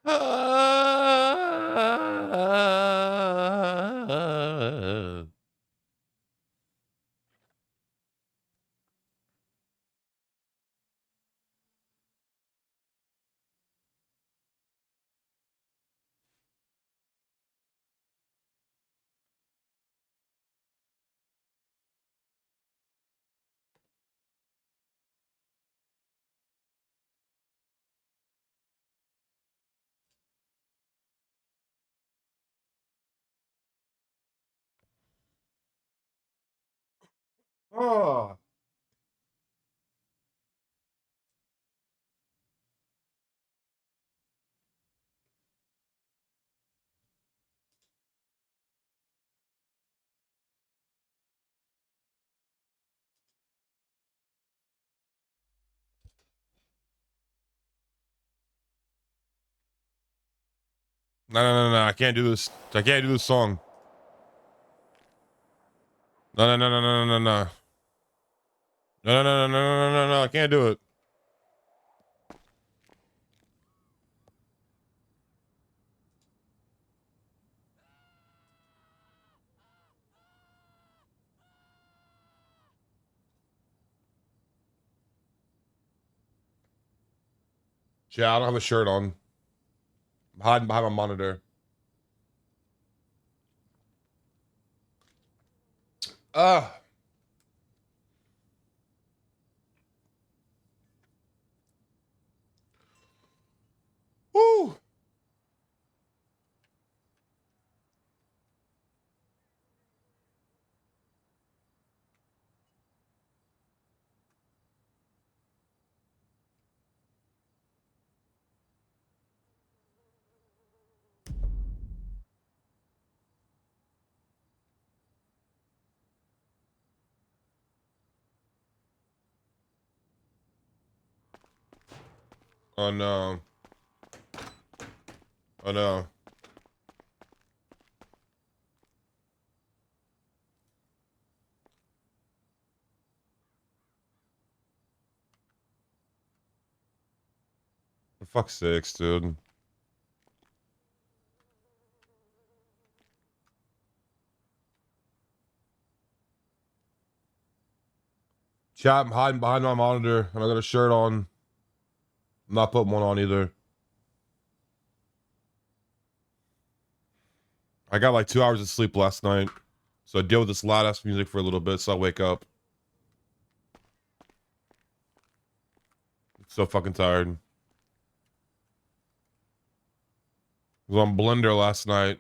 Oh. No. I can't do this. I can't do this song. No. No. I can't do it. Yeah, I don't have a shirt on. I'm hiding behind my monitor. Ah. Woo. Oh no. Oh no. For fuck's sakes, dude. Chat, I'm hiding behind my monitor and I got a shirt on. I'm not putting one on either. I got like 2 hours of sleep last night. So I deal with this loud ass music for a little bit so I wake up. So fucking tired. I was on Blender last night.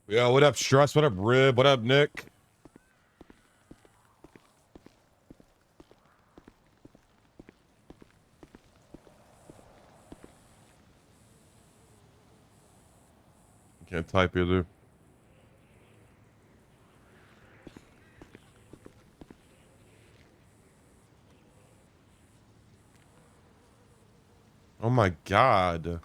Yo, what up, Stress? What up, Rib? What up, Nick? Can't type either. Oh my god.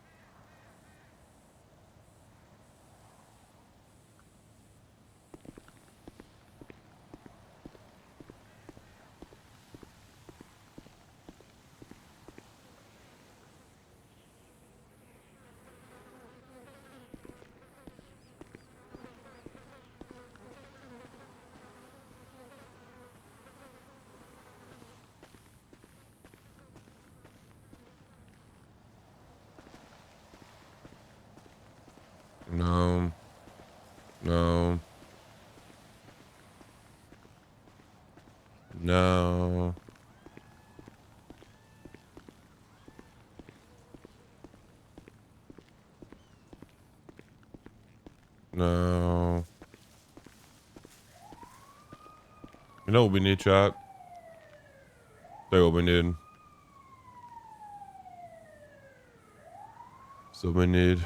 No. No. No. No. You know what we need, chat? Tell you what we need. So we need.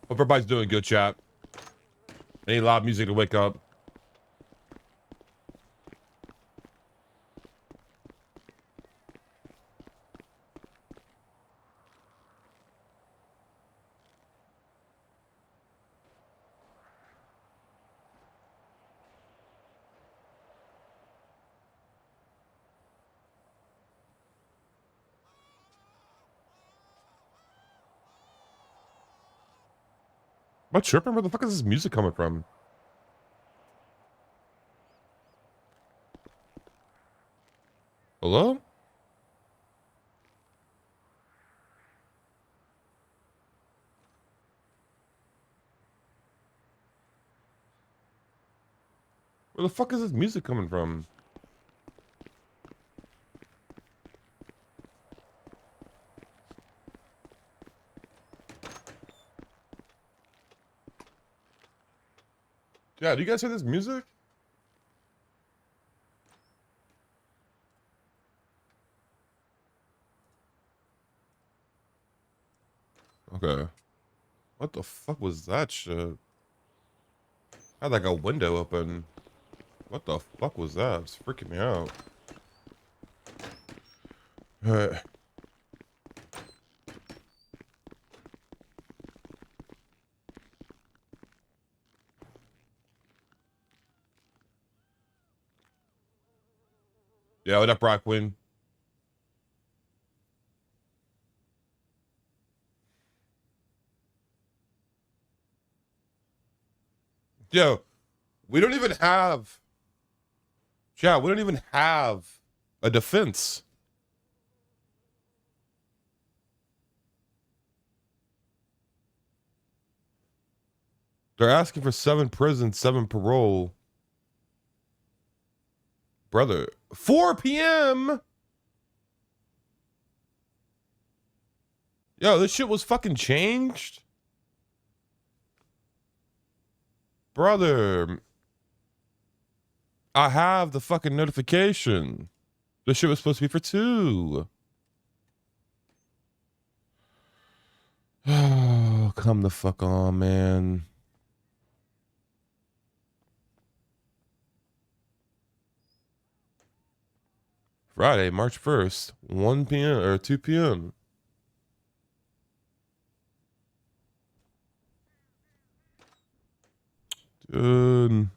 Hope everybody's doing good, chat. I need loud music to wake up. Am I tripping? Where the fuck is this music coming from? Hello? Where the fuck is this music coming from? Yeah, do you guys hear this music? Okay. What the fuck was that shit? I had like a window open. What the fuck was that? It's freaking me out. Alright. Yeah, what up, Brockwin? Yo, we don't even have. Yeah, we don't even have a defense. They're asking for 7 prison, 7 parole. Brother, 4 p.m. Yo, this shit was fucking changed. Brother, I have the fucking notification. This shit was supposed to be for 2. Oh, come the fuck on, man. Friday, March 1st, 1 p.m. or 2 p.m. Dude.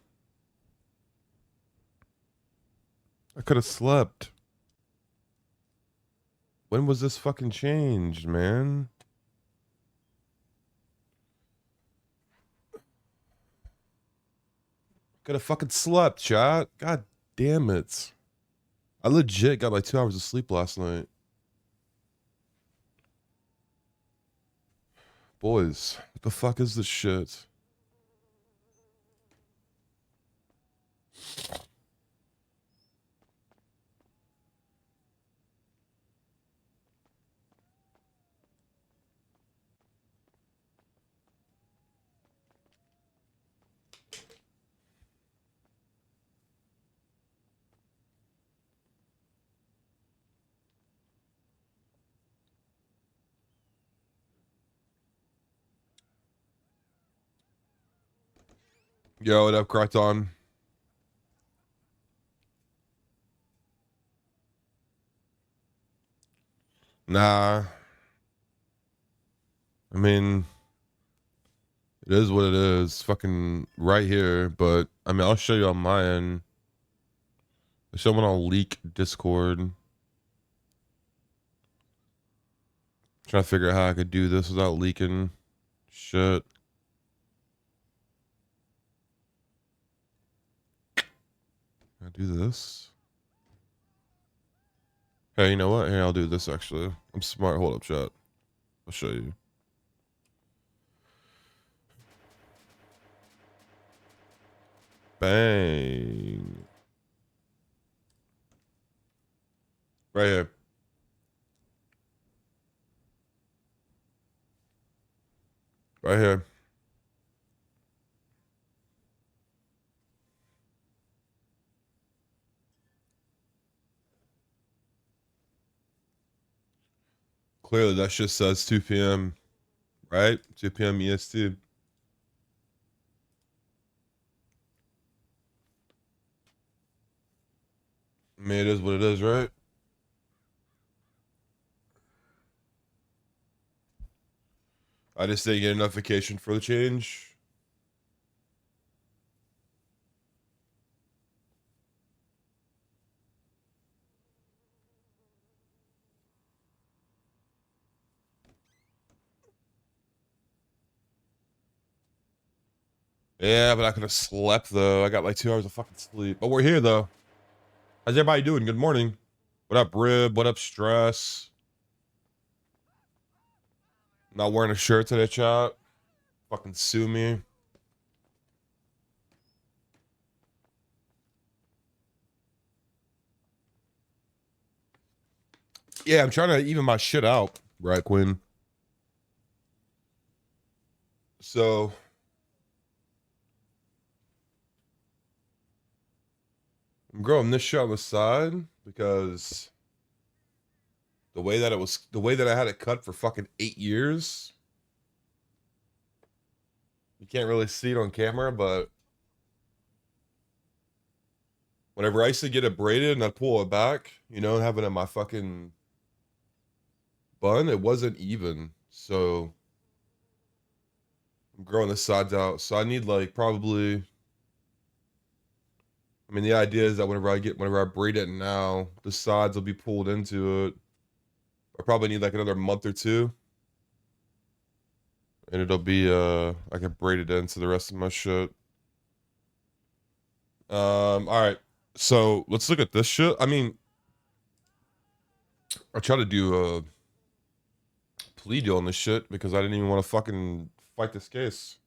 I could have slept. When was this fucking changed, man? Could have fucking slept, chat. God damn it. I legit got like 2 hours of sleep last night. Boys, what the fuck is this shit? Yo, what up, Crichton? Nah. I mean, it is what it is. Fucking right here. But, I mean, I'll show you on my end. Someone on leak Discord. Trying to figure out how I could do this without leaking shit. Can I do this? Hey, you know what? Here, I'll do this actually. I'm smart. Hold up, chat. I'll show you. Bang. Right here. Right here. Clearly, that shit says 2 p.m., right? 2 p.m. EST. I mean, it is what it is, right? I just didn't get a notification for the change. Yeah, but I could have slept, though. I got like 2 hours of fucking sleep. But we're here, though. How's everybody doing? Good morning. What up, Rib? What up, Stress? Not wearing a shirt today, chat. Fucking sue me. Yeah, I'm trying to even my shit out. Right, Quinn? So, I'm growing this shit on the side because the way that I had it cut for fucking 8 years. You can't really see it on camera, but whenever I used to get it braided and I'd pull it back, you know, have it in my fucking bun, it wasn't even. So I'm growing the sides out. So I need like probably, I mean, the idea is that whenever I braid it now, the sides will be pulled into it. I probably need like another month or two. And it'll be, I can braid it into the rest of my shit. All right. So let's look at this shit. I mean, I try to do a plea deal on this shit because I didn't even want to fucking fight this case.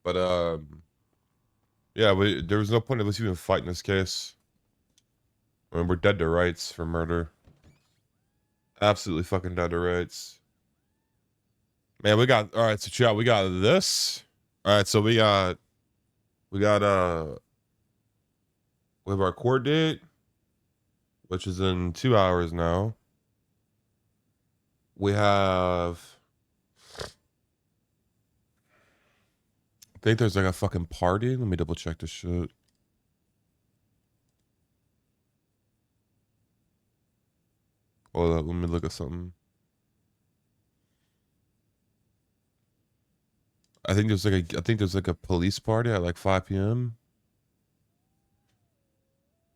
But yeah, there was no point of us even fighting this case. I mean, we're dead to rights for murder. Absolutely fucking dead to rights. Man, we got all right. So chat, we got this. All right, so we got we have our court date, which is in 2 hours now. We have, I think there's like a fucking party. Let me double check this shit. Hold up, let me look at something. I think there's like a police party at like 5 p.m.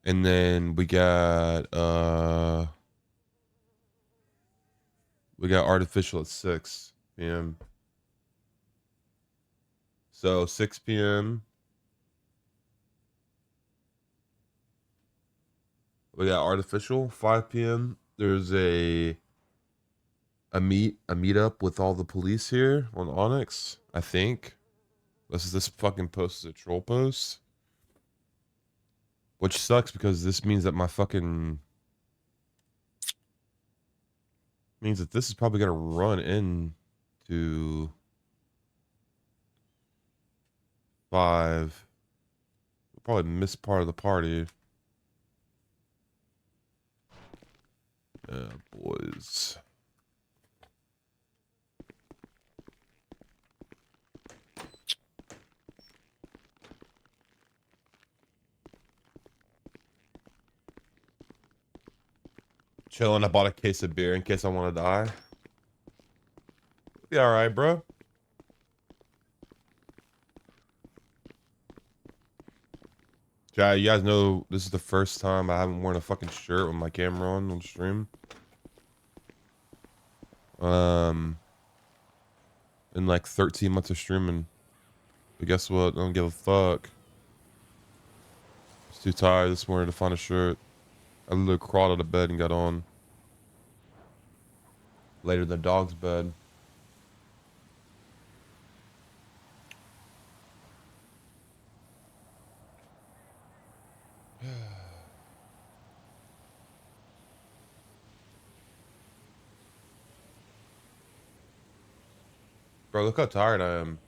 And then we got artificial at 6 p.m. So 6 p.m. We got artificial. 5 p.m. There's a meetup with all the police here on Onyx. I think this fucking post is a troll post, which sucks because this means that my fucking means that this is probably gonna run into 5. We'll probably miss part of the party. Yeah, boys. Chilling. I bought a case of beer in case I want to die. Be all right, bro. Yeah, you guys know this is the first time I haven't worn a fucking shirt with my camera on stream. In like 13 months of streaming. But guess what? I don't give a fuck. I was too tired this morning to find a shirt. I literally crawled out of bed and got on. Later than the dog's bed. Bro, look how tired I am.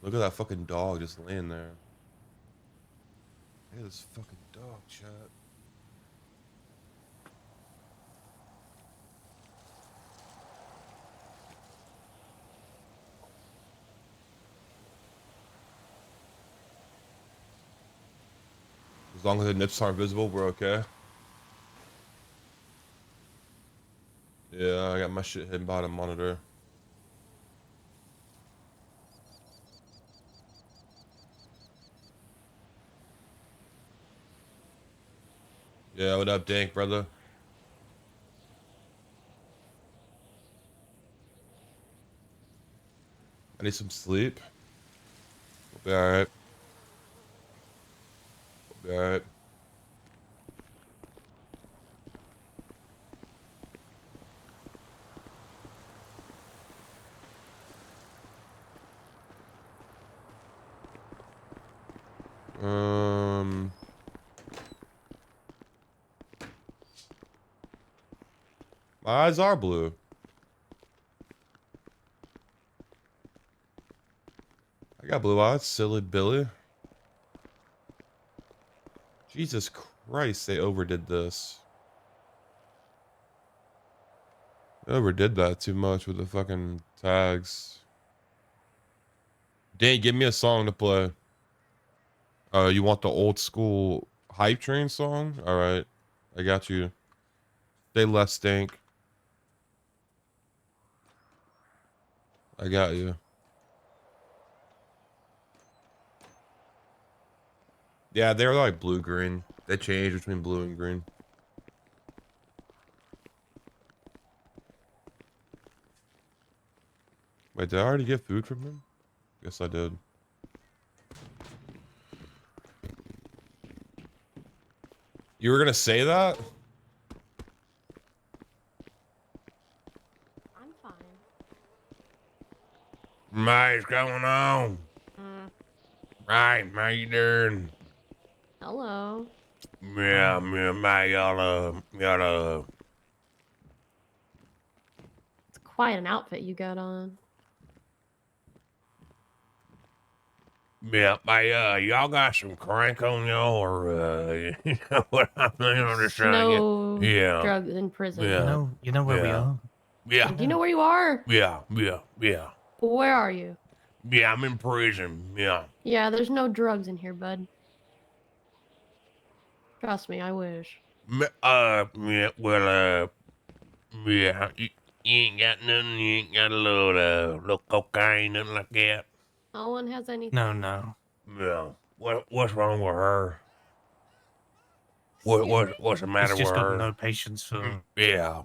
Look at that fucking dog just laying there. Look at this fucking dog, chat. As long as the nips aren't visible, we're okay. Yeah, I got my shit hidden by the monitor. Yeah, what up, Dank, brother? I need some sleep. We'll be alright. We'll be alright. My eyes are blue. I got blue eyes, silly Billy. Jesus Christ, they overdid this. They overdid that too much with the fucking tags. Dang, give me a song to play. You want the old school hype train song? Alright. I got you. Say less stink. I got you. Yeah, they're like blue-green. They change between blue and green. Wait, did I already get food from him? Guess I did. You were gonna say that? I'm fine. What's going on? Right, how you doing? Hello. Yeah, mate, y'all, It's quite an outfit you got on. yeah, y'all got some crank on y'all, or, you know what I mean? I'm just trying to No get, yeah, drugs in prison. yeah. You know where we are? Yeah. Do you know where you are? Yeah. Where are you? Yeah, I'm in prison, yeah. Yeah, there's no drugs in here, bud. Trust me, I wish. Yeah, well, yeah, you ain't got nothing, you ain't got a little cocaine, nothing like that. No one has anything. No. Yeah. What's wrong with her? What's the matter He's with just got her? no patience for... Yeah.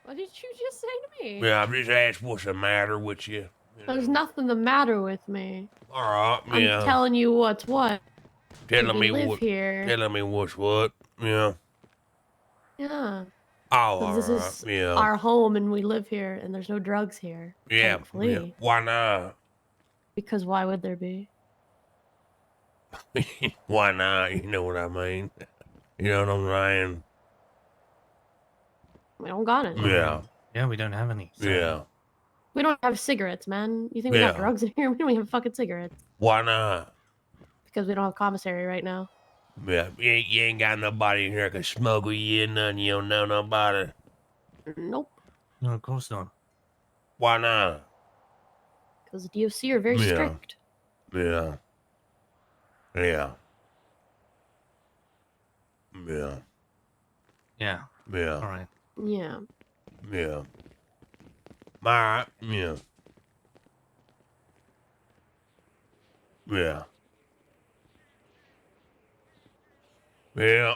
What did you just say to me? Yeah, I'm just asking what's the matter with you. There's nothing the matter with me. All right, I'm yeah. telling you what's what. Telling we me live what? here. Telling me what's what? Yeah. Yeah. Oh, all This right. is Yeah. our home and we live here and there's no drugs here. Yeah. Thankfully. Yeah. Why not? Because why would there be? Why not? You know what I mean? You know what I'm saying? We don't got any. Yeah. Yeah, we don't have any. So. Yeah. We don't have cigarettes, man. You think we got drugs in here? We don't even have fucking cigarettes. Why not? Because we don't have commissary right now. Yeah. You ain't got nobody in here that can smoke with you and none. You don't know nobody. Nope. No, of course not. Why not? Because the DOC are very strict. Yeah. Yeah. Yeah. Yeah. Yeah. All right. Yeah. Yeah. Alright. Yeah. Yeah. Yeah.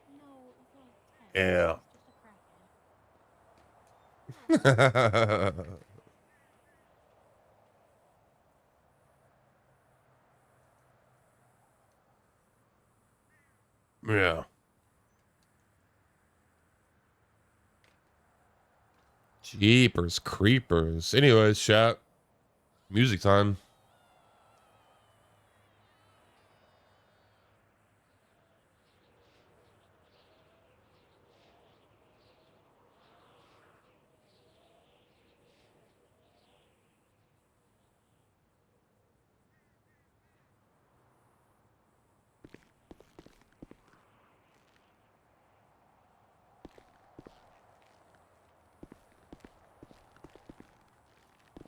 No, it's not a test. Yeah. It's just a crackhead. Yeah. Jeepers creepers. Anyways, chat. Music time.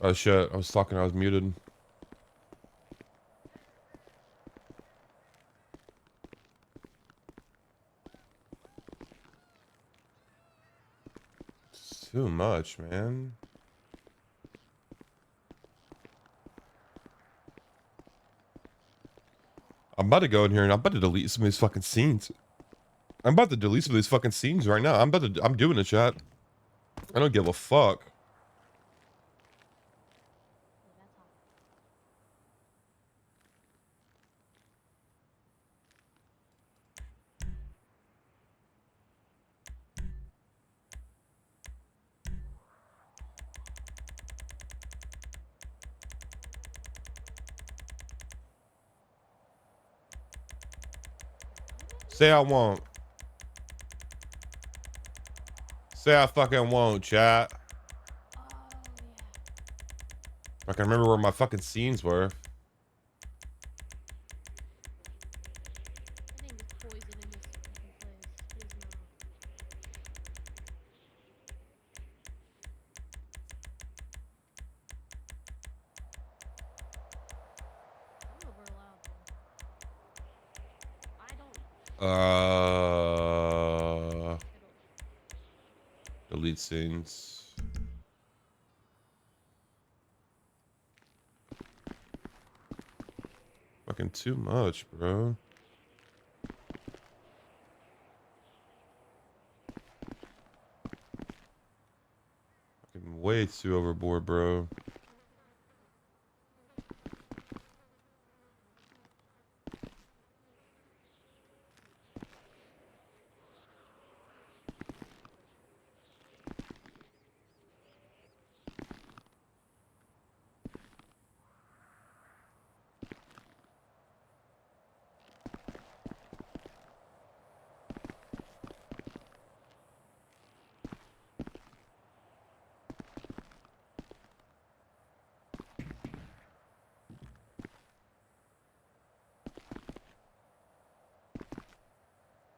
Oh shit, I was talking, I was muted. It's too much, man. I'm about to go in here and I'm about to delete some of these fucking scenes. I'm about to delete some of these fucking scenes right now. I'm doing it, chat. I don't give a fuck. Say I won't. Say I fucking won't, chat. Oh, yeah. I can remember where my fucking scenes were. I think there's poison in this fucking place. Please no. I don't know if we're allowed to. I don't. Delete scenes. Fucking too much, bro. Fucking way too overboard, bro.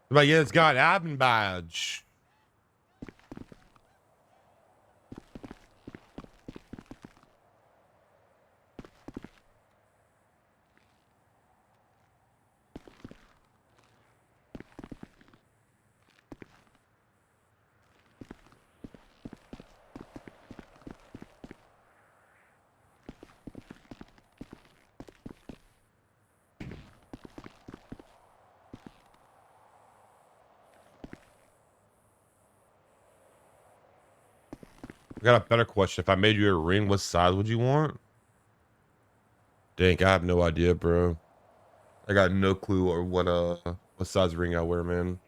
But yeah, it's got admin badge. I got a better question. If I made you a ring, what size would you want? Dang, I have no idea, bro. I got no clue or what size ring I wear, man.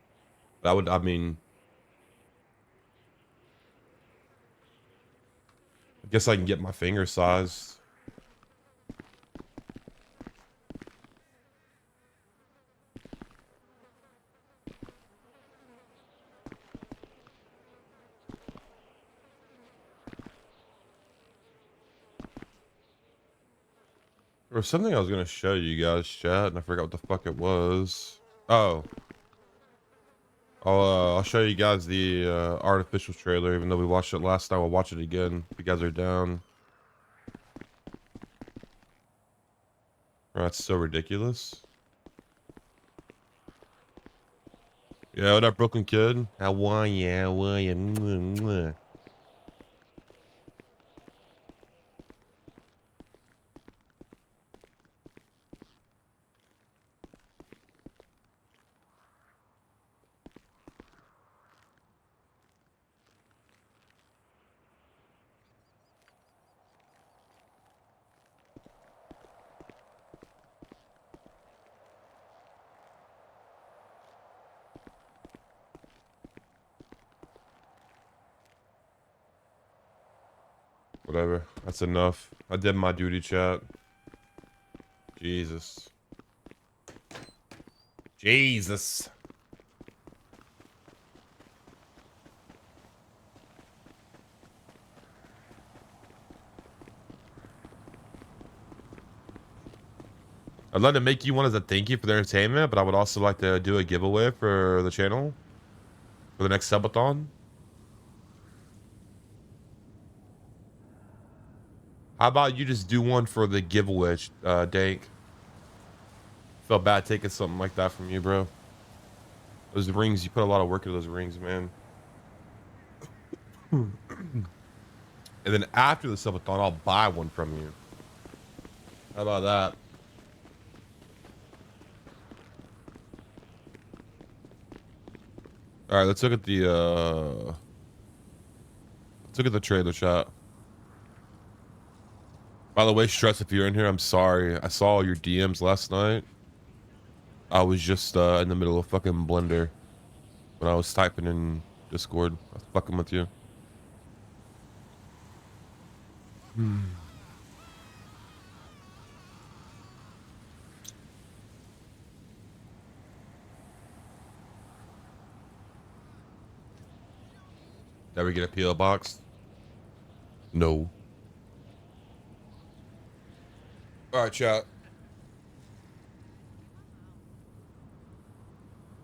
I mean, I guess I can get my finger size. There was something I was gonna show you guys, chat, and I forgot what the fuck it was. Oh. I'll show you guys the artificial trailer, even though we watched it last time. I'll watch it again if you guys are down. Oh, that's so ridiculous. Yeah, what up, Brooklyn kid? How are you? How are you? Mwah, mwah. Whatever. That's enough. I did my duty, chat. Jesus. Jesus. I'd like to make you one as a thank you for the entertainment, but I would also like to do a giveaway for the channel for the next subathon. How about you just do one for the giveaway, Dank? Felt bad taking something like that from you, bro. Those rings, you put a lot of work into those rings, man. And then after the subathon, I'll buy one from you. How about that? All right, let's look at the trailer shot. By the way, Stress, if you're in here, I'm sorry. I saw your DMs last night. I was just in the middle of fucking Blender when I was typing in Discord. I was fucking with you. Did we get a PO box? No. All right, chat.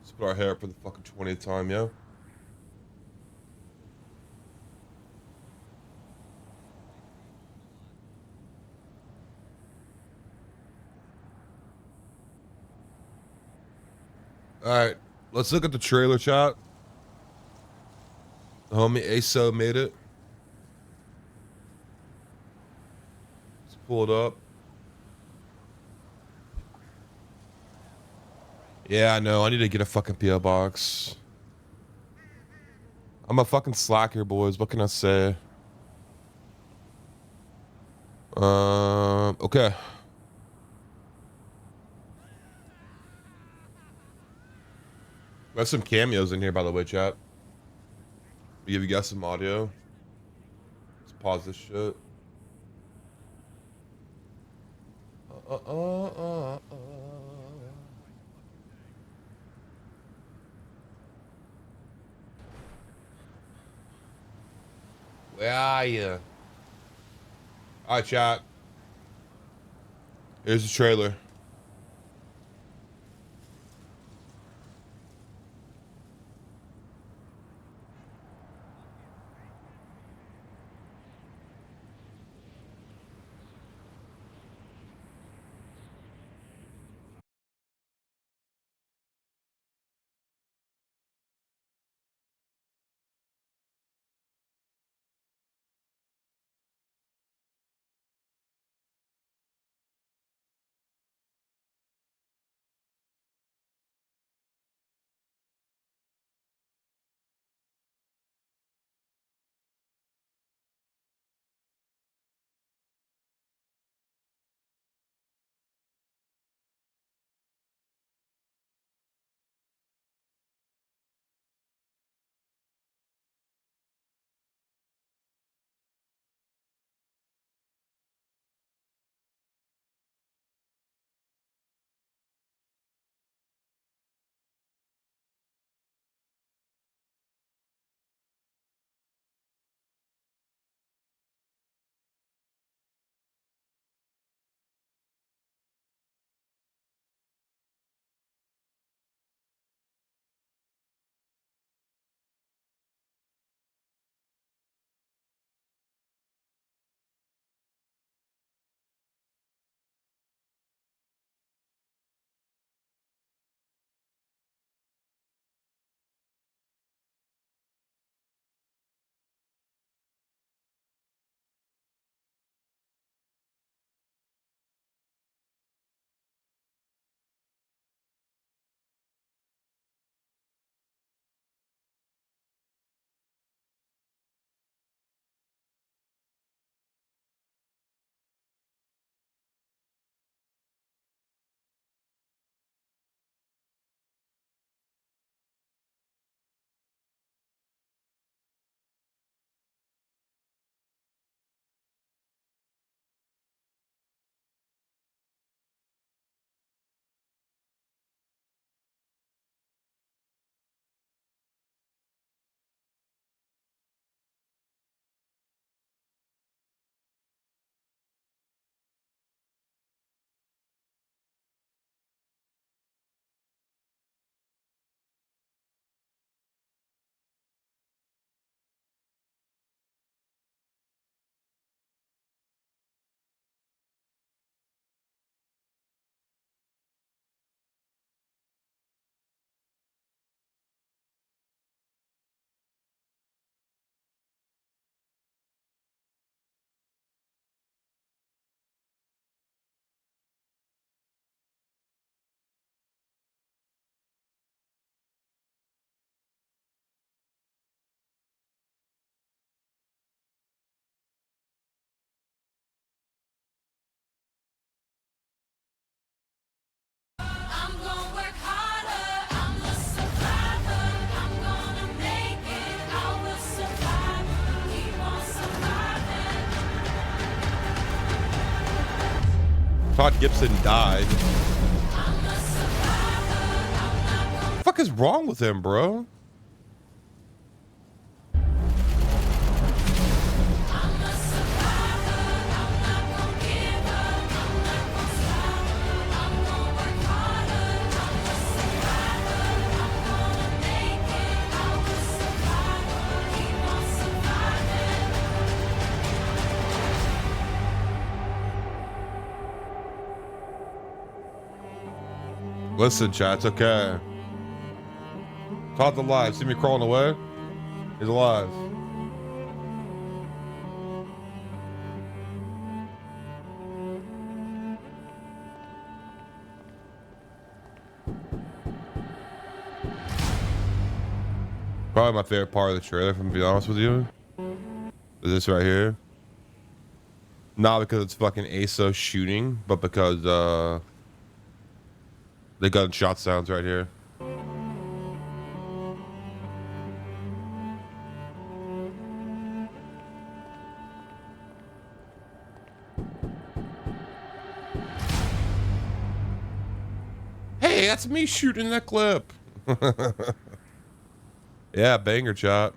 Let's put our hair up for the fucking 20th time, yo. All right, let's look at the trailer, chat. The homie ASO made it. Let's pull it up. Yeah, I know. I need to get a fucking PO box. I'm a fucking slacker, boys. What can I say? Okay. There's some cameos in here, by the way, chat. We give you guys some audio. Let's pause this shit. Where are you? All right, chat. Here's the trailer. Todd Gibson died. What the fuck is wrong with him, bro? Listen, chat, it's okay. Todd's alive. See me crawling away? He's alive. Probably my favorite part of the trailer, if I'm being honest with you, is this right here. Not because it's fucking ASO shooting, but because the gunshot sounds right here. Hey, that's me shooting that clip. Yeah, banger chat.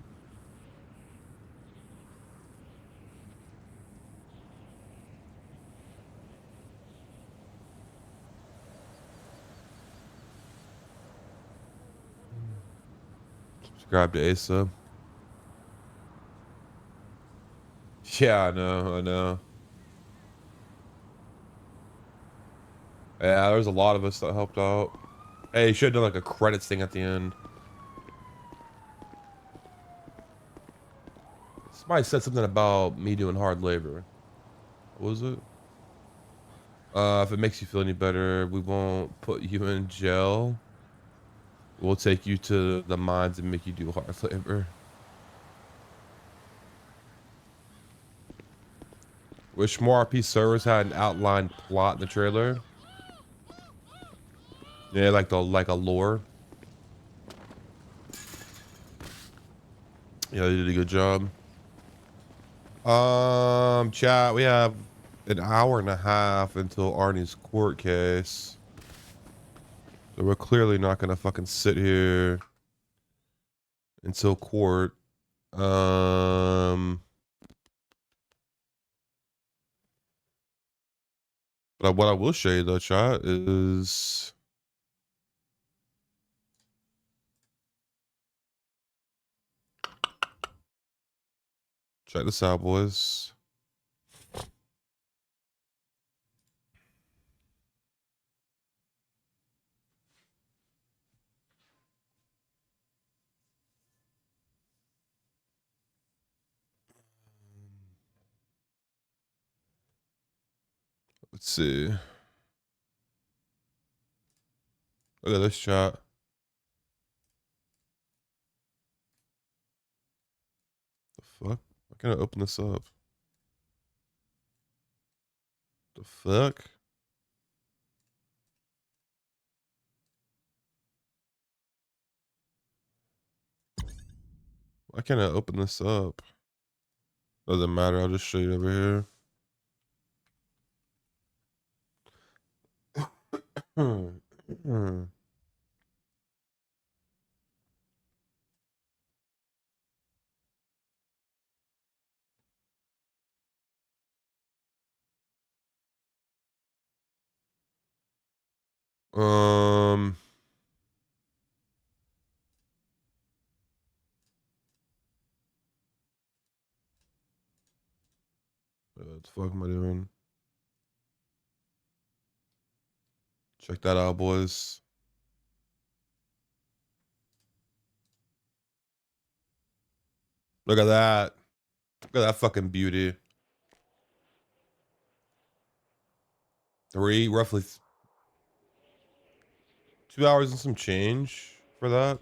Subscribe to Asa. Yeah, I know. Yeah, there's a lot of us that helped out. Hey, you should have done like a credits thing at the end. Somebody said something about me doing hard labor. What was it? If it makes you feel any better, we won't put you in jail. We'll take you to the mines and make you do hard labor. Wish more RP servers had an outlined plot in the trailer. Yeah, like a lore. Yeah, they did a good job. Chat, we have an hour and a half until Arnie's court case. So we're clearly not gonna fucking sit here until court. But what I will show you though, chat, is check this out, boys. Let's see. Look at this chat. The fuck? Why can't I open this up? The fuck? Why can't I open this up? Doesn't matter. I'll just show you over here. Um, what the fuck am I doing? Check that out, boys. Look at that. Look at that fucking beauty. Roughly 2 hours and some change for that.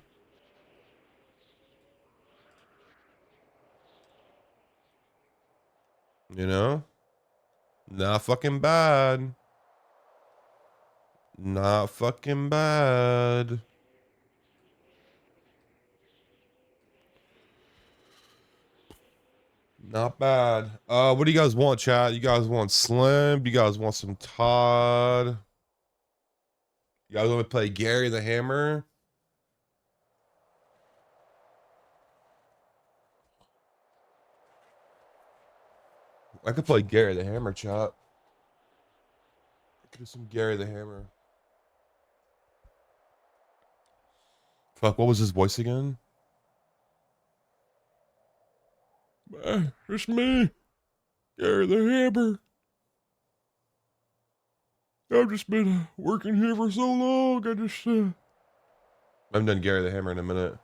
You know? Not fucking bad. Not fucking bad. Not bad. What do you guys want, chat? You guys want Slim? You guys want some Todd? You guys want to play Gary the Hammer? I could play Gary the Hammer, chat. I could do some Gary the Hammer. Fuck, what was his voice again? It's me, Gary the Hammer. I've just been working here for so long. I haven't done Gary the Hammer in a minute.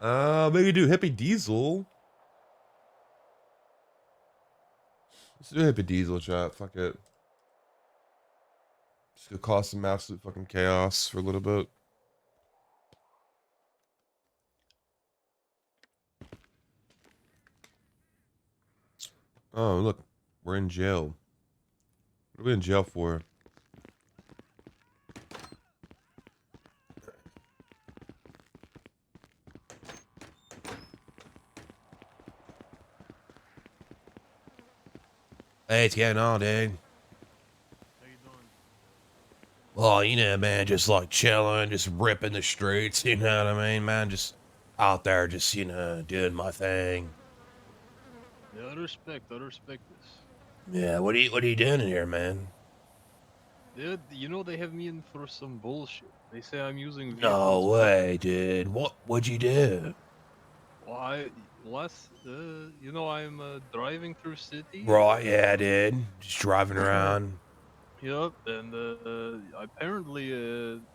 Maybe do Hippie Diesel. Let's do Hippie Diesel, chat. Fuck it. Just gonna cause some absolute fucking chaos for a little bit. Oh, look. We're in jail. What are we in jail for? Hey, it's getting on, dude. How you doing? Well, you know, man, just like chilling, just ripping the streets, you know what I mean, man? Just out there, just, you know, doing my thing. Yeah, I respect this. Yeah, what are you doing in here, man? Yeah, you know they have me in for some bullshit. They say I'm using No vehicles. way, dude. What'd you do? Well, you know, I'm driving through city. Right, yeah, dude. Just driving around. Yep, and apparently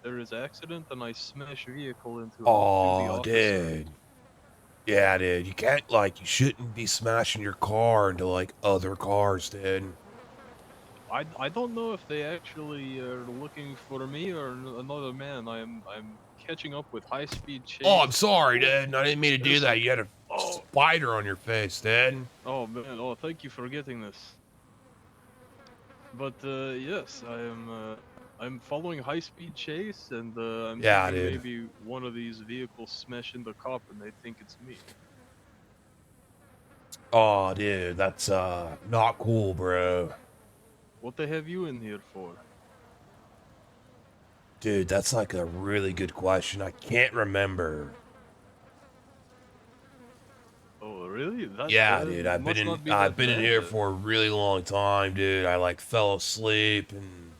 there is accident and I smash vehicle into the Oh, officer. dude. Yeah, dude. You can't, like, you shouldn't be smashing your car into, like, other cars, dude. I don't know if they actually are looking for me or another man. I'm catching up with high speed chase. Oh, I'm sorry, dude. I didn't mean to do There's that. You had a spider on your face, dude. Oh man, oh thank you for getting this. But yes, I'm following high speed chase and I'm Yeah, thinking dude. maybe one of these vehicles smash into cop and they think it's me. Oh, dude, that's not cool, bro. What they have you in here for? Dude, that's like a really good question. I can't remember. Oh really? Yeah, dude, I've must not be I've that been in here bad. for a really long time, dude. I like fell asleep and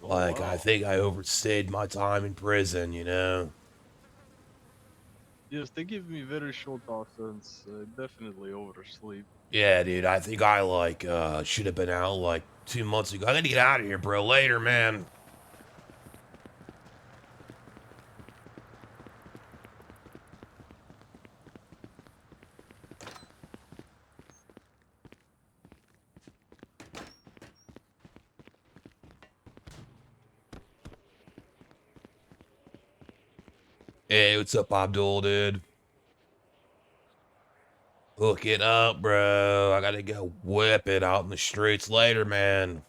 Oh, like I wow. think I overstayed my time in prison, you know. Yes, they give me very short offense. Definitely oversleep. Yeah, dude, I think I like should have been out like 2 months ago. I gotta get out of here, bro. Later, man. Hey, what's up, Abdul, dude? Hook it up, bro. I gotta go whip it out in the streets later, man.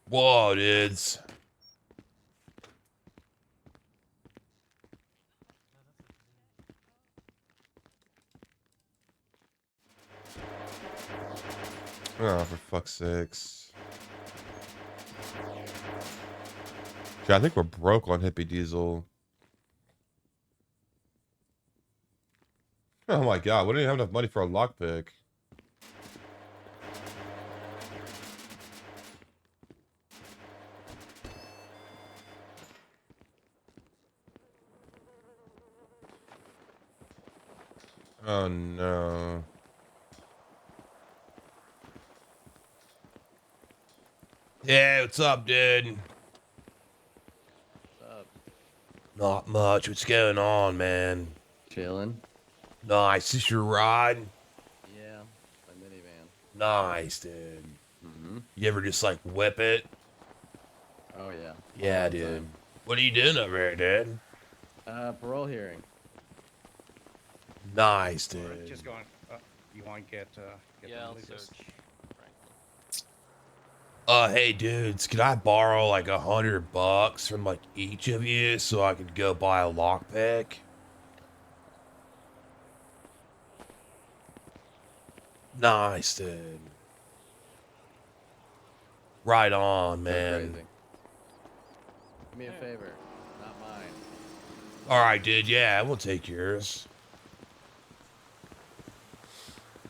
Whoa, dudes. Oh, for fuck's sakes. Yeah, I think we're broke on Hippie Diesel. Oh my god, we don't even have enough money for a lockpick. Oh no. Yeah, what's up, dude? What's up? Not much. What's going on, man? Chilling. Nice. Is your ride? Yeah, my minivan. Nice, dude. Mm-hmm. You ever just like whip it? Oh yeah. Yeah, All the dude. time. What are you doing over here, dude? Parole hearing. Nice, Alright, dude. just going. You want to get Yeah, the I'll latest? search. Hey dudes, can I borrow like $100 from like each of you so I could go buy a lockpick? Nice, dude. Right on, So man. crazy. Do me a favor, not mine. All right, dude. Yeah, we'll take yours.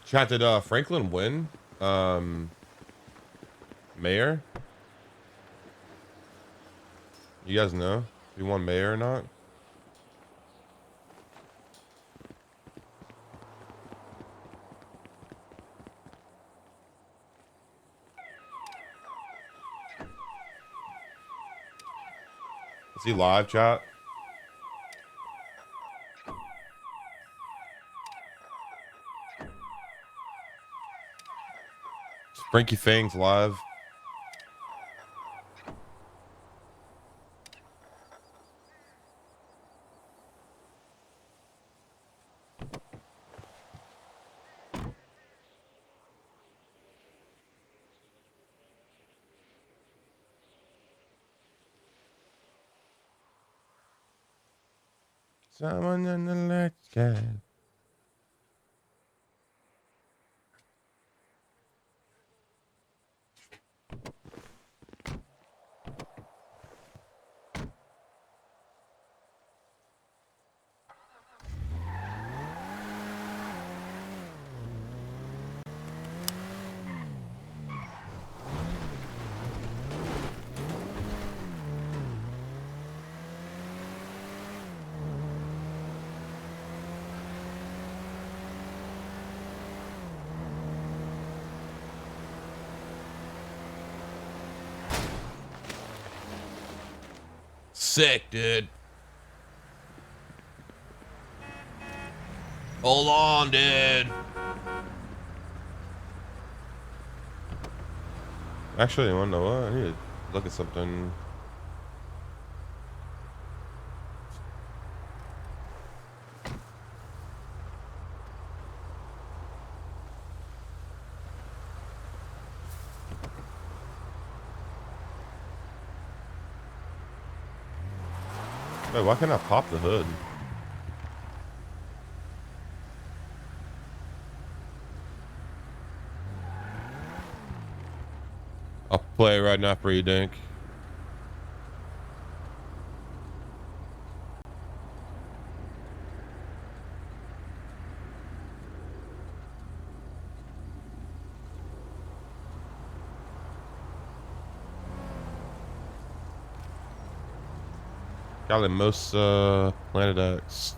Chat, did Franklin win? Mayor? You guys know if he won mayor or not? Is he live, chat? Is Frankie Fangs live? Someone in the let's get. Sick, dude. Hold on, dude. Actually, you wanna know what? I need to look at something. Wait, why can't I pop the hood? I'll play right now for you, Dink. Got most Planet X.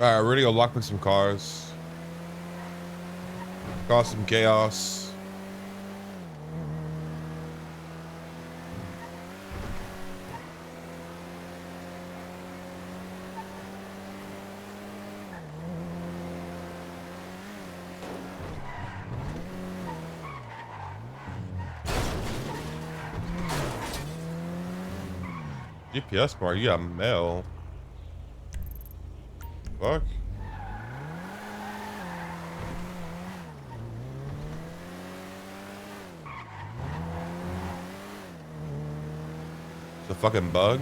Alright, we're gonna go lockpick some cars. Cause some chaos. GPS mark, you got mail. Fuck. It's a fucking bug.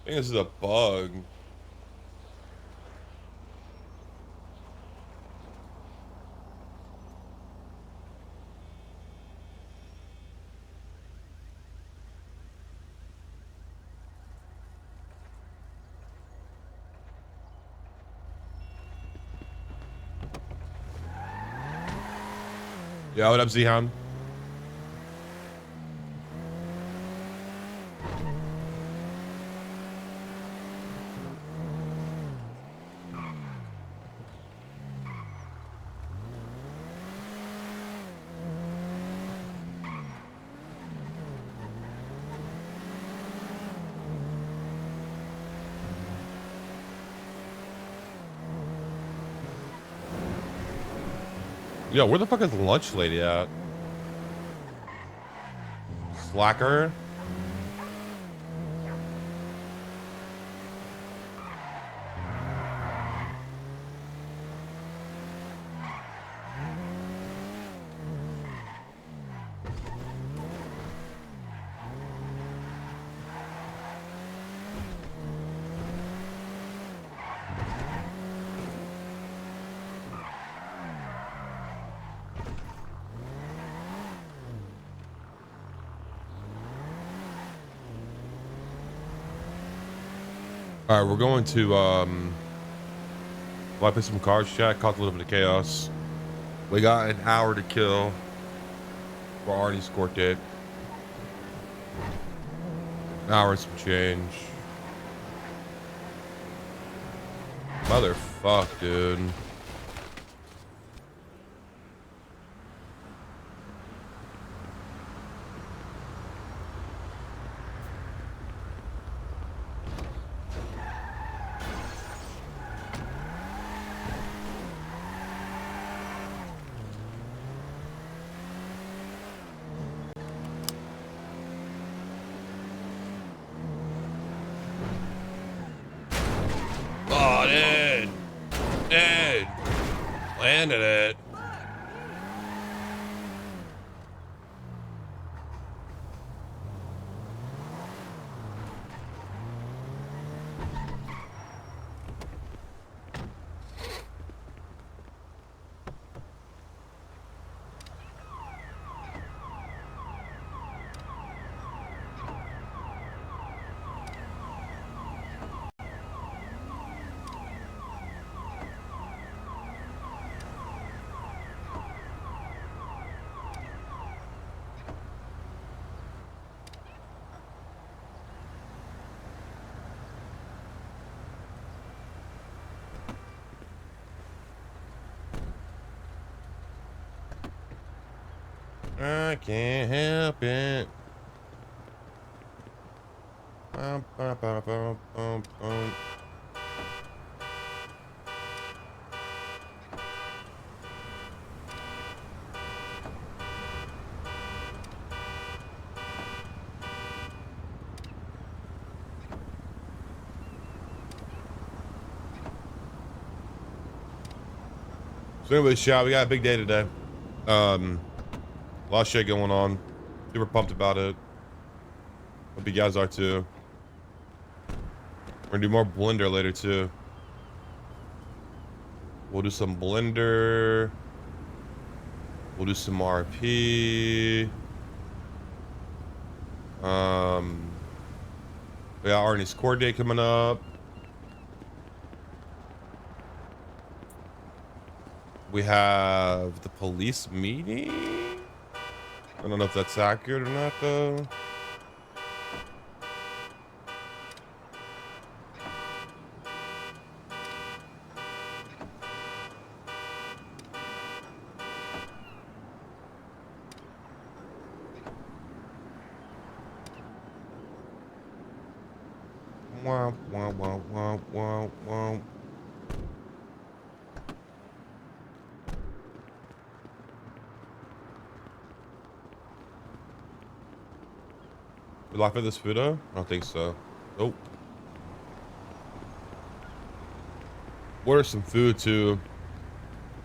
I think this is a bug. Yeah, what up, Z-Hound? Yo, where the fuck is the lunch lady at? Slacker? All right, we're going to play some cards, chat. Caused a little bit of chaos. We got an hour to kill for Arnie's court date. An hour and some change. Motherfuck, dude. Oh, dude. Dude. Landed it. I can't help it. So anyway, shout, we got a big day today. A lot of shit going on. Super pumped about it. Hope you guys are too. We're gonna do more Blender later too. We'll do some Blender. We'll do some RP. We got Arnie's court date coming up. We have the police meeting. I don't know if that's accurate or not though. Wow, wow, wow, wow, wow, wow. We laugh at this photo? I don't think so. Nope. Order some food too.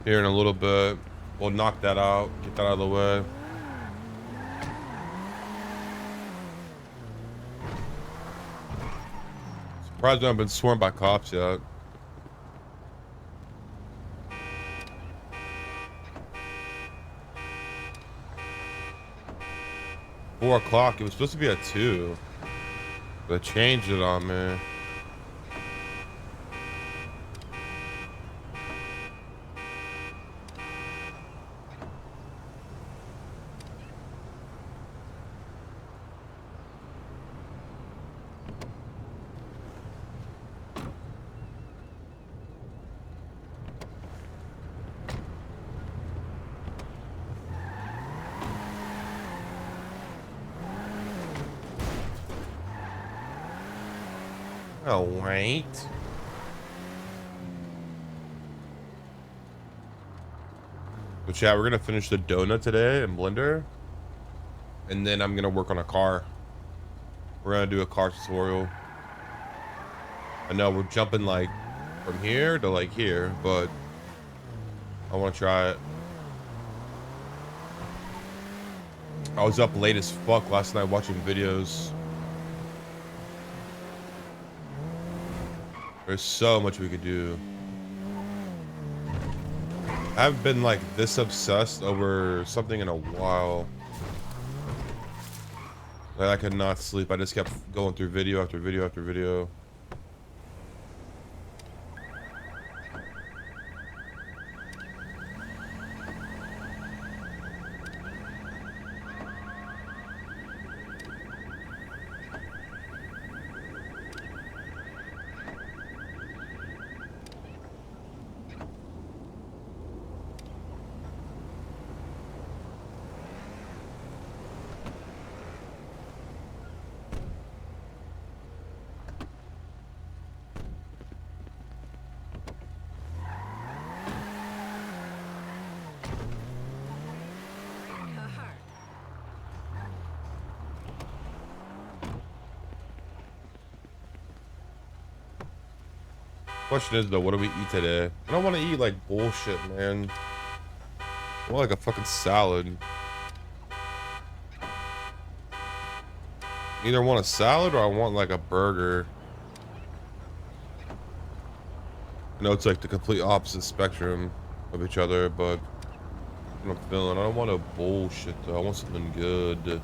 Here in a little bit. We'll knock that out. Get that out of the way. Surprised I haven't been swarmed by cops yet. $4 It was supposed to be at 2. They changed it on me. Oh, wait. So chat, we're gonna finish the donut today in Blender. And then I'm gonna work on a car. We're gonna do a car tutorial. I know we're jumping like from here to like here, but I wanna try it. I was up late as fuck last night watching videos. There's so much we could do. I haven't been like this obsessed over something in a while. Like I could not sleep. I just kept going through video after video after video. Question is though, what do we eat today? I don't want to eat like bullshit, man. I want like a fucking salad. Either want a salad or I want like a burger. I know it's like the complete opposite spectrum of each other, but what I'm feeling, I don't want a bullshit though. I want something good.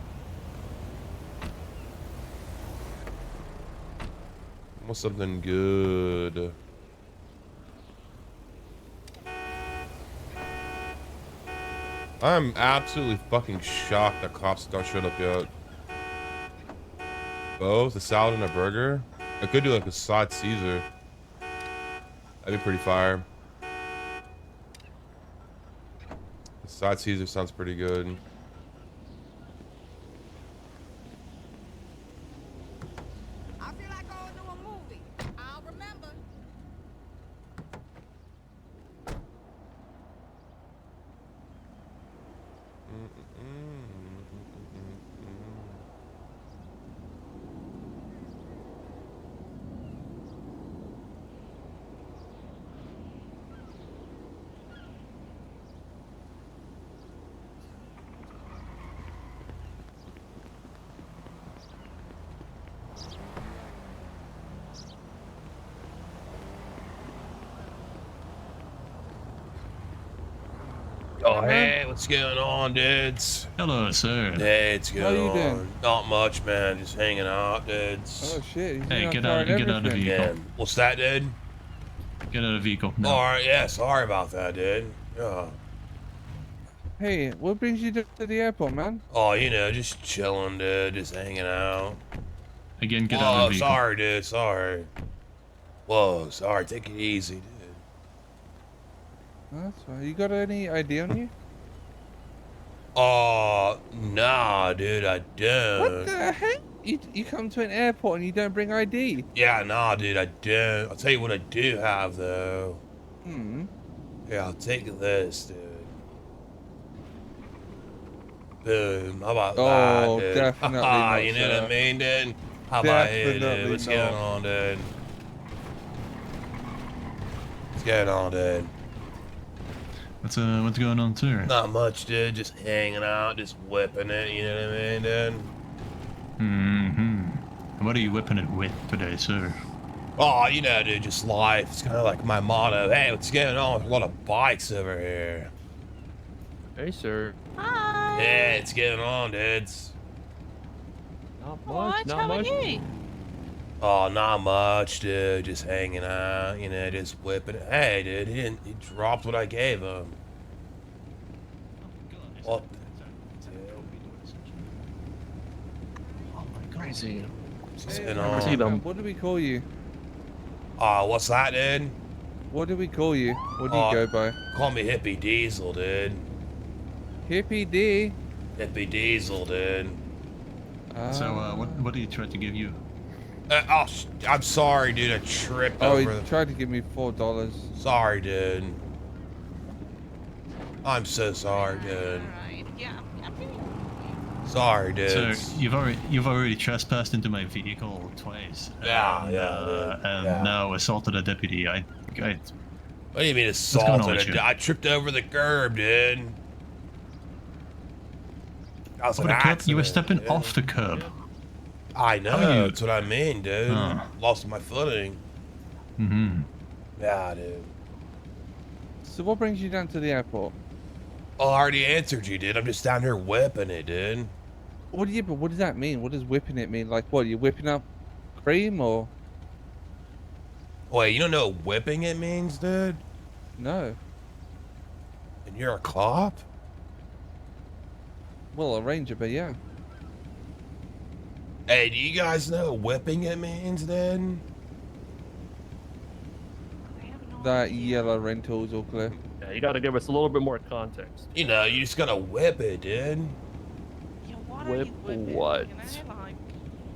I want something good. I'm absolutely fucking shocked that cops don't showed up yet. Both a salad and a burger. I could do like a side Caesar. That'd be pretty fire. The side Caesar sounds pretty good. I feel like going to a movie. I'll remember. Oh, hey, what's going on, dudes? Hello, sir. Hey, it's How going you on. doing? Not much, man. Just hanging out, dudes. Oh shit! He's Hey, on get car out and of the everything. vehicle. Yeah. What's that, dude? Get out of the vehicle. No. All right, yeah, sorry about that, dude. Yeah. Hey, what brings you to the airport, man? Oh, you know, just chilling, dude. Just hanging out. Again, get out Whoa, of the vehicle. sorry, dude. Sorry. Whoa, sorry. Take it easy, dude. That's fine. You got any ID on you? Nah, dude, I don't. What the heck? You come to an airport and you don't bring ID. Yeah, nah, dude, I don't. I'll tell you what I do have, though. Hmm. Yeah, I'll take this, dude. Boom. How about that, Oh, dude? definitely Haha, not, you know what sir. I mean, dude? How about it, dude? Definitely What's not. going on, dude? What's going on, dude? What's going on, sir? Not much, dude. Just hanging out, just whipping it, you know what I mean, dude? Mm-hmm. What are you whipping it with today, sir? Oh, you know, dude, just life. It's kind of like my motto. Hey, what's going on? There's a lot of bikes over here. Hey, sir. Hi. Yeah, it's going on, dudes. Not What? much. Not How are much. you? Oh, not much, dude. Just hanging out, you know, just whipping it. Hey, dude, he dropped what I gave him. What? Oh my god. Crazy. What's Hey, going I see on? them. What do we call you? What's that, dude? What do we call you? What do you Oh. go by? Call me Hippie Diesel, dude. Hippie D. Hippie Diesel, dude. So, what did he try to give you? I'm sorry, dude. I tripped Oh, he over. tried to give me $4. Sorry, dude. I'm so sorry, dude. Alright. Yeah. Sorry, dude. So you've already trespassed into my vehicle twice. Yeah, and, yeah, and yeah. now assaulted a deputy. I What do you mean going on assaulted? with you? I tripped over the curb, dude. That was over an the curb. accident. You were stepping dude. off the curb. I How know. you- That's what I mean, dude. Huh. Lost my footing. Mm-hmm. Yeah, dude. So what brings you down to the airport? Oh, I already answered you, dude. I'm just down here whipping it, dude. What do you? But what does that mean? What does whipping it mean? Like what? Are you whipping up cream or Wait, you don't know what whipping it means, dude? no? And you're a cop? Well, a ranger, but yeah. Hey, do you guys know what whipping it means, dude? That yellow rental's all clear. Yeah, you got to give us a little bit more context. You know, you just gotta whip it, dude. Yeah, what Whip are you whipping? what? You know, like,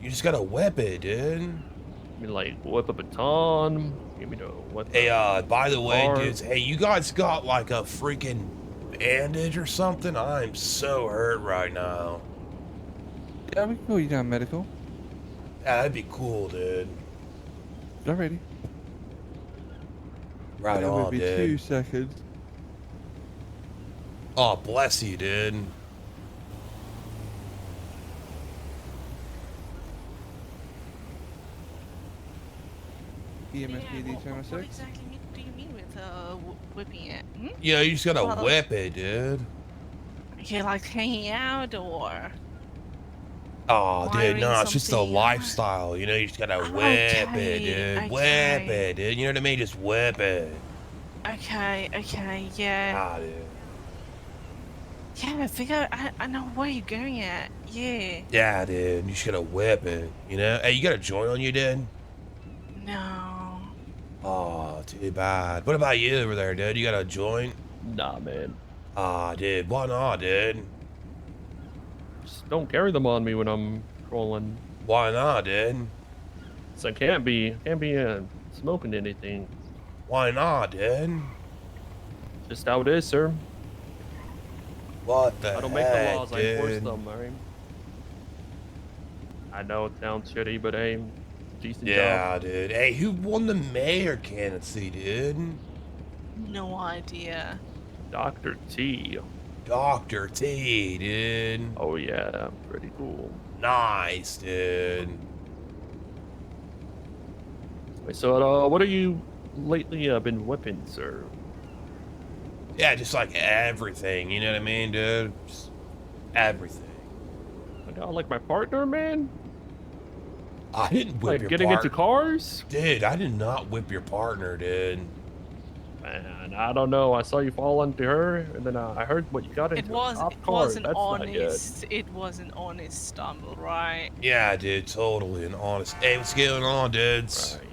You just gotta whip it, dude. I mean, like, whip a baton. Give me the what? Hey, by the way, Car. dudes, hey, you guys got like a freaking bandage or something? I'm so hurt right now. Yeah, we can call you down medical. Yeah, that'd be cool, dude. Alrighty. Right That would on, be dude. 2 seconds. Oh, bless you, dude. EMS yeah, PD what channel 6. exactly do you mean with whipping it? Hmm? You know, you just gotta Well- whip it, dude. Okay, like hanging out or? Oh, dude, Wiring no, it's just a something, lifestyle. You know, you just gotta whip it, Okay, dude. Whip okay. it, dude. You know what I mean? Just whip it. Okay, yeah. Ah, dude. Yeah, I think I know where you're going at. Yeah. Yeah, dude. You just gotta whip it. You know? Hey, you got a joint on you, dude? No. Oh, too bad. What about you over there, dude? You got a joint? Nah, man. Ah, dude. Why not, dude? Just don't carry them on me when I'm rolling. Why not, dude? So I can't be smoking anything. Why not, dude? Just how it is, sir. What the I don't make the heck, laws, I enforce dude? them, alright? I know it sounds shitty, but hey, decent Yeah, job. dude. Hey, who won the mayor candidacy, dude? No idea. Dr. T. Dr. T, dude. Oh yeah, pretty cool. Nice, dude. Wait, so what are you lately been whipping, sir? Yeah, just like everything, you know what I mean, dude? Just everything. I got like my partner, man. I didn't whip Like your getting into cars. Dude, I did not whip your partner, dude. Man, I don't know. I saw you fall into her, and then I heard what you got into. It a was cop it car. was an That's not good. honest it was an honest stumble, right? Yeah, dude, totally and honest. Hey, what's going on, dudes? Right.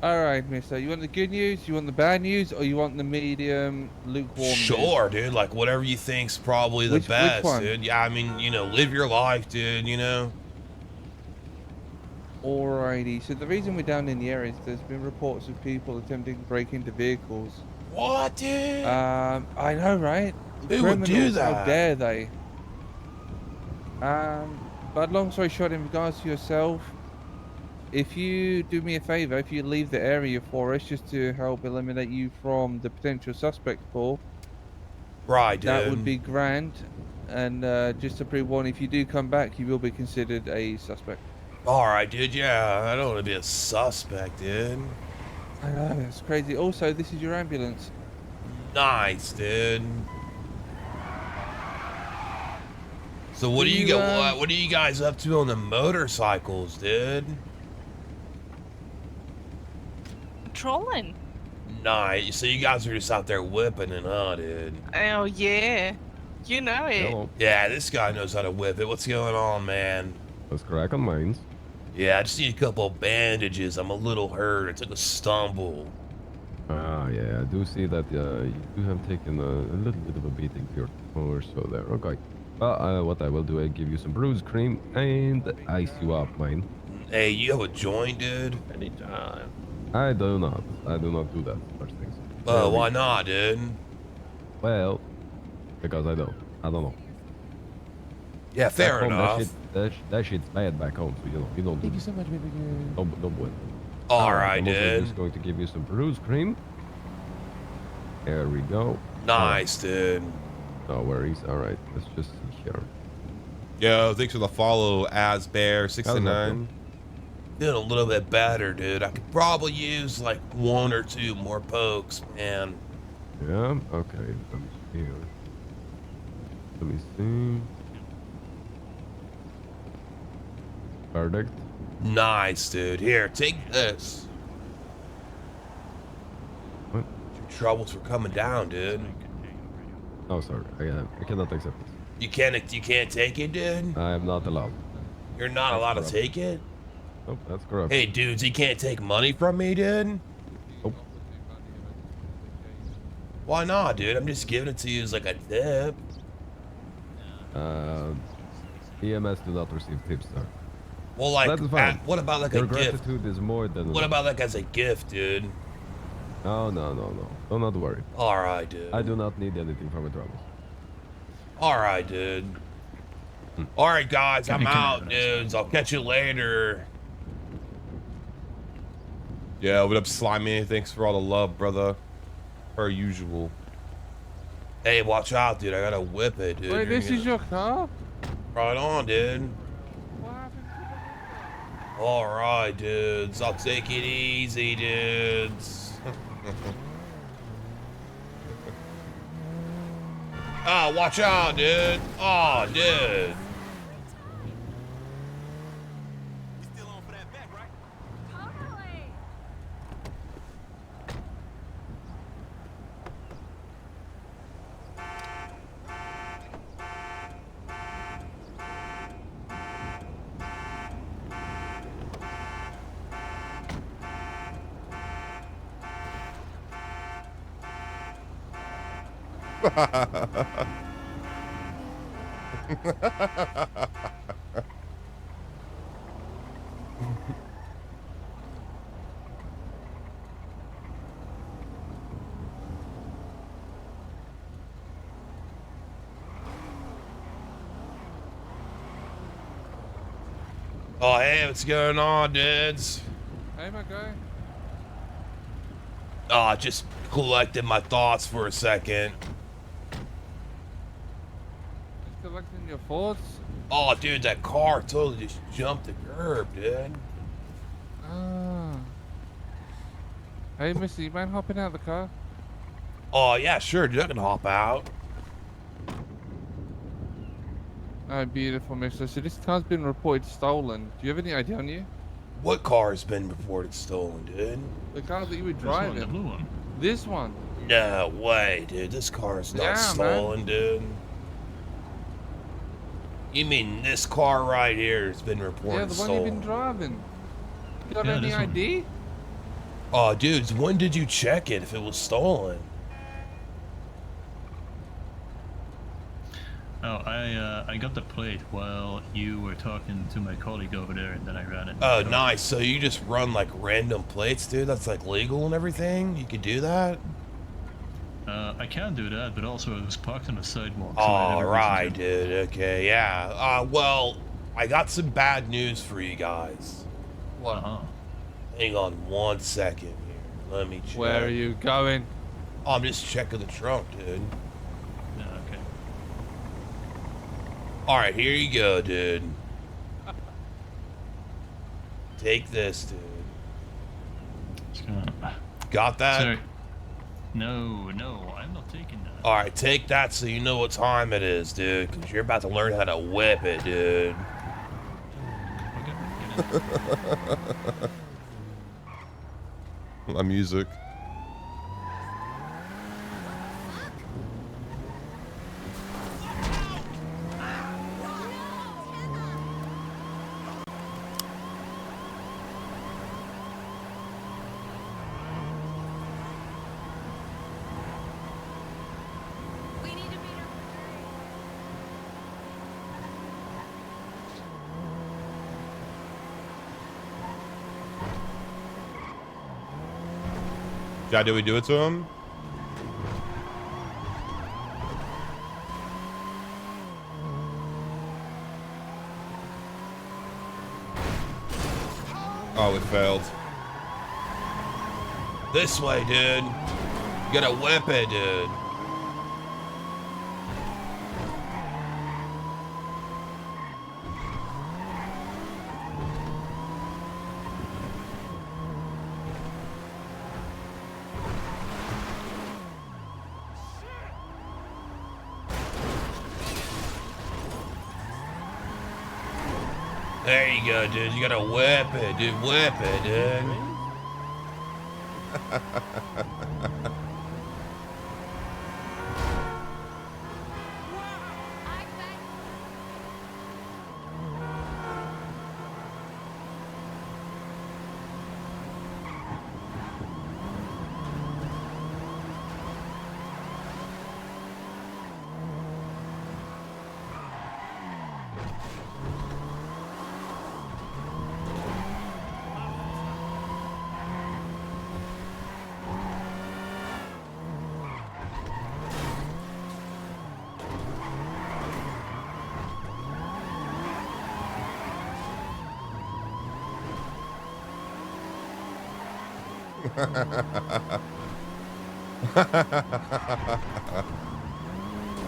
Alright, mister. You want the good news, you want the bad news, or you want the medium lukewarm news? Sure, dude. Like whatever you think's probably the Which best, one? dude. Yeah, I mean, you know, live your life, dude. You know. Alrighty, so the reason we're down in the area is there's been reports of people attempting to break into vehicles. What, dude? I know, right? Who would do Criminals, that? how dare they? But long story short, in regards to yourself, if you do me a favor, if you leave the area for us just to help eliminate you from the potential suspect pool, Right, dude. that would be grand. And just to pre-warn, if you do come back, you will be considered a suspect. All right, dude. Yeah, I don't want to be a suspect, dude. I know, it's crazy. Also, this is your ambulance. Nice, dude. So what Do do you you, got? What are you guys up to on the motorcycles, dude? Trolling. Nice. So you guys are just out there whipping it, huh, dude? Oh yeah. You know it. Hello. Yeah, this guy knows how to whip it. What's going on, man? Let's crack on mines. Yeah, I just need a couple of bandages. I'm a little hurt. I took a stumble. Ah, yeah, I do see that you do have taken a little bit of a beating here or so there. Okay. Well, what I will do, I give you some bruise cream and ice you up, mine. Hey, you have a joint, dude? Anytime. I do not do that such things. Why not, dude? Well, because I don't know. Yeah, fair Back home, enough. That shit's bad back home, so you don't do Thank you so much, baby girl. don't do it. All right, I'm also dude. just going to give you some bruise cream. There we go. Nice, dude. No worries. All right, let's just see here. Yo, thanks for the follow, Asbear69. Feeling a little bit better, dude. I could probably use like 1 or 2 more pokes, man. Yeah. Okay. Let me see here. Let me see. Verdict. Nice, dude. Here, take this. What? Your troubles were coming down, dude. Oh, sorry. I cannot accept this. You can't take it, dude? I am not allowed. You're not allowed to take it? Nope, that's correct. Hey, dudes, you can't take money from me, dude? Nope. Why not, dude? I'm just giving it to you as like a tip. EMS do not receive tips, sir. Well, like, That's fine. what about like Your a gift? gratitude is more than What enough. about like as a gift, dude? No. Do not worry. All right, dude. I do not need anything from a trouble. All right, dude. All right, guys, I'm out, dudes. I'll catch you later. Yeah, what up, Slimy? Thanks for all the love, brother. Per usual. Hey, watch out, dude. I gotta whip it, dude. Wait, You're this is your car? Right on, dude. What happened to All right, dudes. I'll take it easy, dudes. Ah, watch out, dude. Oh, dude. Oh, hey, what's going on, dudes? Hey, my guy. Oh, just collected my thoughts for a second. Just collecting your thoughts? Oh, dude, that car totally just jumped the curb, dude. Ah. Hey, mister, you mind hopping out of the car? Oh, yeah, sure, dude. I can hop out. Oh, beautiful, mister. So this car's been reported stolen. Do you have any idea on you? What car has been reported stolen, dude? The car that you were This one, driving. the blue one. This one. No way, dude. This car is not Yeah, stolen, dude. You mean this car right here has been reported Yeah, the one stolen? you've been driving. You got Yeah, any this one. ID? Oh, dudes, when did you check it if it was stolen? Oh, I got the plate while you were talking to my colleague over there, and then I ran it. Oh, nice. So you just run like random plates, dude? That's like legal and everything? You could do that? I can do that, but also I was parked on the sidewalk. So All right, dude. Okay, yeah. Well, I got some bad news for you guys. Uh-huh. Hang on 1 second here. Let me check. Where are you going? Oh, I'm just checking the trunk, dude. Yeah, okay. All right, here you go, dude. Take this, dude. Got that? Sorry. No, I'm not taking that. All right, take that so you know what time it is, dude, because you're about to learn how to whip it, dude. My music. Yeah, did we do it to him? Oh, it failed. This way, dude. You gotta whip it, dude. There you go, dude. You gotta whip it, dude. Whip it, dude.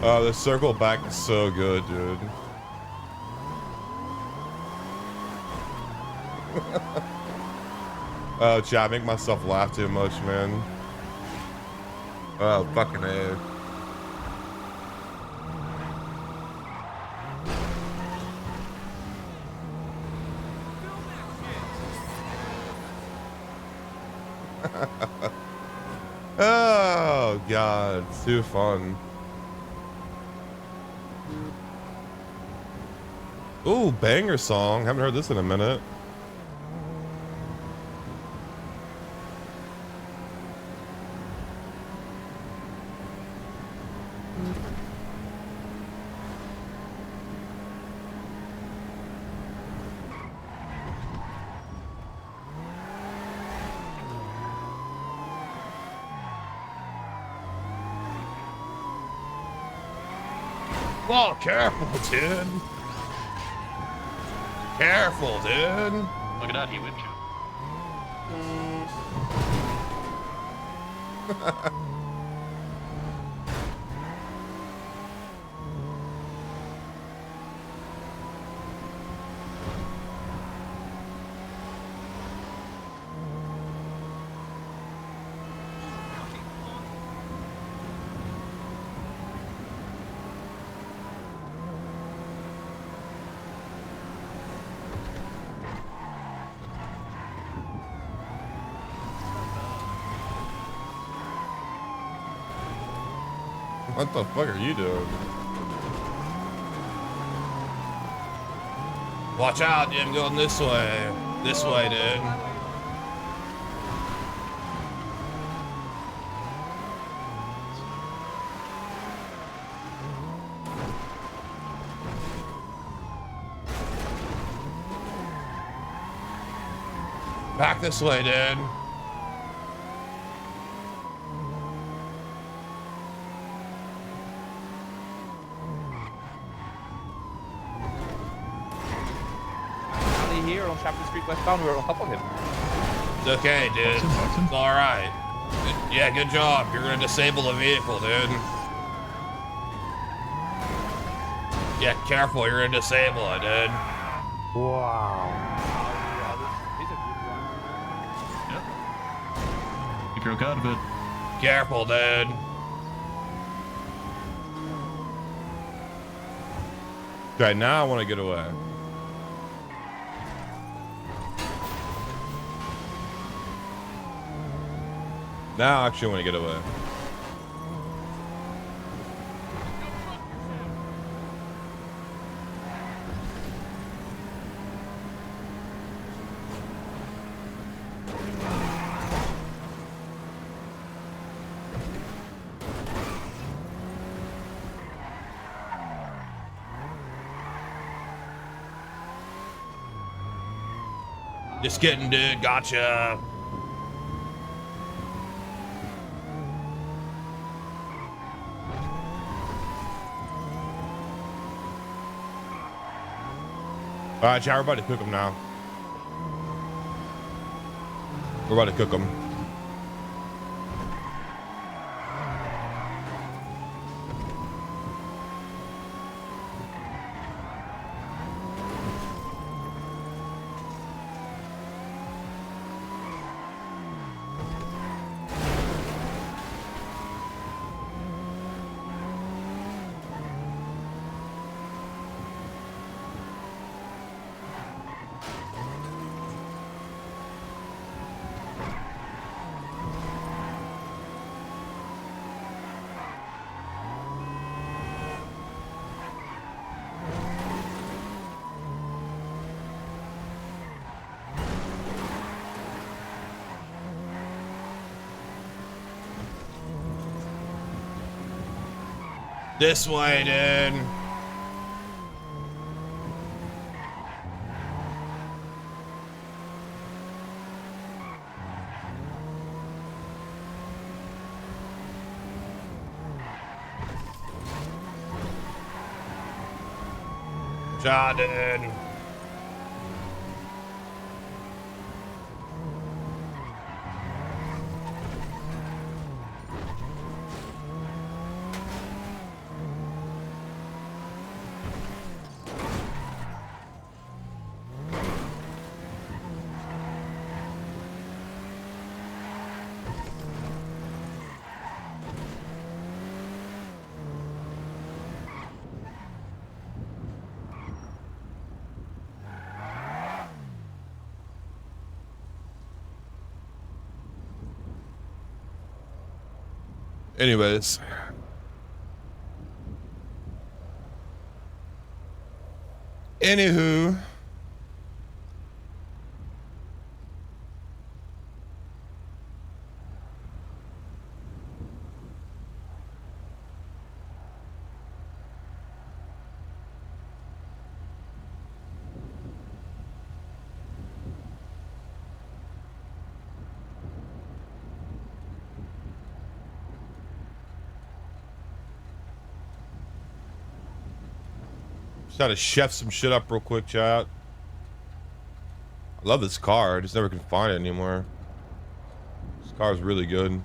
Oh, the circle back is so good, dude. Oh, chat, I make myself laugh too much, man. Oh, fucking A. Oh, God. It's too fun. Ooh, banger song. Haven't heard this in a minute. Oh, careful, dude. Careful, dude. Look at that, he whipped you. What the fuck are you doing? Watch out, dude. I'm going this way. This way, dude. Back this way, dude. Here on Chapter Street westbound, we're on top of him. It's okay, dude. It's all right. Yeah, good job. You're gonna disable the vehicle, dude. Yeah, careful. You're gonna disable it, dude. Wow. Keep your look out of it. Careful, dude. Okay, now I want to get away. Now I actually want to get away. Just kidding, dude. Gotcha. All right, chat, we're about to cook them now. We're about to cook them. This way, dude. Ja, dude. Anyways. Anywho. Just gotta chef some shit up real quick, chat. I love this car. I just never can find it anymore. This car is really good.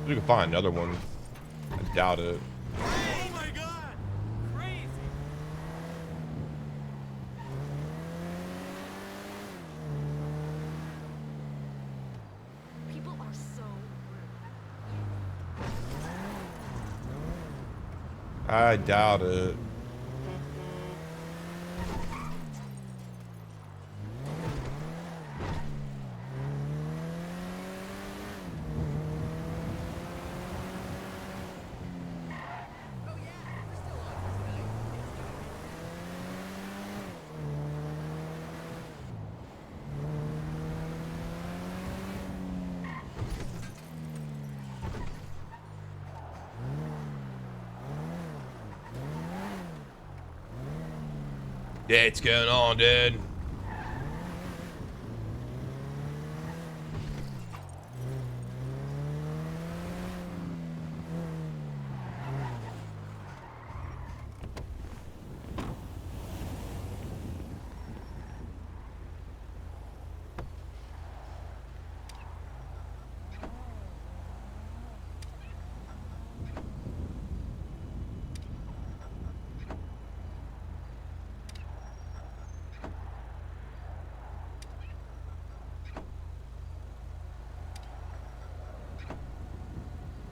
We can find another one. I doubt it. Oh my god! Crazy! People are so I doubt it. Yeah, it's going on, dude.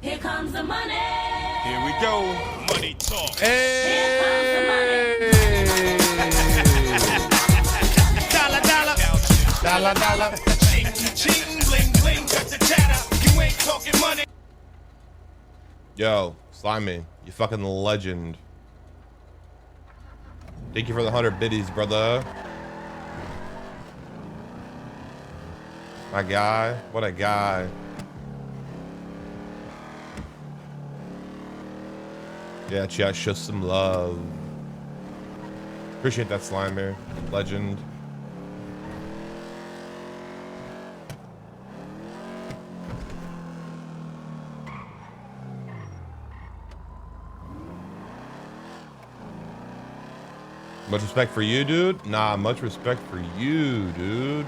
Here comes the money. Here we go. Money talk. Hey! Dollar, dollar. Dollar, dollar. Cheating, bling, bling, cut the chatter. You ain't talking money. Yo, Slimy, you fucking legend. Thank you for the 100 biddies, brother. My guy, what a guy. Yeah, chat, show some love. Appreciate that, Slimer. Legend. Much respect for you, dude? Nah, much respect for you, dude.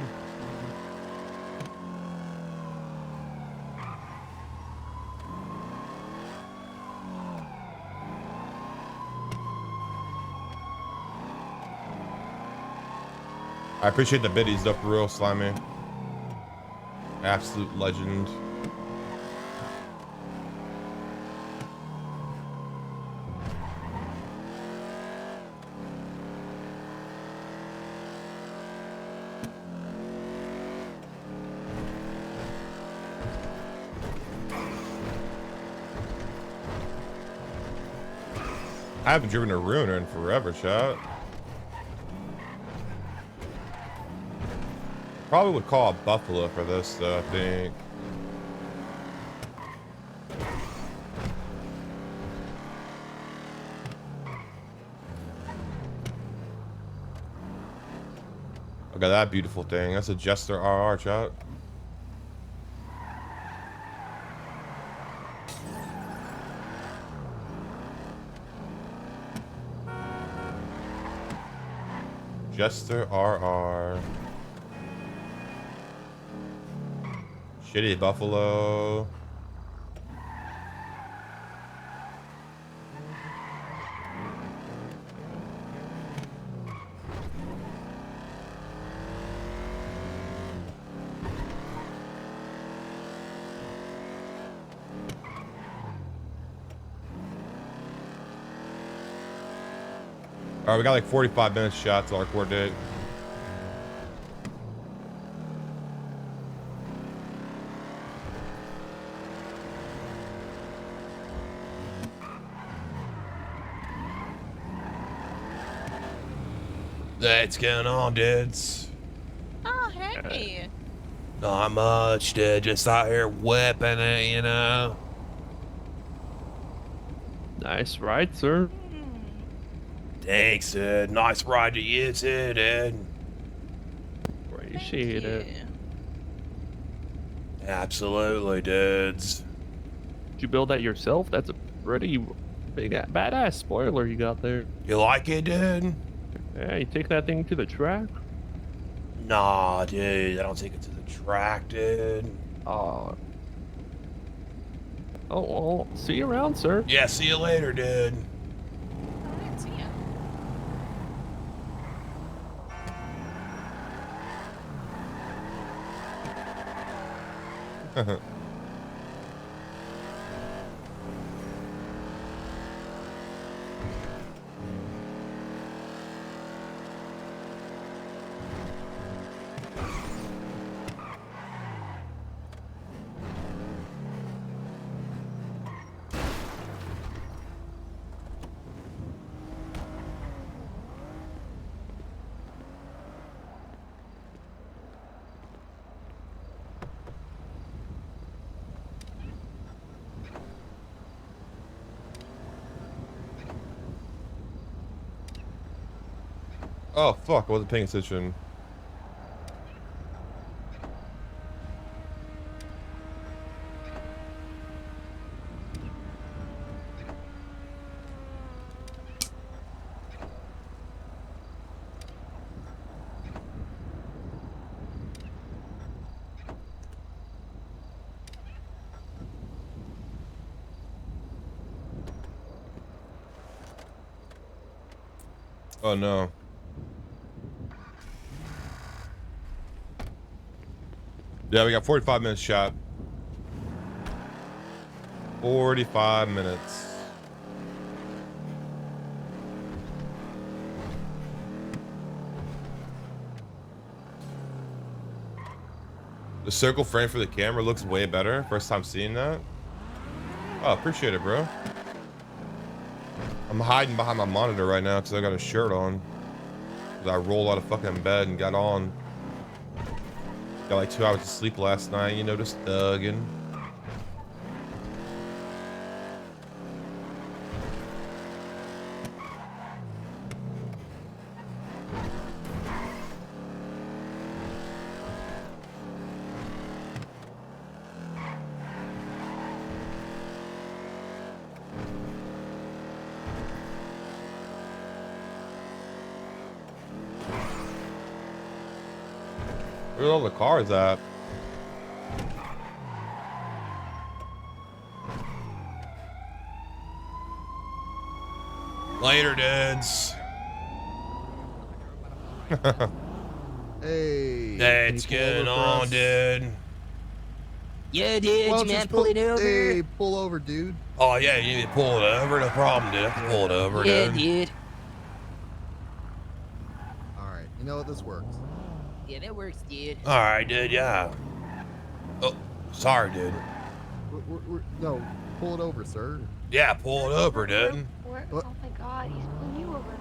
I appreciate the biddies, though, for real, Slimy. Absolute legend. I haven't driven a Ruiner in forever, chat. Probably would call a Buffalo for this, though, I think. Look at that beautiful thing. That's a Jester RR, chat. Jester RR. Shitty Buffalo. Alright, we got like 45 minutes shots till our court date. That's going on, dudes. Oh, hey. Not much, dude. Just out here whipping it, you know. Nice ride, sir. Thanks, dude. Nice ride to you, too, dude. Appreciate it. Absolutely, dudes. Did you build that yourself? That's a pretty big, badass spoiler you got there. You like it, dude? Yeah, you take that thing to the track? Nah, dude. I don't take it to the track, dude. Oh, well, see you around, sir. Yeah, see you later, dude. Alright, see ya. Oh fuck! I wasn't paying attention. Oh no. Yeah, we got 45 minutes shot. 45 minutes. The circle frame for the camera looks way better. First time seeing that. Oh, appreciate it, bro. I'm hiding behind my monitor right now because I got a shirt on. 'Cause I rolled out of fucking bed and got on. Got like 2 hours of sleep last night, you know, just thugging. Where's all the cars at? Later, dudes. Hey. That's going on, dude. Yeah, dude, man, pull it over. Hey, pull over, dude. Oh, yeah, you need to pull it over. No problem, dude. I can pull it over, dude. dude. All right, you know what? This works. Yeah, that works, dude. All right, dude, yeah. Oh, sorry, dude. No, pull it over, sir. Yeah, pull it over, dude. Oh my god, he's pulling you over.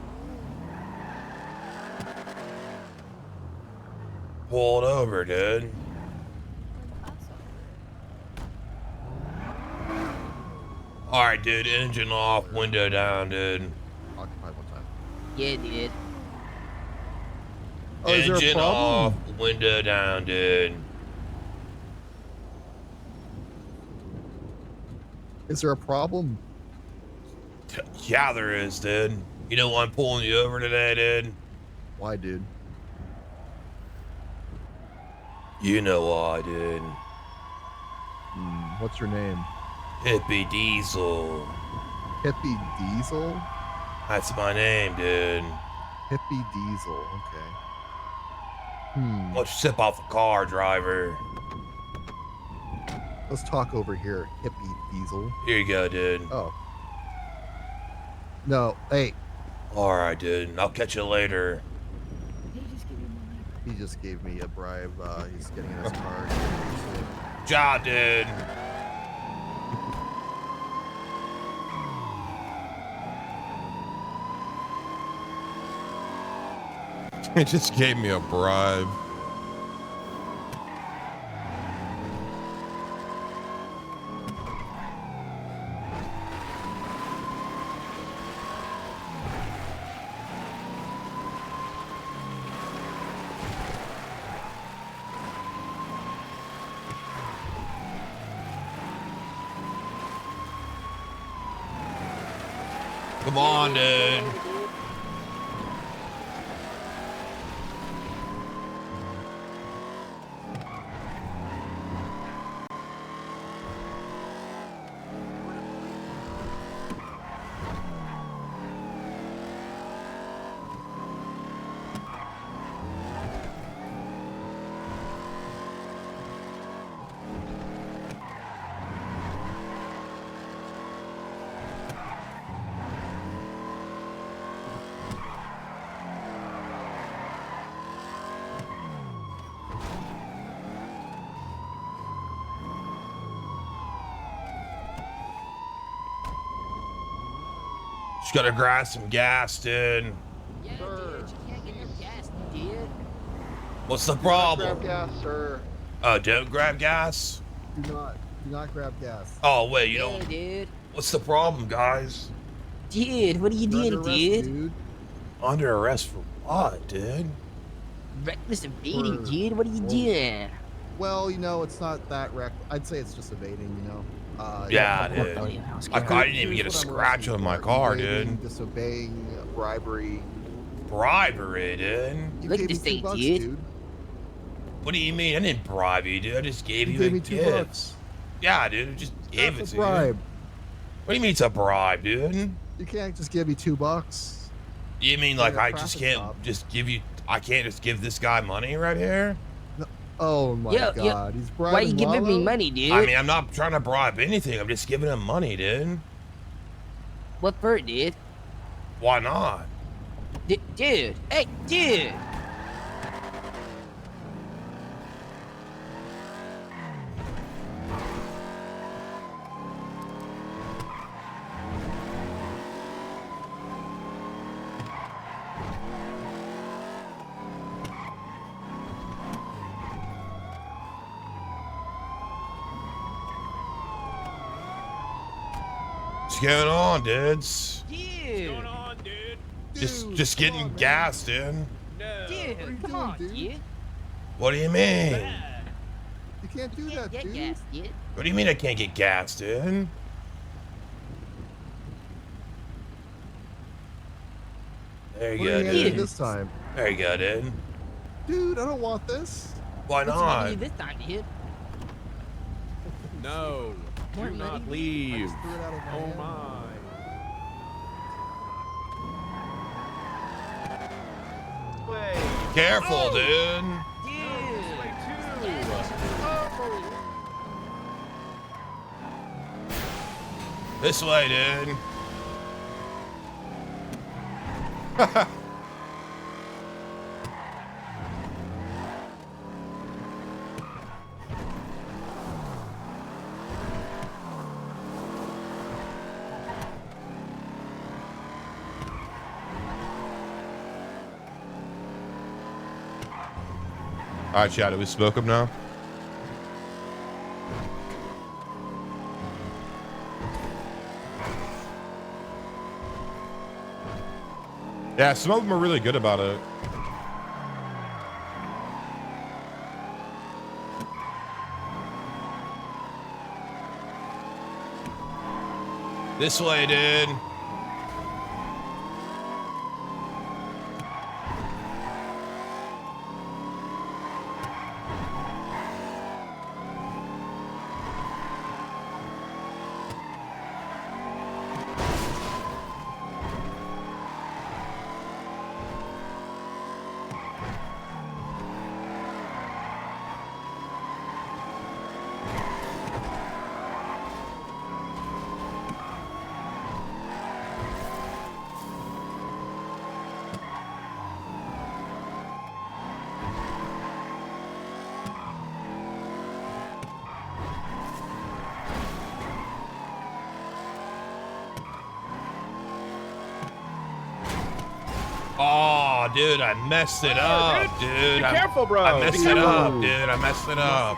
Pull it over, dude. All right, dude. Engine off, window down, dude. Occupy one time. Yeah, dude. Oh, is there a Engine problem? off, window down, dude. Is there a problem? Yeah, there is, dude. You know why I'm pulling you over today, dude? Why, dude? You know why, dude. What's your name? Hippie Diesel. Hippie Diesel? That's my name, dude. Hippie Diesel, okay. Why don't you sip off the car, driver? Let's talk over here, Hippie Diesel. Here you go, dude. Oh. No, hey. All right, dude. I'll catch you later. He just gave me a bribe. He's getting in his car. Job, dude. He just gave me a bribe. Come on, dude. Just gotta grab some gas, dude. Yeah, dude, you can't get no gas, dude. What's the problem? Grab gas, sir. Oh, don't grab gas? Do not grab gas. Oh, wait, you Yeah, don't. dude. What's the problem, guys? Dude, what are you You're doing, under arrest, dude? dude? Under arrest for what? What, dude? Reckless evading, For- dude. What are you well, doing? Well, you know, it's not that I'd say it's just evading, you know. Yeah, of dude. course, I didn't even get a here's what I'm scratch arresting on you my for. car, Evading, dude. disobeying, bribery. Bribery, dude. You Look gave at me this $2, thing, dude. dude. What do you mean? I didn't bribe you, dude. I just gave You you, gave a me $2. gift. Yeah, dude. I just gave That's it a to bribe. you. What do you mean it's a bribe, dude? You can't just give me $2. You mean During like a I just traffic can't stop. just give you? I can't just give this guy money right here? Oh my Yo, God, he's bribing. Why are you giving me Lalo? money, dude? I mean, I'm not trying to bribe anything. I'm just giving him money, dude. What for, dude? Why not? Dude. Hey, dude. What's going on, dudes? Dude. Just getting gas, dude. Dude, come on, dude. What do you mean? You can't do that, Get dude. gas, dude. What do you mean I can't get gas, dude? There you What go, are you gonna do dude. this time? There you go, dude. Dude, I don't want this. Why What's wrong not? with you this time, dude? No, More do not money? leave. Just threw it out of my Oh hand. my. Careful, dude. This way, dude. All right, chat. Do we smoke him now? Yeah, some of them are really good about it. This way, dude. Oh, dude, I messed it up, dude. Be careful, bro. I messed Be it careful. up, dude. I messed it up.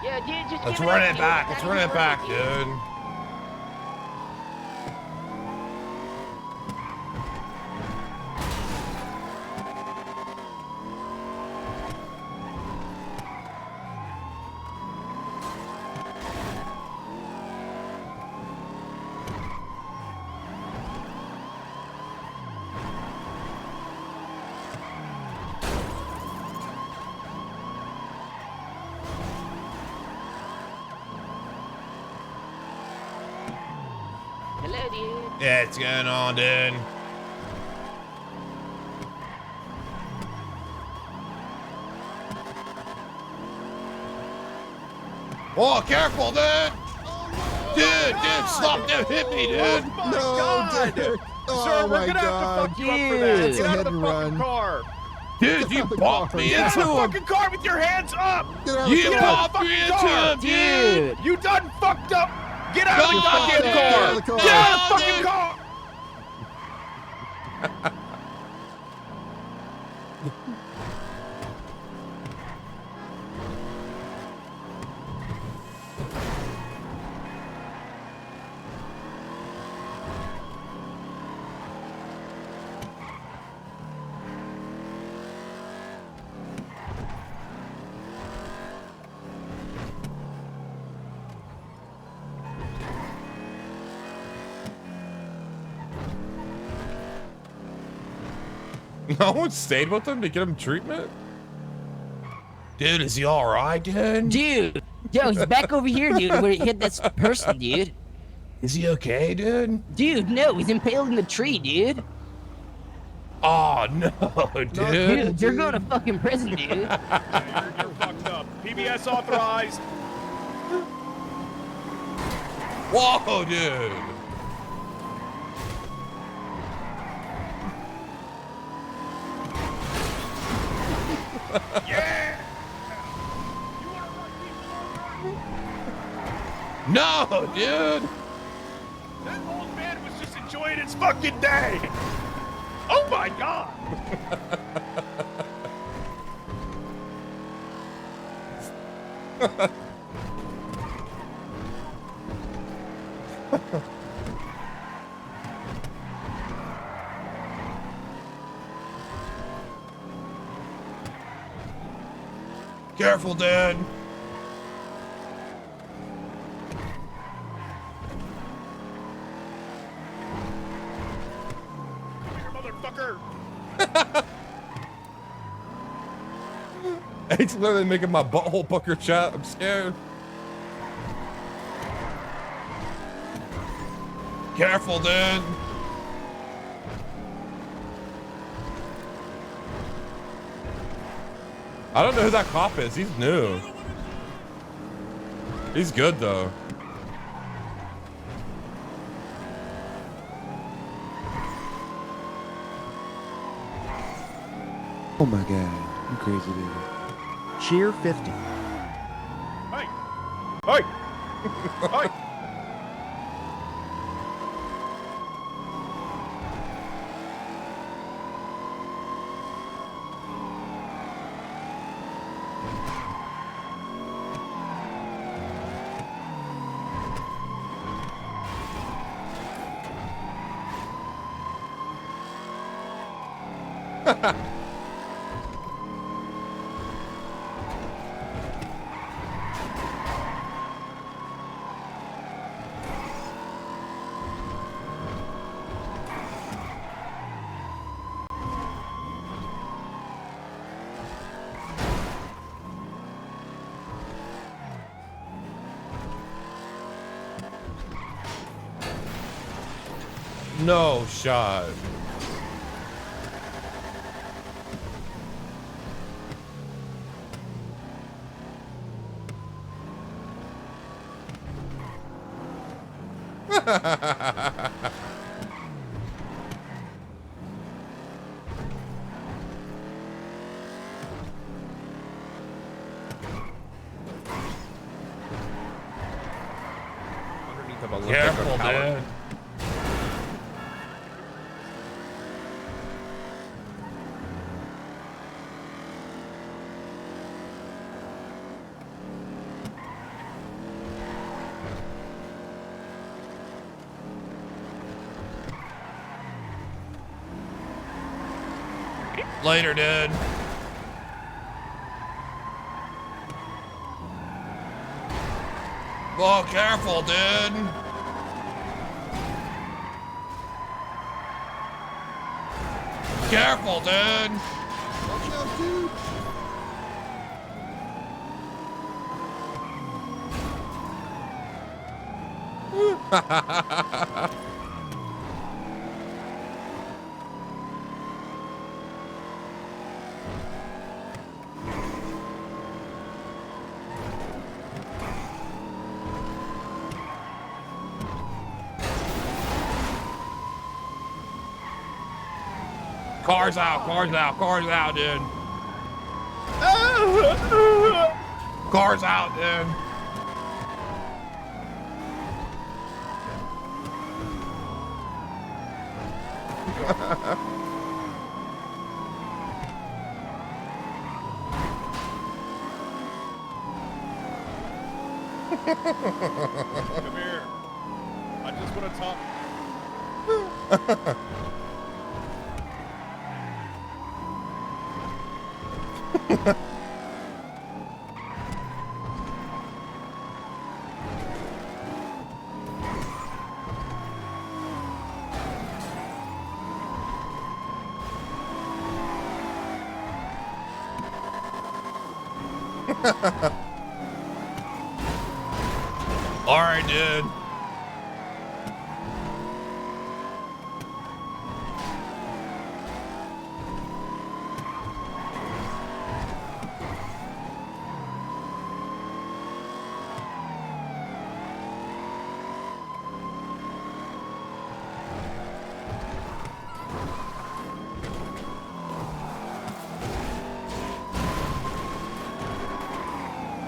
Yeah, dude, just Let's give run up, it dude. back. Not Let's even run it worth back, dude. dude. Hello, dude. Yeah, it's going on, dude. Oh, careful, dude! Dude, stop, dude, hit me, dude! No, dude. Oh Sir, my we're gonna God. have to fuck you up for that. It's Get a out hit of the and fucking run. car. Dude, you bumped me Get out into of the him! fucking car with your hands up. Get out of the You car. bumped me into him, dude! You done fucked up. Get out of the No, goddamn dude. car. Get out of the car. Get out of the No, fucking dude. car. No one stayed with him to get him treatment? Dude, is he all right, dude? Dude, yo, he's back over here, dude, where he hit that person, dude. Is he okay, dude? Dude, no, he's impaled in the tree, dude. Oh, no, dude. Dude, you're going to fucking prison, dude. You're fucked up. PBS authorized. Whoa, dude. Yeah! No, dude. That old man was just enjoying his fucking day. Oh my god. Careful, dude. Motherfucker. It's literally making my butthole pucker, chat. I'm scared. Careful, dude. I don't know who that cop is. He's new. He's good though. Oh my god, you crazy dude. Cheer 50. Hey! Hey! Hey! No shot. Underneath of a Careful, pallet. dude. Later, dude. Oh, careful, dude. Careful, dude. Watch out, dude. Cars out, dude. Cars out, dude. Come here. I just want to talk. All right, dude.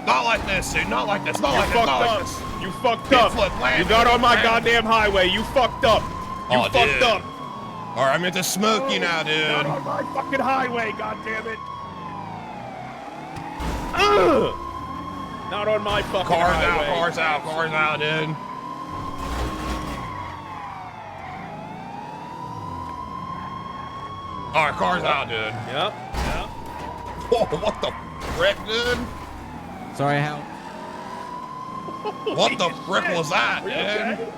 Not like this, dude. Not like this. Not You like this. fucked Not like up. this. You fucked up. Flip, land, You got on my land. goddamn highway. You fucked up. You Oh, fucked dude. up. All right, I'm going to smoke you now, dude. Not on my fucking highway, goddammit. Ugh! Not on my fucking Cars highway. out, cars out, cars out, dude. All right, cars out, dude. Yep, yep. Whoa, what the frick, dude? Sorry, Hal. What the frick was that, Are you dude? okay?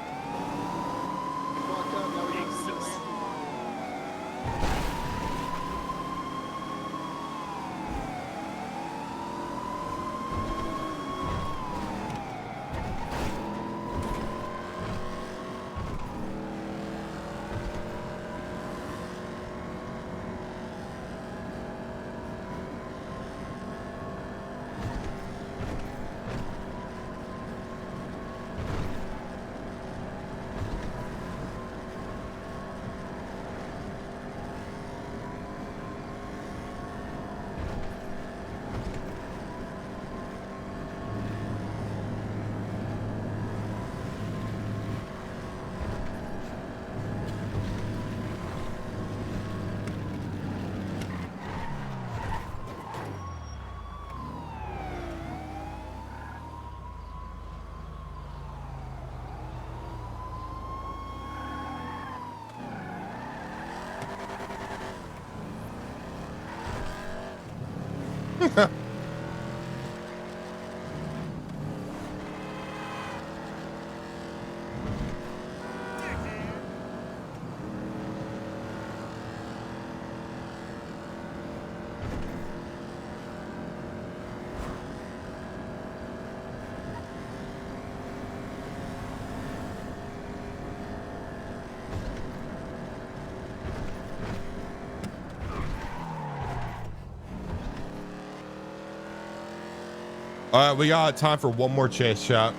All right, we got time for one more chase, chat.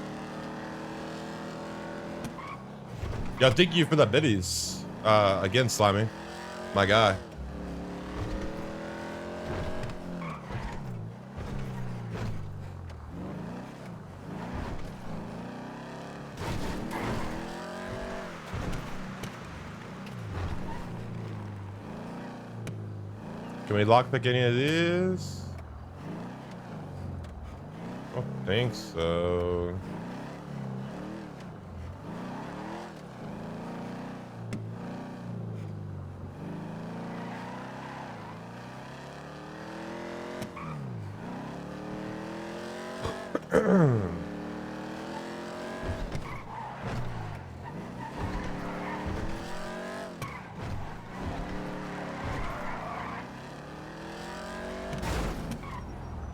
Yeah, thank you for the biddies. Again, Slimy, my guy. Can we lockpick any of these? I don't think so.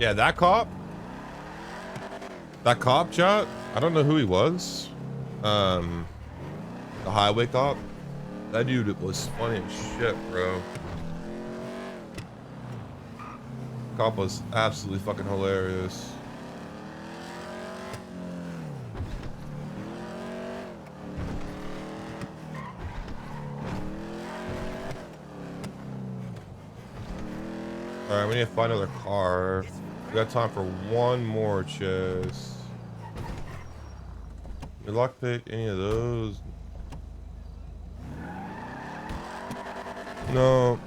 Yeah, that cop, chat, I don't know who he was. The highway cop. That dude was funny as shit, bro. Cop was absolutely fucking hilarious. Alright, we need to find another car. We got time for one more chase. We lockpick any of those? No.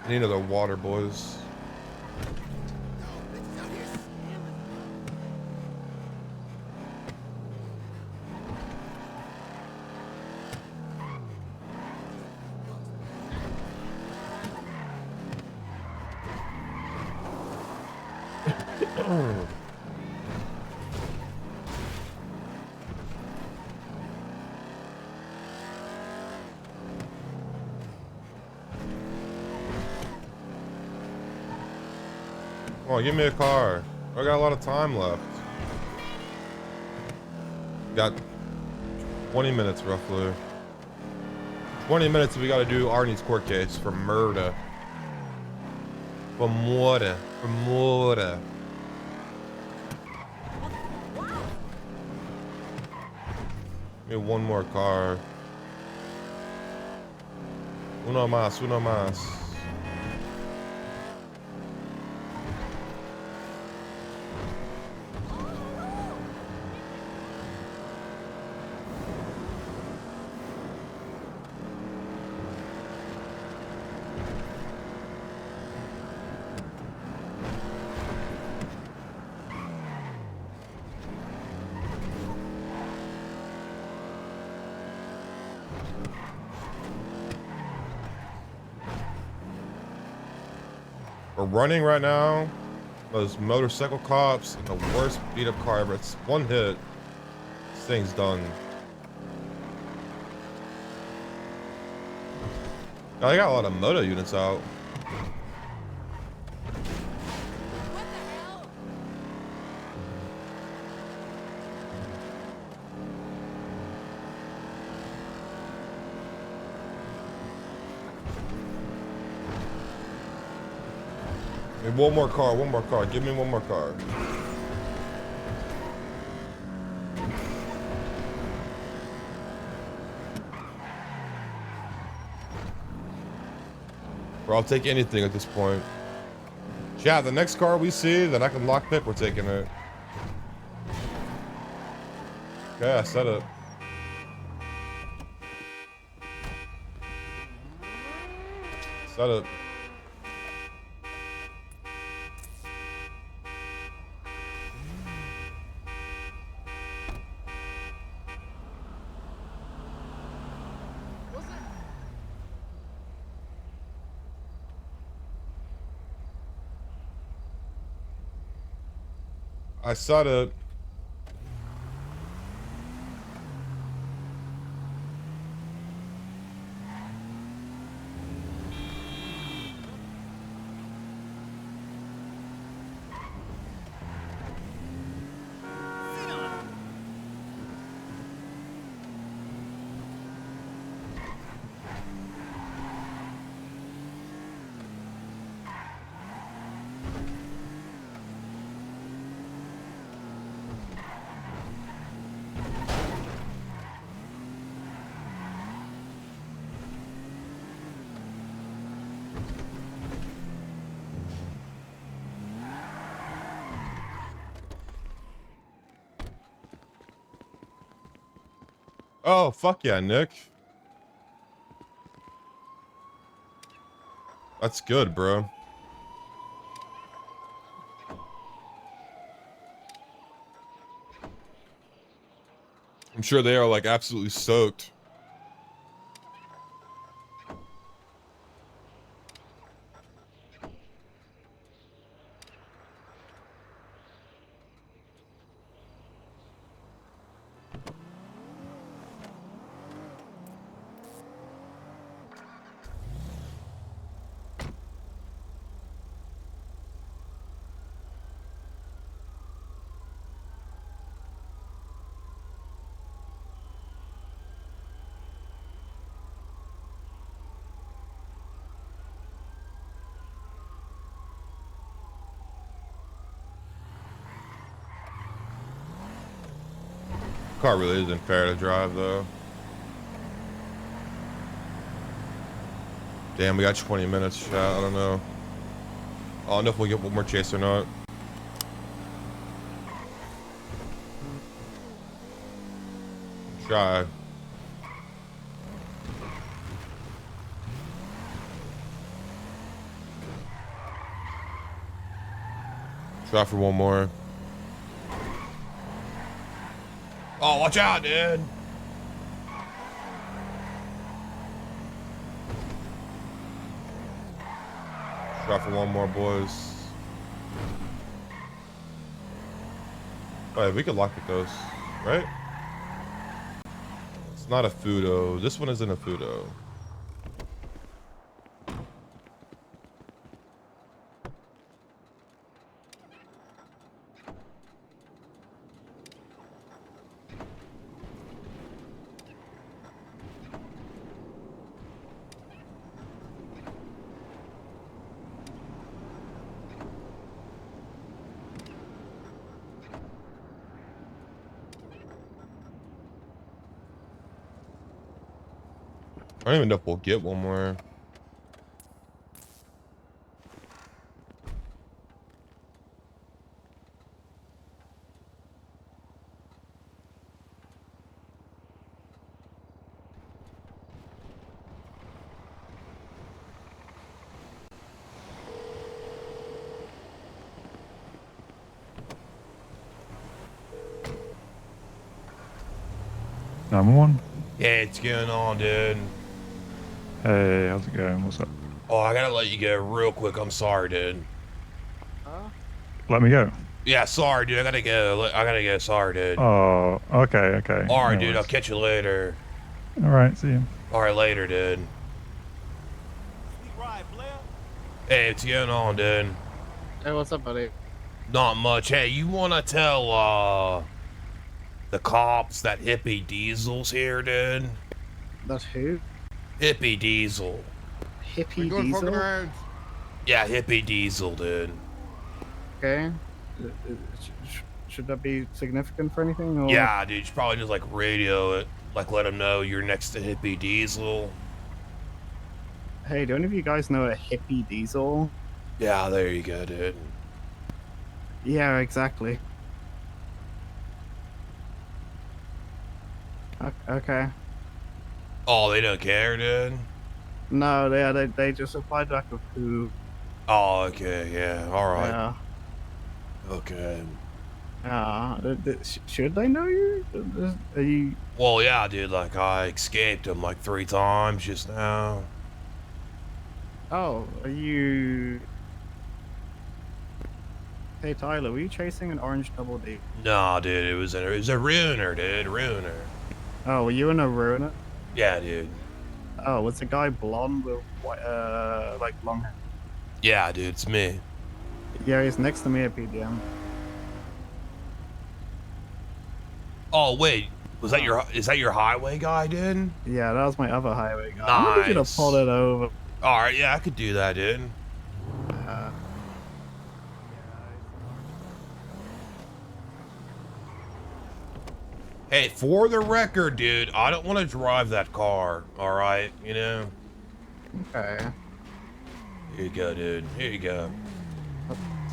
I need another water, boys. Come on, give me a car. I got a lot of time left. Got 20 minutes roughly. 20 minutes we gotta do Arnie's court case for murder. For murder. For murder. Give me one more car. Uno más, uno más. We're running right now. Those motorcycle cops and the worst beat up car ever. It's one hit. This thing's done. Oh, I got a lot of moto units out. One more car, one more car. Give me one more car. Or I'll take anything at this point. Yeah, the next car we see that I can lockpick, we're taking it. Okay, I set it. Set it. I saw it. Oh, fuck yeah, Nick. That's good, bro. I'm sure they are like absolutely soaked. Car really isn't fair to drive though. Damn, we got 20 minutes. I don't know. I don't know if we'll get one more chase or not. Try. Try for one more. Oh, watch out, dude. Try for one more, boys. Alright, we can lock pick those, right? It's not a Fudo. This one isn't a Fudo. I don't even know if we'll get one more. Number one. Yeah, it's going on, dude. Hey, how's it going? What's up? Oh, I gotta let you go real quick. I'm sorry, dude. Let me go. Yeah, sorry, dude. I gotta go. Sorry, dude. Oh, okay. All right, No dude. I'll worries. catch you later. All right, see you. All right, later, dude. Hey, what's going on, dude? Hey, what's up, buddy? Not much. Hey, you wanna tell the cops that Hippie Diesel's here, dude? That's who? Hippie Diesel. Hippie Diesel? Yeah, Hippie Diesel, dude. Okay. Should that be significant for anything? Or? Yeah, dude. You should probably just like radio it, like let them know you're next to Hippie Diesel. Hey, do any of you guys know a Hippie Diesel? Yeah, there you go, dude. Yeah, exactly. Okay. Oh, they don't care, dude? No, they just applied like a who. Oh, okay, yeah, alright. Yeah. Okay. Should they know you? Are you? Well, yeah, dude, like, I escaped them like 3 times just now. Oh, are you? Hey Tyler, were you chasing an orange double D? Nah, dude, it was a ruiner, dude, ruiner. Oh, were you in a ruiner? Yeah, dude. Oh, was the guy blonde with white, like long hair? Yeah, dude, it's me. Yeah, he's next to me at PDM. Oh, wait, is that your highway guy, dude? Yeah, that was my other highway guy. I need you to pull it over. Alright, yeah, I could do that, dude. Hey, for the record, dude, I don't want to drive that car, alright? You know? Okay. Here you go, dude. Here you go.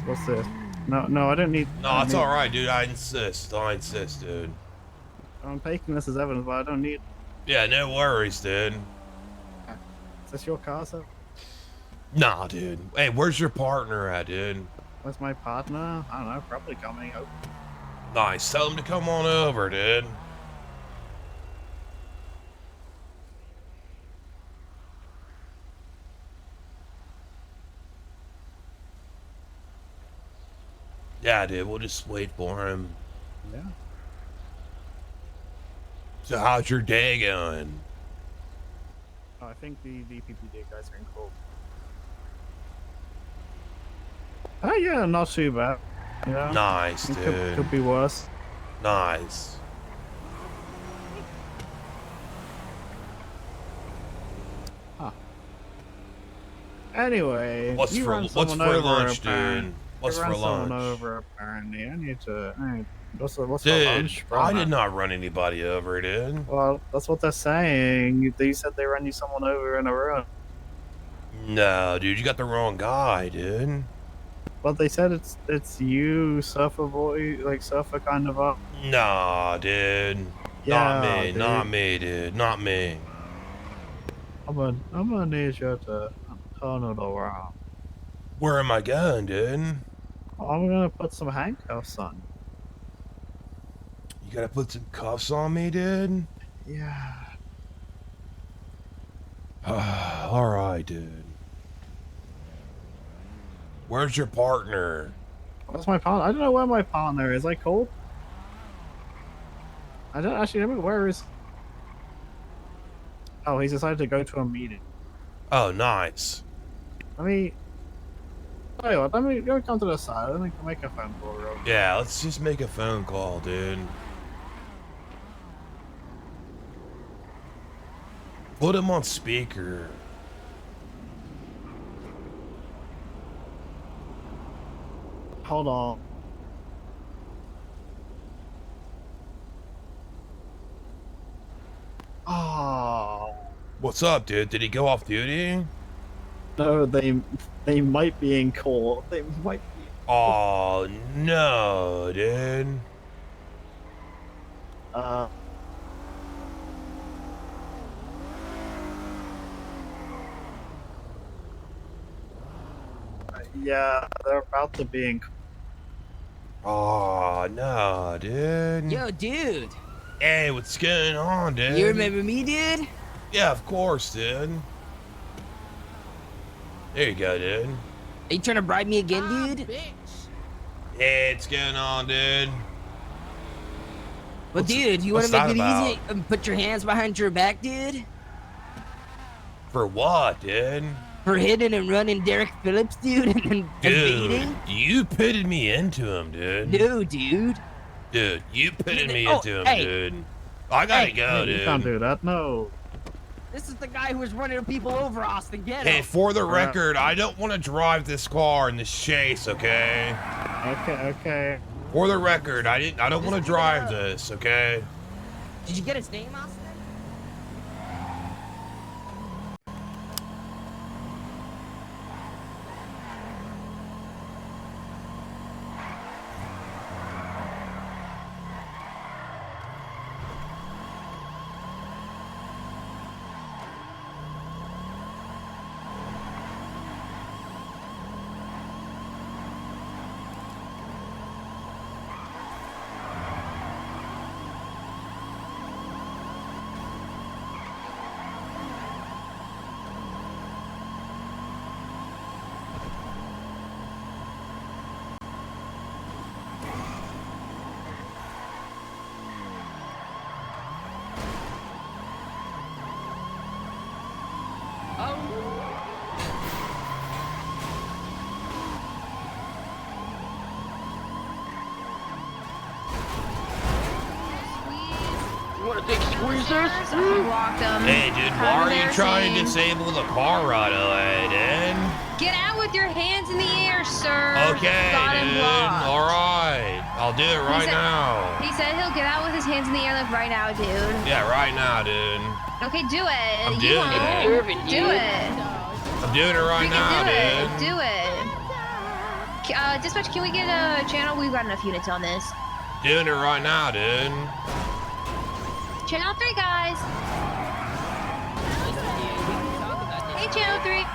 What's this? No, I don't need. No, it's alright, dude. I insist, dude. I'm taking this as evidence, but I don't need. Yeah, no worries, dude. Is this your car, sir? Nah, dude. Hey, where's your partner at, dude? Where's my partner? I don't know, probably coming out. Nice. Tell him to come on over, dude. Yeah, dude. We'll just wait for him. Yeah. So how's your day going? Oh, I think the PPD guys are in cool. Oh yeah, not too bad. Yeah. Nice, It dude. Could be worse. Nice. Huh. Anyway, What's you for ran what's someone for over, lunch, apparently. dude? What's You for ran someone lunch? over, apparently. I need to. What's for Dude, lunch? I did not run anybody over, dude. Well, that's what they're saying. They said they ran you someone over in a run. No, dude, you got the wrong guy, dude. But they said it's you, surfer boy, like surfer kind of up. Nah, dude. Yeah, Not me, dude. not me, dude. Not me. I'm gonna need you to turn it around. Where am I going, dude? I'm gonna put some handcuffs on. You gotta put some cuffs on me, dude? Yeah. Alright, dude. Where's your partner? What's my partner? I don't know where my partner is. I called. I don't actually know where is. Oh, he's decided to go to a meeting. Oh, nice. Let me. Tell you what, let me come to the side. Let me make a phone call real quick. Yeah, let's just make a phone call, dude. Put him on speaker. Hold on. Oh, What's up, dude? Did he go off duty? No, they might be in court. They might be. Oh no, dude. Yeah, they're about to be in. Oh no, dude. Yo, dude. Hey, what's going on, dude? You remember me, dude? Yeah, of course, dude. There you go, dude. Are you trying to bribe me again, dude? Hey, what's going on, dude? Well, dude, you want what's to make it that easy and put your hands behind your back, dude? For what, dude? For hitting and running Derek Phillips, dude, and then Dude, evading? you pitted me into him, dude. No, dude. Dude, you pitted me Oh, into him, hey. dude. I gotta go, You dude. can't do that. No. This is the guy who was running people over, Austin. Get him. Hey, for the record, I don't want to drive this car in this chase, okay? Okay. For the record, I don't want to drive this, okay? Did you get his name, Austin? You want to take squeezers? Block them. Hey, dude, why are you trying to disable the car right away, dude? Get out with your hands in the air, sir. Okay, Got him dude. blocked. All right. I'll do it right now. He said he'll get out with his hands in the air like right now, dude. Yeah, right now, dude. Okay, do it. I'm You doing won't. it. Do it. I'm doing it right now, dude. Do it. Dispatch, can we get a channel? We've got enough units on this. Doing it right now, dude. Channel 3, guys. Hey, Channel 3.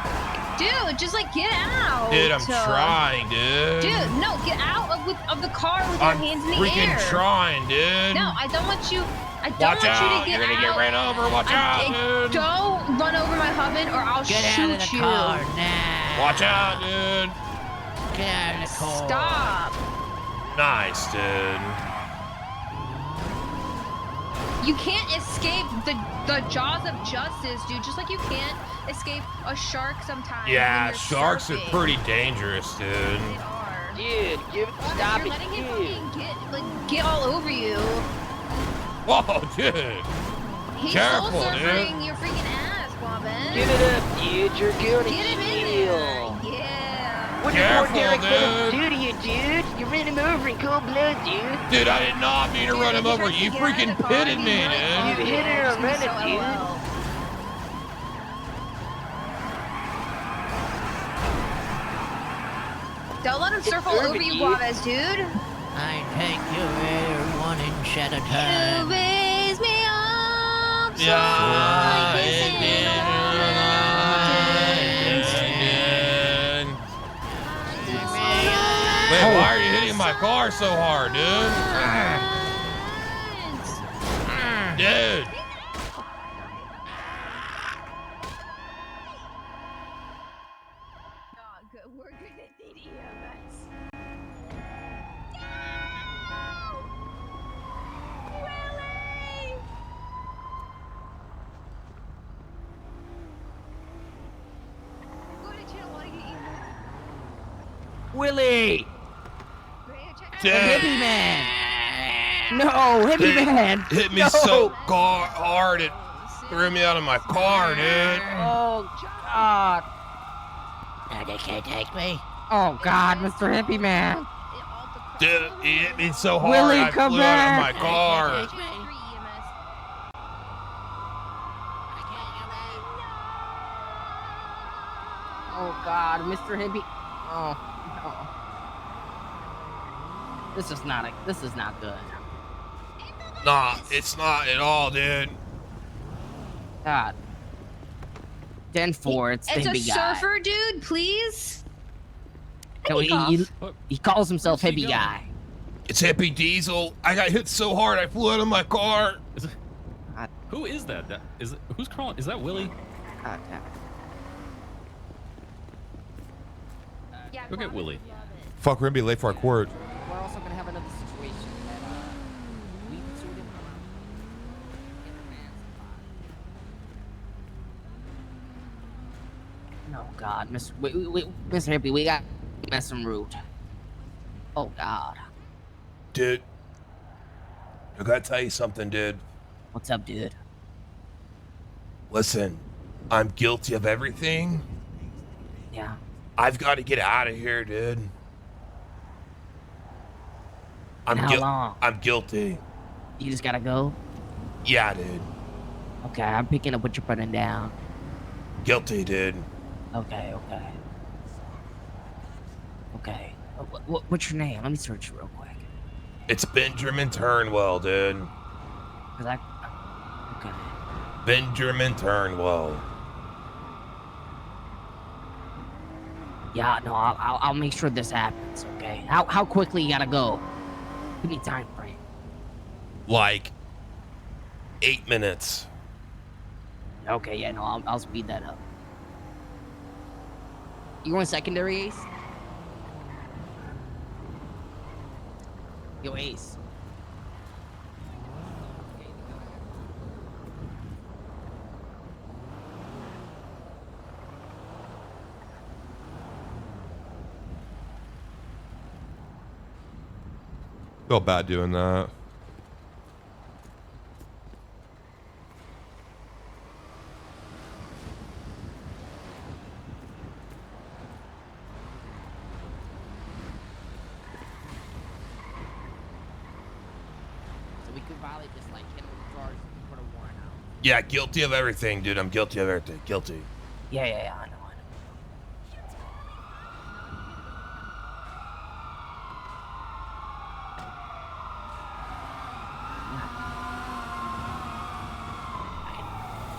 Dude, just like get out. Dude, I'm trying, dude. Dude, no, get out of the car with your hands in the freaking air. trying, dude. No, I don't want you. I don't Watch want out. you to get You're gonna get ran over. Watch out, dude. Don't run over my husband or I'll Get shoot out of the you. car now. Watch out, dude. Get out of the car. Stop. Nice, dude. You can't escape the jaws of justice, dude. Just like you can't escape a shark sometimes. Yeah, when you're sharks are surfing. pretty dangerous, dude. Dude, stop it. You're letting him fucking get all over you. Whoa, dude. He's Careful, soul dude. surfing your freaking ass, Woman. Give it up, dude. You're going to Get him in jail. there. Yeah. What Careful, did Derek Phillips dude. do to you, dude? You ran him over in cold blood, dude. Dude, I did not mean to run him over. You freaking pitted me, You dude. hit her and ran it, dude. Don't let him surf all over you, Guavez, dude. I take you there one inch at a You time. raise me up. So Yeah, I it can did. Wait, why are you hitting my car so hard, dude? Dude. We're gonna need EMS. Willie! Go to channel 1 and get EMS. Willie! Dude. Hippie man! No, hippie Dude, man! Hit me no. so hard it threw me out of my car, dude. Oh, God. Now they can't take me. Oh, God, Mr. Hippie Man. Dude, he hit me so hard Willie, I come flew out of back. my car. God, Mr. Hippie. Oh, no. This is not good. Nah, it's not at all, dude. God. 10-4, it's the It's a hippie guy. surfer dude, please. No, he calls himself Where's he hippie going? guy. It's Hippie Diesel. I got hit so hard I flew out of my car. Who is that? Who's crawling? Is that Willie? God damn it. Go get Willie. Fuck, we're gonna be late for our court. We're also gonna have another situation that we sued him. Oh God, Mr. Mr. Hippie, we got messing rude. Oh God. Dude, I gotta tell you something, dude. What's up, dude? Listen, I'm guilty of everything. Yeah. I've got to get out of here, dude. How long? I'm guilty. You just gotta go? Yeah, dude. Okay, I'm picking up what you're putting down. Guilty, dude. Okay. What's your name? Let me search real quick. It's Benjamin Turnwell, dude. Okay. Benjamin Turnwell. Yeah, no, I'll make sure this happens, okay? How quickly you gotta go? Give me time frame. Like 8 minutes. Okay, yeah, no, I'll speed that up. You going secondary, Ace? Yo, Ace. Feel bad doing that. So we could violate this, like, hit him with charges and put a warrant out. Yeah, guilty of everything, dude. I'm guilty of everything. Guilty. Yeah, I know.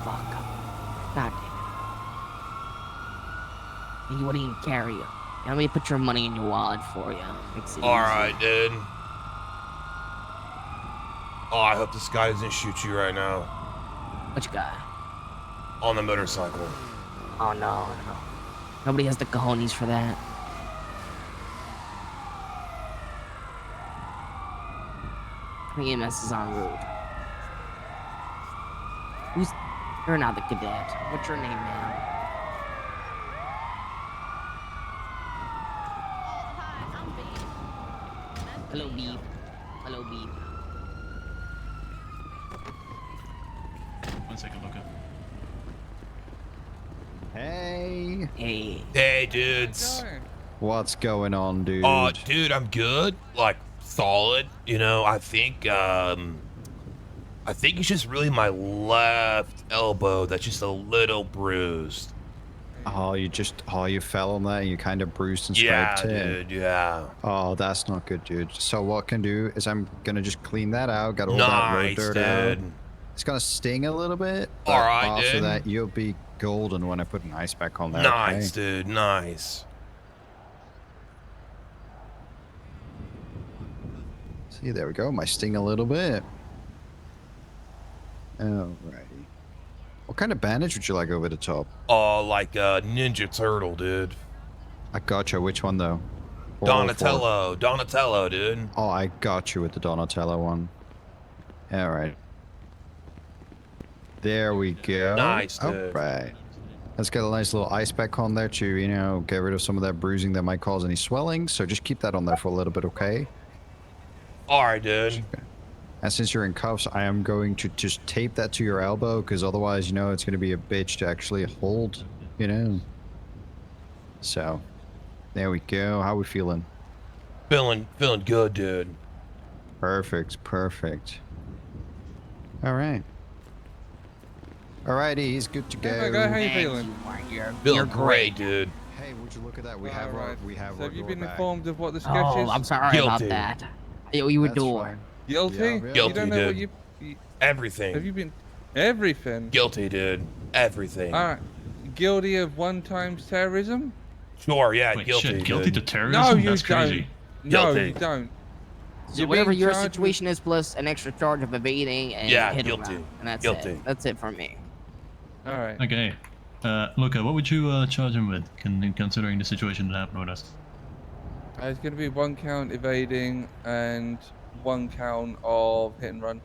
Fuck. God damn it. And you wouldn't even carry it. Let me put your money in your wallet for you. Makes it easy. Alright, dude. Oh, I hope this guy doesn't shoot you right now. Which guy? On the motorcycle. Oh, no. Nobody has the cojones for that. EMS is en route. You're not the cadet. What's your name, man? Hello, Beep. Hello, Beep. One second, look up. Hey. Hey, dudes. What's going on, dude? Oh, dude, I'm good. Like, solid. You know, I think it's just really my left elbow that's just a little bruised. Oh, you fell on that and you kind of bruised and scraped it. Yeah, dude, yeah. Oh, that's not good, dude. So what I can do is I'm gonna just clean that out, got all that road dirt out. It's gonna sting a little bit. But Alright, after dude. that, you'll be golden when I put an ice pack on there. Nice, okay? dude, nice. See, there we go. My sting a little bit. Alrighty. What kind of bandage would you like over the top? Oh, like a Ninja Turtle, dude. I gotcha. Which one, though? 404. Donatello, dude. Oh, I got you with the Donatello one. Alright. There we go. Nice, dude. Alright. Let's get a nice little ice pack on there to, you know, get rid of some of that bruising that might cause any swelling. So just keep that on there for a little bit, okay? Alright, dude. And since you're in cuffs, I am going to just tape that to your elbow, because otherwise, you know, it's going to be a bitch to actually hold, you know. So, there we go. How we feeling? Feeling good, dude. Perfect. Alright. Alrighty, he's good to go. Hey, how you feeling? Feeling great, dude. Hey, would you look at that? We have Alright. we have So our have you door been back. informed of what the sketch Oh, is? I'm sorry about that. You were That's door. fine. Guilty? Yeah, You Guilty, don't know what dude. you Everything. have you been everything? Guilty, dude. Everything. Alright. Guilty of 1 times terrorism? Sure, yeah, Wait, guilty. shit, guilty to dude. terrorism? No, you That's crazy. don't. No, Guilty. you don't. So You're whatever being your charged situation is, plus an extra charge of evading and Yeah, hit guilty. around, and that's Guilty. it. That's it for me. Alright. Okay. Luca, what would you charge him with, considering the situation that happened with us? It's going to be 1 count evading and 1 count of hit and run.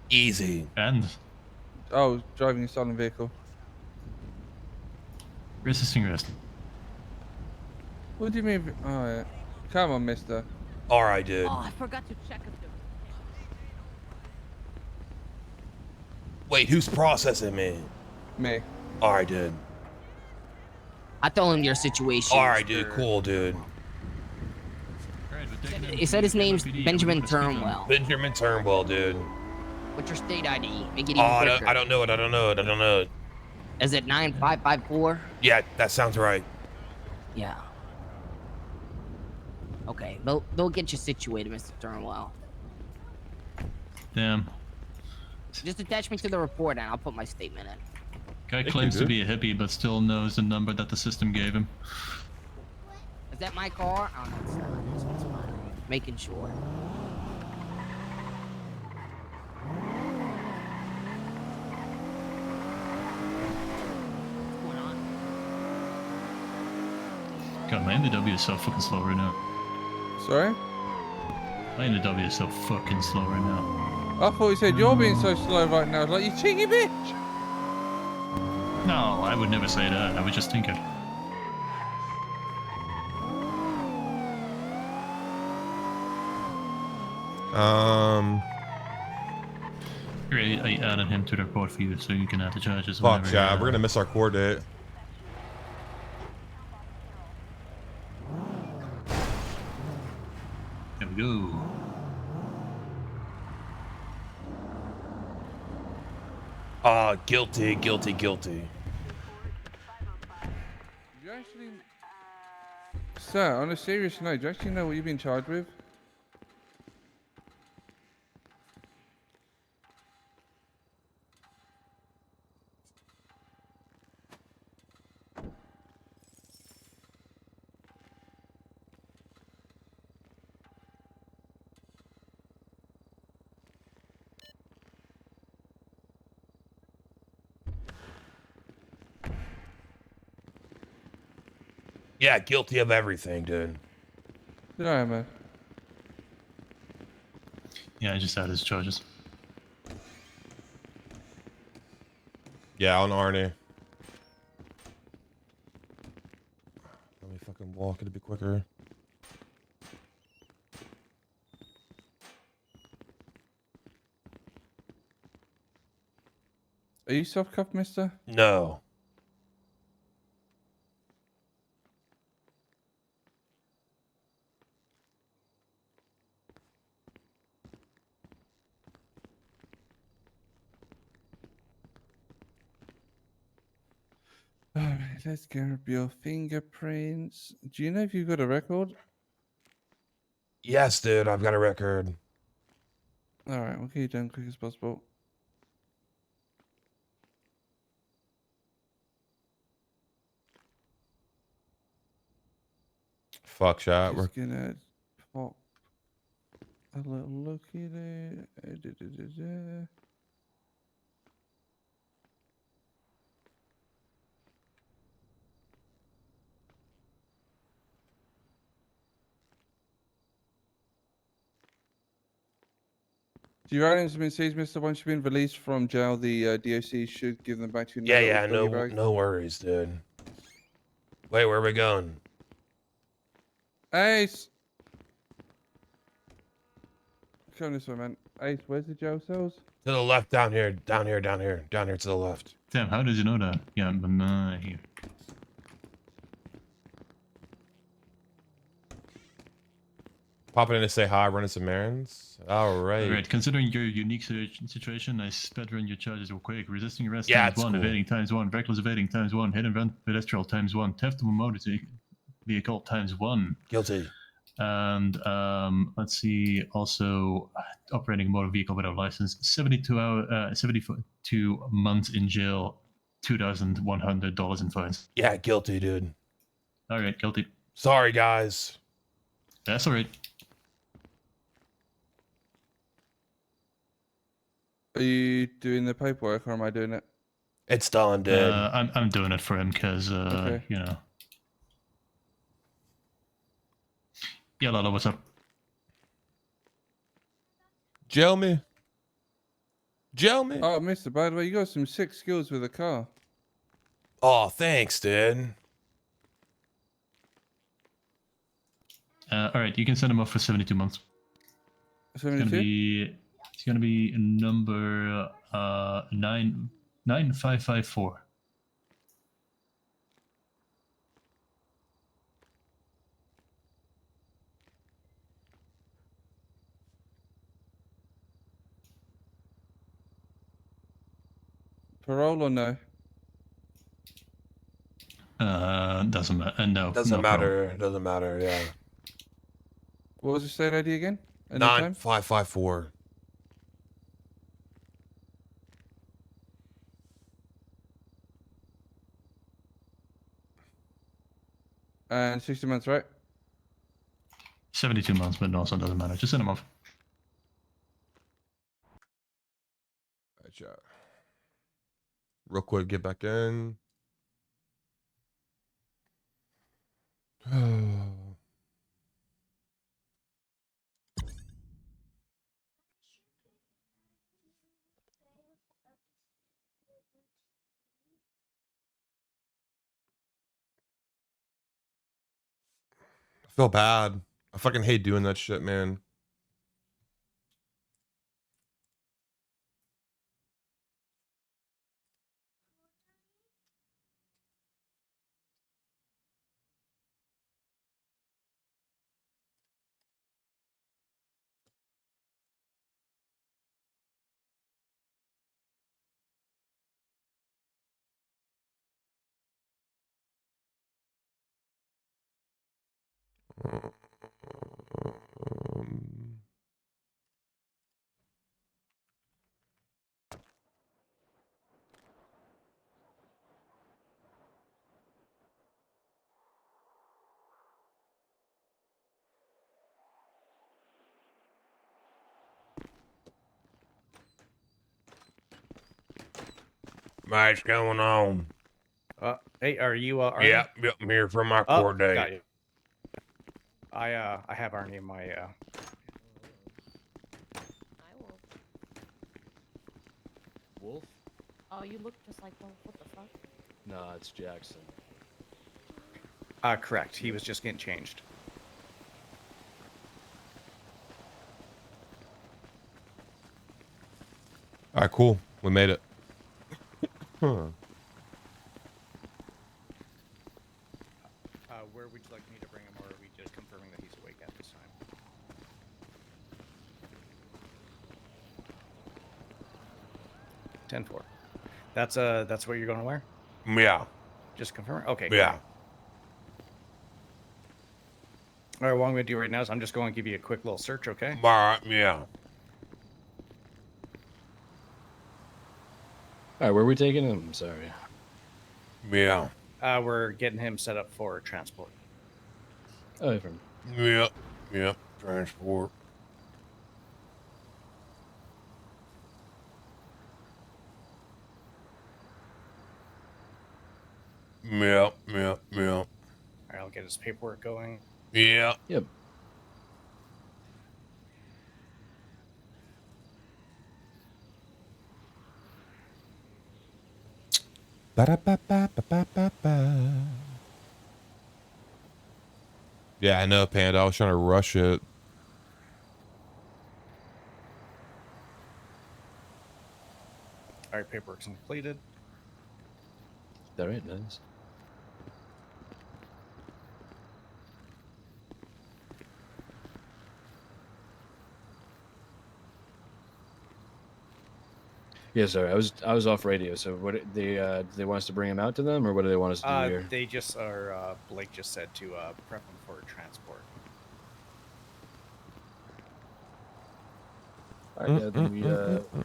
Easy. And Oh, driving a stolen vehicle. resisting arrest. What do you mean? Oh, yeah. Come on, mister. Alright, dude. Oh, I forgot to check if there Wait, who's processing me? Me. Alright, dude. I told him your situation. Alright, dude. Cool, dude. He said his name's Benjamin Turnwell. Benjamin Turnwell, dude. What's your state ID? Make it even Oh, quicker. I don't know it. I don't know it. I don't know it. Is it 9554? Yeah, that sounds right. Yeah. Okay, they'll get you situated, Mr. Turnwell. Damn. Just attach me to the report and I'll put my statement in. Guy claims to be a hippie, but still knows the number that the system gave him. Is that my car? Oh, no, it's not. This one's mine. Making sure. God, my NW is so fucking slow right now. Sorry? My NW is so fucking slow right now. I thought you said you're being so slow right now. Like, you cheeky bitch. No, I would never say that. I was just thinking. Here, I added him to the report for you, so you can add the charges. Fuck, whenever yeah, you, we're gonna miss our court date. There we go. Guilty, guilty, guilty. You actually... Sir, on a serious note, do you actually know what you've been charged with? Yeah, guilty of everything, dude. Yeah, man. Yeah, I just added his charges. Yeah, on Arnie. Let me fucking walk. It'll be quicker. Are you soft cuffed, mister? No. Alright, let's grab your fingerprints. Do you know if you've got a record? Yes, dude, I've got a record. Alright, we'll get you done quick as possible. Fuck, shot. We're Just gonna pop a little look at it. Your items have been seized, Mister. Once you've been released from jail, the DOC should give them back to you. in a Yeah, little yeah, doggy no, bag. no worries, dude. Wait, where are we going? Ace! Come this way, man. Ace, where's the jail cells? To the left, down here, down here, down here, down here to the left. Damn, how did you know that? Yeah, but not here. Popping in to say hi, running some errands. All right. Alright, considering your unique situation, I sped run your charges real quick. Resisting arrest Yeah, times it's 1, cool. evading times 1, reckless evading times 1, hit and run pedestrian times 1, theft of a motor vehicle times 1. Guilty. And let's see, also operating a motor vehicle without license, 72 months in jail, $2,100 in fines. Yeah, guilty, dude. All right, guilty. Sorry, guys. That's all right. Are you doing the paperwork or am I doing it? It's done, dude. I'm doing it for him because Okay. you know. Yeah, Lala, what's up? Jail me. Jail me. Oh, mister, by the way, you got some sick skills with a car. Oh, thanks, dude. All right, you can send him off for 72 months. 72? It's gonna be number 9554. Parole or no? Doesn't matter. No, Doesn't no matter. problem. Doesn't matter. Yeah. What was the state ID again? And the time? 9554. And 60 months, right? 72 months, but also doesn't matter. Just send him off. Gotcha. Real quick, get back in. I feel bad. I fucking hate doing that shit, man. What's going on? Hey, are you Arnie? Yeah, I'm here for my Oh, court date. got you. I have Arnie in my Wolf? Oh, you look just like Wolf. What the fuck? Nah, it's Jackson. correct. He was just getting changed. All right, cool. We made it. Huh. Where would you like me to bring him, or are we just confirming that he's awake at this time? 10-4. That's what you're going to wear? Yeah. Just confirm. Okay. Yeah. Great. All right. What I'm going to do right now is I'm just going to give you a quick little search. Okay. All right. Yeah. All right, where are we taking him? I'm sorry. Yeah. We're getting him set up for transport. Oh, from. Yep. Yep. Transport. Yep. Yep. Yep. All right. I'll get his paperwork going. Yeah. Yep. Ba-da-ba-ba-ba-ba-ba. Yeah, I know, Panda. I was trying to rush it. All right. Paperwork's completed. All right, nice. Yeah, sorry. I was off radio. So what do they want us to bring him out to them, or what do they want us to do here? They just are. Blake just said to prep him for transport. All right, yeah, then we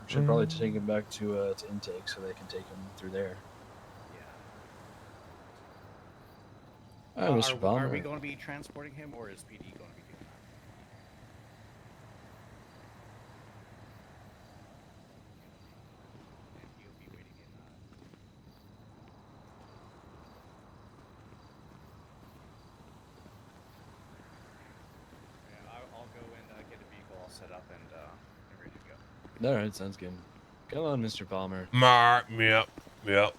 should probably take him back to intake so they can take him through there. Yeah. All right, Mr. Palmer. Are we going to be transporting him, or is PD going to be doing that? And he'll be waiting in. Yeah, I'll go and get a vehicle all set up and ready to go. All right, sounds good. Come on, Mr. Palmer. Yep. Yep.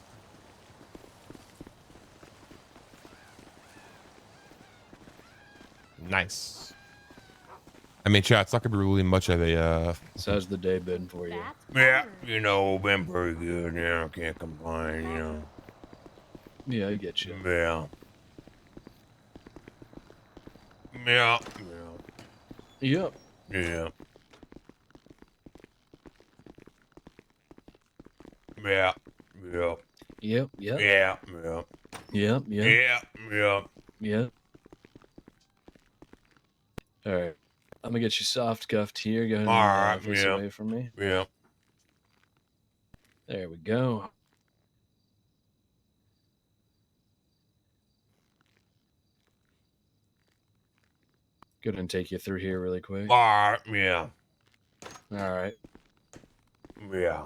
Nice. I mean, chat, it's not gonna be really much of a. So how's the day been for you? Yeah, you know, been pretty good. Yeah, can't complain. You know. Yeah, I get you. Yeah. Yeah. Yep. Yeah. Yeah. Yeah. Yep. Yep. Yeah. Yeah. Yep. Yep. Yeah. Yeah. Yep. All right. I'm gonna get you soft cuffed here. Go ahead and All right. face Yeah. away from me. Yeah. There we go. Go ahead and take you through here really quick. All right. Yeah. All right. Yeah.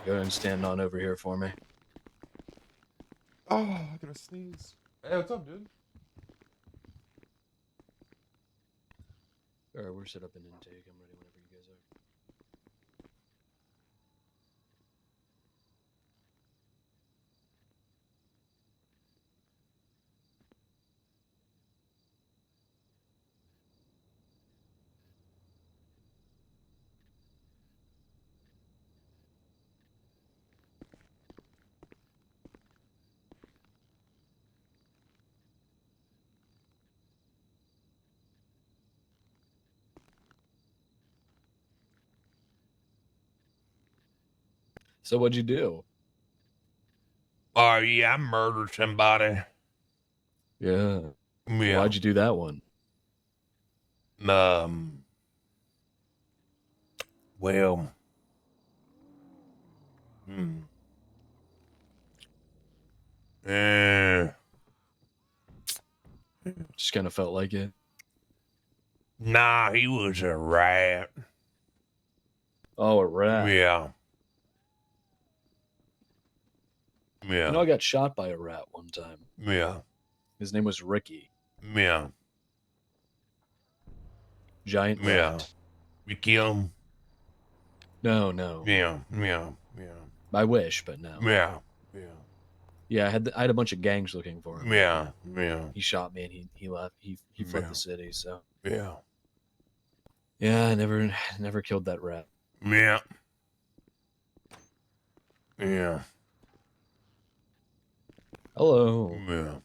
Go ahead and stand on over here for me. Oh, I gotta sneeze. Hey, what's up, dude? All right, we're set up in intake. I'm ready whenever you guys are. So what'd you do? Oh, yeah, I murdered somebody. Yeah. Yeah. Why'd you do that one? Well. Just kind of felt like it. Nah, he was a rat. Oh, a rat. Yeah. Yeah. You know, I got shot by a rat one time. Yeah. His name was Ricky. Yeah. Giant rat. Yeah. You kill him? No, no. Yeah. Yeah. Yeah. I wish, but no. Yeah. Yeah. Yeah, I had a bunch of gangs looking for him. Yeah. Yeah. He shot me and he left. He fled Yeah. the city. So Yeah. yeah, I never killed that rat. Yeah. Yeah. Hello. Yeah.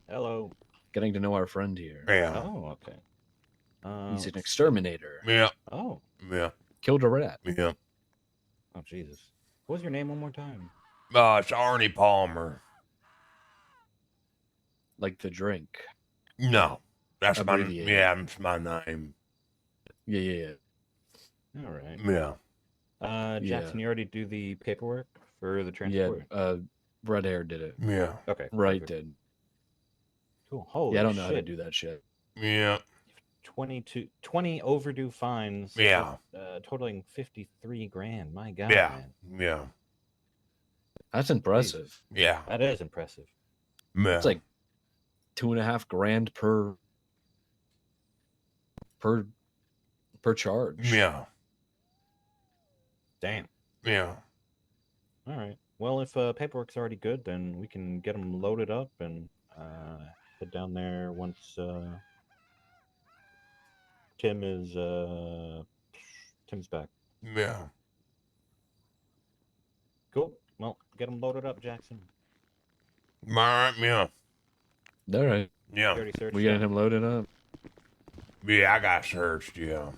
Hello. Getting to know our friend here. Yeah. Oh, okay. He's an exterminator. Yeah. Oh. Yeah. Killed a rat. Yeah. Oh, Jesus. What was your name one more time? It's Arnie Palmer. Like the drink. No. That's my Abbreviated. that's my name. Yeah. All right. Yeah. Jackson, you already do the paperwork for the Yeah. transport? Red Hair did it. Yeah. Okay. Right perfect. did. Cool. Holy Yeah, I don't know how to shit. do that shit. Yeah. 20 overdue fines. Yeah. Totaling 53 grand. My God. Yeah. Man. Yeah. That's impressive. Yeah. That is impressive. Yeah. It's like $2.5 grand per charge. Yeah. Damn. Yeah. All right. Well, if paperwork's already good, then we can get them loaded up and head down there once Tim's back. Yeah. Cool. Well, get them loaded up, Jackson. Yeah. All right. Yeah. Already searched We got it? him loaded up. Yeah, I got searched, yeah.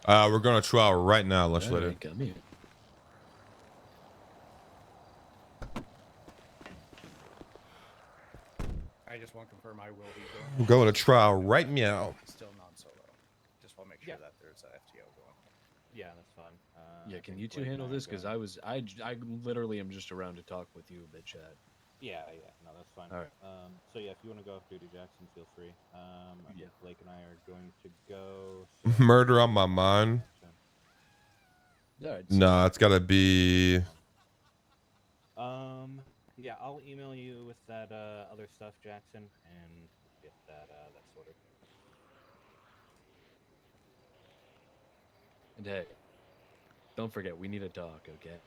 We're going to trial right now. Let's let it. Come here. I just want to confirm I will be We're going to trial right now. Still non-solo. Just want to make sure that there's a FTO going. Yeah, that's fine. Yeah, I can think you two Blake handle and I are this? Because going- I literally am just around to talk with you, bitch. Yeah, no, that's fine. All right. So yeah, if you want to go off duty, Jackson, feel free. I think Blake and I are going to go. Murder on my mind. All right. Nah, it's got to be. Yeah, I'll email you with that other stuff, Jackson, and get that sorted. And hey, don't forget, we need to talk, okay?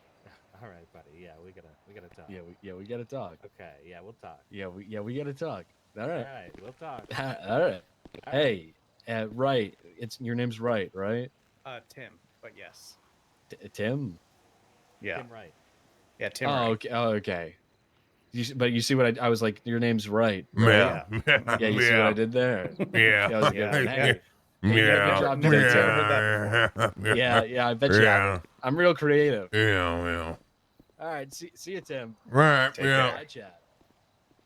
All right, buddy. Yeah, we gotta talk. We gotta talk. Okay, yeah, we'll talk. We gotta talk. All right. All right, we'll talk. All right. Hey, right. It's your name's right? Tim, but yes. Tim. Yeah. Tim Wright. Yeah, Tim Oh, Wright. okay. Oh, okay. But you see what I was like? Your name's right. Yeah. Right? Yeah. You see what I did there? Yeah. That was good. Yeah. Hey, Yeah. good job today, Tim. Yeah. I bet you. Yeah. I'm real creative. Yeah. All right. See you, Tim. Right. Take Yeah. care. Bye, chat.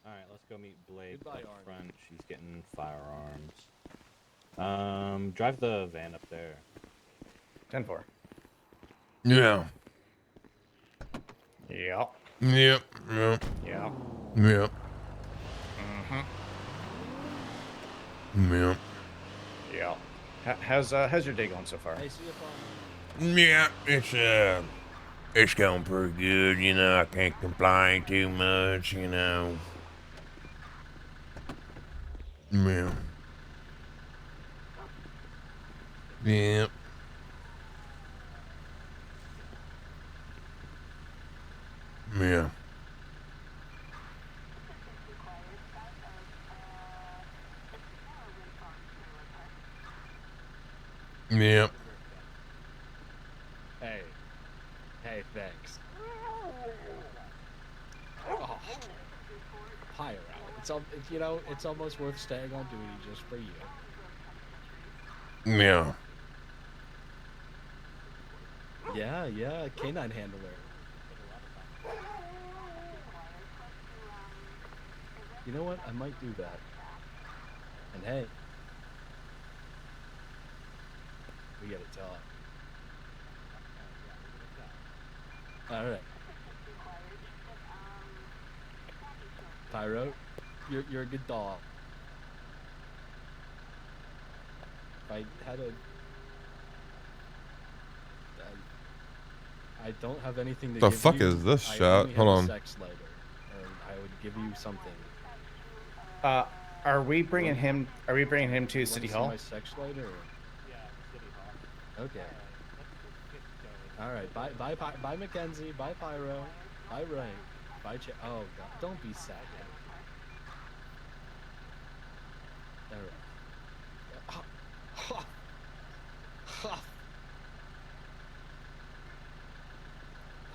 All right, let's go meet Blake Goodbye, up Arnie. front. She's getting firearms. Drive the van up there. 10-4. Yeah. Yep. Yep. Yep. Yep. Yep. Yep. How's your day going so far? Hey, see you, Yeah, it's going pretty good, you know. I can't complain too much, you know. Yeah. Yeah. Yeah. Yep. Hey, thanks. Oh, Pyro. It's almost worth staying on duty just for you. Yeah. Yeah, canine handler. You know what? I might do that. And hey, we gotta talk. All right. Pyro, you're a good dog. If I had a... I don't have anything to The give fuck you. is this I shit? only have Hold a on. sex lighter, and I would give you something. Are we bringing him? Are we bringing him to You City wanna Hall? see my sex lighter? Or... Yeah, City Hall. Okay. All right. Bye, Mackenzie. Bye, Pyro. Bye, Ray. Bye, Oh God! Don't be sad. All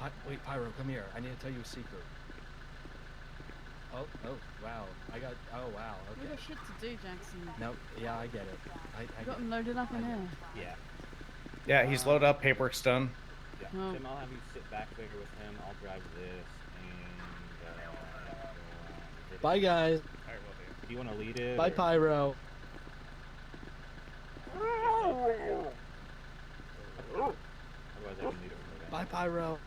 right. Wait, Pyro, come here. I need to tell you a secret. Oh, wow. Oh, wow. We Okay. got shit to do, Jackson. No, yeah, I get it. I You get got it. them loaded up in there. Yeah. Yeah, he's loaded up. Paperwork's done. Yeah. Oh. Tim, I'll have you sit back there with him. I'll drive this, and Bye, guys. All right, well, do you want to lead it? Bye, or- Pyro. Otherwise, I can lead it from the Bye, Pyro.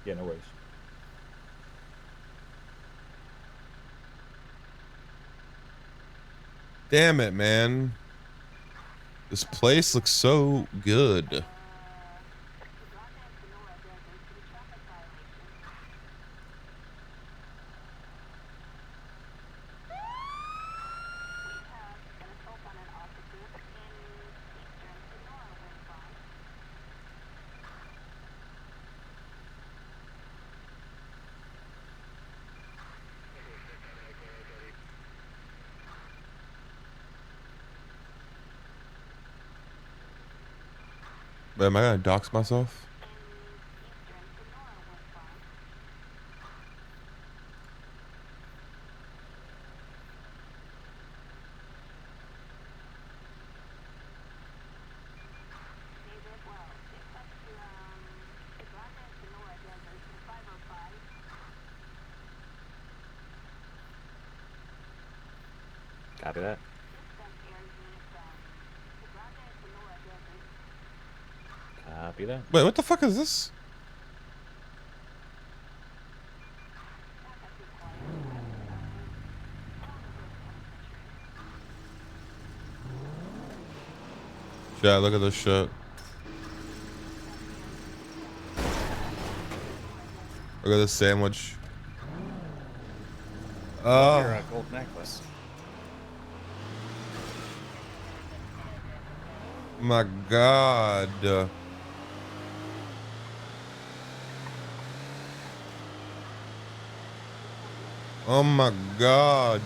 Yeah, no worries. Damn it, man. This place looks so good. But am I gonna dox myself? Copy that. Copy that. Wait, what the fuck is this? Yeah, look at this shit. Look at this sandwich. Love your gold necklace. My God. Oh my God.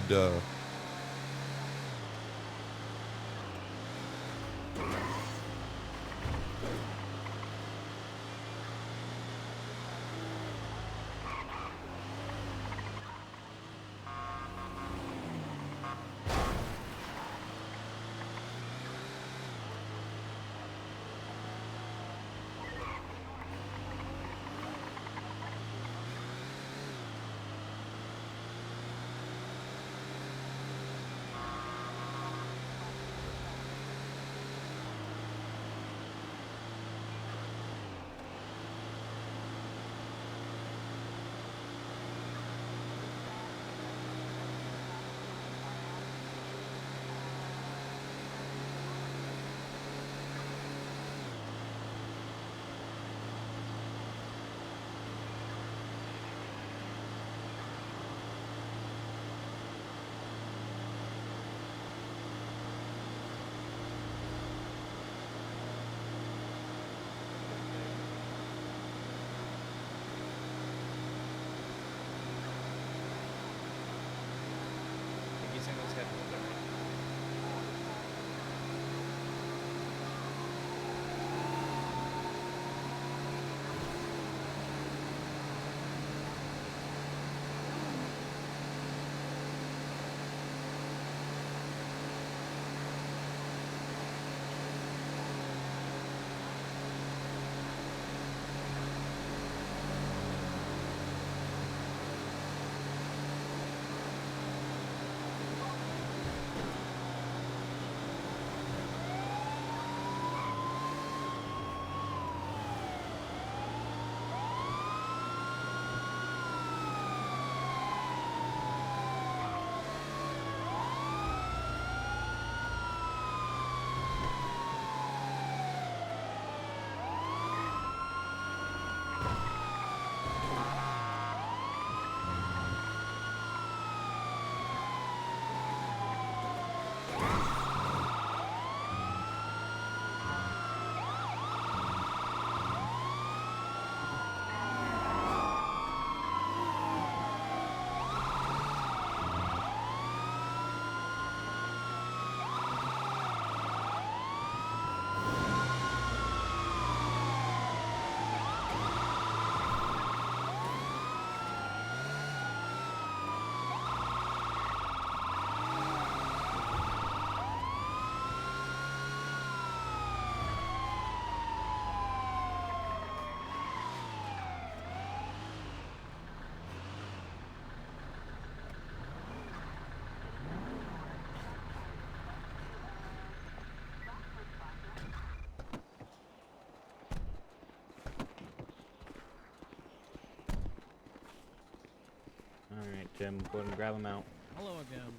Alright, Tim, go ahead and grab him out. Hello again.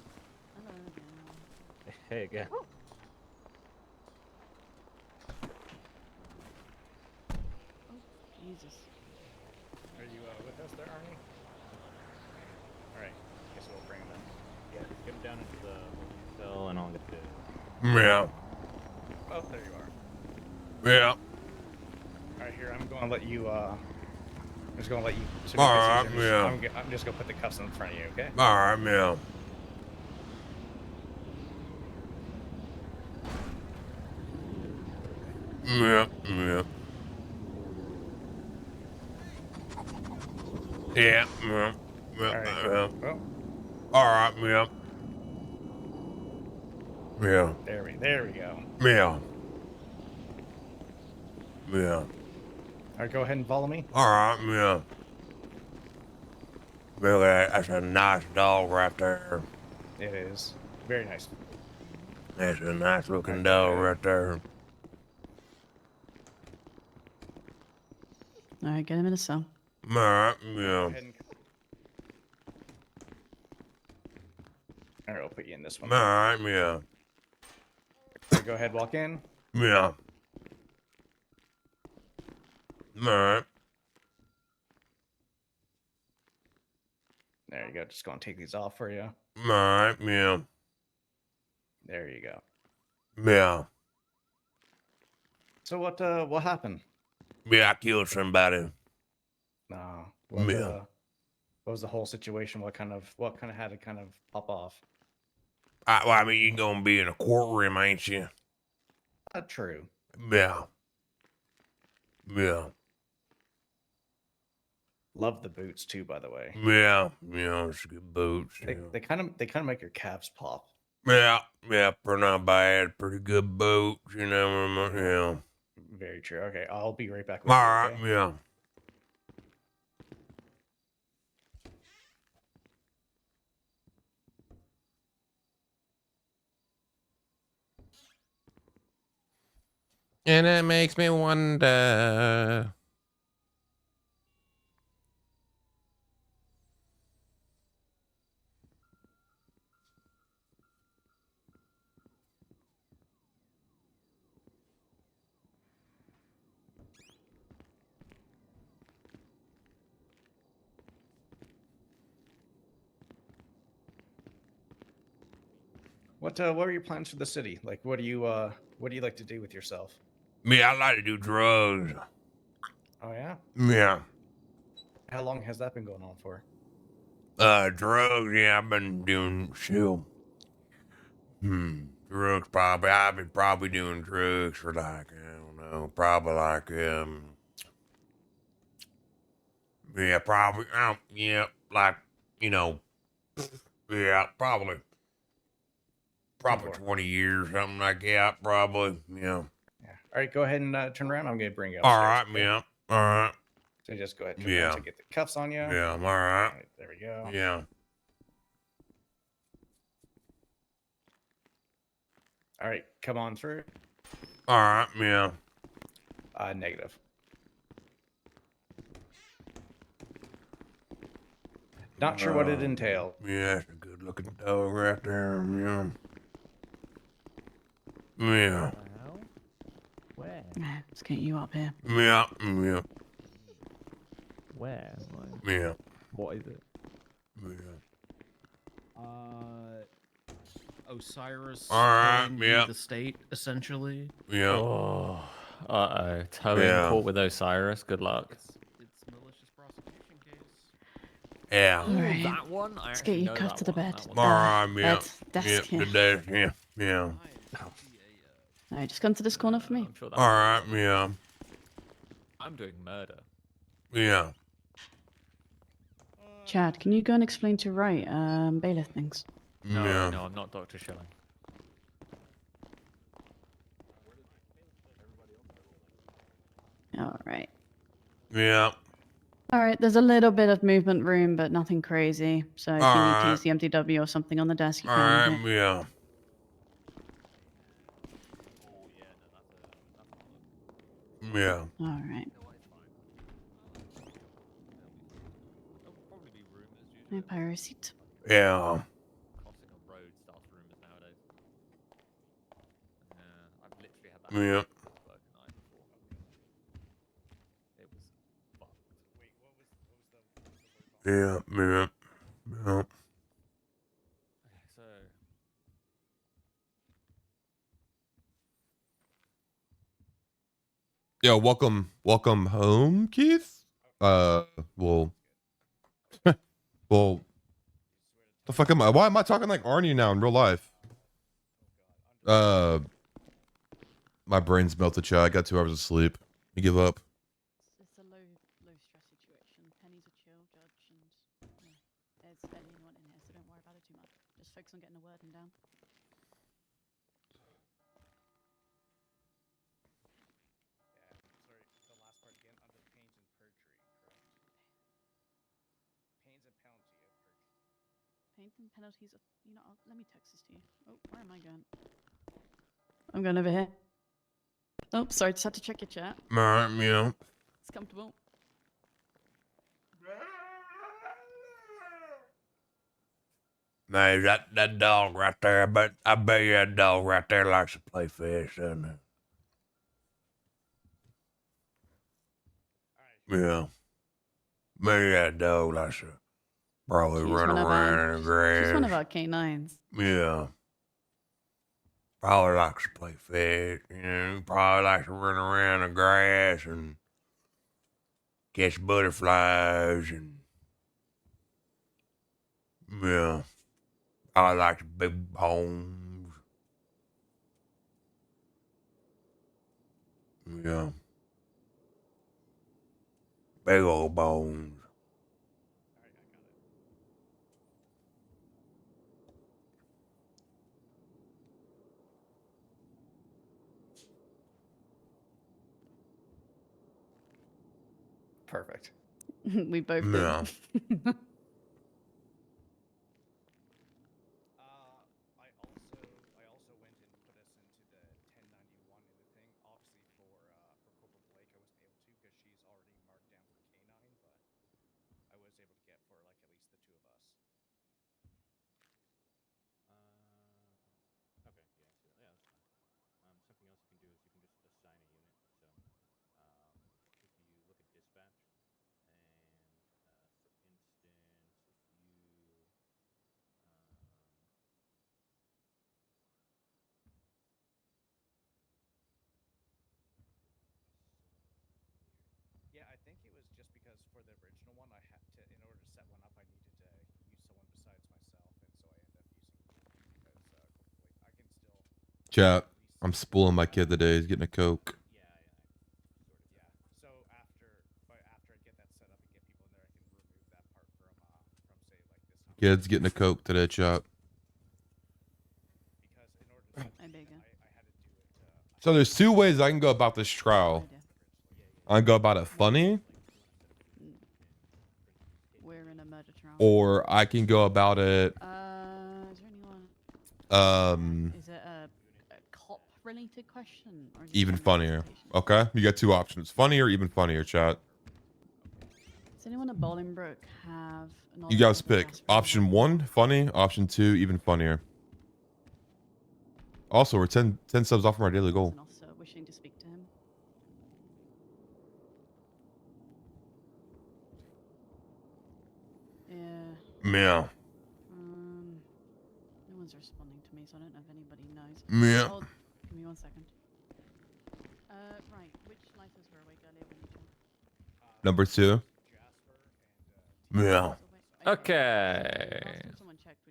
Hey again. Jesus. Are you with us there, Arnie? Alright, guess we'll bring him in. Yeah, get him down into the cell and I'll get the... Yeah. Oh, there you are. Yeah. Alright, here, I'm going to let you, I'm just going to let you... Alright, yeah. I'm just going to put the cuffs in front of you, okay? Alright, yeah. Yeah, yeah. Yeah, yeah, yeah. All right. Well, All right, yeah. Yeah. there we go. Yeah. Yeah. All right, go ahead and follow me. All right, yeah. Really, that's a nice dog right there. It is very nice. That's a nice looking dog right there. All right, get him in a cell. All right, yeah. All right, I'll put you in this one. All right, yeah. All right, go ahead, walk in. Yeah. All right. There you go. Just gonna take these off for you. All right, yeah. There you go. Yeah. So what happened? Yeah, I killed somebody. No. Yeah. What was the whole situation? What kind of had to kind of pop off? Well, I mean, you're gonna be in a courtroom, ain't you? Not true. Yeah. Yeah. Love the boots too, by the way. Yeah. Yeah, it's good boots. They kind of make your calves pop. Yeah. Yeah, pretty not bad. Pretty good boots, you know. Yeah. Very true. Okay, I'll be right back. All right, okay? yeah. And it makes me wonder. What are your plans for the city? Like, what do you like to do with yourself? Me, I like to do drugs. Oh yeah. Yeah. How long has that been going on for? Drugs, yeah, I've been doing drugs probably. I've been probably doing drugs for like, I don't know, probably like, yeah, probably, yeah, like, you know, yeah, probably 20 years, something like that, probably, yeah. All right, go ahead and turn around. I'm gonna bring you All upstairs. right, yeah, all right. So just go ahead and turn Yeah. around to get the cuffs on you. Yeah, I'm all right. There we go. Yeah. All right, come on through. All right, yeah. Negative. Not sure what it entailed. Yeah, it's a good looking dog right there, yeah. Yeah. Where? Let's get you up here. Yeah, yeah. Where? Yeah. What is it? Yeah. Osiris. All right, in yeah. The state, essentially. Yeah. Oh, towing Yeah. court with Osiris. Good luck. It's malicious prosecution case. Yeah. All right. That one. Let's get you cuffed to the bed. All right, yeah. Bed, desk, yeah, yeah. the desk, yeah. Yeah. All right, just come to this corner for me. All right, yeah. I'm doing murder. Yeah. Chad, can you go and explain to Wright bailiff things? No, Yeah. no, I'm not Dr. Schilling. All right. Yeah. All right, there's a little bit of movement room, but nothing crazy. So if you need to use the MTW or something on the desk, you All can. right, yeah. Yeah. All right. Hey, Pyro seat. Yeah. Yeah. Yeah, yeah, yeah. Yeah, welcome home, Keith. Well, well, the fuck am I? Why am I talking like Arnie now in real life? My brain's melted, chat. I got 2 hours of sleep. I give up. It's a low stress situation. Penny's a chill judge, and there's barely anyone in here, so don't worry about it too much. Just focus on getting a wording down. Sorry, the last part again. Under pains and perjury, correct? Pains and penalty of perjury. Pains and penalties of, let me text this to you. Oh, where am I going? I'm going over here. Oh, sorry, just had to check your chat. Yeah. It's comfortable. Man, that dog right there, I bet you that dog right there likes to play fish, doesn't it? Yeah. Maybe that dog likes to probably run around in the grass. She's one of our canines. Yeah. Probably likes to play fish, probably likes to run around the grass and catch butterflies and yeah. I like the big bones. Yeah. Big old bones. Perfect. We both did. Yeah. I also went and put us into the 1091 in the thing. Obviously for Corporal Blake, I wasn't able to because she's already marked down for K9, but I was able to get for like at least the 2 of us. Okay, yeah, I see that. Yeah, that's fine. Something else you can do is you can just assign a unit. So, if you look at dispatch, and for instance, if you Yeah, I think it was just because for the original one, I had to, in order to set one up, I needed to use someone besides myself, and so I ended up using because I can still. Chat. I'm spooling my kid today. He's getting a Coke. Yeah. So after I get that set up and get people in there, I can remove that part from say like this. Kid's getting a Coke today, chat. Because in order to I had to do it. So there's 2 ways I can go about this trial. I can go about it funny, We're in a murder trial. or I can go about it. Is there anyone? Is it a cop-related question? Or Even funnier. Okay, you got 2 options: funny or even funnier, chat. Does anyone at Bolingbrook have? You guys pick. Option 1, funny. Option 2, even funnier. Also, we're 10 subs off from our daily goal. An officer wishing to speak to him. Yeah. Yeah. No one's responding to me, so I don't know if anybody knows. Yeah. Oh, give me 1 second. Right. Which lifers were awake earlier when you jumped? Number 2. Yeah. Okay.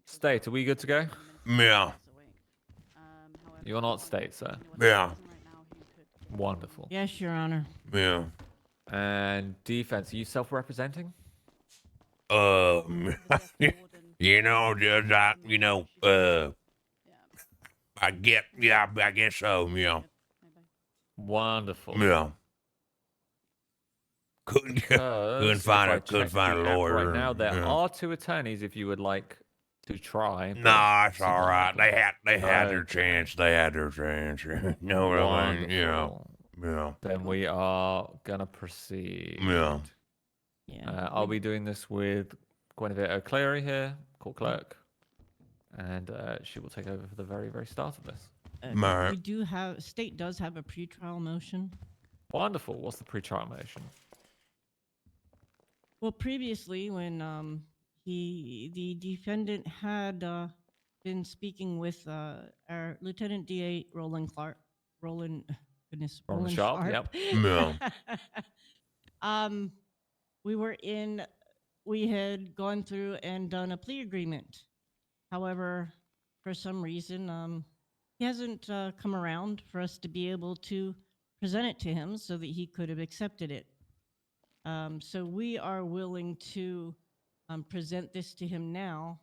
State, are we good to go? Yeah. You're not state, sir. Yeah. Wonderful. Yes, Your Honor. Yeah. And defense, are you self-representing? I guess so, yeah. Wonderful. Yeah. Couldn't find a lawyer. Right now, there Yeah. are 2 attorneys if you would like to try. Nah, it's all right. They had their chance. They had their chance. You know what I mean? Yeah. Yeah. Then we are gonna proceed. Yeah. I'll be doing this with Guinevere O'Cleary here, court clerk, and she will take over for the very, very start of this. We do have, state does have a pretrial motion. Wonderful. What's the pretrial motion? Well, previously, when the defendant had been speaking with our Lieutenant DA Roland Sharp. Yep. Yeah. We had gone through and done a plea agreement. However, for some reason, come around for us to be able to present it to him so that he could have accepted it. So we are willing to present this to him now.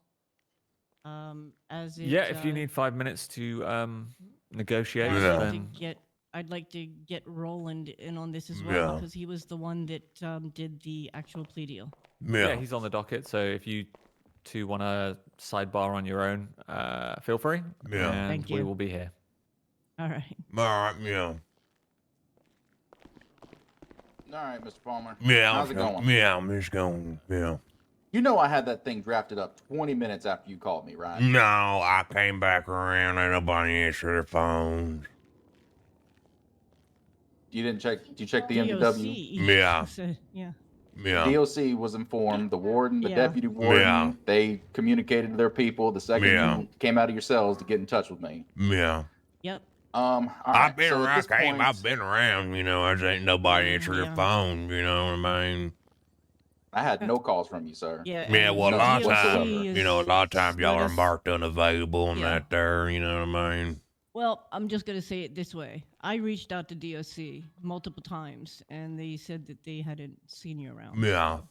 As it, Yeah, if you need 5 minutes to negotiate, yeah, then I'd like to get Roland in on this as well because he was the one that did the actual plea deal. yeah, he's on the docket. So if you two want to sidebar on your own, feel free. Yeah. And Thank we you. will be here. All right. All right, yeah. All right, Mr. Palmer. Yeah. How's it going? Yeah, I'm just going, yeah. You know I had that thing drafted up 20 minutes after you called me, right? No, I came back around and nobody answered their phones. You didn't check? Did you check the DOC. MDW? Yeah. Yeah. Yeah. DOC was informed. The warden, the Yeah. deputy warden, Yeah. they communicated to their people the second you came out of your cells to get in touch with me. Yeah. Yep. All right, I've been so at around. this point- I've been around. You know, there ain't nobody answered their phone. You know what I mean? I had no calls from you, sir. Yeah. Well, a lot of times, you know, a lot of times y'all let are us- marked unavailable and Yeah. that there. You know what I mean? Well, I'm just going to say it this way. I reached out to DOC multiple times, and they said that they hadn't seen you around. Yeah. All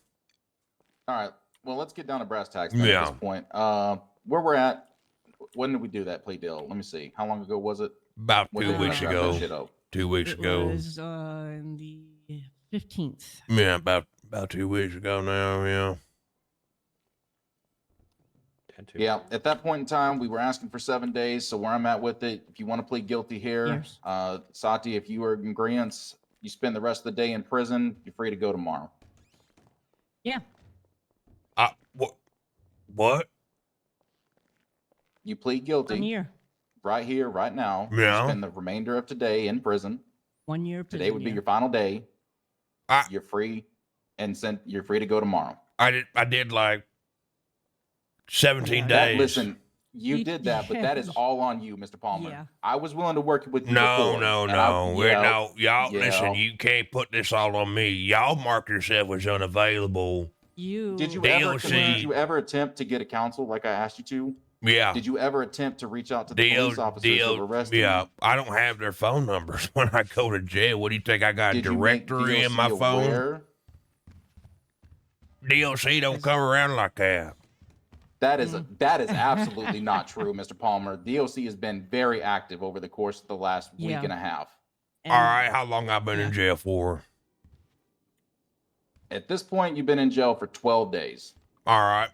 right. Well, let's get down to brass tacks then Yeah. at this point. Where we're at, when did we do that plea deal? Let me see. How long ago was it? About When 2 did we weeks wrap that shit ago. up? 2 weeks It ago. was in the 15th. Yeah, about 2 weeks ago now. Yeah. Yeah, at that point in time, we were asking for 7 days. So where I'm at with it, if you want to plead guilty here, Yes. Sati, if you are in agreement, you spend the rest of the day in prison. You're free to go tomorrow. Yeah. What? You plead guilty. 1 year. Right here, right now. Yeah. You spend the remainder of today in prison. 1 year. Today would be your final day. You're free, and you're free to go tomorrow. I did like 17 days. Listen, you did that, but that is all on you, Mr. Palmer. Yeah. I was willing to work with you No, before. no, and no. Y'all, yeah. listen, you can't put this all on me. Y'all marked yourself as unavailable. Did you ever attempt to get a counsel like I asked you to? Yeah. Did you ever attempt to reach out to the police officers that were arrested? Yeah, I don't have their phone numbers when I go to jail. What do you think? I got a Did you make directory in DOC my phone? aware? DOC don't come around like that. That is absolutely not true, Mr. Palmer. DOC has been very active over the course of the last week and a half. All right, how long I been in jail for? At this point, you've been in jail for 12 days. All right.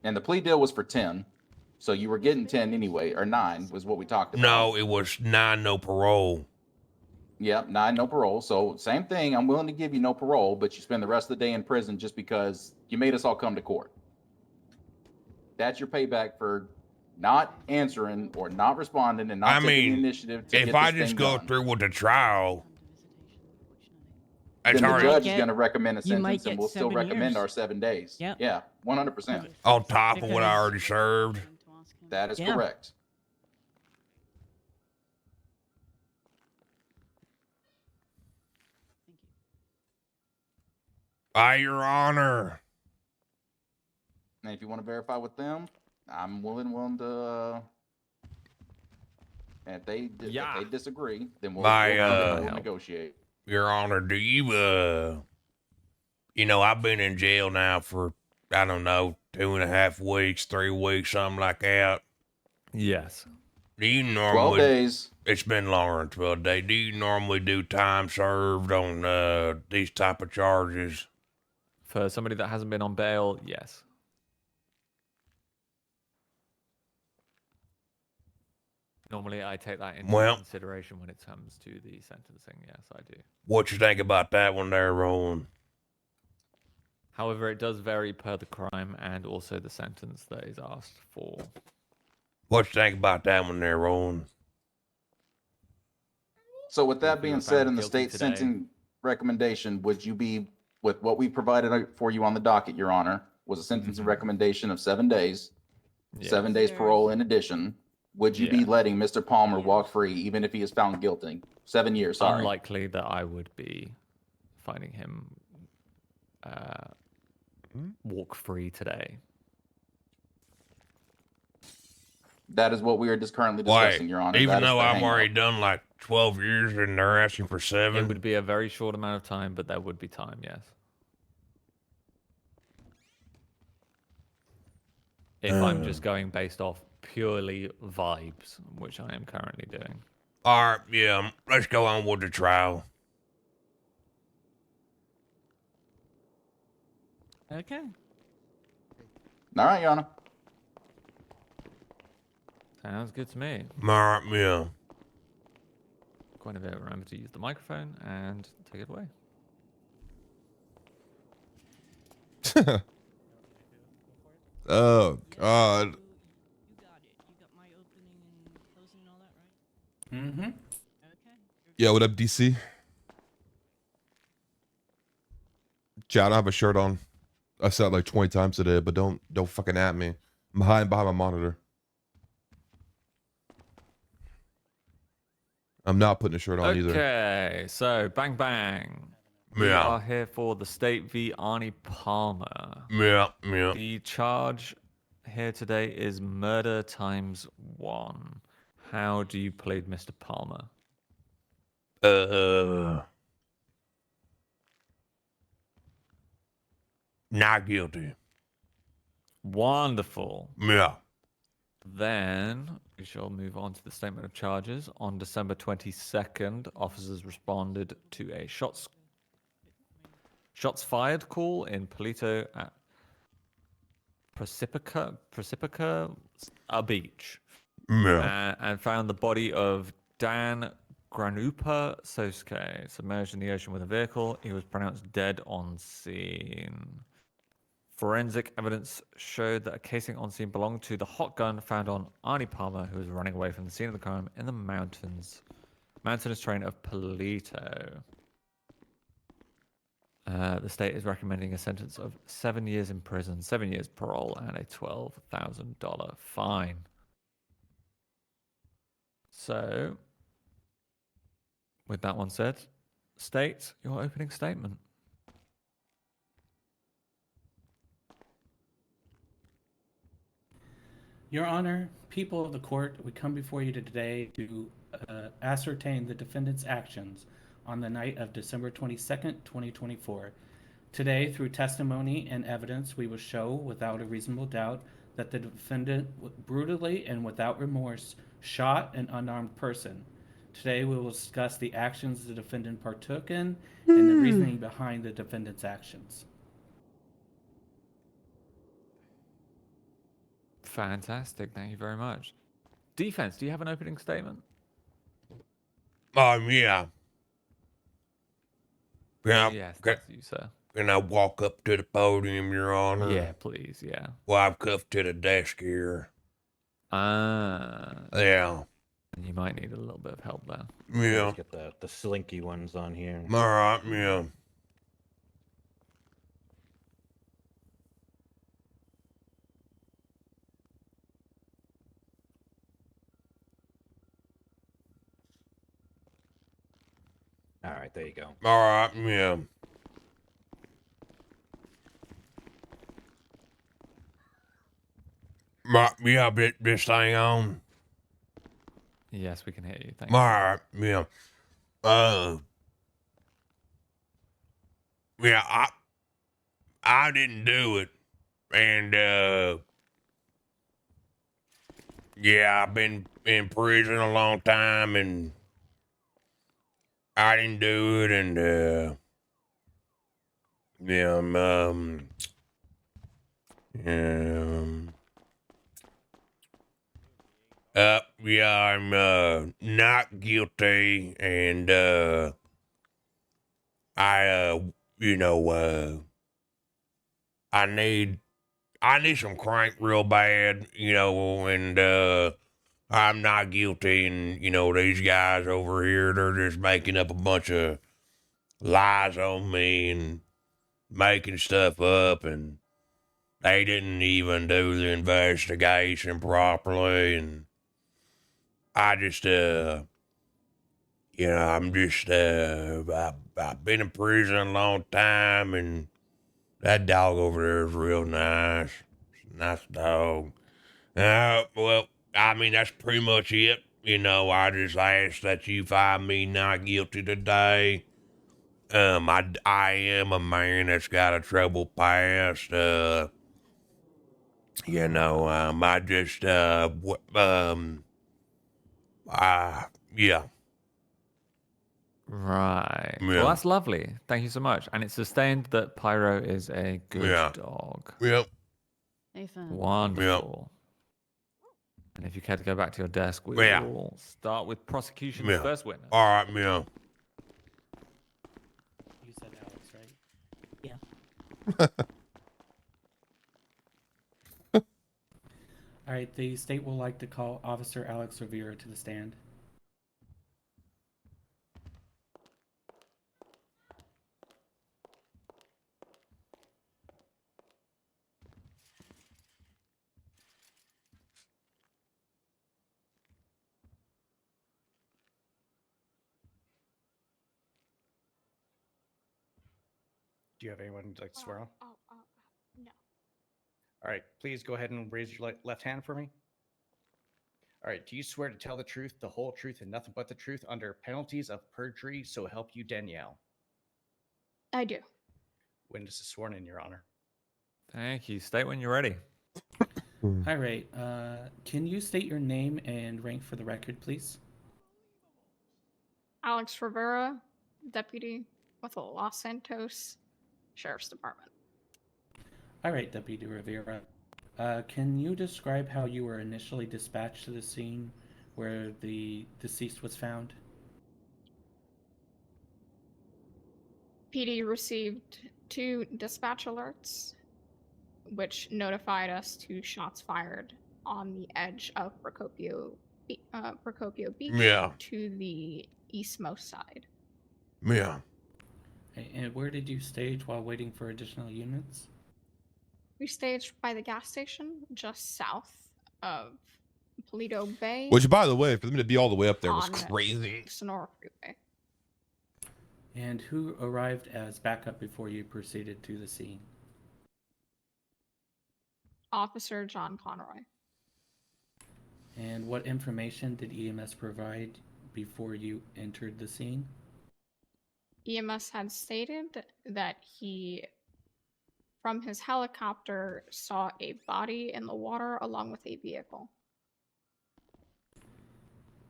And the plea deal was for 10. So you were getting 10 anyway, or 9 was what we talked about. No, it was 9, no parole. Yep, 9, no parole. So same thing. I'm willing to give you no parole, but you spend the rest of the day in prison just because you made us all come to court. That's your payback for not answering or not responding and not taking the initiative to if get I this just thing go done. through with the trial, Then the already judge is going to recommend a you might sentence, and get we'll still 7 recommend years. our 7 days. Yep. Yeah, 100%. on top of what I already served. That is Yeah. correct. By your honor. And if you want to verify with them, I'm willing to. And if they disagree, then we'll negotiate. Your honor, do you I've been in jail now for, I don't know, 2.5 weeks, 3 weeks, something like that. Yes.12 Do you normally? days. It's been longer than 12 days. Do you normally do time served on these type of charges? For somebody that hasn't been on bail, yes. Normally, I take that into consideration when it comes to the sentencing. Yes, I do. What you think about that one there, Roland? However, it does vary per the crime and also the sentence that is asked for. What you think about that one there, Roland? So with that you being were said, found in the guilty state today- sentencing recommendation, would you be, with what we provided for you on the docket, Your Honor, was a sentencing recommendation of 7 days, 7 days parole in addition. Would you be letting Mr. Palmer walk free even if he is found guilty? 7 years, sorry. Unlikely that I would be finding him walk free today. That is what we are just currently Wait, discussing, Your Honor. even That is though the I've hang-up. already done like 12 years and they're asking for 7? It would be a very short amount of time, but there would be time, yes. If I'm just going based off purely vibes, which I am currently doing. All right, yeah, let's go on with the trial. Okay. All right, Your Honor. Sounds good to me. All right, yeah. Guinevere, remember to use the microphone and take it away. Oh, God. You got it. You got my opening and closing and all that, right? Mm-hmm. Okay. Yeah, what up, DC? Chat, I don't have a shirt on. I said it like 20 times today, but don't fucking at me. I'm hiding behind my monitor. I'm not putting a shirt on either. Okay, so bang bang. We Yeah. are here for the state v. Arnie Palmer. Yeah. The charge here today is murder times 1. How do you plead, Mr. Palmer? Not guilty. Wonderful. Yeah. Then we shall move on to the statement of charges. On December 22nd, officers responded to a shots fired call in Polito at Precipica, a beach. Yeah. And found the body of Dan Granupa Sosuke submerged in the ocean with a vehicle. He was pronounced dead on scene. Forensic evidence showed that a casing on scene belonged to the hot gun found on Arnie Palmer, who was running away from the scene of the crime in the mountainous terrain of Polito. The state is recommending a sentence of 7 years in prison, 7 years parole, and a $12,000 fine. So, with that one said, state your opening statement. Your Honor, people of the court, we come before you today to ascertain the defendant's actions on the night of December 22nd, 2024. Today, through testimony and evidence, we will show without a reasonable doubt that the defendant brutally and without remorse shot an unarmed person. Today, we will discuss the actions the defendant partook in and the reasoning behind the defendant's actions. Fantastic. Thank you very much. Defense, do you have an opening statement? Yeah. Yes, that's you, sir. Can I walk up to the podium, Your Honor? Yeah, please, yeah. Well, I'm cuffed to the desk here. Yeah. You might need a little bit of help there. Yeah. Let's get the slinky ones on here. All right, yeah. All right, there you go. All right, yeah. Yeah, this thing on? Yes, we can hear you. Thank All you. right, yeah. Yeah, I didn't do it. And, yeah, I've been in prison a long time, and I didn't do it, and, yeah, yeah, I'm, not guilty, and, you know, I need some crank real bad, you know, and, I'm not guilty, and, you know, these guys over here, they're just making up a bunch of lies on me and making stuff up, and they didn't even do the investigation properly, and I just, you know, I'm just, I've been in prison a long time, and that dog over there is real nice. It's a nice dog. Well, I mean, that's pretty much it. You know, I just ask that you find me not guilty today. I am a man that's got a troubled past. I just, yeah. Right. Yeah. Well, that's lovely. Thank you so much. And it's sustained that Pyro is a good Yeah. dog. Yep. Nathan. Wonderful. And if you care to go back to your desk, we Yeah. will start with prosecution's Yeah. first witness. All right, yeah. You said Alex, right? Yeah. All right, the state will like to call Officer Alex Rivera to the stand. Do you have anyone you'd like to swear on? No. All right, please go ahead and raise your left hand for me. All right, do you swear to tell the truth, the whole truth, and nothing but the truth under penalties of perjury, so help you Danielle? I do. Witness is sworn in, Your Honor. Thank you. State when you're ready. All right, can you state your name and rank for the record, please? Alex Rivera, deputy with the Los Santos Sheriff's Department. All right, Deputy Rivera. Can you describe how you were initially dispatched to the scene where the deceased was found? PD received 2 dispatch alerts, which notified us to shots fired on the edge of Procopio Beach Yeah. to the eastmost side. Yeah. And where did you stage while waiting for additional units? We staged by the gas station just south of Polito Bay. Which, by the way, for them to be all the way up there was on crazy. Sonora Freeway. And who arrived as backup before you proceeded to the scene? Officer John Conroy. And what information did EMS provide before you entered the scene? EMS had stated that he, from his helicopter, saw a body in the water along with a vehicle.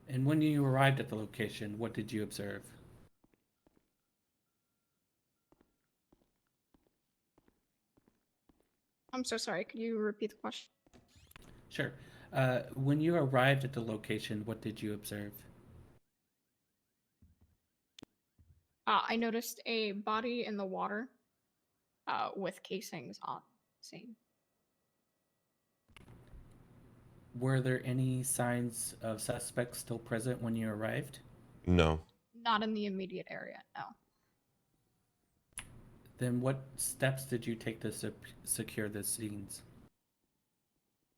And when you arrived at the location, what did you observe? I'm so sorry, could you repeat the question? Sure. When you arrived at the location, what did you observe? I noticed a body in the water with casings on scene. Were there any signs of suspects still present when you arrived? No. Not in the immediate area, no. Then what steps did you take to secure the scenes?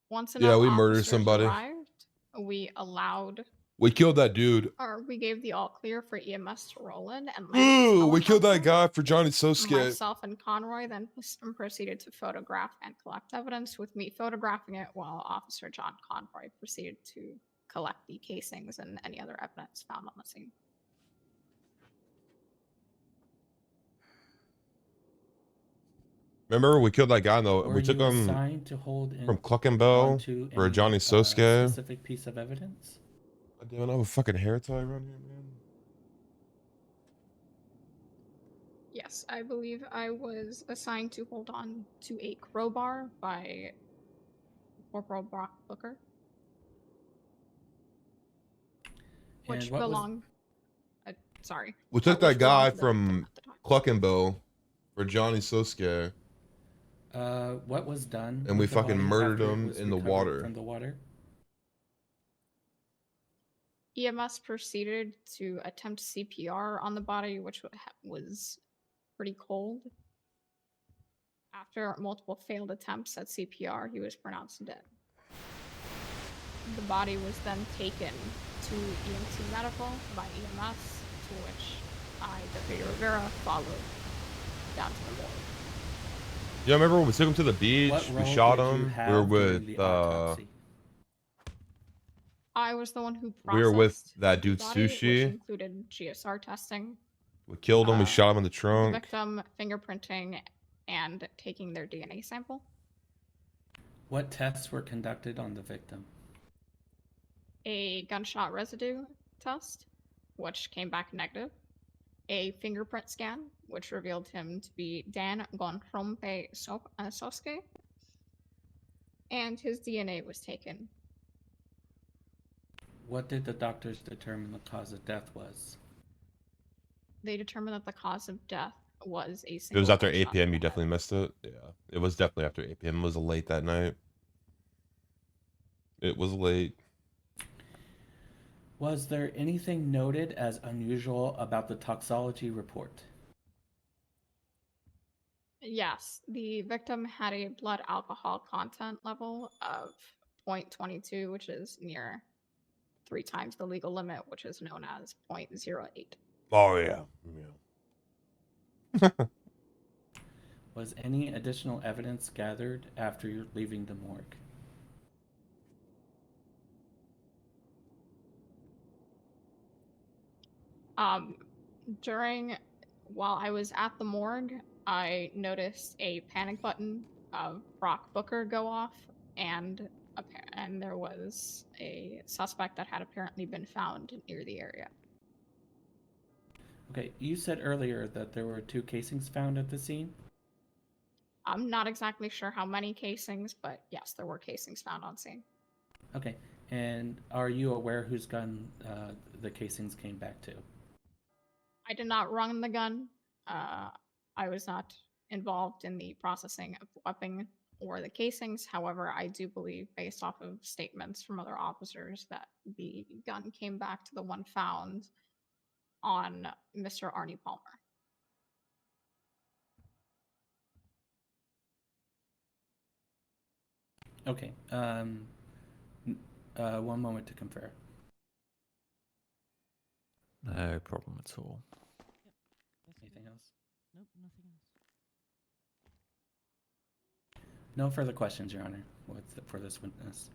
Once Yeah, enough we murdered officers somebody. arrived, we allowed, We killed that dude. or we gave the all clear for EMS to roll in and land Ooh, we killed that guy for Johnny So Scared. myself and Conroy then proceeded to photograph and collect evidence, with me photographing it while Officer John Conroy proceeded to collect the casings and any other evidence found on the scene. Remember, we killed that guy though. Were We took you him assigned to hold in from Cluckenbell onto for any, Johnny So Scared. specific piece of evidence? I don't have a fucking hair tie around here, man. Yes, I believe I was assigned to hold on to a crowbar by Corporal Brock Booker, which And what was- belonged. Sorry. We took which that guy belonged to the from Cluckenbell for Johnny So Scared. What was done? And we with the fucking body murdered after it him was in the recovered water. From the water. EMS proceeded to attempt CPR on the body, which was pretty cold. After multiple failed attempts at CPR, he was pronounced dead. The body was then taken to EMT medical by EMS, to which I, Deputy Rivera, followed down to the morgue. Yeah, remember when we took him to the beach? What We role shot did you him. We have were during with the autopsy? I was the one who processed We were with that the dude body, which Sushi. included GSR testing, We killed him. We shot him in the the trunk. victim fingerprinting, and taking their DNA sample. What tests were conducted on the victim? A gunshot residue test, which came back negative. A fingerprint scan, which revealed him to be Dan Gontrompe Soske. And his DNA was taken. What did the doctors determine the cause of death was? They determined that the cause of death was a It single was after 8 gunshot p.m. You to the head. definitely missed it. Yeah, it was definitely after 8 p.m. It was late that night. It was late. Was there anything noted as unusual about the toxology report? Yes, the victim had a blood alcohol content level of 0.22, which is near 3 times the legal limit, which is known as 0.08. Oh, yeah. Was any additional evidence gathered after you're leaving the morgue? While I was at the morgue, I noticed a panic button of Brock Booker go off, and there was a suspect that had apparently been found near the area. Okay, you said earlier that there were 2 casings found at the scene? I'm not exactly sure how many casings, but yes, there were casings found on scene. Okay, and are you aware whose gun the casings came back to? I did not run the gun. I was not involved in the processing of the weapon or the casings. However, I do believe, based off of statements from other officers, that the gun came back to the one found on Mr. Arnie Palmer. Okay, one moment to confer. No problem at all. Anything else? Nope, nothing else. No further questions, Your Honor, for this witness.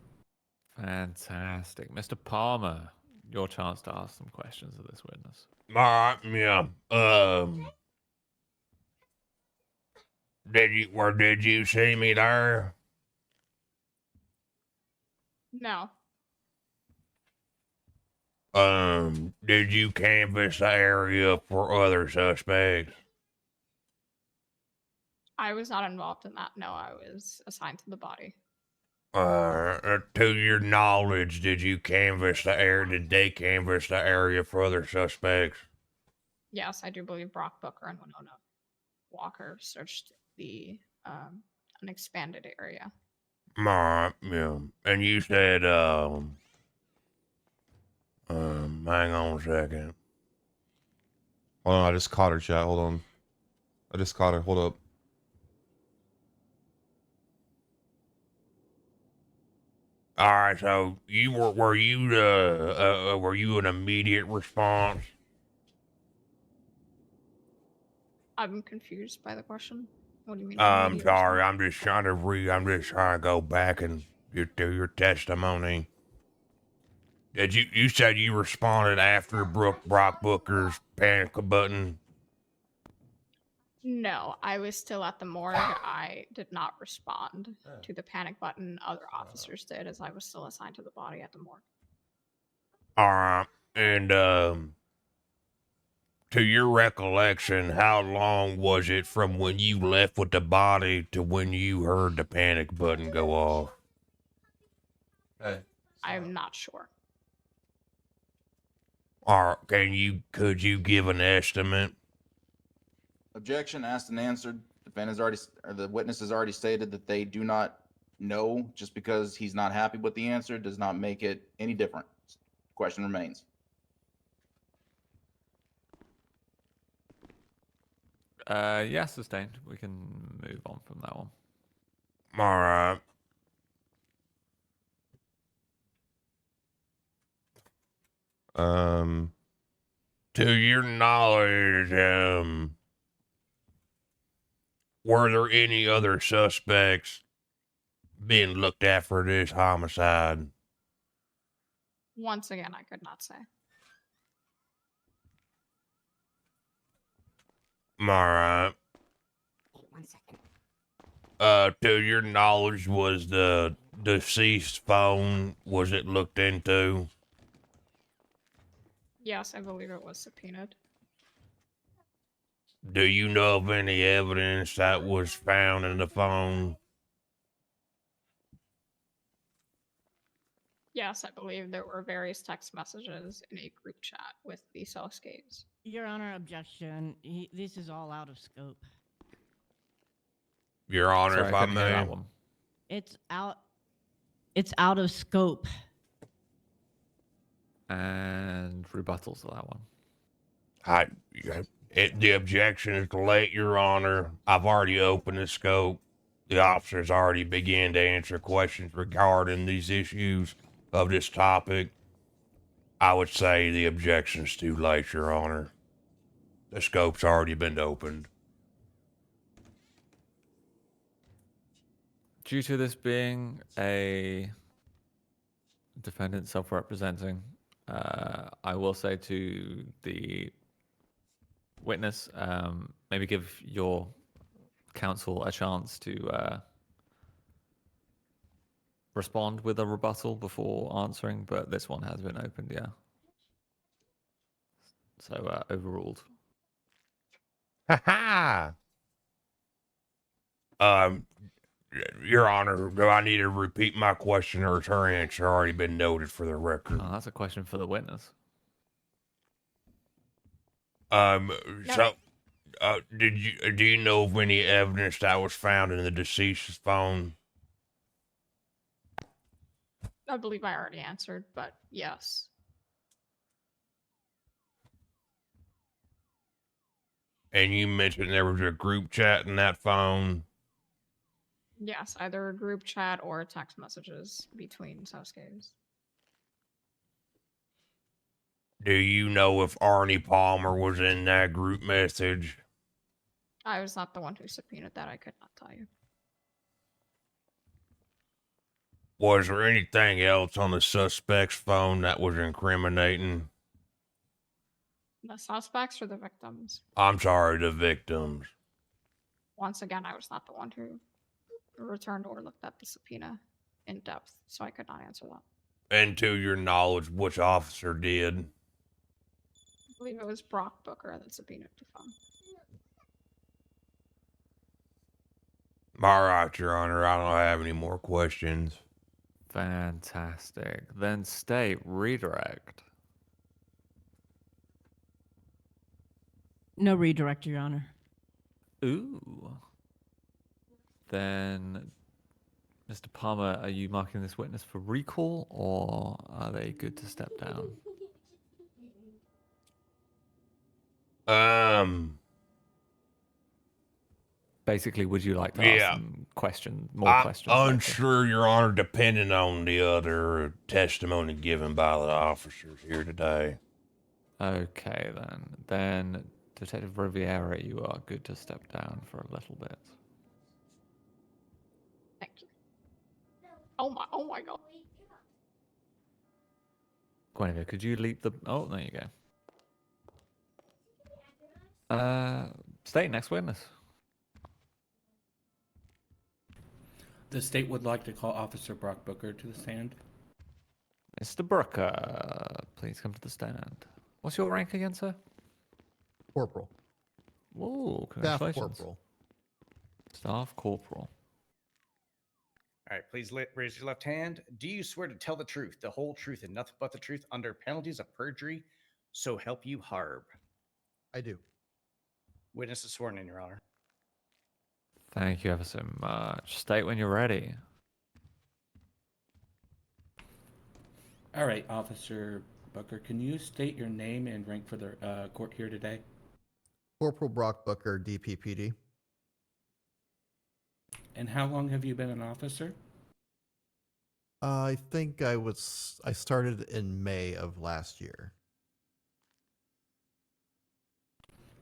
Fantastic. Mr. Palmer, your chance to ask some questions of this witness. All right, yeah. Did you see me there? No. Did you canvass the area for other suspects? I was not involved in that. No, I was assigned to the body. To your knowledge, did you canvass the area? Did they canvass the area for other suspects? Yes, I do believe Brock Booker and Winona Walker searched the an expanded area. Yeah. And you said, hang on a second. Hold on, I just caught her, chat. Hold on. I just caught her. Hold up. All right, so were you an immediate response? I'm confused by the question. What do you mean? I'm immediate sorry. response? I'm just trying to go back and do your testimony. Did you said you responded after Brock Booker's panic button? No, I was still at the morgue. I did not respond to the panic button. Other officers did, as I was still assigned to the body at the morgue. All right, and to your recollection, how long was it from when you left with the body to when you heard the panic button go off? Hey. I'm not sure. All right, could you give an estimate? Objection asked and answered. The witness has already stated that they do not know. Just because he's not happy with the answer does not make it any different. Question remains. Yeah, sustained. We can move on from that one. All right. To your knowledge, were there any other suspects being looked at for this homicide? Once again, I could not say. All right. 1 second. To your knowledge, was the deceased phone, was it looked into? Yes, I believe it was subpoenaed. Do you know of any evidence that was found in the phone? Yes, I believe there were various text messages in a group chat with the Southgates. Your Honor, objection. This is all out of scope. Your Honor, Sorry, if I I couldn't hear may. that one. It's out of scope. And rebuttals to that one. The objection is late, Your Honor. I've already opened the scope. The officers already began to answer questions regarding these issues of this topic. I would say the objection's too late, Your Honor. The scope's already been opened. Due to this being a defendant self-representing, I will say to the witness, maybe give your counsel a chance to respond with a rebuttal before answering, but this one has been opened, yeah. So overruled. Ha ha! Your Honor, do I need to repeat my question, or has her answer already been noted for the record? Oh, that's a question for the witness. So, do you know of any evidence that was found in the deceased's phone? I believe I already answered, but yes. And you mentioned there was a group chat in that phone. Yes, either a group chat or text messages between Southgates. Do you know if Arnie Palmer was in that group message? I was not the one who subpoenaed that. I could not tell you. Was there anything else on the suspect's phone that was incriminating? The suspects or the victims? I'm sorry, the victims. Once again, I was not the one who returned or looked at the subpoena in depth, so I could not answer that. And to your knowledge, which officer did? I believe it was Brock Booker that subpoenaed the phone. All right, Your Honor. I don't have any more questions. Fantastic. Then state redirect. No redirect, Your Honor. Ooh. Then, Mr. Palmer, are you marking this witness for recall, or are they good to step down? Basically, would you like to ask some more questions? Unsure, Your Honor, depending on the other testimony given by the officers here today. Okay, then. Then, Detective Riviera, you are good to step down for a little bit. Thank you. Oh my god. Guinevere, could you leap the... Oh, there you go. State next witness. The state would like to call Officer Brock Booker to the stand. Mr. Brooker, please come to the stand. What's your rank again, sir? Corporal. Whoa, Staff congratulations. corporal. Staff corporal. All right, please raise your left hand. Do you swear to tell the truth, the whole truth, and nothing but the truth under penalties of perjury? So help you Harb. I do. Witness is sworn in, Your Honor. Thank you ever so much. State when you're ready. All right, Officer Booker, can you state your name and rank for the court here today? Corporal Brock Booker, DPPD. And how long have you been an officer? I think I started in May of last year.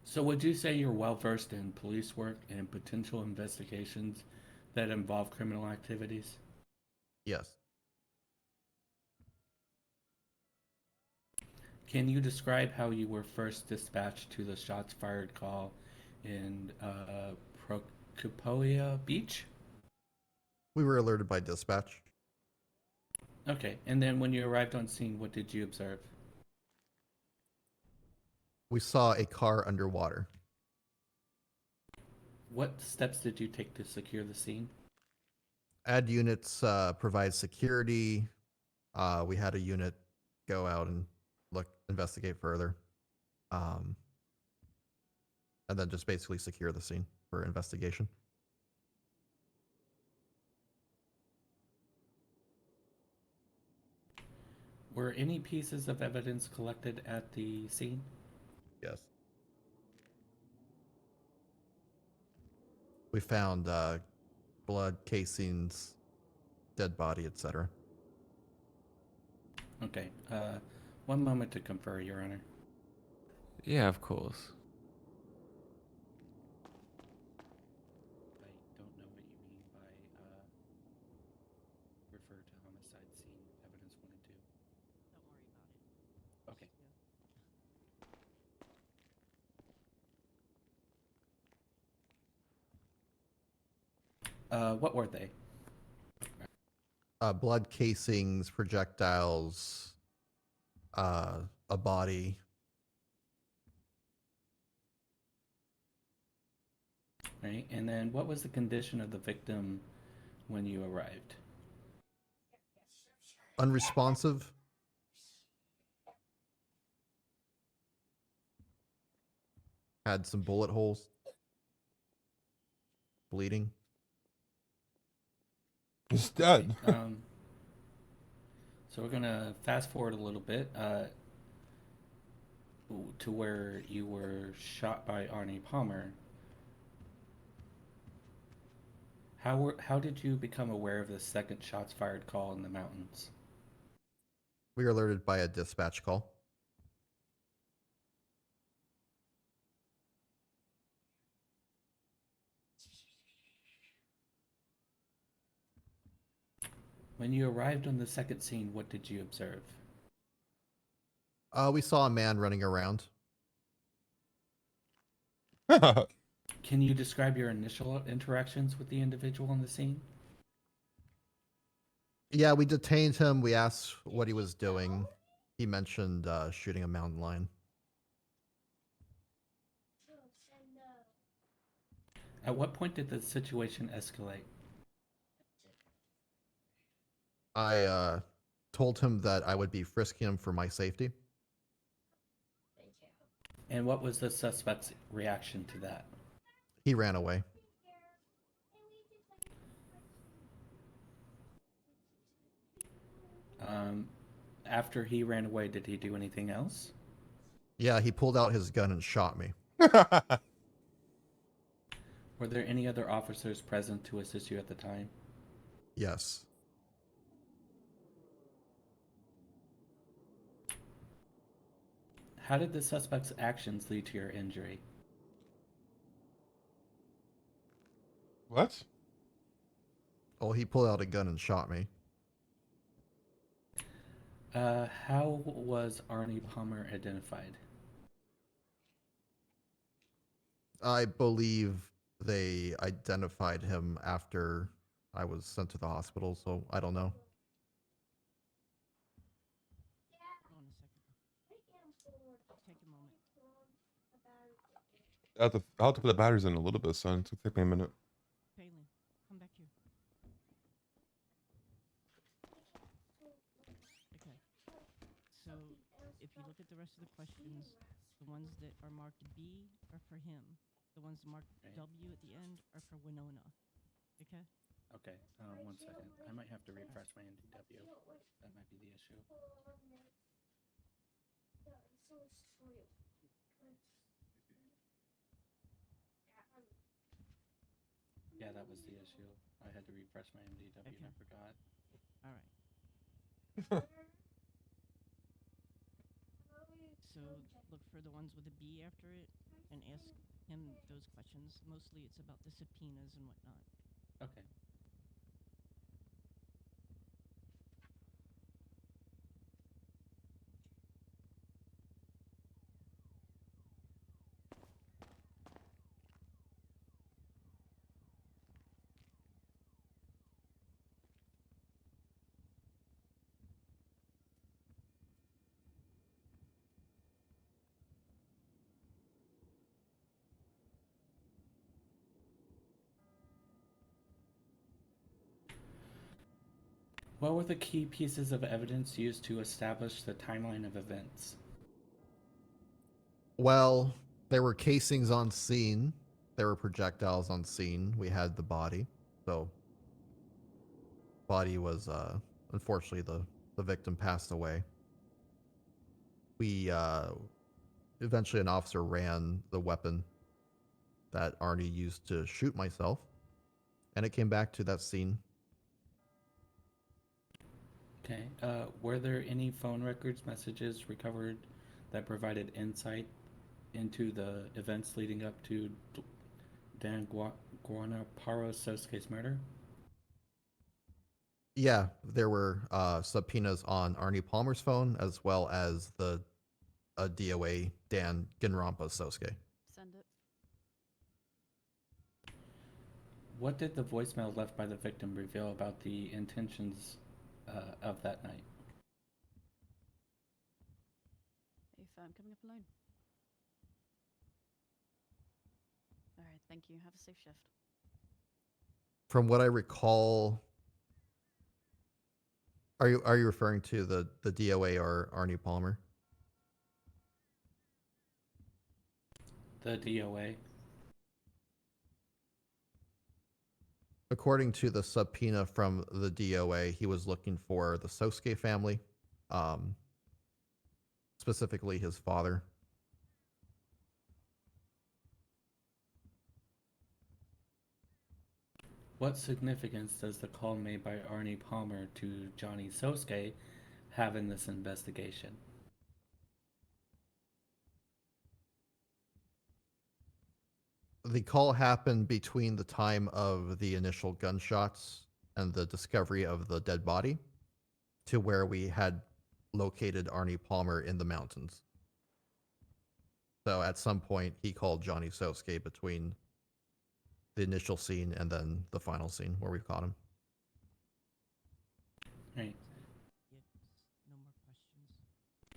So would you say you're well versed in police work and potential investigations that involve criminal activities? Yes. Can you describe how you were first dispatched to the shots fired call in Procopolia Beach? We were alerted by dispatch. Okay, and then when you arrived on scene, what did you observe? We saw a car underwater. What steps did you take to secure the scene? Ad units provide security. We had a unit go out and investigate further. And then just basically secure the scene for investigation. Were any pieces of evidence collected at the scene? Yes. We found blood, casings, dead body, etc. Okay, one moment to confer, Your Honor. Yeah, of course. I don't know what you mean by refer to homicide scene evidence 1 and 2. Don't worry about it. Okay. What were they? Blood, casings, projectiles, a body. Right, and then what was the condition of the victim when you arrived? Unresponsive. Had some bullet holes. Bleeding. He's dead. So we're gonna fast forward a little bit to where you were shot by Arnie Palmer. How did you become aware of the second shots fired call in the mountains? We were alerted by a dispatch call. When you arrived on the second scene, what did you observe? We saw a man running around. Can you describe your initial interactions with the individual on the scene? Yeah, we detained him. We asked what he was doing. He mentioned shooting a mountain lion. At what point did the situation escalate? I told him that I would be frisking him for my safety. And what was the suspect's reaction to that? He ran away. After he ran away, did he do anything else? Yeah, he pulled out his gun and shot me. Were there any other officers present to assist you at the time? Yes. How did the suspect's actions lead to your injury? What? Oh, he pulled out a gun and shot me. How was Arnie Palmer identified? I believe they identified him after I was sent to the hospital, so I don't know. Hold on a second. Take a moment. I'll have to put the batteries in a little bit, son. It's gonna take me a minute. Palin, come back here. Okay. So, if you look at the rest of the questions, the ones that are marked B are for him. The ones marked W at the end are for Winona. Okay? Okay, 1 second. I might have to refresh my NDW. That might be the issue. Yeah, that was the issue. I had to refresh my MDW and I forgot. All right. So look for the ones with a B after it and ask him those questions. Mostly it's about the subpoenas and whatnot. Okay. What were the key pieces of evidence used to establish the timeline of events? Well, there were casings on scene. There were projectiles on scene. We had the body. So, body was, unfortunately, the victim passed away. We, eventually an officer ran the weapon that Arnie used to shoot myself, and it came back to that scene. Okay. Were there any phone records, messages recovered that provided insight into the events leading up to Dan Guanaparo Sosuke's murder? Yeah, there were subpoenas on Arnie Palmer's phone as well as the DOA Dan Ginrampa Sosuke. Send it. What did the voicemail left by the victim reveal about the intentions of that night? Hey, fam, coming up alone. All right, thank you. Have a safe shift. From what I recall, are you referring to the DOA or Arnie Palmer? The DOA. According to the subpoena from the DOA, he was looking for the Sosuke family, specifically his father. What significance does the call made by Arnie Palmer to Johnny Sosuke have in this investigation? The call happened between the time of the initial gunshots and the discovery of the dead body to where we had located Arnie Palmer in the mountains. So at some point, he called Johnny Sosuke between the initial scene and then the final scene where we caught him. Right.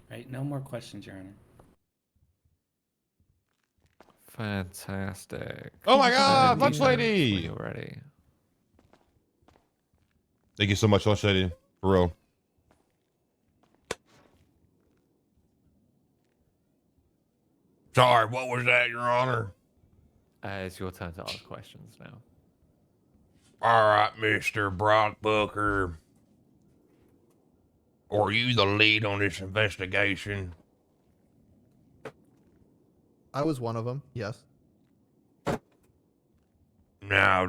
Right. No more questions, Your Honor. Fantastic. Oh my God, lunch 17 minutes lady! when you're ready. Thank you so much, lunch lady. For real. Sorry, what was that, Your Honor? It's your turn to ask questions now. All right, Mr. Brock Booker. Are you the lead on this investigation? I was one of them, yes. Now,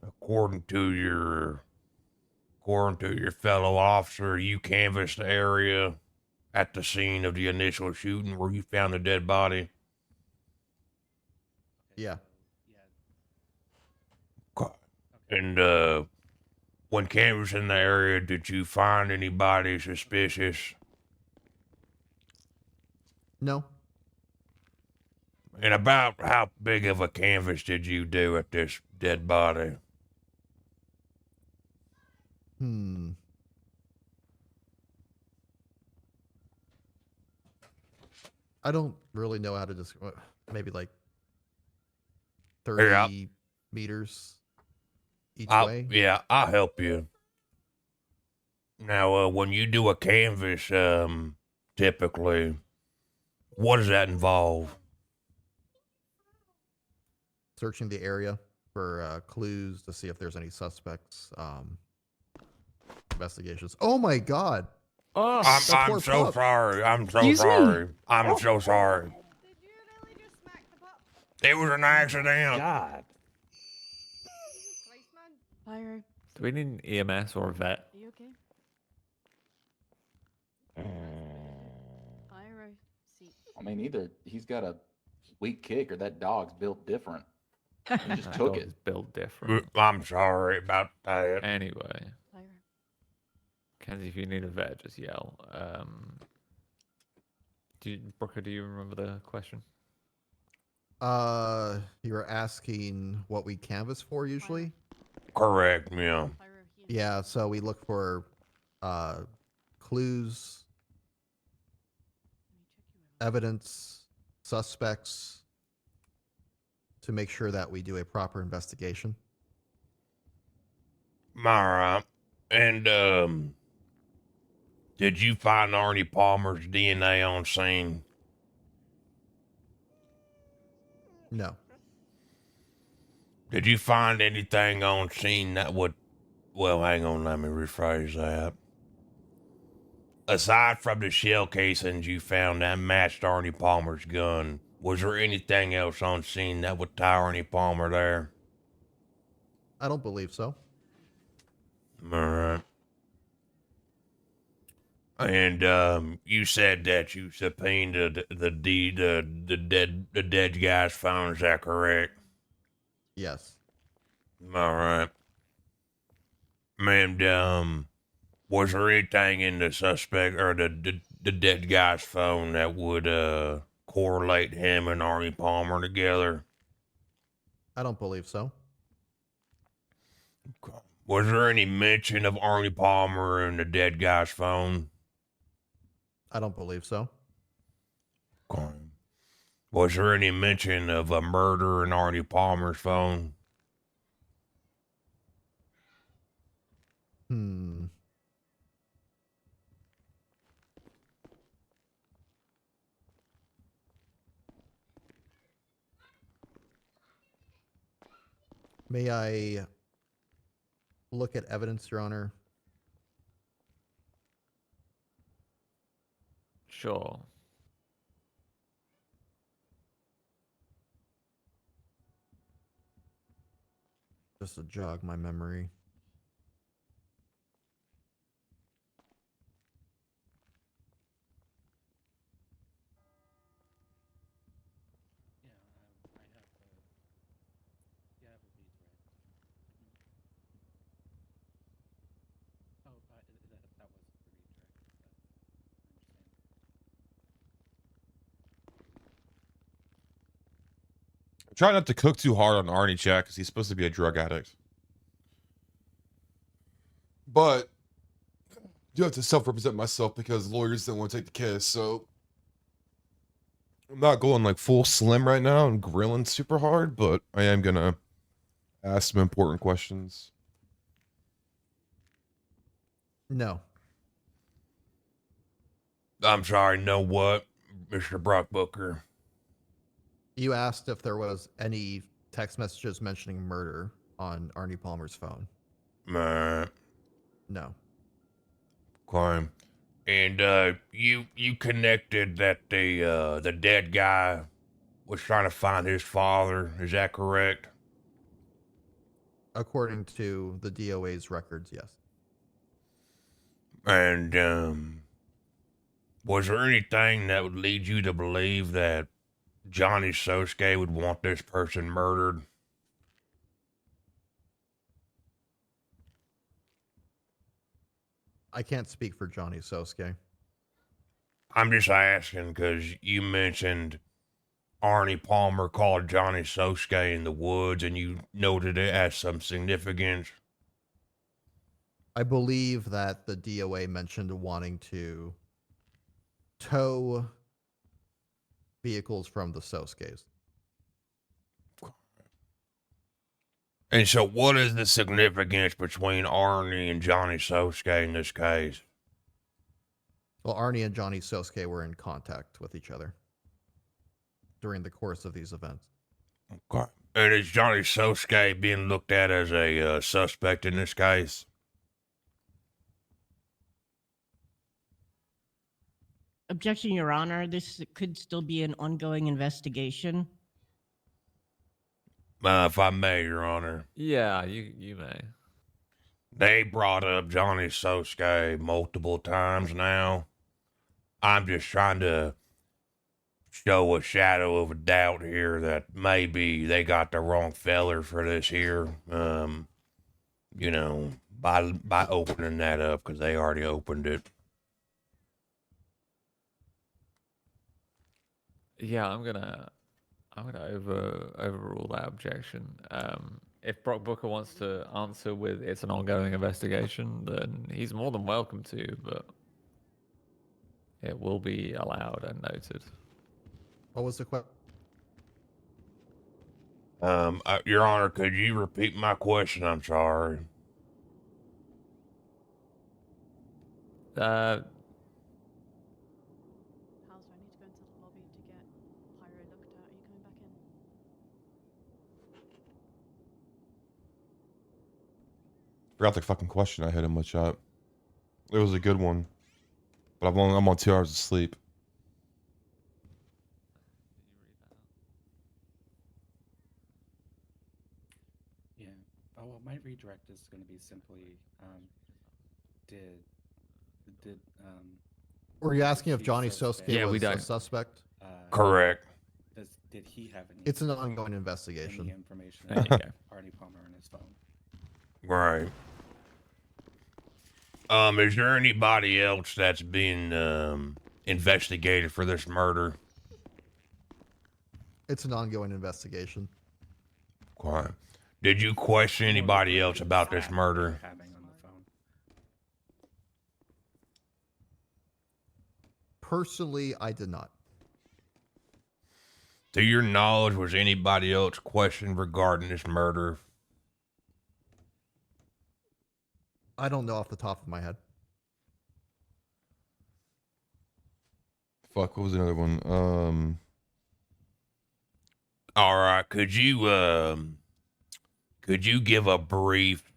according to your fellow officer, you canvassed the area at the scene of the initial shooting where you found the dead body. Yeah. And when canvassing the area, did you find anybody suspicious? No. And about how big of a canvass did you do at this dead body? I don't really know how to describe. Maybe like 30 meters each way. Yeah, I'll help you. Now, when you do a canvass, typically, what does that involve? Searching the area for clues to see if there's any suspects. Investigations. Oh my God! Oh, I'm so sorry. I'm so sorry. I'm so sorry. It was an accident. God. Pyro, Do we need an EMS or a vet? are you okay? Pyro, seat. I mean, either he's got a weak kick or that dog's built different. He just That took dog it. is built different. I'm sorry about that. Anyway. Pyro. Kenzie, if you need a vet, just yell. Brooker, do you remember the question? You were asking what we canvass for usually? Correct, yeah. Yeah, so we look for clues, evidence, suspects to make sure that we do a proper investigation. All right. And, did you find Arnie Palmer's DNA on scene? No. Did you find anything on scene that would, well, hang on, let me rephrase that. Aside from the shell casings you found that matched Arnie Palmer's gun, was there anything else on scene that would tie Arnie Palmer there? I don't believe so. Alright. And you said that you subpoenaed the dead guy's phone. Is that correct? Yes. All right. And was there anything in the suspect or the dead guy's phone that would correlate him and Arnie Palmer together? I don't believe so. Was there any mention of Arnie Palmer in the dead guy's phone? I don't believe so. Was there any mention of a murder in Arnie Palmer's phone? May I look at evidence, Your Honor? Sure. Just to jog my memory. Try not to cook too hard on Arnie Jack because he's supposed to be a drug addict. But I do have to self-represent myself because lawyers don't want to take the case, so I'm not going like full slim right now and grilling super hard, but I am gonna ask some important questions. No. I'm sorry, no what, Mr. Brock Booker? You asked if there was any text messages mentioning murder on Arnie Palmer's phone. No. Okay. And you connected that the dead guy was trying to find his father. Is that correct? According to the DOA's records, yes. And was there anything that would lead you to believe that Johnny Sosuke would want this person murdered? I can't speak for Johnny Sosuke. I'm just asking because you mentioned Arnie Palmer called Johnny Sosuke in the woods and you noted it as some significance. I believe that the DOA mentioned wanting to tow vehicles from the Sosukes. And so what is the significance between Arnie and Johnny Sosuke in this case? Well, Arnie and Johnny Sosuke were in contact with each other during the course of these events. Okay. And is Johnny Sosuke being looked at as a suspect in this case? Objection, Your Honor. This could still be an ongoing investigation. If I may, Your Honor. Yeah, you may. They brought up Johnny Sosuke multiple times now. I'm just trying to show a shadow of a doubt here that maybe they got the wrong feller for this here. You know, by opening that up because they already opened it. Yeah, I'm gonna overrule that objection. If Brock Booker wants to answer with it's an ongoing investigation, then he's more than welcome to, but it will be allowed and noted. What was the question? Your Honor, could you repeat my question? I'm sorry. Uh, How's I need to go into the lobby to get Pyro looked at. Are you coming back in? Forgot the fucking question I hit him with, chat. It was a good one. But I'm on 2 hours of sleep. Yeah. Oh, well, my redirect is going to be simply, did, Were you asking if Chief Johnny Sosuke, Sosuke was a suspect? Correct. Did he have any? It's an ongoing investigation. Any information There you about go. Arnie Palmer on his phone? Right. Is there anybody else that's been investigated for this murder? It's an ongoing investigation. Quiet. Did you question anybody else about this murder? Having on the phone. Personally, I did not. To your knowledge, was anybody else questioned regarding this murder? I don't know off the top of my head. Fuck, what was another one? All right, could you give a brief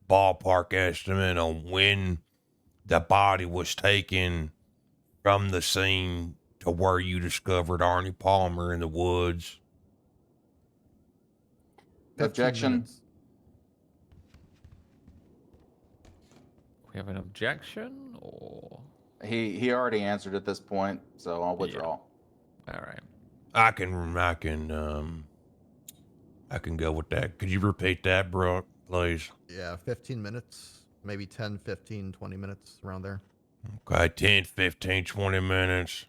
ballpark estimate on when the body was taken from the scene to where you discovered Arnie Palmer in the woods? Objection. We have an objection, or He already answered at this point, so I'll withdraw. all right. I can go with that. Could you repeat that, Brooke, please? Yeah, 15 minutes, maybe 10, 15, 20 minutes around there. Okay, 10, 15, 20 minutes.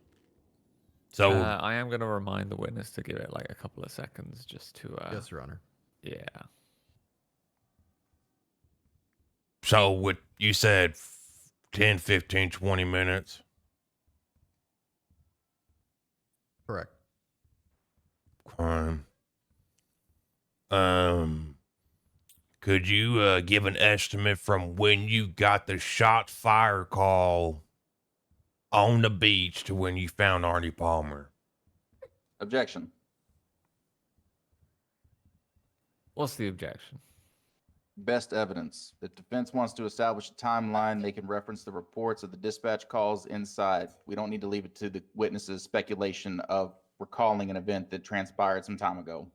So I am going to remind the witness to give it like a couple of seconds just to. Yes, Your Honor. Yeah. So what you said 10, 15, 20 minutes? Correct. Crime. Could you give an estimate from when you got the shot fire call on the beach to when you found Arnie Palmer? Objection. What's the objection? Best evidence. The defense wants to establish a timeline. They can reference the reports of the dispatch calls inside. We don't need to leave it to the witness's speculation of recalling an event that transpired some time ago.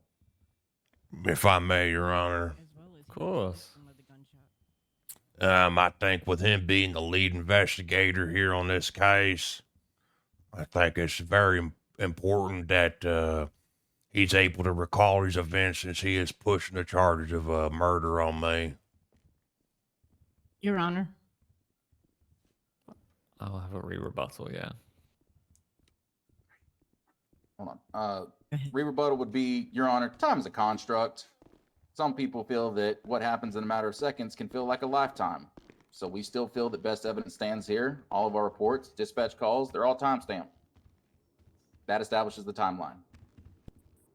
If I may, Your Honor. Of course. I think with him being the lead investigator here on this case, I think it's very important that he's able to recall these events since he is pushing the charges of murder on me. Your Honor. I'll have a rebuttal, yeah. Hold on. Rebuttal would be, Your Honor, time is a construct. Some people feel that what happens in a matter of seconds can feel like a lifetime. So we still feel that best evidence stands here. All of our reports, dispatch calls, they're all timestamped. That establishes the timeline.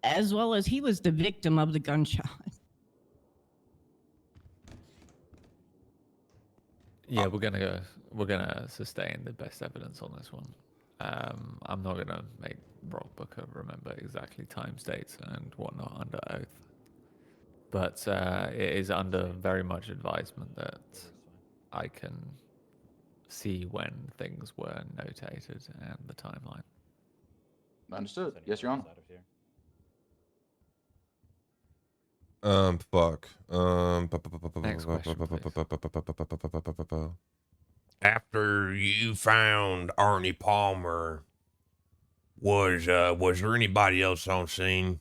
As well as he was the victim of the gunshot. Yeah, we're gonna sustain the best evidence on this one. I'm not gonna make Brock Booker remember exactly times, dates, and whatnot under oath. But it is under very much advisement that I can see when things were notated and the timeline. Understood. Yes, Your Honor. Fuck. Next question, After you found Arnie Palmer, was there anybody else on scene?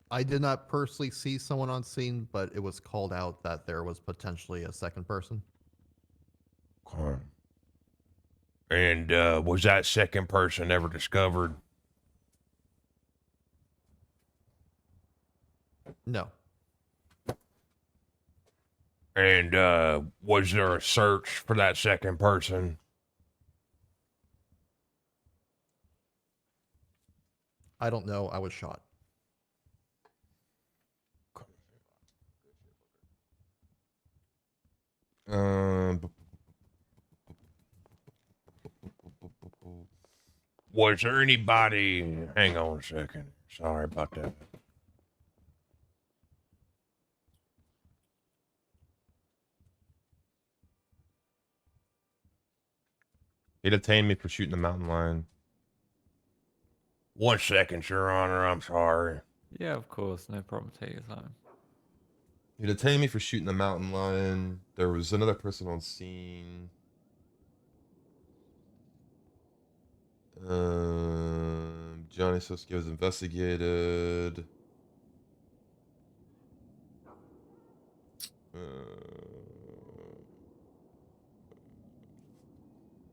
I did not personally see someone on scene, but it was called out that there was potentially a second person. Okay. And was that second person ever discovered? No. And was there a search for that second person? I don't know. I was shot. Um, Was there anybody? Hang on a second. Sorry about that. he detained me for shooting the mountain lion. 1 second, Your Honor. I'm sorry. Yeah, of course. No problem. Take your time. He detained me for shooting the mountain lion. There was another person on scene. Johnny Suski was investigated.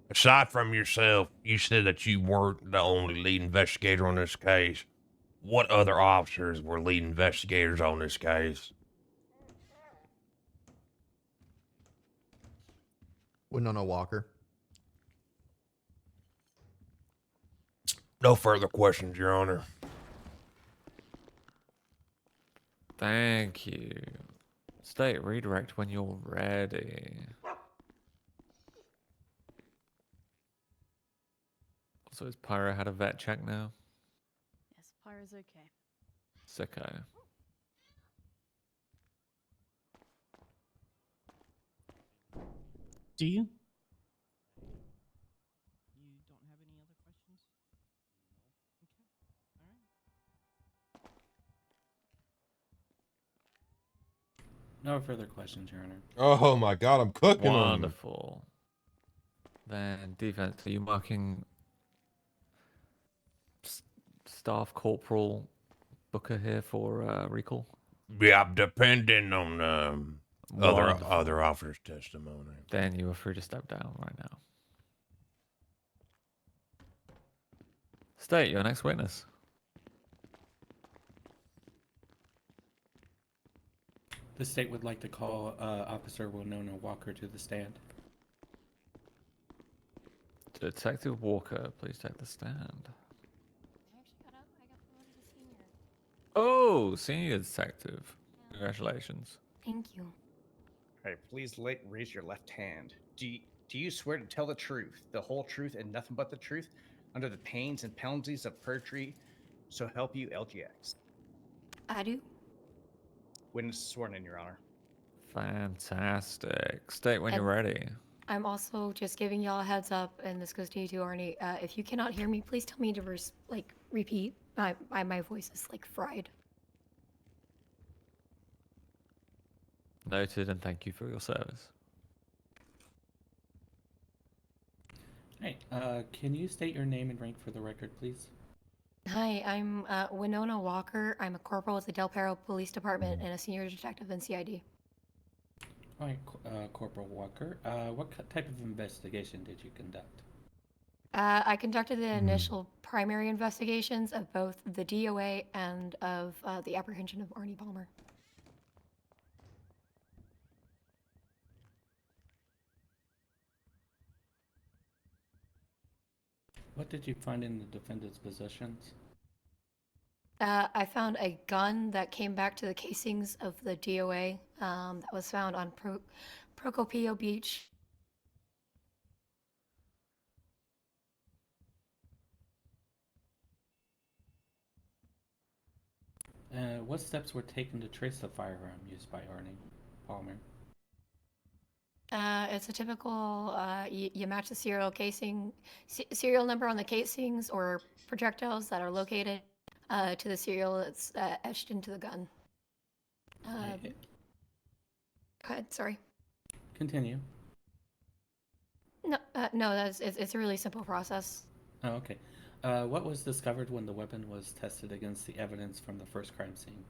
Aside from yourself, you said that you weren't the only lead investigator on this case. What other officers were lead investigators on this case? Winona Walker. No further questions, Your Honor. Thank you. State redirect when you're ready. So has Pyro had a vet check now? Yes, Pyro's okay. Sicko. Do you? You don't have any other questions? Okay. All right. No further questions, Your Honor. Oh my God, I'm cooking 'em. Wonderful. Then defense, are you marking Staff Corporal Booker here for recall? Yeah, depending on Wonderful. other officers' testimony. Then you are free to step down right now. State, your next witness. The state would like to call Officer Winona Walker to the stand. Detective Walker, please take the stand. Oh, senior detective. Congratulations. Thank you. All right, please raise your left hand. Do you swear to tell the truth, the whole truth, and nothing but the truth, under the pains and penalties of perjury, so help you LGX? I do. Witness sworn in, Your Honor. Fantastic. State when you're And- ready. I'm also just giving y'all a heads up, and this goes to you too, Arnie. If you cannot hear me, please tell me to repeat. My voice is like fried. Noted, and thank you for your service. Hey, can you state your name and rank for the record, please? Hi, I'm Winona Walker. I'm a corporal with the Del Perro Police Department and a senior detective in CID. All right, Corporal Walker. What type of investigation did you conduct? I conducted the initial primary investigations of both the DOA and of the apprehension of Arnie Palmer. What did you find in the defendant's possessions? I found a gun that came back to the casings of the DOA that was found on Procopio Beach. What steps were taken to trace the firearm used by Arnie Palmer? It's a typical, you match the serial number on the casings or projectiles that are located to the serial that's etched into the gun. Go ahead, sorry. Continue. No, it's a really simple process. Oh, okay. What was discovered when the weapon was tested against the evidence from the first crime scene?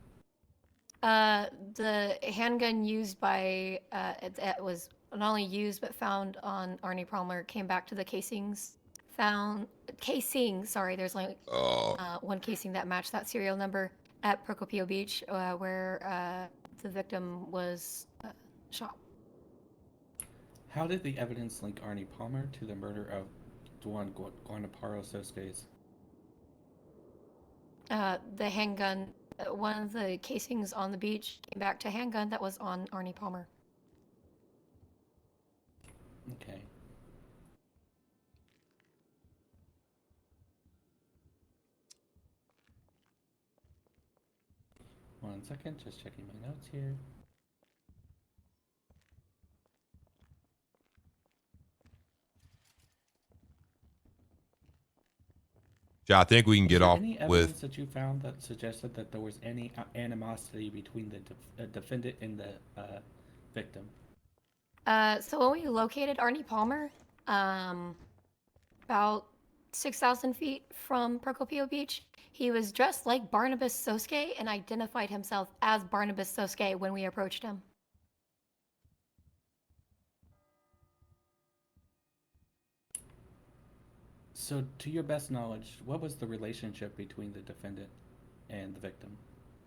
The handgun used by, it was not only used but found on Arnie Palmer came back to the casings. Sorry, there's only one casing that matched that serial number at Procopio Beach, where the victim was shot. How did the evidence link Arnie Palmer to the murder of Duan Guanaparo Sosques? The handgun, one of the casings on the beach came back to handgun that was on Arnie Palmer. Okay. One second, just checking my notes here. Yeah, I think we can Was get there off any with. evidence that you found that suggested that there was any animosity between the defendant and the victim? So when we located Arnie Palmer, about 6,000 feet from Procopio Beach, he was dressed like Barnabas Soske and identified himself as Barnabas Soske when we approached him. So, to your best knowledge, what was the relationship between the defendant and the victim?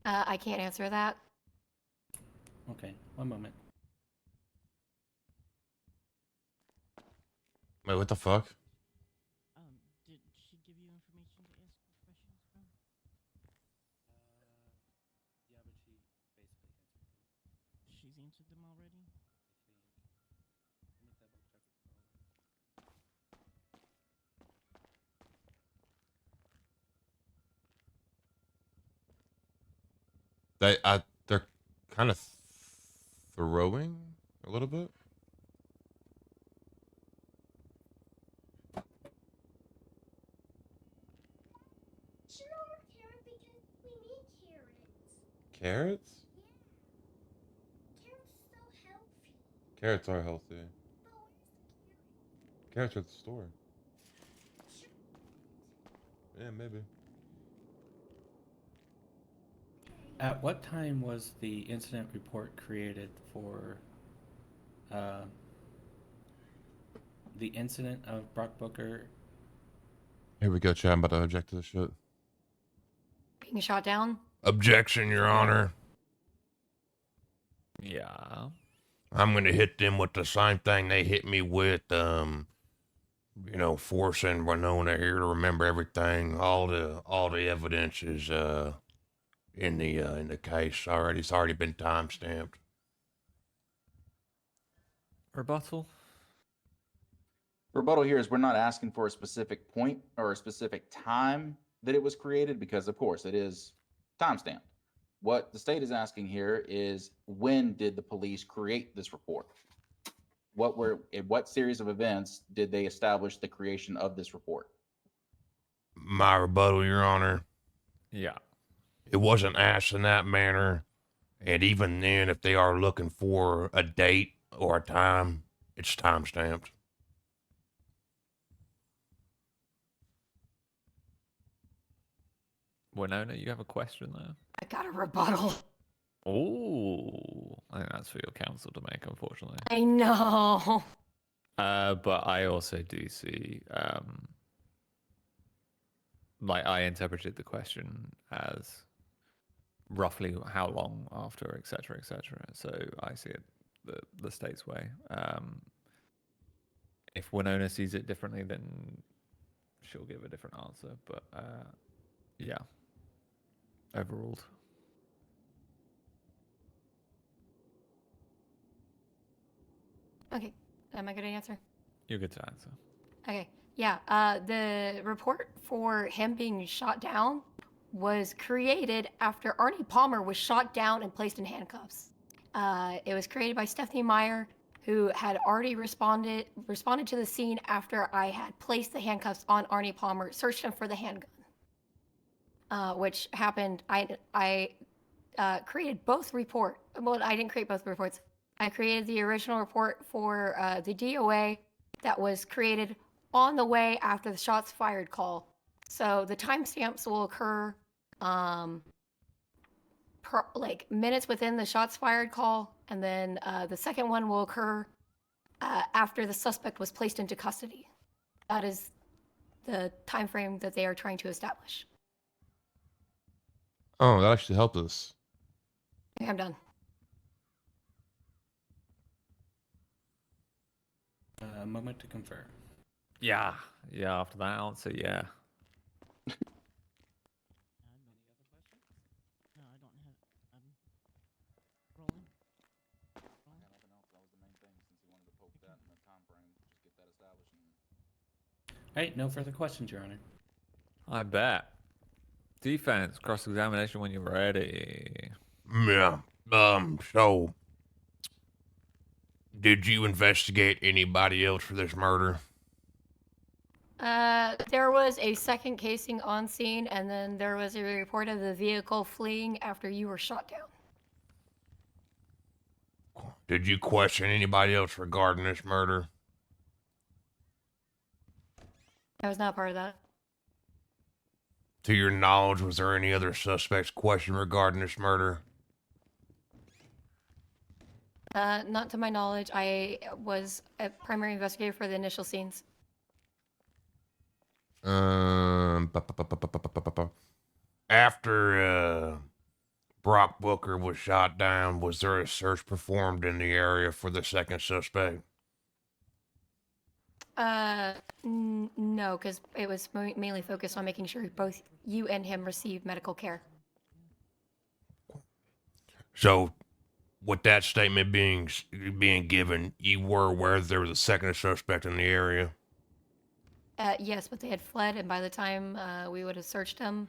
I can't answer that. Okay, one moment. Wait, what the fuck? Did she give you information to ask her questions from? Yeah, but she basically answered them. She's answered them already? Let me double check with Roland. They're kind of throwing a little bit. Carrots? Carrots are healthy. Carrots are at the store. Yeah, maybe. At what time was the incident report created for the incident of Brock Booker? Here we go, Chad. I'm about to object to this shit. Being shot down? Objection, Your Honor. Yeah. I'm gonna hit them with the same thing they hit me with. You know, forcing Winona here to remember everything. All the evidence is in the case already. It's already been time stamped. Rebuttal. Rebuttal here is we're not asking for a specific point or a specific time that it was created because, of course, it is timestamped. What the state is asking here is when did the police create this report? In what series of events did they establish the creation of this report? My rebuttal, Your Honor. Yeah. It wasn't asked in that manner. And even then, if they are looking for a date or a time, it's time stamped. Winona, you have a question there? I got a rebuttal. Oh, I think that's for your counsel to make, unfortunately. I know. But I also do see, like, I interpreted the question as roughly how long after, etc., etc. So I see it the state's way. If Winona sees it differently, then she'll give a different answer. But yeah, overruled. Okay, am I good to answer? You're good to answer. Okay, yeah. The report for him being shot down was created after Arnie Palmer was shot down and placed in handcuffs. It was created by Stephanie Meyer, who had already responded to the scene after I had placed the handcuffs on Arnie Palmer, searched him for the handgun, which happened. I created both report. Well, I didn't create both reports. I created the original report for the DOA that was created on the way after the shots fired call. So the timestamps will occur like minutes within the shots fired call, and then the second one will occur after the suspect was placed into custody. That is the time frame that they are trying to establish. Oh, that actually helped us. Okay, I'm done. A moment to confer. Yeah. Yeah, after that answer, yeah. Right, no further questions, Your Honor. I bet. Defense, cross-examination when you're ready. Yeah. So, did you investigate anybody else for this murder? There was a second casing on scene, and then there was a report of the vehicle fleeing after you were shot down. Did you question anybody else regarding this murder? I was not part of that. To your knowledge, was there any other suspects questioned regarding this murder? Not to my knowledge. I was a primary investigator for the initial scenes. After Brock Booker was shot down, was there a search performed in the area for the second suspect? No, because it was mainly focused on making sure both you and him received medical care. So, with that statement being given, you were aware that there was a second suspect in the area? Yes, but they had fled, and by the time we would have searched them,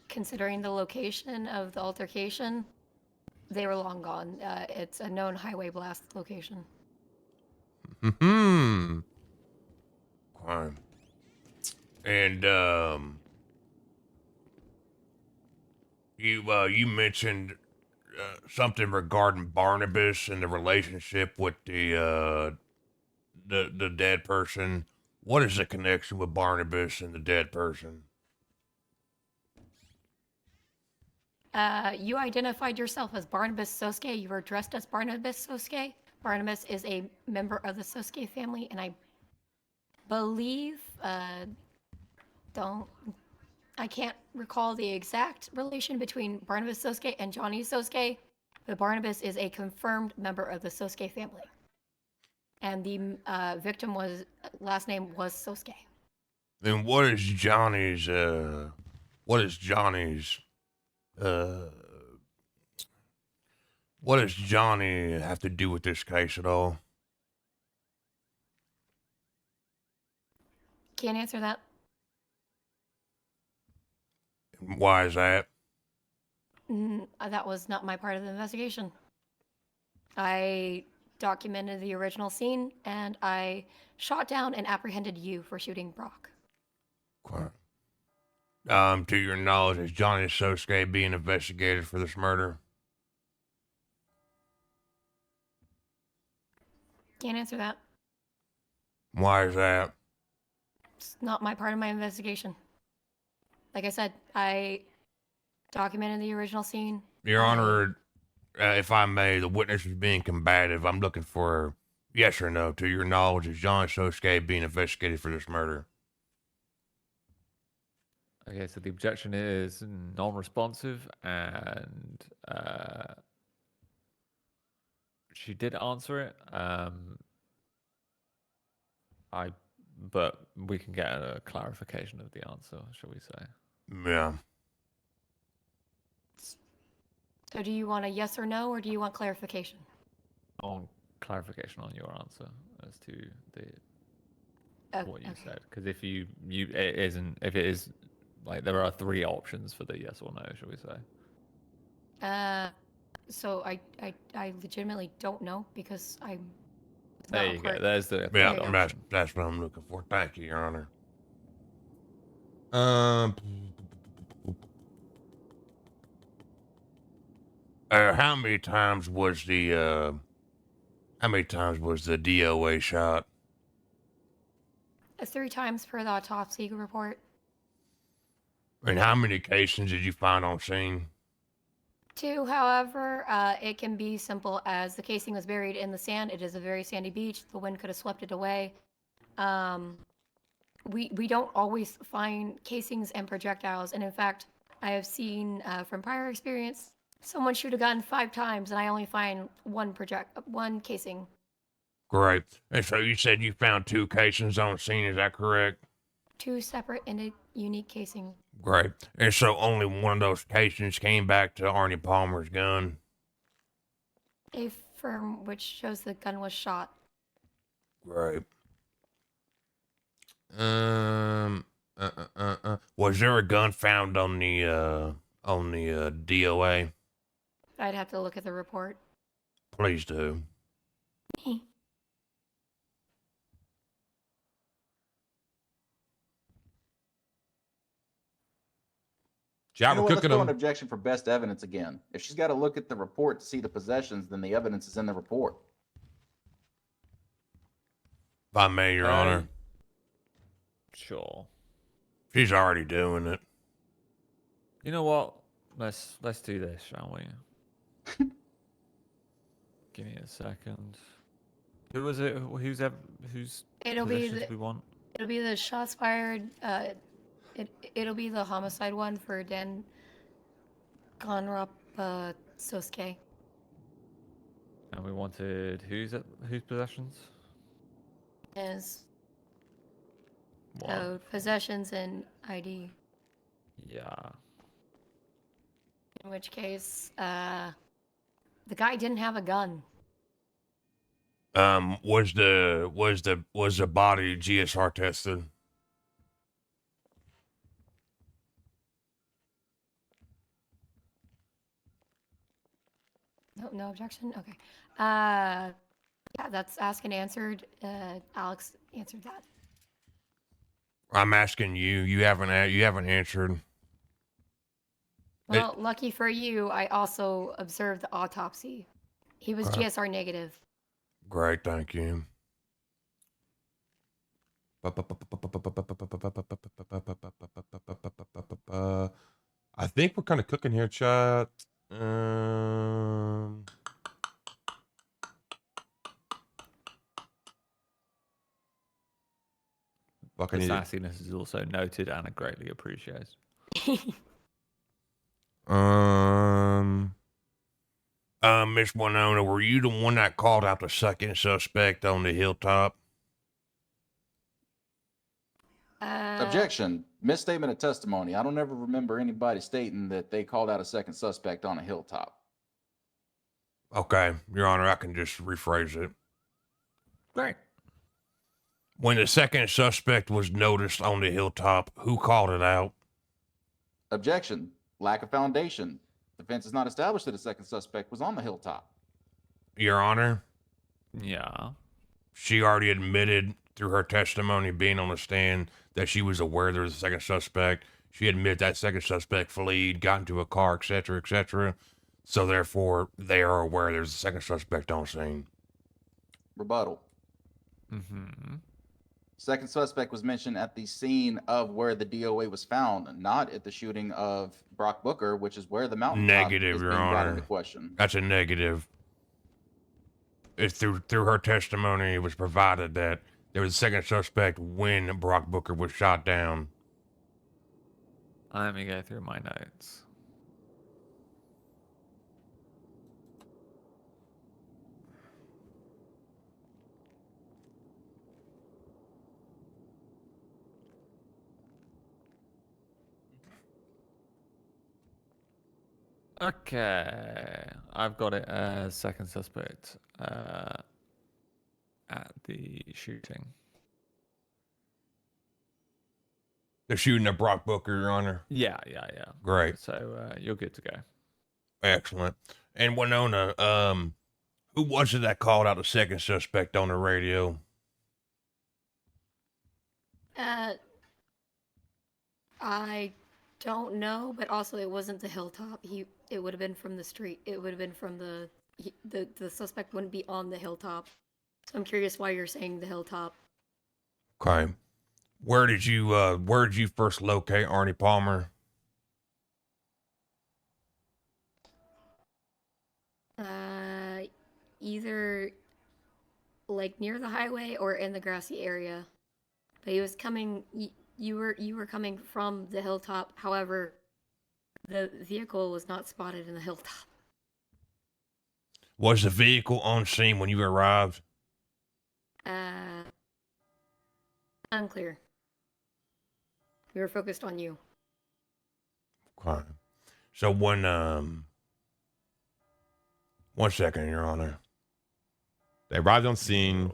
considering the location of the altercation, they were long gone. It's a known highway blast location. Hmm. Fine. And you mentioned something regarding Barnabas and the relationship with the dead person. What is the connection with Barnabas and the dead person? You identified yourself as Barnabas Sosuke. You were dressed as Barnabas Sosuke. Barnabas is a member of the Sosuke family, and I believe, I can't recall the exact relation between Barnabas Sosuke and Johnny Sosuke, but Barnabas is a confirmed member of the Sosuke family. And the victim last name was Sosuke. Then what is Johnny's what does Johnny have to do with this case at all? Can't answer that. Why is that? That was not my part of the investigation. I documented the original scene, and I shot down and apprehended you for shooting Brock. To your knowledge, is Johnny Sosuke being investigated for this murder? Can't answer that. Why is that? It's not my part of my investigation. Like I said, I documented the original scene. Your Honor, if I may, the witness is being combative. I'm looking for yes or no. To your knowledge, is Johnny Sosuke being investigated for this murder? Okay, so the objection is non-responsive, and she did answer it. But we can get a clarification of the answer, shall we say? Yeah. So do you want a yes or no, or do you want clarification? On clarification on your answer as to what you said, because if it is like there are three options for the yes or no, shall we say? So I legitimately don't know because I'm. There you go. There's the that's what I'm looking for. Thank you, Your Honor. How many times was the DOA shot? 3 times per the autopsy report. And how many casings did you find on scene? 2, however, it can be simple as the casing was buried in the sand. It is a very sandy beach. The wind could have swept it away. We don't always find casings and projectiles, and in fact, I have seen from prior experience someone shoot a gun 5 times, and I only find one casing. Great. And so you said you found 2 casings on scene. Is that correct? 2 separate and unique casings. Great. And so only one of those casings came back to Arnie Palmer's gun? A firm which shows the gun was shot. Great. Was there a gun found on the DOA? I'd have to look at the report. Please do. Yeah, You know we're what? Let's cooking throw an them. objection for best evidence again. If she's got to look at the report to see the possessions, then the evidence is in the report. If I may, Your Honor. Sure. She's already doing it. You know what? Let's do this, shall we? Give me a second. Who was it? Whose It'll be possessions the we want? it'll be the shots fired. It'll be the homicide one for Dan Conrop Sosuke. And we wanted whose possessions? Is One. so possessions and ID. Yeah. In which case, the guy didn't have a gun. Was the body GSR tested? No objection. Okay. Yeah, that's asked and answered. Alex answered that. I'm asking you. You haven't answered. Well, lucky for you, I also observed the autopsy. He was GSR negative. Great, thank you. I think we're kind of cooking here, chat. The sassiness is also noted and greatly appreciated. Miss Winona, were you the one that called out the second suspect on the hilltop? Objection. Misstatement of testimony. I don't ever remember anybody stating that they called out a second suspect on a hilltop. Okay, Your Honor, I can just rephrase it. Great. When the second suspect was noticed on the hilltop, who called it out? Objection. Lack of foundation. Defense is not established that a second suspect was on the hilltop. Your Honor? Yeah. She already admitted through her testimony being on the stand that she was aware there was a second suspect. She admitted that second suspect fled, got into a car, etc., etc. So therefore, they are aware there's a second suspect on scene. Rebuttal. Mm-hmm. Second suspect was mentioned at the scene of where the DOA was found, not at the shooting of Brock Booker, which is where the mountaintop Negative, is Your being brought into Honor. question. That's a negative. It's through her testimony, it was provided that there was a second suspect when Brock Booker was shot down. Let me go through my notes. Okay, I've got it as second suspect at the shooting. The shooting of Brock Booker, Your Honor. Yeah. Great. So you're good to go. Excellent. And Winona, who was it that called out the second suspect on the radio? I don't know, but also it wasn't the hilltop. It would have been from the street. It would have been from the suspect wouldn't be on the hilltop. So I'm curious why you're saying the hilltop. Okay. Where did you first locate Arnie Palmer? Either like near the highway or in the grassy area. But he was coming. You were coming from the hilltop. However, the vehicle was not spotted in the hilltop. Was the vehicle on scene when you arrived? Unclear. We were focused on you. Okay. So when 1 second, Your Honor. They arrived on scene.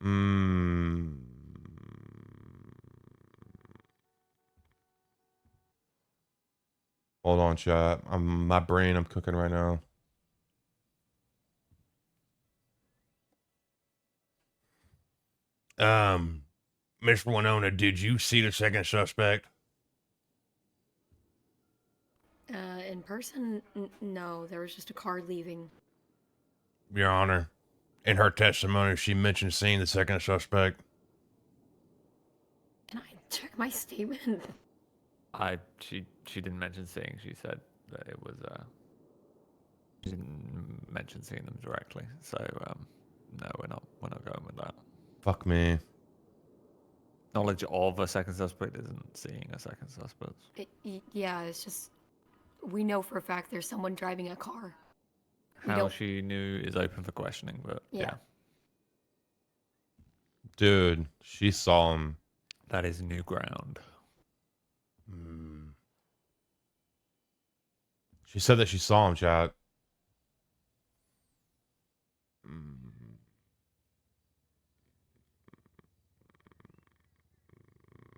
Hmm. Hold on, chat. I'm cooking right now. Miss Winona, did you see the second suspect? In person, no. There was just a car leaving. Your Honor, in her testimony, she mentioned seeing the second suspect. Can I check my statement? She didn't mention seeing. She said that it was she didn't mention seeing them directly. So no, we're not going with that. Fuck me. Knowledge of a second suspect isn't seeing a second suspect. Yeah, it's just we know for a fact there's someone driving a car. How she knew is open for questioning, but yeah. Dude, she saw him. That is new ground. She said that she saw him, chat.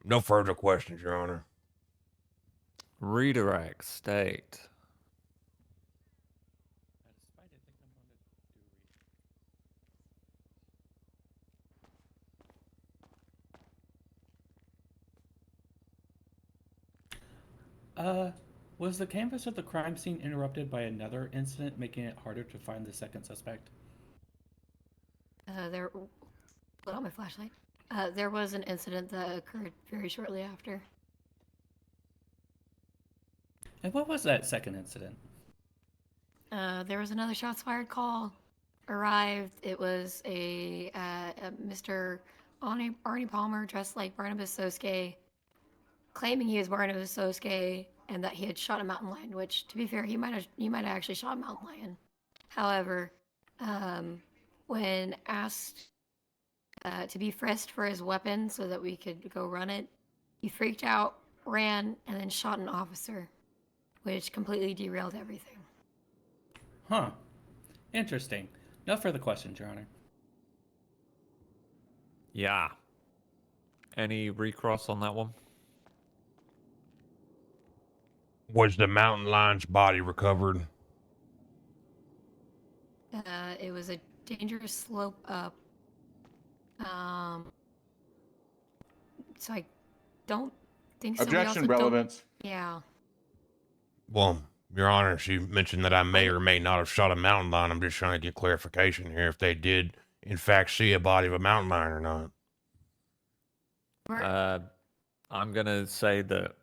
No further questions, Your Honor. Redirect state. Was the canvas of the crime scene interrupted by another incident, making it harder to find the second suspect? Put on my flashlight. There was an incident that occurred very shortly after. And what was that second incident? There was another shots fired call. Arrived. It was a Mr. Arnie Palmer dressed like Barnabas Soske, claiming he was Barnabas Soske and that he had shot a mountain lion. Which, to be fair, he might have actually shot a mountain lion. However, when asked to be frisked for his weapon so that we could go run it, he freaked out, ran, and then shot an officer, which completely derailed everything. Huh. Interesting. No further questions, Your Honor. Yeah. Any recross on that one? Was the mountain lion's body recovered? It was a dangerous slope up. So I don't think so. Objection, relevance. Yeah. Well, Your Honor, she mentioned that I may or may not have shot a mountain lion. I'm just trying to get clarification here if they did, in fact, see a body of a mountain lion or not. I'm going to say that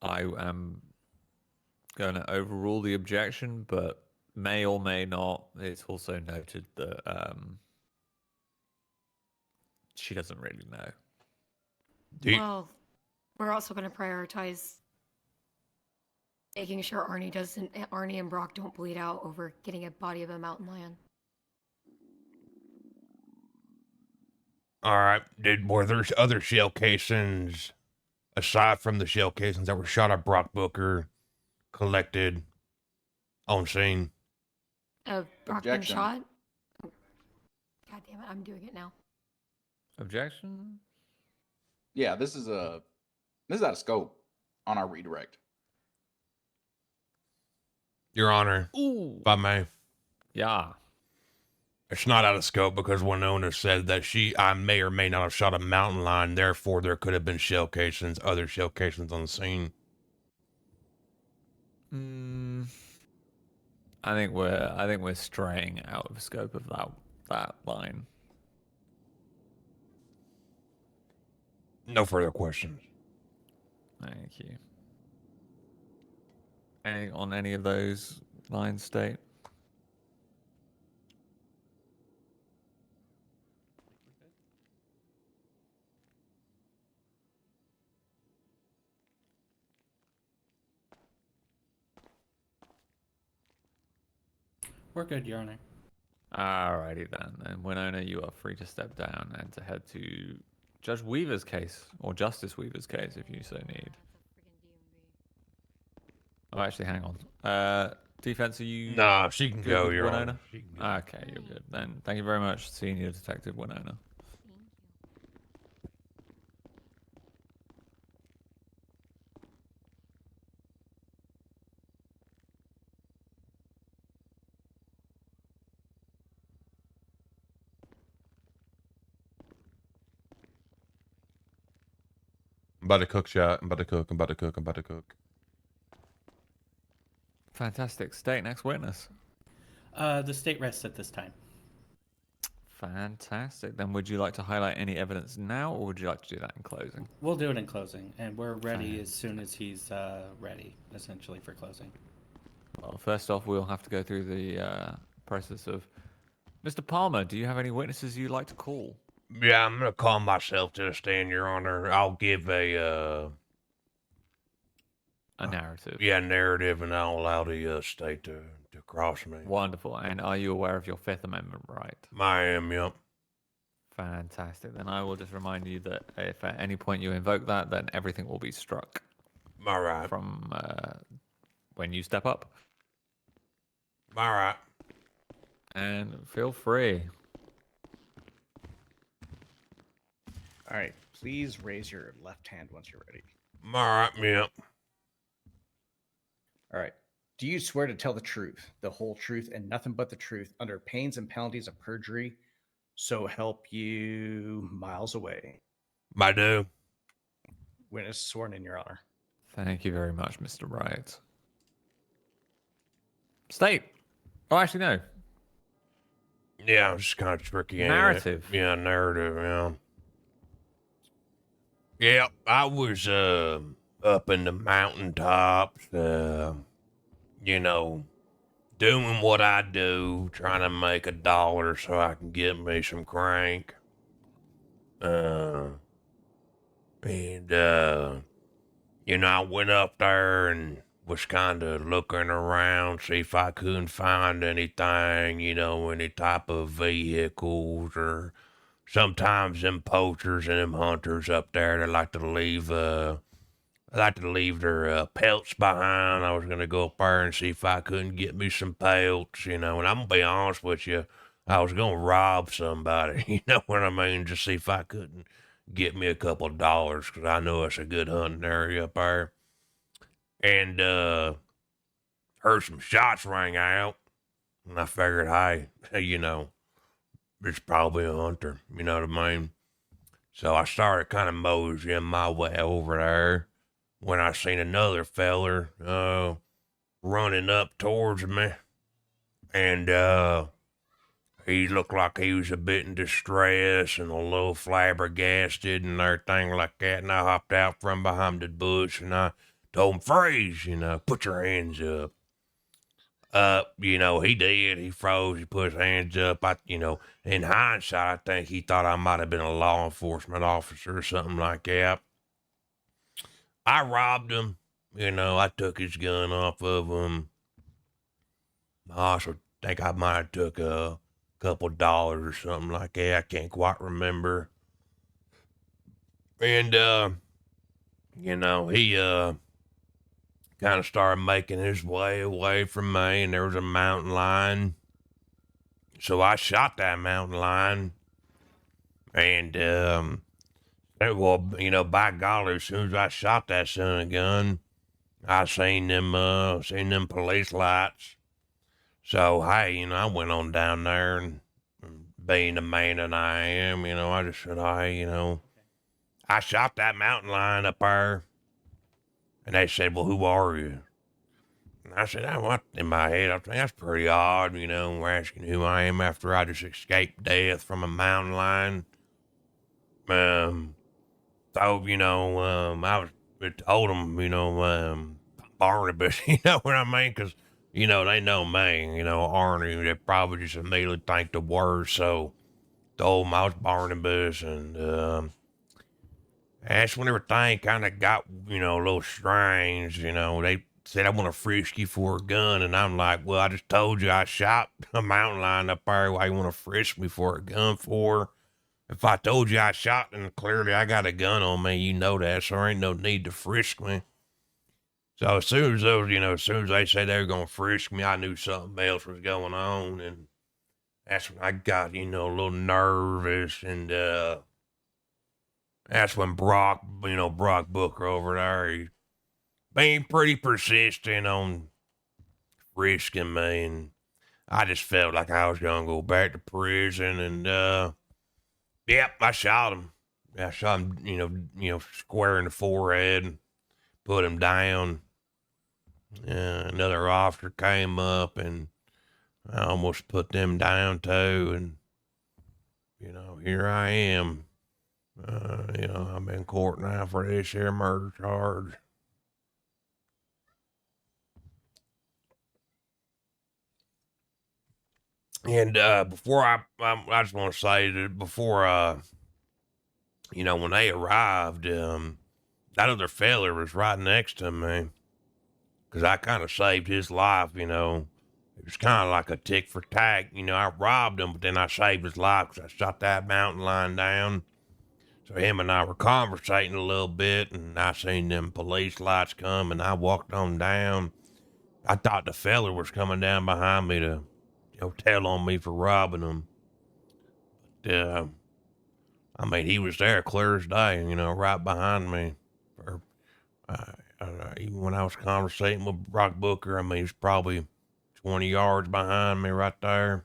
I am going to overrule the objection, but may or may not. It's also noted that she doesn't really know. Well, we're also going to prioritize making sure Arnie and Brock don't bleed out over getting a body of a mountain lion. All right. Were there other shell casings aside from the shell casings that were shot at Brock Booker collected on scene? Brock been shot? Oh, God damn it, I'm doing it now. Objection? Yeah, this is out of scope on our redirect. Your Honor, if I may. Yeah. It's not out of scope because Winona said that I may or may not have shot a mountain lion, therefore there could have been other shell casings on the scene. I think we're straying out of scope of that line. No further questions. Thank you. On any of those lines, state? We're good, Your Honor. Alrighty then. And Winona, you are free to step down and to head to Judge Weaver's case, or Justice Weaver's case, if you so need. Oh, actually, hang on. Defense, are you? Nah, she can good go, with Your Winona? Honor. She can go. Okay, you're good. Then thank you very much, Senior Detective Winona. I'm about to cook, chat. I'm about to cook. I'm about to cook. I'm about to cook. Fantastic. State next witness. The state rests at this time. Fantastic. Then would you like to highlight any evidence now, or would you like to do that in closing? We'll do it in closing, and we're ready as soon as he's ready, essentially, for closing. Well, first off, we'll have to go through the process of... Mr. Palmer, do you have any witnesses you'd like to call? Yeah, I'm gonna call myself to the stand, Your Honor. I'll give a narrative. Yeah, narrative, and I'll allow the state to cross me. Wonderful. And are you aware of your Fifth Amendment right? I am, yep. Fantastic. Then I will just remind you that if at any point you invoke that, then everything will be struck. All right. From when you step up. All right. And feel free. All right, please raise your left hand once you're ready. All right, yep. All right. Do you swear to tell the truth, the whole truth, and nothing but the truth under pains and penalties of perjury? So help you miles away. I do. Witness sworn in, Your Honor. Thank you very much, Mr. Wright. State. Oh, actually, no. Yeah, it's kind of tricky. ain't it? Narrative. Yeah, narrative, yeah. Yeah, I was up in the mountaintops, you know, doing what I do, trying to make $1 so I can get me some crank. You know, I went up there and was kind of looking around, see if I couldn't find anything, you know, any type of vehicles, or sometimes them poachers and them hunters up there, they like to leave their pelts behind. I was gonna go up there and see if I couldn't get me some pelts, you know. And I'm gonna be honest with you, I was gonna rob somebody, you know what I mean, just see if I couldn't get me a couple of dollars, because I know it's a good hunting area up there. And heard some shots ring out, and I figured, hey, you know, it's probably a hunter, you know what I mean? So I started kind of moseying my way over there when I seen another feller running up towards me. And he looked like he was a bit in distress and a little flabbergasted and everything like that. And I hopped out from behind the bush and I told him, freeze, you know, put your hands up. You know, he did. He froze. He put his hands up. You know, in hindsight, I think he thought I might have been a law enforcement officer or something like that. I robbed him. You know, I took his gun off of him. I also think I might have took a couple dollars or something like that. I can't quite remember. And, you know, he, kind of started making his way away from me, and there was a mountain lion. So I shot that mountain lion. And, well, you know, by golly, as soon as I shot that son of a gun, I seen them police lights. So, hey, you know, I went on down there, and being the man that I am, you know, I just said, hey, you know, I shot that mountain lion up there. And they said, well, who are you? And I said, in my head, I think that's pretty odd, you know, we're asking who I am after I just escaped death from a mountain lion. So, you know, I told them, you know, Barnabas, you know what I mean? Because, you know, they know me, you know, Arnie, they probably just immediately think the worst. So, told them I was Barnabas, and, that's when everything kind of got, you know, a little strange. You know, they said, I want to frisk you for a gun. And I'm like, well, I just told you I shot a mountain lion up there. Why you want to frisk me for a gun for? If I told you I shot, then clearly I got a gun on me. You know that, so there ain't no need to frisk me. So as soon as those, as soon as they said they were going to frisk me, I knew something else was going on. And that's when I got, a little nervous. And that's when Brock Booker over there, he being pretty persistent on frisking me. And I just felt like I was going to go back to prison. And, yep, I shot him. I shot him, square in the forehead and put him down. Another officer came up and I almost put them down too. And, here I am. I'm in court now for this here murder charge. And before I just want to say that before, when they arrived, that other feller was right next to me. Because I kind of saved his life, It was kind of like a tick for tack. I robbed him, but then I saved his life because I shot that mountain lion down. So him and I were conversating a little bit, and I seen them police lights come, and I walked on down. I thought the feller was coming down behind me to, tell on me for robbing him. But, he was there clear as day, right behind me. Even when I was conversating with Brock Booker, he was probably 20 yards behind me right there.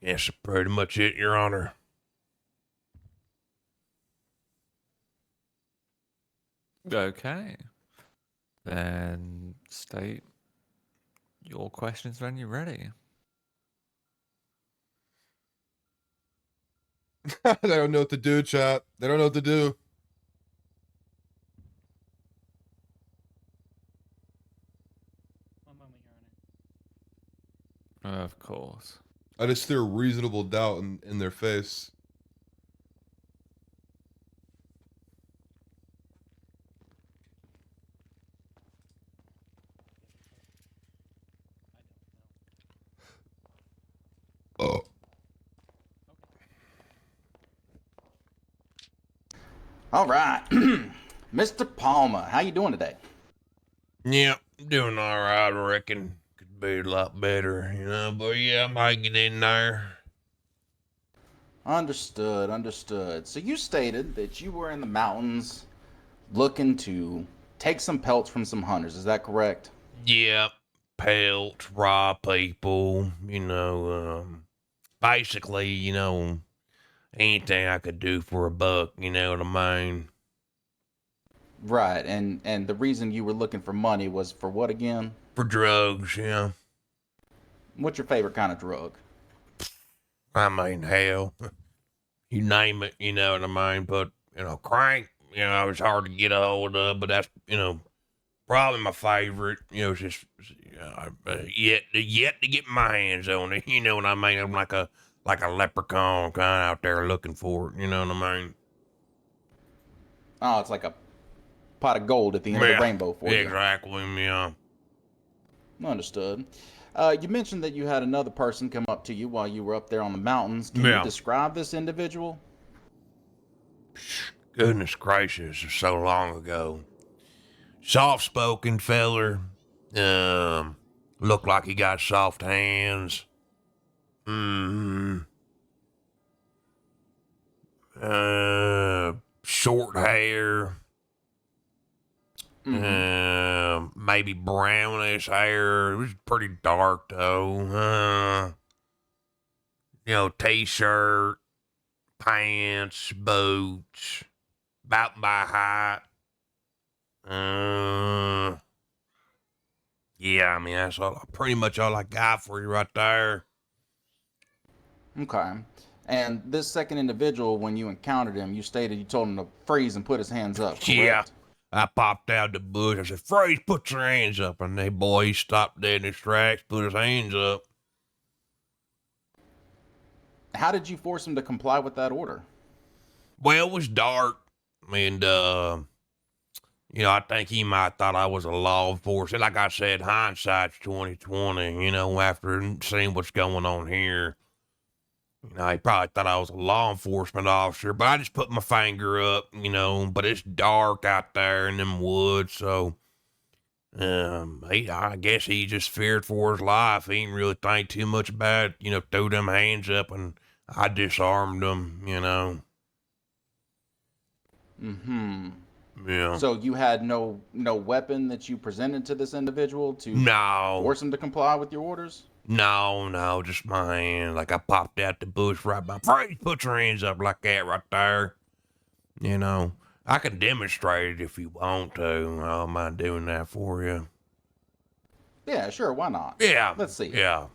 Yes, pretty much it, Your Honor. Okay. Then state your questions when you're ready. They don't know what to do, chat. They don't know what to do. Of course. I just threw reasonable doubt in their face. Oh. All right. Mr. Palmer, how you doing today? Yeah, doing all right, I reckon. Could be a lot better, but yeah, I'm hanging in there. Understood. So you stated that you were in the mountains looking to take some pelts from some hunters. Is that correct? Yeah, pelts, raw people, basically, anything I could do for a buck, you know what I mean? Right. And the reason you were looking for money was for what again? For drugs, yeah. What's your favorite kind of drug? Hell, you name it, you know what I mean? But, crank, it's hard to get a hold of, but that's, probably my favorite. It's just yet to get my hands on it. You know what I mean? I'm like a leprechaun kind of out there looking for it. You know what I mean? Oh, it's like a pot of gold at the end of the rainbow for you. Exactly, yeah. Understood. You mentioned that you had another person come up to you while you were up there on the mountains. Can you describe this individual? Goodness gracious, it's so long ago. Soft-spoken feller. Looked like he got soft hands. Short hair. Maybe brownish hair. It was pretty dark though. T-shirt, pants, boots, about my height. Yeah, that's pretty much all I got for you right there. Okay. And this second individual, when you encountered him, you stated you told him to freeze and put his hands up, correct? Yeah. I popped out the bush. I said, freeze, put your hands up. And he stopped dead in his tracks, put his hands up. How did you force him to comply with that order? Well, it was dark. And, I think he might thought I was a law enforcement. Like I said, hindsight's 20/20, after seeing what's going on here. You know, he probably thought I was a law enforcement officer, but I just put my finger up, you know, but it's dark out there in them woods, so I guess he just feared for his life. He didn't really think too much about it, you know, threw them hands up and I disarmed them, you know. Mm-hmm. Yeah. So you had no weapon that you presented to this individual to No. force him to comply with your orders? No, just my hand. Like I popped out the bush right by. Freeze, put your hands up like that right there. You know, I can demonstrate it if you want to. I don't mind doing that for you. Yeah, sure. Why not? Yeah. Let's see. Yeah.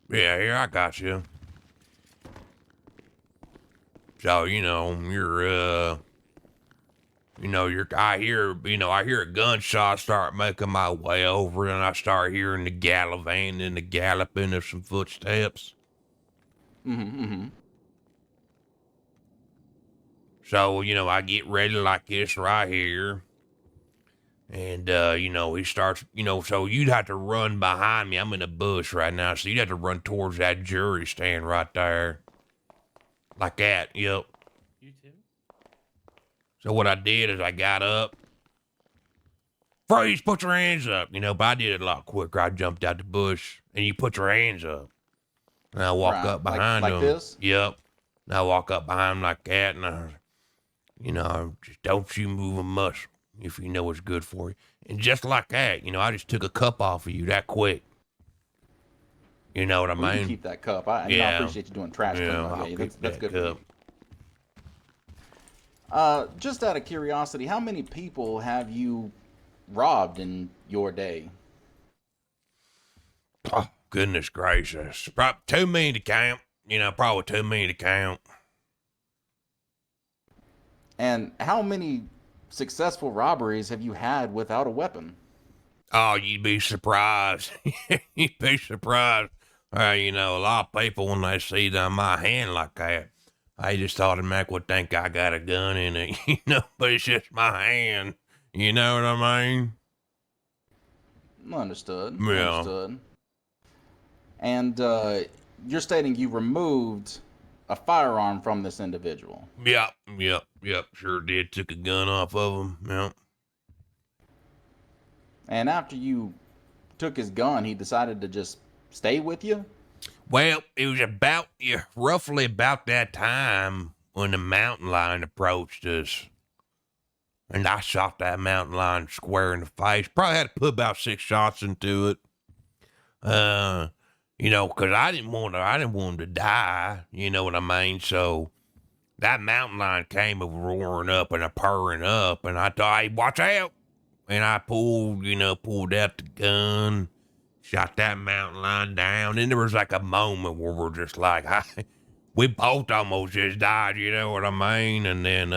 Yeah, here, I got you. So, you know, I hear a gunshot start making my way over, and I start hearing the gallivanting and the galloping of some footsteps. Mm-hmm. So, you know, I get ready like this right here. And, you know, he starts, you know, so you'd have to run behind me. I'm in a bush right now, so you'd have to run towards that jury stand right there. Like that, yep. You too? So what I did is I got up. Freeze, put your hands up. You know, but I did it a lot quicker. I jumped out the bush, and you put your hands up. And I walk up behind like him. this? Yep. And I walk up behind him like that, and just don't you move a muscle if you know it's good for you. And just like that, you know, I just took a cup off of you that quick. You know what I We can mean? keep that cup. I appreciate you doing trash cleanup. I'll Yeah, keep that's that good cup. for you. Just out of curiosity, how many people have you robbed in your day? Oh, goodness gracious. Probably too many to count. You know, probably too many to count. And how many successful robberies have you had without a weapon? Oh, you'd be surprised. You'd be surprised. You know, a lot of people, when they see my hand like that, they just automatically would think I got a gun in it, you know, but it's just my hand. You know what I mean? Understood. Yeah. Understood. And you're stating you removed a firearm from this individual. Yep. Sure did. Took a gun off of him. Yep. And after you took his gun, he decided to just stay with you? Well, it was roughly about that time when the mountain lion approached us. And I shot that mountain lion square in the face. Probably had to put about 6 shots into it. You know, because I didn't want him to die. You know what I mean? So that mountain lion came roaring up and a purring up, and I thought, hey, watch out. And I pulled out the gun, shot that mountain lion down. And there was like a moment where we're just like, we both almost just died, you know what I mean? And then,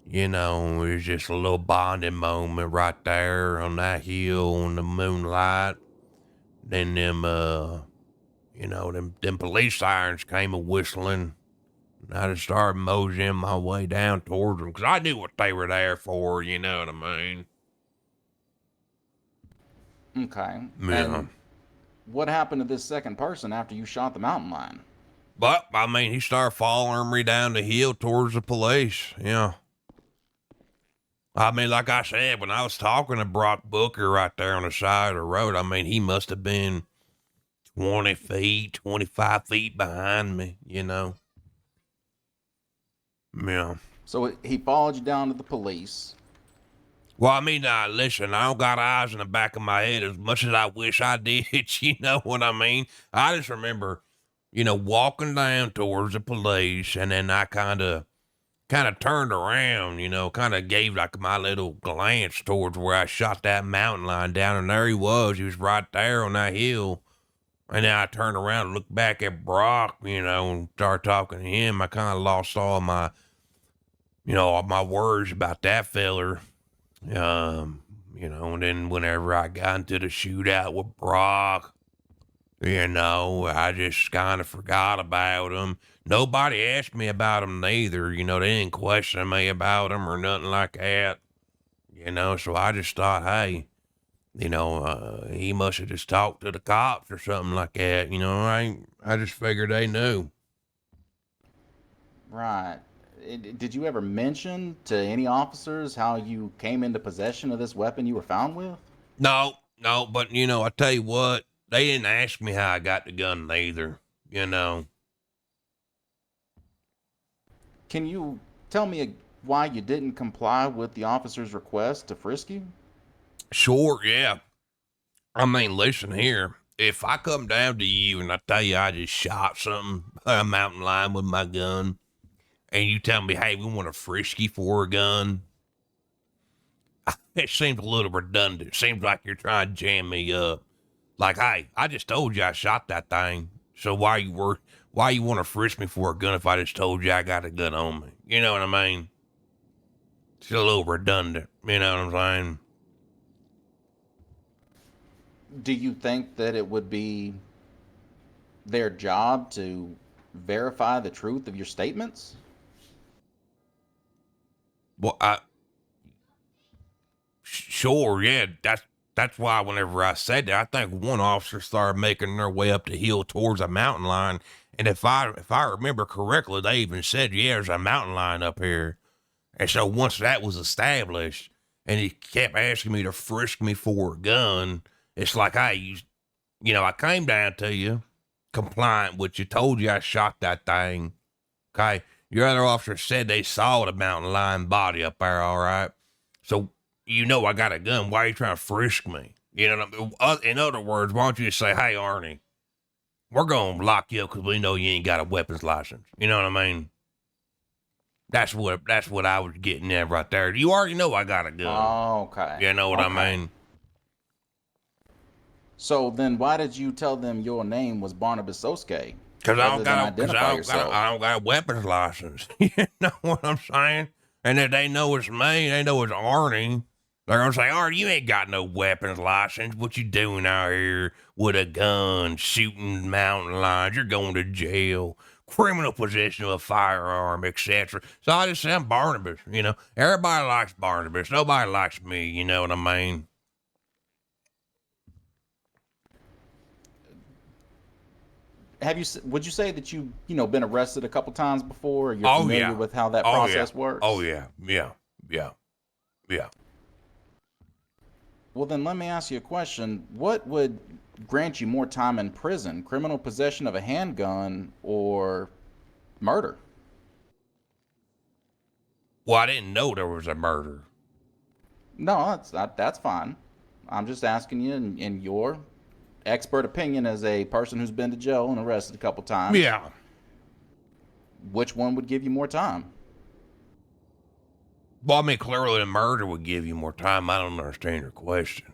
you know, it was just a little bonding moment right there on that hill in the moonlight. Then them police sirens came a whistling. And I just started moseying my way down towards them because I knew what they were there for, you know what I mean? Okay. Yeah. And what happened to this second person after you shot the mountain lion? But, I mean, he started following me down the hill towards the police, yeah. I mean, like I said, when I was talking to Brock Booker right there on the side of the road, I mean, he must have been 20 feet, 25 feet behind me, you know. Yeah. So he followed you down to the police. Well, I mean, listen, I don't got eyes in the back of my head as much as I wish I did, you know what I mean? I just remember, you know, walking down towards the police, and then I kind of turned around, you know, kind of gave like my little glance towards where I shot that mountain lion down, and there he was right there on that hill. And then I turned around and looked back at Brock, you know, and started talking to him. I kind of lost all my words about that feller. You know, and then whenever I got into the shootout with Brock, you know, I just kind of forgot about him. Nobody asked me about him neither. You know, they didn't question me about him or nothing like that. You know, so I just thought, hey, he must have just talked to the cops or something like that. I just figured they knew. Right. Did you ever mention to any officers how you came into possession of this weapon you were found with? No, but I tell you what, they didn't ask me how I got the gun either. Can you tell me why you didn't comply with the officer's request to frisk you? Sure, yeah. I mean, listen here. If I come down to you and I tell you I just shot something, a mountain lion with my gun, and you tell me, hey, we want to frisk you for a gun, it seems a little redundant. It seems like you're trying to jam me up. Like, hey, I just told you I shot that thing. So why you want to frisk me for a gun if I just told you I got a gun on me? You know what I mean? It's a little redundant. You know what I'm saying? Do you think that it would be their job to verify the truth of your statements? Well, sure, yeah. That's why whenever I said that, I think one officer started making their way up the hill towards a mountain line, and if I remember correctly, they even said, "Yeah, there's a mountain line up here." And so once that was established, and he kept asking me to frisk me for a gun, it's like, hey, I came down to you, compliant with you, told you I shot that thing. Okay, your other officer said they saw the mountain lion body up there. All right, so I got a gun. Why are you trying to frisk me? You know what I mean? In other words, why don't you just say, hey, Arnie, we're going to lock you up because we know you ain't got a weapons license. You know what I mean? That's what I was getting at right there. You already know I got a gun. Oh, okay. You know what I mean? So then why did you tell them your name was Barnabas Sosuke? Because I don't got a weapons license. You know what I'm saying? And if they know it's me, they know it's Arnie, they're going to say, Arnie, you ain't got no weapons license. What you doing out here with a gun, shooting mountain lions? You're going to jail. Criminal possession of a firearm, etc. So I just say I'm Barnabas, Everybody likes Barnabas. Nobody likes me, you know what I mean? Would you say that you been arrested a couple times before? Or you're familiar with how that process works? Oh yeah. Well, then let me ask you a question. What would grant you more time in prison? Criminal possession of a handgun or murder? Well, I didn't know there was a murder. No, that's fine. I'm just asking you in your expert opinion as a person who's been to jail and arrested a couple times. Yeah. Which one would give you more time? Well, I mean, clearly the murder would give you more time. I don't understand your question.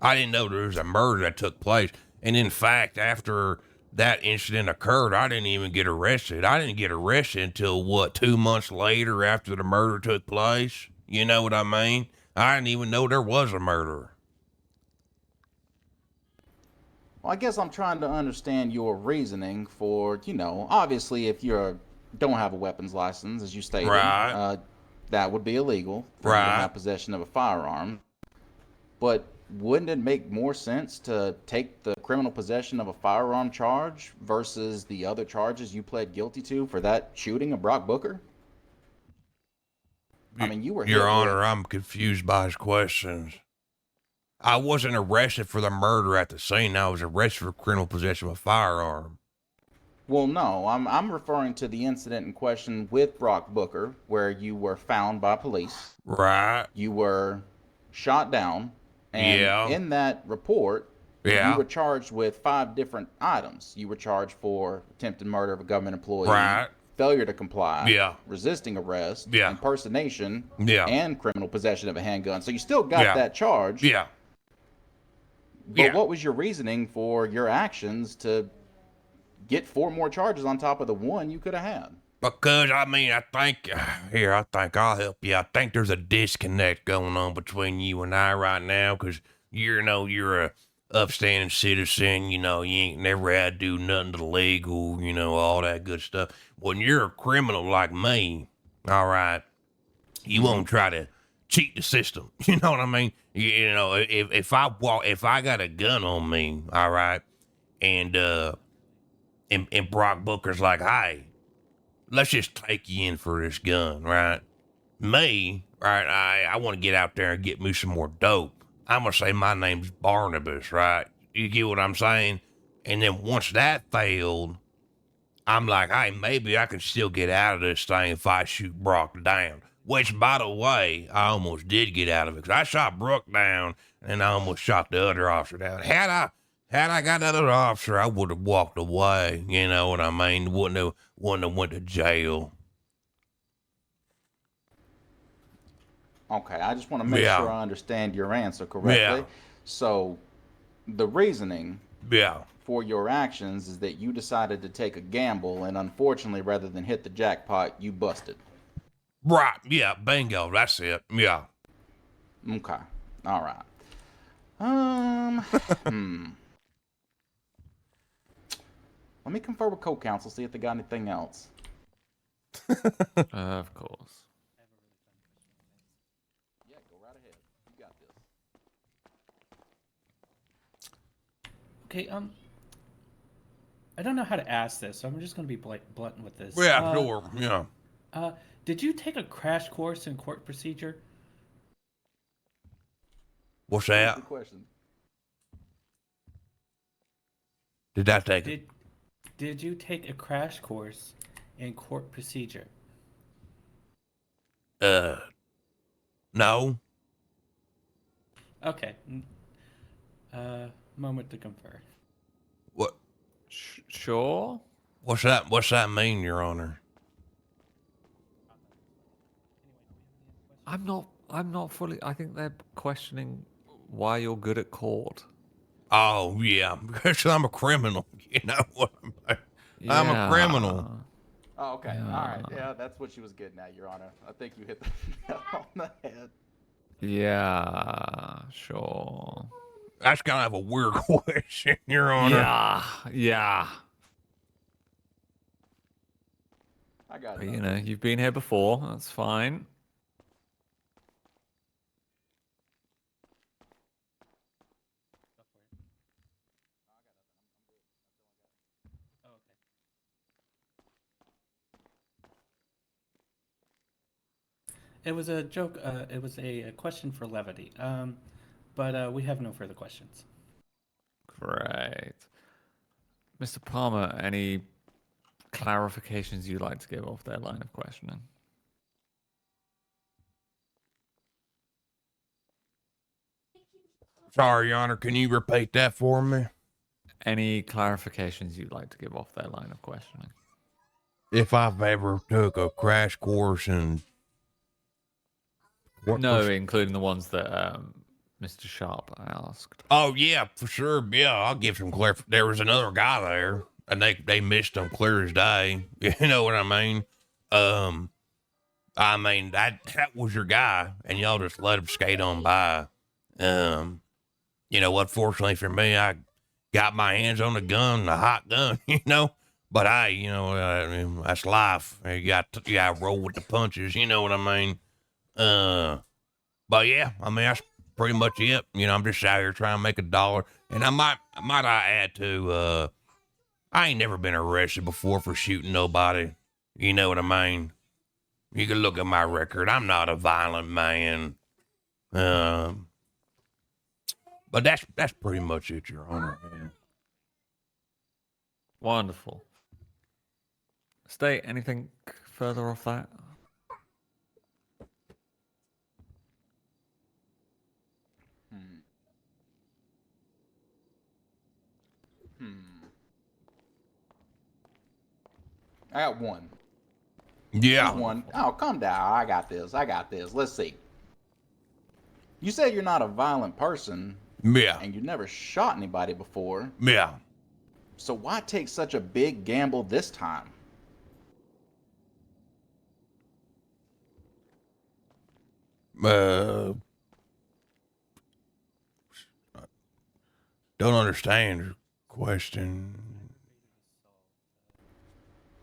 I didn't know there was a murder that took place. And in fact, after that incident occurred, I didn't even get arrested. I didn't get arrested until 2 months later after the murder took place. You know what I mean? I didn't even know there was a murderer. Well, I guess I'm trying to understand your reasoning for, obviously if you don't have a weapons license, as you stated, right. That would be illegal for you to have possession of a firearm. But wouldn't it make more sense to take the criminal possession of a firearm charge versus the other charges you pled guilty to for that shooting of Brock Booker? I mean, you were Your Honor, I'm confused by his questions. I wasn't arrested for the murder at the scene. I was arrested for criminal possession of a firearm. Well, no, I'm referring to the incident in question with Brock Booker, where you were found by police. Right. You were shot down, and in that report, you were charged with 5 different items. You were charged for attempted murder of a government employee, right. failure to comply, yeah. resisting arrest, yeah. impersonation, yeah. and criminal possession of a handgun. So you still got that charge. Yeah. But what was your reasoning for your actions to get 4 more charges on top of the 1 you could have had? Because, I think I'll help you. I think there's a disconnect going on between you and I right now, because, you're a upstanding citizen, you ain't never had to do nothing illegal, all that good stuff. When you're a criminal like me, all right, you won't try to cheat the system. You know what I mean? You know, if I got a gun on me, all right, and Brock Booker's like, hey, let's just take you in for this gun, right? Me, right? I want to get out there and get me some more dope. I'm gonna say my name's Barnabas, right? You get what I'm saying? And then once that failed, I'm like, hey, maybe I can still get out of this thing if I shoot Brock down. Which, by the way, I almost did get out of it because I shot Brook down and I almost shot the other officer down. Had I got that other officer, I would have walked away. You know what I mean? Wouldn't have went to jail. Okay, I just want to make sure I understand your answer correctly. Yeah. So, the reasoning Yeah. for your actions is that you decided to take a gamble, and unfortunately, rather than hit the jackpot, you busted. Right. Yeah. Bingo. That's it. Yeah. Okay. All right. Let me confer with co-counsel, see if they got anything else. Of course. Yeah, go right ahead. You got this. Okay, I don't know how to ask this, so I'm just going to be blunt with this. Yeah, sure. Yeah. Did you take a crash course in court procedure? What's that? Good question. Did I take it? Did you take a crash course in court procedure? No. Okay. Moment to confer. What? Sure. What's that mean, Your Honor? I'm not fully. I think they're questioning why you're good at court. Oh yeah, because I'm a criminal. You know what I'm a criminal. Oh, okay. All right. Yeah, that's what she was getting at, Your Honor. I think you hit the nail on the head. Yeah, sure. That's kind of a weird question, Your Honor. Yeah. I got But, it. you know, you've been here before. That's fine. It was a joke. It was a question for levity. But we have no further questions. Great. Mr. Palmer, any clarifications you'd like to give off their line of questioning? Sorry, Your Honor. Can you repeat that for me? Any clarifications you'd like to give off their line of questioning? If I've ever took a crash course in... No, including the ones that Mr. Sharp asked. Oh, yeah, for sure. Yeah, I'll give some clarification. There was another guy there, and they missed him clear as day. You know what I mean? I mean, that was your guy, and y'all just let him skate on by. You know, unfortunately for me, I got my hands on a gun, a hot gun, you know? But you know, that's life. You got to roll with the punches, you know what I mean? But yeah, I mean, that's pretty much it. You know, I'm just out here trying to make $1. And I might add to, I ain't never been arrested before for shooting nobody. You know what I mean? You can look at my record. I'm not a violent man. But that's pretty much it, Your Honor. Yeah. Wonderful. State, anything further off that? I got one. Yeah. Just one. Oh, calm down. I got this. Let's see. You said you're not a violent person. Yeah. And you never shot anybody before. Yeah. So why take such a big gamble this time? Don't understand your question.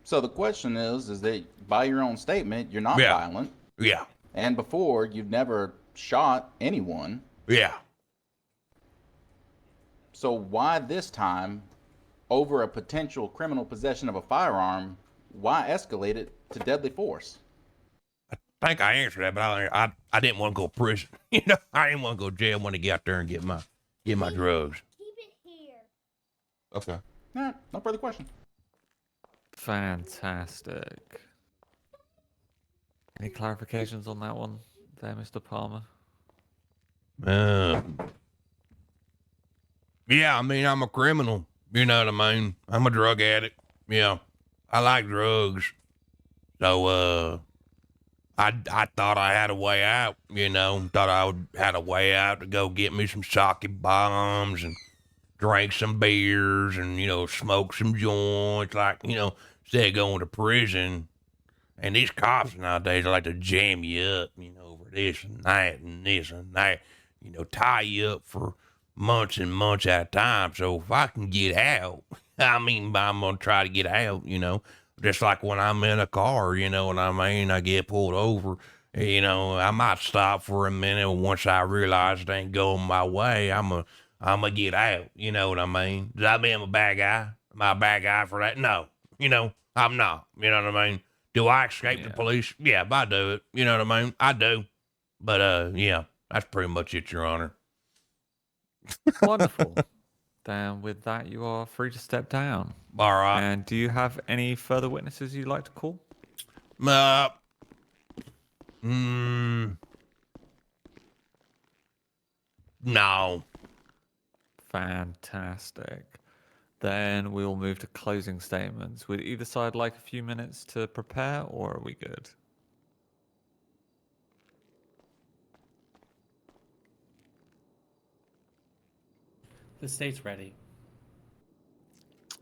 So the question is that by your own statement, you're not violent. Yeah. And before, you've never shot anyone. Yeah. So why this time, over a potential criminal possession of a firearm, why escalate it to deadly force? I think I answered that, but I didn't want to go to prison. You know, I didn't want to go to jail. I wanted to get out there and get my drugs. Okay. Nah, no further question. Fantastic. Any clarifications on that one there, Mr. Palmer? Yeah, I mean, I'm a criminal. You know what I mean? I'm a drug addict. Yeah, I like drugs. So, I thought I had a way out, you know, had a way out to go get me some sake bombs and drink some beers and, you know, smoke some joints, like, you know, instead of going to prison. And these cops nowadays like to jam you up, you know, over this and that and this and that, you know, tie you up for months and months at a time. So if I can get out, I mean, I'm going to try to get out, you know, just like when I'm in a car, you know what I mean? I get pulled over, you know, I might stop for a minute. Once I realize it ain't going my way, I'm going to get out, you know what I mean? Does that mean I'm a bad guy? Am I a bad guy for that? No, you know, I'm not, you know what I mean? Do I escape the police? Yeah, I do it. You know what I mean? I do. But, yeah, that's pretty much it, Your Honor. Wonderful. Then with that, you are free to step down. All right. And do you have any further witnesses you'd like to call? No. Fantastic. Then we'll move to closing statements. Would either side like a few minutes to prepare, or are we good? The state's ready.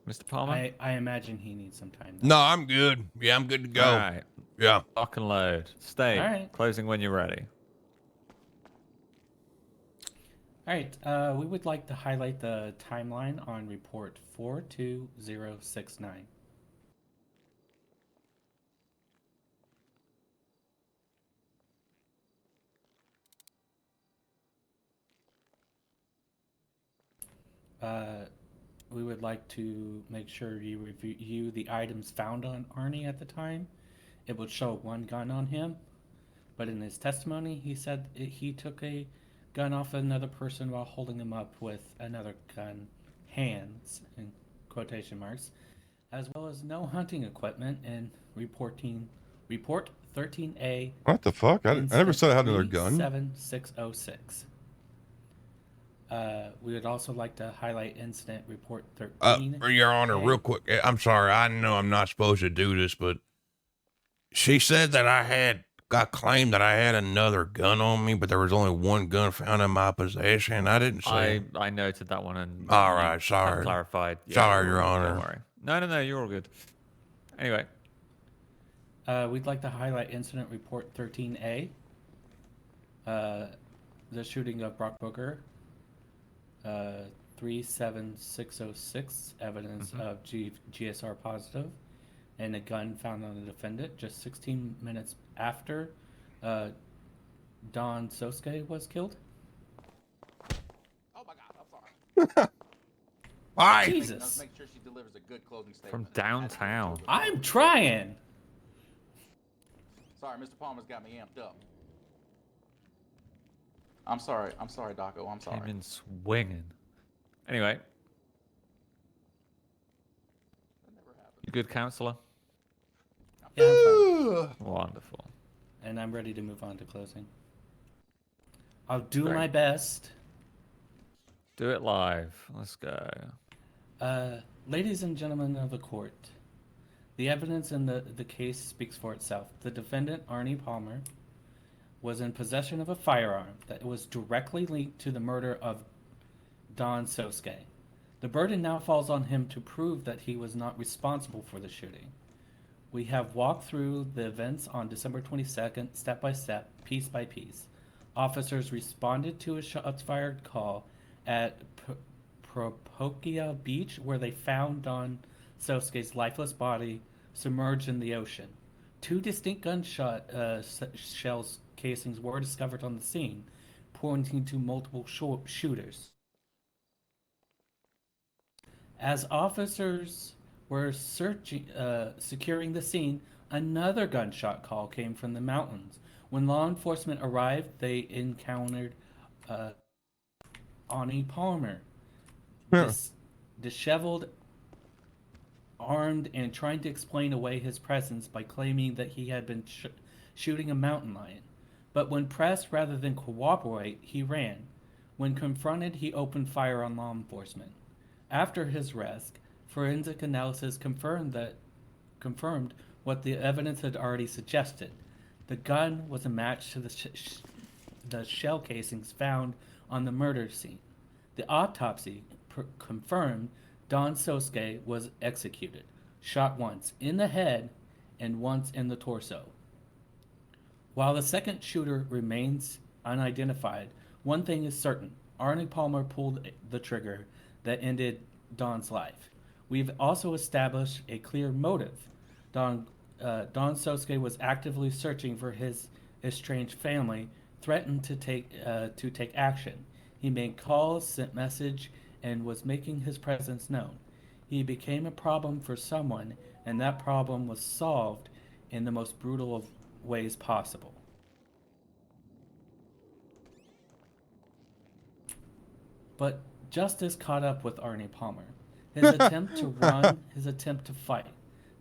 Mr. Palmer? I imagine he needs some time. No, I'm good. Yeah, I'm good to go. All right. Yeah. Lock and load. State. All right. Closing when you're ready. All right. We would like to highlight the timeline on report 42069. We would like to make sure you review the items found on Arnie at the time. It would show one gun on him, but in his testimony, he said he took a gun off another person while holding him up with another gun, hands, in quotation marks, as well as no hunting equipment and report 13A. What the fuck? I never said I had another gun. 7606. We would also like to highlight incident report 13. Your Honor, real quick. I'm sorry. I know I'm not supposed to do this, but she said that I claimed that I had another gun on me, but there was only one gun found in my possession. I didn't say. I noted that one and all right, sorry. Clarified. Yeah, sorry, Your Honor. Don't worry. No, you're all good. Anyway. We'd like to highlight incident report 13A. The shooting of Brock Booker. 37606, evidence of GSR positive, and a gun found on the defendant just 16 minutes after Don Sosuke was killed. Oh my God, I'm sorry. Why? Jesus. Let's make sure she delivers a good closing statement. From downtown. I'm trying. Sorry, Mr. Palmer's got me amped up. I'm sorry, Daco. I'm sorry. Came in swinging. Anyway. You good, counselor? Yeah, I'm fine. Wonderful. And I'm ready to move on to closing. I'll do Great. my best. Do it live. Let's go. Ladies and gentlemen of the court, the evidence in the case speaks for itself. The defendant, Arnie Palmer, was in possession of a firearm that was directly linked to the murder of Don Sosuke. The burden now falls on him to prove that he was not responsible for the shooting. We have walked through the events on December 22nd, step by step, piece by piece. Officers responded to a shots fired call at Propokia Beach, where they found Don Sosuke's lifeless body submerged in the ocean. 2 distinct gunshot shells casings were discovered on the scene, pointing to multiple shooters. As officers were securing the scene, another gunshot call came from the mountains. When law enforcement arrived, they encountered Arnie Palmer, disheveled, armed, and trying to explain away his presence by claiming that he had been shooting a mountain lion. But when pressed rather than cooperate, he ran. When confronted, he opened fire on law enforcement. After his arrest, forensic analysis confirmed what the evidence had already suggested. The gun was a match to the shell casings found on the murder scene. The autopsy confirmed Don Sosuke was executed, shot once in the head and once in the torso. While the second shooter remains unidentified, one thing is certain: Arnie Palmer pulled the trigger that ended Don's life. We've also established a clear motive. Don Sosuke was actively searching for his estranged family, threatened to take action. He made calls, sent message, and was making his presence known. He became a problem for someone, and that problem was solved in the most brutal of ways possible. But justice caught up with Arnie Palmer. His attempt to run, his attempt to fight,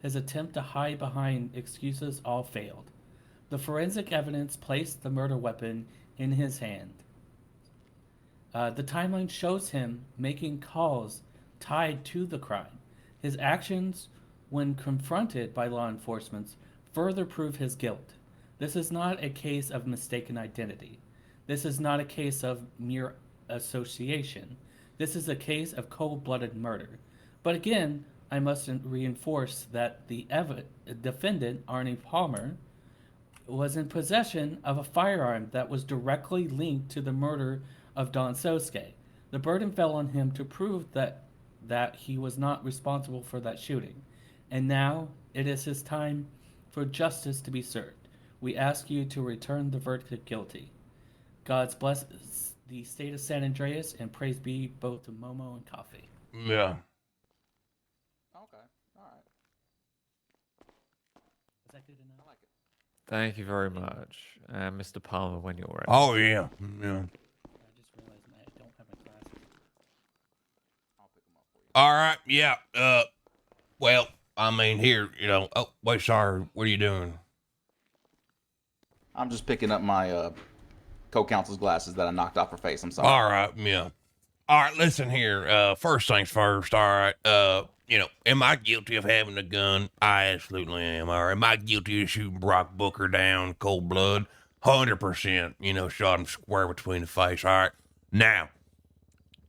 his attempt to hide behind excuses all failed. The forensic evidence placed the murder weapon in his hand. The timeline shows him making calls tied to the crime. His actions, when confronted by law enforcement, further prove his guilt. This is not a case of mistaken identity. This is not a case of mere association. This is a case of cold-blooded murder. But again, I must reinforce that the defendant, Arnie Palmer, was in possession of a firearm that was directly linked to the murder of Don Sosuke. The burden fell on him to prove that he was not responsible for that shooting. And now it is his time for justice to be served. We ask you to return the verdict guilty. God's bless the state of San Andreas, and praise be both to Momo and Coffee. Yeah. Okay. All right. Is that good enough? I like it. Thank you very much. Mr. Palmer, when you're ready. Oh, yeah. Yeah. I just realized I don't have my glasses. I'll pick them up for you. All right. Yeah. Well, I mean, here, oh, wait, sorry. What are you doing? I'm just picking up my co-counsel's glasses that I knocked off her face. I'm sorry. All right. Yeah. All right. Listen here. First things first. All right. Am I guilty of having a gun? I absolutely am. All right. Am I guilty of shooting Brock Booker down cold blood? 100%. Shot him square between the face. All right. Now,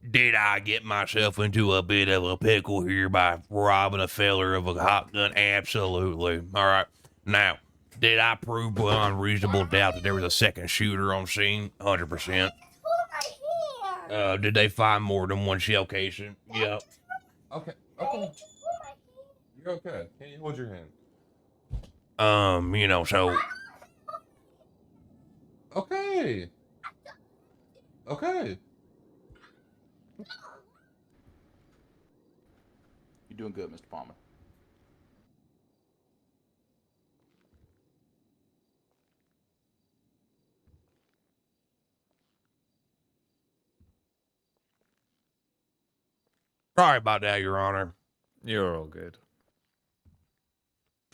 did I get myself into a bit of a pickle here by robbing a feller of a hot gun? Absolutely. All right. Now, did I prove beyond reasonable doubt that there was a second shooter on scene? 100%. Did they find more than one shell casing? Yep. Okay. You're okay. Can you hold your hand? So. Okay. You're doing good, Mr. Palmer. Sorry about that, Your Honor. You're all good.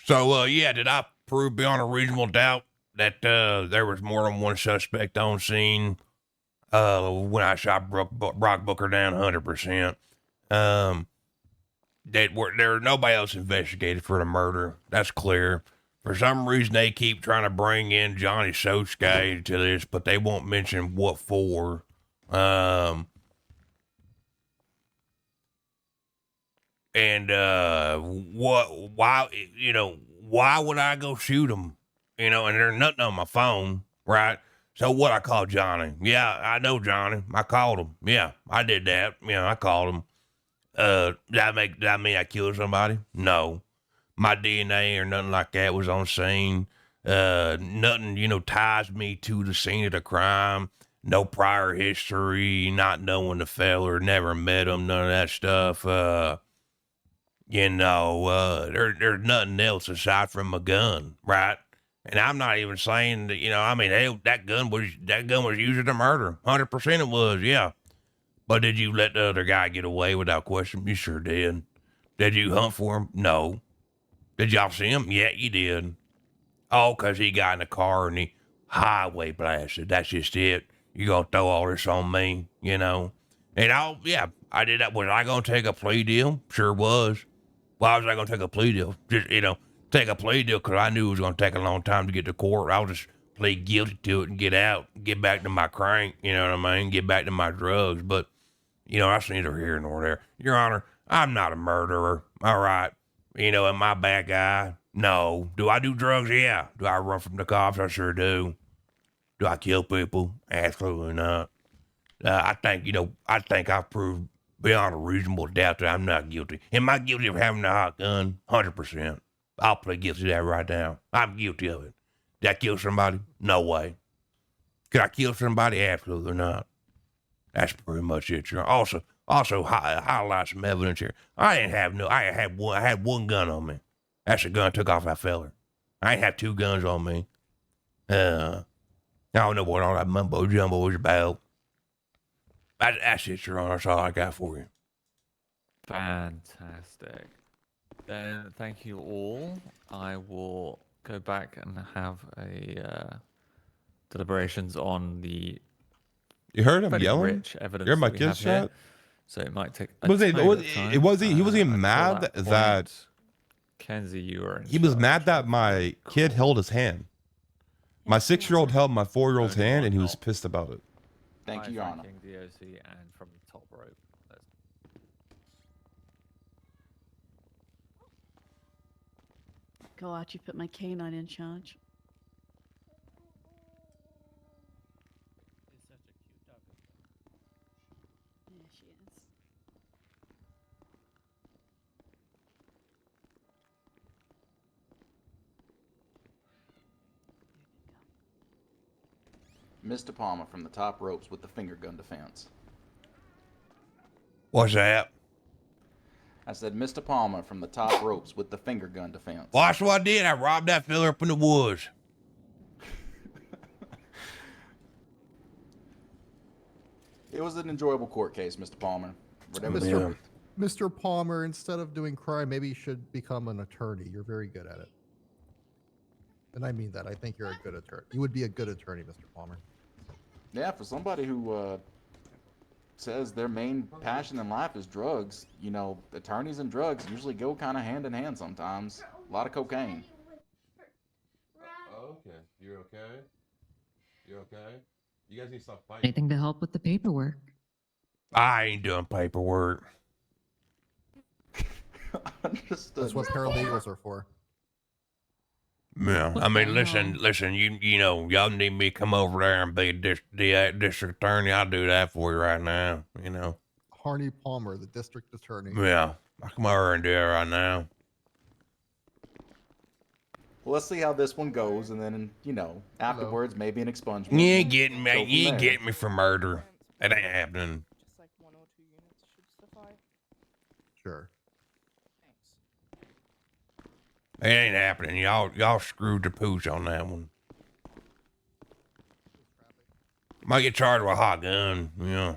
So, did I prove beyond a reasonable doubt that there was more than one suspect on scene when I shot Brock Booker down? 100%. There nobody else investigated for the murder. That's clear. For some reason, they keep trying to bring in Johnny Sosuke to this, but they won't mention what for. Why would I go shoot him? And there's nothing on my phone, right? So what, I called Johnny. Yeah, I know Johnny. I called him. Yeah, I did that. I called him. Did that mean I killed somebody? No. My DNA or nothing like that was on scene. Nothing, ties me to the scene of the crime. No prior history, not knowing the feller, never met him, none of that stuff. There's nothing else aside from a gun, right? And I'm not even saying that, hell, that gun was used in the murder. 100% it was, yeah. But did you let the other guy get away without question? You sure did. Did you hunt for him? No. Did y'all see him? Yeah, you did. Oh, 'cause he got in the car and he highway blasted. That's just it. You gonna throw all this on me, And I did that. Was I gonna take a plea deal? Sure was. Why was I gonna take a plea deal? Just, take a plea deal because I knew it was gonna take a long time to get to court. I'll just plead guilty to it and get out, get back to my crank, you know what I mean? Get back to my drugs. But, that's neither here nor there. Your Honor, I'm not a murderer, all right? Am I a bad guy? No. Do I do drugs? Yeah. Do I run from the cops? I sure do. Do I kill people? Absolutely not. I think I've proved beyond a reasonable doubt that I'm not guilty. Am I guilty of having a hot gun? 100%. I'll plead guilty to that right now. I'm guilty of it. Did I kill somebody? No way. Could I kill somebody? Absolutely not. That's pretty much it, Your Honor. Also highlight some evidence here. I had one gun on me. That's the gun I took off that feller. I ain't have two guns on me. I don't know what all that mumbo jumbo was about. That's it, Your Honor. That's all I got for you. Fantastic. Then thank you all. I will go back and have a deliberations on the You heard him fairly yelling? rich evidence You heard my that we have kid here. shot? So it might take a Was tiny it, bit was, of time. it wasn't he wasn't Until mad that point, Kenzie, you are in he was charge. mad that my kid held his hand. My 6-year-old held my 4-year-old's hand and he was pissed about it. Thank you, Your Honor. King DOC and from the top rope. Go out, you put my canine in charge. Yeah, she is. Mr. Palmer from the top ropes with the finger gun defense. What's that? I said, Mr. Palmer from the top ropes with the finger gun defense. Well, that's what I did. I robbed that fella up in the woods. It was an enjoyable court case, Mr. Palmer. Whatever. Mr. Palmer, instead of doing crime, maybe you should become an attorney. You're very good at it. And I mean that. I think you're a good attorney. You would be a good attorney, Mr. Palmer. Yeah, for somebody who says their main passion in life is drugs, attorneys and drugs usually go kind of hand in hand sometimes. A lot of cocaine. Okay. You're okay? You're okay? You guys need to stop fighting. Anything to help with the paperwork? I ain't doing paperwork. That's what paralegals are for. Yeah, I mean, listen, y'all need me to come over there and be a district attorney. I'll do that for you right now, Harney Palmer, the district attorney. Yeah, I'll come over and do it right now. Well, let's see how this one goes, and then, afterwards, maybe an expungement. You ain't getting Go me. from You ain't there. getting me for murder. That ain't happening. Sure. It ain't happening. Y'all screwed the pooch on that one. Might get charged with a hot gun, yeah.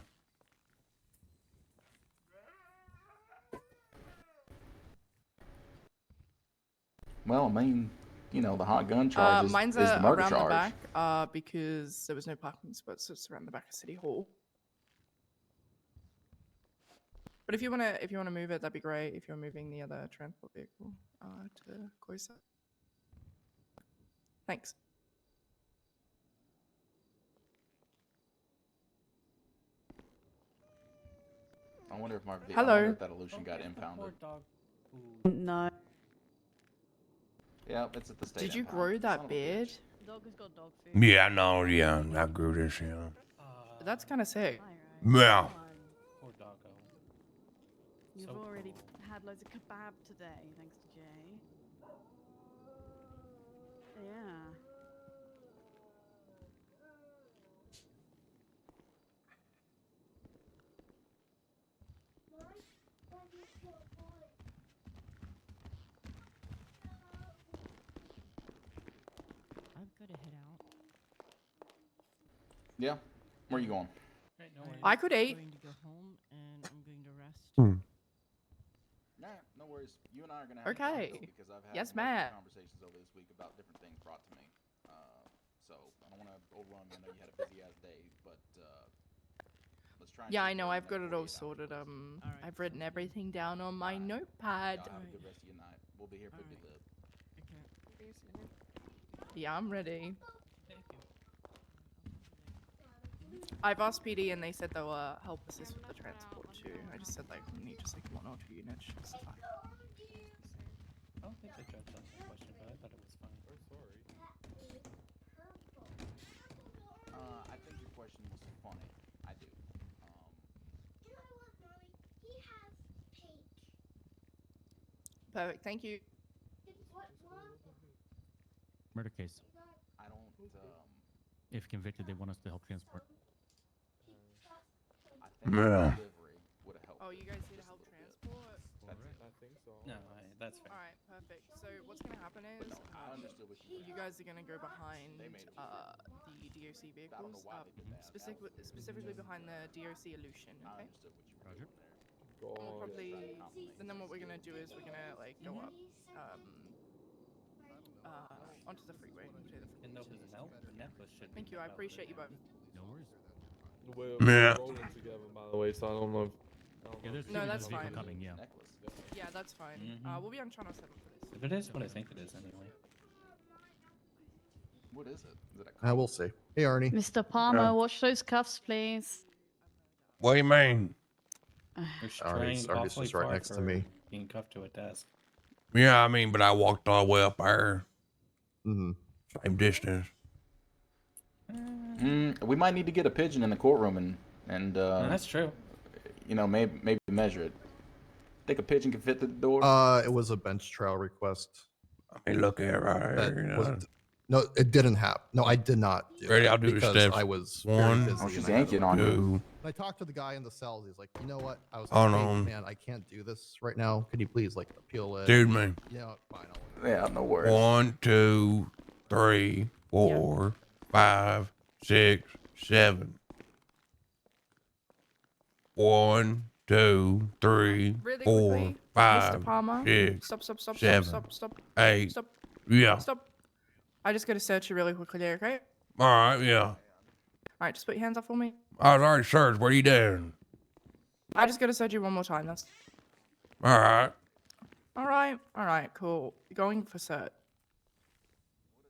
Well, I mean, the hot gun charge mine's is the murder around charge. the back, because there was no parking spots, so it's around the back of City Hall. But if you wanna move it, that'd be great. If you're moving the other transport vehicle to Koisa. Thanks. I wonder if I Hello. wonder if that illusion got impounded. No. Yeah, it's at the state. Did you impound. grow that beard? Dog has got dog food. Yeah, I know, yeah. I grew this, yeah. That's kind of sick. Yeah. Poor doggo. You've already had loads of kebab today, thanks to Jay. Yeah. Yeah. Where you going? I could eat. I'm going to go home and I'm going to rest. Nah, no worries. You and I are gonna have a Okay. talk, though, because I've had Yes, multiple Matt. conversations over this week about different things brought to me. So I don't want to overwhelm you. I know you had a busy ass day, but let's try. And Yeah, take I know. care I've of got the it all next 48 hours. sorted. I've written everything down on my notepad. Y'all have a good rest of your night. We'll be here for a good bit. Yeah, I'm ready. I've asked PD and they said they'll help assist with the transport too. I just said like we need just like 1 or 2 units. It's fine. I don't think the judge asked the question, but I thought it was fine. Oh, sorry. I think your question was funny. I do. Perfect. Thank you. Murder case. I don't. If convicted, they want us to help transport. I think Yeah. delivery would have helped. Oh, you guys need to help transport? I think so. No, that's fair. Alright, perfect. So what's gonna happen is I understood what you meant. you guys are gonna go behind They made it the DOC vehicles, why they did that. specifically behind the DOC Illusion, okay? Understood what you Roger. And we'll probably, and then what we're gonna do is we're gonna like go up, onto the freeway. And no, his necklace should. Thank you. I appreciate you both. No worries. Yeah. Rolling together, by the way, so I don't know. Yeah, there's No, two that's people fine. coming. Yeah. Yeah, that's fine. Mhm. We'll be on channel 7 for this. If it is what I think it is, anyway. What is it? Is it a We'll see. Hey, Arnie. Mr. Palmer, Yeah. watch those cuffs, please. What do you mean? You're straying Arnie's awfully just right far next to for me. being cuffed to a desk. Yeah, I mean, but I walked all the way up there. Mm-hmm. Same distance. We might need to get a pigeon in the courtroom and that's true. You know, maybe measure it. Think a pigeon can fit the door? It was a bench trial request. I mean, look at it right That here. You know. wasn't- No, it didn't happen. No, I did not do Ready? that I'll do the because steps. I was One, very busy. Oh, she's and I had to yanking on you. two. I talked to the guy in the cells. He's like, you know what? I was Hold like, hey, on. man, I can't do this right now. Could you please like appeal it? Dude, man. You know, fine. I'll Yeah, no worries. 1, 2, 3, 4, 5, 6, 7. 1, 2, 3, Really 4, quickly, 5, Mr. Palmer. 6, Stop, 7, stop. 8. Stop. Yeah. Stop. I just gotta search you really quickly, okay? All right. Yeah. Alright, just put your hands up for me. I was already searched. What are you doing? I just gotta search you one more time. That's All right. alright, cool. You're going for cert.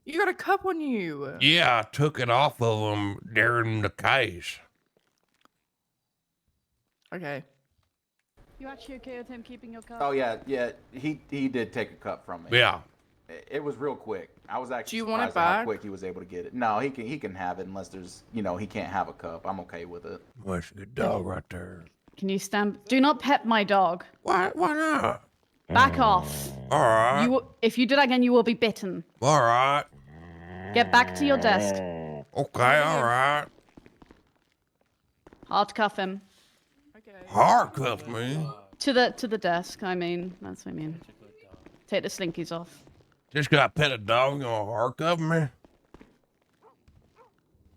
You got a cup on you. Yeah, I took it off of him during the case. Okay. You actually okay with him keeping your cup? Oh yeah. He did take a cup from me. Yeah. It was real quick. I was actually Do you want it surprised at how back? quick he was able to get it. No, he can have it unless there's he can't have a cup. I'm okay with it. Well, that's a good dog right there. Can you stand? Do not pet my dog. Why not? Back off. All right. If you do that again, you will be bitten. All right. Get back to your desk. Okay, all right. Hard cuff him. Hard cuff me. To the desk. I mean, that's what I mean. Take the slinkies off. Just got pet a dog, you gonna hard cuff me?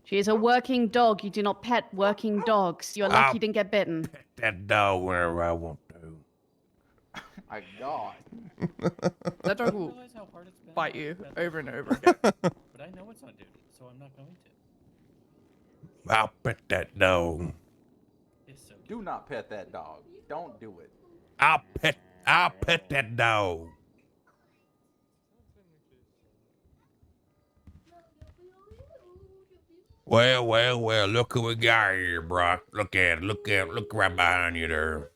She is a working dog. You do not pet working dogs. You're lucky you didn't get bitten. That dog whenever I want to. My God. That dog will bite you over and over again. But I know it's on duty, so I'm not going to. I'll pet that dog. Do not pet that dog. Don't do it. I'll pet that dog. Well, look who we got here, Brock. Look at it, look right behind you there.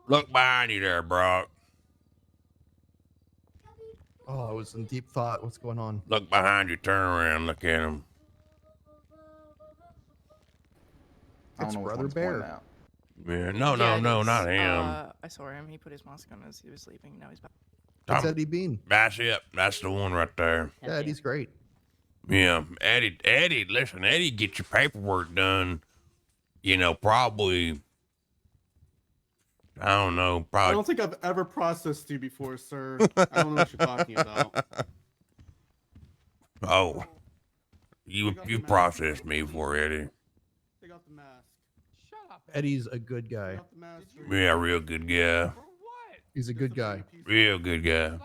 Look behind you there, Brock. Oh, I was in deep thought. What's going on? Look behind you, turn around, look at him. It's Brother Bear. Yeah, no, Yeah, not him. I saw him. He put his mask on as he was sleeping. Now he's back. It's Eddie Bean. That's it. That's the one right there. Yeah, Eddie's great. Yeah, Eddie, listen, Eddie, get your paperwork done. Probably I don't know. I Probably. don't think I've ever processed you before, sir. I don't know what you're talking about. Oh, you processed me for Eddie. Take off the mask. Eddie's a good guy. Take off the mask. Yeah, real good guy. He's a good guy. Real good guy.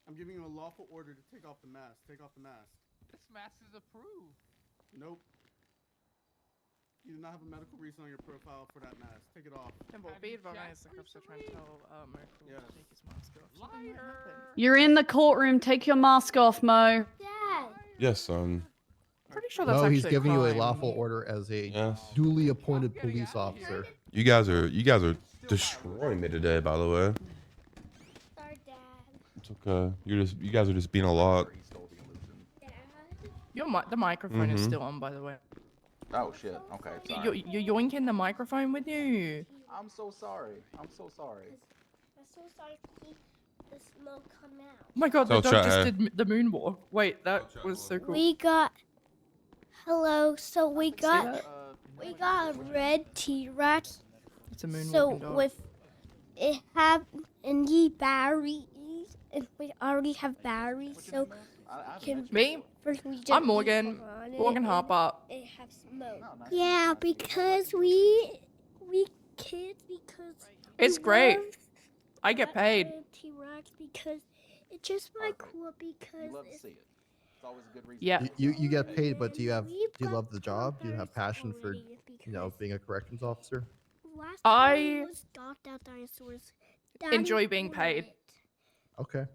I'm giving you a lawful order to take off the mask. Take off the mask. This mask is approved. Nope. You do not have a medical reason on your profile for that mask. Take it off. Temple, be advised, the cops are trying to tell Merkel to take his mask off. Something might happen. You're in the courtroom. Take your mask off, Mo. Yes, son. Pretty sure that's No, actually he's giving you a crime. lawful order as a duly appointed police officer. You guys are destroying me today, by the way. It's okay. You guys are just being a lot. The microphone is Mhm. still on, by the way. Oh shit. Okay. Sorry. You're yoinking the microphone with you. I'm so sorry. I'm so sorry. I'm so sorry to see the smoke come out. Oh my god, the Oh, dog chat, just hey. did the moonwalk. Wait, that was so cool. We got hello. So we got that? a red T-Rex. It's a moonwalking So dog. with it have any batteries, and we already have batteries, so we can. Me? First we just I'm Morgan. on it, Morgan and Harper. It have smoke. Yeah, because we kids because It's we great. love I get paid. T-Rex because it's just like cool because Love to see it. It's always a good reason. Yeah. You get paid, but do you love the job? Do you have passion for being a corrections officer? last I time was docked out dinosaurs. enjoy being paid. Okay.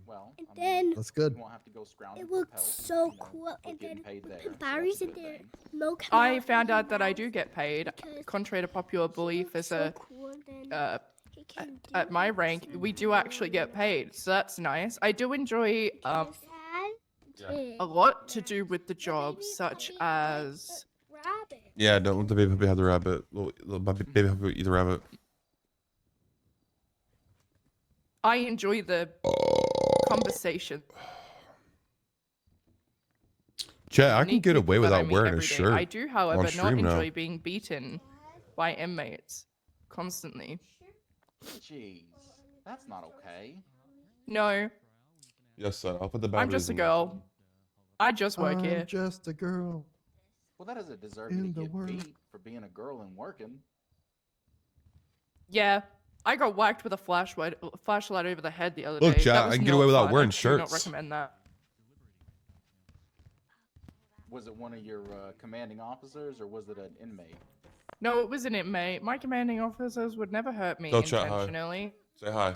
Well, And then That's good. you won't have to go scrounging it for looked pelts, so you know, cool. but And getting then paid we there, put so batteries that's a in good there. thing. No come I out found of out that I mouth do get paid. because Contrary to popular belief, as so a cool. And then he can do at my rank, we do actually get paid, so that's nice. I do enjoy a lot to do with the job, such as Yeah, don't let the baby puppy have the rabbit. Little baby puppy eat the rabbit. I enjoy the conversation. Chat, I can Unique get people away that I without meet wearing every a day. shirt. I do, however, on not stream now. enjoy being beaten by inmates constantly. Jeez, that's not okay. No, Yes, son. I'll put the I'm batteries just a in. girl. I just work I'm here. just a girl. Well, that doesn't deserve In you to the get world. beat for being a girl and working. Yeah, I got whacked with a flashlight over the head the other Look, day. chat, That I was can get not away without fun. wearing I do shirts. not recommend that. Was it one of your commanding officers or was it an inmate? No, it was an inmate. My commanding officers would never hurt me Go chat, hi. intentionally. Say hi.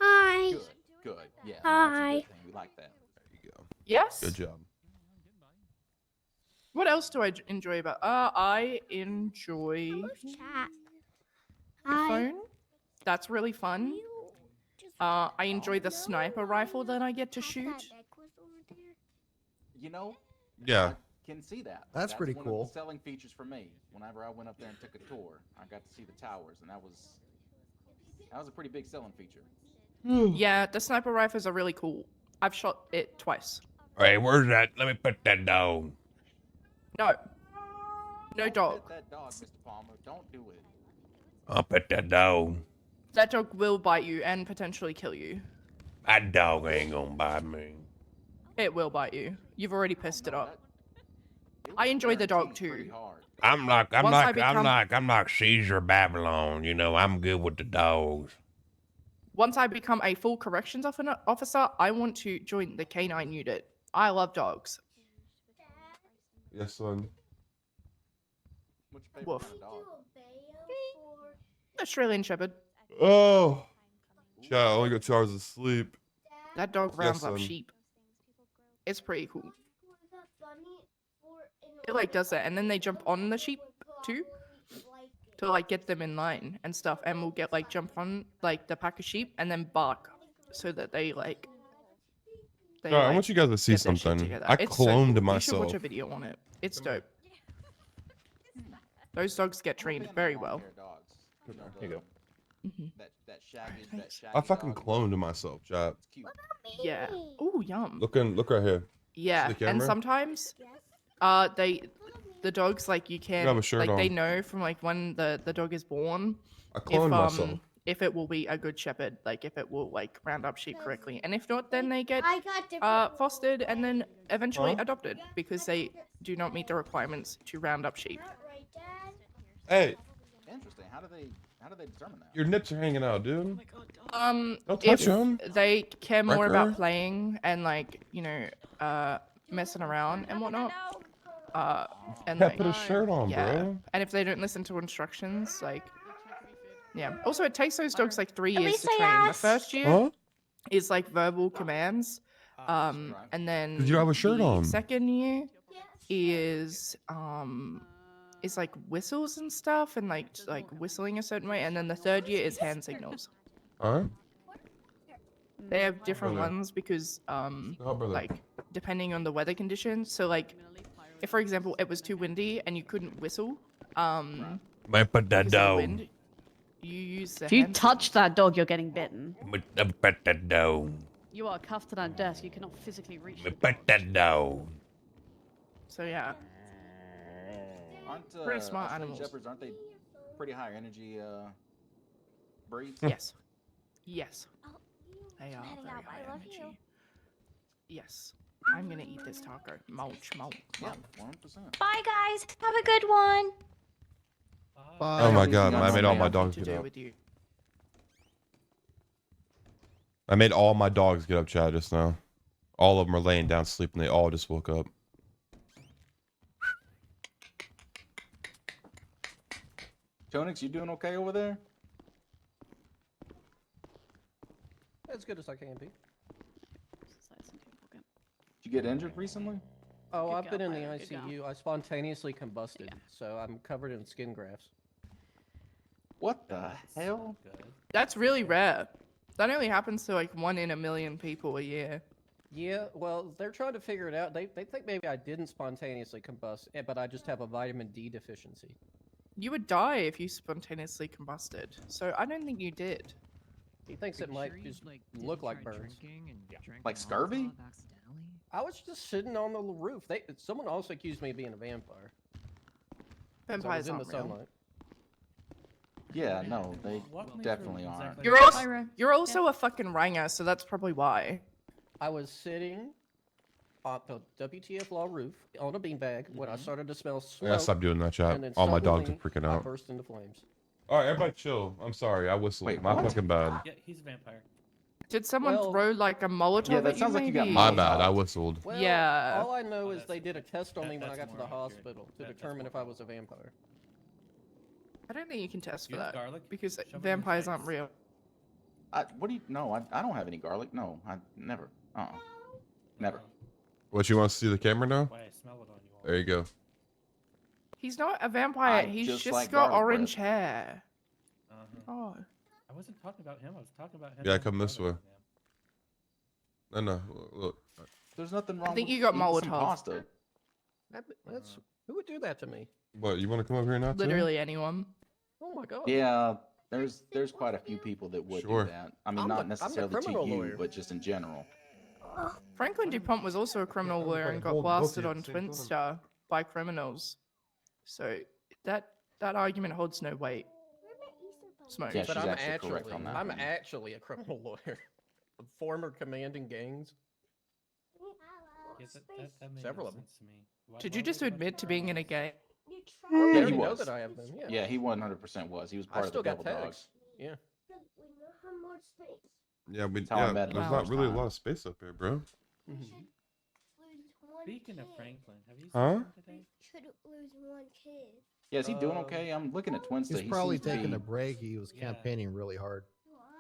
Hi. Good, good. Yeah, Hi. that's a good thing. We like that. There you go. Yes. Good job. What else do I enjoy about? I enjoy Chat. the Hi. phone. That's really fun. I enjoy the sniper rifle that I get to shoot. You know, Yeah. I can see that. That's pretty one cool. Of the selling features for me. Whenever I went up there and took a tour, I got to see the towers, and that was a pretty big selling feature. Yeah, the sniper rifles are really cool. I've shot it twice. Hey, where's that? Let me pet that dog. No. No Don't dog. pet that dog, Mr. Palmer. Don't do it. I'll pet that dog. That dog will bite you and potentially kill you. That dog ain't gonna bite me. It will bite you. You've already pissed it up. I enjoy the dog too. I'm Once I become- like Caesar Babylon. You know, I'm good with the dogs. Once I become a full corrections officer, I want to join the canine unit. I love dogs. Yes, son. What's your Woof. favorite kind of dog? Australian Shepherd. Oh. Chat, I only got 2 hours of sleep. That dog rounds up son. sheep. It's pretty cool. It like does that, and then they jump on the sheep too, to like get them in line and stuff. And we'll get like jump on like the pack of sheep and then bark, so that they like. Alright, I want you guys to see get their shit something. together. I It's so cloned cool. You should myself. watch a video on it. It's dope. Those dogs get trained very well. Here you go. That shaggy I fucking cloned myself, chat. Yeah. Oh, yum. Look right here. Yeah, See the and camera? sometimes, the dogs, like you have a can, shirt like they on. know from like when the dog is born, I cloned myself. if it will be a good shepherd, like if it will like round up sheep correctly, and if not, then they get I got different fostered and then eventually Huh? adopted because they do not meet the requirements to round up sheep. Hey, Interesting. How do they determine that? your nips are hanging out, dude. Don't touch If them. they care more Wrecker. about playing and like messing around and whatnot, and Yeah, like put a shirt on, yeah, bro. and if they don't listen to instructions, like yeah. Also, it takes those dogs like 3 years least to I train. The asked. first year Huh? is like verbal commands, and then 'Cause you have a shirt the on. second year is like whistles and stuff, and like whistling a certain way, and then the third year is hand signals. Huh? They have different Brother. ones because Oh, brother. like depending on the weather conditions. So like if for example it was too windy and you couldn't whistle, Might put that because of the down. wind, you use the If you hand touch that dog, you're getting bitten. Might put that down. You are cuffed to that desk. You cannot physically reach the Might put that down. So yeah, Aren't Pretty smart Australian animals. shepherds? Aren't they pretty high energy breeds? yes, yes, they are heading very out, but high I love energy. you. Yes, I'm gonna eat this taco. Mulch, mulch, Yeah, mulch. 100%. Bye, guys. Have a good one. Oh my god, I made all my Nothing dogs to get do up. with you. I made all my dogs get up, Chad, just now. All of them are laying down sleeping. They all just woke up. Tonix, you doing okay over there? As good as I can be. Did you get injured recently? Oh, Good I've been girl, in the Maya, good girl. ICU. I spontaneously combusted, so I'm covered in skin grafts. What the hell? That's really rare. That only happens to like 1 in a million people a year. Yeah, well, they're trying to figure it out. They think maybe I didn't spontaneously combust, but I just have a vitamin D deficiency. You would die if you spontaneously combusted. So I don't think you did. He thinks it might just look like burns. Like scurvy? I was just sitting on the roof. Someone also accused me of being a vampire. 'Cause I Vampires was in the aren't real. sunlight. Yeah, no, they definitely aren't. You're also a fucking ranger, so that's probably why. I was sitting on the WTF law roof on a beanbag when I started to smell I smoke. gotta stop doing that, Chad. and then All my dogs are suddenly freaking I out. burst into flames. Alright, everybody chill. I'm sorry, I whistled. Wait, My what? fucking bad. Yeah, he's a vampire. Did someone Well- throw like a Molotov Yeah, that at you, sounds like you got maybe? My bad, I whistled. Well, Yeah. all I know is that's- they did a test on me when I that's got to the more accurate. hospital to That's determine more if I was a vampire. I don't think you can test for You have that garlic? because Shove it in your vampires aren't face. real. What do you? No, I don't have any garlic. No, I never. Never. What, you want to see the camera now? Why I smell it on you all. There you go. He's not a vampire. I He's just just like got garlic orange bread. hair. Uh-huh. Oh. I wasn't talking about him. I was talking about him. Yeah, having come this garlic way. on him. No, look. There's nothing wrong. think with you got eating some Molotov. pasta. That's who would do that to me? What, you want to come over here now, too? Literally anyone. Oh my god. Yeah, there's quite a few people that would Sure. do that. I mean, I'm not the necessarily to criminal you, lawyer. but just in general. Franklin DuPont was also a criminal lawyer and got Hold both blasted of you on at the same time. Twinstar by criminals. So that argument holds no weight. Smoke. Yeah, but she's I'm actually correct on that I'm one. actually a criminal lawyer, a former commanding gangs. Yeah, that made Several no of them. sense to me. Did you just admit to being in a gang? They Yeah, he already know was. that I have them. Yeah. Yeah, he 100% was. He was I part of still the got Devil tags. Dogs. Yeah. Yeah, Tell him there's that not last really a time. lot of space up here, bro. Speaking of Franklin, have you seen Huh? him today? Could lose one kid. Yeah, is he doing okay? I'm looking at Twinsta. He's He probably seems to taking be- a break. He was Yeah. campaigning really hard.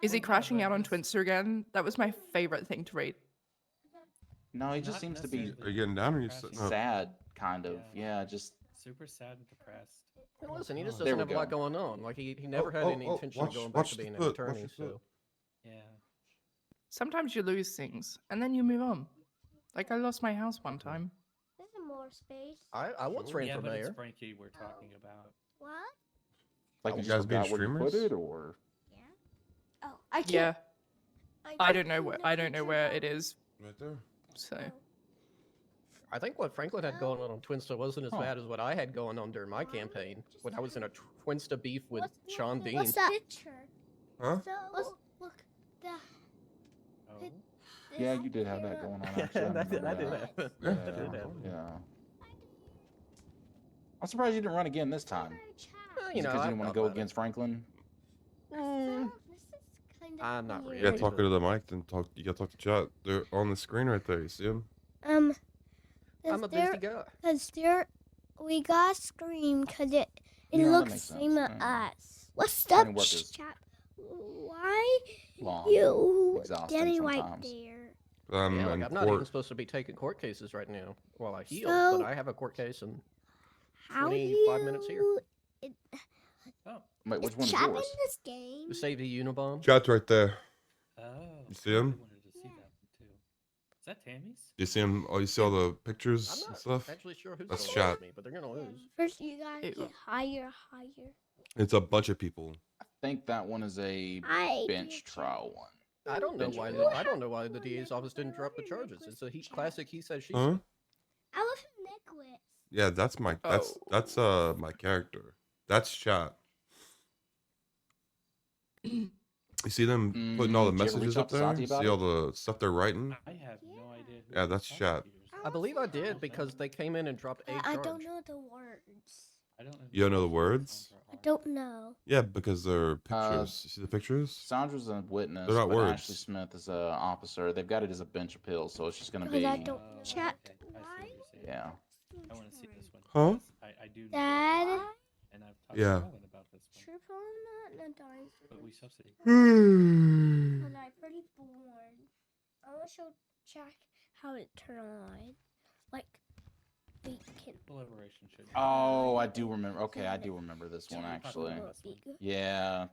Is he crashing out on Twinster again? That was my favorite thing to read. No, he just Not seems to be necessarily Are you getting down or you crashing. sitting up? sad, kind of. Yeah. Yeah, just Super sad and depressed. Hey, listen, he just There doesn't we have a lot go. going on. Like he never had Oh, any oh, intention of watch- going back watch to the being an foot, watch attorney. the foot. So Yeah. Sometimes you lose things and then you move on. Like I lost my house one time. There's more space. I once ran Yeah, for but mayor. it's Frankie we're talking about. What? like You you guys just being forgot where you put streamers? it, or Oh, I can't. Yeah. I can't don't know see where the I don't know picture where now. it is. Right there. So I think what Franklin had going on Twinsta wasn't as bad as what I had going on during my campaign when I was in a Twinsta beef with Sean Dean. What's that picture? Huh? Look, the. Oh. Yeah, you did have that going on. Actually, that did happen. Yeah, That did happen. yeah. I'm surprised you didn't run again this time. You know, because I you didn't want thought to go about it. against Franklin. I'm not really. You gotta talk into the mic, then talk. You gotta talk to chat. They're on the screen right there. You see them? I'm a busy guy. Because we got scream because it Yeah, that looks makes same sense. to us. What's Trying up, to work is chap? Why long, you exhausting getting right sometimes. there? Yeah, like, in I'm not even court. supposed to be taking court cases right now while I heal, So, but I have a court case in How 25 minutes here. Wait, which Is one is chat in yours? this game? To save the Unabomb. Chat's right there. Oh. You see him? I wanted to see that one too. Is that Tammy's? You see him? Oh, you see all the pictures I'm and not stuff? actually sure who's That's going chat. to me, but they're going to lose. First, you gotta get higher. It's a bunch of people. I think that one is a I bench trial one. I don't know Bench why. trial. I don't know why the DA's office didn't drop the charges. It's a classic. He said she Huh? said. Elephant necklace. Yeah, that's my that's my character. That's chat. You see them putting all the Did you ever messages reach out up to there? Santi about See it? all the stuff they're writing? I have no idea. Who Yeah, that's chat. I believe I did because they came in and dropped a I charge. don't know the words. I don't know. You don't know the words? I don't know. Yeah, because they're pictures. You see the pictures? Sandra's a witness, They're not but words. Ashley Smith is a officer. They've got it as a bench appeal, so it's just going to Because be. I don't chat. Yeah. I want to see this one. Huh? I do. Know Dad. this one, and I've talked Yeah. to Rowan about this one. Triple not in a dinosaur. But we subsidy. But I'm pretty bored. I want to show Jack how it turn on. Like, we can. Collaboration should. Oh, I do remember. Okay, I do remember this one actually. Yeah,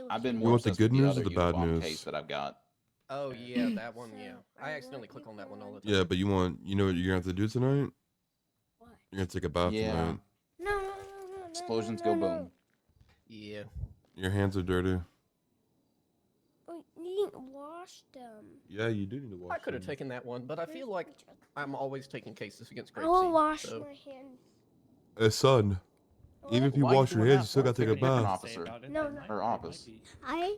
I've been You more want the obsessed good with news or other the bad Unabomb news? case that I've got. Oh yeah, that one. Yeah, I accidentally click on that one all the time. Yeah, but you know what you're gonna have to do tonight? What? You're gonna take a bath Yeah. tonight. No. Explosions go boom. Yeah. Your hands are dirty. We didn't wash them. Yeah, you do need to wash I could have them. taken that one, but I feel like I'm always taking cases against I Grapeseed. will wash so. my hands. Hey, son. Even if you Why wash you your doing hands, you that still for? gotta take a Pick different bath. officer. No. Or office.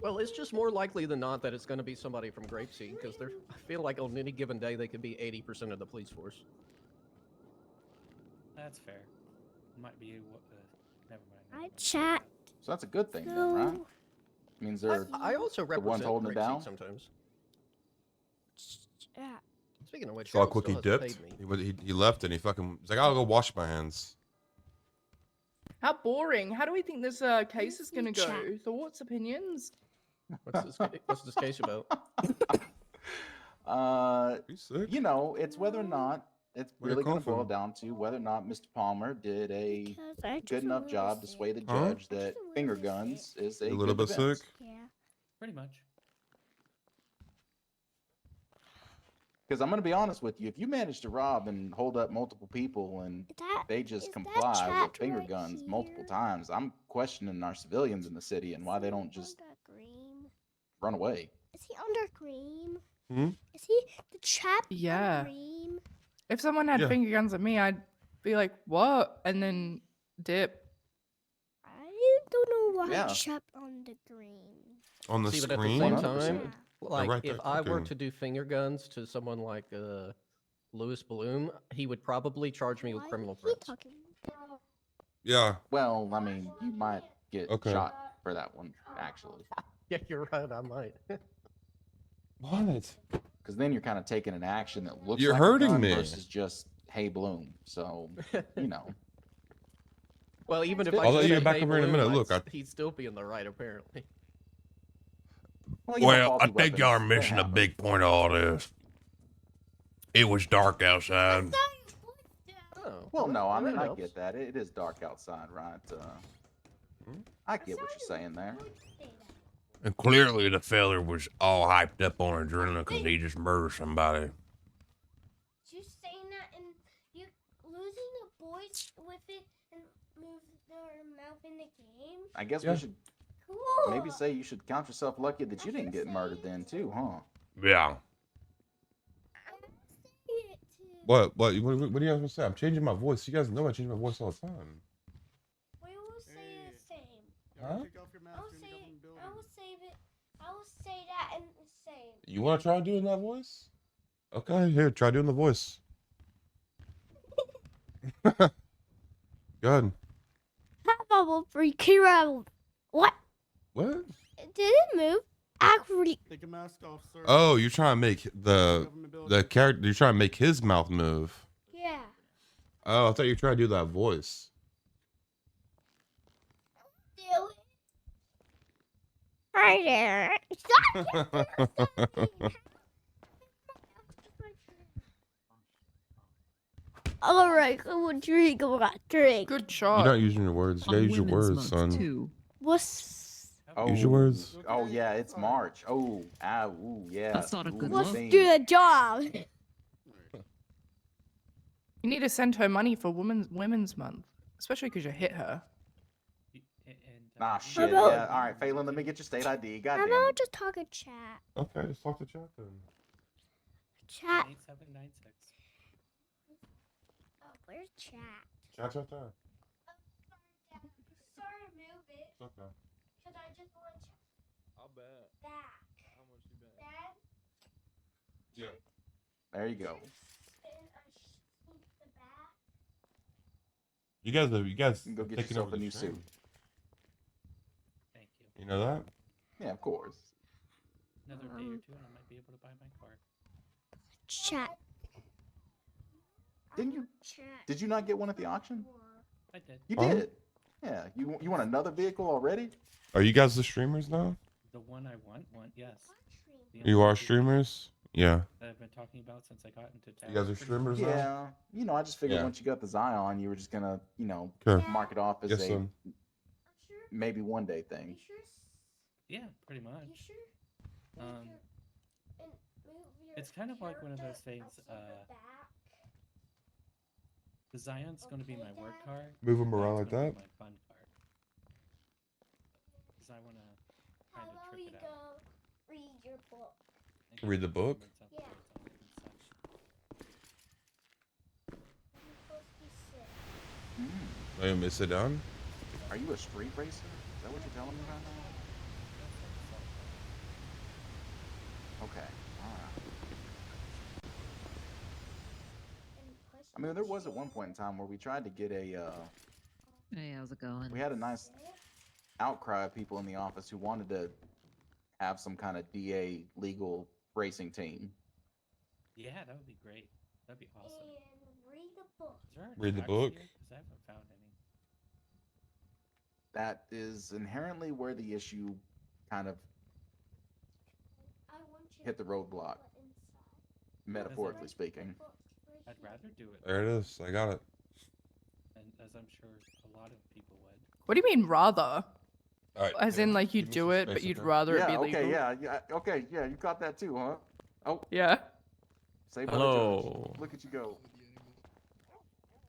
Well, it's just more likely than not that it's going to be somebody from Grapeseed because I feel like on any given day they could be 80% of the police force. That's fair. Might be. Never mind. I chat. So that's a good thing, then, right? Means they're I also the ones represent holding it Grapeseed down. sometimes. Chat. Speaking of which, Saw how Harold quick he still hasn't dipped. paid me. He left and he fucking was like, I'll go wash my hands. How boring. How do we think this case is going to go? Thoughts, opinions? What's this case about? You know, it's whether or not it's Where you really going come to boil from? down to whether or not Mr. Palmer did a Because I good just enough wanna job to say- sway the Huh? judge that finger guns is a You a little good bit defense. sick? Yeah. Pretty much. Because I'm going to be honest with you, if you manage to rob and hold up multiple people and they just comply chat with finger right guns multiple times, I'm questioning our civilians in the city and why they don't just Green. run away. Is he under green? Hmm? Is he the chap Yeah. on green? If someone had Yeah. finger guns at me, I'd be like, what? And then dip. I don't know why Yeah. chap on the green. On the See, but screen? at the same time, 100%. like right if there I were cooking. to do finger guns to someone like Louis Bloom, he would probably charge me with criminal threats. Yeah. Well, I mean, you might get Okay. shot for that one, actually. Yeah, you're right. I might. What? Because then you're kind of taking an action that looks You're like a hurting gun me. versus just, hey, Bloom. So, you know. Well, even if I'll I let said, you get back "Hey, over in a Bloom," minute. Look, he'd still be in the right, apparently. You know, Well, I faulty think y'all are weapons, they missing a happen. big point of all this. It was dark outside. Oh, Well, no, I mean, that I helps. get that. It is dark outside, right? I get what you're saying there. And clearly the feller was all hyped up on adrenaline because he just murdered somebody. You saying that and you losing the boys with it and move their mouth in the game? I guess Yeah. we should Cool. maybe say you should count yourself lucky that you didn't get murdered then, too, huh? Yeah. Say it too. What do you guys want to say? I'm changing my voice. You guys know I change my voice all the time. We will say the same. Huh? Take off your mask. I will You're in the say government building. I will say it. I will say that and the same. You want to try doing that voice? Okay, here, try doing the voice. Good. How about Kira? What? What? Did it move? Actually, Take your mask off, sir. Oh, you're trying to make the character. You're trying to make his mouth move. yeah. Oh, I thought you were trying to do that voice. Do it. Hi there. Stop. All right, come on, drink. Come on, drink. Good You're shot. not using your words. You gotta use your words, son. What's Use your words. Oh yeah, it's March. Oh, ooh, yeah. That's not a Ooh, good Let's thing. do the job. You need to send her money for Women's Month, especially because you hit her. Nah, shit. about- Yeah. All right, Phelan, let me get your state ID. God How damn about it. just talk in chat? Okay, just talk to chat then. Chat. 8796. Oh, where's chat? Chat's right there. Sorry to move it. It's okay. Cause I just want to I'll bet. back. How much you bet? Dad. Yeah. There you go. And I sneak the back. You guys You can go get taking yourself over a the new stream. suit. You know that? Yeah, of course. Another day or two, and I might be able to buy my car. Chat. Didn't you? Did you not get one at the auction? I did. You Huh? did. Yeah. You want another vehicle already? Are you guys the streamers now? The one I want, yes. The You only are two streamers? Yeah. that I've been talking about since I got into town. You guys are streamers now? Yeah. You know, I just figured Yeah. once you got the Zion, you were just gonna, Okay. mark it off as Guess a so. maybe one day thing. Yeah, pretty much. You sure? Um, And move your it's kind of like one of those character things. up to the back. The Zion's going to be my work car. Move 'em and around that's like gonna be that? My fun car. Because I want to How kind of about trip we it go out. read your book? and get Read the book? improvements up Yeah. there and such. You're supposed to be sick. Are you want me to sit down? Are you a street racer? Is that what you're telling me right now? Okay. All right. I mean, there was at one point in time where we tried to get a. Hey, how's it going? We had a nice outcry of people in the office who wanted to have some kind of DA legal racing team. Yeah, that would be great. That'd be awesome. And read the book. Is there a Read the track book. here? 'Cause I haven't found any. That is inherently where the issue kind of I want you hit the roadblock, metaphorically speaking. I'd rather do it. There it is. I got it. And as I'm sure a lot of people would. What do you mean rather? All right. As in, like, you'd Give me do some it, space, but you'd okay? rather Yeah. it be legal? Okay. Yeah. Okay. Yeah. You caught that too, huh? Oh. Yeah. Say by the Hello. judge. Look at you go.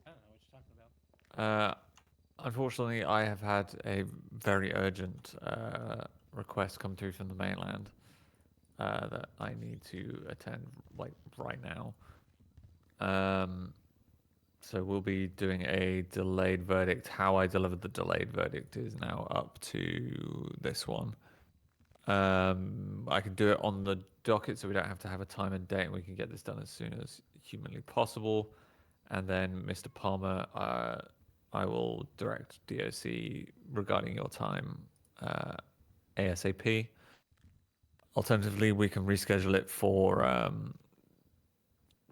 I don't know what you're talking about. Unfortunately, I have had a very urgent request come through from the mainland that I need to attend like right now. So we'll be doing a delayed verdict. How I delivered the delayed verdict is now up to this one. I can do it on the docket so we don't have to have a time and date, and we can get this done as soon as humanly possible. And then, Mr. Palmer, I will direct DOC regarding your time ASAP. Alternatively, we can reschedule it for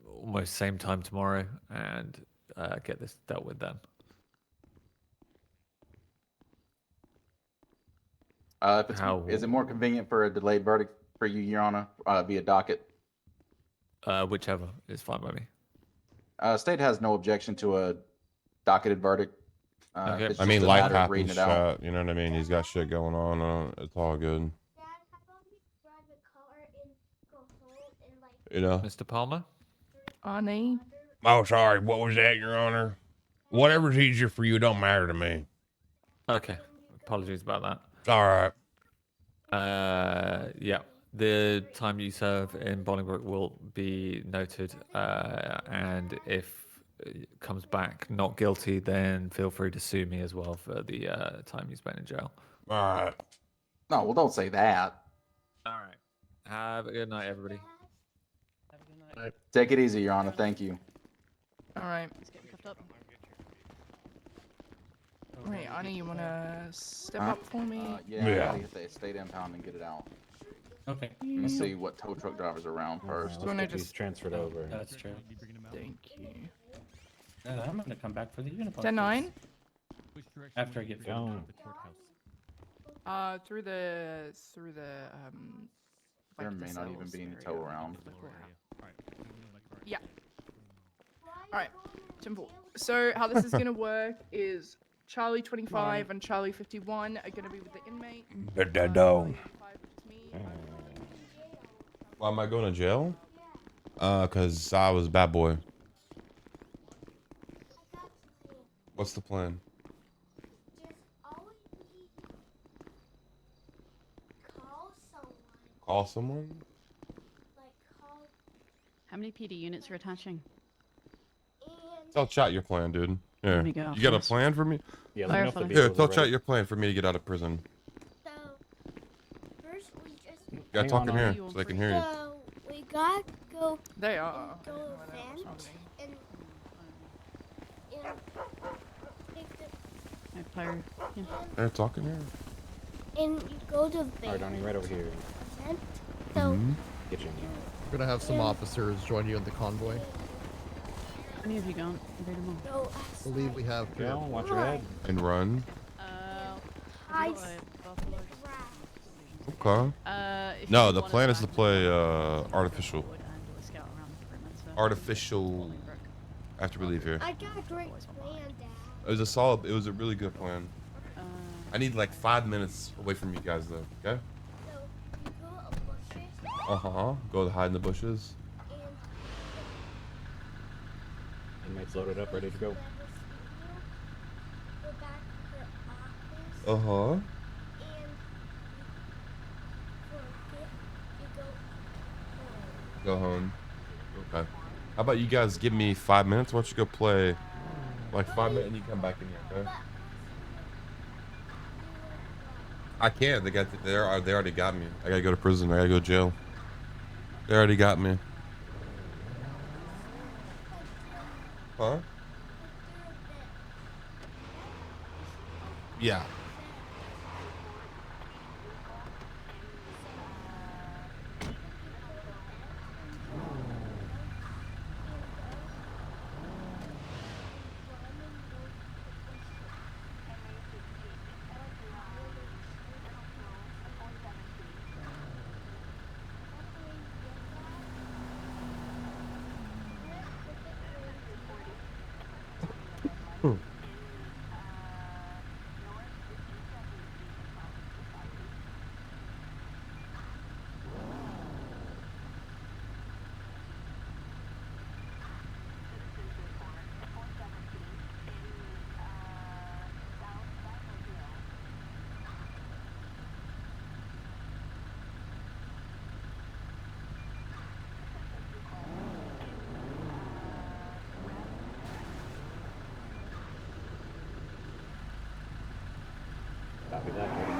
almost same time tomorrow and get this dealt with then. If it's, is it more convenient for a delayed verdict for you, Your Honor, via docket? Whichever is fine by me. State has no objection to a docketed verdict. Okay. It's I mean, just a life matter of reading happens, it out. chat. You know what I mean? He's got shit going on. It's all good. You know? Mr. Palmer? Arnie? Oh, sorry. What was that, Your Honor? Whatever's easier for you don't matter to me. Okay. Apologies about that. All right. Yeah. The time you serve in Bolingbroke will be noted, and if it comes back not guilty, then feel free to sue me as well for the time you spent in jail. All right. No, well, don't say that. All right. Have a good night, everybody. Take it easy, Your Honor. Thank you. All right. He's getting cuffed up. Wait, Ani, you wanna step up for me? Yeah, I gotta get the state impound and get it out. Okay. Let's see what tow truck drivers are around first. Do you wanna just transferred over? That's true. Thank you. I'm gonna come back for the uniform. 10-9? After I get Go. Through the There like may the not even cells be any area tow of around. the courthouse. Yeah. All right. Simple. So how this is gonna work is Charlie 25 and Charlie 51 are gonna be with the inmate. Get that down. Why am I going to jail? Cause I was a bad boy. What's the plan? Call someone? How many PD units are attaching? Tell chat your plan, dude. Here. Let me go You got a first. plan for me? Yeah, let me know if the Here, vehicles tell are chat ready. your plan for me to get out of prison. So, first we just. You gotta talk in here so they can hear you. So, we gotta go. They are. Go vent and take the. My player. Yeah. They're talking here. And you go to vent. Alright, Donnie, right over here. Vent. So. Mhm. Kitchen. We're gonna have some officers join you in the convoy. How many have you gone? No. I believe we have two. Go, watch your head. And run. I. Okay. If No, you the wanna plan go is to back play and artificial. do a scout around the perimeter. Artificial. After we leave here. I got a great plan, Dad. It was a really good plan. I need like 5 minutes away from you guys though, okay? So, you go up bushes. Uh-huh. Go hide in the bushes. Inmates loaded up, ready to go. Go back to the office. Uh-huh. And you go home. Go home. Okay. How about you guys give me 5 minutes? Why don't you go play like 5 minutes and you come back in here, okay? I can't. They already got me. I gotta go to prison. I gotta go to jail. They already got me. Huh? Yeah. Copy that, buddy.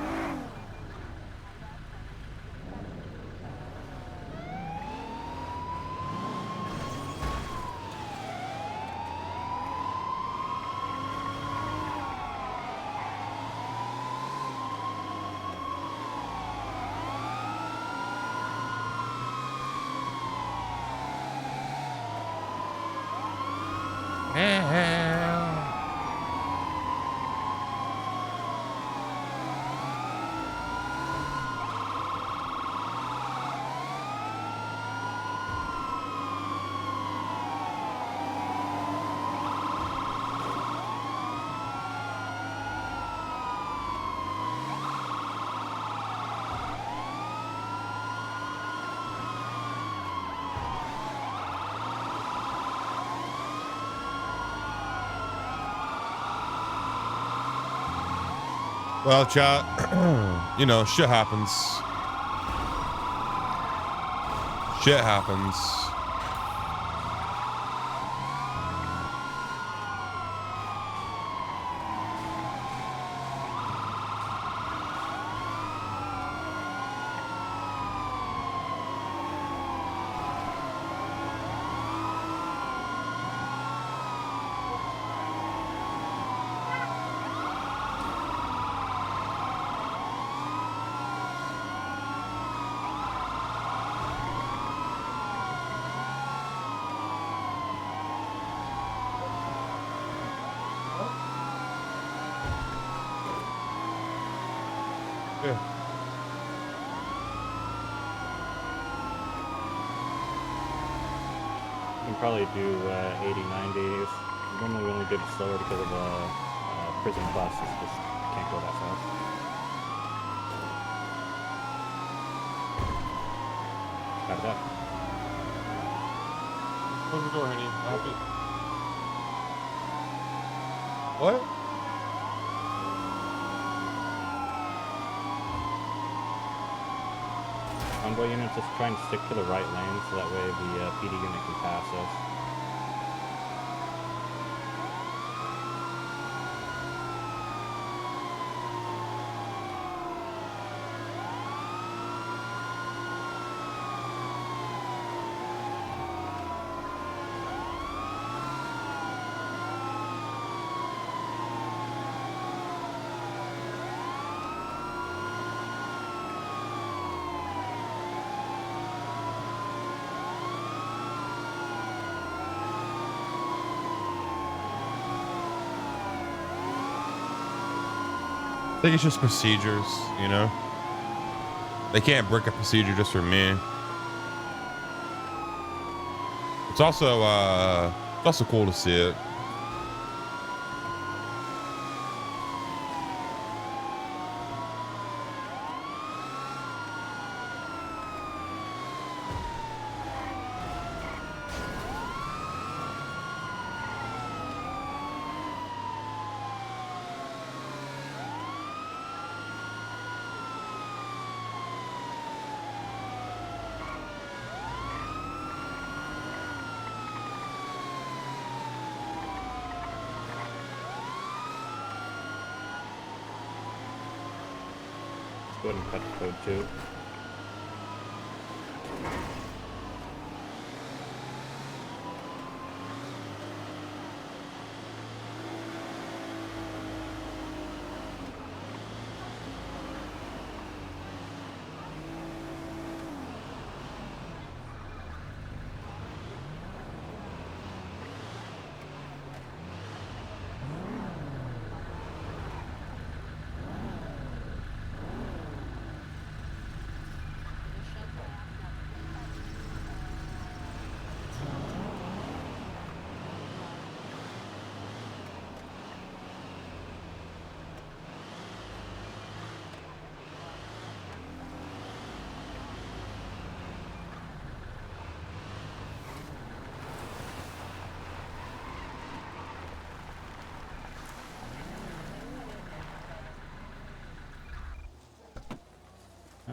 Well, chat, you know, shit happens. Shit happens. Yeah. You can probably do 80, 90. Normally we only do it slower because of prison buses just can't go that fast. Got it up. Close the door, honey. I'll be... What? Convoy units just try and stick to the right lane so that way the PD unit can pass us. I think it's just procedures, you know? They can't break a procedure just for me. It's also cool to see it. Go ahead and cut code 2.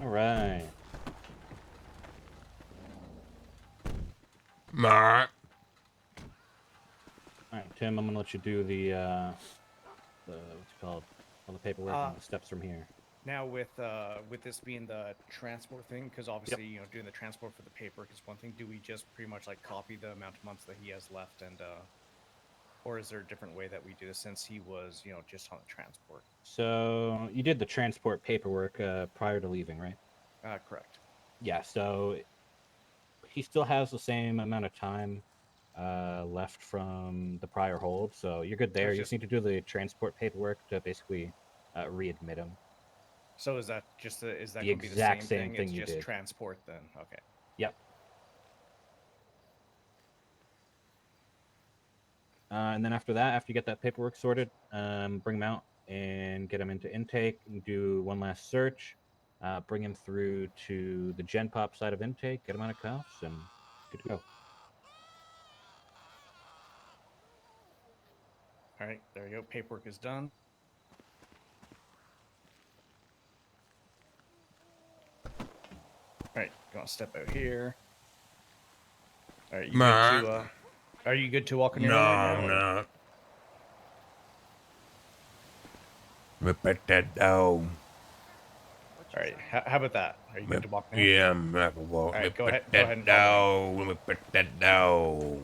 All right. Alright. All right, Tim, I'm gonna let you do the what's it called? All the paperwork and the steps from here. Now with this being the transport thing, because obviously you know doing the transport for the paperwork is one thing. Do we just pretty much like copy the amount of months that he has left, and or is there a different way that we do this since he was you know just on the transport? So you did the transport paperwork prior to leaving, right? Correct. Yeah. So he still has the same amount of time left from the prior hold, so you're good there. You just need to do the transport paperwork to basically readmit him. So is that just is that The going to be the exact same same thing? thing It's you just did. transport then. Okay. Yep. And then after that, after you get that paperwork sorted, bring him out and get him into intake and do one last search. Bring him through to the Gen Pop side of intake, get him out of cuffs, and good to go. All right, there you go. Paperwork is done. All right, gonna step out here. All right, you good to? Are you good to walk on your own right now? I'm or- not. Let me pet that dog. All right, how about that? Are you good to walk now? Yeah, I'm not gonna walk. All Let me right, go pet ahead. Go ahead that and follow me. dog. Let me pet that dog.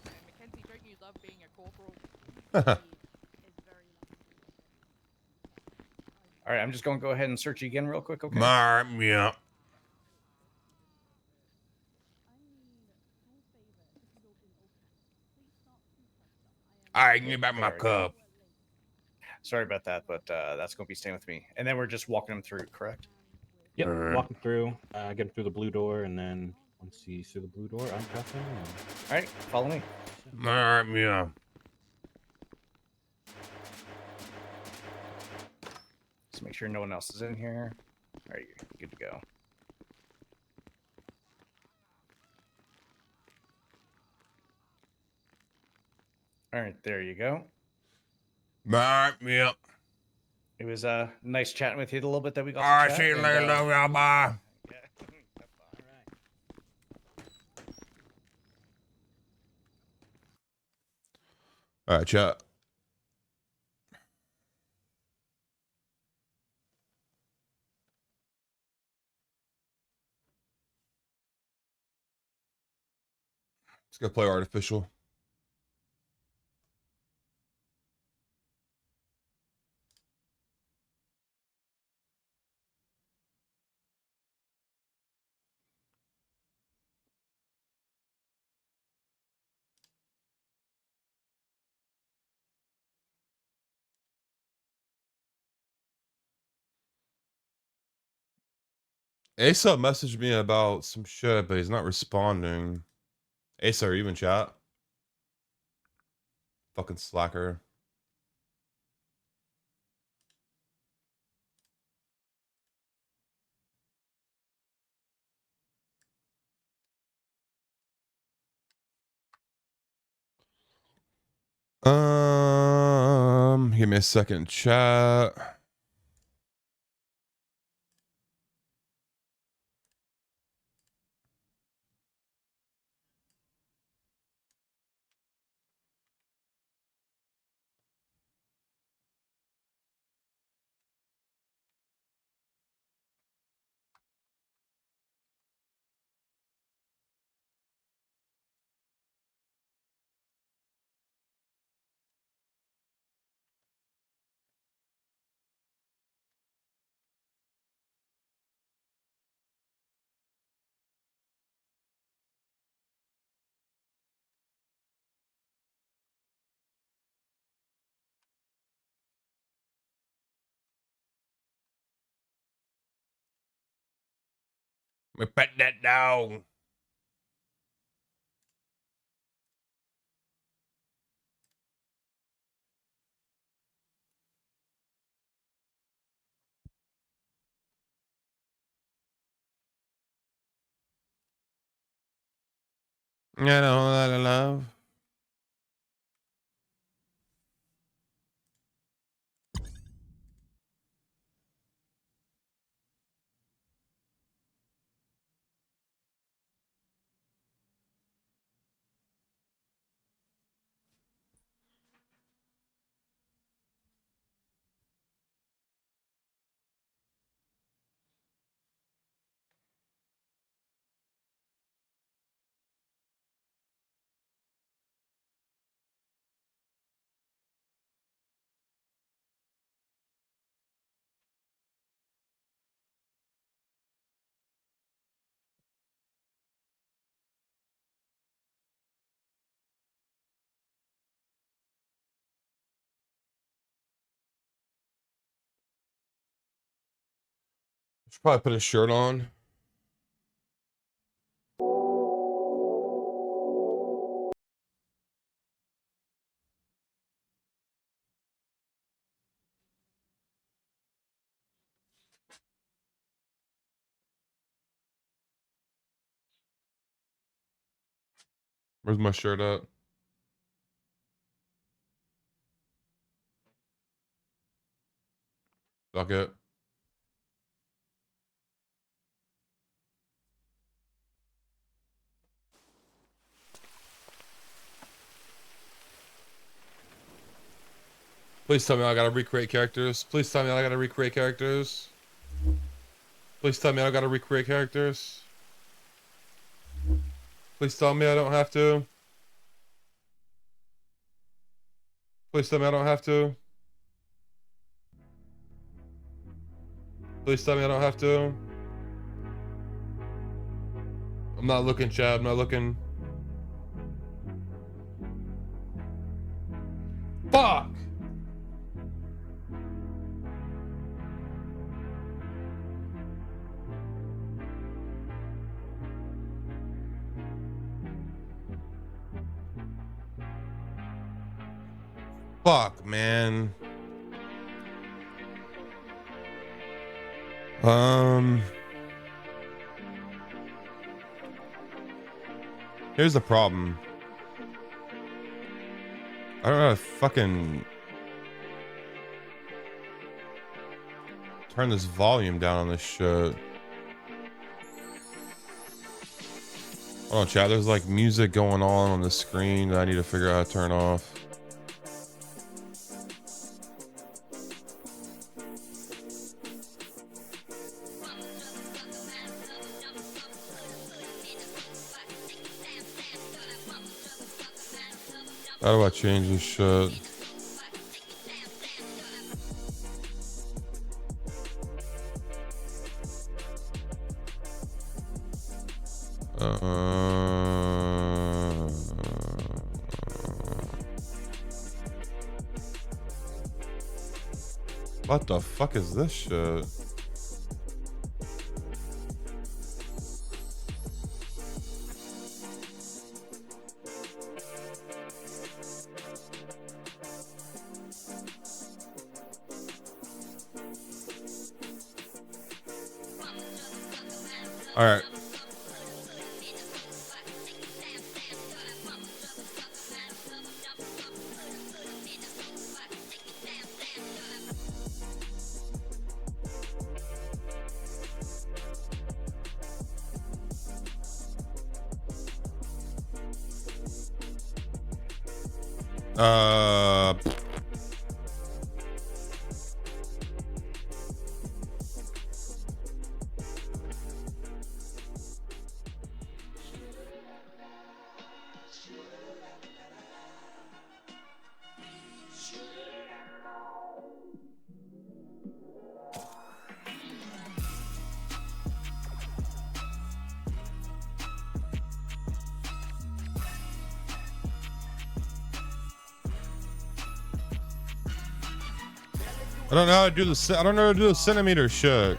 Mackenzie, don't you love being a corporal? All right, I'm just going to go ahead and search you again real quick, okay? Yeah. All right, give me back my There we go. cup. Sorry about that, but that's going to be staying with me. And then we're just walking him through, correct? Yep, Alright. walk him through, get him through the blue door, and then once he's through the blue door, uncuff him. And... All right, follow me. All right, yeah. Just make sure no one else is in here. All right, you're good to go. All right, there you go. Bye, yeah. It was nice chatting with you a little bit that we got All right, to chat. see you and, later, love y'all. Bye. All right, chat. Let's go play artificial. Asa messaged me about some shit, but he's not responding. Asa, are you in chat? Fucking slacker. Give me a second, chat. Let me pet that dog. I don't lot of love. Should probably put a shirt on. Where's my shirt at? Fuck it. Please tell me I gotta recreate characters. Please tell me I gotta recreate characters. Please tell me I gotta recreate characters. Please tell me I don't have to. Please tell me I don't have to. Please tell me I don't have to. I'm not looking, Chad. I'm not looking. Fuck! Fuck, man. Here's the problem. I don't know how to fucking turn this volume down on this shit. Hold on, chat. There's like music going on the screen that I need to figure out how to turn off. How do I change this shit? What the fuck is this shit? All right. I don't know how to do the. I don't know how to do the centimeter shit.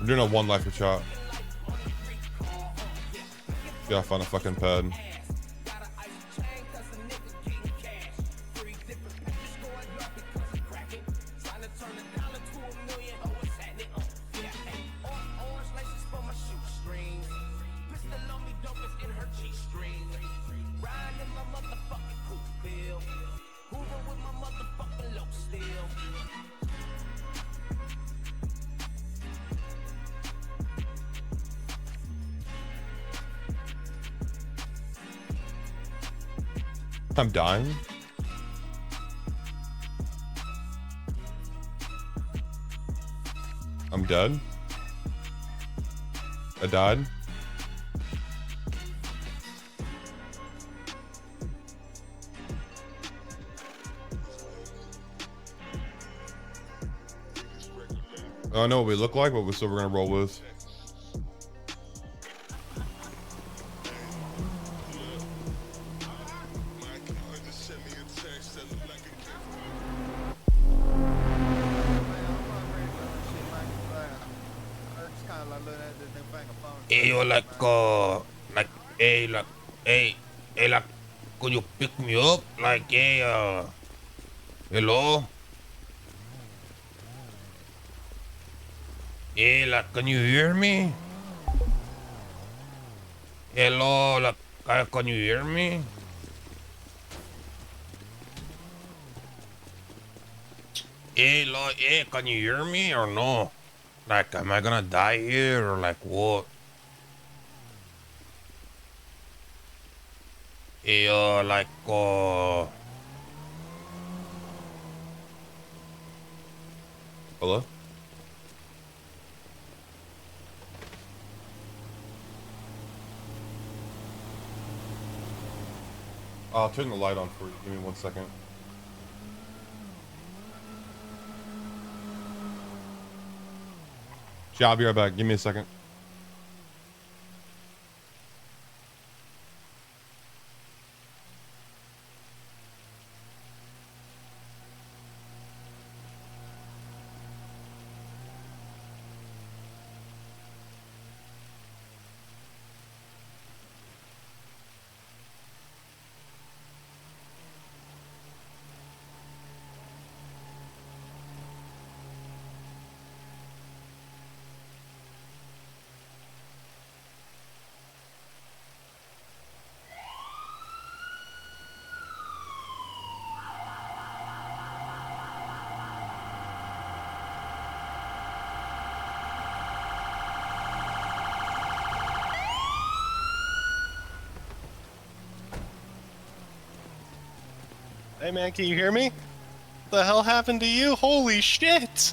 I'm doing a one lifer shot. Gotta find a fucking pad. I'm dying. I'm dead. I died. I know what we look like, but we're still gonna roll with. Hey, yo, hey, like, could you pick me up? Like, hey, hello? Hey, like, can you hear me? Hello, like, can you hear me? Hey, like, hey, can you hear me or no? Like, am I gonna die here or like what? Hey, like, Hello? I'll turn the light on for you. Give me 1 second. Yeah, I'll be right back. Give me a second. Hey man, can you hear me? What the hell happened to you? Holy shit!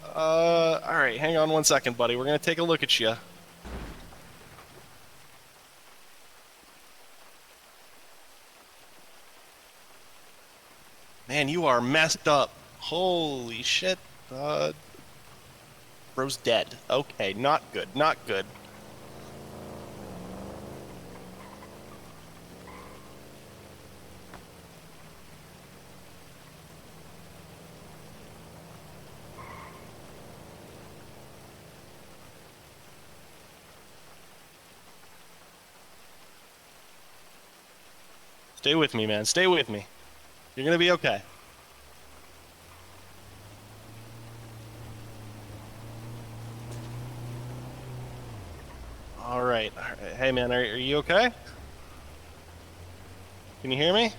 Alright, hang on 1 second, buddy. We're gonna take a look at you. Man, you are messed up. Holy shit. Bro's dead. Okay, not good, not good. Stay with me, man. Stay with me. You're gonna be okay. All right. Hey, man, are you okay? Can you hear me?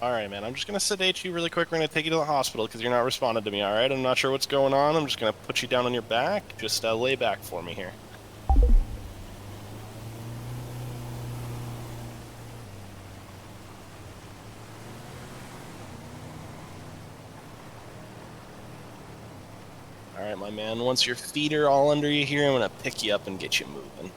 All right, man. I'm just gonna sedate you really quick. We're gonna take you to the hospital because you're not responding to me. All right. I'm not sure what's going on. I'm just gonna put you down on your back. Just lay back for me here. All right, my man. Once your feet are all under you here, I'm gonna pick you up and get you moving.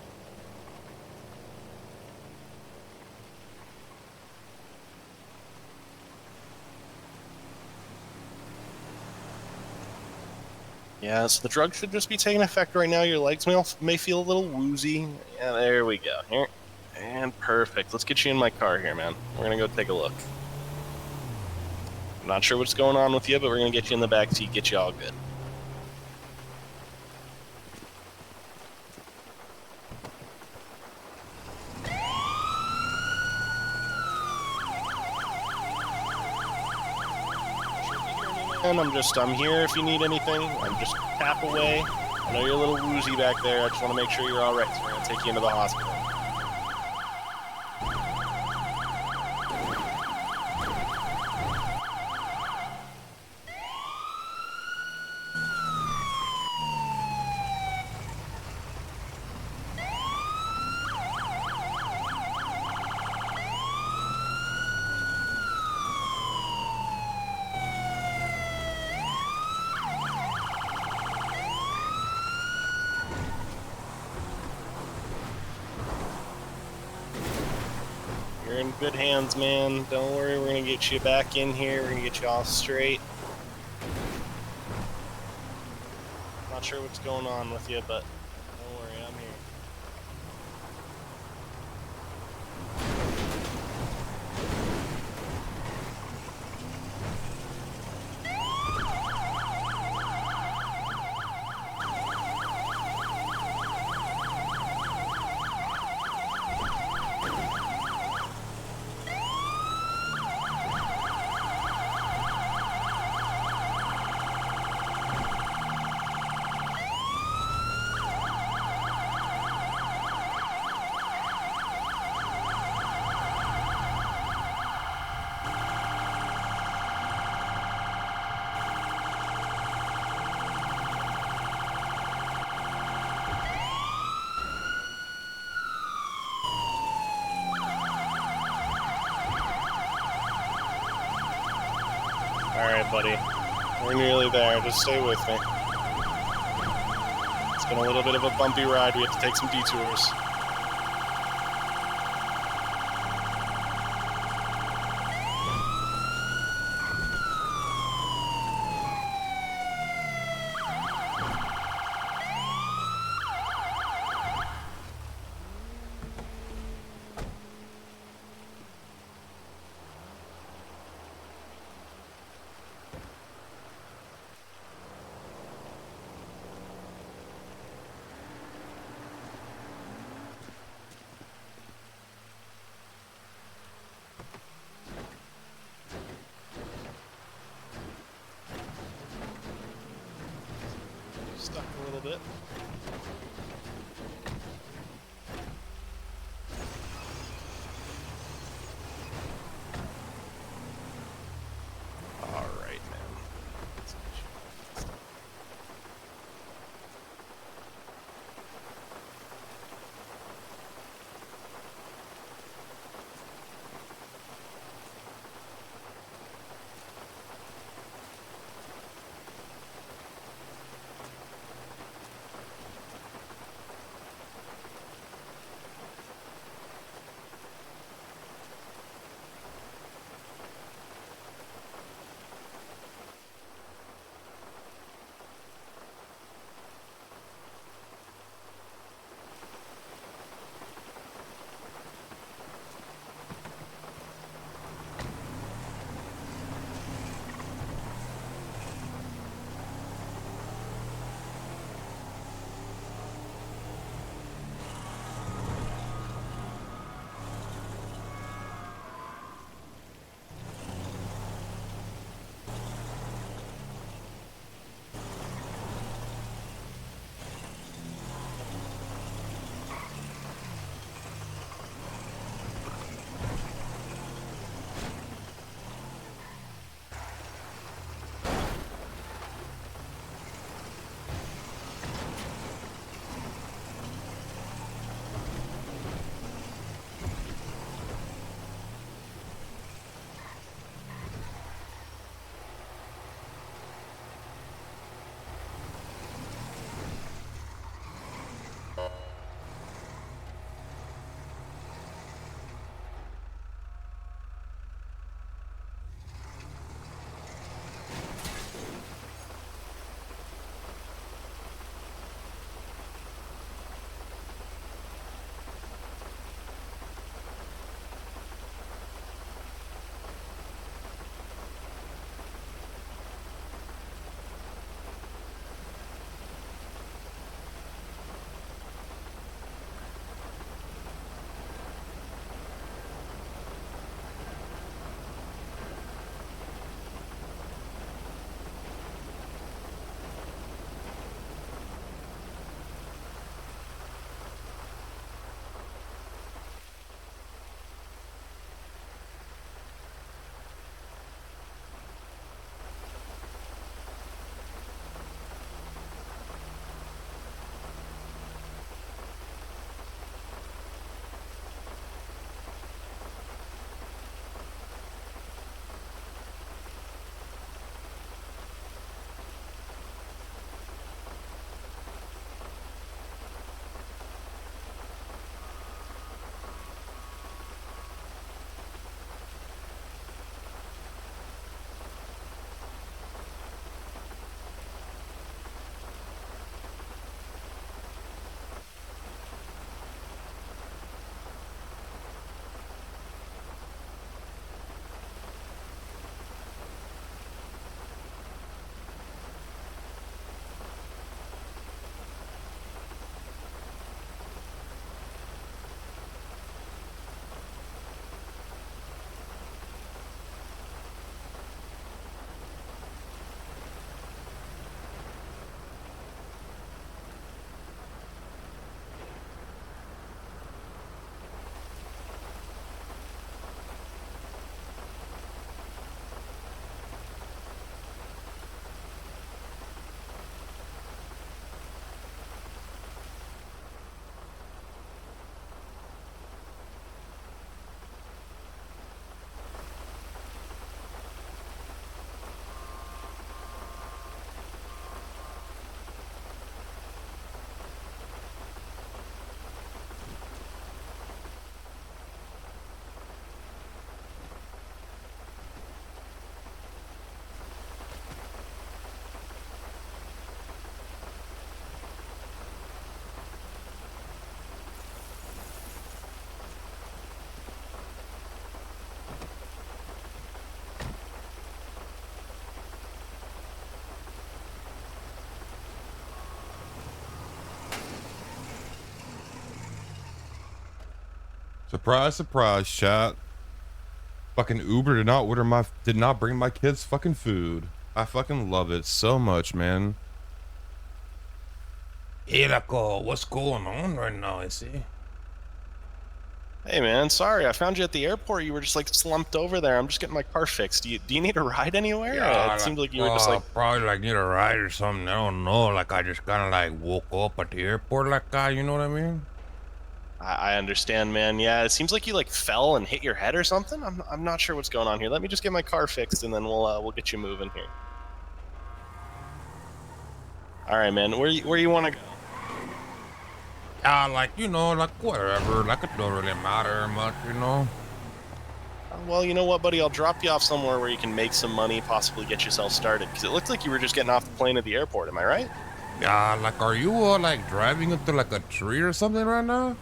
Yeah, so the drug should just be taking effect right now. Your legs may feel a little woozy. Yeah, there we go. Here. And perfect. Let's get you in my car here, man. We're gonna go take a look. I'm not sure what's going on with you, but we're gonna get you in the back seat, get you all good. And I'm here if you need anything. I'm just tap away. I know you're a little woozy back there. I just want to make sure you're all right. So we're gonna take you into the hospital. You're in good hands, man. Don't worry, we're gonna get you back in here. We're gonna get you all straight. Not sure what's going on with you, but don't worry, I'm here. Alright, buddy. We're nearly there. Just stay with me. It's been a little bit of a bumpy ride. We have to take some detours. Stuck a little bit. All right, man. Let's get you fixed up. Surprise, surprise, chat. Fucking Uber did not bring my kids fucking food. I fucking love it so much, man. Hey, like, what's going on right now? I see. Hey man, sorry, I found you at the airport. You were just like slumped over there. I'm just getting my car fixed. Do you need a ride anywhere? Yeah, It seemed like you were just like. probably like need a ride or something. I don't know. Like I just kind of like woke up at the airport, like you know what I mean? I understand, man. Yeah, it seems like you like fell and hit your head or something. I'm not sure what's going on here. Let me just get my car fixed and then we'll get you moving here. All right, man. Where you want to go? Like you know, like whatever. Like it don't really matter much, you know. Well, you know what, buddy? I'll drop you off somewhere where you can make some money, possibly get yourself started. Because it looked like you were just getting off the plane at the airport. Am I right? Yeah, like are you like driving into like a tree or something right now?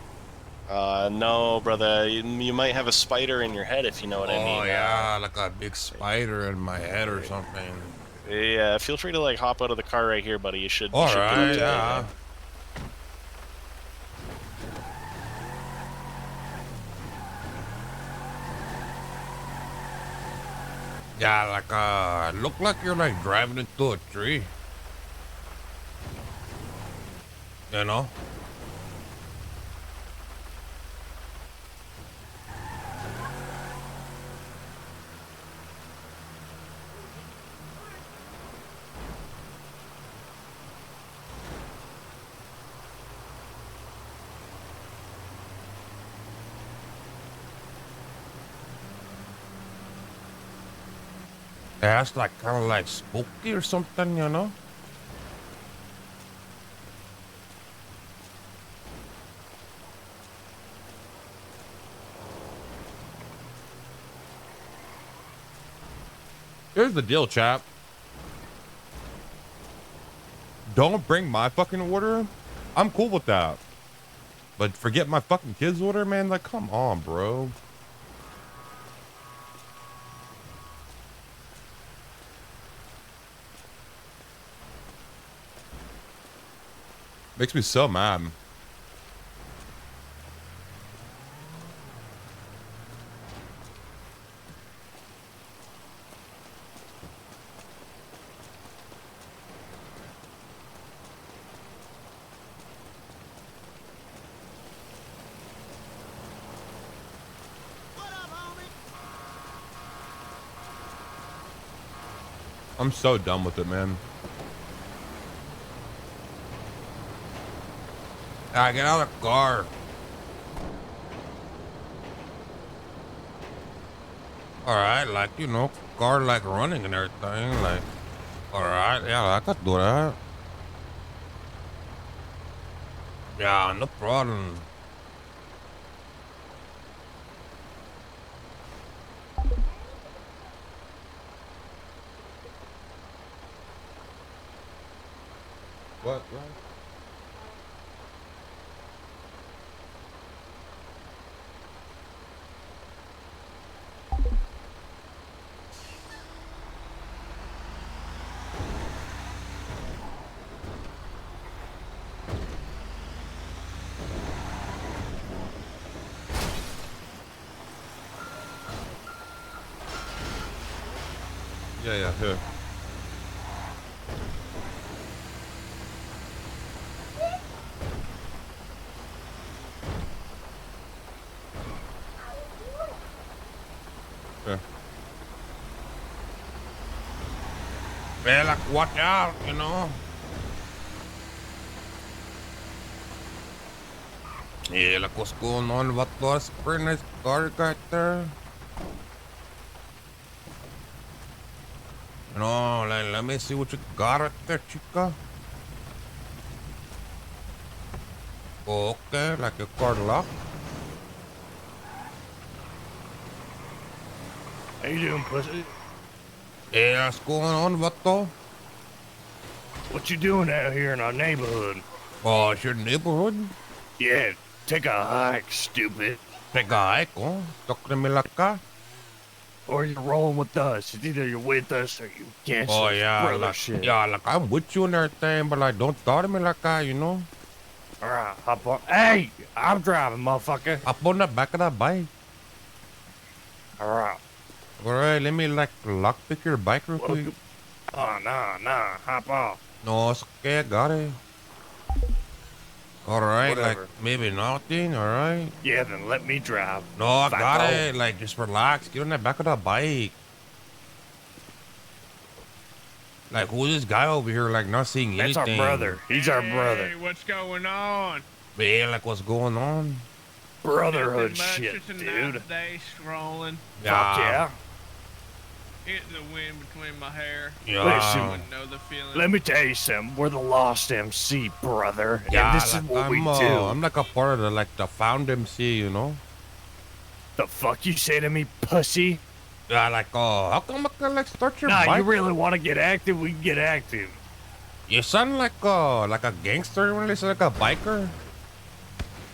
No, brother. You might have a spider in your head, if you know what I mean. Oh yeah, like a big spider in my head or something. Yeah, feel free to like hop out of the car right here, buddy. You should. All get right, up to yeah. anything. Yeah, like look like you're like driving into a tree. You know? Yeah, it's like kind of like spooky or something, you know? Here's the deal, chap. Don't bring my fucking order. I'm cool with that. But forget my fucking kids' order, man. Like, come on, bro. Makes me so mad. I'm so done with it, man. Yeah, get out of the car. Alright, like, you know, car like running and everything, like, alright, yeah, I could do that. Yeah, no problem. What? Yeah, here. Yeah. Yeah, like, watch out, you know? Yeah, like, what's going on? What was pretty nice car right there? You know, like, let me see what you got right there, chica. Okay, like your car locked. How you doing, pussy? Yeah, what's going on, vato? What you doing out here in our neighborhood? Oh, it's your neighborhood? Yeah, take a hike, stupid. Take a hike, huh? Talk to me like that? Or you're rolling with us. It's either you're with us or you cancel Oh, yeah, brother like, shit. yeah, like, I'm with you and everything, but, like, don't talk to me like that, you know? All right, hop on. Hey, I'm driving, motherfucker. Up on the back of the bike. All right. All right, let me like lockpick your bike real quick. Oh, nah, hop off. No, it's okay, I got it. All right, Whatever. like maybe nothing. All right. Yeah, then let me drive. No, I got Psycho. it. Like just relax. Get on the back of the bike. Like who's this guy over here? Like not seeing That's anything. our brother. He's our brother. Hey, what's going on? Man, like what's going on? Brotherhood Nothing much, shit, just a dude. nice day strolling. Fuck yeah. Hitting the wind between my hair. Yeah. Listen, Wouldn't know the feeling. let me tell you something. We're the Lost MC, brother. Yeah, And this like, is what we I'm, do. I'm like a part of the found MC, you know. The fuck you say to me, pussy? Yeah, like how come I can like start your Nah, bike? you really want to get active? We can get active. You sound like a gangster when you sound like a biker.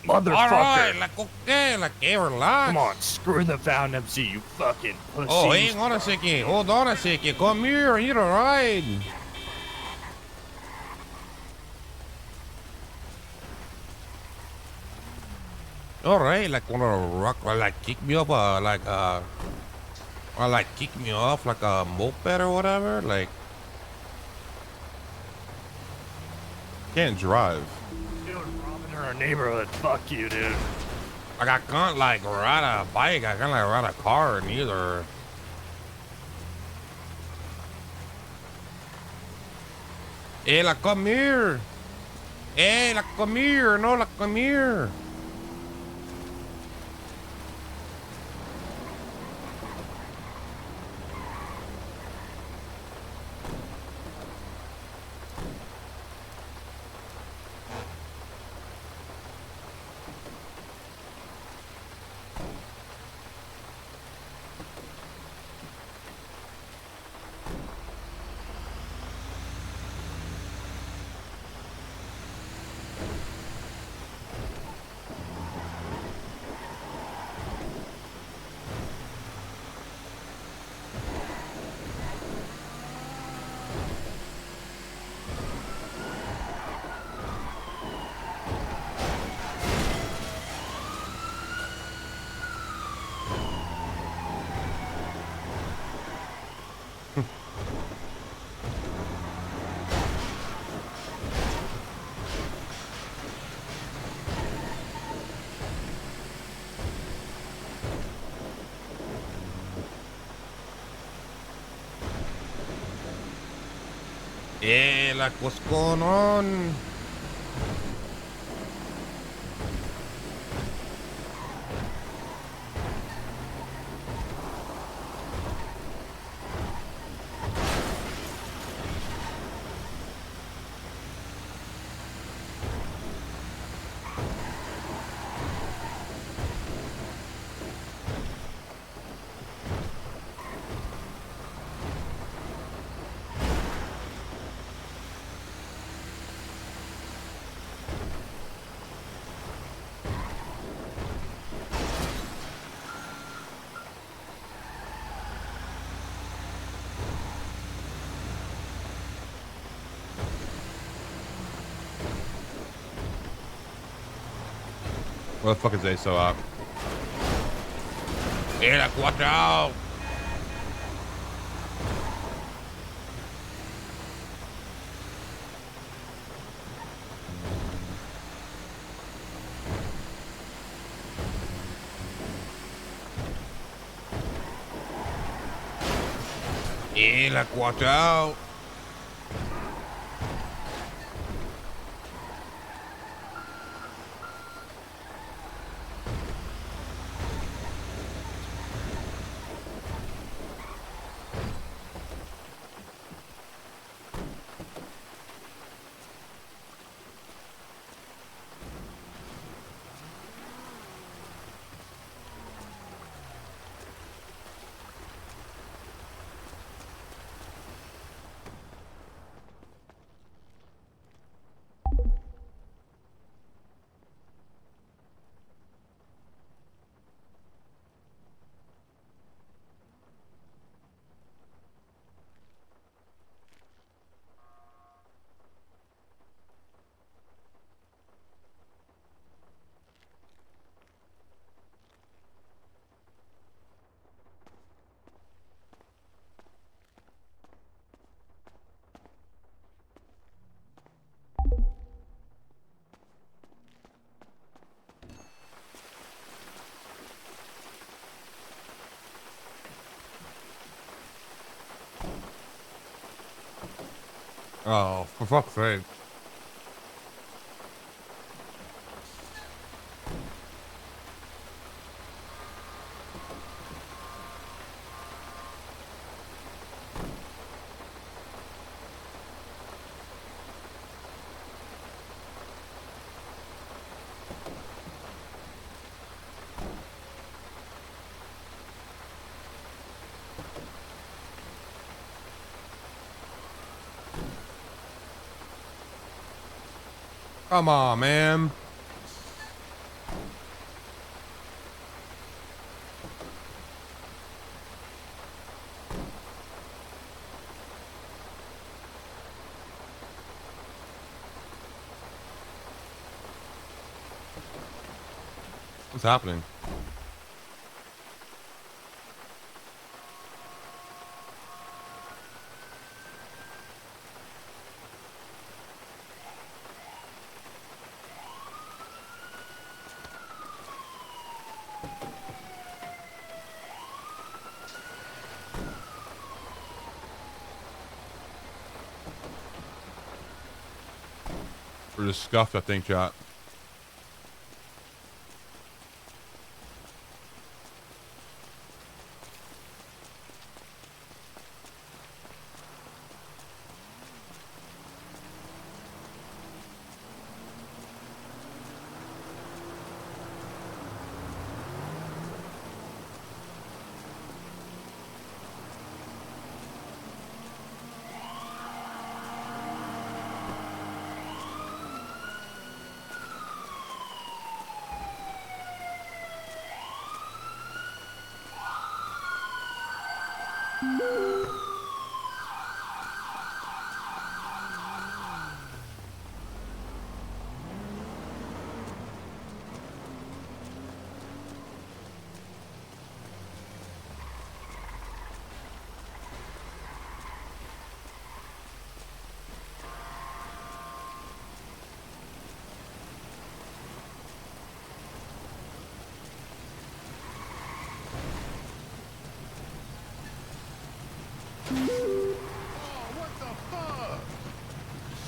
Motherfucker. All right, like okay, like hey, relax. Come on, screw the found MC, you fucking pussy. Oh, hang on a second. Hold on a second. Come here. I need a ride. All right, like wanna rock, or like kick me up, or like kick me off like a moped or whatever. Like can't drive. Dude, robbing our neighborhood. Fuck you, dude. Like I can't like ride a bike. I can't like ride a car neither. Hey, like come here. Hey, like come here. No, like come here. Yeah, like what's going on? What the fuck is ASO up? Yeah, like watch out! Yeah, like watch out! Oh, for fuck's sake. Come on, man. What's happening? We're just scuffed, I think, chat.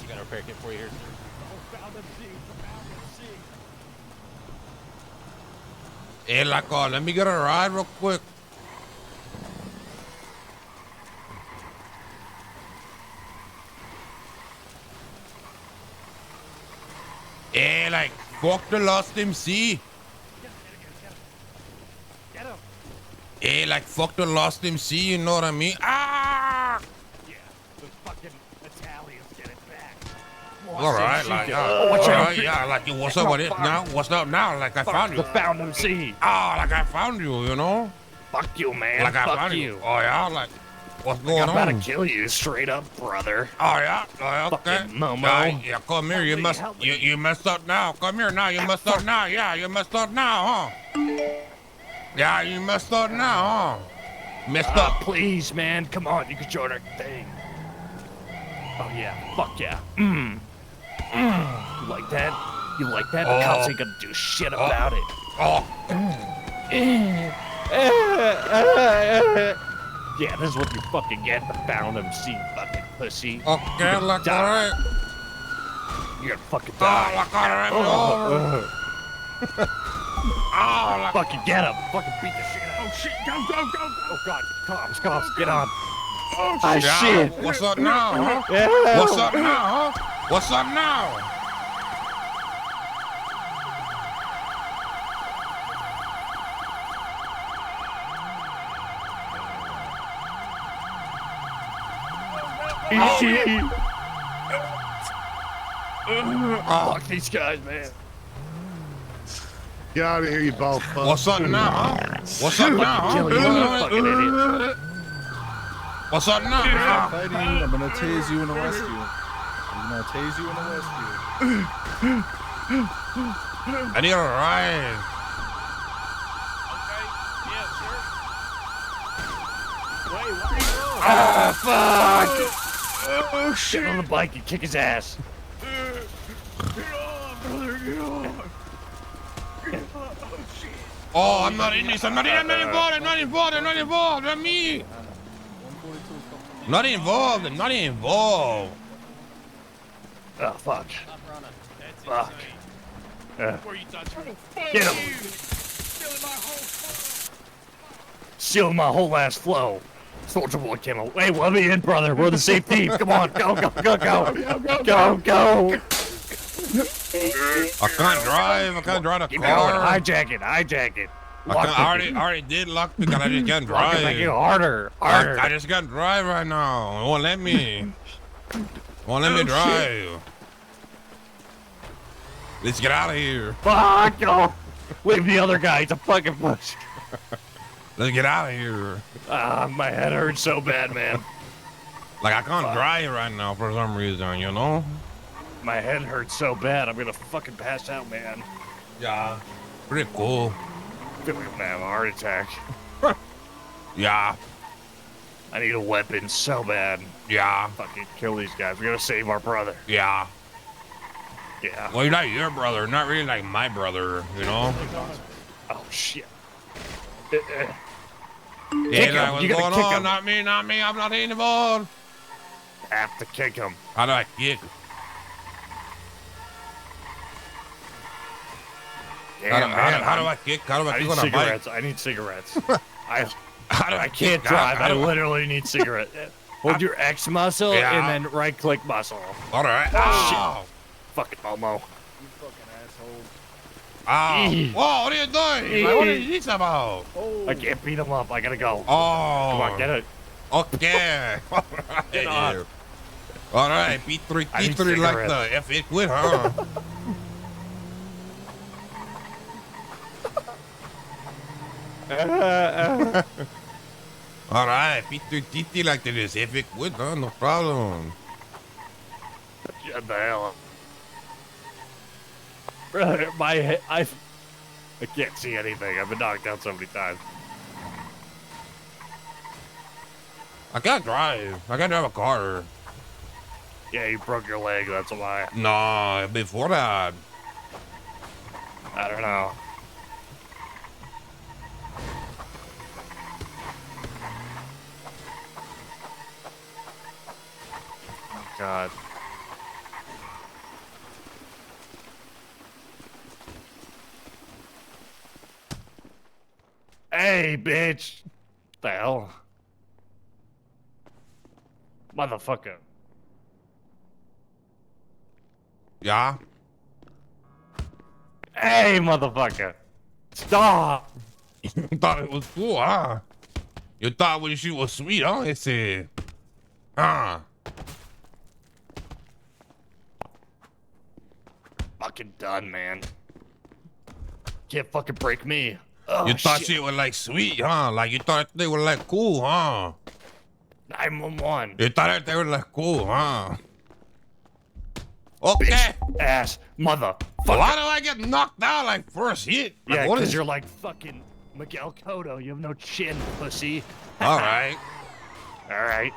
You got a repair kit for you here, sir. Hey, Laco, let me get a ride real quick. Hey, like, fuck the Lost MC. Get him. Hey, like, fuck the Lost MC, you know what I mean? Ah! Yeah, the fucking Italians get it back. All right, like, watch all out. right, yeah, like, what's up with it now? What's up now? Like, I found you. Found MC. Oh, like, I found you, you know? Fuck you, man. Like, I Fuck found you. Oh, yeah, like, what's going I'm on? about to kill you straight up, brother. Oh, yeah, okay. Fucking Momo. Yeah, come here, you messed up now. Come here now, you messed up now. Yeah, you messed up now, huh? Yeah, you messed up now, huh? Messed up. Please, man. Come on, you can join our thing. Oh, yeah. Fuck yeah. You like that? You like that? The cops ain't gonna do shit about it. Yeah, this is what you fucking get. The found MC, fucking pussy. Okay, like, all right. You're gonna fucking die. Like, all right, over. Oh, like, fucking get him. Fucking beat the shit out. Oh shit, go, go, go, go. Oh god, cops, get on. Oh Ah, shit. shit. What's up now, huh? Yeah. What's up now, huh? What's up now? Fuck these guys, man. Get out of here, you bald fuck. What's up now, huh? What's up now, huh? Kill you, fucking idiot. What's up now, huh? Fighting, I'm gonna tase you and arrest you. I'm gonna tase you and arrest you. I need a ride. Ah, fuck! Oh, shit. Get on the bike and kick his ass. Oh, I'm not in this. I'm not involved. Not me. Not involved. Oh, fuck. Stop running. That's Fuck. insane. Where you thought you were? Get him. Stealing my whole ass flow. Soldier Boy came out. Hey, let me in, brother. We're the same team. Come on, go. I can't drive. I can't drive a Keep car. going. Hijack it. I already did lock pick, and I just can't Lock it drive. back in harder. I just can't drive right now. It won't let me. Won't let me drive. Let's get out of here. Fuck, no. Leave the other guy. He's a fucking push. Let's get out of here. My head hurts so bad, man. Like, I can't drive right now for some reason, you know? My head hurts so bad. I'm gonna fucking pass out, man. Yeah. Pretty cool. I feel like I'm gonna have a heart attack. Yeah. I need a weapon so bad. Yeah. Fucking kill these guys. We gotta save our brother. Yeah. Yeah. Well, you're not your brother. Not really like my brother, you know? Oh, shit. Yeah, Kick like, him. what's You gotta going kick on? him. Not me. I'm not involved. Have to kick him. How do I kick? Damn, how do I kick? How do I I kick need on a bike? cigarettes. I need cigarettes. How do I can't drive. I literally need cigarettes. Hold your X muscle Yeah. and then right-click muscle. All right. Oh, shit. Fucking Momo. Oh. Whoa, what are you doing? Like, what is this about? I can't beat him up. I gotta go. Oh. Come on, get it. Okay. All right. Get on. All right. P3, I need P3 like cigarettes. the F8 quit, huh? All right. P3, TT like this. F8 quit, huh? No problem. Shut the hell up. Brother, my head, I can't see anything. I've been knocked out so many times. I can't drive. I can't drive a car. Yeah, you broke your leg. That's why. No, before that. I don't know. Oh, God. Hey, bitch. What the hell? Motherfucker. Yeah? Hey, motherfucker. Stop. You thought it was cool, huh? You thought when she was sweet, huh? It said, huh? Fucking done, man. Can't fucking break me. Oh, You thought shit. she was like sweet, huh? Like you thought they were like cool, huh? 911. You thought they were like cool, huh? Okay. Ass motherfucker. Why do I get knocked out like first hit? Like, Yeah, what because is- you're like fucking Miguel Cotto. You have no chin, pussy. All right. All right.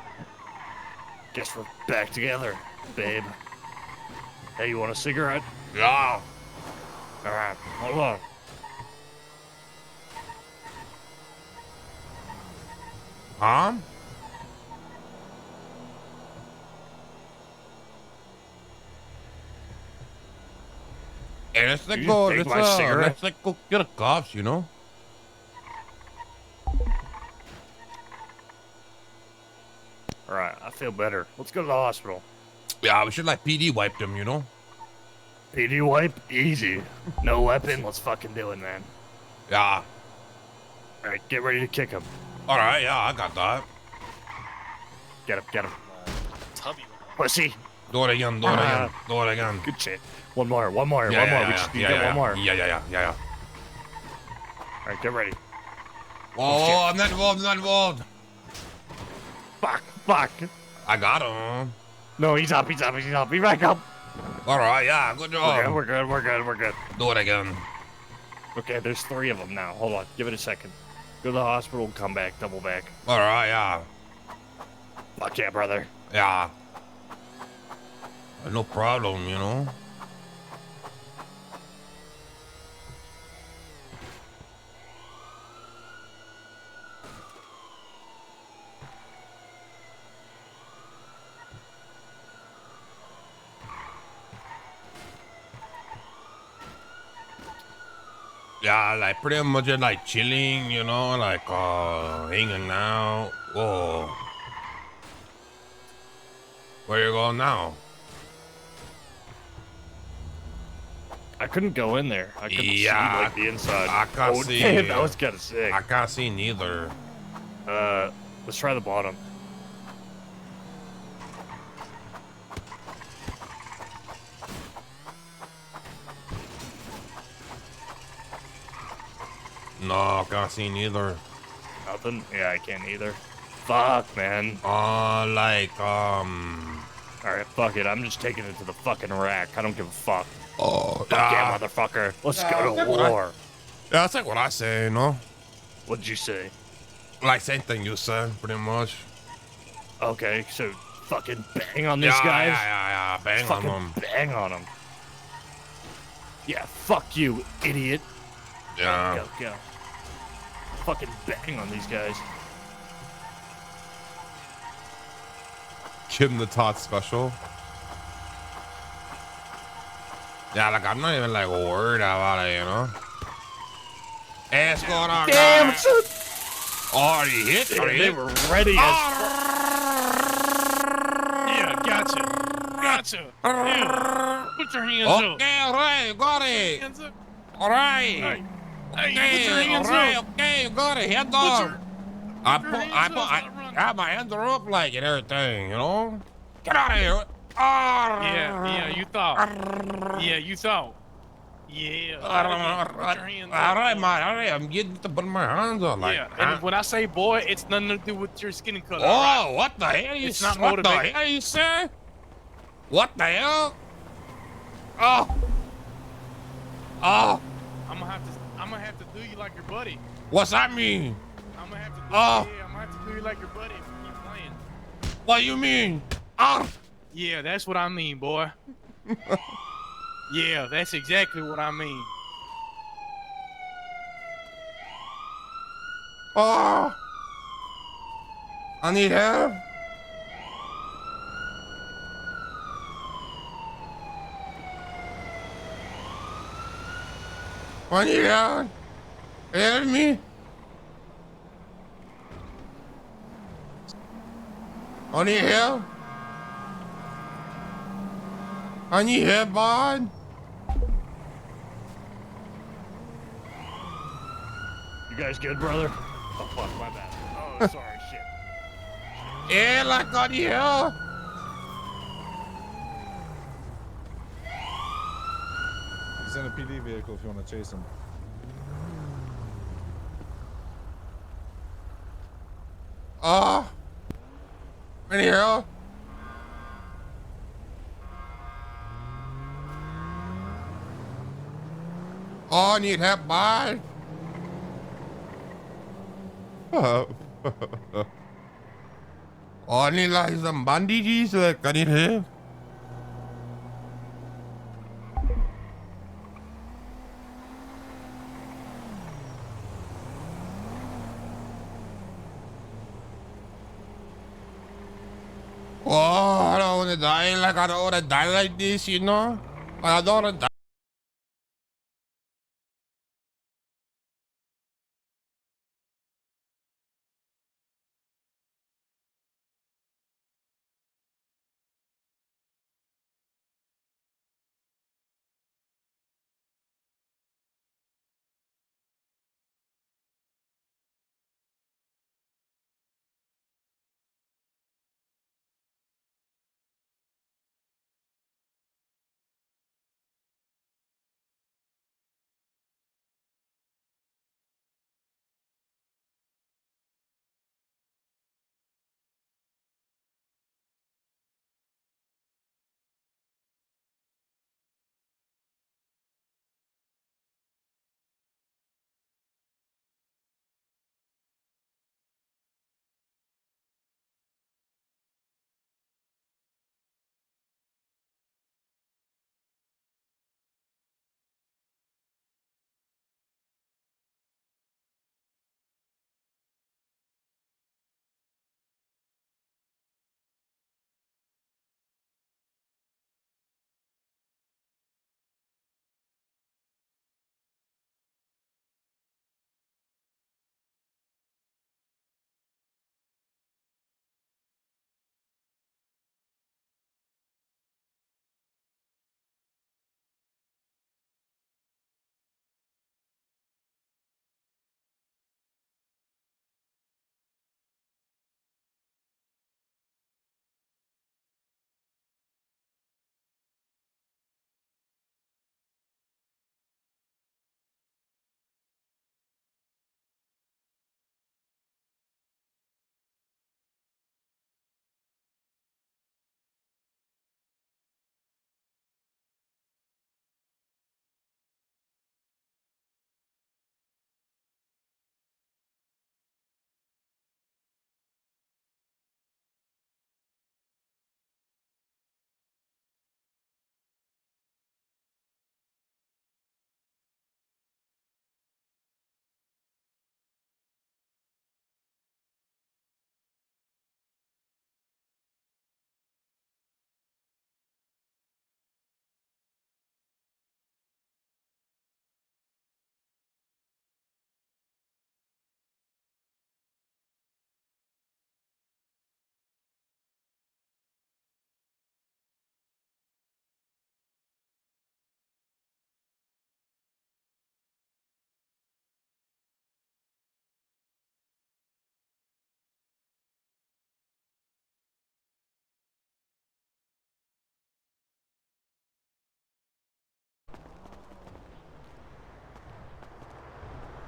Guess we're back together, babe. Hey, you want a cigarette? Yeah. All right, hold on. Huh? Hey, let's You go. take my Let's cigarette? like go get a cops, you know? All right, I feel better. Let's go to the hospital. Yeah, we should like PD wipe them, you know? PD wipe? Easy. No weapon? Let's fucking do it, man. Yeah. All right, get ready to kick him. All right, yeah, I got that. Get him, get him. Tubby. Pussy. Do it again, do it again, do it again. Good shit. One more, one more, Yeah, one more. yeah, We just need yeah, to get yeah, one more. Yeah. All right, get ready. Oh, I'm not involved, I'm not involved. Fuck. I got him. No, he's up, he's up, he's up. Be back up. All right, yeah, good job. We're good. Do it again. Okay, there's 3 of them now. Hold on, give it a second. Go to the hospital, come back, double back. All right, yeah. Fuck yeah, brother. Yeah. No problem, you know? Yeah, like pretty much just like chilling, you know, like hanging out. Whoa. Where you going now? I couldn't go in there. I couldn't see Yeah, like the inside. I can't see. Damn, that was kind of sick. I can't see neither. Let's try the bottom. No, I can't see neither. Nothing? Yeah, I can't either. Fuck, man. Alright, fuck it. I'm just taking it to the fucking rack. I don't give a fuck. Oh, fuck yeah, motherfucker. Let's go to war. Yeah, that's like what I say, you know? What'd you say? Like same thing you said, pretty much. Okay, so fucking bang on these Yeah, guys? yeah, bang Fucking on them. bang on them. Yeah, fuck you, idiot. Yeah. Go. Fucking bang on these guys. Kim the Tot special. Yeah, like I'm not even like worried about it, you know? Hey, what's going on, Damn, guys? Oh, he hit? They were ready as Yeah, gotcha. Yeah. Put your hands up. Okay, alright, got it. Hands up. Alright. Hey, Okay, put your hands alright, up. okay, you got it. Head down. I my hands are up like and everything, you know? Get out of here. Yeah, you thought. Yeah. Alright, man, alright, I'm getting to put my hands on like. Yeah, and when I say boy, it's nothing to do with your skin color. Oh, alright? what the hell you It's not what the motivated. hell you say? What the hell? Oh. I'm gonna have to do you like your buddy. What's that mean? I'm gonna have to do Oh. yeah, I'm gonna have to do you like your buddy if you keep playing. What you mean? Oh. Yeah, that's what I mean, boy. Yeah, that's exactly what I mean. Oh. I need help. I need help. Help me. I need help. I need help, bud. You guys good, brother? Oh, fuck, my bad. Oh, sorry, shit. Yeah, like I need help. He's in a PD vehicle if you want to chase him. I need help. Oh, I need help, bud. Oh, I need like some bandages, like I need help. Oh, I don't want to die like I don't want to die like this, you know? I don't want to die.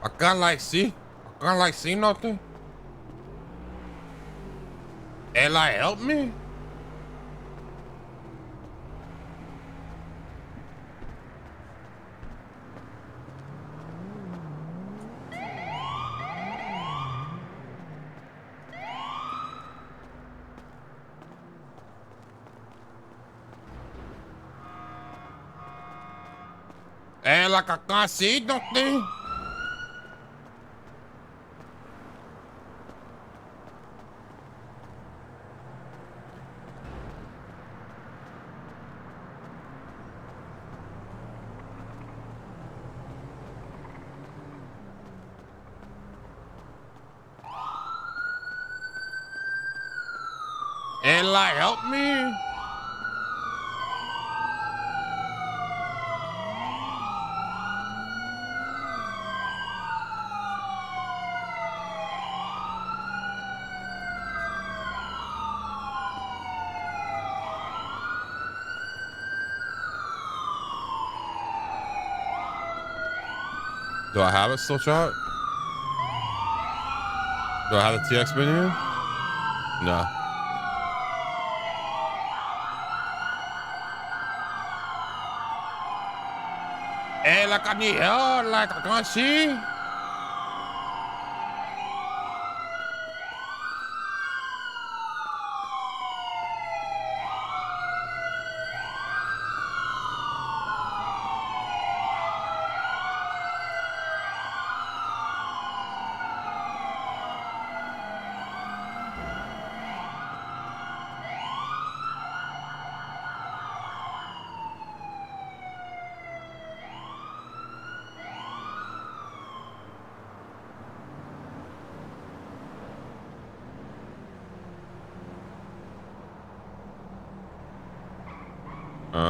I can't like see. I can't like see nothing. And like help me. And like I can't see nothing. And like help me. Do I have it still, chat? Do I have the TX menu? No. And like I need help, like I can't see.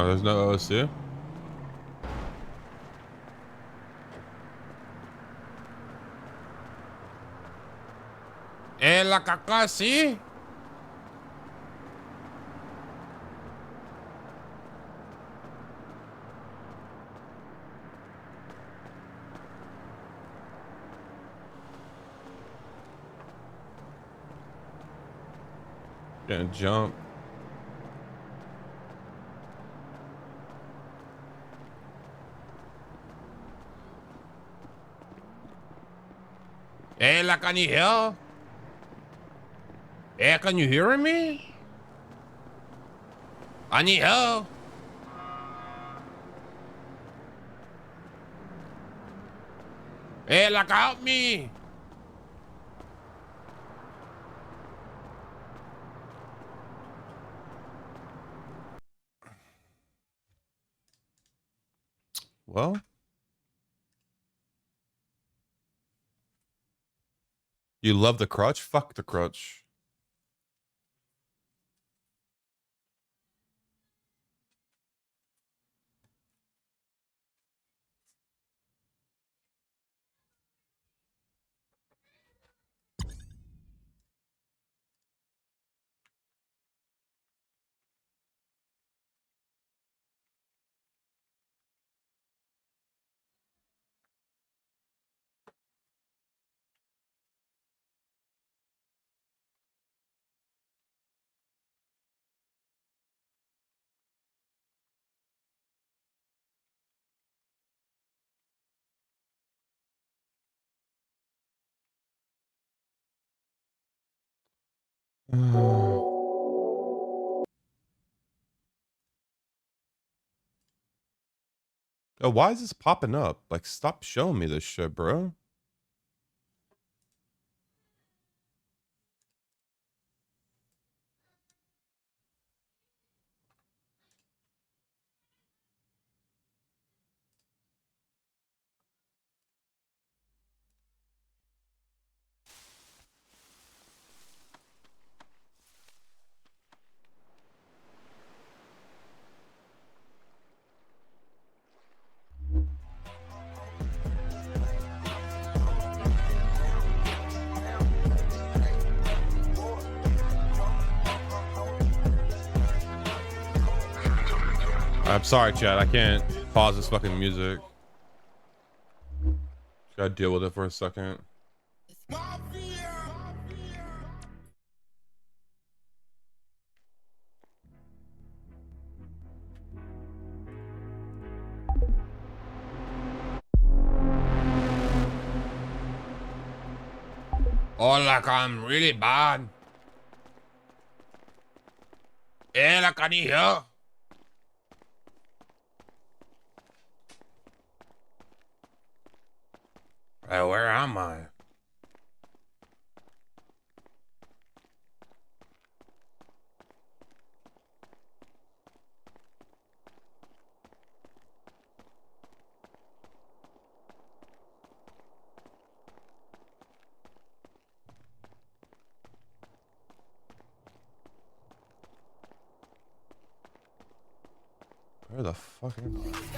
There's no OSC. And like I can't see. Can't jump. Hey, like I need help. Hey, can you hear me? I need help. Hey, like help me. Well. You love the crutch? Fuck the crutch. Oh, why is this popping up? Like, stop showing me this shit, bro. I'm sorry, Chad. I can't pause this fucking music. Gotta deal with it for a second. Oh, like I'm really bad. Like I need help. Hey, where am I? Where the fuck am I?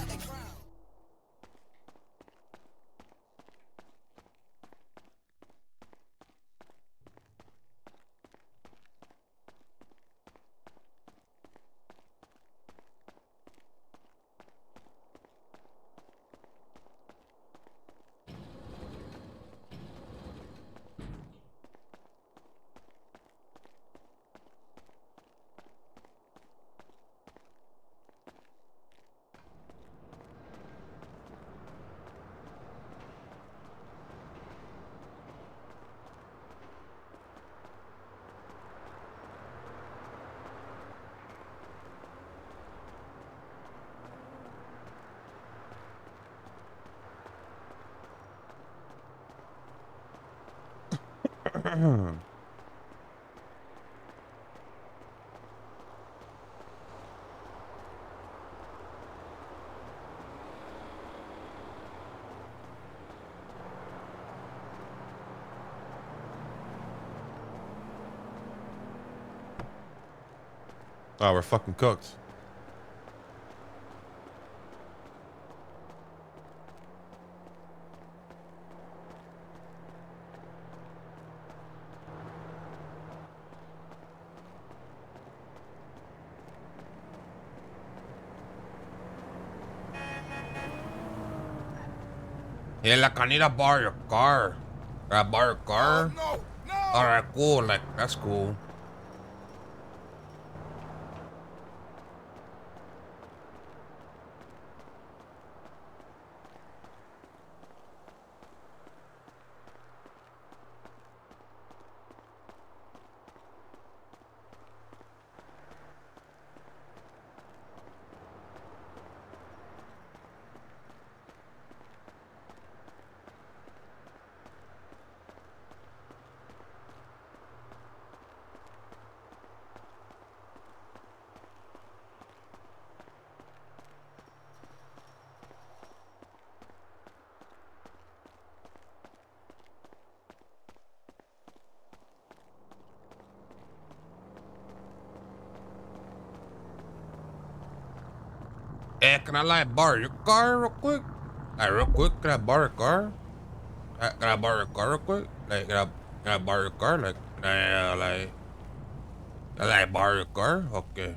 Oh, we're fucking cooked. Hey, like I need to borrow your car. Can I borrow your car? No, no. All right, cool. Like that's cool. Hey, can I like borrow your car real quick? Like real quick, can I borrow your car? Can I borrow your car real quick? Like can I borrow your car? Like can I borrow your car? Okay.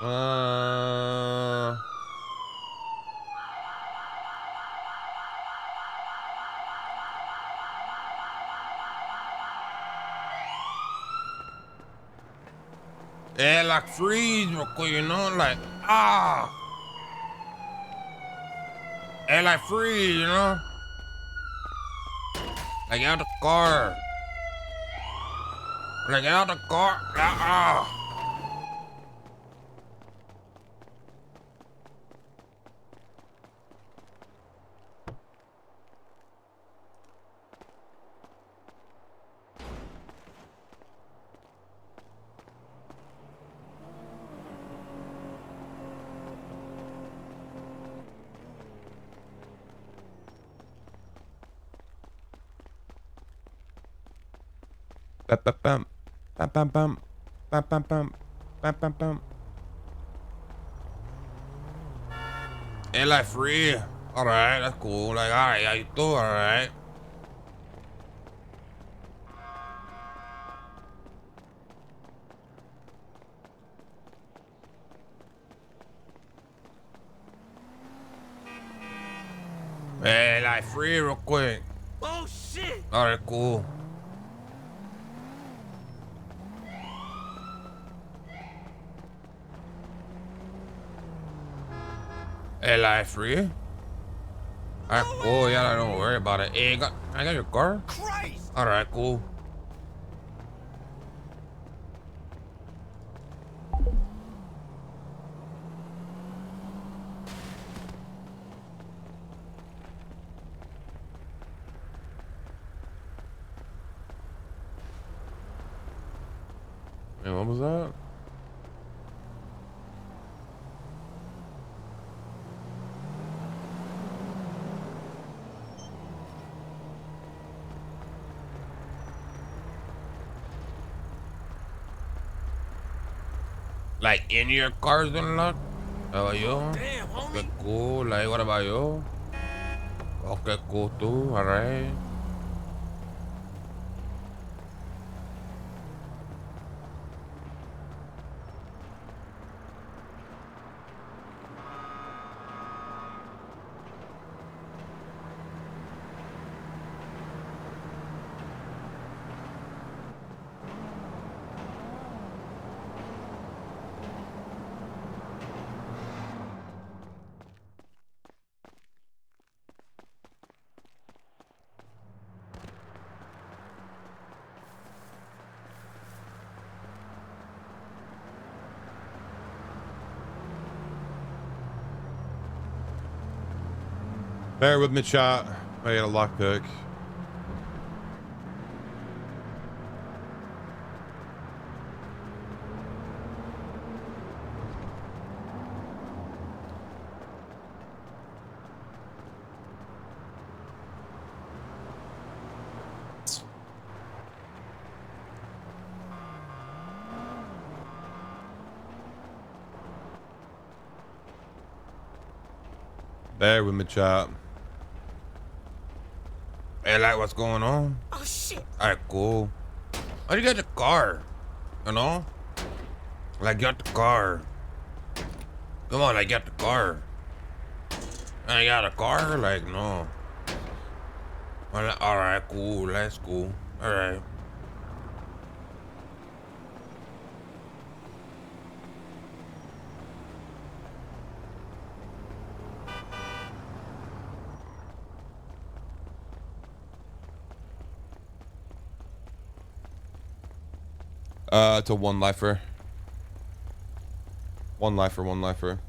Oh. Yeah, like freeze real quick, you know, like Yeah, like freeze, you know. Like get out the car. Like get out the car. Like, Bam, bam, bam. Bam, bam, bam. Bam, bam, bam. Bam, bam, bam. Ain't like free. Alright, that's cool. Like, alright, how you do? Alright. Hey, like free real quick. Oh shit! Alright, cool. Hey, like free. Alright, cool. Yeah, don't worry about it. Hey, I got your car? Christ! Alright, cool. Man, what was that? Like in your car's unlocked? How about you? Damn, homie. Okay, cool. Like, what about you? Okay, cool too. Alright. Bear with me, chat. I got a lockpick. Bear with me, chat. Hey, like, what's going on? Oh shit! Alright, cool. How do you get the car? You know? Like, get the car. Come on, like, get the car. I got a car? Like, no. Well, alright, cool. That's cool. Alright. It's a one lifer. One lifer, one lifer.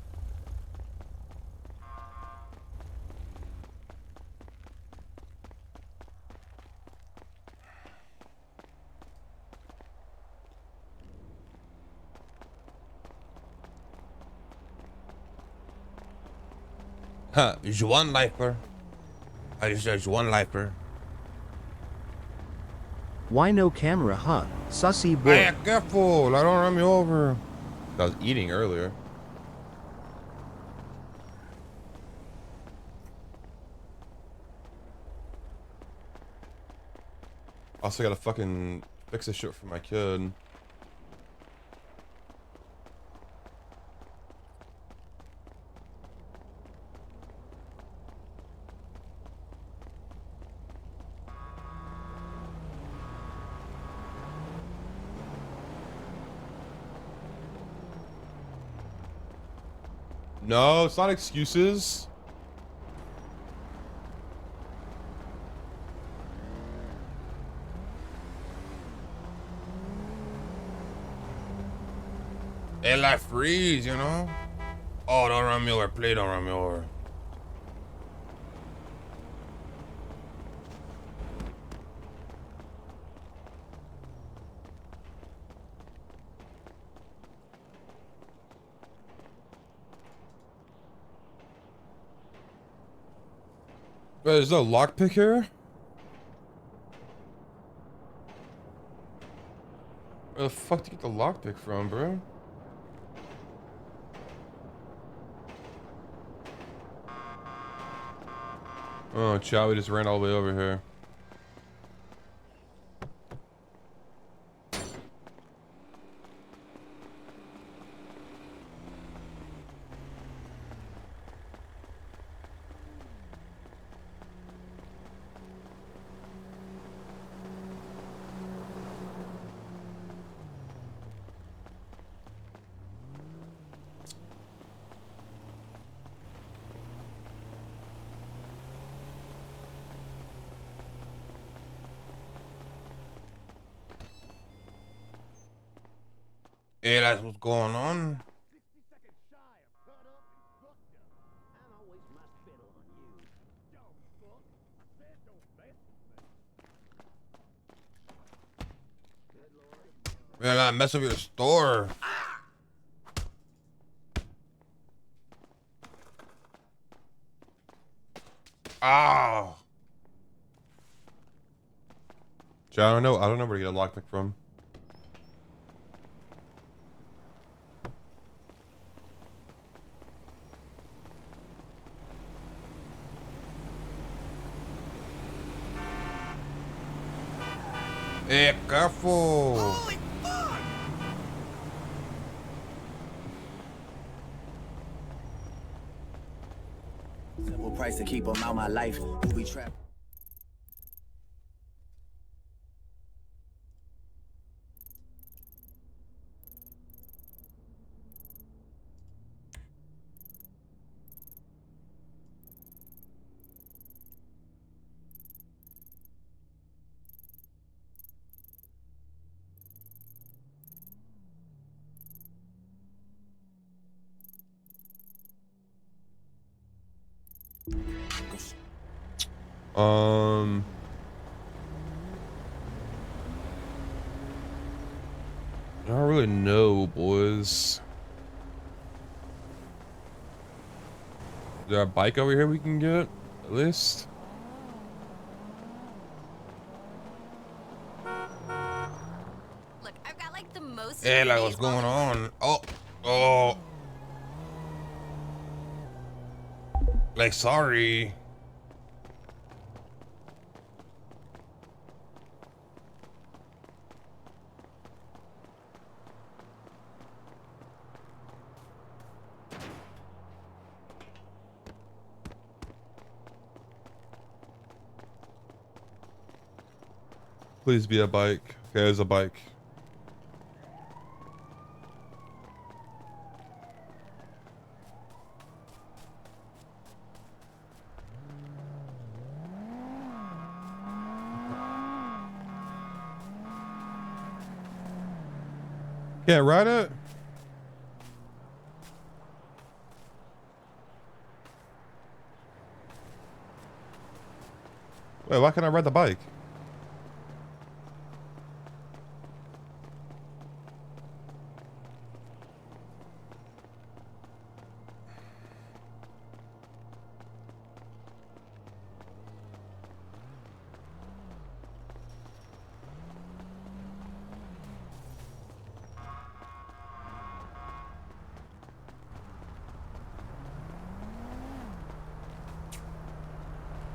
Huh, it's one lifer. I just said it's one lifer. Why no camera, huh? Sussy boy. Hey, careful! I don't run me over. I was eating earlier. Also gotta fucking fix this shit for my kid. No, it's not excuses. Hey, like, freeze, you know? Oh, don't run me over. Please don't run me over. Wait, there's no lockpick here? Where the fuck did you get the lockpick from, bro? Oh, Chowie just ran all the way over here. Hey, that's what's going on. Man, I mess up your store. Ah. I don't know. I don't know where to get a lockpick from. Hey, careful. Simple price to keep them out my life. We trap. I don't really know, boys. Is there a bike over here we can get, at least? Look, I've got like the most. Hey, like, what's going on? Oh. Like, sorry. Please be a bike. Okay, there's a bike. Can't ride it? Wait, why can't I ride the bike?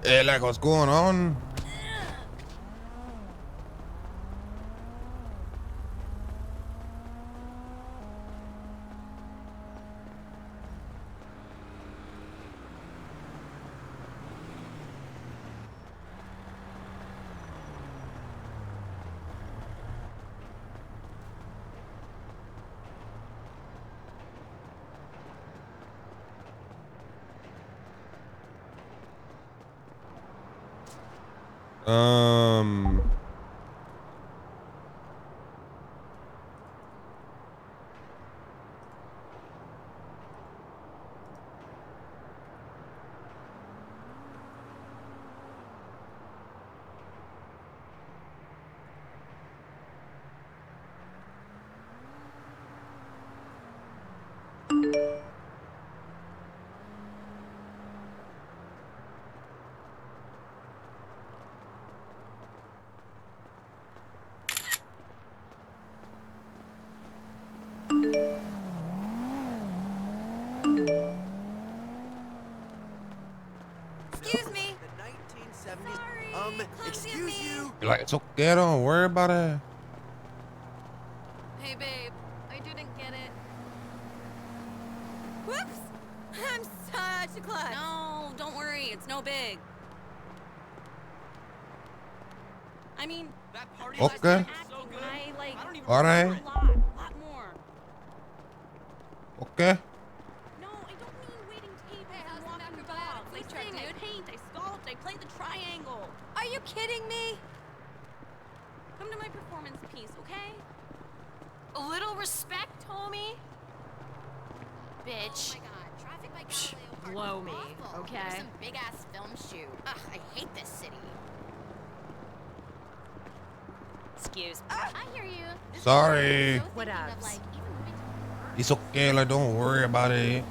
Hey, like, what's going on? Like, it's okay, don't worry about it. Hey, babe. I didn't get it. Whoops! I'm such a klutz. No, don't worry. It's no big. I mean, that party Okay. last night was so good. I don't even All right. remember a lot more. Okay. No, I don't mean waiting tables and walking dogs. I sing, I paint, I sculpt, I play the triangle. Are you kidding me? Come to my performance piece, okay? A little respect, homie. Bitch. Oh my god, traffic by Galileo Park blow is me, awful. okay? There's some big ass film shoot. Ugh, I hate this city. Excuse. I hear you. This Sorry. is so thinking of, like, even moving to It's okay, like, don't worry about it.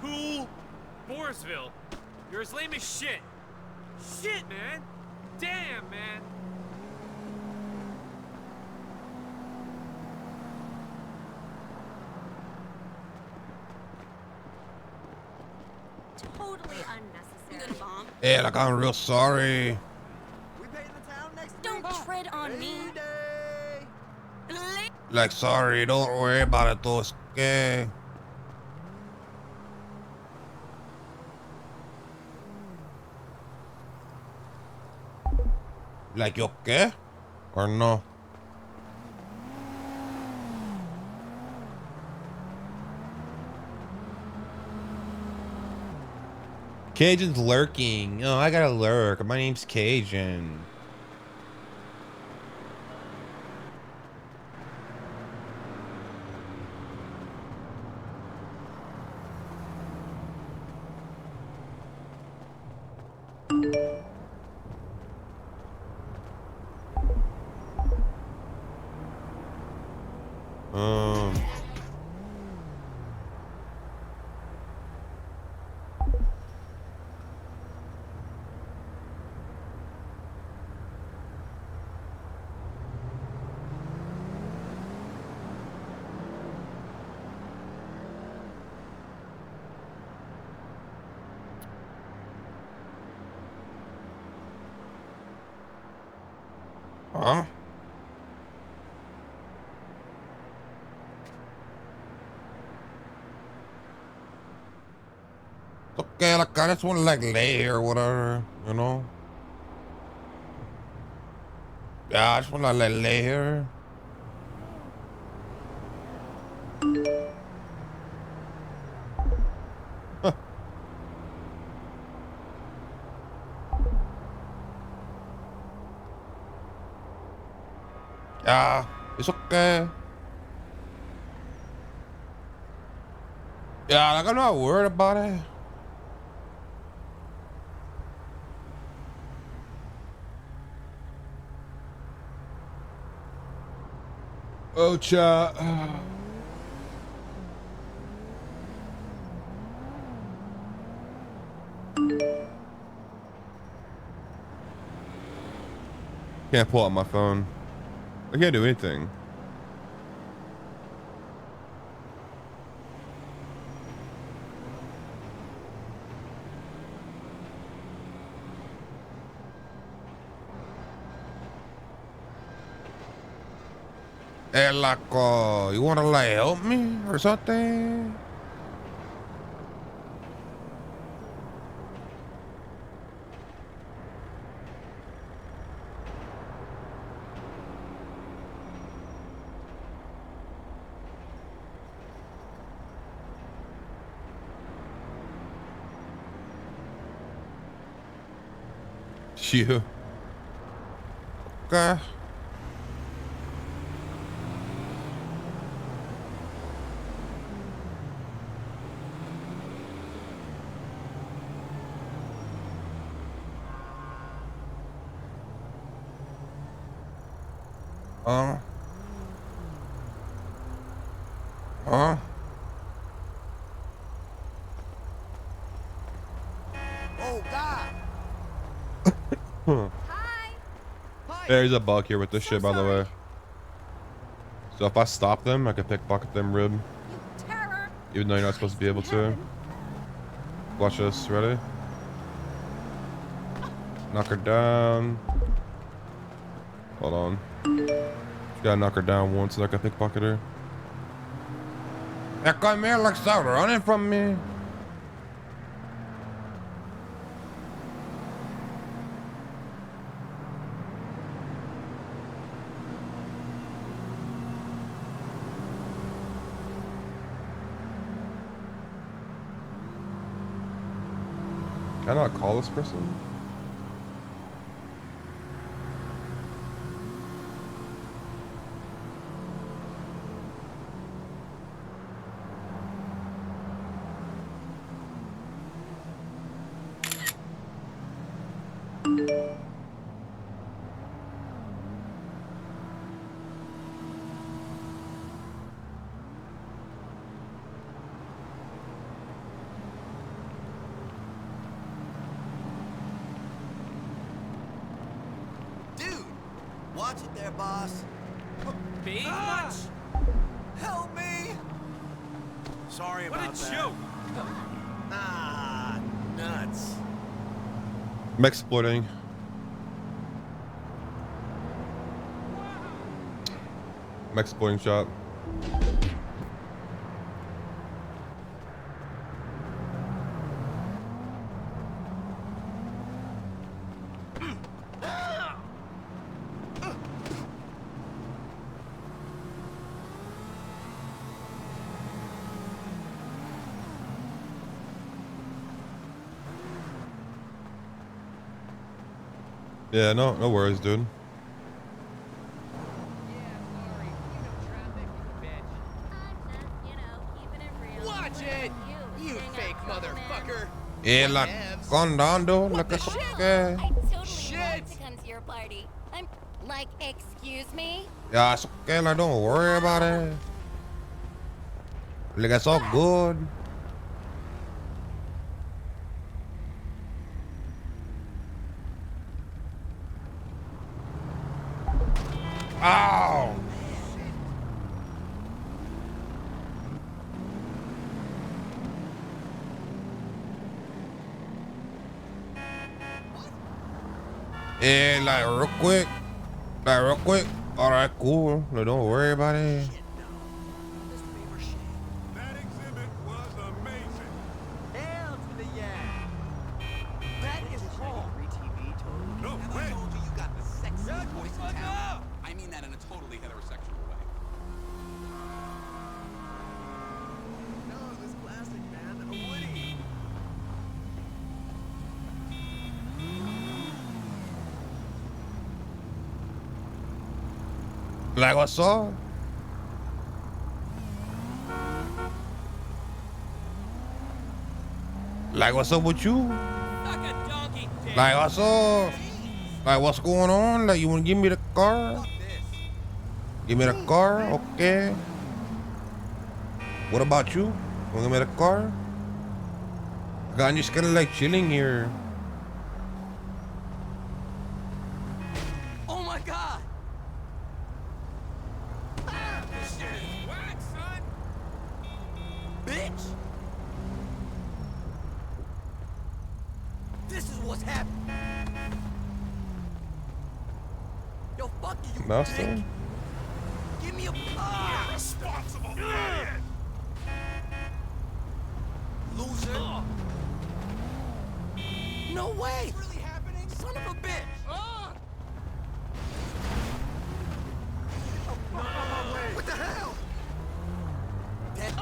Tool, Forestville. You're as lame as shit. Shit, man. Damn, man. totally unnecessary. Bomb. Yeah, like, I'm real sorry. Don't tread on me. Like, sorry, don't worry about it, though. It's okay. Like, you okay? Or no? Cajun's lurking. Oh, I gotta lurk. My name's Cajun. Huh? Okay, like, I just want to, like, lay here or whatever, you know? Yeah, I just want to, like, lay here. Huh. Yeah, it's okay. Yeah, like, I'm not worried about it. Oh, chat. Can't pull out my phone. I can't do anything. Hey, Laco, you wanna, like, help me or something? You. Okay. Huh? Oh God! Huh. There's a bug here with this shit, by the way. So if I stop them, I can pickpocket them rib. Even though you're not supposed to be able to. Watch this. Ready? Knock her down. Hold on. Gotta knock her down once so I can pickpocket her. That come here like so running from me. Can I not call this person? Watch it there, boss. Big much? Help me! Sorry What about a that. joke! Ah, nuts. I'm exploiting. I'm exploiting shop. Yeah, no worries, dude. Watch it! You fake motherfucker! Yeah, like condando, like a sucker. I totally want to come to your party. I'm like, excuse me? Yeah, it's okay, like don't worry about it. Like it's all good. Ow! Yeah, like real quick. Alright, cool. No, don't worry about it. Hell to the yeah! That is wrong. No way! I told you you got the sexiest voice in town. I mean that in a totally heterosexual way. No, this classic, man. A Woody. Like what's up? Like what's up with you? Like what's up? Like what's going on? Like you wanna give me the car? Give me the car, okay. What about you? Wanna give me the car? I'm just kinda like chilling here. Oh my god! Ah, this shit is whack, son! Bitch! This is what's happening. Yo, fuck you, Master? dick! Give me a responsible idiot! Loser! No way! It's really happening? Son of a bitch! What the hell? Dead.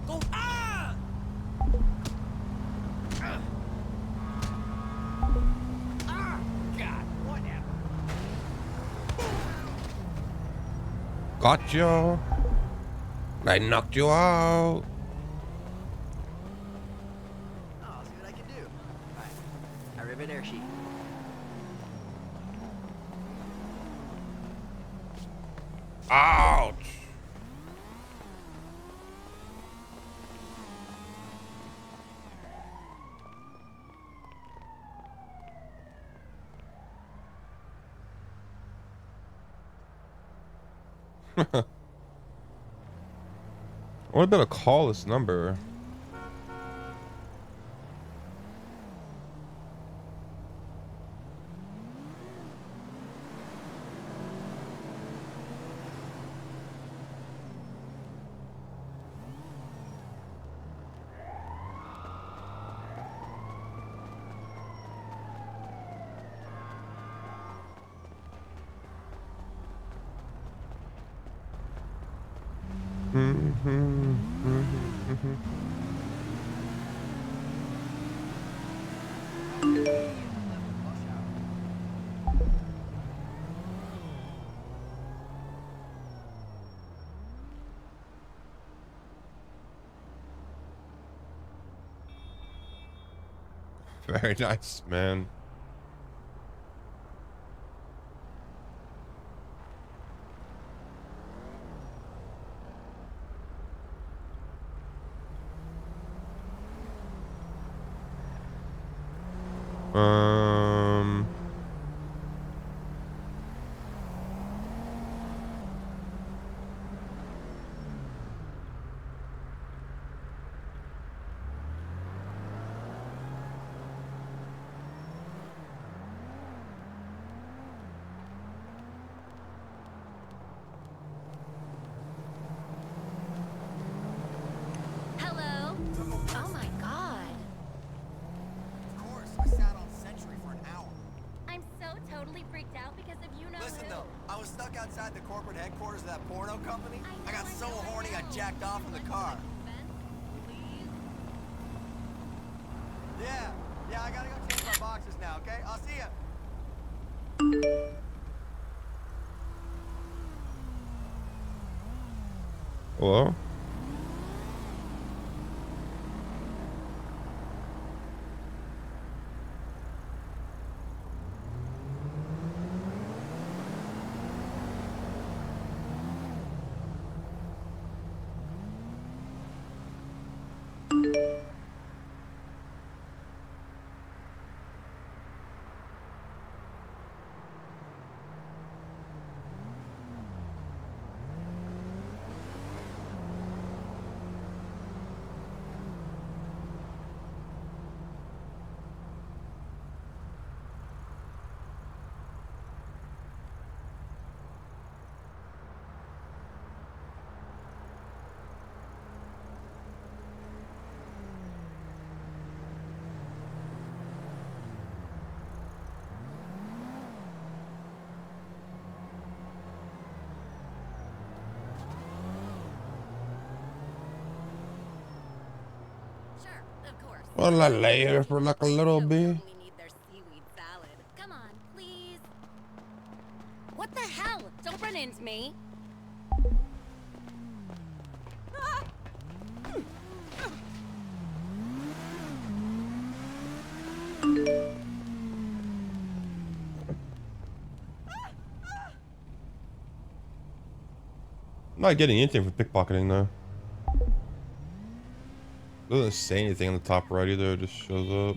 Go. Ah! God, whatever. Got you. I knocked you out. I'll see what I can do. Alright. Arrivederci. Ouch. What about a call this number? Very nice, man. Um. Hello? Oh my god. Of course, I sat on Sentry for an hour. I'm so totally freaked out because of you know Listen who. though, I was stuck outside the corporate headquarters of that porno company. I got so horny I jacked off in the car. Yeah, I gotta go change my boxes now, okay? I'll see ya. Hello? Sure, of course. Well, I lay here for like a little bit. Need their seaweed salad. Come on, please. What the hell? Don't run into me. Ah! I'm not getting anything for pickpocketing though. Doesn't say anything on the top right either, it just shows up.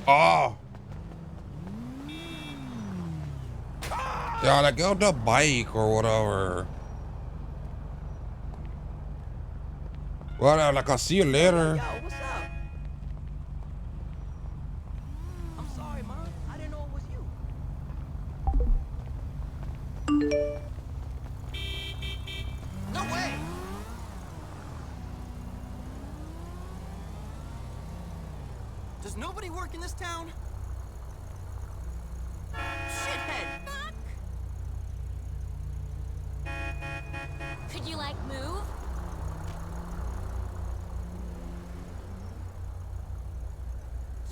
Oh! Yeah, like go to bike or whatever. Well, like I'll see you later. Yo, what's up? Does nobody work in this town? Shithead! Could you, like, move?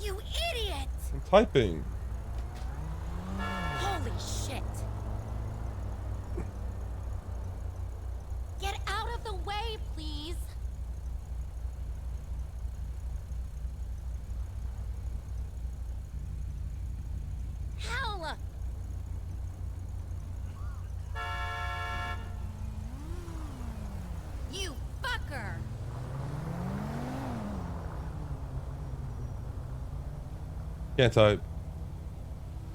You idiot! I'm typing. Holy shit! Get out of the way, please! Hell! You fucker! Can't type.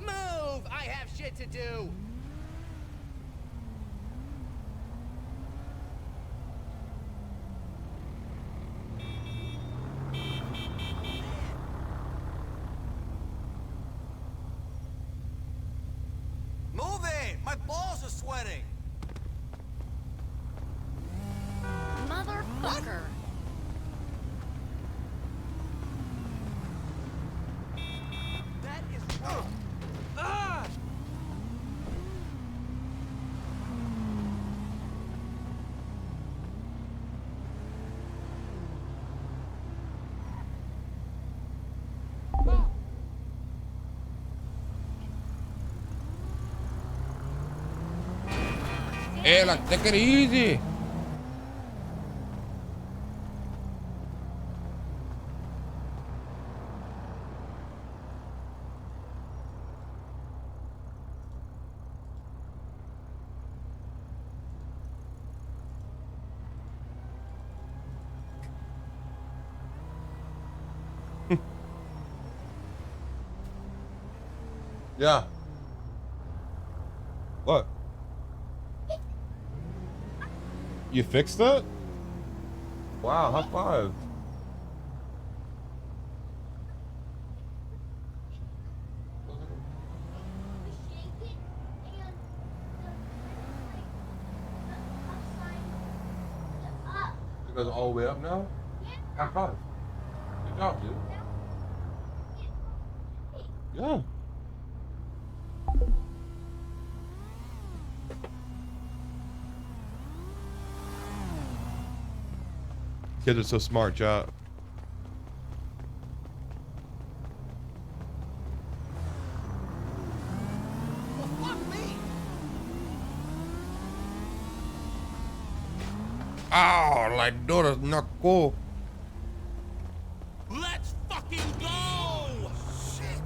Move! I have shit to do! Move it! My balls are sweating! Motherfucker! That is wrong! Ah! Hey, like, take it easy. Yeah. What? You fixed it? Wow, high five. It goes all the way up now? High five. Good job, dude. Yeah. Kids are so smart, job. Oh, like, daughter's not cool. Let's fucking go! Shit!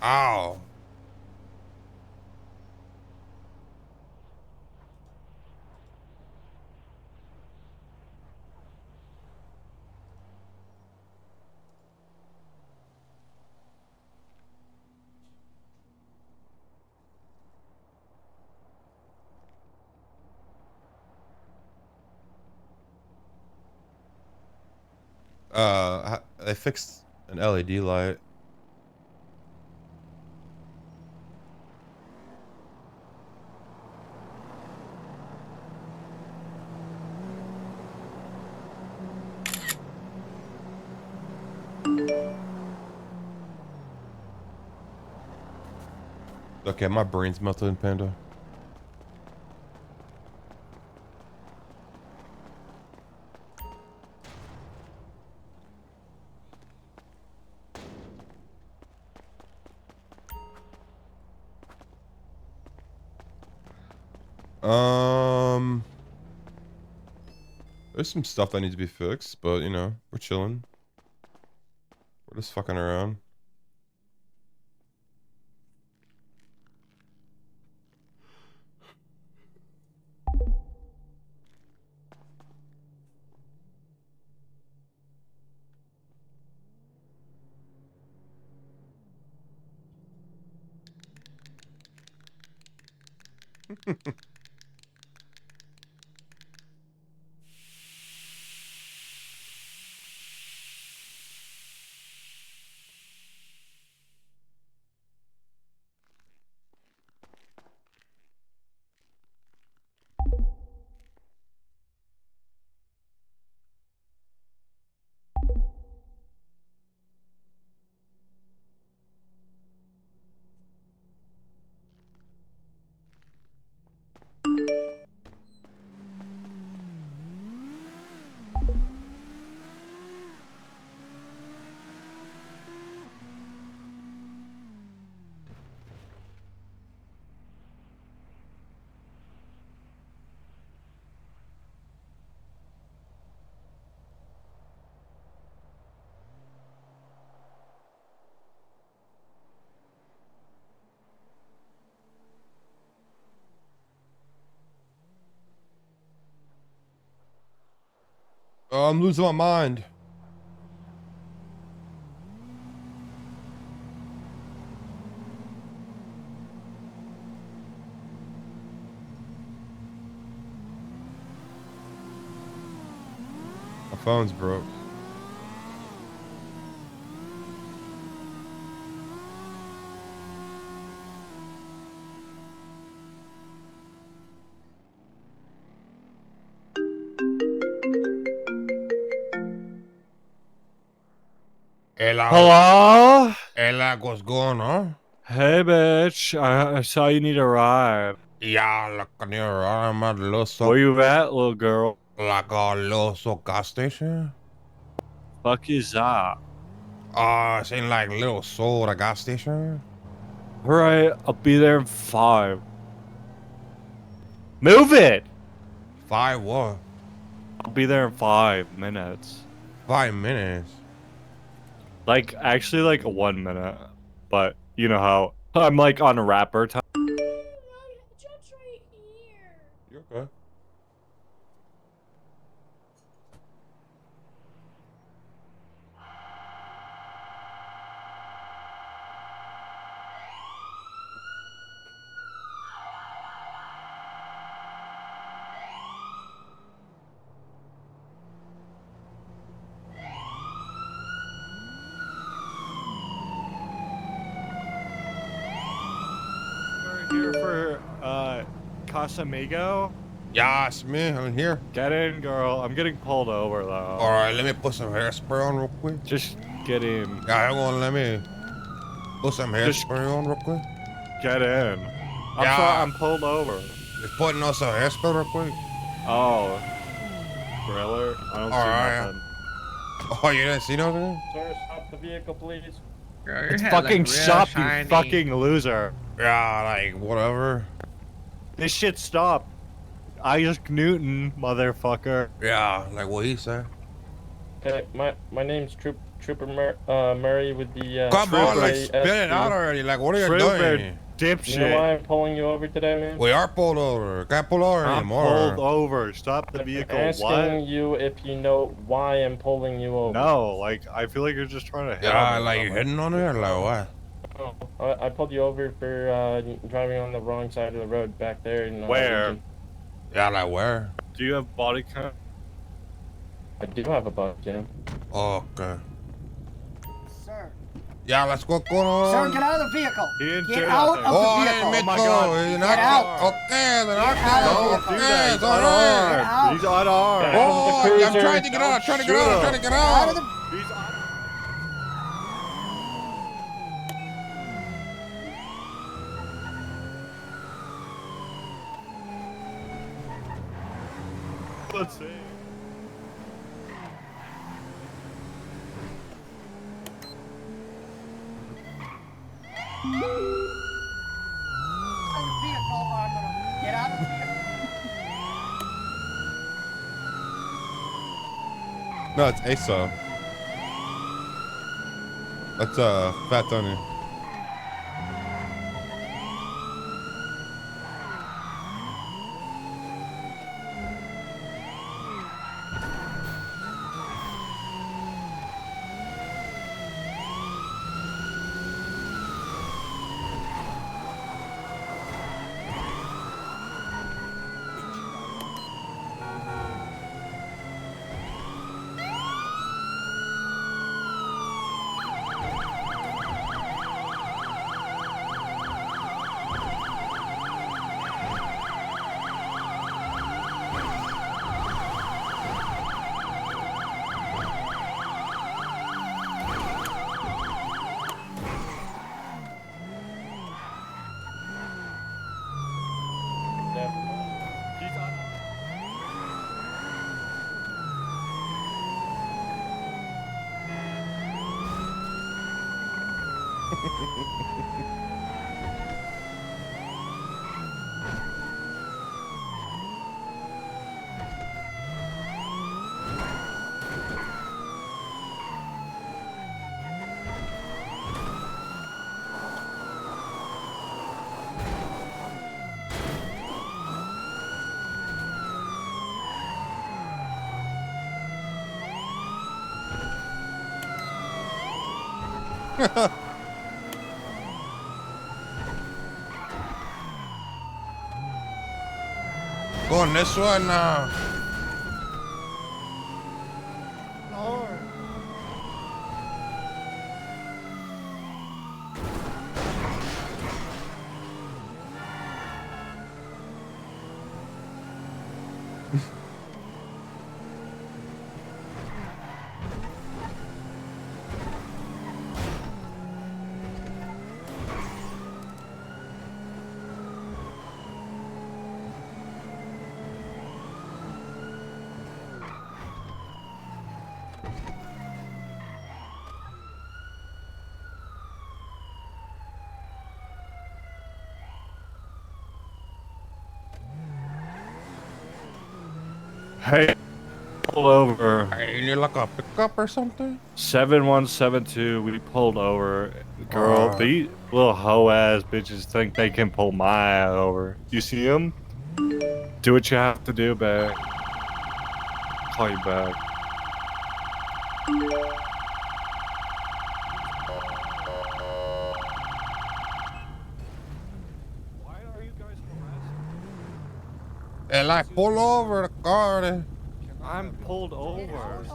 Oh. They fixed an LED light. Okay, my brain's melted, Panda. There's some stuff that needs to be fixed, but you know, we're chilling. We're just fucking around. Oh, I'm losing my mind. My phone's broke. Hello? Ella, what's going on? Hey, bitch. I saw you need a ride. Yeah, like I'm at Los Where you at, little girl? like a Los gas station. Fuck is that? It's in like Little Soda gas station. Alright, I'll be there in 5. Move it! 5 what? I'll be there in 5 minutes. 5 minutes. Like, actually, like 1 minute. But, you know how I'm like on rapper time. You okay? We're here for, Casamigo. Yeah, it's me. I'm here. Get in, girl. I'm getting pulled over, though. Alright, let me put some hairspray on real quick. Just get in. Yeah, hang on, let me put some hairspray on real quick. Get in. I'm pulled over. Just putting on some hairspray real quick. Oh. Thriller? I don't see nothing. Oh, you didn't see nothing? Sir, stop the vehicle, please. Your It's head fucking look real stop, shiny. you fucking loser. Yeah, like, whatever. This shit stopped. Isaac Newton, motherfucker. Yeah, like what he said. Okay, my name's Trooper Murray with the. Come on, like, AASP. spit it out already. Like, what are you Trooper, doing? dipshit. You know why I'm pulling you over today, man? We are pulled over. Can't pull over I'm anymore. pulled over. Stop the vehicle. I'm asking What? you if you know why I'm pulling you over. No, like, I feel like you're just trying to hit Yeah, on me. like, you hitting on her? Like, what? I pulled you over for driving on the wrong side of the road back there. In, Where? Lincoln. Yeah, like, where? Do you have body cam? I do have a body cam. Okay. Sir. Yeah, let's go. What's going on? Sir, get out of the vehicle. He didn't Get do out nothing. of the Oh, vehicle. I Oh my God. You're Get not out. Okay, then Get okay. out. Don't do Okay, that. He's it's all right. unarmed. He's unarmed. Oh, I'm trying to get out. I'm trying to get out. I'm trying to get Out of out. the. He's unarmed. Let's see. Vehicle, or I'm gonna get out of the vehicle. No, it's Asa. That's Fat Tony. Going this way now. Hey, pulled over. Hey, you need like a pickup or something? 7172, we pulled over. Girl, these little hoe ass bitches think they can pull my ass over. You see them? Do what you have to do, babe. Call you back. Hey, like, pull over the car. I'm pulled over.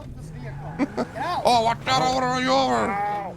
Oh, watch out, I want to run you over.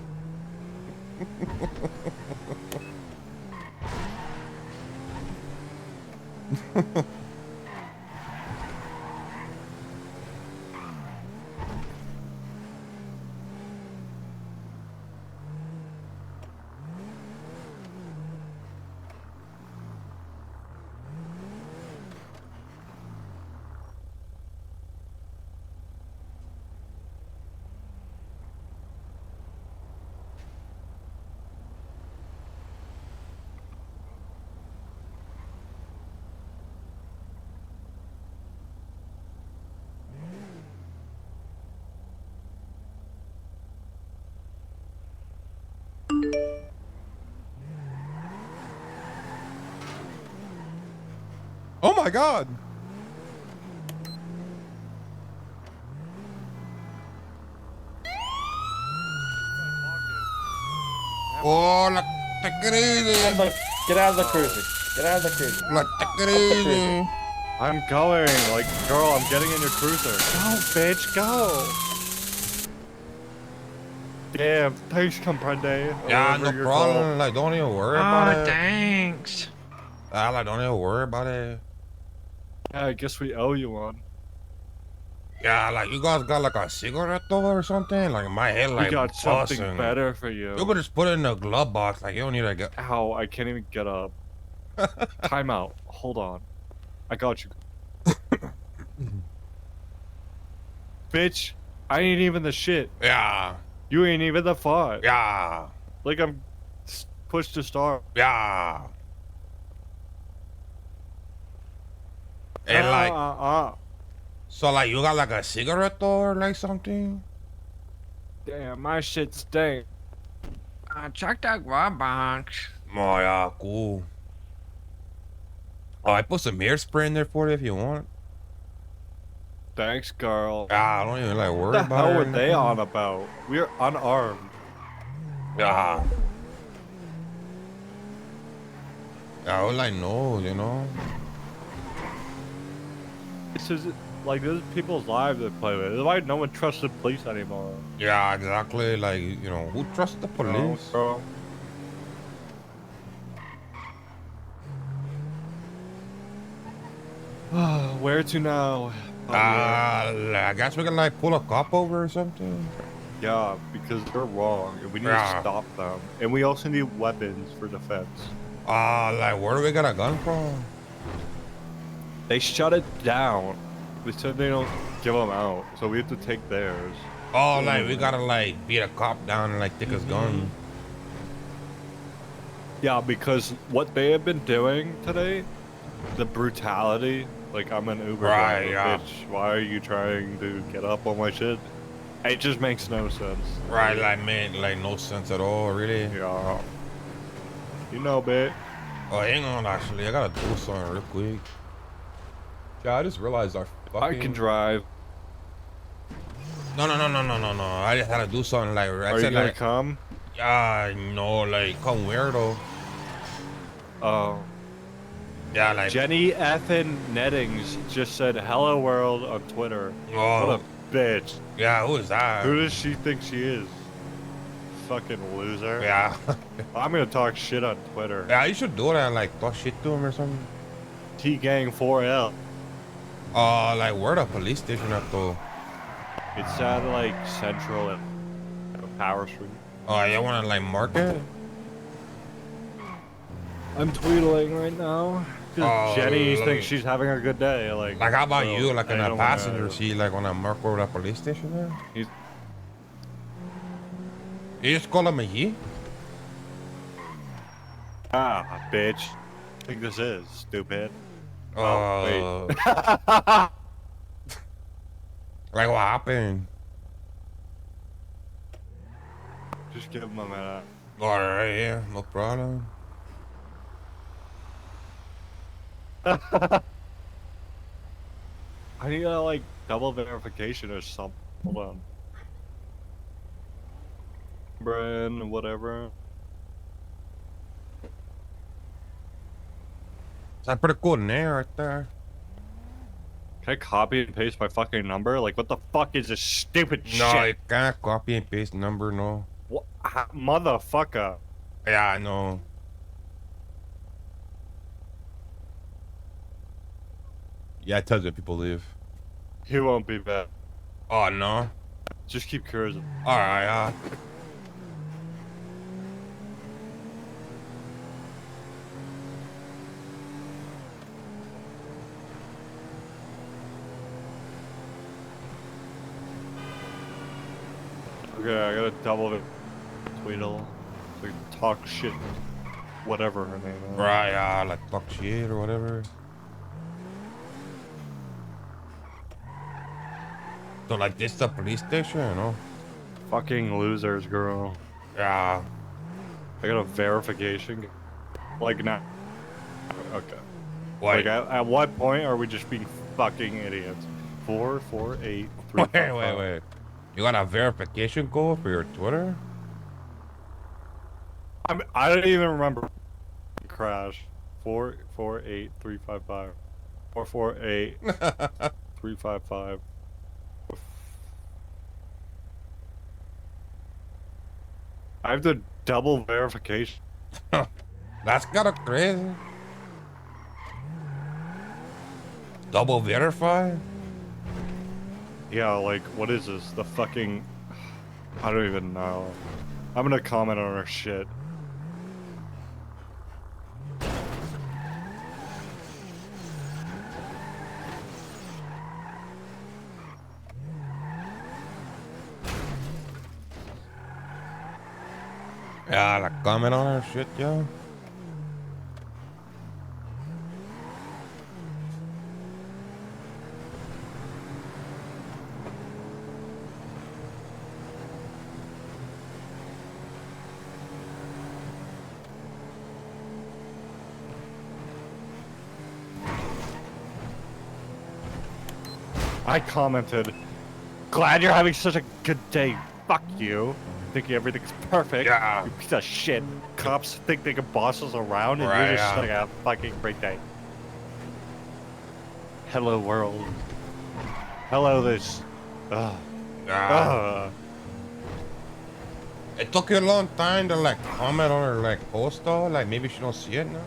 Oh my God. Oh, like, take it easy. Get out of the cruiser. Get out of the cruiser. Like, take it easy. I'm going. Like, girl, I'm getting in your cruiser. Go, bitch, go. Damn, thanks, comprende. Yeah, no problem. Like, don't even worry about it. Thanks. Like, don't even worry about it. Yeah, I guess we owe you one. Yeah, like, you guys got like a cigarette though or something? Like, my head, like, We got something busting. better for you. You could just put it in the glove box. Like, you don't need to get. Ow, I can't even get up. Time out. Hold on. I got you. Bitch, I ain't even the shit. Yeah. You ain't even the fun. Yeah. Like, I'm pushed to start. Yeah. And like, so like, you got like a cigarette though or like something? Damn, my shit stink. Check that glove box. Oh yeah, cool. Oh, I put some hairspray in there for you if you want. Thanks, girl. Yeah, I don't even like worry What the about hell it. were they on about? We're unarmed. Yeah. Yeah, I was like, no, you know. This is people's lives they play with. That's why no one trusts the police anymore. Yeah, exactly. Like, you know, who trusts the police? Girl. Where to now? I guess we can like pull a cop over or something. Yeah, because they're wrong, and we need to stop them. And we also need weapons for defense. Like, where do we get a gun from? They shut it down. They said they don't give them out, so we have to take theirs. Oh, like, we gotta like beat a cop down and like take his gun. Yeah, because what they have been doing today, the brutality, like, I'm an Uber Right, driver, yeah. bitch. Why are you trying to get up on my shit? It just makes no sense. Right, like, man, like, no sense at all, really. Yeah. You know, bitch. Oh, hang on, actually, I gotta do something real quick. Yeah, I just realized our fucking... I can drive. No. I just had to do something like. Are you gonna come? No, like, come where though? Oh. Yeah, like. Jenny effing Nettings just said hello world on Twitter. Oh. What a bitch. Yeah, who is that? Who does she think she is? Fucking loser. Yeah. I'm gonna talk shit on Twitter. Yeah, you should do that, like, talk shit to him or something. T-Gang 4L. Like, where the police station at though? It's at like Central and Power Street. Oh, you wanna, like, mark it? I'm tweetling right now. Jenny thinks she's having a good day. Like how about so you, like in I a don't passenger wanna- seat, like when I mark over the police station there? You just call him a he? Ah, bitch. I think this is stupid. Wait. Like what happened? Just give him a minute. Alright, yeah, no problem. I need like double verification or something. Hold on. Bren, whatever. That's pretty cool name right there. Can I copy and paste my fucking number? Like, what the fuck is this stupid No, shit? you can't copy and paste number, no. What? Motherfucker. Yeah, I know. Yeah, it tells you people leave. He won't be back. Oh, no? Just keep cruising. Alright, Okay, I gotta double it. Tweedle. So talk shit. Whatever her name is. Right, like talk shit or whatever. So like this the police station, you know? Fucking losers, girl. Yeah. I got a verification. Like now. Okay. What? Like at what point are we just being fucking idiots? 448 Wait. You got a verification code for your Twitter? I don't even remember. Crash. 448355. 448355. I have the double verification. That's kind of crazy. Double verify? Yeah, like, what is this? The fucking... I don't even know. I'm gonna comment on her shit. Yeah, like comment on her shit, yo. I commented, glad you're having such a good day. Fuck you. Thinking everything's perfect. Yeah. You piece of shit. Cops think they can boss us around and Right, you're just yeah. like a fucking great day. Hello world. Hello this. Ugh. Ugh. It took you a long time to like comment on her like post though. Like maybe she don't see it now.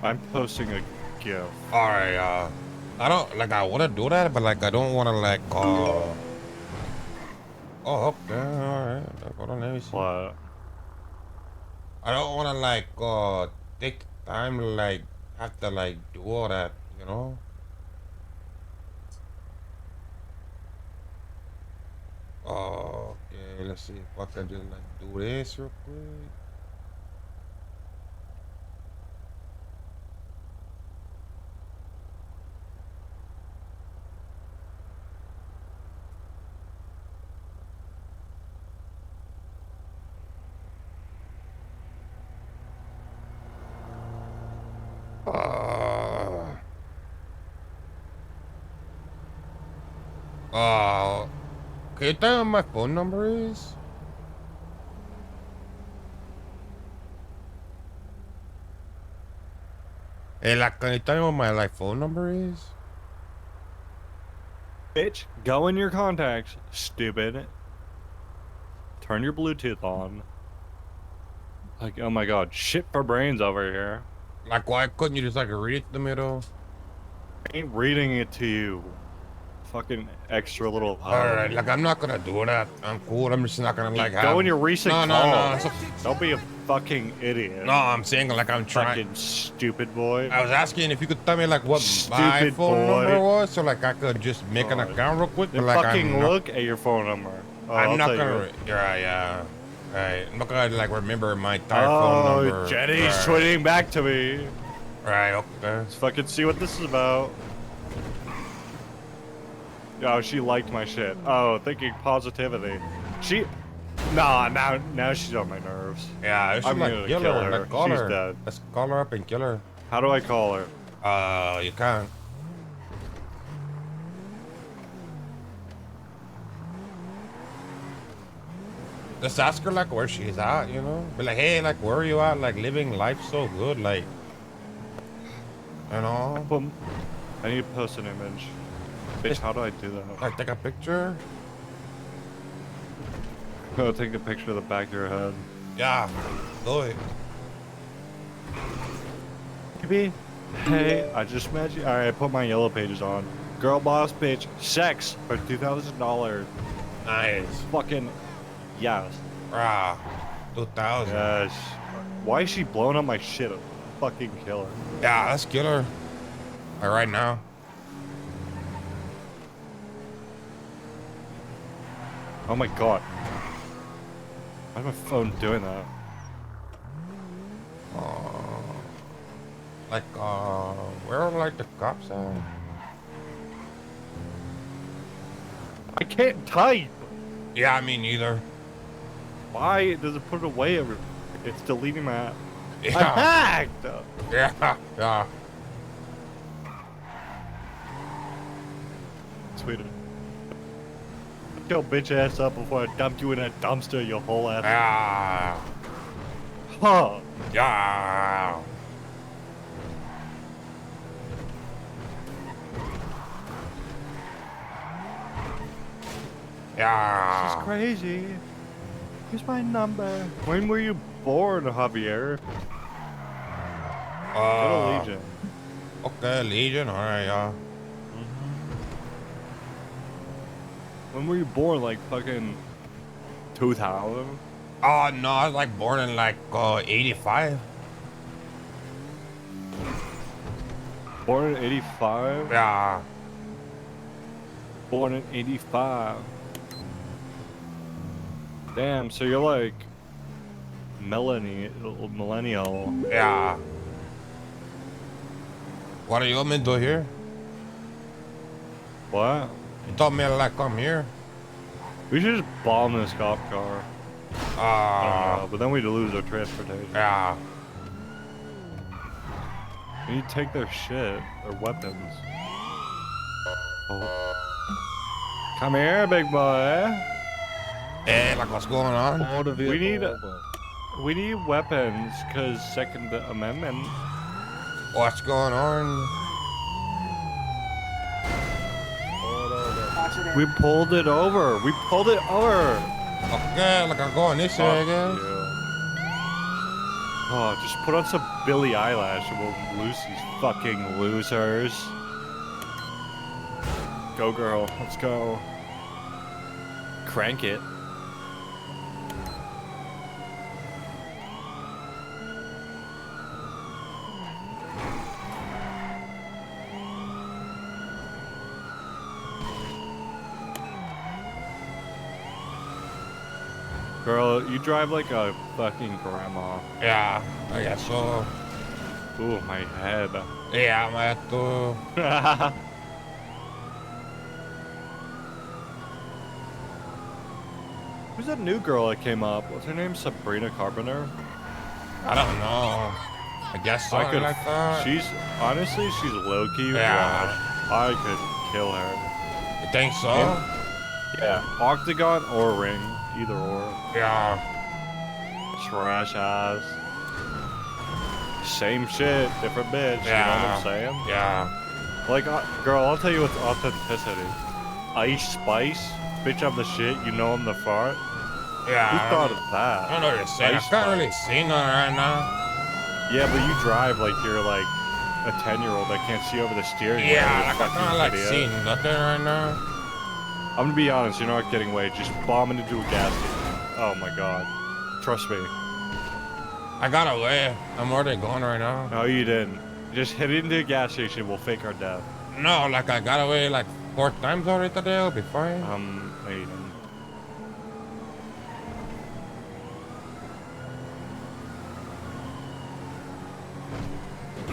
I'm posting a GIF. Alright, I don't like I wanna do that, but like I don't wanna like oh okay, alright. Hold on, let me see. What? I don't wanna like take time to like have to like do all that, you know? Okay, let's see if I can just like do this real quick. Can you tell me what my phone number is? Hey, like, can you tell me what my like phone number is? Bitch, go in your contacts, stupid. Turn your Bluetooth on. Like, oh my god, shit for brains over here. Like, why couldn't you just like read it to me though? I ain't reading it to you. Fucking extra little. Alright, like I'm not gonna do that. I'm cool. I'm just not gonna like have. Go in your recent No, calls. no. Don't be a fucking idiot. No, I'm saying like I'm trying. Fucking stupid boy. I was asking if you could tell me like what my Stupid phone boy. number was, so like I could just make an account real quick. But Then like fucking I'm not, look at your phone number. Oh, I'm I'll not tell gonna. you. Yeah. Right. I'm not gonna like remember my entire phone number. Oh, Jenny's Right. tweeting back to me. Right. Okay. Let's fucking see what this is about. Oh, she liked my shit. Oh, thinking positivity. She. Nah, now she's on my nerves. Yeah, I'm like gonna kill kill her. her. Like, call She's her. dead. Let's call her up and kill her. How do I call her? You can't. Just ask her like where she's at, you know? Be like, hey, like where are you at? Like living life so good, like, you know? I need to post an image. Bitch, how do I do that? Like take a picture? Go take a picture of the back of your head. Yeah, do it. Maybe. Hey, I just met you. Alright, I put my yellow pages on. Girl boss bitch, sex for $2,000. Nice. Fucking yes. Rah, 2,000. Yes. Why is she blowing up my shit? I'll fucking kill her. Yeah, let's kill her. Like right now. Oh my god. Why is my phone doing that? Like, where are like the cops at? I can't type. Yeah, me neither. Why does it put it away every? It's deleting my app. Yeah. I hacked. Yeah. Tweeted. Get your bitch ass up before I dump you in a dumpster, you whole ass. Yeah. Huh. Yeah. Yeah. This is crazy. Here's my number. When were you born, Javier? Go to Legion. Okay, Legion. All right, yeah. When were you born? Like fucking 2000? Oh no, I was like born in like 85. Born in 85? Yeah. Born in 85. Damn, so you're like millennial. Yeah. What are you want me to do here? What? You told me to like come here. We should just bomb this cop car. I don't know, but then we'd lose our transportation. Yeah. We need to take their shit, their weapons. Oh. Come here, big boy. Hey, like what's going on? We need weapons, cause Second Amendment. What's going on? We pulled it over. We pulled it over. Okay, like I'm going this way, I guess. Oh, just put on some Billie Eilish and we'll lose these fucking losers. Go, girl. Let's go. Crank it. Girl, you drive like a fucking grandma. Yeah, I guess so. Ooh, my head. Yeah, my head too. Who's that new girl that came up? What's her name? Sabrina Carpenter? I don't know. I guess so. I could. Like that. She's honestly, she's low key. Yeah. I could kill her. You think so? Yeah. Octagon or ring, either or. Yeah. Trash ass. Same shit, different bitch. Yeah. You know what I'm saying? Yeah. Like, girl, I'll tell you what's authenticity. Ice Spice, bitch, I'm the shit. You know I'm the fart. Yeah. Who thought of that? I don't know what you're saying. Ice I can't really Spice. see nothing right now. Yeah, but you drive like you're like a 10-year-old that can't see over the steering wheel. Yeah, you like I fucking kind of like idiot. seeing nothing right now. I'm gonna be honest, you're not getting away. Just bombing into a gas station. Oh my god. Trust me. I got away. I'm already gone right now. No, you didn't. Just hit into a gas station. We'll fake our death. No, like I got away like 4 times already today. I'll be fine. No, you didn't.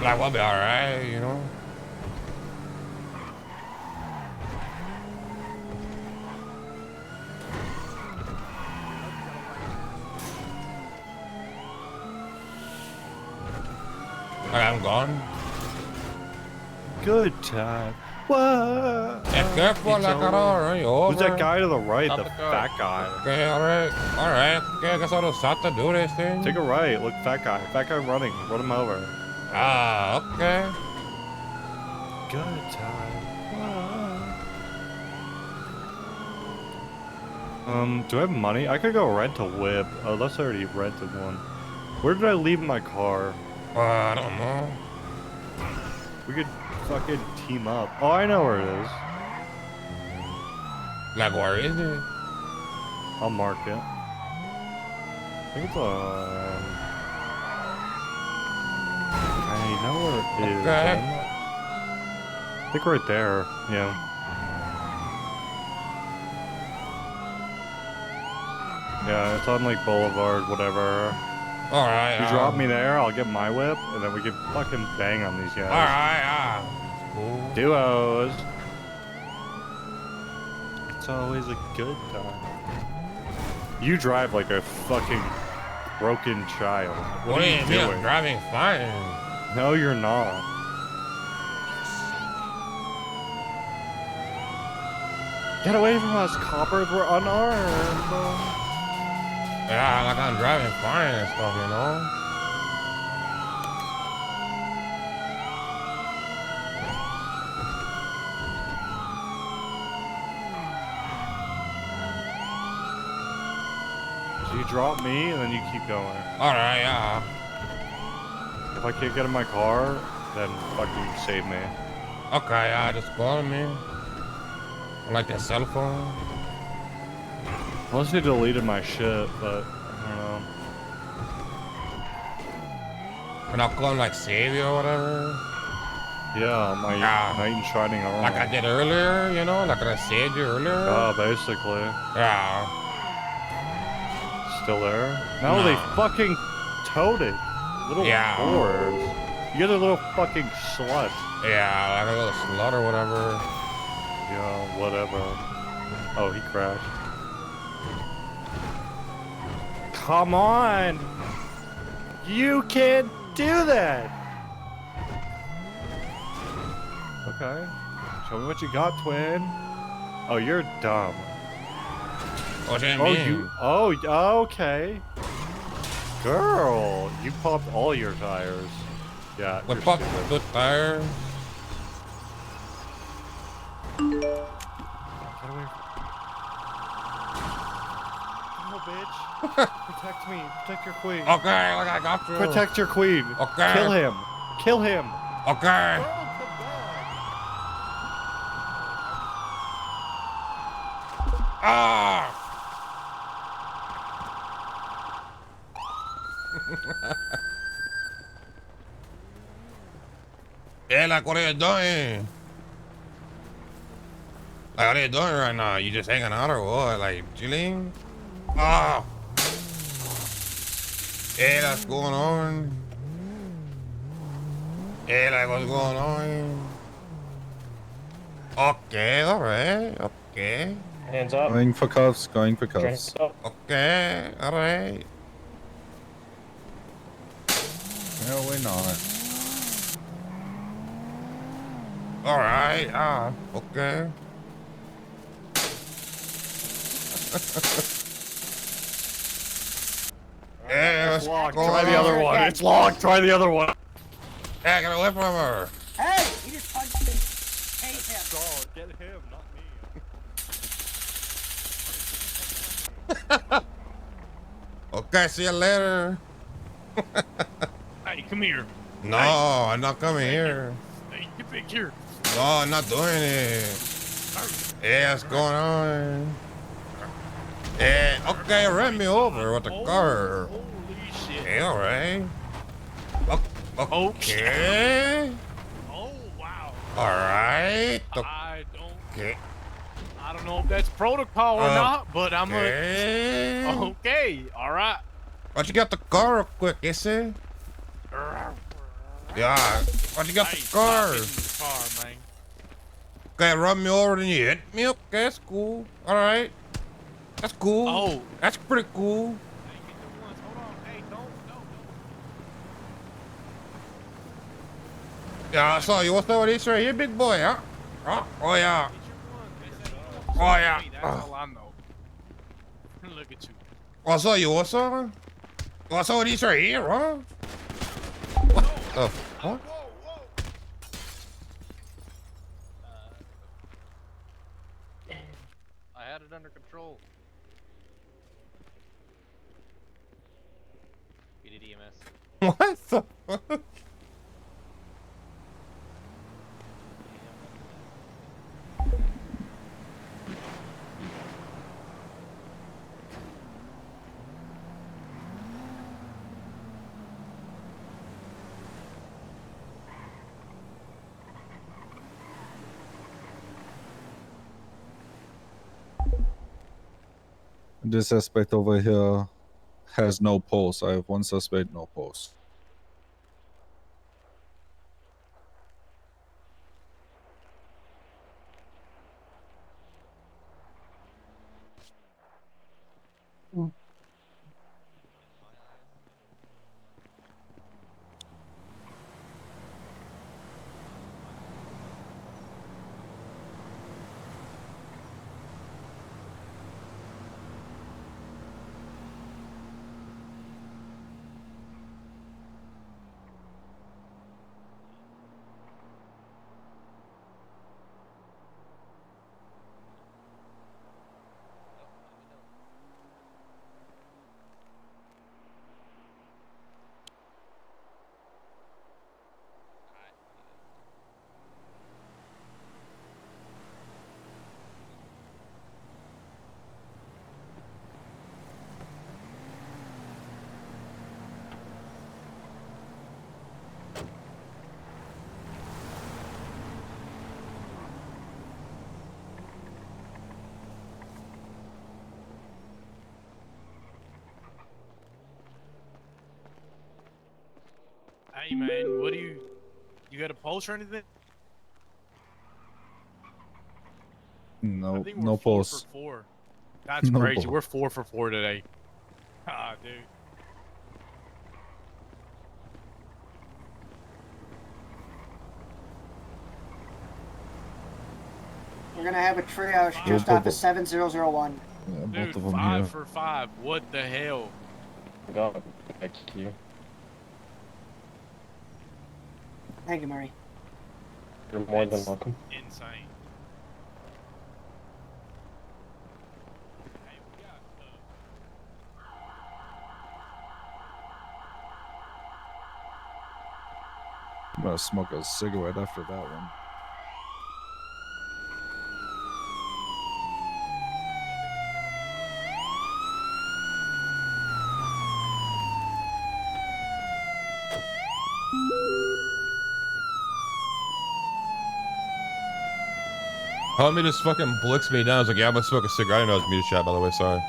Like we'll be alright, you know. I'm gone. Good time. What? Yeah, careful, It's like I over. don't run you over. Who's that guy to the right? Stop The the car. fat guy. Okay, alright. Alright. Okay, I guess I'll just have to do this thing. Take a right. Look, fat guy. Fat guy running. Run him over. Ah, okay. Good time. Do I have money? I could go rent a whip. Oh, that's already rented one. Where did I leave my car? I don't know. We could fucking team up. Oh, I know where it is. Like, where is it? I'll mark it. I think it's on. I know where it is. Okay. I think right there. Yeah. Yeah, it's on like Boulevard, whatever. Alright. You drop me there, I'll get my whip, and then we can fucking bang on these guys. Alright, cool. Duos. It's always a good time. You drive like a fucking broken child. What do you mean? doing? I'm driving fine. No, you're not. Get away from us, coppers. We're unarmed. Yeah, like I'm driving fine and stuff, you know? So you drop me and then you keep going. Alright, yeah. If I can't get in my car, then fucking save me. Okay, yeah, just call me. I like that cell phone. Unless they deleted my shit, but I don't know. And I'll call him like save you or whatever. Yeah, my knight in shining armor. Like I did earlier, you know? Like I saved you earlier. Oh, basically. Yeah. Still there? No, they fucking towed it. Little whores. You get a little fucking slut. Yeah, like a little slut or whatever. Yeah, whatever. Oh, he crashed. Come on! You can't do that! Okay. Show me what you got, twin. Oh, you're dumb. What do you Oh, mean? Okay. Girl, you popped all your tires. Yeah, We you're popped stupid. the tires. Get away from... bitch. Protect me. Protect your queen. Okay, like I got you. Protect your queen. Okay. Kill him. Kill him. Okay. Ah! Yeah, like what are you doing? Like what are you doing right now? You just hanging out or what? Like chilling? Ah! Yeah, that's going on. Yeah, like what's going on? Okay, alright, okay. Hands up. Going for cuffs, going for cuffs. Okay, alright. No, we're not. Alright, okay. Yeah, It's locked. go Try the on. other one. It's locked. Try the other one. Hey, get away from her. Hey, he just punched me. Tase him. Dog, get him, not me. Okay, see you later. Hey, come here. No, Hey. I'm not coming here. Hey, get back here. No, I'm not doing it. Yeah, what's going on? Yeah, okay, ran me over with the car. Holy shit. Yeah, all right. Okay. Oh, wow. All right. I don't know if that's protocol or not, but I'm okay. Okay, all right. Why'd you get the car real quick, you see? Yeah, why'd you get the car? Man. Okay, run me over and you hit me. Okay, that's cool. All right. That's cool. Oh. That's pretty cool. Yeah, I saw you. What's up with this right here, big boy, huh? Oh, yeah. Oh, yeah. That's all I know. Look at you. What's up, you? What's up? What's up with these right here, huh? What the fuck? I had it under control. We did EMS. What the fuck? This suspect over here has no pulse. I have one suspect, no pulse. Hey, man, what do you got a pulse or anything? I No, think we're no 4 pulse. for 4. That's No crazy. pulse. We're 4 for 4 today. Ah, dude. We're gonna have a triage just off of 7001. Yeah, both Dude, of them 5 here. for 5. What the hell? God, thank you. Thank you, Murray. You're more than welcome. Insane. I'm gonna smoke a cigarette after that one. Homie just fucking blicks me down. I was like, yeah, I'm gonna smoke a cigarette. I didn't know it was muted chat, by the way, sorry.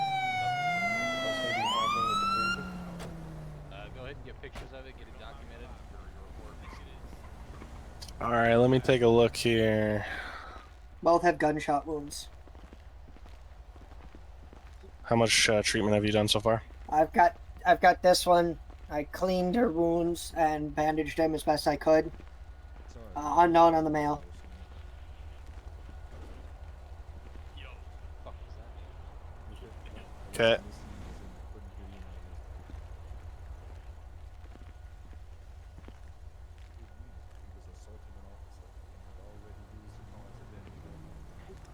Go ahead and get pictures of it, get it documented for your report. All right, let me take a look here. Both have gunshot wounds. How much treatment have you done so far? I've got this one. I cleaned her wounds and bandaged them as best I could. Unknown on the male. Okay.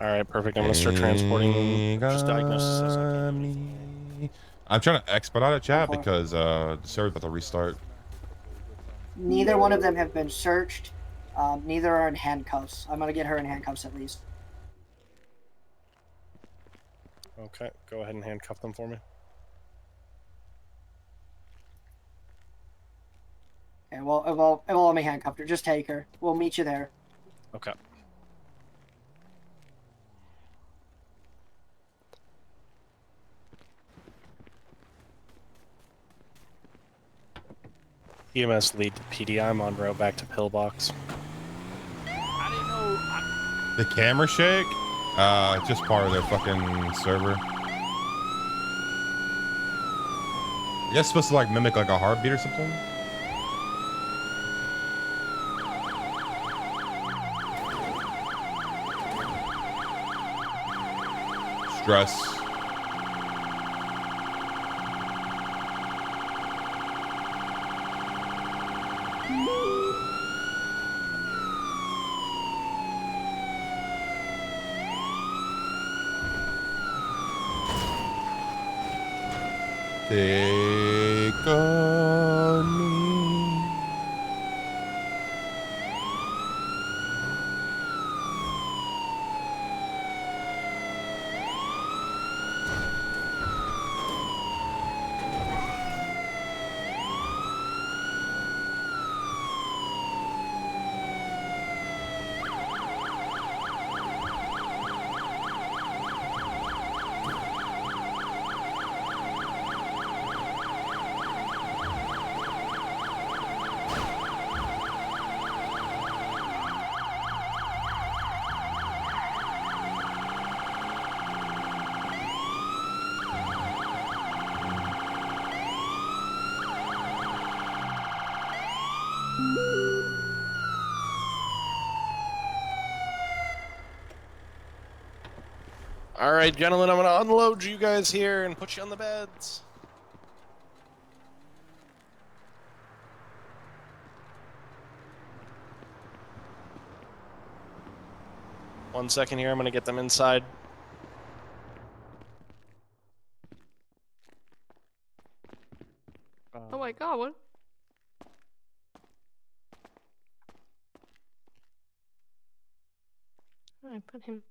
All right, perfect. I'm gonna start transporting. Just diagnosis as I can. I'm trying to expedite a chat Okay. because the server's about to restart. Neither one of them have been searched. Neither are in handcuffs. I'm gonna get her in handcuffs at least. Okay, go ahead and handcuff them for me. Okay, well, it will let me handcuff her. Just take her. We'll meet you there. Okay. EMS lead to PDI Monroe back to Pillbox. The camera shake? It's just part of their fucking server. I guess it's supposed to like mimic like a heartbeat or something. Stress. Take on me. All right, gentlemen, I'm gonna unload you guys here and put you on the beds. One second here, I'm gonna get them inside. Oh my god, what? I put him.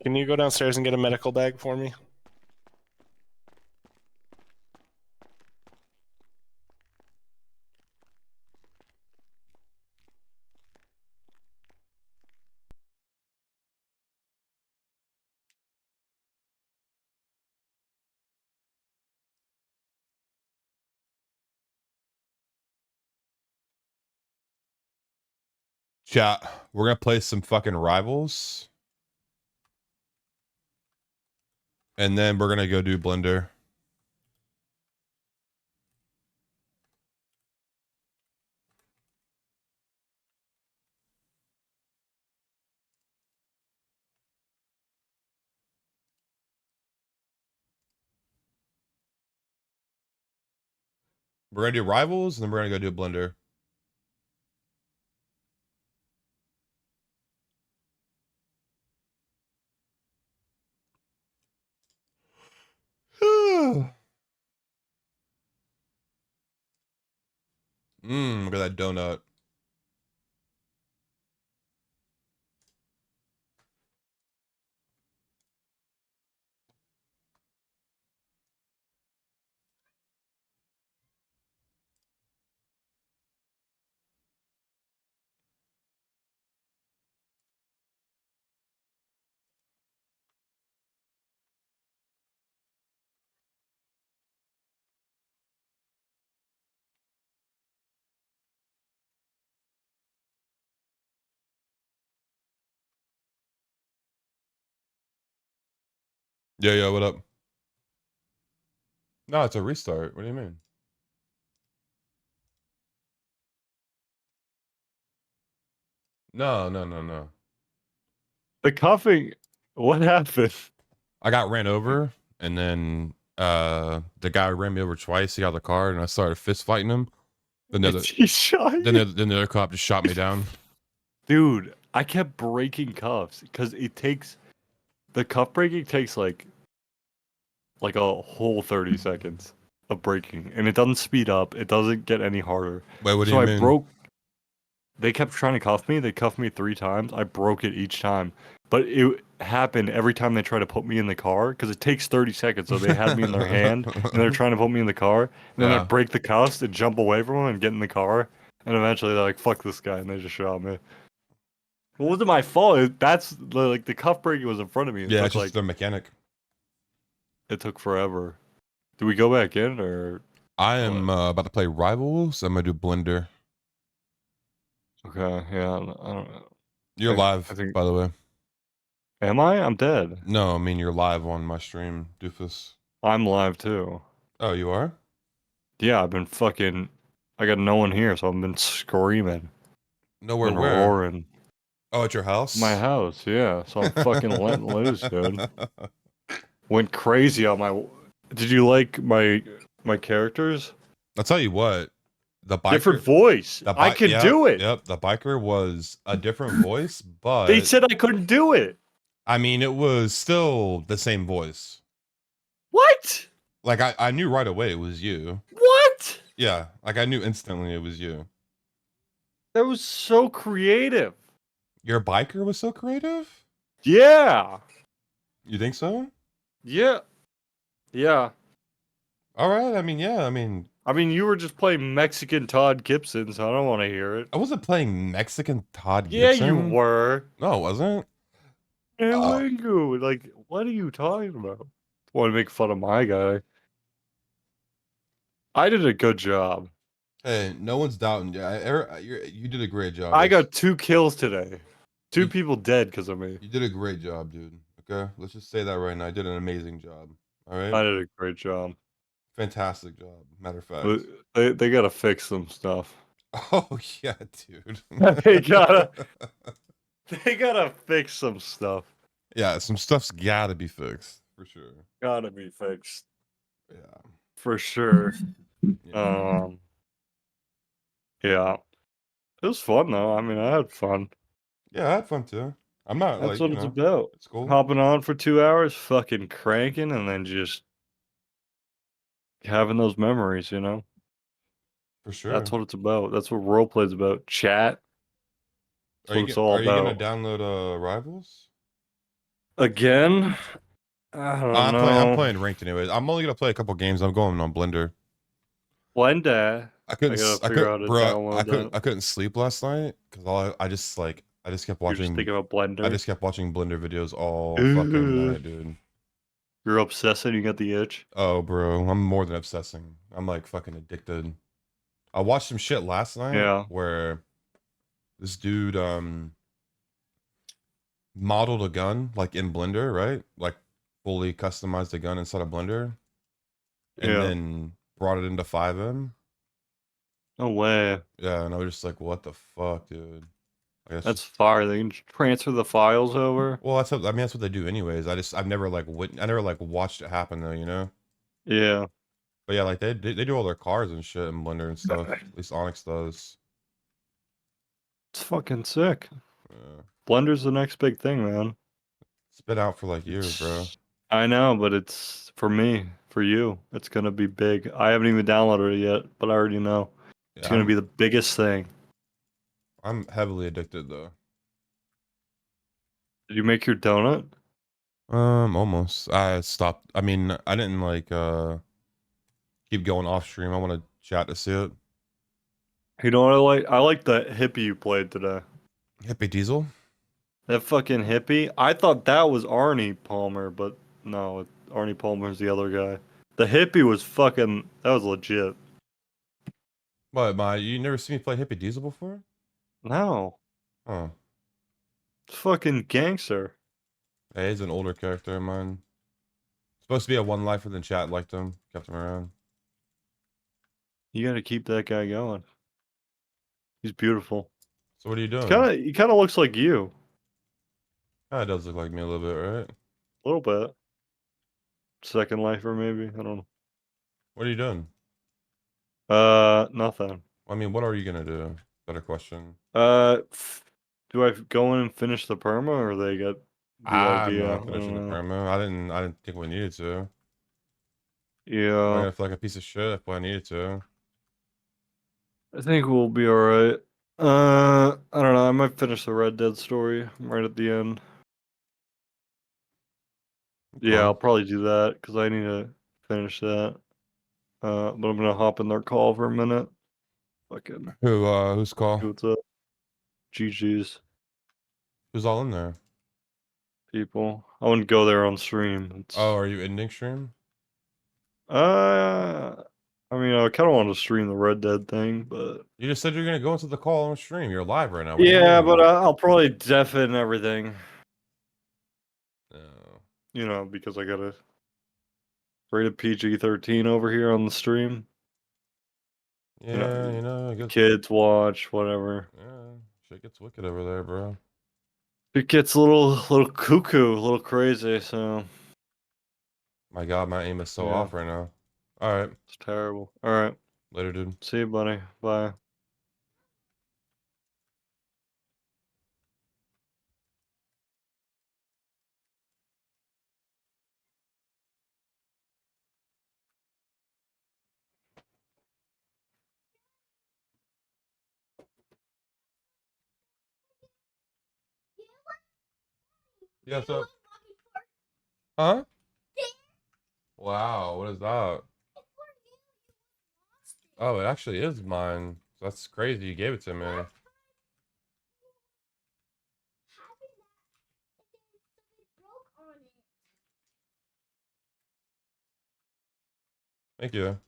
Can you go downstairs and get a medical bag for me? Chat, we're gonna play some fucking rivals. And then we're gonna go do Blender. We're gonna do rivals, and then we're gonna go do Blender. Look at that donut. Yeah, what up? No, it's a restart. What do you mean? No. The coughing. What happened? I got ran over, and then the guy ran me over twice. He got out of the car, and I started fist fighting him. Then He shot you? then the other cop just shot me down. Dude, I kept breaking cuffs because the cuff breaking takes like a whole 30 seconds of breaking, and it doesn't speed up. It doesn't get any harder. Wait, what do so you I mean? broke. They kept trying to cuff me. They cuffed me 3 times. I broke it each time, but it happened every time they tried to put me in the car because it takes 30 seconds. So they had me in their hand, and they're trying to put me in the car, and then Yeah. I break the cuffs and jump away from them and get in the car, and eventually they're like, "Fuck this guy," and they just shot me. It wasn't my fault. That's like the cuff breaking was in front of me. It Yeah, took it's just like the mechanic. it took forever. Do we go back in or? I am about to play Rivals. I'm gonna do Blender. Okay, yeah, I don't know. You're live, by the way. Am I? I'm dead. No, I mean you're live on my stream, doofus. I'm live too. Oh, you are? Yeah, I've been fucking. I got no one here, so I've been screaming. Nowhere Been where? roaring. Oh, at your house? My house, yeah. So I'm fucking letting loose, dude. Went crazy on my. Did you like my characters? I'll tell you what. The biker, Different voice. I could yep, do it. Yep, the biker was a different voice, but They said I couldn't do it. I mean, it was still the same voice. What? Like I knew right away it was you. What? Yeah, like I knew instantly it was you. That was so creative. Your biker was so creative? Yeah. You think so? Yeah. Yeah. All right. I mean, yeah. I mean, you were just playing Mexican Todd Gibson, so I don't want to hear it. I wasn't playing Mexican Todd Yeah, Gibson. you were. No, I wasn't. Like, what are you talking about? Want to make fun of my guy? I did a good job. Hey, no one's doubting. Yeah, you did a great job. I got 2 kills today. 2 people dead because of me. You did a great job, dude. Okay, let's just say that right now. You did an amazing job. All right. I did a great job. Fantastic job. Matter of fact. But they gotta fix some stuff. Oh yeah, dude. they gotta fix some stuff. Yeah, some stuff's gotta be fixed for sure. Gotta be fixed. Yeah, for sure. Yeah. Yeah, it was fun though. I mean, I had fun. Yeah, I had fun too. I'm not That's like what you it's know, about. It's cool. Hopping on for 2 hours, fucking cranking, and then just having those memories, you know? For sure. That's what it's about. That's what roleplay's about. Chat. That's what it's all Are you gonna about. download Rivals? Again? I don't know. I'm playing ranked anyways. I'm only gonna play a couple games. I'm going on Blender. Blender. I couldn't. gotta figure out how to download that. I couldn't sleep last night because I just kept watching. You're just thinking about Blender. I just kept watching Blender videos all fucking night, dude. You're obsessing. You got the itch. Oh, bro, I'm more than obsessing. I'm like fucking addicted. I watched some shit last night. Where this dude modeled a gun like in Blender, right? Like fully customized a gun inside of Blender, and then brought it into 5M. No way. Yeah, and I was just like, what the fuck, dude? That's fire. They can transfer the files over. Well, that's what they do anyways. I've never watched it happen though, you know? Yeah. But yeah, like they do all their cars and shit in Blender and stuff. At least Onyx does. It's fucking sick. Yeah. Blender's the next big thing, man. It's been out for like years, bro. I know, but it's for me, for you. It's gonna be big. I haven't even downloaded it yet, but I already know it's gonna be the biggest thing. I'm heavily addicted though. Did you make your donut? Almost. I stopped. I mean, I didn't like keep going off stream. I want to chat to see it. You know what I like? I like the hippie you played today. Hippie Diesel? That fucking hippie. I thought that was Arnie Palmer, but no, Arnie Palmer's the other guy. The hippie was fucking. That was legit. What? You never seen me play Hippie Diesel before? No. Oh. It's fucking gangster. Hey, he's an older character of mine. Supposed to be a one lifer, then chat liked him, kept him around. You gotta keep that guy going. He's beautiful. So what are you doing? He kind of looks like you. Kinda does look like me a little bit, right? A little bit. Second lifer, maybe. I don't know. What are you doing? Nothing. I mean, what are you gonna do? Better question. Do I go in and finish the perma, or they get I'm BRB not out? I finishing the don't know. perma. I didn't think we needed to. I'm Yeah, gonna feel like a piece of shit if I needed to. I think we'll be all right. I don't know. I might finish the Red Dead story right at the end. Yeah, Okay. I'll probably do that because I need to finish that. But I'm gonna hop in their call for a minute. Fucking Who's call? see what's up. GG's Who's all in there? people. I wouldn't go there on stream. It's Oh, are you ending stream? I mean, I kind of want to stream the Red Dead thing, but You just said you're gonna go into the call on stream. You're live right now. What do you yeah, mean? but I'll probably deafen everything. No. You know, because I gotta rated PG-13 over here on the stream. You Yeah, know, you know, I guess. kids watch whatever. Yeah, shit gets wicked over there, bro. It gets a little cuckoo, a little crazy. So My God, my aim is so yeah, off right now. All right, it's terrible. All right, later, dude. see you, buddy. Bye. Yeah, so. Huh? Wow, what is that? Oh, it actually is mine. That's crazy. You gave it to me. Thank you.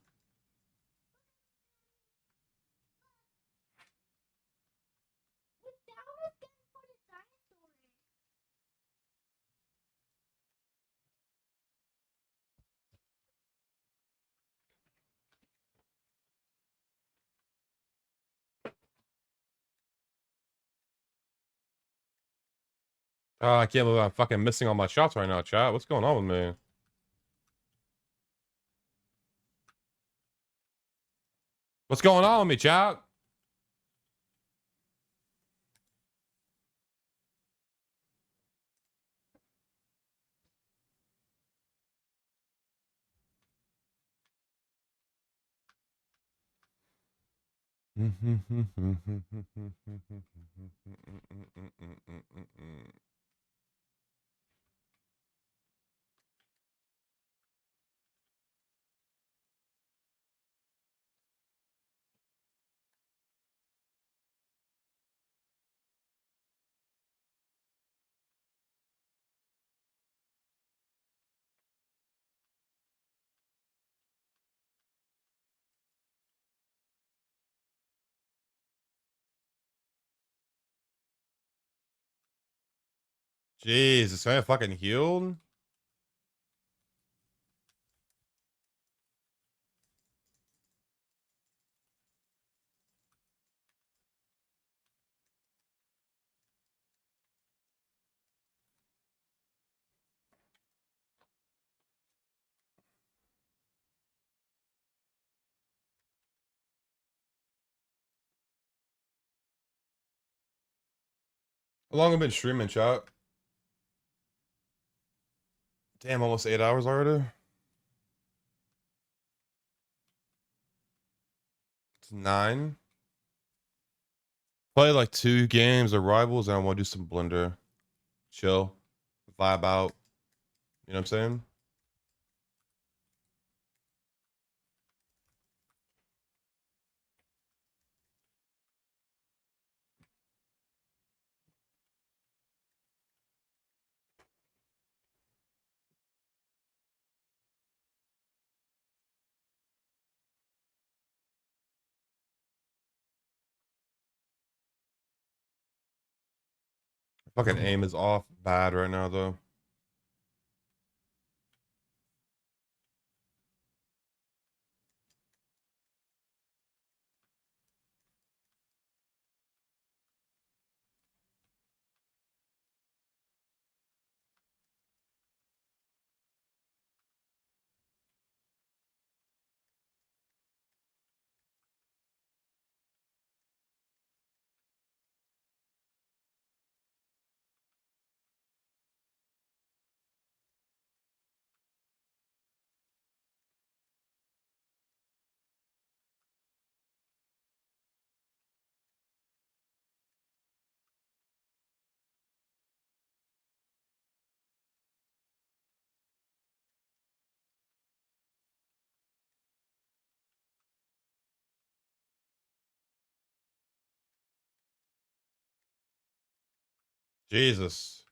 Oh, I can't believe I'm fucking missing all my shots right now, chat. What's going on with me? What's going on with me, chat? Jeez, this man fucking healed? How long have I been streaming, chat? Damn, almost 8 hours already? It's 9. Play like 2 games of Rivals and I want to do some Blender. Chill. Vibe out. You know what I'm saying? Fucking aim is off bad right now, though. Jesus.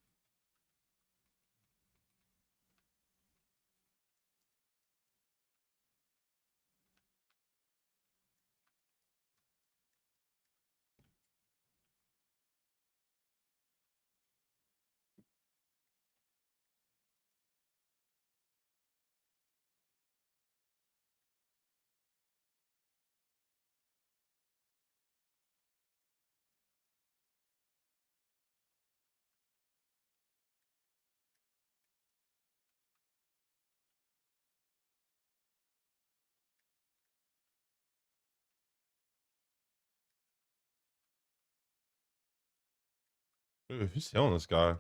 Dude, who's killing this guy?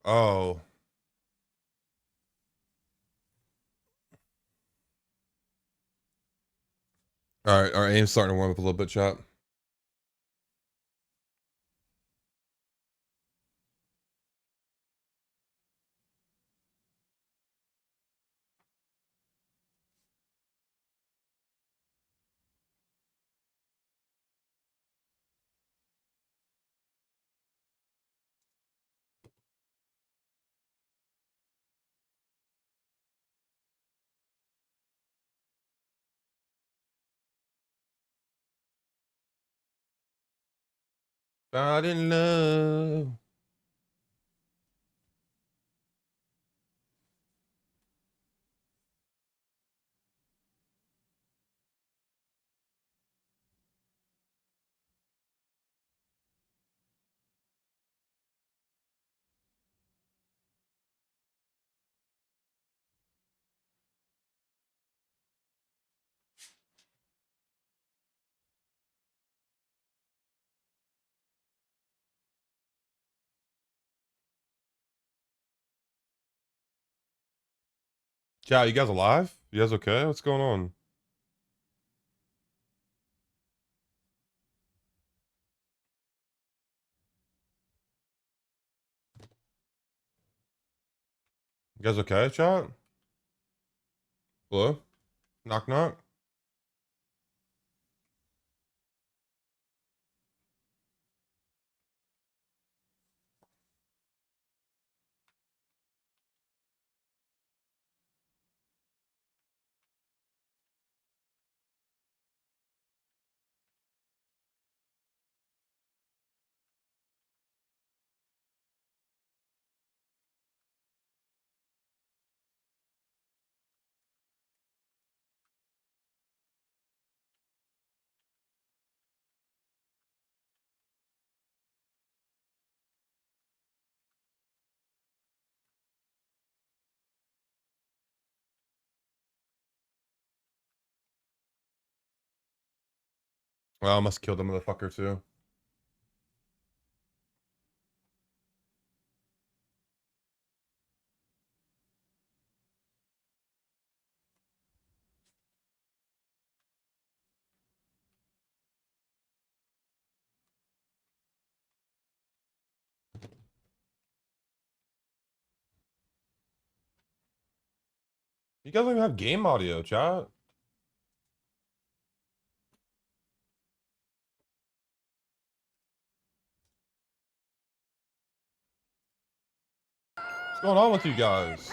Oh. All right, our aim's starting to warm up a little bit, chat. Fall in love. Chat, you guys alive? You guys okay? What's going on? You guys okay, chat? Hello? Knock knock? Well, I must kill the motherfucker too. You guys don't even have game audio, chat. What's going on with you guys?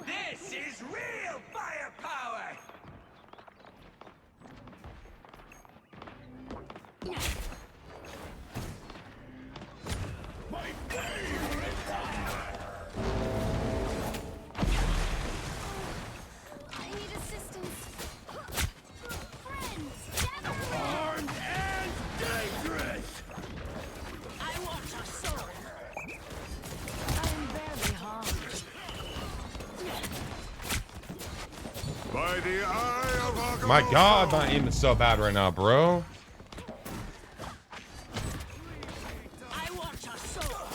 This is real firepower! My I need assistance. Friends, gather armed and dangerous! I want your soul. I'm barely harmed. By the eye of our My God, my aim is so bad right now, bro. I want your soul.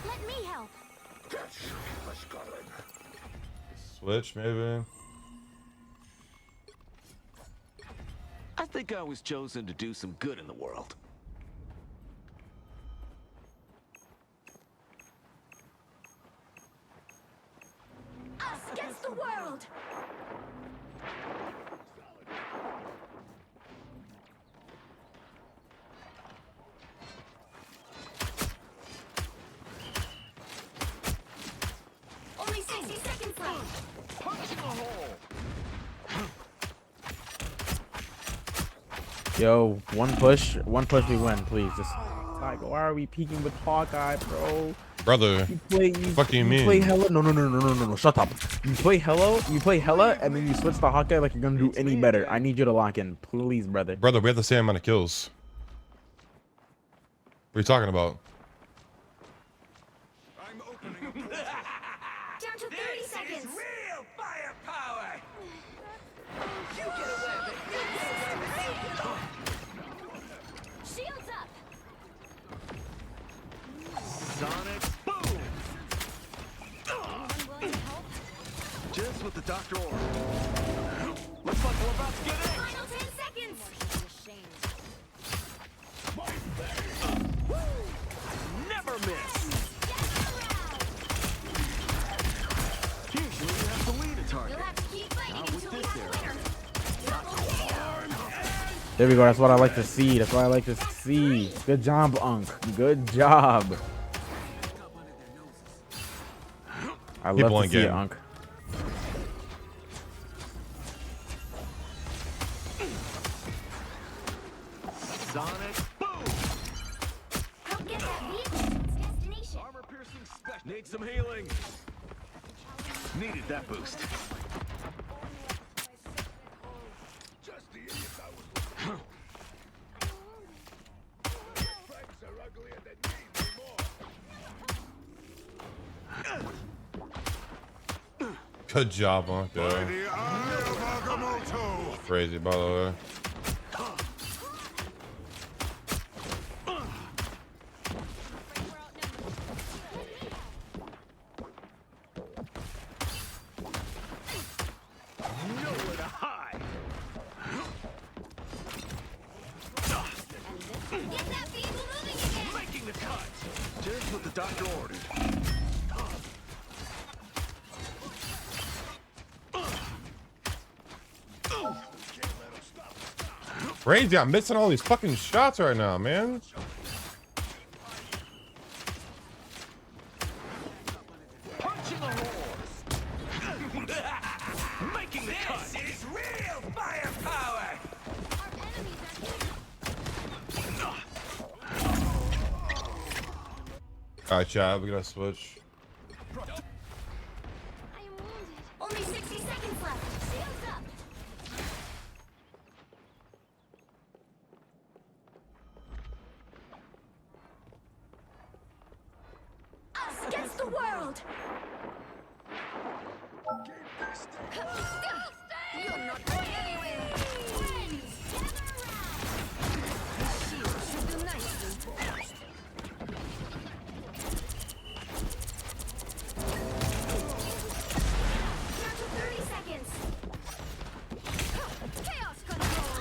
Let me help. Switch, maybe. I think I was chosen to do some good in the world. Us against the world! Only 60 seconds left! Punch in the hole! Yo, one push we win, please. Just like, why are we peeking with Hawkeye, bro? Brother, fuck do you mean? Play Hella? No, shut up. You play Hella, and then you switch to Hawkeye like you're gonna do any better. I need you to lock in, please, brother. Brother, we have the same amount of kills. What are you talking about? Down to 30 seconds! Real firepower! You get away! Shields up! Sonic boom! Just what the doctor ordered. Looks like we're about to get in. Final 10 seconds! Never miss. Usually you have to lead a target. You'll have to keep fighting Not until with we this have a arrow. winner. Double KO! There we go. That's what I like to see. That's what I like to see. Good job, Unk. Good job. I People love in to see it, game. Unk. Sonic boom! Help get that vehicle to its destination. Armor piercing special. Need some healing. Needed that boost. Good job, Unc. Crazy, by the way. Nowhere to hide. Get that vehicle moving again! Making the cut. Just what the doctor ordered. Crazy, I'm missing all these fucking shots right now, man. Punch in the hole. Making the cut. This is real firepower! Alright, chat, we gotta switch. Only 60 seconds left. Shields up! Us against the world! You're not going anywhere! Shield should do nicely. Down to 30 seconds. Chaos control.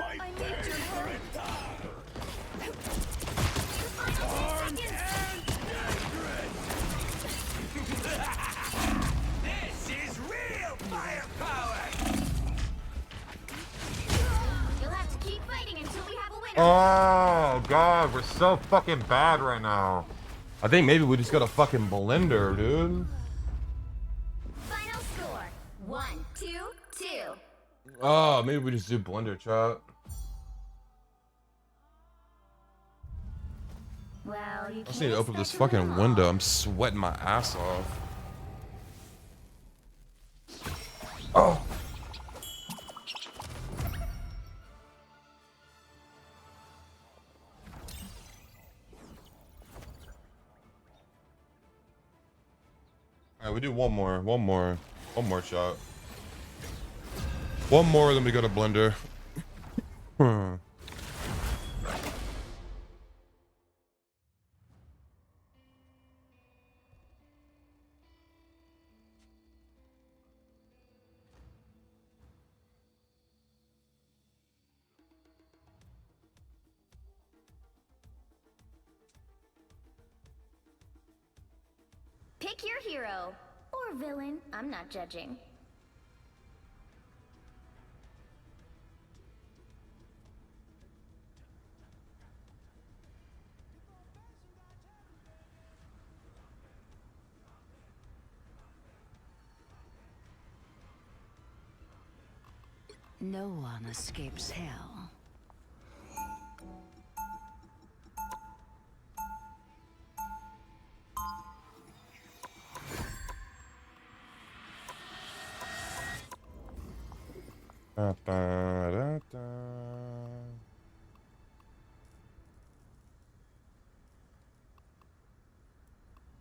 I need your help. This is real firepower! You'll have to keep fighting until we have a winner. Oh, God, we're so fucking bad right now. I think maybe we just got a fucking blender, dude. Final score: 1-2-2. Oh, maybe we just do blender, chat. Well, you I just need to open this fucking window. I'm sweating my ass off. Oh. Alright, we do one more shot. One more, then we go to Blender. Pick your hero. Or villain. I'm not judging. No one escapes hell. Da, da, da, da.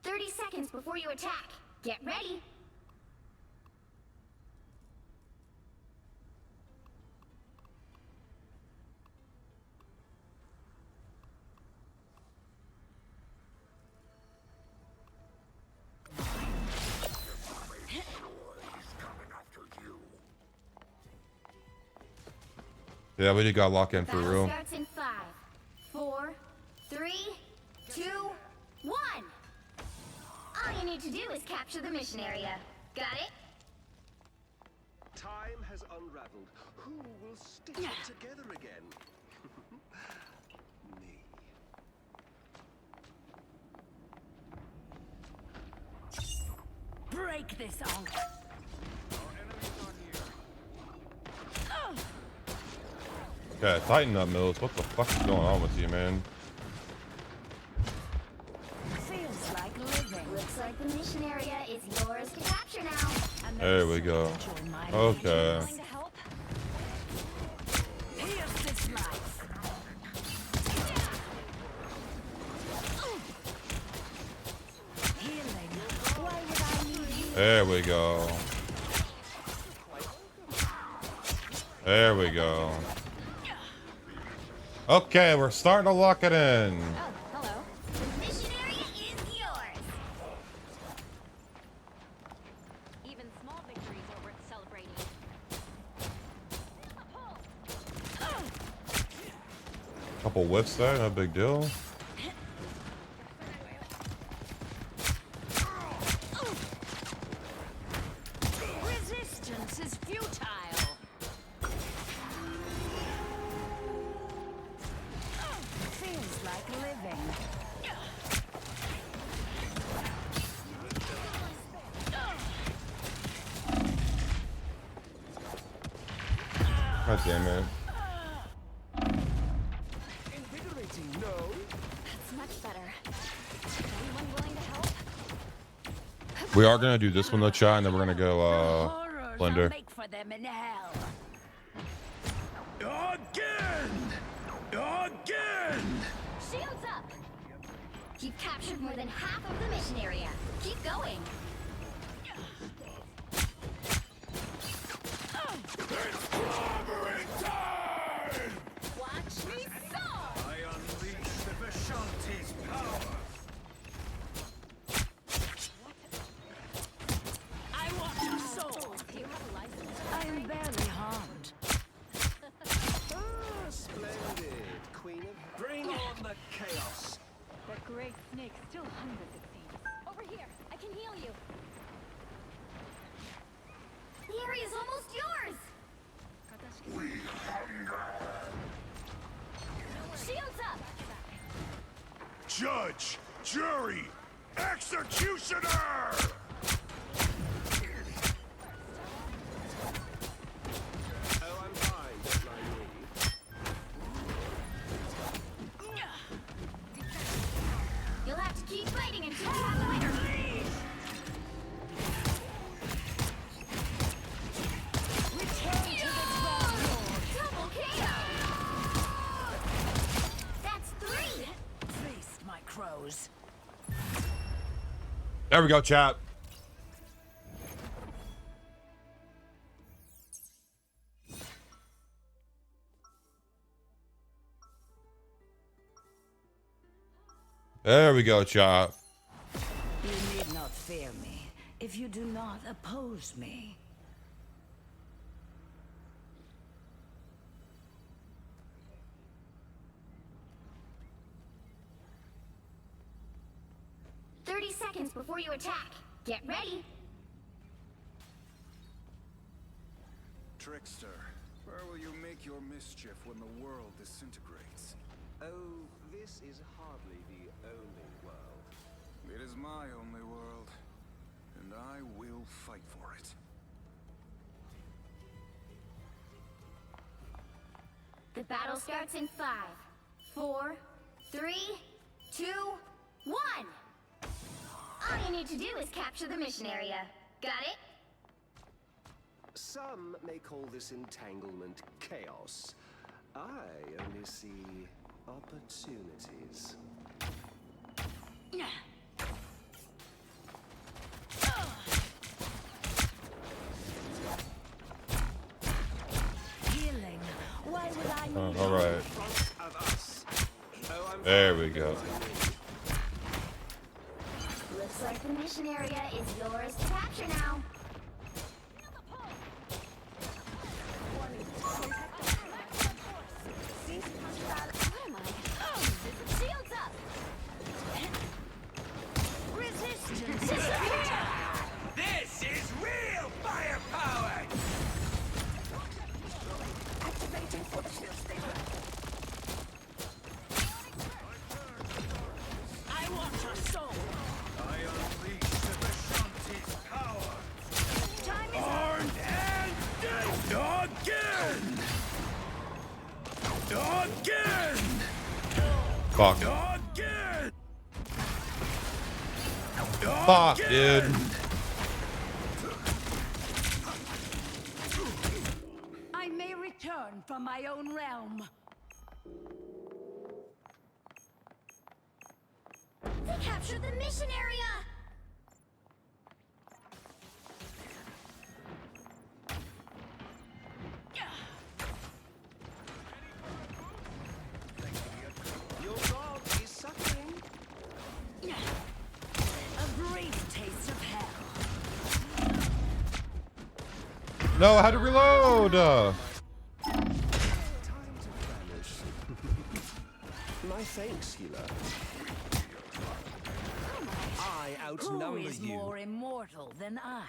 30 seconds before you attack. Get ready. Yeah, we just got lock in for Battle real. starts in 5, 4, 3, 2, 1. All you need to do is capture the mission area. Got it? Time has unraveled. Who will stick it together again? Me. Break this all. Yeah, tighten up, Mills. What the fuck is going on with you, man? Feels like living. Looks like the mission area is yours to capture now. There we go. Okay. Pierce this life. Healing. Why would I need you? There we go. There we go. Okay, we're starting to lock it in. Hello. The mission area is yours. Even small victories are worth celebrating. Couple whiffs there, no big deal. Resistance is futile. Feels like living. God damn it. Invigorating, no? That's much better. Anyone willing to help? We are gonna do this one though, chat, and then we're gonna go Blender. Make for them in hell. Again! Again! Shields up. You've captured more than half of the mission area. Keep going. Watch me soar! I unleash the Vishanti's power! I want your soul. I'm barely harmed. Ah, splendid, Queen of... Bring on the chaos! That great snake still hungers, it seems. Over here. I can heal you. The area's almost yours! Shields up! Judge! Jury! Executioner! Oh, I'm fine, don't mind me. You'll have to keep fighting until you have the winner. Return to the throne lord. Double KO! That's 3! Feast, my crows. There we go, chat. There we go, Chop. You need not fear me if you do not oppose me. Seconds before you attack. Get ready. Trickster, where will you make your mischief when the world disintegrates? Oh, this is hardly the only world. It is my only world, and I will fight for it. The battle starts in 5, 4, 3, 2, 1. All you need to do is capture the mission area. Got it? Some may call this entanglement chaos. I only see opportunities. Healing. Why would I need All right. There we go. Looks like the mission area is yours to capture now. Shields up! Resistance! This is real firepower! Activating for the shield station. I want your soul. I unleash the Vishanti's power! Time is Armed and dead! Again! Again! Fuck. Again! Fuck, dude. I may return from my own realm. They captured the mission area! Your dog is suffering. A brief taste of hell. No, I had to reload. My thanks, healer. I Who outnumber is you. more immortal than I?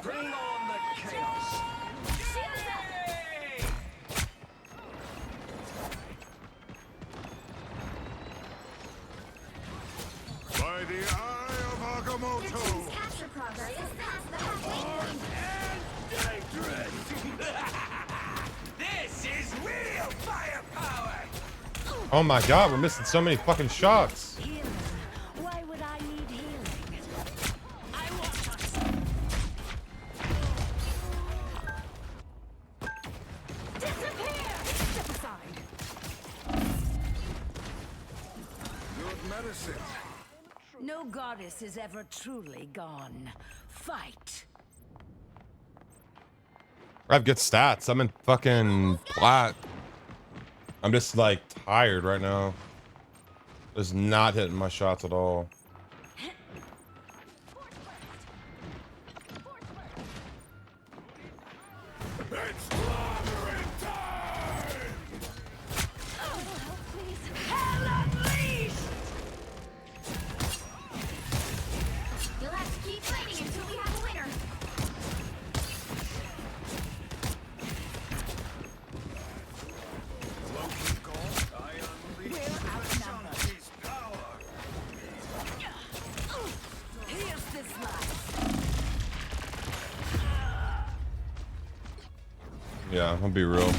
Bring on the chaos! By the eye of Agamotto! Capture progress is past the halfway point. This is real firepower! Oh my god, we're missing so many fucking shots. Healing. Why would I need healing? I want disappear. Step aside. Good medicine. No goddess is ever truly gone. Fight. I have good stats. I'm in fucking plat. I'm just like tired right now. Just not hitting my shots at all. It's slaughtering time! Hell unleashed! You'll have to keep fighting until we have a winner. We're outnumbered. Here's this life. Yeah, I'll be real.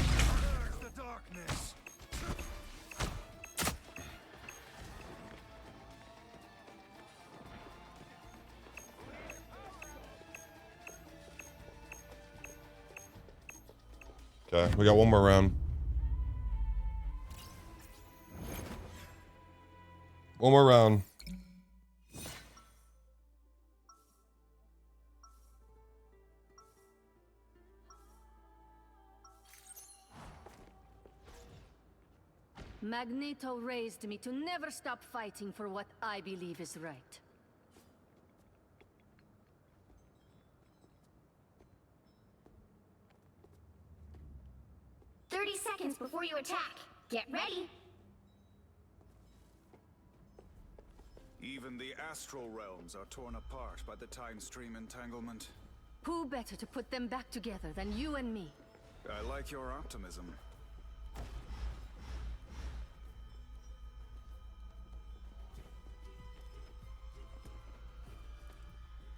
Okay, we got one more round. One more round. Magneto raised me to never stop fighting for what I believe is right. Seconds before you attack. Get ready. Even the astral realms are torn apart by the time stream entanglement. Who better to put them back together than you and me? I like your optimism.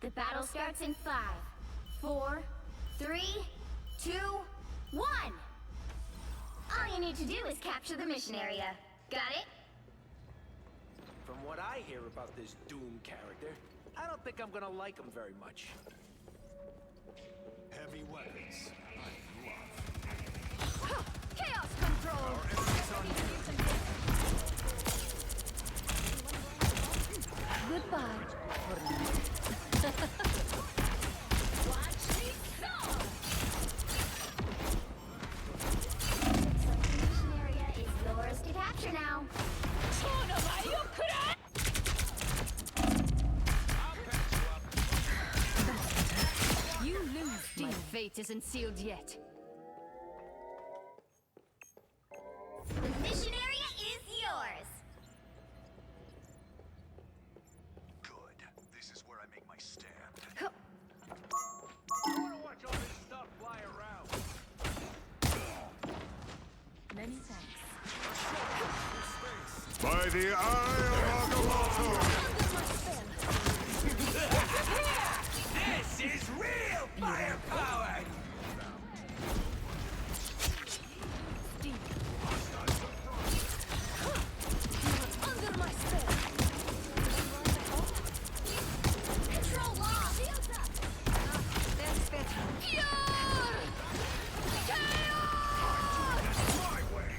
The battle starts in 5, 4, 3, 2, 1! All you need to do is capture the mission area. Got it? From what I hear about this Doom character, I don't think I'm gonna like him very much. Heavy weapons. Chaos control! Goodbye. Watch me go! Mission area is yours to capture now. You lose. My fate isn't sealed yet. The mission area is yours. Good. This is where I make my stand. I wanna watch all this stuff fly around. Many thanks. By the eye of Agamotto! This is real firepower! Under my spell. Control lock. Shields up. That's better. Pure! Chaos! My way!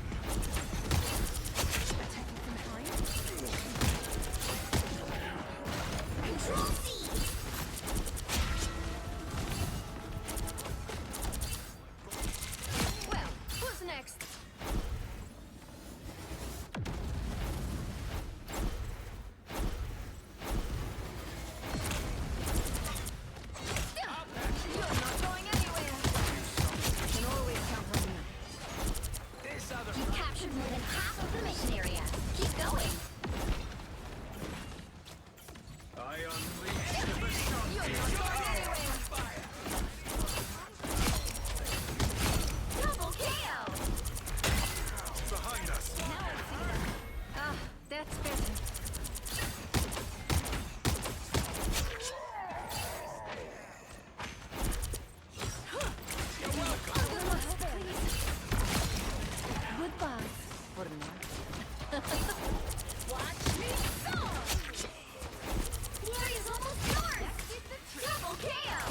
Control C. Well, who's next? You're not going anywhere. You can always count on me. This other You captured more than half of the mission area. Keep going. I unleash the sun. You're not going anywhere. Double KO. Behind us! Now I see them. Ah, that's better. Under my spell. Goodbye for now. Watch me go! The area's almost yours. Double KO.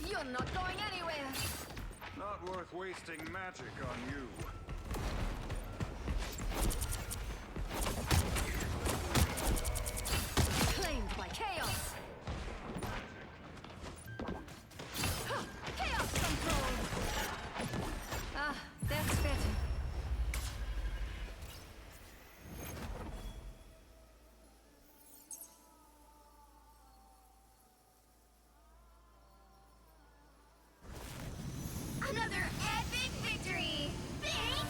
You're not going anywhere. Not worth wasting magic on you. Claimed by chaos. Chaos control. Ah, that's better. Another epic victory! Bing!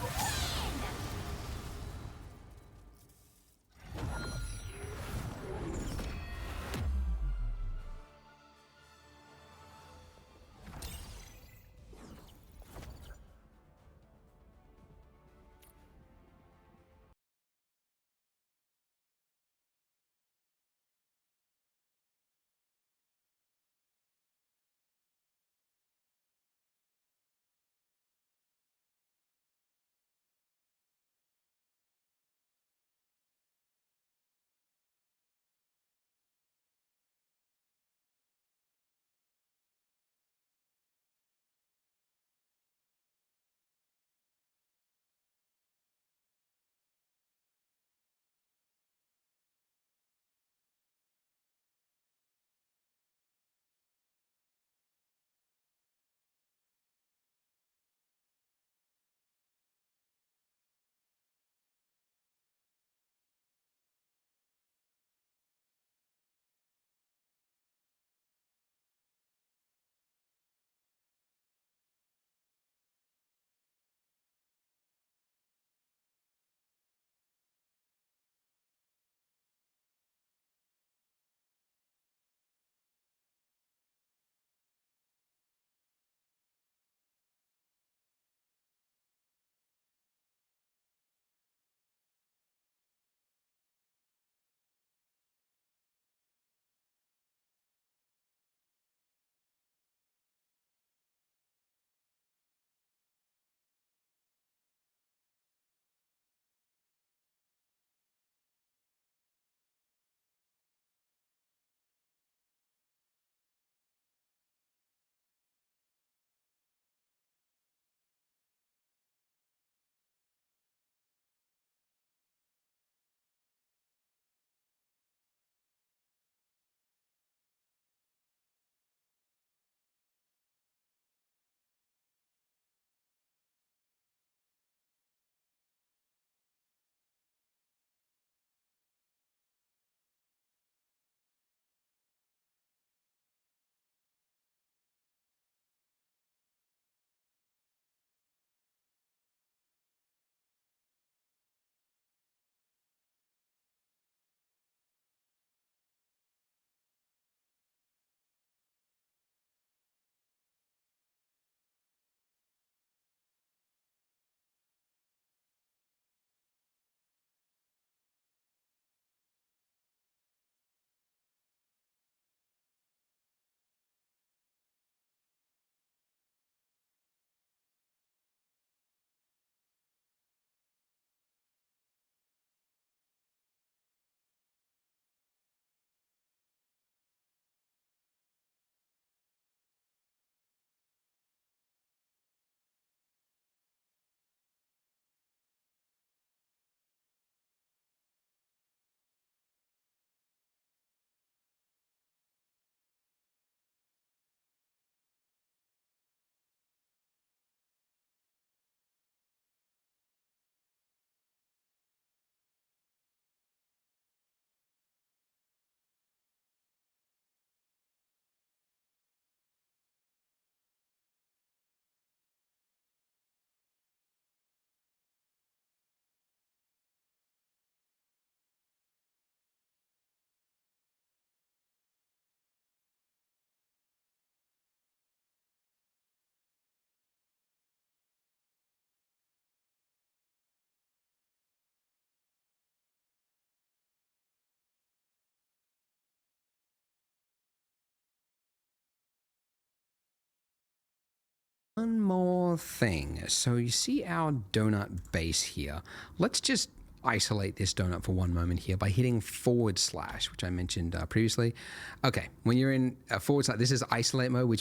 One more thing. So you see our donut base here. Let's just isolate this donut for one moment here by hitting /, which I mentioned previously. Okay, when you're in /, this is isolate mode, which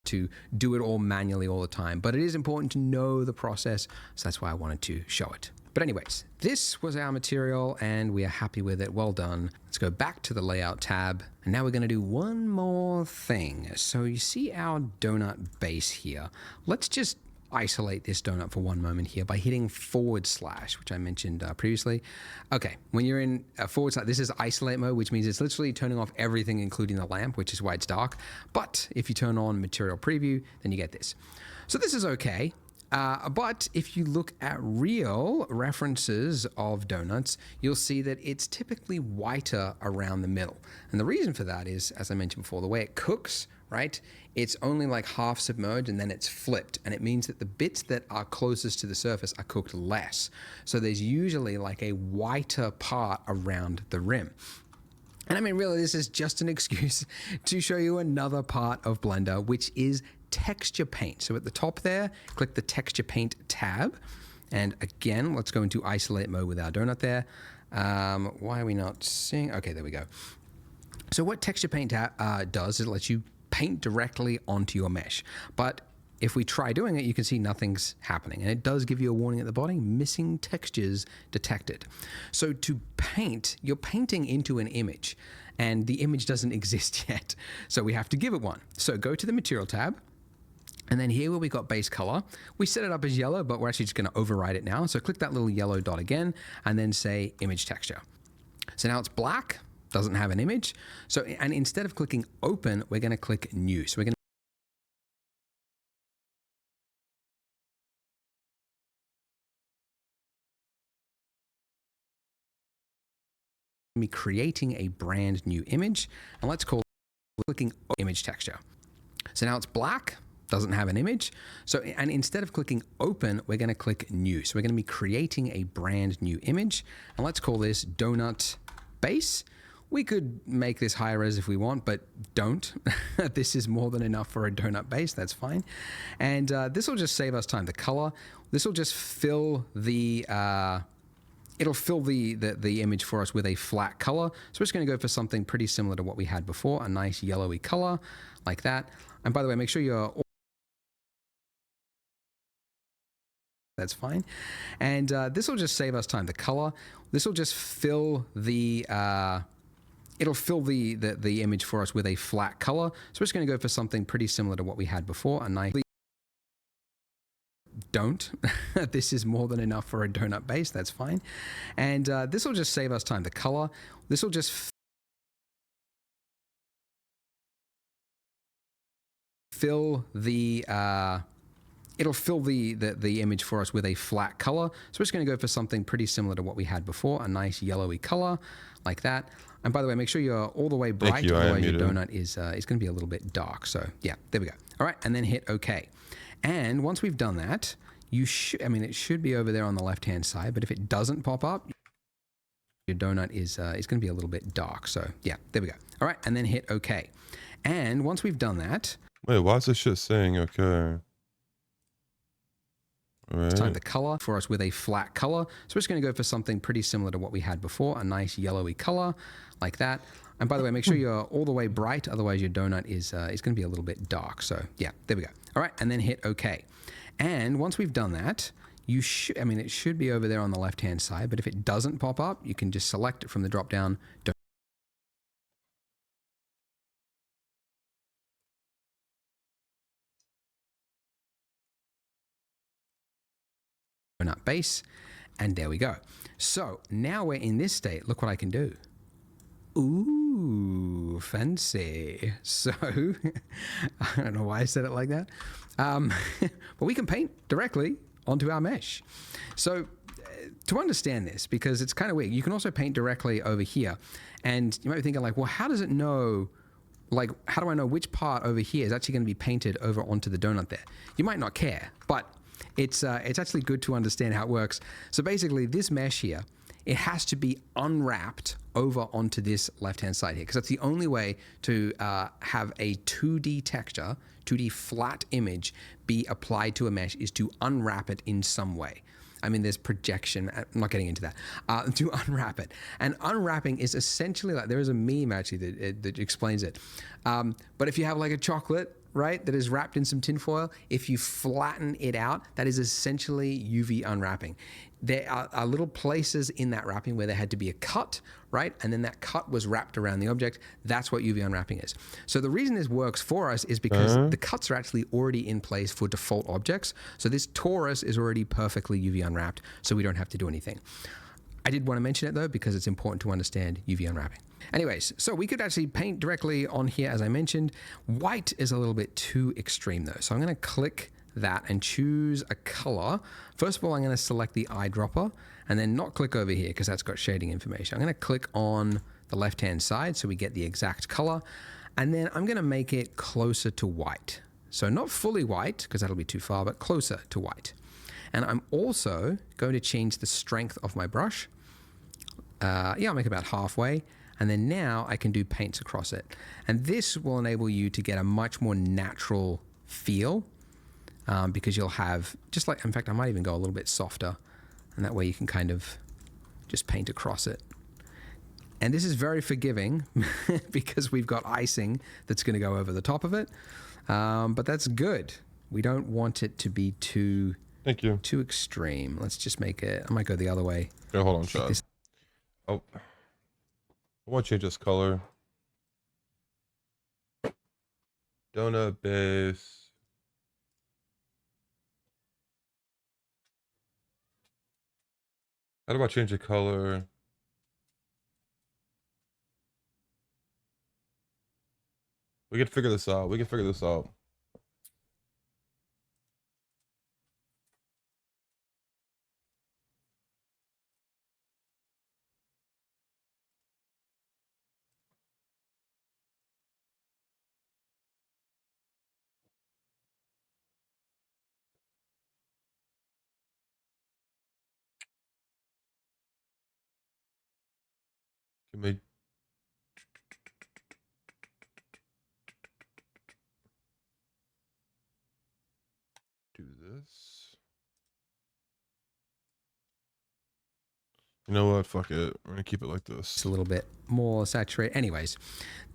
to do it all manually all the time, but it is important to know the process, so that's why I wanted to show it. But anyways, this was our material and we are happy with it. Well done. Let's go back to the layout tab, and now we're going to do one more thing. So you see our donut base here. Let's just isolate this donut for one moment here by hitting /, which I mentioned previously. Okay, when you're in /, this is isolate mode, which means it's literally turning off everything, including the lamp, which is why it's dark. But if you turn on material preview, then you get this. So this is okay. But if you look at real references of donuts, you'll see that it's typically whiter around the middle. And the reason for that is, as I mentioned before, the way it cooks, right? It's only like half submerged and then it's flipped. And it means that the bits that are closest to the surface are cooked less. So there's usually like a whiter part around the rim. And I mean, really, this is just an excuse to show you another part of Blender, which is texture paint. So at the top there, click the texture paint tab. And again, let's go into isolate mode with our donut there. Why are we not seeing? Okay, there we go. So what texture paint does is it lets you paint directly onto your mesh. But if we try doing it, you can see nothing's happening. And it does give you a warning at the bottom, missing textures detected. So to paint, you're painting into an image and the image doesn't exist yet. So we have to give it one. So go to the material tab. And then here where we got base color, we set it up as yellow, but we're actually just gonna override it now. So click that little yellow dot again and then say image texture. So now it's black, doesn't have an image. So, and instead of clicking open, we're gonna click new. So we're gonna be creating a brand new image, and let's call it clicking image texture. So now it's black, doesn't have an image. So, and instead of clicking open, we're gonna click new. So we're gonna be creating a brand new image, and let's call this donut base. We could make this higher res if we want, but don't. This is more than enough for a donut base, that's fine. And this will just save us time. The color, this will just fill the, it'll fill the image for us with a flat color. So we're just gonna go for something pretty similar to what we had before, a nice yellowy color, like that. And by the way, make sure you're that's fine. And this will just save us time. The color, this will just fill the, it'll fill the image for us with a flat color. So we're just gonna go for something pretty similar to what we had before, a nice, don't. This is more than enough for a donut base, that's fine. And this will just save us time. The color, this will just fill the, it'll fill the image for us with a flat color. So we're just gonna go for something pretty similar to what we had before, a nice yellowy color, like that. And by the way, make sure you're all the way bright, otherwise your donut is gonna be a little bit dark. So yeah, there we go. All right, and then hit okay. And once we've done that, you should, I mean, it should be over there on the left-hand side, but if it doesn't pop up, your donut is gonna be a little bit dark. So yeah, there we go. All right, and then hit okay. And once we've done that, wait, why is this shit saying okay? Right. Time the color for us with a flat color. So we're just going to go for something pretty similar to what we had before, a nice yellowy color, like that. And by the way, make sure you're all the way bright, otherwise your donut is going to be a little bit dark. So yeah, there we go. All right, and then hit OK. And once we've done that, you should, I mean, it should be over there on the left-hand side, but if it doesn't pop up, you can just select it from the drop-down. Donut base, and there we go. So now we're in this state. Look what I can do. Ooh, fancy. So I don't know why I said it like that, but we can paint directly onto our mesh. So to understand this, because it's kind of weird, you can also paint directly over here, and you might be thinking like, well, how does it know? Like, how do I know which part over here is actually going to be painted over onto the donut there? You might not care, but it's actually good to understand how it works. So basically, this mesh here it has to be unwrapped over onto this left-hand side here, because that's the only way to have a 2D texture, 2D flat image be applied to a mesh is to unwrap it in some way. I mean, there's projection. I'm not getting into that. To unwrap it. And unwrapping is essentially like, there is a meme actually that explains it. But if you have like a chocolate, right, that is wrapped in some tinfoil, if you flatten it out, that is essentially UV unwrapping. There are little places in that wrapping where there had to be a cut, right? And then that cut was wrapped around the object. That's what UV unwrapping is. So the reason this works for us is because the cuts are actually already in place for default objects. So this torus is already perfectly UV unwrapped, so we don't have to do anything. I did want to mention it though, because it's important to understand UV unwrapping. Anyways, so we could actually paint directly on here, as I mentioned. White is a little bit too extreme though. So I'm going to click that and choose a color. First of all, I'm going to select the eyedropper and then not click over here because that's got shading information. I'm going to click on the left-hand side so we get the exact color. And then I'm going to make it closer to white. So not fully white because that'll be too far, but closer to white. And I'm also going to change the strength of my brush. I'll make it about halfway. And then now I can do paints across it. And this will enable you to get a much more natural feel because you'll have, just like, in fact, I might even go a little bit softer. And that way you can kind of just paint across it. And this is very forgiving because we've got icing that's going to go over the top of it. But that's good. We don't want it to be too... Thank you. Too extreme. Let's just make it... I might go the other way. Yeah, hold on, Chad. Oh. I want to change this color. Donut base. How do I change the color? We can figure this out. We can figure this out. Can we do this? You know what? Fuck it. We're gonna keep it like this. It's a little bit more saturated. Anyways,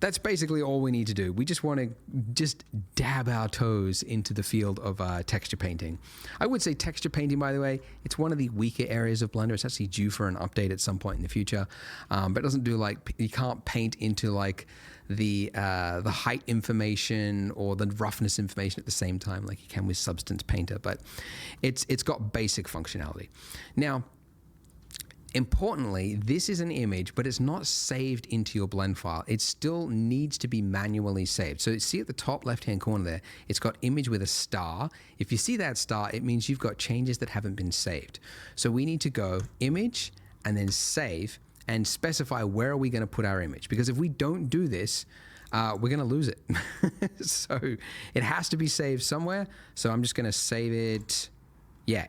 that's basically all we need to do. We just want to just dab our toes into the field of texture painting. I would say texture painting, by the way, it's one of the weaker areas of Blender. It's actually due for an update at some point in the future, but it doesn't do like, you can't paint into like the height information or the roughness information at the same time like you can with Substance Painter, but it's got basic functionality. Now, importantly, this is an image, but it's not saved into your blend file. It still needs to be manually saved. So see at the top left-hand corner there, it's got image with a star. If you see that star, it means you've got changes that haven't been saved. So we need to go image and then save and specify where are we going to put our image. Because if we don't do this, we're going to lose it. So it has to be saved somewhere. So I'm just going to save it,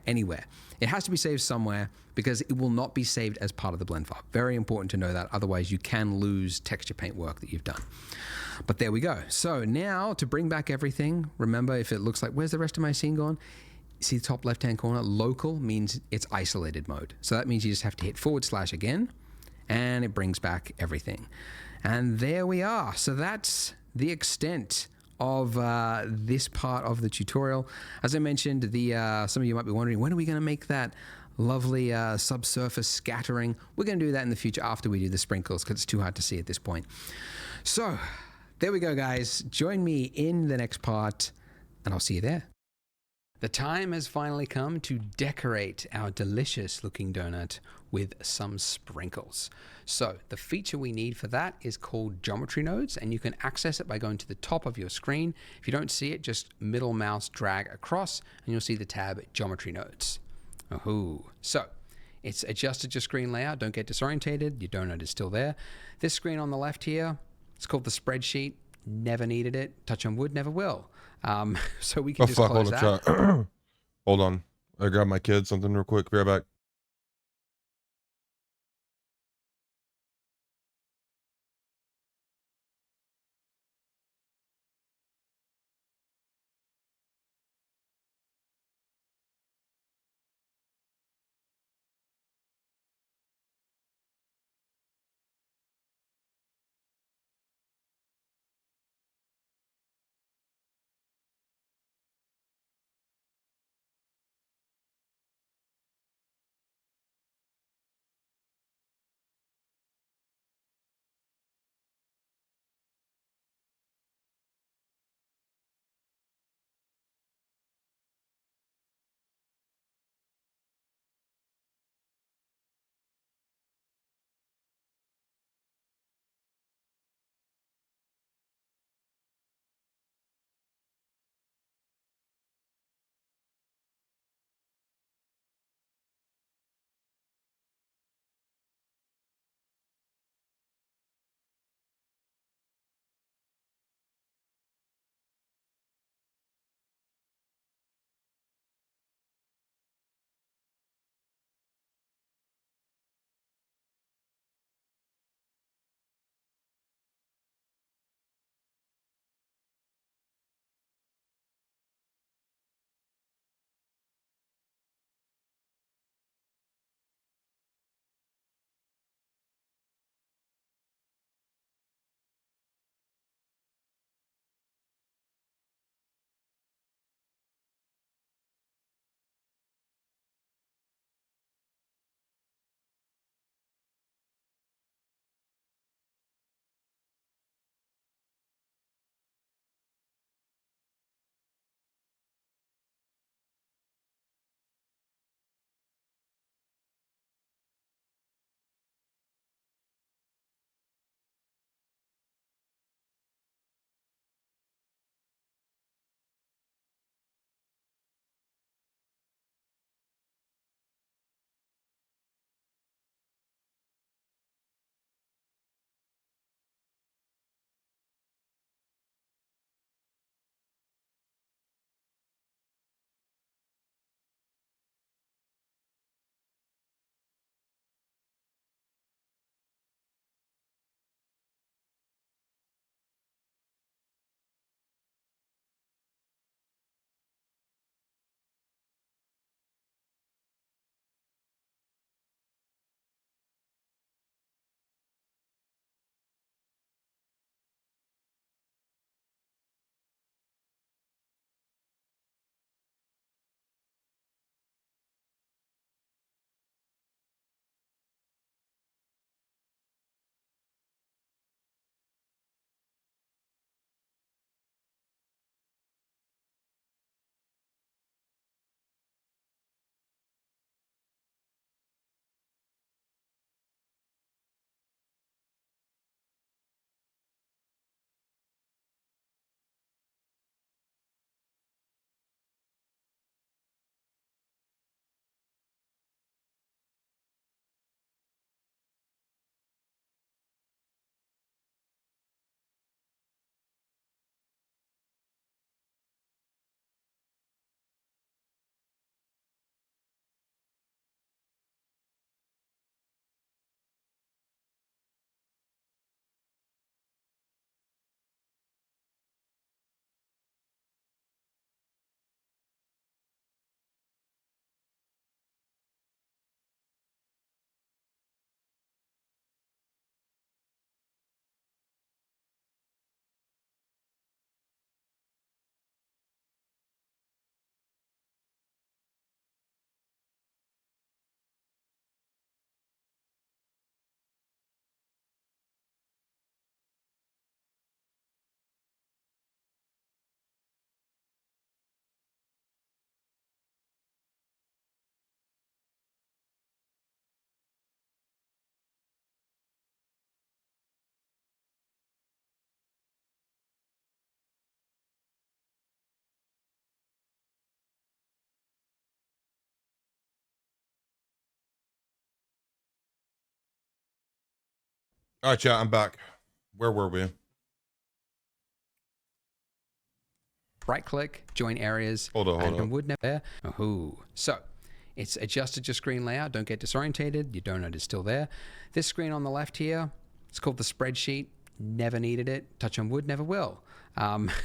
anywhere. It has to be saved somewhere because it will not be saved as part of the blend file. Very important to know that, otherwise you can lose texture paint work that you've done. But there we go. So now to bring back everything, remember if it looks like, where's the rest of my scene gone? See the top left-hand corner, local means it's isolated mode. So that means you just have to hit / again, and it brings back everything. And there we are. So that's the extent of this part of the tutorial. As I mentioned, some of you might be wondering, when are we going to make that lovely subsurface scattering? We're going to do that in the future after we do the sprinkles because it's too hard to see at this point. So there we go, guys. Join me in the next part, and I'll see you there. The time has finally come to decorate our delicious looking donut with some sprinkles. So the feature we need for that is called geometry nodes, and you can access it by going to the top of your screen. If you don't see it, just middle mouse drag across and you'll see the tab geometry nodes. So it's adjusted your screen layout. Don't get disorientated. Your donut is still there. This screen on the left here, it's called the spreadsheet. Never needed it. Touch on wood, never will. So we can just close that. Hold on. I grab my kid something real quick. Be right back. All right, chat. I'm back. Where were we? Right click, join areas. Hold on. Would never. Oh, so it's adjusted your screen layout. Don't get disorientated. Your donut is still there. This screen on the left here, it's called the spreadsheet. Never needed it. Touch on wood, never will.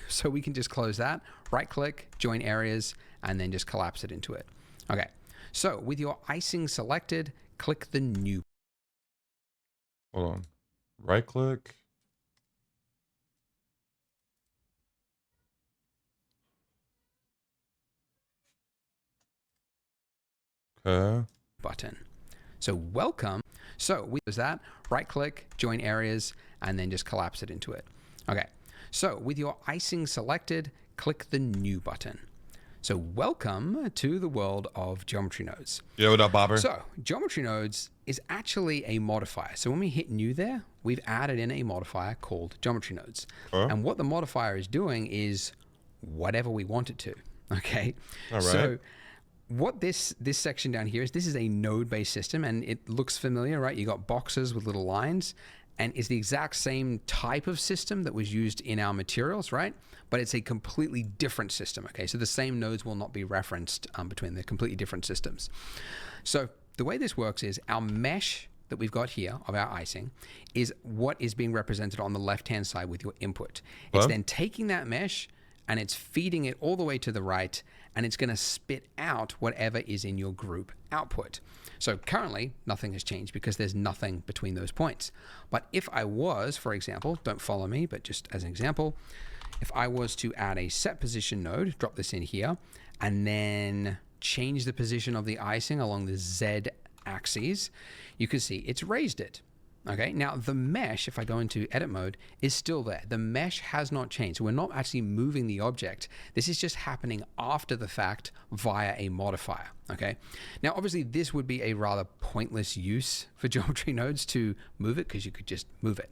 So we can just close that. Right click, join areas, and then just collapse it into it. Okay. So with your icing selected, click the new. Hold on. Right click. Okay. Button. So welcome. So we use that. Right click, join areas, and then just collapse it into it. Okay. So with your icing selected, click the new button. So welcome to the world of geometry nodes. Yeah, what up, Bobber? So geometry nodes is actually a modifier. So when we hit new there, we've added in a modifier called geometry nodes. And what the modifier is doing is whatever we want it to. Okay. All right. So what this section down here is, this is a node-based system, and it looks familiar, right? You got boxes with little lines, and it's the exact same type of system that was used in our materials, right? But it's a completely different system, okay? So the same nodes will not be referenced between the completely different systems. So the way this works is our mesh that we've got here of our icing is what is being represented on the left-hand side with your input. It's then taking that mesh and it's feeding it all the way to the right, and it's going to spit out whatever is in your group output. So currently, nothing has changed because there's nothing between those points. But if I was, for example, don't follow me, but just as an example, if I was to add a set position node, drop this in here, and then change the position of the icing along the Z axis, you can see it's raised it. Okay, now the mesh, if I go into edit mode, is still there. The mesh has not changed. So we're not actually moving the object. This is just happening after the fact via a modifier. Okay, now obviously this would be a rather pointless use for geometry nodes to move it, because you could just move it.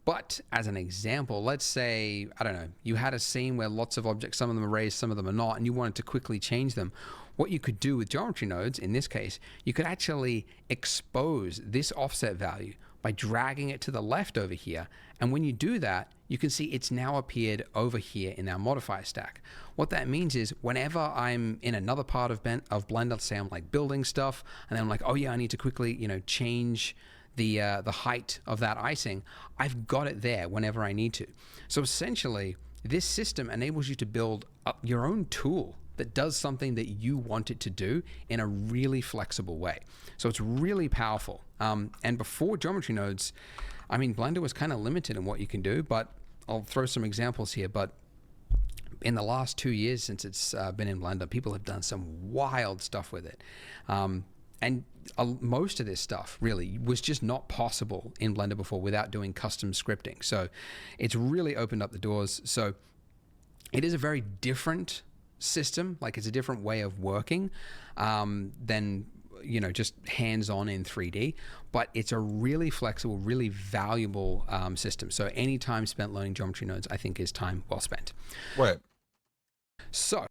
But as an example, let's say, I don't know, you had a scene where lots of objects, some of them are raised, some of them are not, and you wanted to quickly change them. What you could do with geometry nodes, in this case, you could actually expose this offset value by dragging it to the left over here. And when you do that, you can see it's now appeared over here in our modifier stack. What that means is whenever I'm in another part of Blender, say I'm like building stuff, and then I'm like, oh yeah, I need to quickly, change the height of that icing, I've got it there whenever I need to. So essentially, this system enables you to build up your own tool that does something that you want it to do in a really flexible way. So it's really powerful. And before geometry nodes, I mean, Blender was kind of limited in what you can do, but I'll throw some examples here. But in the last 2 years since it's been in Blender, people have done some wild stuff with it. And most of this stuff really was just not possible in Blender before without doing custom scripting. So it's really opened up the doors. So it is a very different system, like it's a different way of working than just hands-on in 3D, but it's a really flexible, really valuable system. So any time spent learning geometry nodes, I think, is time well spent. Right. So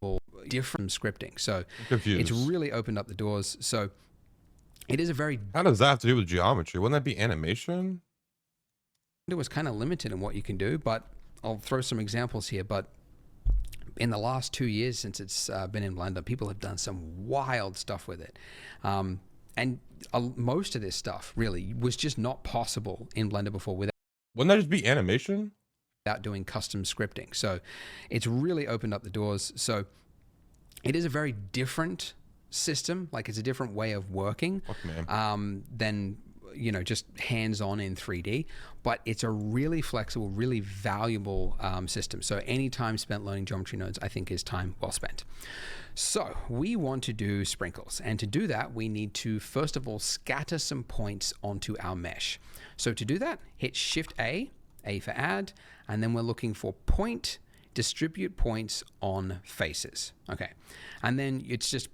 different scripting. So I'm confused. It's really opened up the doors. So it is a very... How does that have to do with geometry? Wouldn't that be animation? It was kind of limited in what you can do, but I'll throw some examples here. But in the last 2 years since it's been in Blender, people have done some wild stuff with it. And most of this stuff really was just not possible in Blender before without... Wouldn't that just be animation? Without doing custom scripting. So it's really opened up the doors. So it is a very different system, like it's a different way of working than just hands-on in 3D, but it's a really flexible, really valuable system. So any time spent learning geometry nodes, I think, is time well spent. So we want to do sprinkles, and to do that, we need to first of all scatter some points onto our mesh. So to do that, hit Shift A for add, and then we're looking for point, distribute points on faces. Okay, and then it's just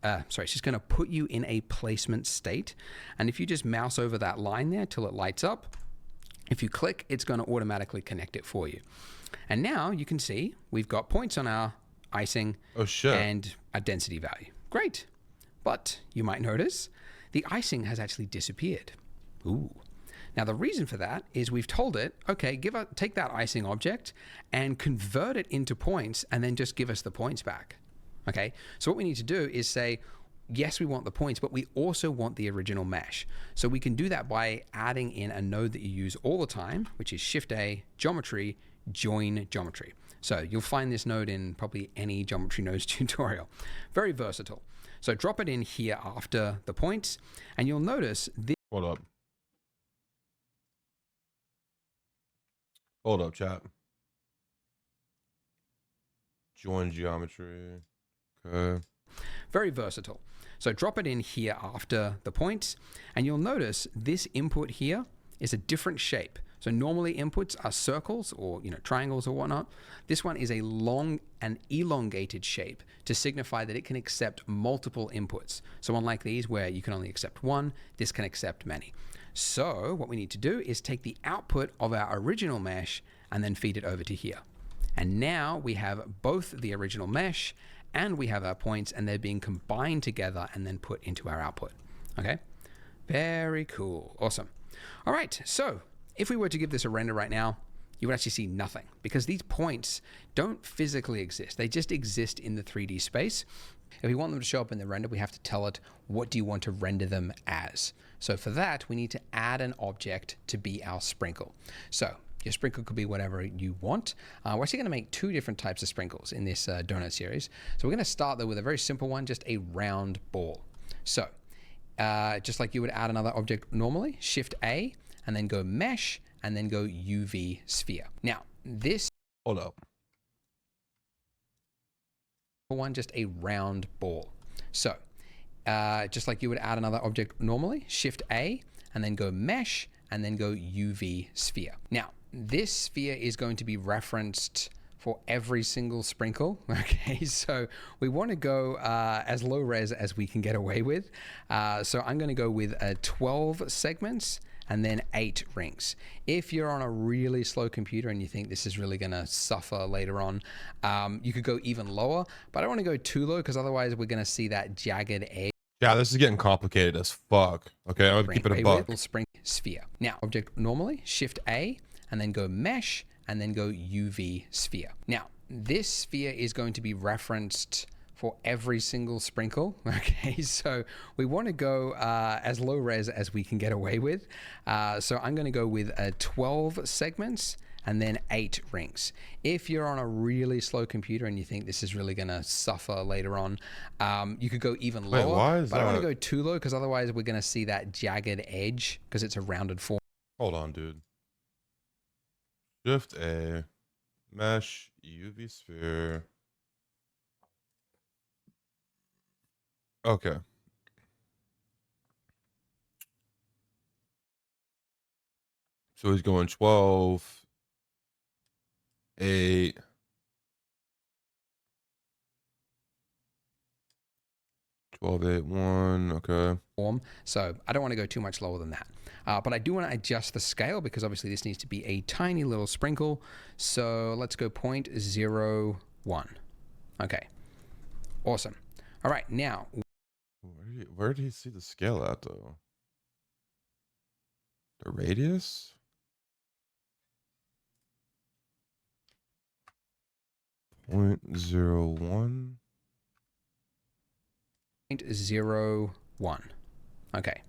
it's just going to put you in a placement state. And if you just mouse over that line there till it lights up, if you click, it's going to automatically connect it for you. And now you can see we've got points on our icing and a density value. Great, but you might notice the icing has actually disappeared. Ooh. Now, the reason for that is we've told it, okay, take that icing object and convert it into points and then just give us the points back. Okay, so what we need to do is say, yes, we want the points, but we also want the original mesh. So we can do that by adding in a node that you use all the time, which is Shift-A, Geometry, Join Geometry. So you'll find this node in probably any geometry nodes tutorial. Very versatile. So drop it in here after the points, and you'll notice this. Hold up. Hold up, chat. Join geometry. Okay. Very versatile. So drop it in here after the points, and you'll notice this input here is a different shape. So normally inputs are circles or triangles or whatnot. This one is a long and elongated shape to signify that it can accept multiple inputs. So unlike these where you can only accept one, this can accept many. So what we need to do is take the output of our original mesh and then feed it over to here. And now we have both the original mesh and we have our points, and they're being combined together and then put into our output. Okay, very cool, awesome. All right, so if we were to give this a render right now, you would actually see nothing because these points don't physically exist. They just exist in the 3D space. If we want them to show up in the render, we have to tell it, what do you want to render them as? So for that, we need to add an object to be our sprinkle. So your sprinkle could be whatever you want. We're actually going to make two different types of sprinkles in this donut series. So we're going to start though with a very simple one, just a round ball. So just like you would add another object normally, Shift-A, and then go Mesh, and then go UV Sphere. Now this, hold up, one, just a round ball. So just like you would add another object normally, Shift-A, and then go Mesh, and then go UV Sphere. Now this sphere is going to be referenced for every single sprinkle. Okay, so we want to go as low res as we can get away with. So I'm going to go with 12 segments and then 8 rings. If you're on a really slow computer and you think this is really going to suffer later on, you could go even lower, but I don't want to go too low because otherwise we're going to see that jagged edge. Yeah, this is getting complicated as fuck. Okay, I'm gonna keep it a buck. Spring sphere. Now, object normally, Shift-A, and then go Mesh, and then go UV Sphere. Now, this sphere is going to be referenced for every single sprinkle. Okay, so we want to go as low res as we can get away with. So I'm going to go with 12 segments and then 8 rings. If you're on a really slow computer and you think this is really going to suffer later on, you could go even lower. Wait, why is but I don't want that? to go too low because otherwise we're going to see that jagged edge because it's a rounded form. Hold on, dude. Shift-A, Mesh, UV Sphere. Okay. So he's going 12, 8. Twelve, 8, 1, okay. So I don't want to go too much lower than that. But I do want to adjust the scale because obviously this needs to be a tiny little sprinkle. So let's go 0.01. Okay, awesome. All right, now. Where do you see the scale at though? The radius? .01. 0.01. Okay,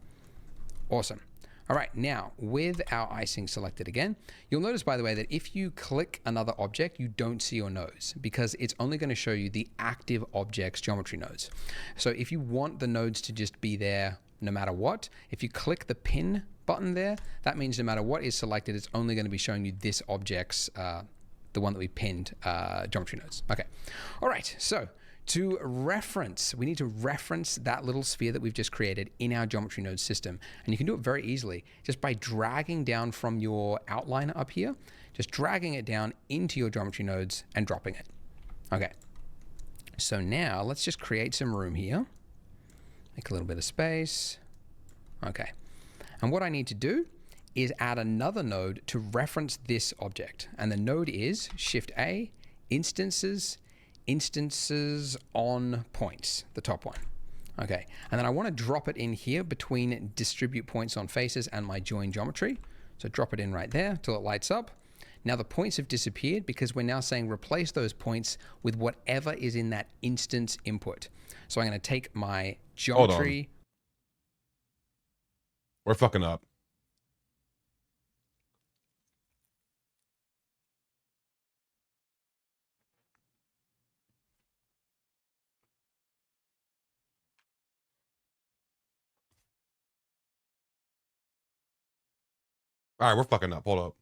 awesome. All right, now with our icing selected again, you'll notice, by the way, that if you click another object, you don't see your nodes because it's only going to show you the active objects geometry nodes. So if you want the nodes to just be there no matter what, if you click the pin button there, that means no matter what is selected, it's only going to be showing you this object's, the one that we pinned, geometry nodes. Okay, all right, so to reference, we need to reference that little sphere that we've just created in our geometry node system. And you can do it very easily just by dragging down from your outliner up here, just dragging it down into your geometry nodes and dropping it. Okay, so now let's just create some room here. Make a little bit of space. Okay, and what I need to do is add another node to reference this object. And the node is Shift-A, Instances on Points, the top one. Okay, and then I want to drop it in here between distribute points on faces and my join geometry. So drop it in right there till it lights up. Now the points have disappeared because we're now saying replace those points with whatever is in that instance input. So I'm going to take my geometry. We're fucking up. All right, we're fucking up. Hold up.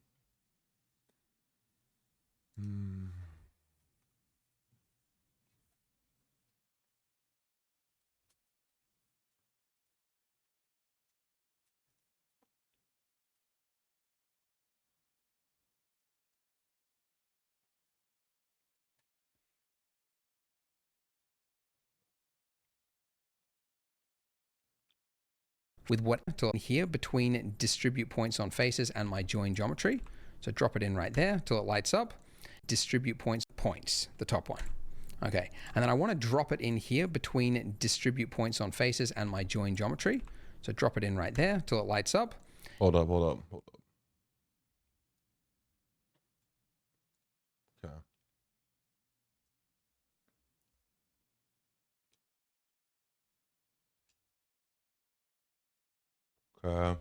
With what till here between distribute points on faces and my join geometry. So drop it in right there till it lights up. Distribute points, the top one. Okay, and then I want to drop it in here between distribute points on faces and my join geometry. So drop it in right there till it lights up. Hold up. Okay. Okay.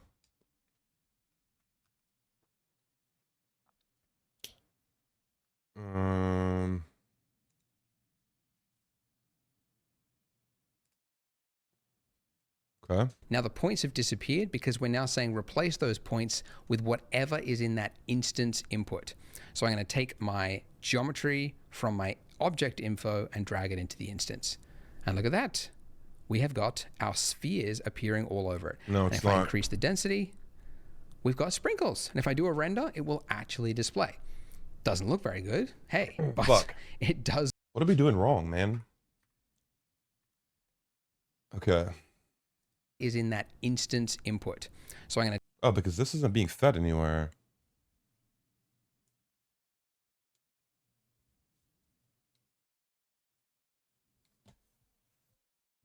Okay. Now the points have disappeared because we're now saying replace those points with whatever is in that instance input. So I'm going to take my geometry from my object info and drag it into the instance. And look at that. We have got our spheres appearing all over it. No, and it's if I not. increase the density, we've got sprinkles. And if I do a render, it will actually display. Doesn't look very good. Hey, but Fuck. it does. What are we doing wrong, man? Okay. Is in that instance input. So I'm going to. Oh, because this isn't being fed anywhere.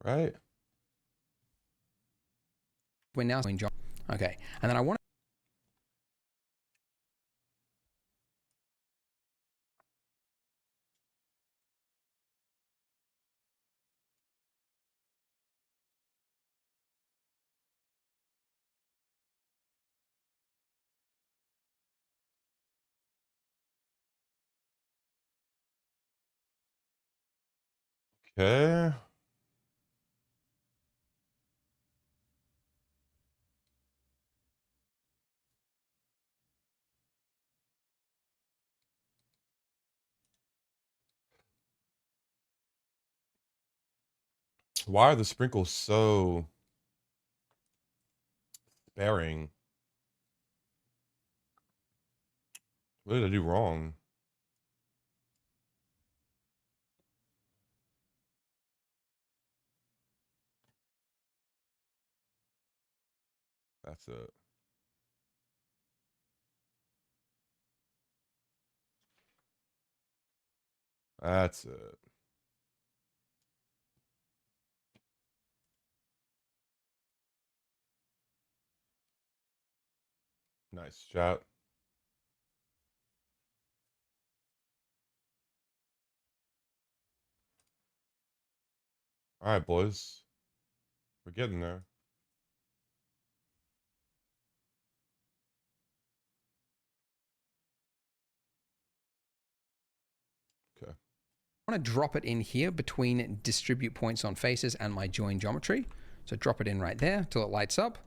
Right? We're now doing okay, and then I want Okay. Why are the sprinkles so sparing? What did I do wrong? That's it. That's it. Nice chat. All right, boys. We're getting there. Okay. I want to drop it in here between distribute points on faces and my join geometry. So drop it in right there till it lights up.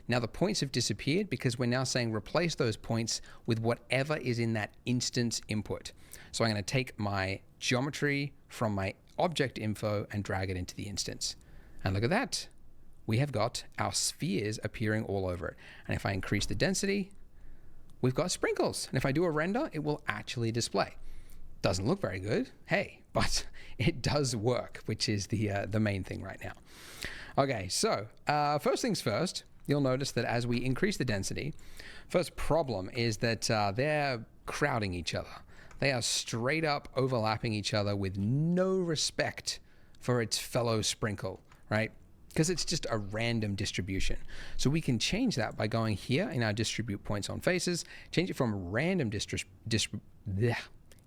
Now the points have disappeared because we're now saying replace those points with whatever is in that instance input. So I'm going to take my geometry from my object info and drag it into the instance. And look at that. We have got our spheres appearing all over it. And if I increase the density, we've got sprinkles. And if I do a render, it will actually display. Doesn't look very good. Hey, but it does work, which is the main thing right now. Okay, so first things first, you'll notice that as we increase the density, first problem is that they're crowding each other. They are straight up overlapping each other with no respect for its fellow sprinkle, right? because it's just a random distribution. So we can change that by going here in our distribute points on faces, change it from random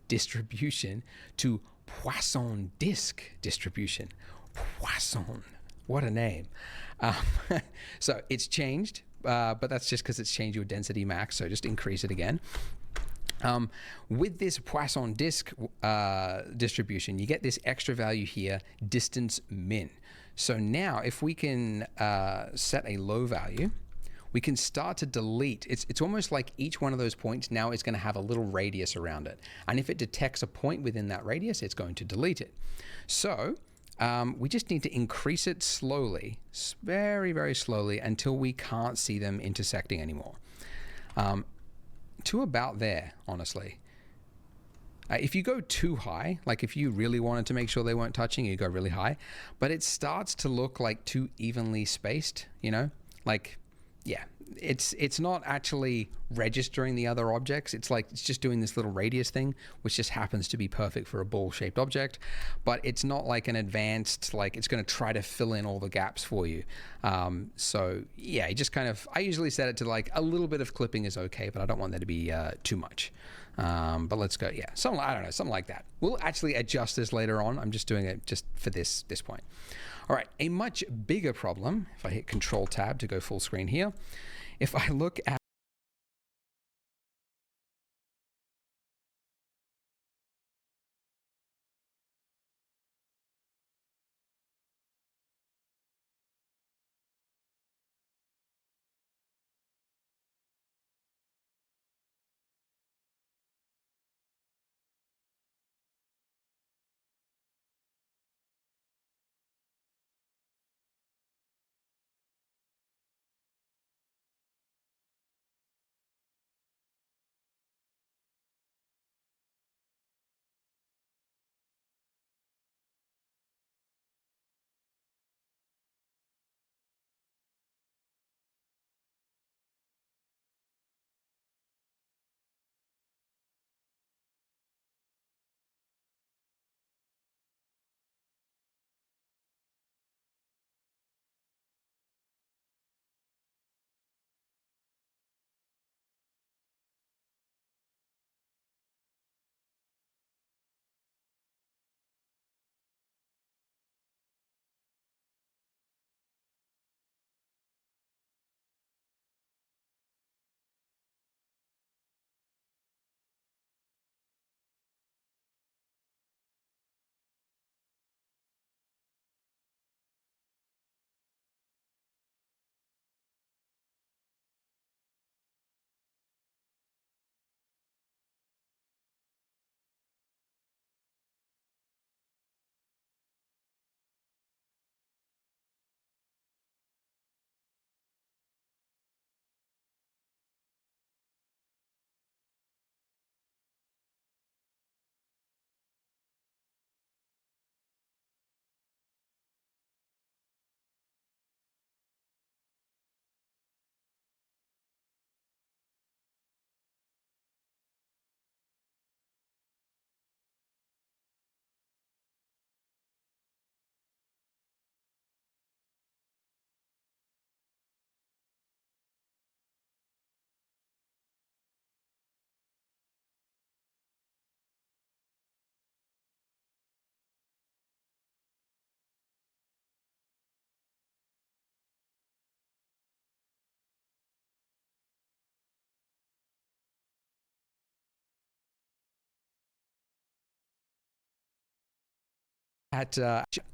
distribution to Poisson disk distribution. Poisson, what a name. So it's changed, but that's just because it's changed your density max, so just increase it again. With this Poisson disk distribution, you get this extra value here, distance min. So now if we can set a low value, we can start to delete. It's almost like each one of those points now is going to have a little radius around it. And if it detects a point within that radius, it's going to delete it. So we just need to increase it slowly, very, very slowly, until we can't see them intersecting anymore. To about there, honestly. If you go too high, like if you really wanted to make sure they weren't touching, you go really high, but it starts to look like too evenly spaced, you know? Like, yeah, it's not actually registering the other objects. It's like, it's just doing this little radius thing, which just happens to be perfect for a ball-shaped object, but it's not like an advanced, like it's going to try to fill in all the gaps for you. So yeah, you just kind of, I usually set it to like a little bit of clipping is okay, but I don't want that to be too much. But let's go, yeah, something, I don't know, something like that. We'll actually adjust this later on. I'm just doing it just for this point. All right, a much bigger problem, if I hit Control Tab to go full screen here, if I look at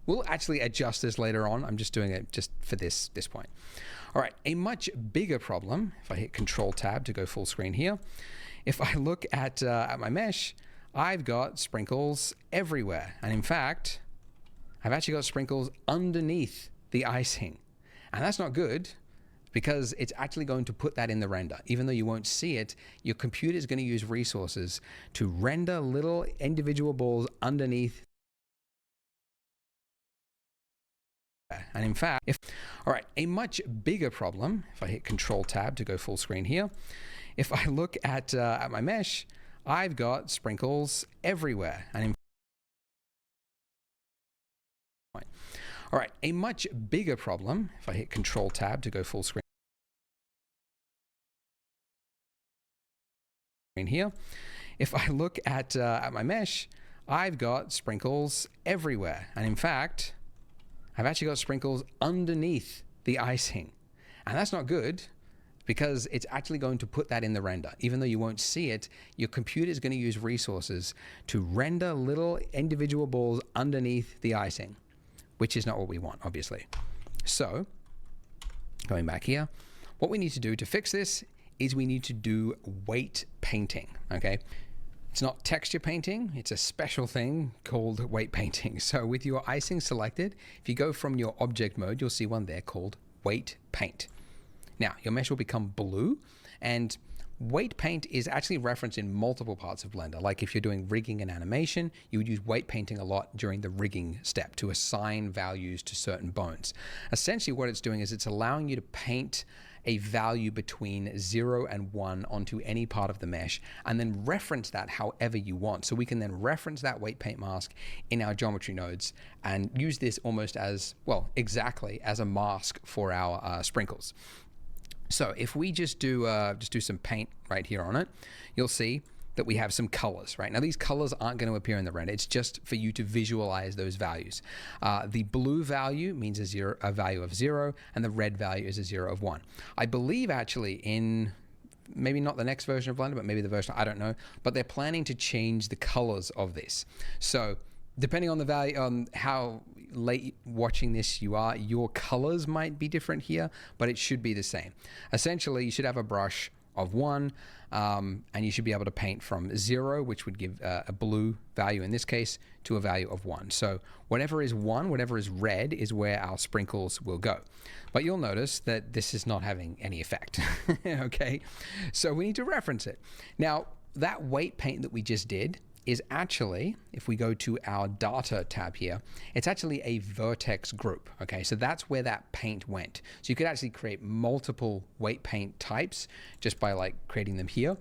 we'll actually adjust this later on. I'm just doing it just for this point. All right, a much bigger problem, if I hit Control Tab to go full screen here, if I look at my mesh, I've got sprinkles everywhere. And in fact, I've actually got sprinkles underneath the icing. And that's not good, because it's actually going to put that in the render. Even though you won't see it, your computer is going to use resources to render little individual balls underneath. And in fact, all right, a much bigger problem, if I hit Control Tab to go full screen here, if I look at my mesh, I've got sprinkles everywhere. And in All right, a much bigger problem, if I hit Control Tab to go full screen here, if I look at my mesh, I've got sprinkles everywhere. And in fact, I've actually got sprinkles underneath the icing. And that's not good, because it's actually going to put that in the render. Even though you won't see it, your computer is going to use resources to render little individual balls underneath the icing, which is not what we want, obviously. So, going back here, what we need to do to fix this is we need to do weight painting, okay? It's not texture painting, it's a special thing called weight painting. So with your icing selected, if you go from your object mode, you'll see one there called weight paint. Now, your mesh will become blue, and weight paint is actually referenced in multiple parts of Blender. Like if you're doing rigging and animation, you would use weight painting a lot during the rigging step to assign values to certain bones. Essentially what it's doing is it's allowing you to paint a value between 0 and 1 onto any part of the mesh, and then reference that however you want. So we can then reference that weight paint mask in our geometry nodes and use this almost as, well, exactly as a mask for our sprinkles. So if we just do some paint right here on it, you'll see that we have some colors, right? Now these colors aren't going to appear in the render. It's just for you to visualize those values. The blue value means a value of 0, and the red value is a 0 of 1. I believe actually in maybe not the next version of Blender, but maybe the version, I don't know, but they're planning to change the colors of this. So depending on the value, on how late watching this you are, your colors might be different here, but it should be the same. Essentially, you should have a brush of 1, and you should be able to paint from 0, which would give a blue value in this case, to a value of 1. So whatever is 1, whatever is red, is where our sprinkles will go. But you'll notice that this is not having any effect. Okay, so we need to reference it. Now, that weight paint that we just did is actually, if we go to our data tab here, it's actually a vertex group. Okay, so that's where that paint went. So you could actually create multiple weight paint types just by like creating them here.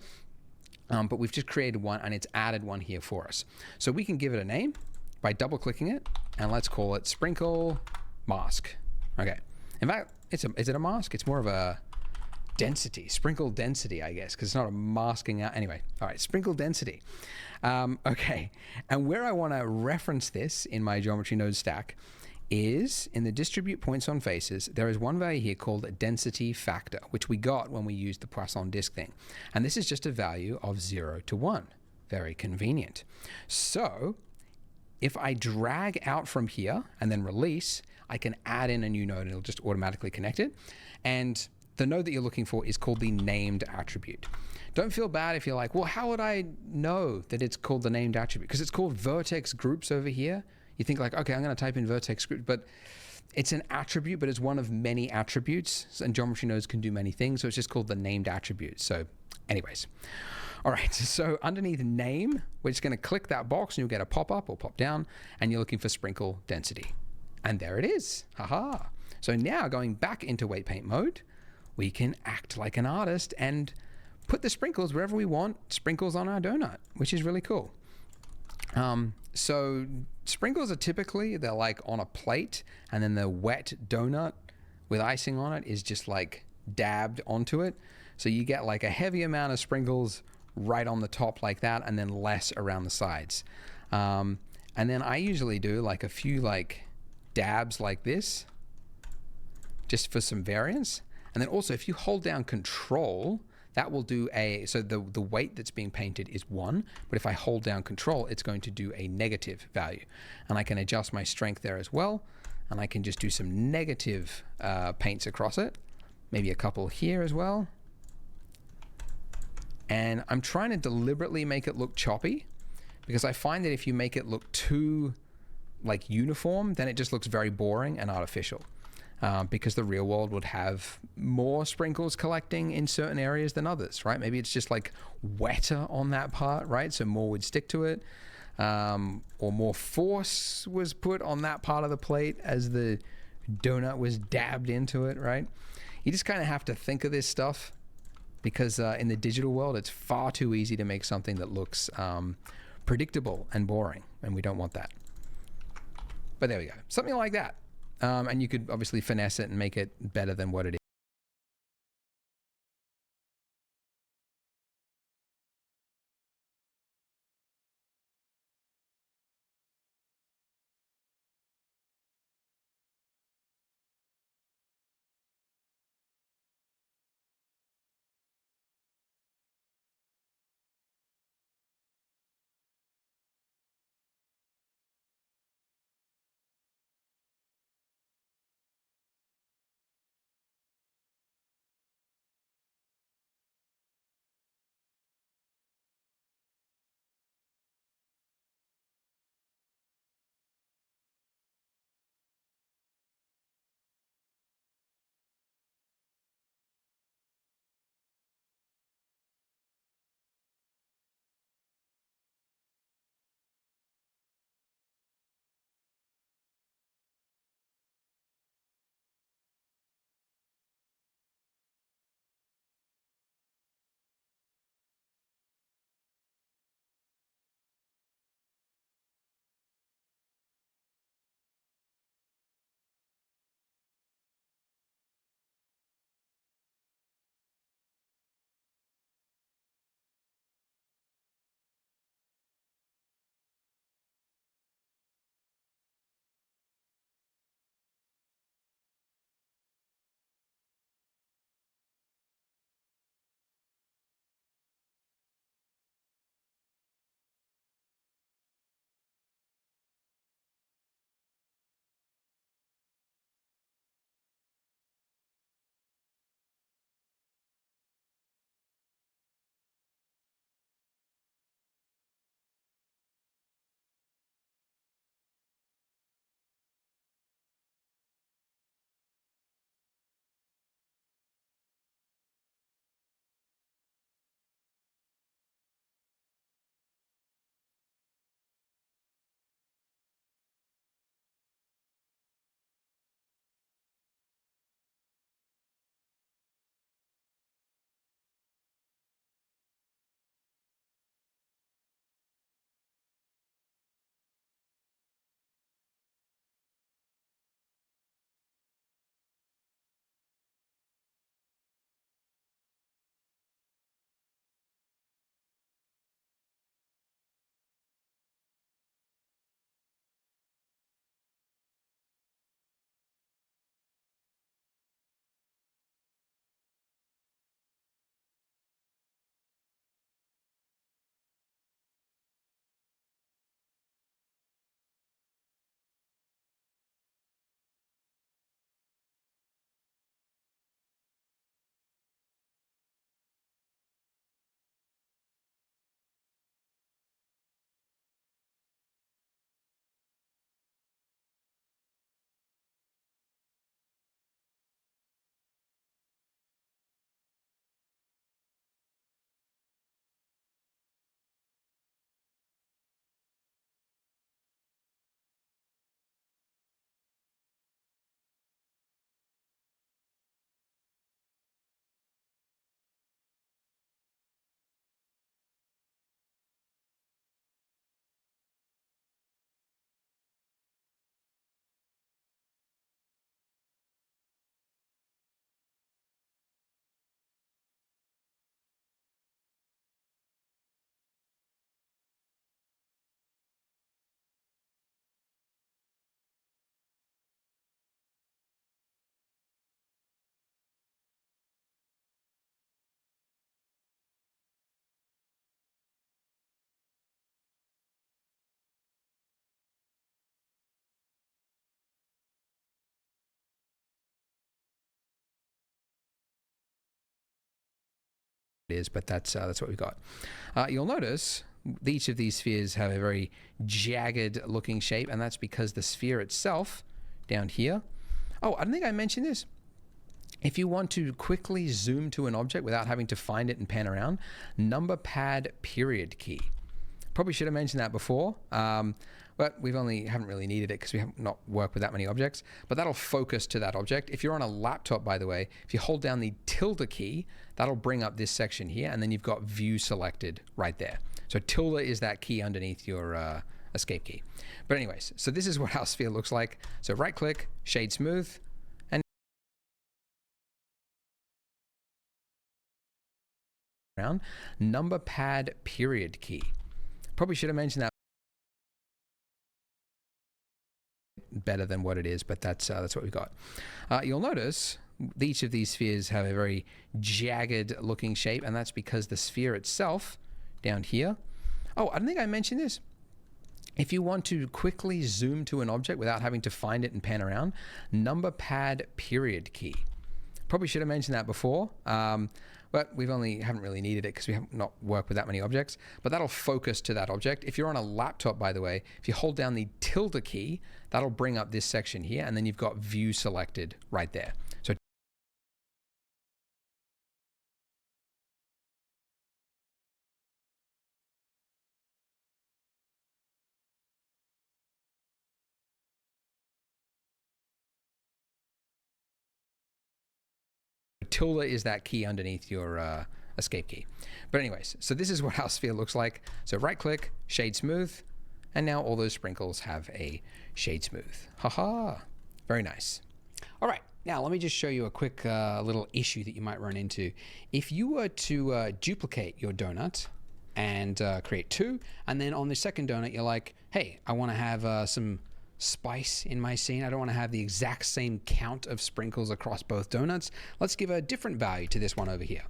But we've just created one, and it's added one here for us. So we can give it a name by double clicking it, and let's call it sprinkle mask. Okay, in fact, is it a mask? It's more of a density, sprinkle density, I guess, because it's not a masking out. Anyway, all right, sprinkle density. Okay, and where I want to reference this in my geometry node stack is in the distribute points on faces. There is one value here called density factor, which we got when we used the Poisson disk thing. And this is just a value of 0 to 1. Very convenient. So if I drag out from here and then release, I can add in a new node and it'll just automatically connect it. And the node that you're looking for is called the named attribute. Don't feel bad if you're like, well, how would I know that it's called the named attribute? Because it's called vertex groups over here. You think like, okay, I'm going to type in vertex group, but it's an attribute, but it's one of many attributes, and geometry nodes can do many things, so it's just called the named attribute. So anyways, all right, so underneath name, we're just going to click that box and you'll get a pop-up or pop-down, and you're looking for sprinkle density. And there it is, haha. So now going back into weight paint mode, we can act like an artist and put the sprinkles wherever we want, sprinkles on our donut, which is really cool. So sprinkles are typically, they're like on a plate, and then the wet donut with icing on it is just like dabbed onto it. So you get like a heavy amount of sprinkles right on the top like that, and then less around the sides. And then I usually do like a few like dabs like this, just for some variance. And then also if you hold down Control, that will do so the weight that's being painted is 1, but if I hold down Control, it's going to do a negative value. And I can adjust my strength there as well, and I can just do some negative paints across it, maybe a couple here as well. And I'm trying to deliberately make it look choppy, because I find that if you make it look too like uniform, then it just looks very boring and artificial. Because the real world would have more sprinkles collecting in certain areas than others, right? Maybe it's just like wetter on that part, right? So more would stick to it, or more force was put on that part of the plate as the donut was dabbed into it, right? You just kind of have to think of this stuff, because in the digital world, it's far too easy to make something that looks predictable and boring, and we don't want that. But there we go, something like that. And you could obviously finesse it and make it better than what it is. Is, but that's what we've got. You'll notice each of these spheres have a very jagged looking shape, and that's because the sphere itself down here. Oh, I don't think I mentioned this. If you want to quickly zoom to an object without having to find it and pan around, number pad period key. Probably should have mentioned that before, but haven't really needed it because we have not worked with that many objects, but that'll focus to that object. If you're on a laptop, by the way, if you hold down the tilde key, that'll bring up this section here, and then you've got view selected right there. So tilde is that key underneath your escape key. But anyways, so this is what our sphere looks like. So right click, shade smooth, and around number pad period key. Probably should have mentioned that better than what it is, but that's what we got. You'll notice each of these spheres have a very jagged looking shape, and that's because the sphere itself down here. Oh, I don't think I mentioned this. If you want to quickly zoom to an object without having to find it and pan around, number pad period key. Probably should have mentioned that before, but haven't really needed it because we have not worked with that many objects. But that'll focus to that object. If you're on a laptop, by the way, if you hold down the tilde key, that'll bring up this section here, and then you've got view selected right there. So tilde is that key underneath your escape key. But anyways, so this is what our sphere looks like. So right click, shade smooth, and now all those sprinkles have a shade smooth. Haha, very nice. All right, now let me just show you a quick little issue that you might run into. If you were to duplicate your donut and create two, and then on the second donut, you're like, hey, I want to have some spice in my scene. I don't want to have the exact same count of sprinkles across both donuts. Let's give a different value to this one over here.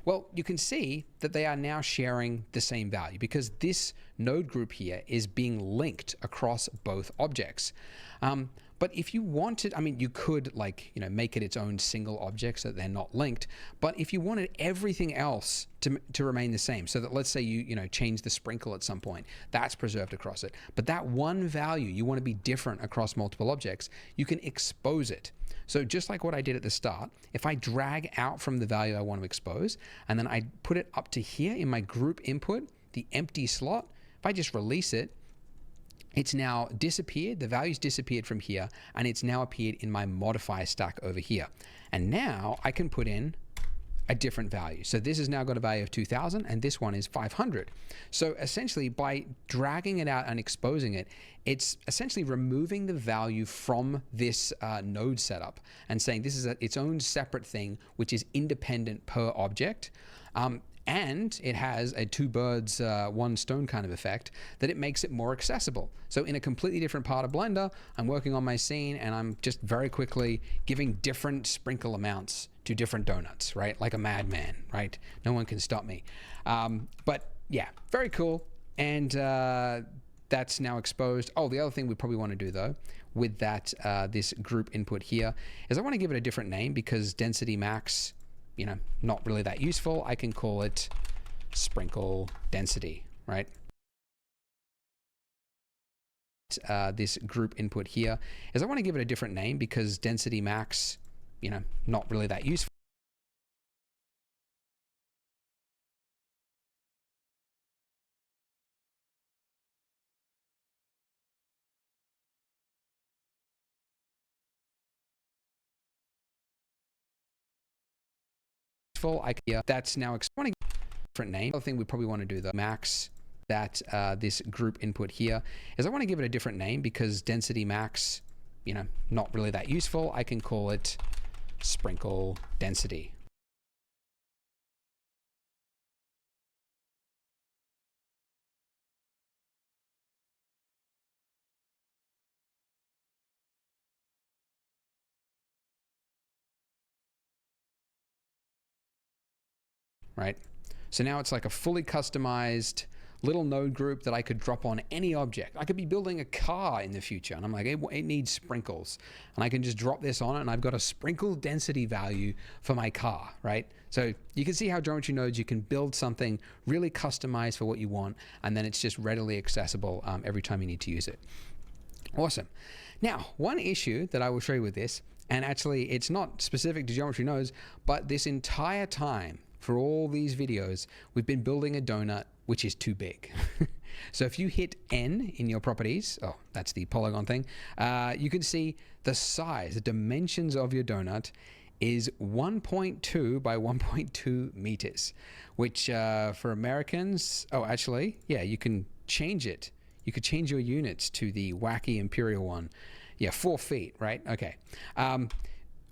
Well, you can see that they are now sharing the same value because this node group here is being linked across both objects. But if you wanted, I mean, you could make it its own single object so that they're not linked. But if you wanted everything else to remain the same, so that let's say you change the sprinkle at some point, that's preserved across it. But that one value you want to be different across multiple objects, you can expose it. So just like what I did at the start, if I drag out from the value I want to expose, and then I put it up to here in my group input, the empty slot, if I just release it, it's now disappeared, the value's disappeared from here, and it's now appeared in my modifier stack over here. And now I can put in a different value. So this has now got a value of 2000, and this one is 500. So essentially by dragging it out and exposing it, it's essentially removing the value from this node setup and saying this is its own separate thing, which is independent per object. And it has a two birds, one stone kind of effect that it makes it more accessible. So in a completely different part of Blender, I'm working on my scene and I'm just very quickly giving different sprinkle amounts to different donuts, right? Like a madman, right? No one can stop me. But yeah, very cool. And that's now exposed. Oh, the other thing we probably want to do though, with that, this group input here, is I want to give it a different name because density max, not really that useful. I can call it sprinkle density, right? This group input here is I want to give it a different name because density max, not really that useful. That's now want to give a different name. The other thing we probably want to do though, max, that this group input here is I want to give it a different name because density max, not really that useful. I can call it sprinkle density. Right? So now it's like a fully customized little node group that I could drop on any object. I could be building a car in the future and I'm like, it needs sprinkles. And I can just drop this on it and I've got a sprinkle density value for my car, right? So you can see how geometry nodes, you can build something really customized for what you want and then it's just readily accessible every time you need to use it. Awesome. Now, one issue that I will show you with this, and actually it's not specific to geometry nodes, but this entire time, for all these videos, we've been building a donut which is too big. So if you hit N in your properties, oh, that's the polygon thing, you can see the size, the dimensions of your donut is 1.2 by 1.2 meters, which for Americans, oh, actually, yeah, you can change it. you could change your units to the wacky Imperial one. Yeah, 4 feet, right? Okay.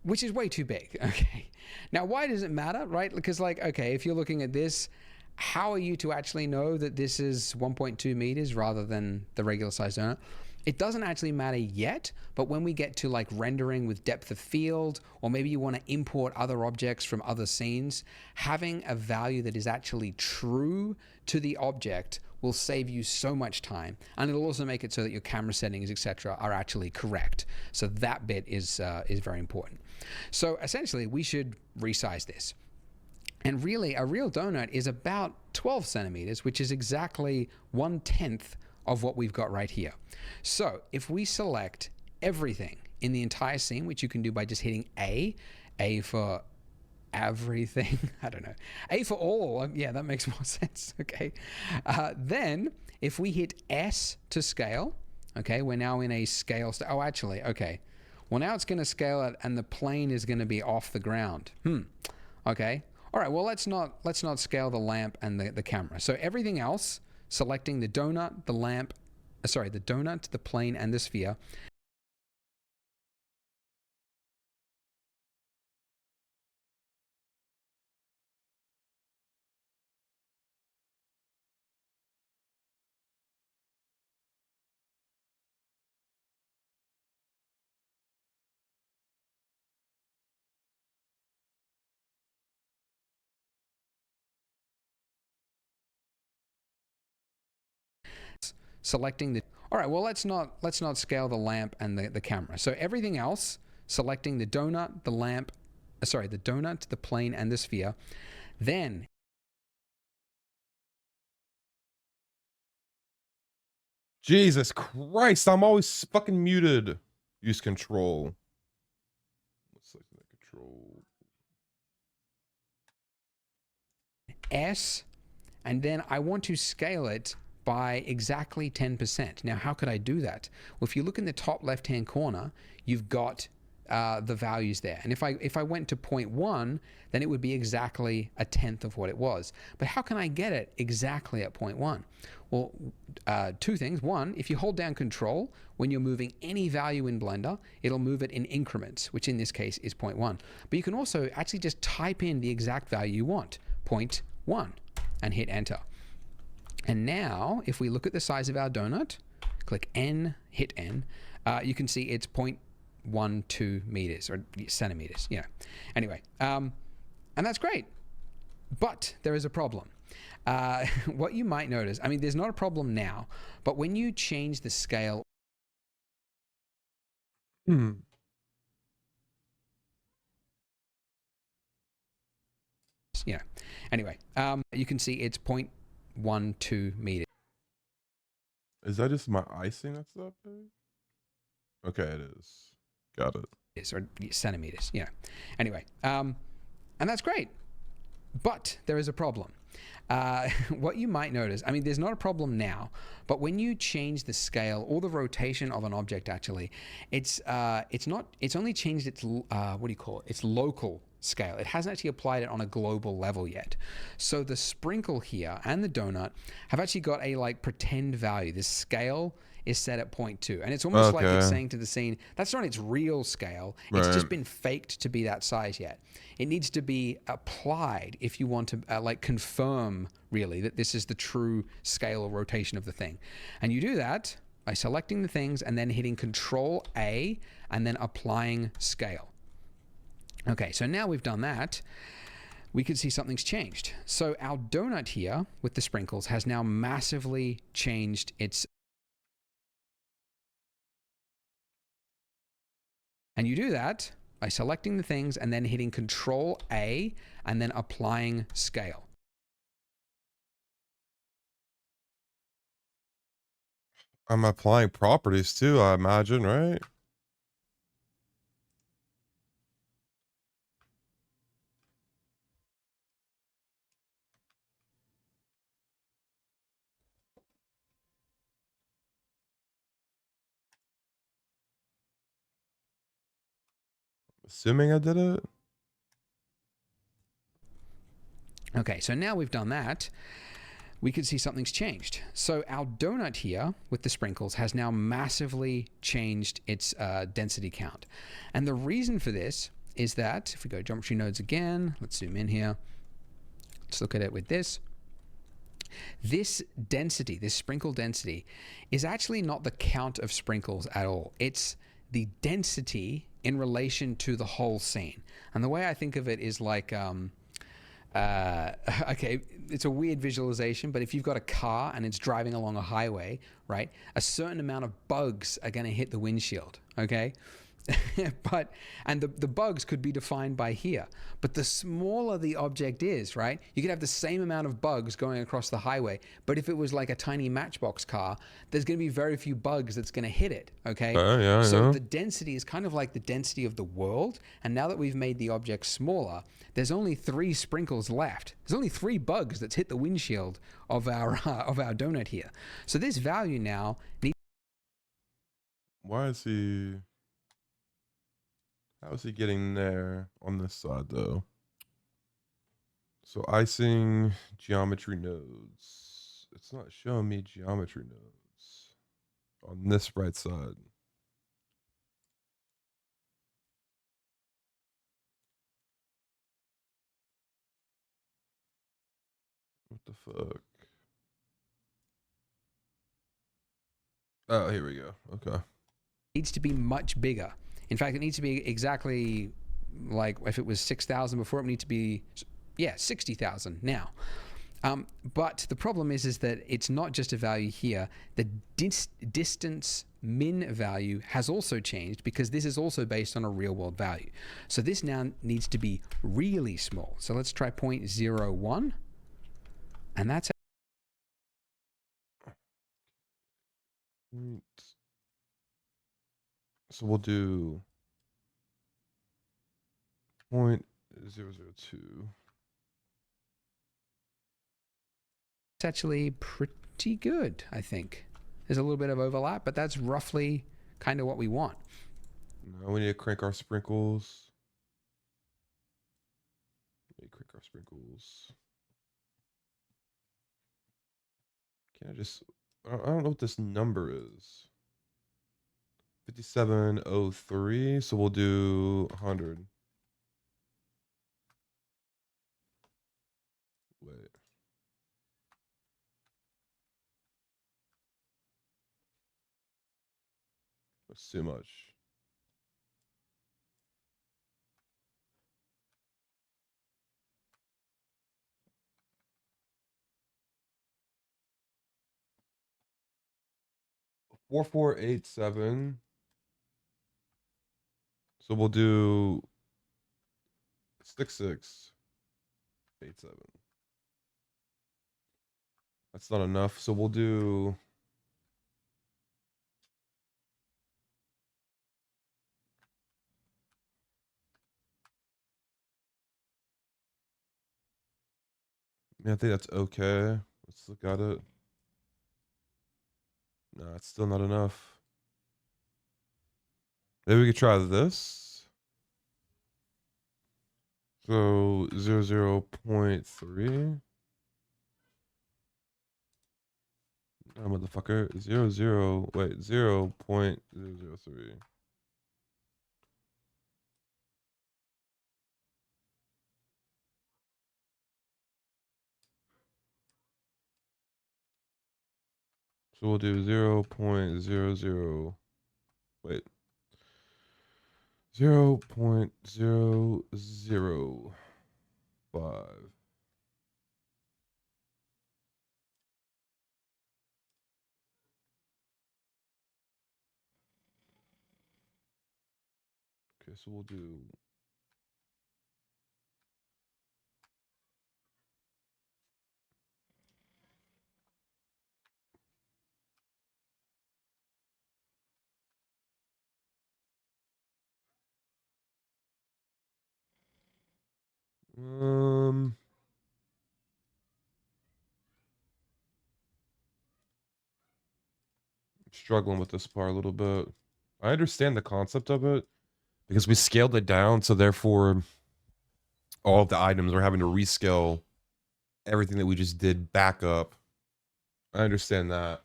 Which is way too big. Okay. Now, why does it matter, right? Because, like, okay, if you're looking at this, how are you to actually know that this is 1.2 meters rather than the regular size donut? It doesn't actually matter yet, but when we get to like rendering with depth of field, or maybe you want to import other objects from other scenes, having a value that is actually true to the object will save you so much time, and it'll also make it so that your camera settings, etc., are actually correct. So that bit is very important. So essentially, we should resize this. And really, a real donut is about 12 centimeters, which is exactly 1/10 of what we've got right here. So if we select everything in the entire scene, which you can do by just hitting A for everything, I don't know, A for all, yeah, that makes more sense, okay. Then if we hit S to scale, okay, we're now in a scale, oh actually, okay, well now it's gonna scale it and the plane is gonna be off the ground, okay. All right, well let's not scale the lamp and the camera. So everything else, selecting the donut, the lamp, the donut, the plane, and the sphere. Selecting the, all right, well let's not scale the lamp and the camera. So everything else, selecting the donut, the lamp, the donut, the plane, and the sphere. Then Jesus Christ, I'm always fucking muted. Use control. Let's select the control. S, and then I want to scale it by exactly 10%. Now, how could I do that? Well, if you look in the top left-hand corner, you've got the values there. And if I went to 0.1, then it would be exactly 1/10 of what it was. But how can I get it exactly at 0.1? Well, 2 things. One, if you hold down Control, when you're moving any value in Blender, it'll move it in increments, which in this case is 0.1. But you can also actually just type in the exact value you want, 0.1, and hit Enter. And now, if we look at the size of our donut, click N, hit N, you can see it's 0.12 meters or centimeters, you know. Anyway, and that's great. But there is a problem. What you might notice, I mean, there's not a problem now, but when you change the scale, you know. Anyway, you can see it's 0.12 meters. Is that just my icing that's up there? Okay, it is. Got it. Or centimeters, you know. Anyway, and that's great. But there is a problem. What you might notice, I mean, there's not a problem now, but when you change the scale or the rotation of an object, actually, it's only changed its what do you call it? Its local scale. It hasn't actually applied it on a global level yet. So the sprinkle here and the donut have actually got a like pretend value. The scale is set at 0.2, and it's almost like it's saying to the scene, that's not its real scale. It's just been faked to be that size yet. It needs to be applied if you want to like confirm really that this is the true scale or rotation of the thing. And you do that by selecting the things and then hitting Control A and then applying scale. Okay, so now we've done that, we can see something's changed. So our donut here with the sprinkles has now massively changed its. And you do that by selecting the things and then hitting Control A and then applying scale. I'm applying properties too, I imagine, right? Assuming I did it. Okay, so now we've done that, we could see something's changed. So our donut here with the sprinkles has now massively changed its density count. And the reason for this is that, if we go geometry nodes again, let's zoom in here. Let's look at it with this. This density, this sprinkle density, is actually not the count of sprinkles at all. It's the density in relation to the whole scene. And the way I think of it is like, okay, it's a weird visualization, but if you've got a car and it's driving along a highway, right, a certain amount of bugs are going to hit the windshield, okay? And the bugs could be defined by here. But the smaller the object is, right, you could have the same amount of bugs going across the highway, but if it was like a tiny Matchbox car, there's going to be very few bugs that's going to hit it, okay? Yeah, So the density is kind of like the density of the world, and now that we've made the object smaller, there's only 3 sprinkles left. There's only 3 bugs that's hit the windshield of our donut here. So this value now needs... Why is he... How is he getting there on this side, though? So icing geometry nodes. It's not showing me geometry nodes on this right side. What the fuck? Oh, here we go. Okay. Needs to be much bigger. In fact, it needs to be exactly like if it was 6,000 before, it needs to be, yeah, 60,000 now. But the problem is that it's not just a value here. The distance min value has also changed because this is also based on a real world value. So this now needs to be really small. So let's try 0.01. And that's... So we'll do 0.002. It's actually pretty good, I think. There's a little bit of overlap, but that's roughly kind of what we want. Now we need to crank our sprinkles. Let me crank our sprinkles. Can I just... I don't know what this number is. 5703, so we'll do 100. Wait. That's too much. Four, 487. So we'll do 6687. That's not enough. So we'll do I think that's okay. Let's look at it. No, it's still not enough. Maybe we could try this. So 0.3. Oh, motherfucker. 0.003. So we'll do 0.00. Wait. 0.005. Okay, so we'll do struggling with this part a little bit. I understand the concept of it because we scaled it down, so therefore all of the items are having to rescale everything that we just did back up I understand that.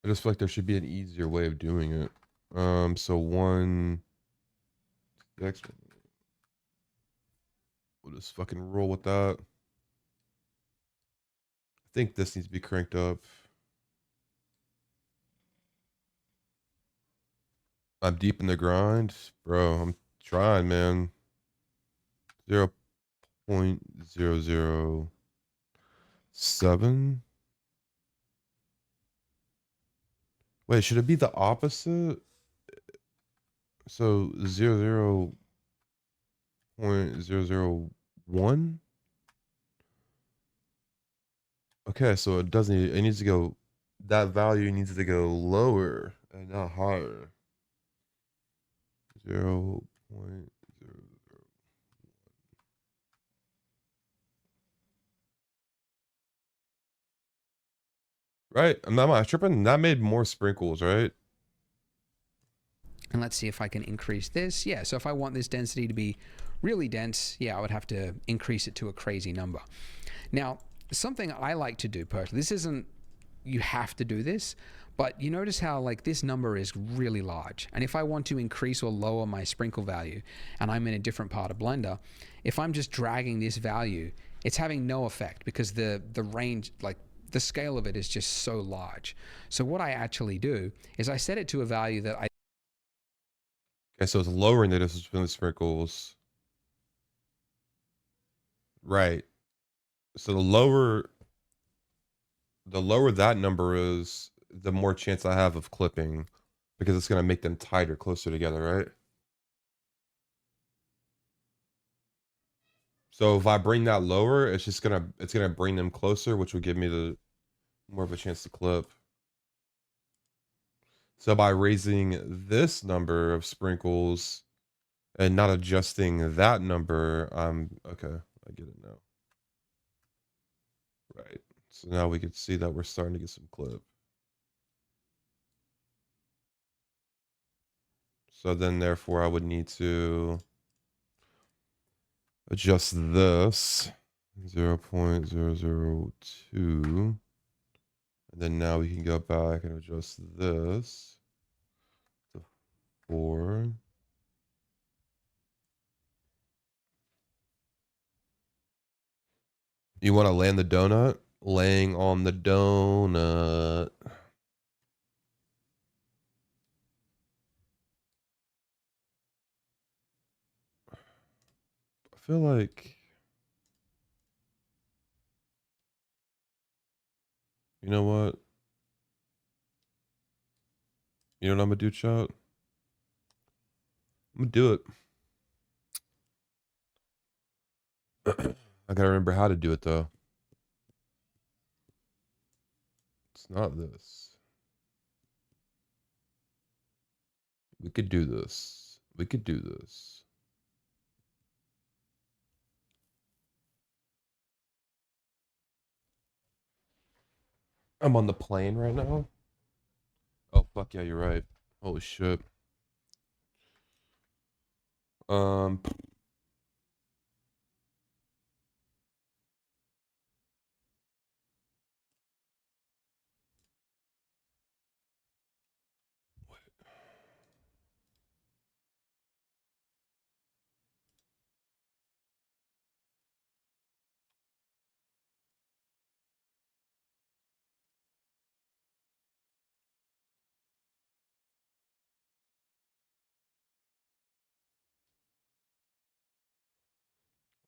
I just feel like there should be an easier way of doing it. So one. Next one. We'll just fucking roll with that. I think this needs to be cranked up. I'm deep in the grind, bro. I'm trying, man. 0.007. Wait, should it be the opposite? So 0.001. Okay, so it doesn't. It needs to go. That value needs to go lower and not higher. 0.0. Right? I'm not tripping. That made more sprinkles, right? And let's see if I can increase this. Yeah, so if I want this density to be really dense, yeah, I would have to increase it to a crazy number. Now, something I like to do personally, this isn't, you have to do this, but you notice how like this number is really large. And if I want to increase or lower my sprinkle value, and I'm in a different part of Blender, if I'm just dragging this value, it's having no effect because the range, like the scale of it is just so large. So what I actually do is I set it to a value that I Okay, so it's lowering the distance between the sprinkles. Right. So the lower that number is, the more chance I have of clipping, because it's gonna make them tighter, closer together, right? So if I bring that lower, it's gonna bring them closer, which will give me the more of a chance to clip. So by raising this number of sprinkles and not adjusting that number, okay, I get it now. Right. So now we can see that we're starting to get some clip. So then therefore I would need to adjust this 0.002. And then now we can go back and adjust this to 4. You want to land the donut? Laying on the donut. I feel like, you know what? You know what I'm gonna do, chat? I'm gonna do it. I gotta remember how to do it though. It's not this. We could do this. We could do this. I'm on the plane right now. Oh fuck yeah, you're right. Holy shit. Um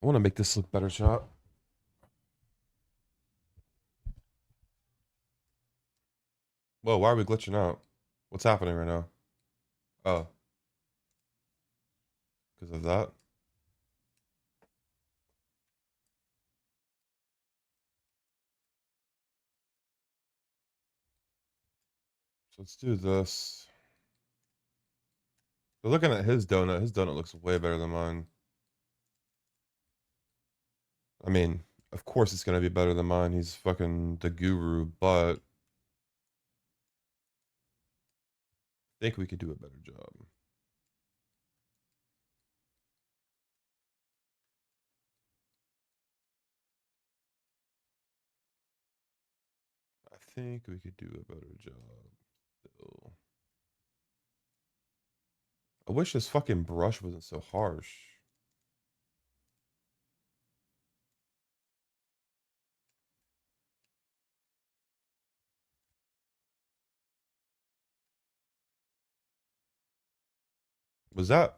I want to make this look better, chat. Whoa, why are we glitching out? What's happening right now? Oh. Because of that? So let's do this. But looking at his donut looks way better than mine. I mean, of course it's gonna be better than mine. He's fucking the guru, but I think we could do a better job. think we could do a better job. Still. I wish this fucking brush wasn't so harsh. Was that?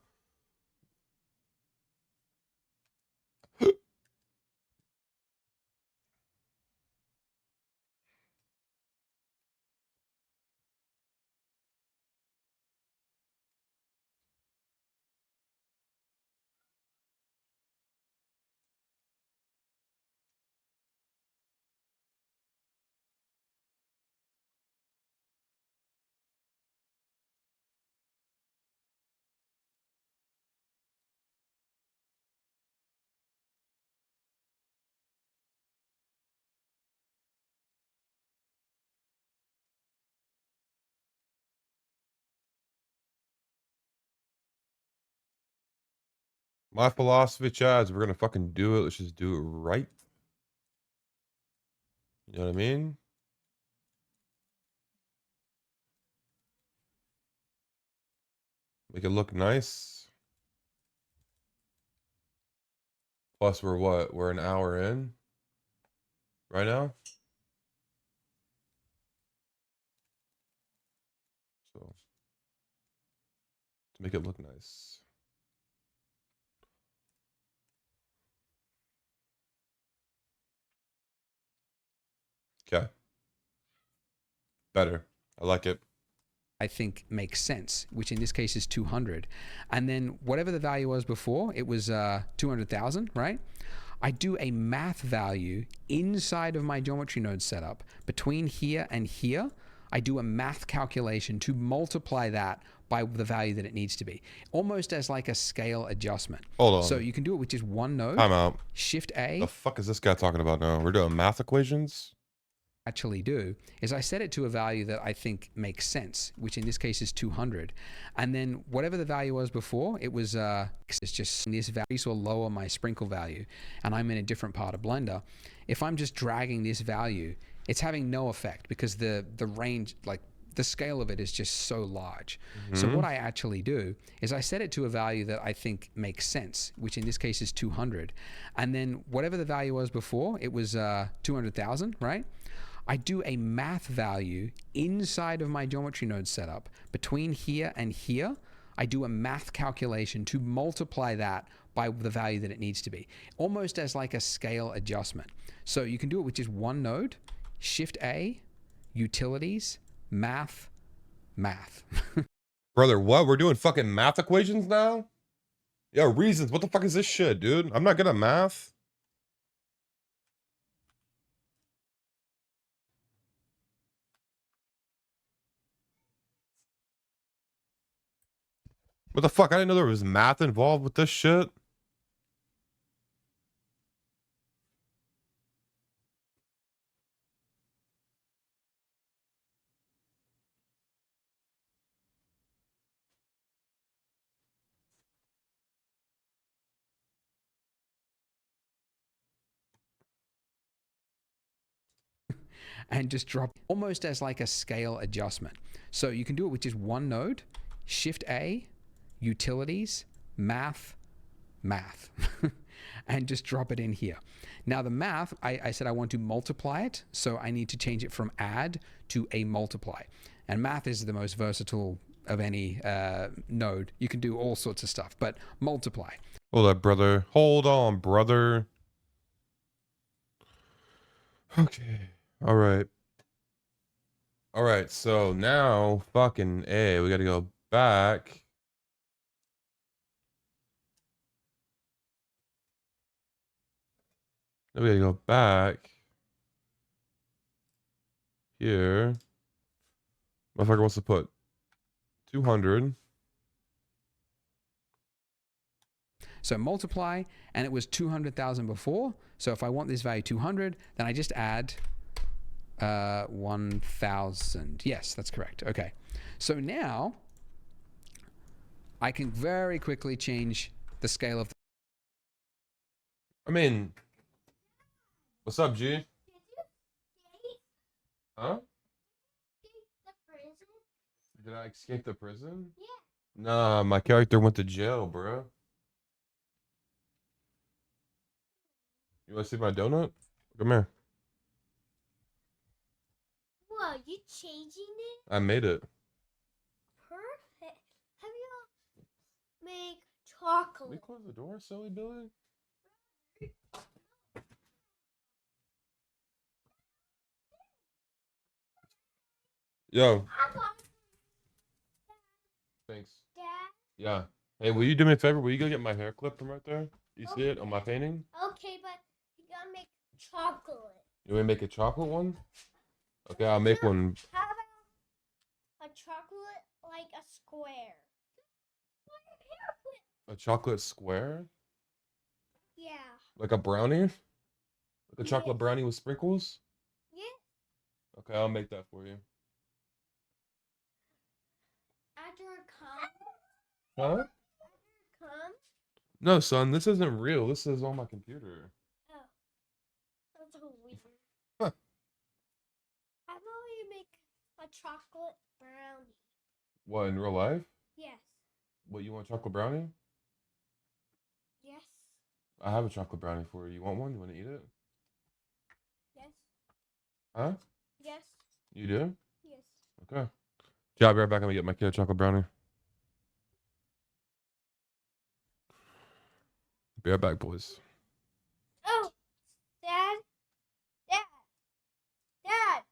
My philosophy, Chad, is we're gonna fucking do it. Let's just do it right. You know what I mean? Make it look nice. Plus, we're what? We're an hour in right now. So, to make it look nice. Okay. Better. I like it. I think makes sense, which in this case is 200. And then whatever the value was before, it was 200,000, right? I do a math value inside of my geometry node setup. Between here and here, I do a math calculation to multiply that by the value that it needs to be, almost as like a scale adjustment. Hold on. So you can do it with just one node. Time out. Shift A. The fuck is this guy talking about now? We're doing math equations? Actually do is I set it to a value that I think makes sense, which in this case is 200, and then whatever the value was before, it was it's just this value will lower my sprinkle value, and I'm in a different part of Blender. If I'm just dragging this value, it's having no effect because the range, like the scale of it, is just so large. So what I actually do is I set it to a value that I think makes sense, which in this case is 200, and then whatever the value was before, it was 200,000, right? I do a math value inside of my geometry node setup. Between here and here, I do a math calculation to multiply that by the value that it needs to be, almost as like a scale adjustment. So you can do it with just one node, Shift A, Utilities, Math. Brother, what? We're doing fucking math equations now? Yo, reasons. What the fuck is this shit, dude? I'm not good at math. What the fuck? I didn't know there was math involved with this shit. And just drop almost as like a scale adjustment. So you can do it with just one node, Shift A, Utilities, Math, and just drop it in here. Now the math, I said I want to multiply it, so I need to change it from add to a multiply. And math is the most versatile of any node. You can do all sorts of stuff, but multiply. Hold up, brother. Hold on, brother. Okay. All right. All right. So now, fucking A, we got to go back. Then we got to go back here. Motherfucker wants to put 200. So multiply, and it was 200,000 before. So if I want this value 200, then I just add 1,000. Yes, that's correct. Okay. So now I can very quickly change the scale of I mean, what's up, G? Huh? The prison? Did I escape the prison? Yeah. Nah, my character went to jail, bro. You want to see my donut? Come here. Whoa, you changing it? I made it. Perfect. Have you make chocolate? We close the door, silly Billy. Yo. Thanks. Dad? Yeah. Hey, will you do me a favor? Will you go get my hair clip from right there? You see it on my painting? Okay, but you gotta make chocolate. You want to make a chocolate one? Okay, I'll make one. How about a chocolate like a square? A chocolate square? Yeah. Like a brownie? Like a chocolate brownie with sprinkles? Yeah. Okay, I'll make that for you. After it comes. Huh? Come. No, son, this isn't real. This is on my computer. Oh. That's so weird. Huh. How about you make a chocolate brownie? What, in real life? Yes. What, you want chocolate brownie? Yes. I have a chocolate brownie for you. You want one? You want to eat it? Yes. Huh? Yes. You do? Yes. Okay. Yeah, I'll be right back. I'm gonna get my kid a chocolate brownie. Be right back, boys. Oh, Dad. Dad. Dad.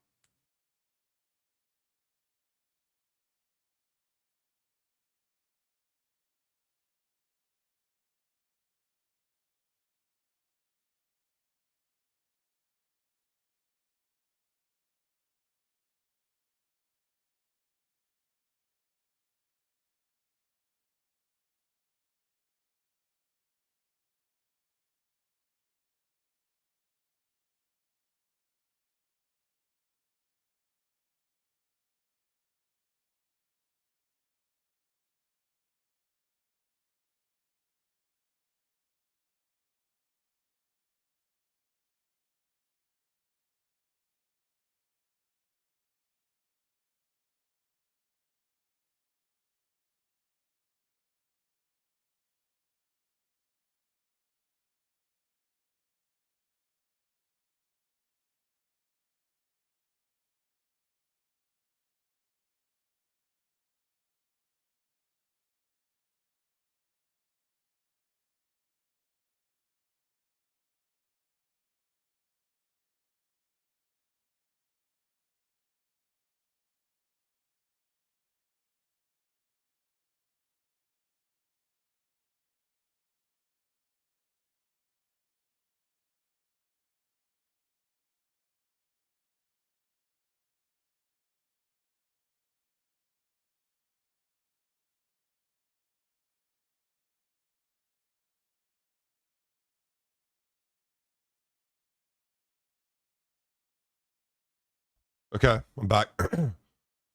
Okay, I'm back.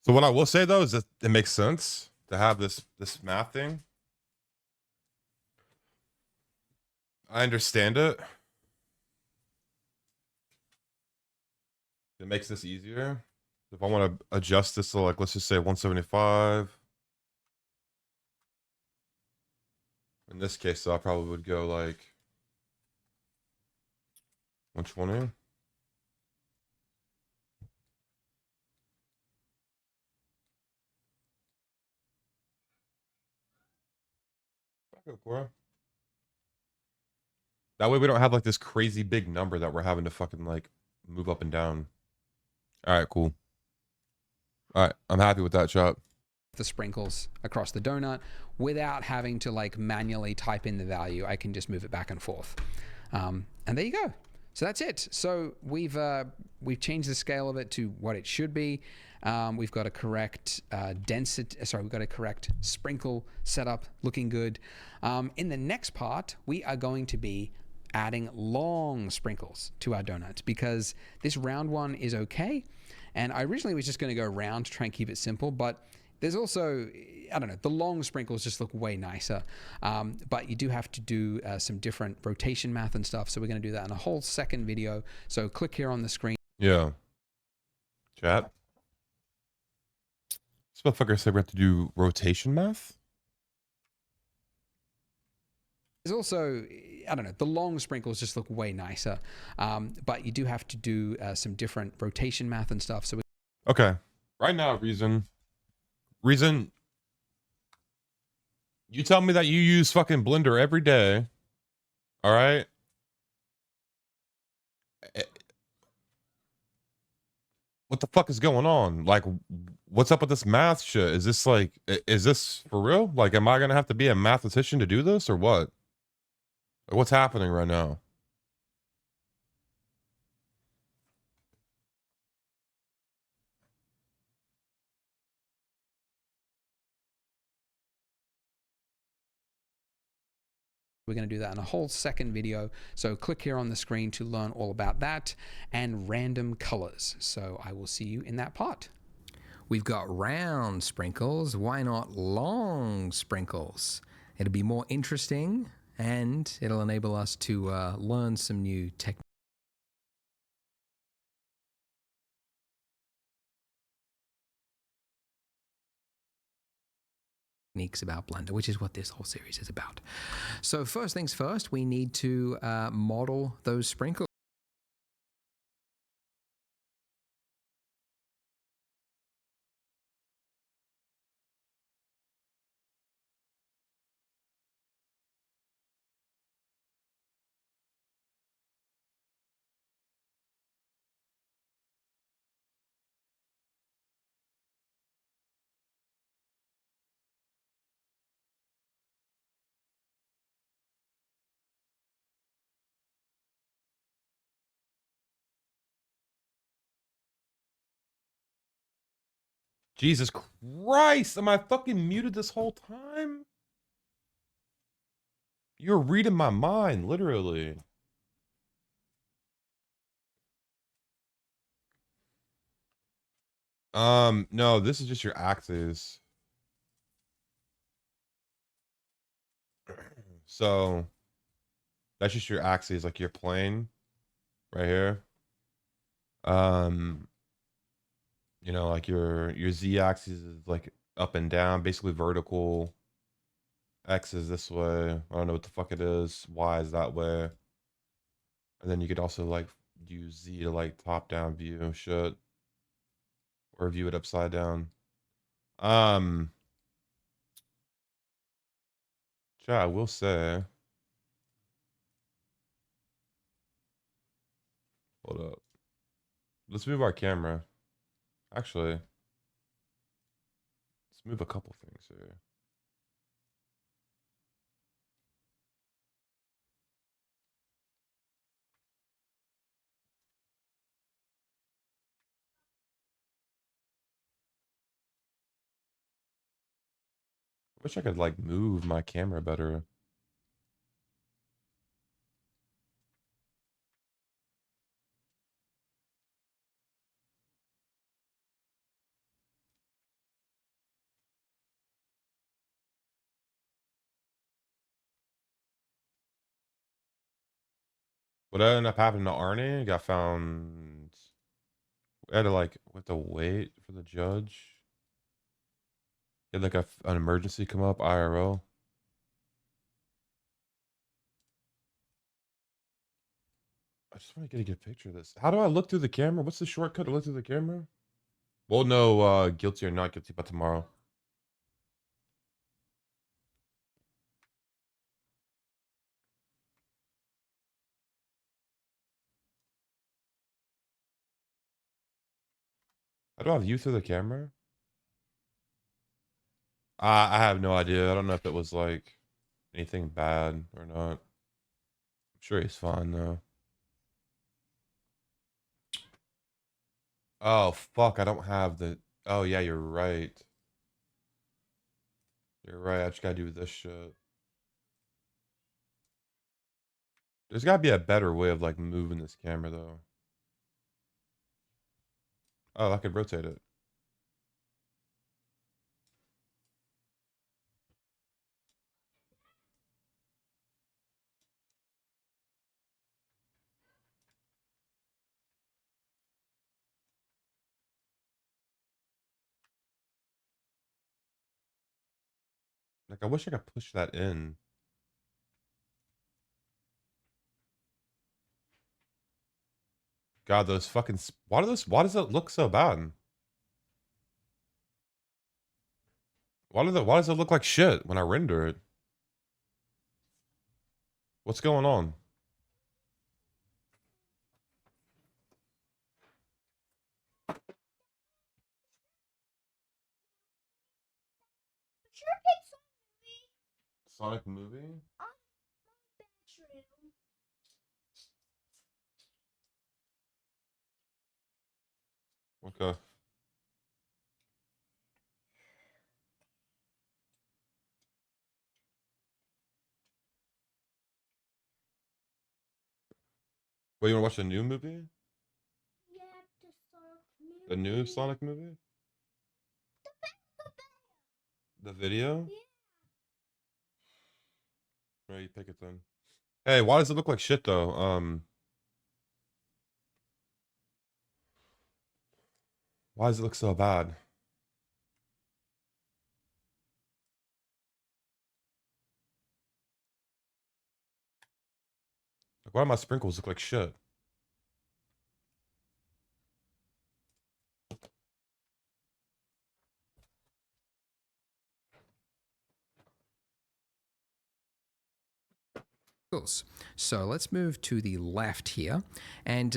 So what I will say though is that it makes sense to have this math thing. I understand it. It makes this easier. If I want to adjust this to, like, let's just say 175. In this case, though, I probably would go like 120. Back up, Cora. That way we don't have like this crazy big number that we're having to fucking like move up and down. All right, cool. All right, I'm happy with that, chop. The sprinkles across the donut without having to like manually type in the value. I can just move it back and forth. And there you go. So that's it. So we've changed the scale of it to what it should be. We've got a correct we've got a correct sprinkle setup, looking good. In the next part, we are going to be adding long sprinkles to our donuts because this round one is okay. And I originally was just going to go round to try and keep it simple, but there's also, I don't know, the long sprinkles just look way nicer. But you do have to do some different rotation math and stuff. So we're going to do that in a whole second video. So click here on the screen. Yeah. Chat. This motherfucker said we have to do rotation math. There's also, I don't know, the long sprinkles just look way nicer, but you do have to do some different rotation math and stuff. So Okay. Right now, Reason, you tell me that you use fucking Blender every day. All right. What the fuck is going on? Like, what's up with this math shit? Is this like, is this for real? Like, am I gonna have to be a mathematician to do this or what? Like, what's happening right now? we're going to do that in a whole second video. So click here on the screen to learn all about that and random colors. So I will see you in that part. We've got round sprinkles. Why not long sprinkles? It'll be more interesting and it'll enable us to learn some new techniques. About Blender, which is what this whole series is about. So first things first, we need to model those sprinkles. Jesus Christ, am I fucking muted this whole time? You're reading my mind, literally. No, this is just your axes. So that's just your axes, like your plane right here. You know, like your Z axis is like up and down, basically vertical. X is this way. I don't know what the fuck it is. Y is that way. And then you could also like use Z to like top down view shit. Or view it upside down. Yeah, I will say. Hold up. Let's move our camera. Actually, let's move a couple things here. Wish I could like move my camera better. What ended up happening to Arnie? Got found. We had to like, we had to wait for the judge. He had like an emergency come up, IRL. I just want to get a good picture of this. How do I look through the camera? What's the shortcut to look through the camera? We'll know guilty or not guilty by tomorrow. How do I view through the camera? I have no idea. I don't know if it was like anything bad or not. I'm sure he's fine though. Oh fuck, I don't have the. Oh yeah, you're right. You're right. I just gotta do this shit. There's gotta be a better way of like moving this camera though. Oh, I could rotate it. Like, I wish I could push that in. God, those fucking... Why does it look so bad? Why does it look like shit when I render it? What's going on? Sonic movie? Okay. Wait, you wanna watch the new movie? The new Sonic movie? The video? Right, you pick it then. Hey, why does it look like shit though? Why does it look so bad? Like, why do my sprinkles look like shit? So let's move to the left here, and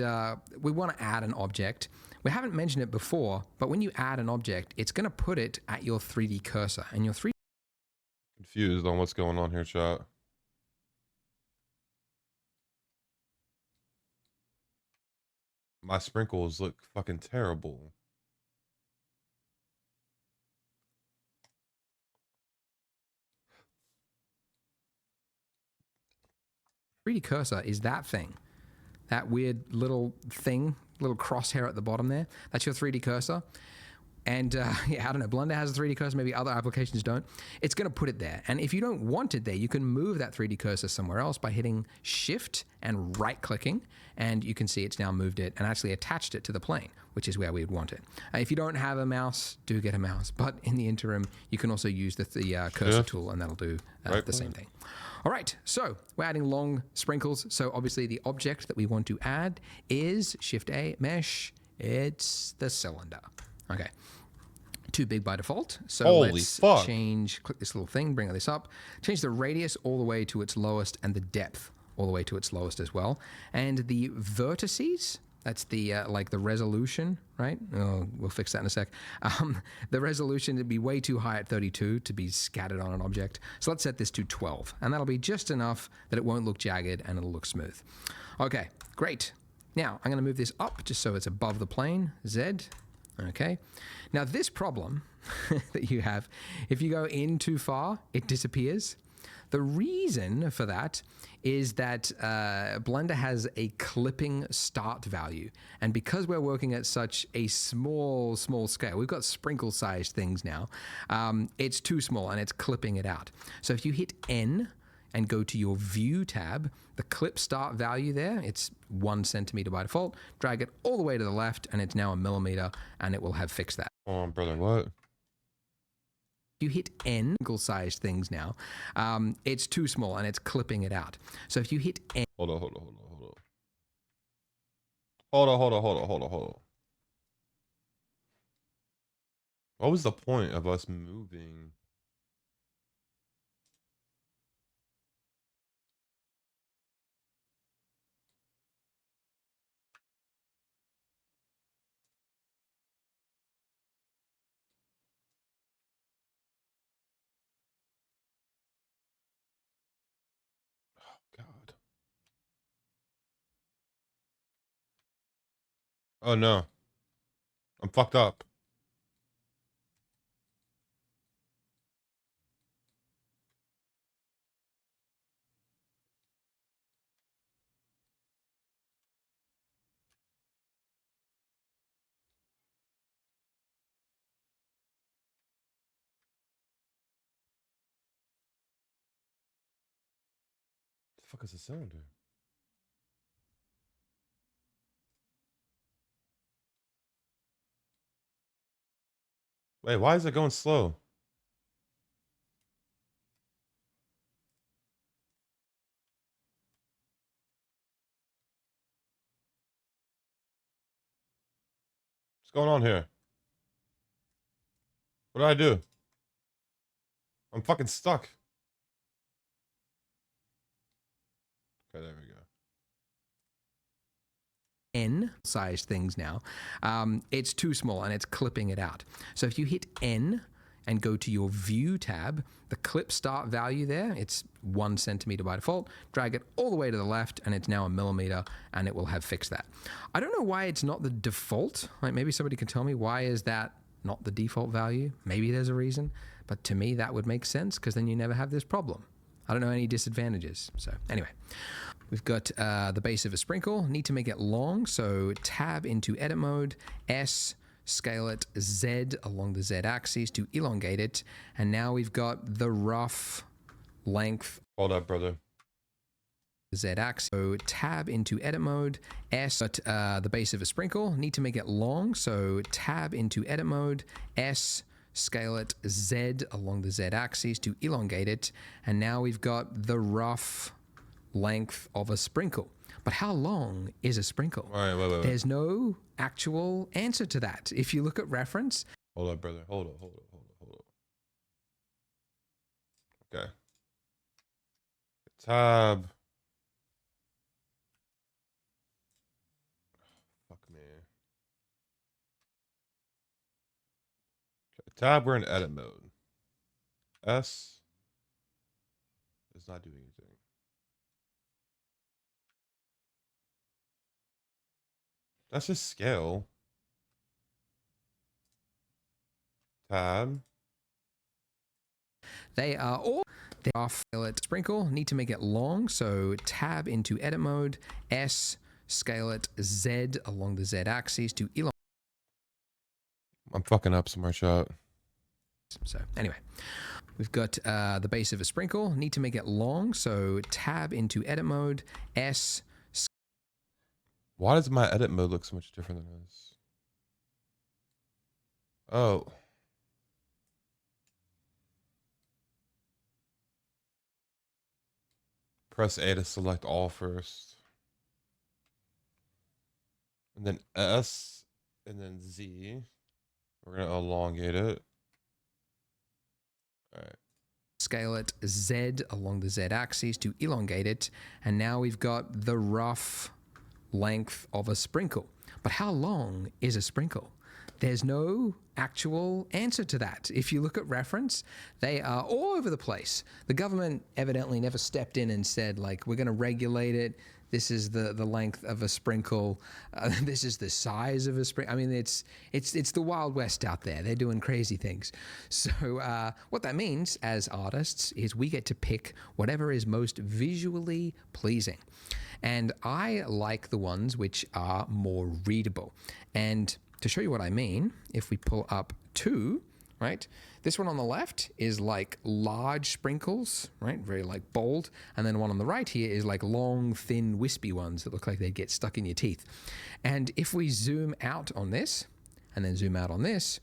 we want to add an object. We haven't mentioned it before, but when you add an object, it's going to put it at your 3D cursor, and your 3D... Confused on what's going on here, chat. My sprinkles look fucking terrible. 3D cursor is that thing. That weird little thing, little crosshair at the bottom there. That's your 3D cursor. And yeah, I don't know, Blender has a 3D cursor, maybe other applications don't. It's going to put it there. And if you don't want it there, you can move that 3D cursor somewhere else by hitting Shift and right-clicking, and you can see it's now moved it and actually attached it to the plane, which is where we would want it. If you don't have a mouse, do get a mouse. But in the interim, you can also use the cursor tool, and that'll do the same thing. All right, so we're adding long sprinkles. So obviously the object that we want to add is Shift-A, Mesh. It's the cylinder. Okay. Too big by default. So Holy let's fuck. click this little thing, bring this up, change the radius all the way to its lowest and the depth all the way to its lowest as well. And the vertices, that's the like the resolution, right? Oh, we'll fix that in a sec. The resolution would be way too high at 32 to be scattered on an object. So let's set this to 12, and that'll be just enough that it won't look jagged and it'll look smooth. Okay, great. Now I'm going to move this up just so it's above the plane, Z. Okay, now this problem that you have, if you go in too far, it disappears. The reason for that is that Blender has a clipping start value. And because we're working at such a small scale, we've got sprinkle-sized things now, it's too small and it's clipping it out. So if you hit N and go to your View tab, the clip start value there, it's 1 centimeter by default. Drag it all the way to the left, and it's now 1 millimeter, and it will have fixed that. Oh, brother, what? You hit N, single-sized things now, it's too small, and it's clipping it out. So if you hit N... Hold on. What was the point of us moving? God. Oh no. I'm fucked up. The fuck is a cylinder? Wait, why is it going slow? What's going on here? What did I do? I'm fucking stuck. Okay, there we go. N size things now. It's too small and it's clipping it out. So if you hit N and go to your view tab, the clip start value there, it's 1 centimeter by default. Drag it all the way to the left and it's now a millimeter and it will have fixed that. I don't know why it's not the default. Like maybe somebody can tell me why is that not the default value? Maybe there's a reason, but to me that would make sense because then you never have this problem. I don't know any disadvantages. So anyway, we've got the base of a sprinkle. Need to make it long, so tab into edit mode, S, scale it Z along the Z axis to elongate it, and now we've got the rough length. Hold up, brother. Z axis. So tab into edit mode, S, but the base of a sprinkle. Need to make it long, so tab into edit mode, S, scale it Z along the Z axis to elongate it, and now we've got the rough length of a sprinkle. But how long is a sprinkle? All right, wait. There's no actual answer to that. If you look at reference. Hold up, brother. Hold up. Okay. Tab. Fuck me. Okay, tab, we're in edit mode. S is not doing anything. That's just scale. Tab. They are all off. Scale it sprinkle. Need to make it long, so tab into edit mode, S, scale it Z along the Z axis to elongate. I'm fucking up somewhere, chat. So anyway, we've got the base of a sprinkle. Need to make it long, so tab into edit mode, S. Why does my edit mode look so much different than this? Oh. Press A to select all first. And then S, and then Z. We're going to elongate it. All right. Scale it Z along the Z axis to elongate it, and now we've got the rough length of a sprinkle. But how long is a sprinkle? There's no actual answer to that. If you look at reference, they are all over the place. The government evidently never stepped in and said, like, we're going to regulate it. This is the length of a sprinkle. This is the size of a sprinkle. I mean, it's the Wild West out there. They're doing crazy things. So what that means as artists is we get to pick whatever is most visually pleasing. And I like the ones which are more readable. And to show you what I mean, if we pull up 2, right? This one on the left is like large sprinkles, right? Very like bold. And then one on the right here is like long, thin, wispy ones that look like they get stuck in your teeth. And if we zoom out on this and then zoom out on this,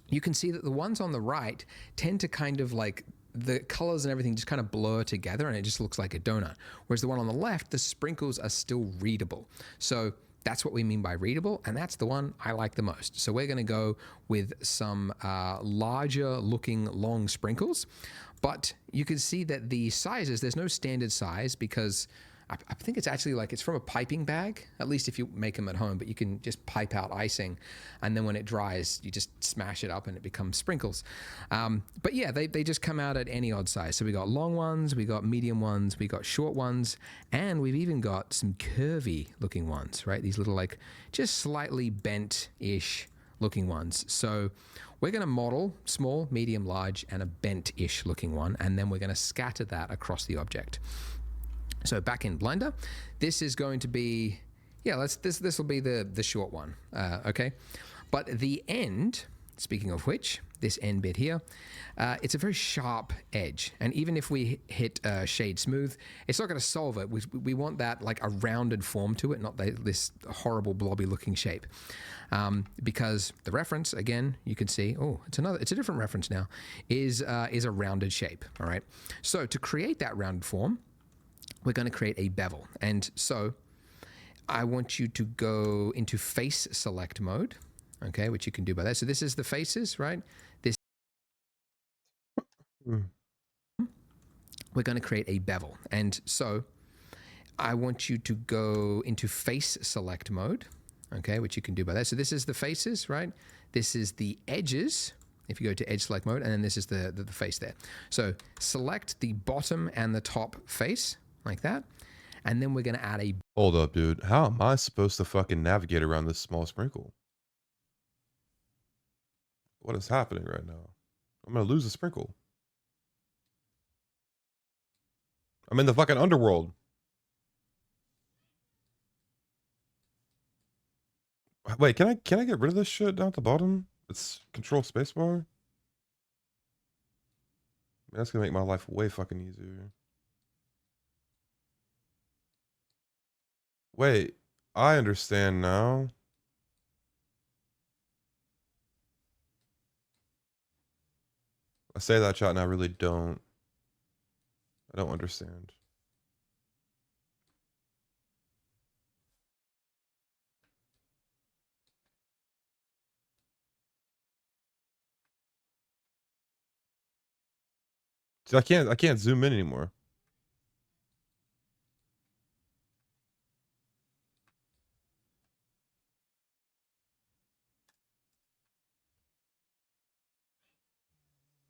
you can see that the ones on the right tend to kind of like the colors and everything just kind of blur together and it just looks like a donut. Whereas the one on the left, the sprinkles are still readable. So that's what we mean by readable, and that's the one I like the most. So we're going to go with some larger looking long sprinkles, but you can see that the sizes, there's no standard size because I think it's actually like it's from a piping bag, at least if you make them at home, but you can just pipe out icing and then when it dries, you just smash it up and it becomes sprinkles. But yeah, they just come out at any odd size. So we got long ones, we got medium ones, we got short ones, and we've even got some curvy looking ones, right? These little like just slightly bent-ish looking ones. So we're going to model small, medium, large, and a bent-ish looking one, and then we're going to scatter that across the object. So back in Blender, this is going to be, yeah, this will be the short one, okay? But the end, speaking of which, this end bit here, it's a very sharp edge. And even if we hit shade smooth, it's not going to solve it. We want that like a rounded form to it, not this horrible blobby looking shape. Because the reference, again, you can see, oh, it's a different reference now, is a rounded shape, all right? So to create that rounded form, we're going to create a bevel. And so I want you to go into face select mode. okay, which you can do by that. So this is the faces, right? This we're going to create a bevel. And so I want you to go into face select mode, okay, which you can do by that. So this is the faces, right? This is the edges, if you go to edge select mode, and then this is the face there. So select the bottom and the top face, like that. And then we're going to add a... Hold up, dude. How am I supposed to fucking navigate around this small sprinkle? What is happening right now? I'm going to lose a sprinkle. I'm in the fucking underworld. Wait, can I get rid of this shit down at the bottom? It's control spacebar. That's gonna make my life way fucking easier. Wait, I understand now. I say that, chat, and I really don't. I don't understand. See, I can't zoom in anymore.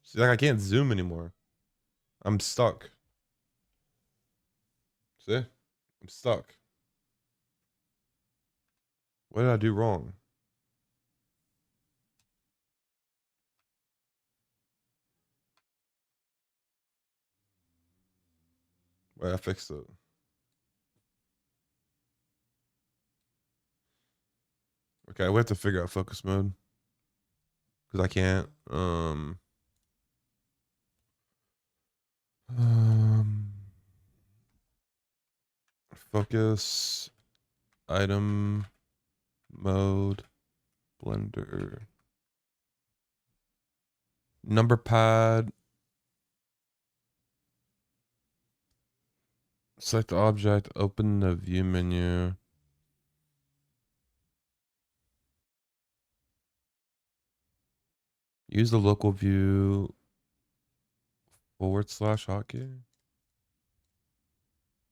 See, like I can't zoom anymore. I'm stuck. See? I'm stuck. What did I do wrong? Wait, I fixed it. Okay, we have to figure out focus mode. Because I can't. Focus, item, mode, blender, number pad, select the object, open the view menu. Use the local view / hotkey.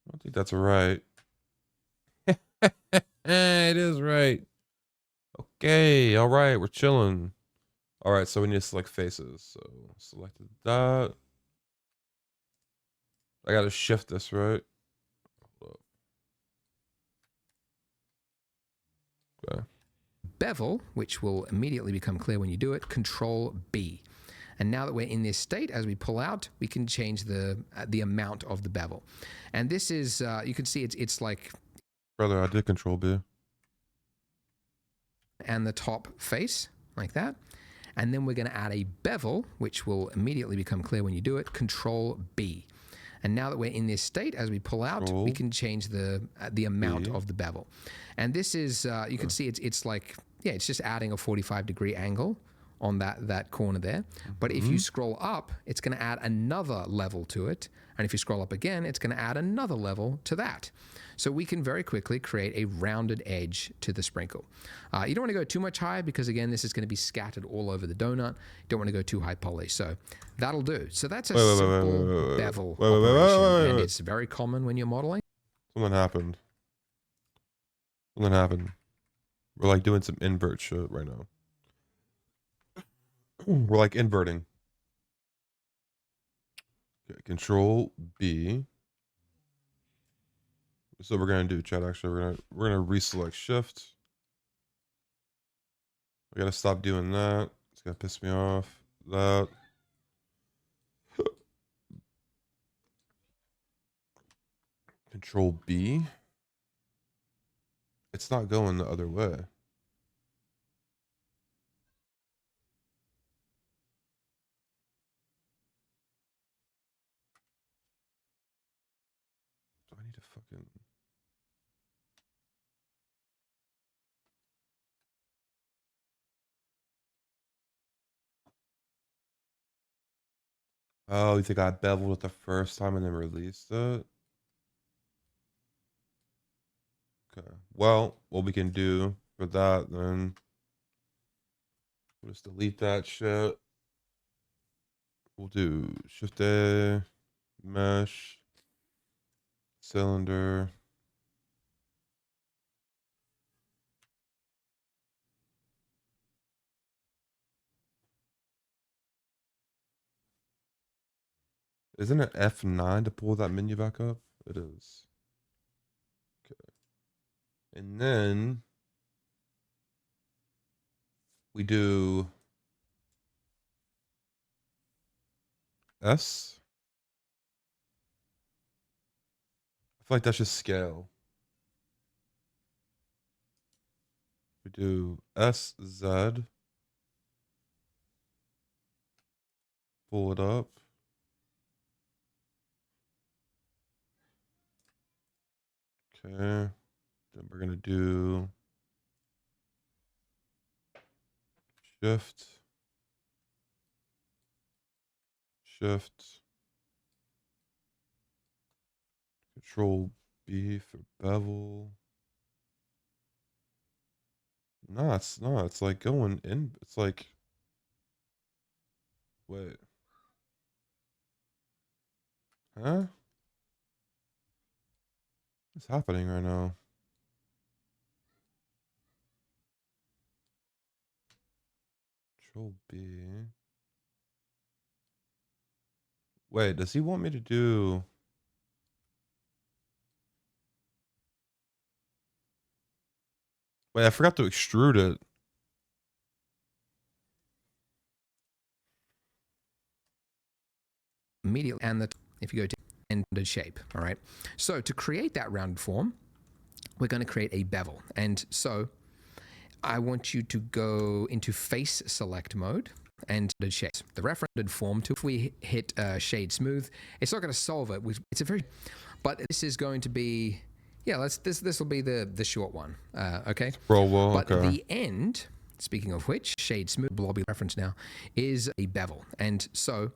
I don't think that's right. It is right. Okay, all right, we're chilling. All right, so we need to select faces. So selected that. I gotta shift this, right? Okay. bevel, which will immediately become clear when you do it, Control B. And now that we're in this state, as we pull out, we can change the amount of the bevel. And this is, you can see it's like... Brother, I did Control B. And the top face, like that. And then we're going to add a bevel, which will immediately become clear when you do it, Control B. And now that we're in this state, as we pull out, we can change the amount of the bevel. And this is, you can see it's like, yeah, it's just adding a 45-degree angle on that corner there. But if you scroll up, it's going to add another level to it. And if you scroll up again, it's going to add another level to that. So we can very quickly create a rounded edge to the sprinkle. You don't want to go too much high because, again, this is going to be scattered all over the donut. You don't want to go too high poly. So that'll do. So that's a simple bevel operation. And it's very common when you're modeling. Something happened. Something happened. We're like doing some invert shit right now. We're like inverting. Okay, Control B. So we're gonna do, chat. Actually, we're gonna reselect Shift. We gotta stop doing that. It's gonna piss me off. That. Control B. It's not going the other way. Do I need to fucking... Oh, you think I beveled it the first time and then released it? Okay. Well, what we can do for that then We'll just delete that shit. We'll do Shift A, mesh, cylinder. Isn't it F9 to pull that menu back up? It is. Okay. And then we do S. I feel like that's just scale. We do SZ. Pull it up. Okay. Then we're gonna do Shift. Control B for bevel. No, it's not. It's like going in. It's like, wait. Huh? What's happening right now? Control B. Wait, does he want me to do... Wait, I forgot to extrude it. Immediately, and if you go to rounded shape, all right. So to create that rounded form, we're going to create a bevel, and so I want you to go into face select mode and shades. The referenced form to, if we hit shade smooth, it's not going to solve it. It's a very, but this is going to be, yeah. This will be the short one. Okay. Scroll wall. But Okay. the end. Speaking of which, shade smooth blobby reference now is a bevel, and so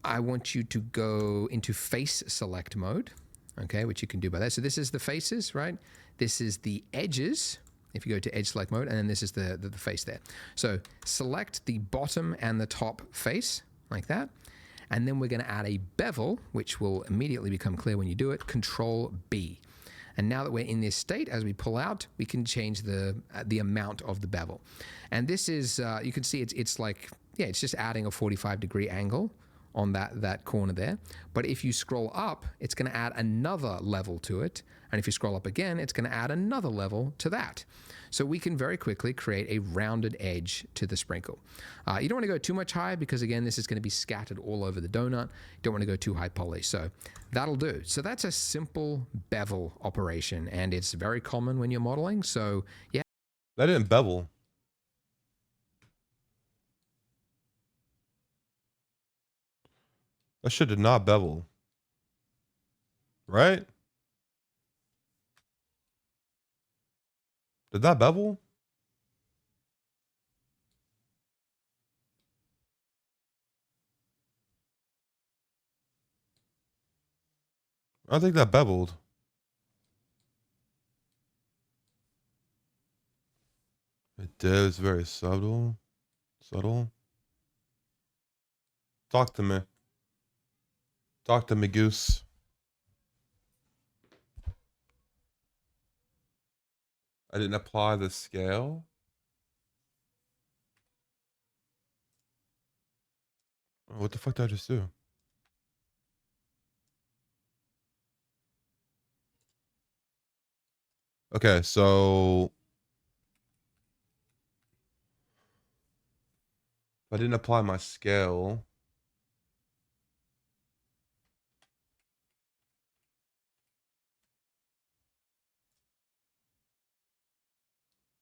I want you to go into face select mode, okay, which you can do by that. So this is the faces, right? This is the edges, if you go to edge select mode, and then this is the face there. So select the bottom and the top face, like that. And then we're going to add a bevel, which will immediately become clear when you do it, Control B. And now that we're in this state, as we pull out, we can change the amount of the bevel. And this is, you can see it's like, yeah, it's just adding a 45-degree angle on that corner there. But if you scroll up, it's going to add another level to it. And if you scroll up again, it's going to add another level to that. So we can very quickly create a rounded edge to the sprinkle. You don't want to go too much high because, again, this is going to be scattered all over the donut. You don't want to go too high poly. So that'll do. So that's a simple bevel operation, and it's very common when you're modeling. So, yeah. That didn't bevel. That shit did not bevel. Right? Did that bevel? I think that beveled. It did. It's very subtle. Subtle. Talk to me. Talk to me, goose. I didn't apply the scale. What the fuck did I just do? Okay, so if I didn't apply my scale.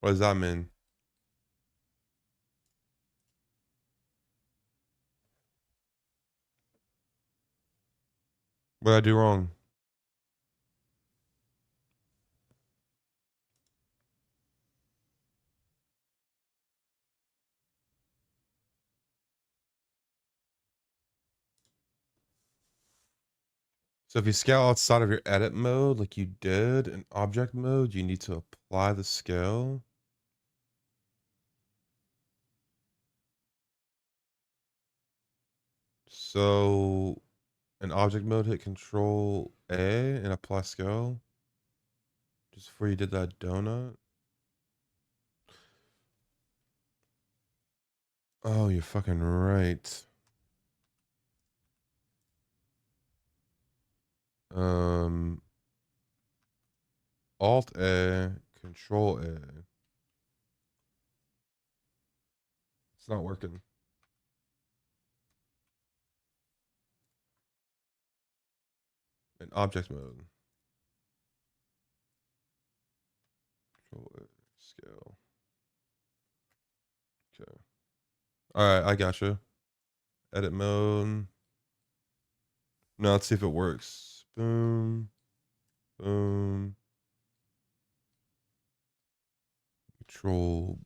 What does that mean? What did I do wrong? So if you scale outside of your edit mode, like you did in object mode, you need to apply the scale. So, in object mode, hit Control A and apply scale. Just before you did that donut. Oh, you're fucking right. Alt A, Control A. It's not working. In object mode. Control A, scale. Okay. Alright, I gotcha. Edit mode. Now let's see if it works. Boom. Boom. Control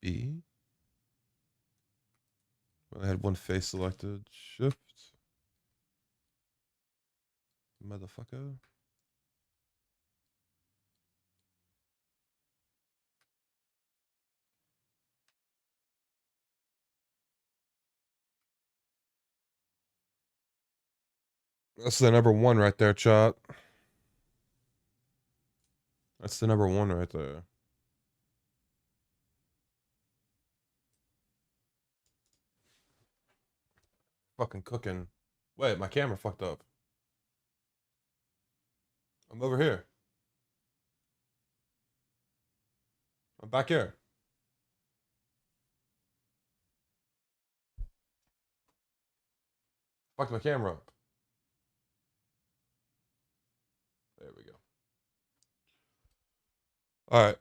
B. I had one face selected. Shift. Motherfucker. That's the number one right there, chat. That's the number one right there. Fucking cooking. Wait, my camera fucked up. I'm over here. I'm back here. Fucked my camera up. There we go. All right.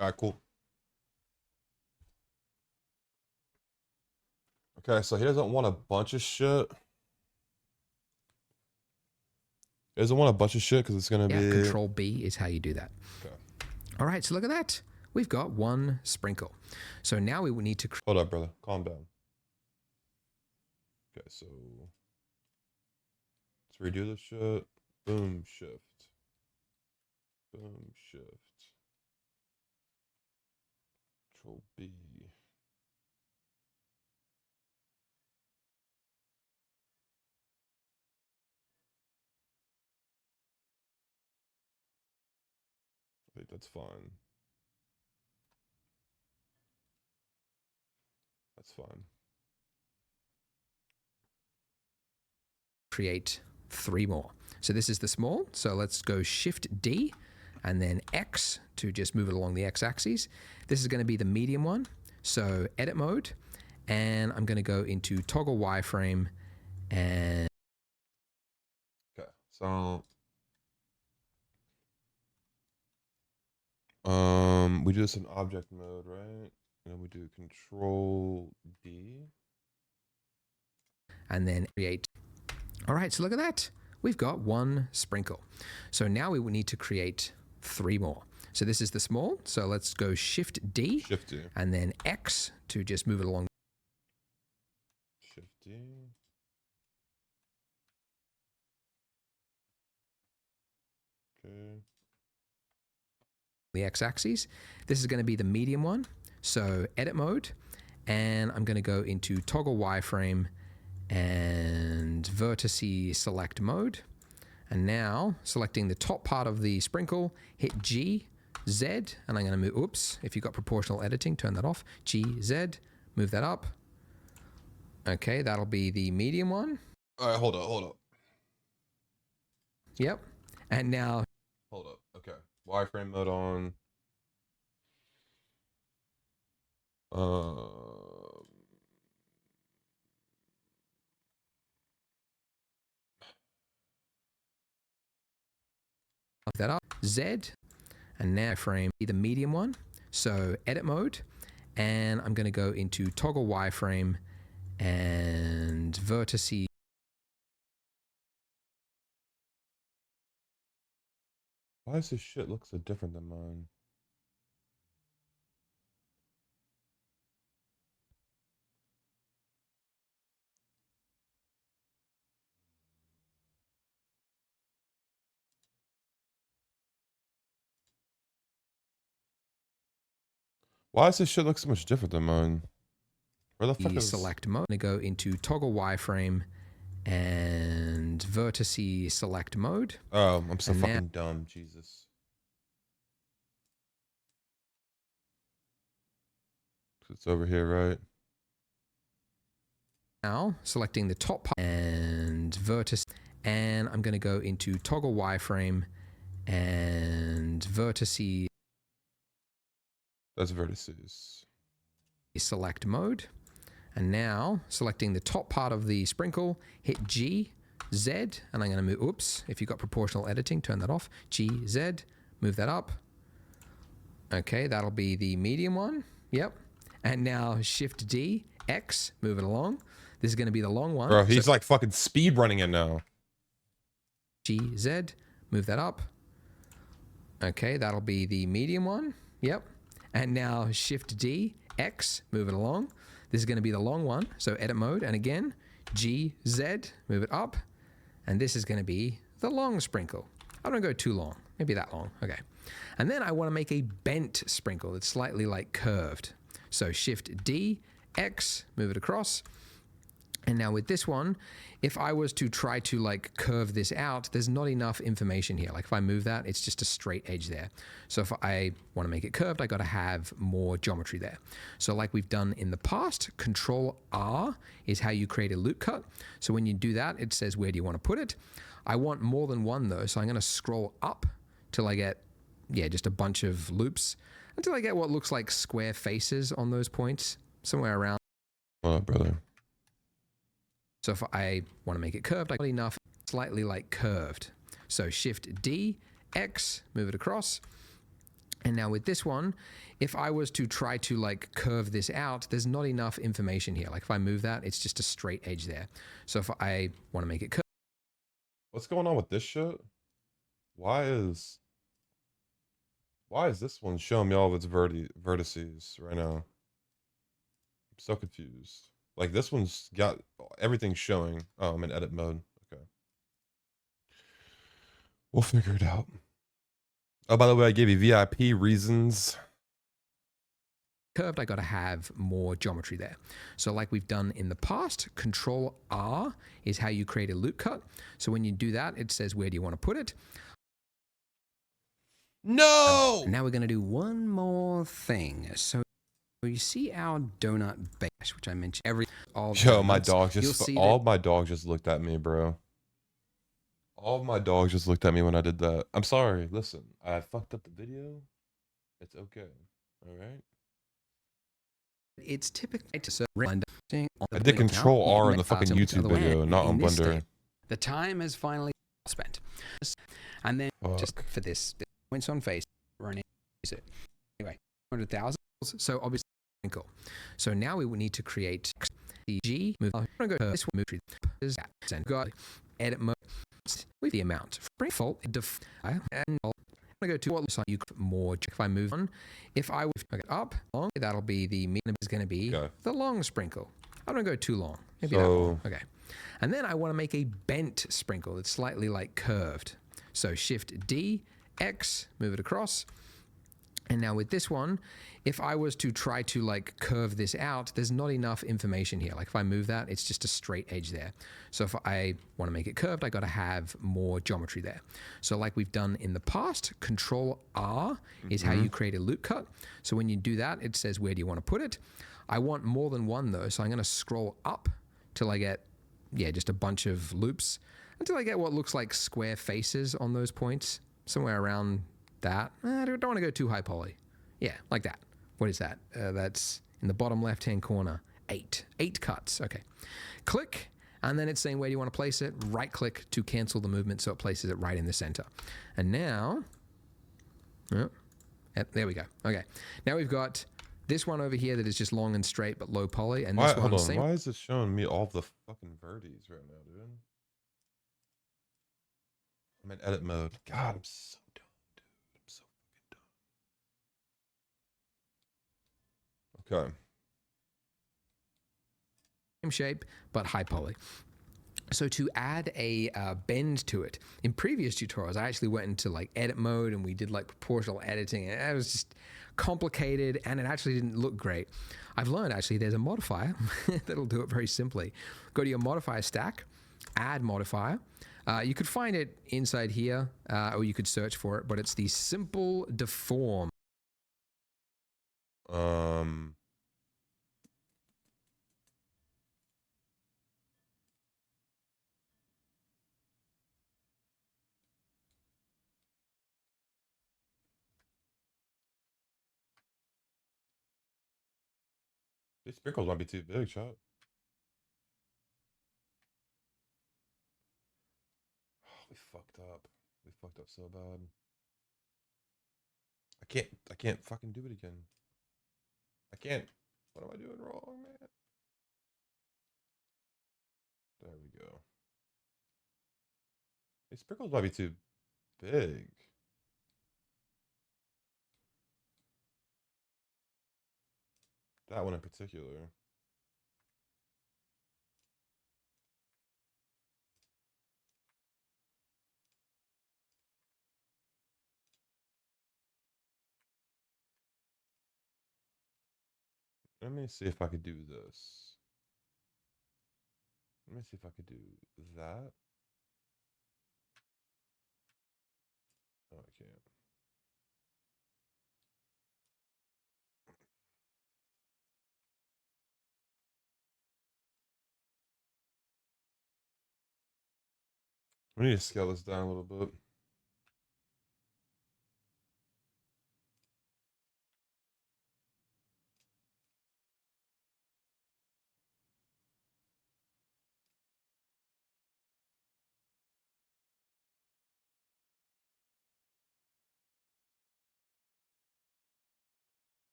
All right, cool. Okay, so he doesn't want a bunch of shit. He doesn't want a bunch of shit because it's going to be... Control B is how you do that. Okay. All right, so look at that. We've got one sprinkle. So now we would need to... Hold up, brother. Calm down. Okay, so... let's redo this shit. Boom, shift. Boom, shift. Control B. I think that's fine. That's fine. Create 3 more. So this is the small. So let's go Shift D and then X to just move it along the X axis. This is going to be the medium one. So edit mode, and I'm going to go into toggle wireframe and... Okay, so... we do this in object mode, right? And then we do Control D. And then create. All right, so look at that. We've got one sprinkle. So now we will need to create 3 more. So this is the small. So let's go Shift D. Shift D. And then X to just move it along. Shift D. Okay. The X axis. This is going to be the medium one. So edit mode, and I'm going to go into toggle wireframe and vertice select mode. And now selecting the top part of the sprinkle, hit G, Z, and I'm going to move, oops, if you've got proportional editing, turn that off. G, Z, move that up. Okay, that'll be the medium one. All right, hold up. Yep. And now, Hold up. Okay. Wireframe mode on. lock that up. Z. And now frame the medium one. So edit mode. And I'm going to go into toggle wireframe and vertices. Why does this shit look so different than mine? Why does this shit look so much different than mine? Where the fuck is... Select mode. I'm going to go into toggle wireframe and vertices select mode. Oh, I'm so fucking dumb. Jesus. It's over here, right? Now, selecting the top part and vertex, and I'm going to go into toggle wireframe and vertices. That's vertices. Select mode. And now, selecting the top part of the sprinkle, hit G, Z, and I'm going to move, oops, if you've got proportional editing, turn that off. G, Z, move that up. Okay, that'll be the medium one. Yep. And now Shift D, X, move it along. This is going to be the long one. Bro, he's like fucking speed running it now. G, Z, move that up. Okay, that'll be the medium one. Yep. And now Shift D, X, move it along. This is going to be the long one. So edit mode. And again, G, Z, move it up. And this is going to be the long sprinkle. I don't go too long. Maybe that long. Okay. And then I want to make a bent sprinkle that's slightly like curved. So Shift D, X, move it across. And now with this one, if I was to try to like curve this out, there's not enough information here. Like if I move that, it's just a straight edge there. So if I want to make it curved, I got to have more geometry there. So like we've done in the past, Control R is how you create a loop cut. So when you do that, it says, where do you want to put it? I want more than one though. So I'm going to scroll up till I get, yeah, just a bunch of loops until I get what looks like square faces on those points, somewhere around. What up, brother? So if I want to make it curved, I got enough slightly like curved. So Shift D, X, move it across. And now with this one, if I was to try to like curve this out, there's not enough information here. Like if I move that, it's just a straight edge there. So if I want to make it curved. What's going on with this shit? Why is this one showing me all of its vertices right now? I'm so confused. Like this one's got everything showing. Oh, I'm in edit mode. Okay. We'll figure it out. Oh, by the way, I gave you VIP reasons. Curved, I got to have more geometry there. So like we've done in the past, Control R is how you create a loop cut. So when you do that, it says, where do you want to put it? No! Now we're going to do one more thing. So you see our donut base, which I mentioned Yo, my dog just all my dogs just looked at me, bro. All my dogs just looked at me when I did that. I'm sorry. Listen, I fucked up the video. It's okay. All right. It's typically I did Control R on the fucking YouTube video, not on Blender. The time has finally spent, and then just for this points on face running it anyway 100,000. So obviously. Cool. So now we will need to create the G move. I'm going to go to this one, move and got edit mode with the amount. Default and I'm going to go to what you more. If I move on, if I would up long, that'll be the medium is going to be the long sprinkle. I don't go too long. Maybe that long. Okay. And then I want to make a bent sprinkle that's slightly like curved. So Shift D, X, move it across. And now with this one, if I was to try to like curve this out, there's not enough information here. Like if I move that, it's just a straight edge there. So if I want to make it curved, I got to have more geometry there. So like we've done in the past, Control R is how you create a loop cut. So when you do that, it says, where do you want to put it? I want more than one though. So I'm going to scroll up till I get, yeah, just a bunch of loops until I get what looks like square faces on those points, somewhere around that. I don't want to go too high poly. Yeah, like that. What is that? That's in the bottom left-hand corner. 8 cuts. Okay. Click, and then it's saying where do you want to place it. Right click to cancel the movement so it places it right in the center. And now, there we go. Okay. Now we've got this one over here that is just long and straight but low poly, and this one Hold on. same. Why is it showing me all the fucking verdes right now, dude? I'm in edit mode. God, I'm so dumb, dude. I'm so fucking dumb. Okay. Same shape, but high poly. So to add a bend to it, in previous tutorials, I actually went into like edit mode and we did like proportional editing, and it was just complicated and it actually didn't look great. I've learned actually there's a modifier that'll do it very simply. Go to your modifier stack, add modifier. You could find it inside here, or you could search for it, but it's the simple deform. These sprinkles might be too big, chat. We fucked up. We fucked up so bad. I can't fucking do it again. I can't. What am I doing wrong, man? There we go. These sprinkles might be too big. That one in particular. Let me see if I could do this. Let me see if I could do that. Oh, I can't. We need to scale this down a little bit.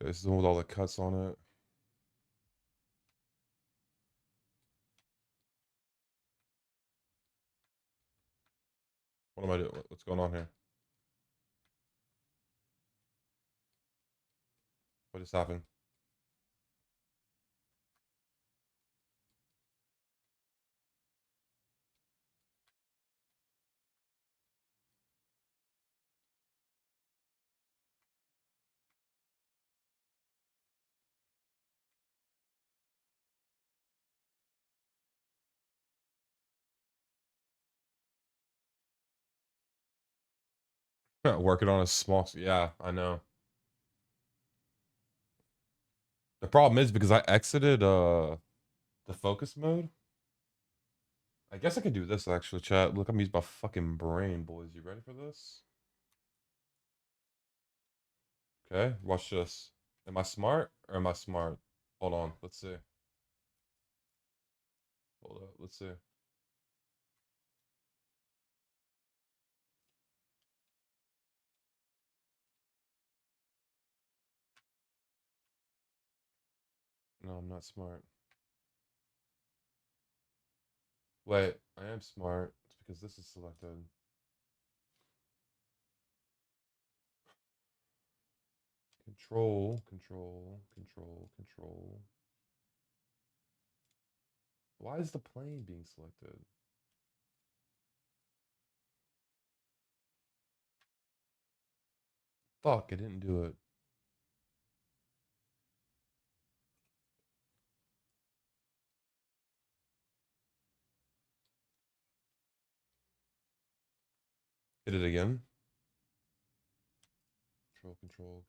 Okay, this is the one with all the cuts on it. What am I doing? What's going on here? What just happened? Working on a small. Yeah, I know. The problem is because I exited the focus mode. I guess I could do this actually, chat. Look, I'm using my fucking brain, boys. You ready for this? Okay, watch this. Am I smart or am I smart? Hold on, let's see. Hold up, let's see. No, I'm not smart. Wait, I am smart. It's because this is selected. Control, control, control, control. Why is the plane being selected? Fuck, I didn't do it. Hit it again. Control, control,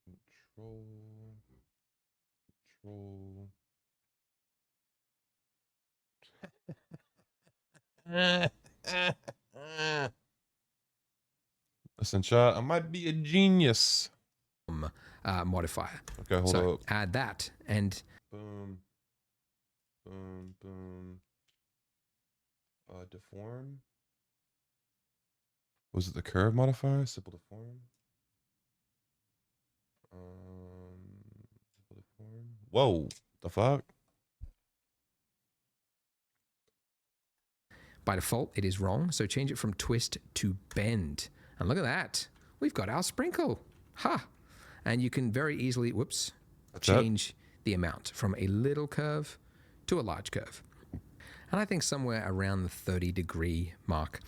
control, control. Listen, chat, I might be a genius. Modifier. Okay, hold so up. add that and Boom. Boom, boom. Deform. Was it the curve modifier? Simple deform. Simple deform. Whoa, the fuck? by default it is wrong. So change it from twist to bend. And look at that. We've got our sprinkle. Ha! And you can very easily, whoops, change the amount from a little curve to a large curve. And I think somewhere around the 30-degree mark.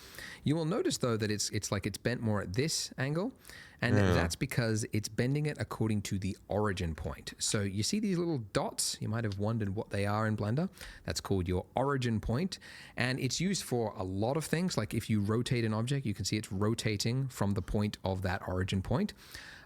You will notice though that it's like it's bent more at this angle, and that's because it's bending it according to the origin point. So you see these little dots? You might have wondered what they are in Blender. That's called your origin point, and it's used for a lot of things. Like if you rotate an object, you can see it's rotating from the point of that origin point.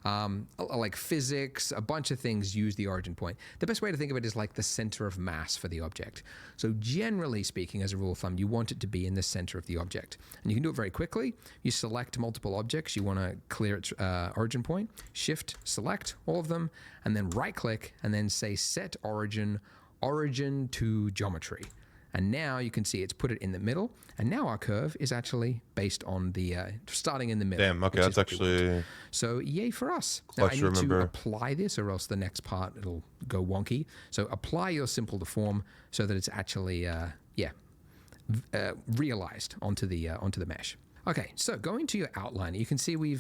Like physics, a bunch of things use the origin point. The best way to think of it is like the center of mass for the object. So generally speaking, as a rule of thumb, you want it to be in the center of the object. And you can do it very quickly. You select multiple objects. You want to clear its origin point. Shift, select all of them, and then right click, and then say set origin to geometry. And now you can see it's put it in the middle. And now our curve is actually based on the starting in the middle. Damn, okay, that's actually... So yay for us. Now I need to apply this or else the next part it'll go wonky. So apply your simple deform so that it's actually, realized onto the mesh. Okay, so going to your outline, you can see we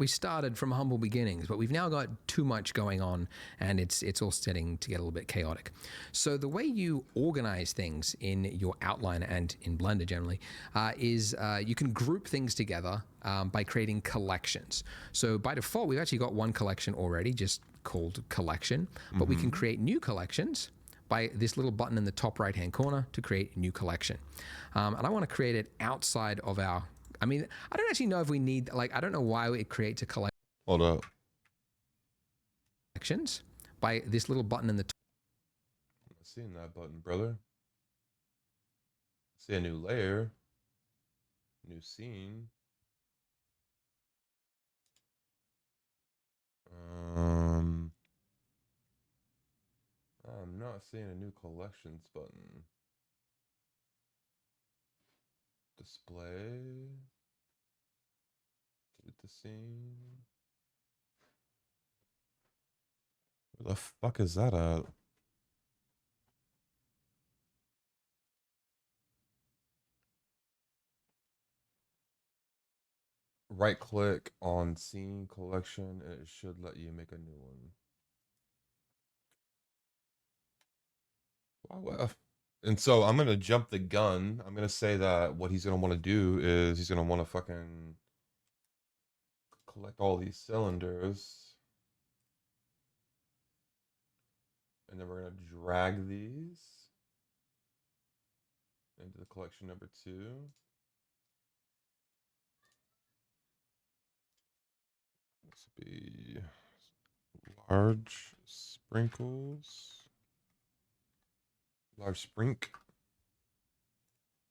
started from humble beginnings, but we've now got too much going on, and it's all starting to get a little bit chaotic. So the way you organize things in your outline and in Blender generally is you can group things together by creating collections. So by default, we've actually got one collection already, just called collection, but we can create new collections by this little button in the top right-hand corner to create a new collection. And I want to create it outside of our... I mean, I don't actually know if we need, like, I don't know why it creates a collection. Hold up. Collections by this little button in the top. I'm not seeing that button, brother. See a new layer. New scene. I'm not seeing a new collections button. Display. Delete the scene. Where the fuck is that at? Right click on scene collection and it should let you make a new one. Wow. And so I'm going to jump the gun. I'm going to say that what he's going to want to do is he's going to want to fucking collect all these cylinders. And then we're going to drag these into the collection number 2. This will be large sprinkles. Large sprink.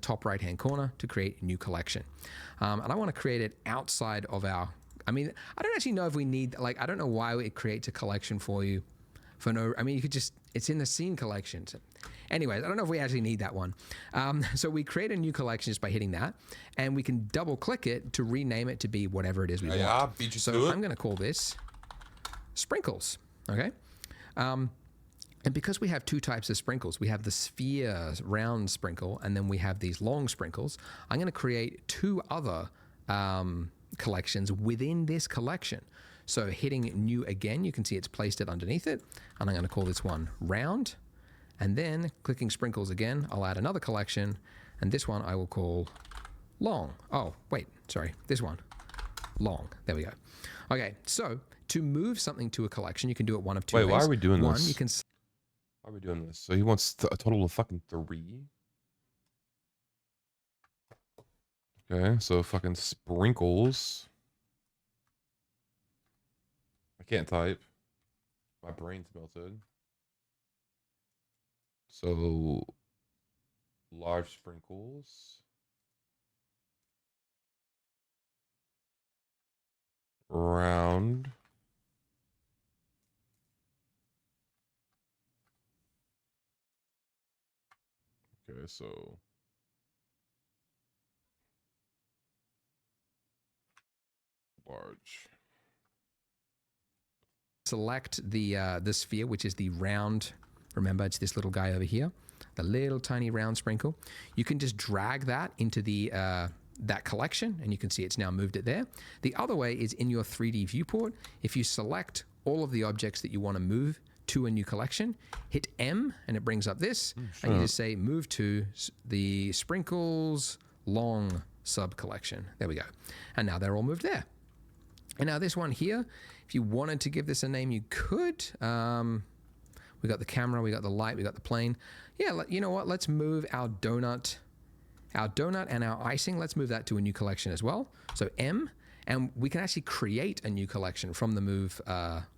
Top right-hand corner to create a new collection. And I want to create it outside of our... I mean, I don't actually know if we need... Like, I don't know why it creates a collection for you. For no... I mean, you could just... It's in the scene collections. Anyways, I don't know if we actually need that one. So we create a new collection just by hitting that. And we can double-click it to rename it to be whatever it is we want. Yeah, beat you so to it. I'm going to call this sprinkles. Okay? And because we have two types of sprinkles, we have the sphere round sprinkle, and then we have these long sprinkles, I'm going to create 2 other collections within this collection. So hitting new again, you can see it's placed it underneath it, and I'm going to call this one round. And then clicking sprinkles again, I'll add another collection, and this one I will call long. Oh, wait, sorry, this one, long. There we go. Okay, so to move something to a collection, you can do it one of 2 ways. Wait, why are we doing one, this? You can... Why are we doing this? So he wants a total of fucking 3. Okay, so fucking sprinkles. I can't type. My brain's melted. So large sprinkles. round. Okay, so large. Select the sphere, which is the round. Remember, it's this little guy over here, the little tiny round sprinkle. You can just drag that into the that collection, and you can see it's now moved it there. The other way is in your 3D viewport. If you select all of the objects that you want to move to a new collection, hit M, and it brings up this, and you just say move to the sprinkles long sub collection. There we go. And now they're all moved there. And now this one here, if you wanted to give this a name, you could. We got the camera, we got the light, we got the plane. Yeah, you know what? Let's move our donut and our icing. Let's move that to a new collection as well. So M, and we can actually create a new collection from the move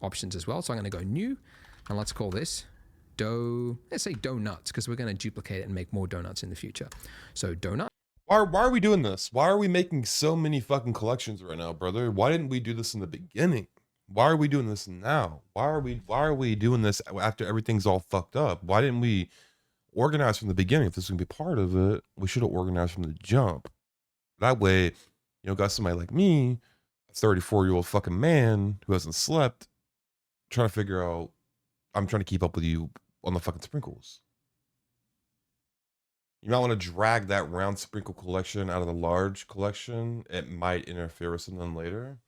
options as well. So I'm going to go new, and let's call this let's say donuts, because we're going to duplicate it and make more donuts in the future. So donut. Why are we doing this? Why are we making so many fucking collections right now, brother? Why didn't we do this in the beginning? Why are we doing this now? Why are we doing this after everything's all fucked up? Why didn't we organize from the beginning? If this is gonna be part of it, we should have organized from the jump. That way, got somebody like me, a 34-year-old fucking man who hasn't slept, trying to figure out. I'm trying to keep up with you on the fucking sprinkles. You might want to drag that round sprinkle collection out of the large collection. It might interfere with something later.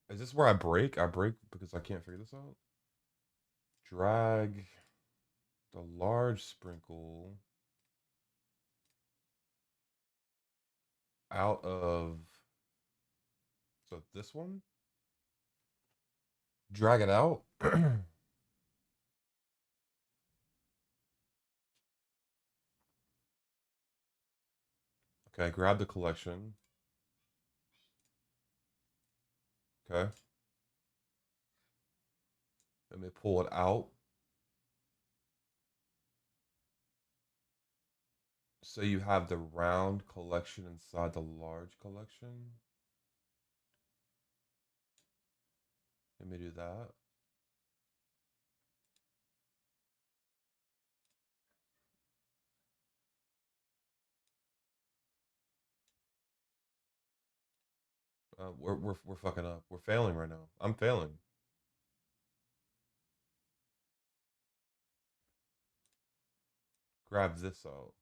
Is this where I break? I break because I can't figure this out. Drag the large sprinkle out of, so this one? Drag it out. Okay, grab the collection. Okay. Let me pull it out. So you have the round collection inside the large collection. Let me do that. We're fucking up. We're failing right now. I'm failing. Grab this out.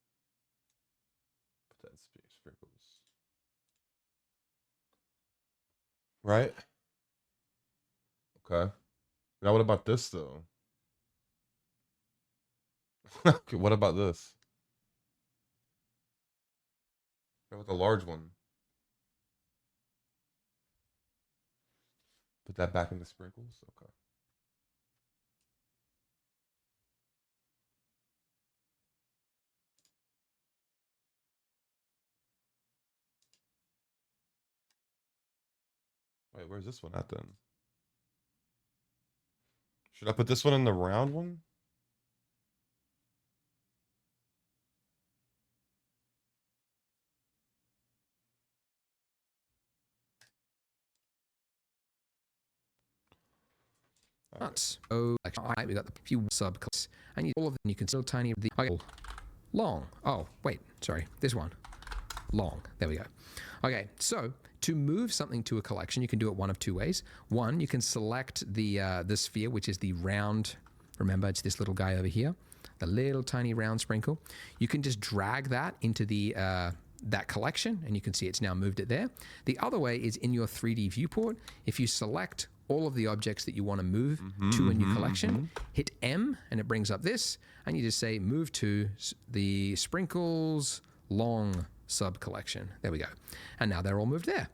Put that in sprinkles. Right? Okay. Now what about this though? Okay, what about this? What about the large one? Put that back in the sprinkles? Okay. Wait, where's this one at then? Should I put this one in the round one? Nuts. Oh, we got the few subclasses, and all of them you can still tiny. Okay, long. Oh, wait, sorry, this one. Long. There we go. Okay, so to move something to a collection, you can do it one of two ways. One, you can select the sphere, which is the round. Remember, it's this little guy over here, the little tiny round sprinkle. You can just drag that into the that collection, and you can see it's now moved it there. The other way is in your 3D viewport. If you select all of the objects that you want to move to a new collection, hit M, and it brings up this, and you just say move to the sprinkles long sub collection. There we go. And now they're all moved there.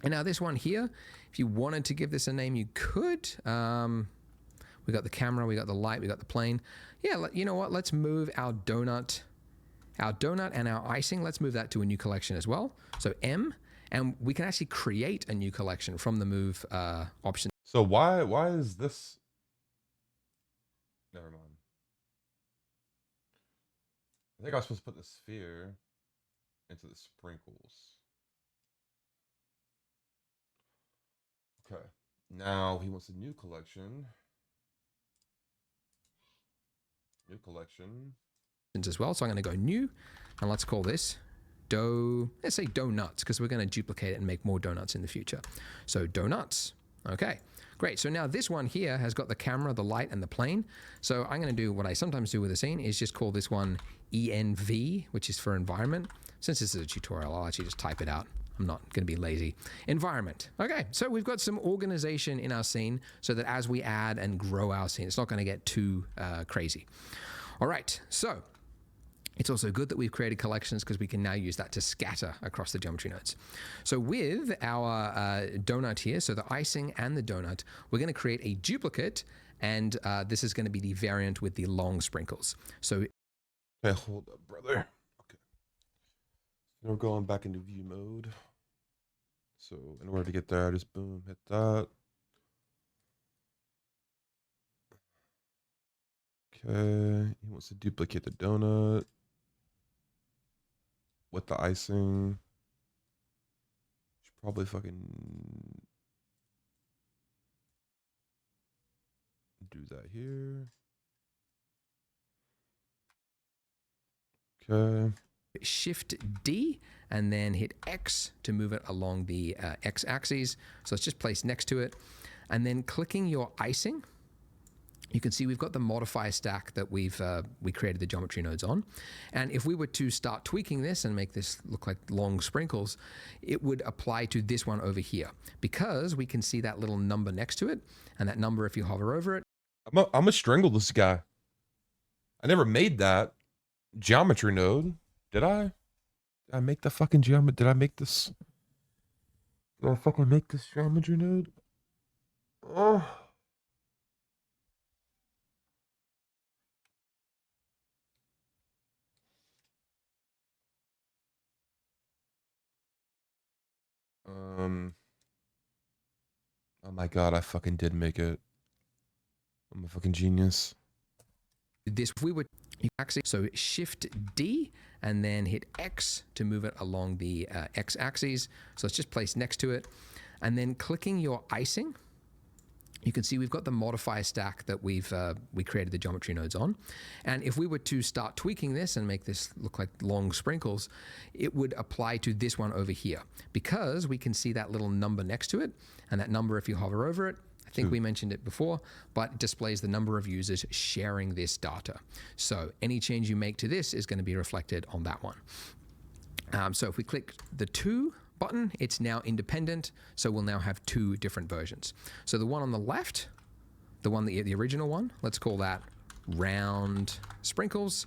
And now this one here, if you wanted to give this a name, you could. We got the camera, we got the light, we got the plane. Yeah, you know what? Let's move our donut and our icing. Let's move that to a new collection as well. So M, and we can actually create a new collection from the move option. So why is this? Never mind. I think I was supposed to put the sphere into the sprinkles. Okay. Now he wants a new collection. New collection. As well. So I'm going to go new, and let's call this let's say donuts, because we're going to duplicate it and make more donuts in the future. So donuts. Okay, great. So now this one here has got the camera, the light, and the plane. So I'm going to do what I sometimes do with a scene is just call this one ENV, which is for environment. Since this is a tutorial, I'll actually just type it out. I'm not going to be lazy. Environment. Okay, so we've got some organization in our scene so that as we add and grow our scene, it's not going to get too crazy. All right, so it's also good that we've created collections because we can now use that to scatter across the geometry nodes. So with our donut here, so the icing and the donut, we're going to create a duplicate, and this is going to be the variant with the long sprinkles. So, okay, hold up, brother. Okay, we're going back into view mode. So in order to get there, just boom, hit that. Okay, he wants to duplicate the donut with the icing. Should probably fucking do that here. Okay. Shift D and then hit X to move it along the X axis. So it's just placed next to it. And then clicking your icing, you can see we've got the modifier stack that we created the geometry nodes on. And if we were to start tweaking this and make this look like long sprinkles, it would apply to this one over here because we can see that little number next to it. And that number, if you hover over it. I'm gonna strangle this guy. I never made that geometry node. Did I? Did I make the fucking geometry? Did I make this? Did I fucking make this geometry node? Oh. Oh my god, I fucking did make it. I'm a fucking genius. This, if we would actually, so Shift D and then hit X to move it along the X axis. So it's just placed next to it. And then clicking your icing, you can see we've got the modifier stack that we created the geometry nodes on. And if we were to start tweaking this and make this look like long sprinkles, it would apply to this one over here because we can see that little number next to it. And that number, if you hover over it, I think we mentioned it before, but it displays the number of users sharing this data. So any change you make to this is going to be reflected on that one. So if we click the 2 button, it's now independent, so we'll now have 2 different versions. So the one on the left, the original one, let's call that round sprinkles.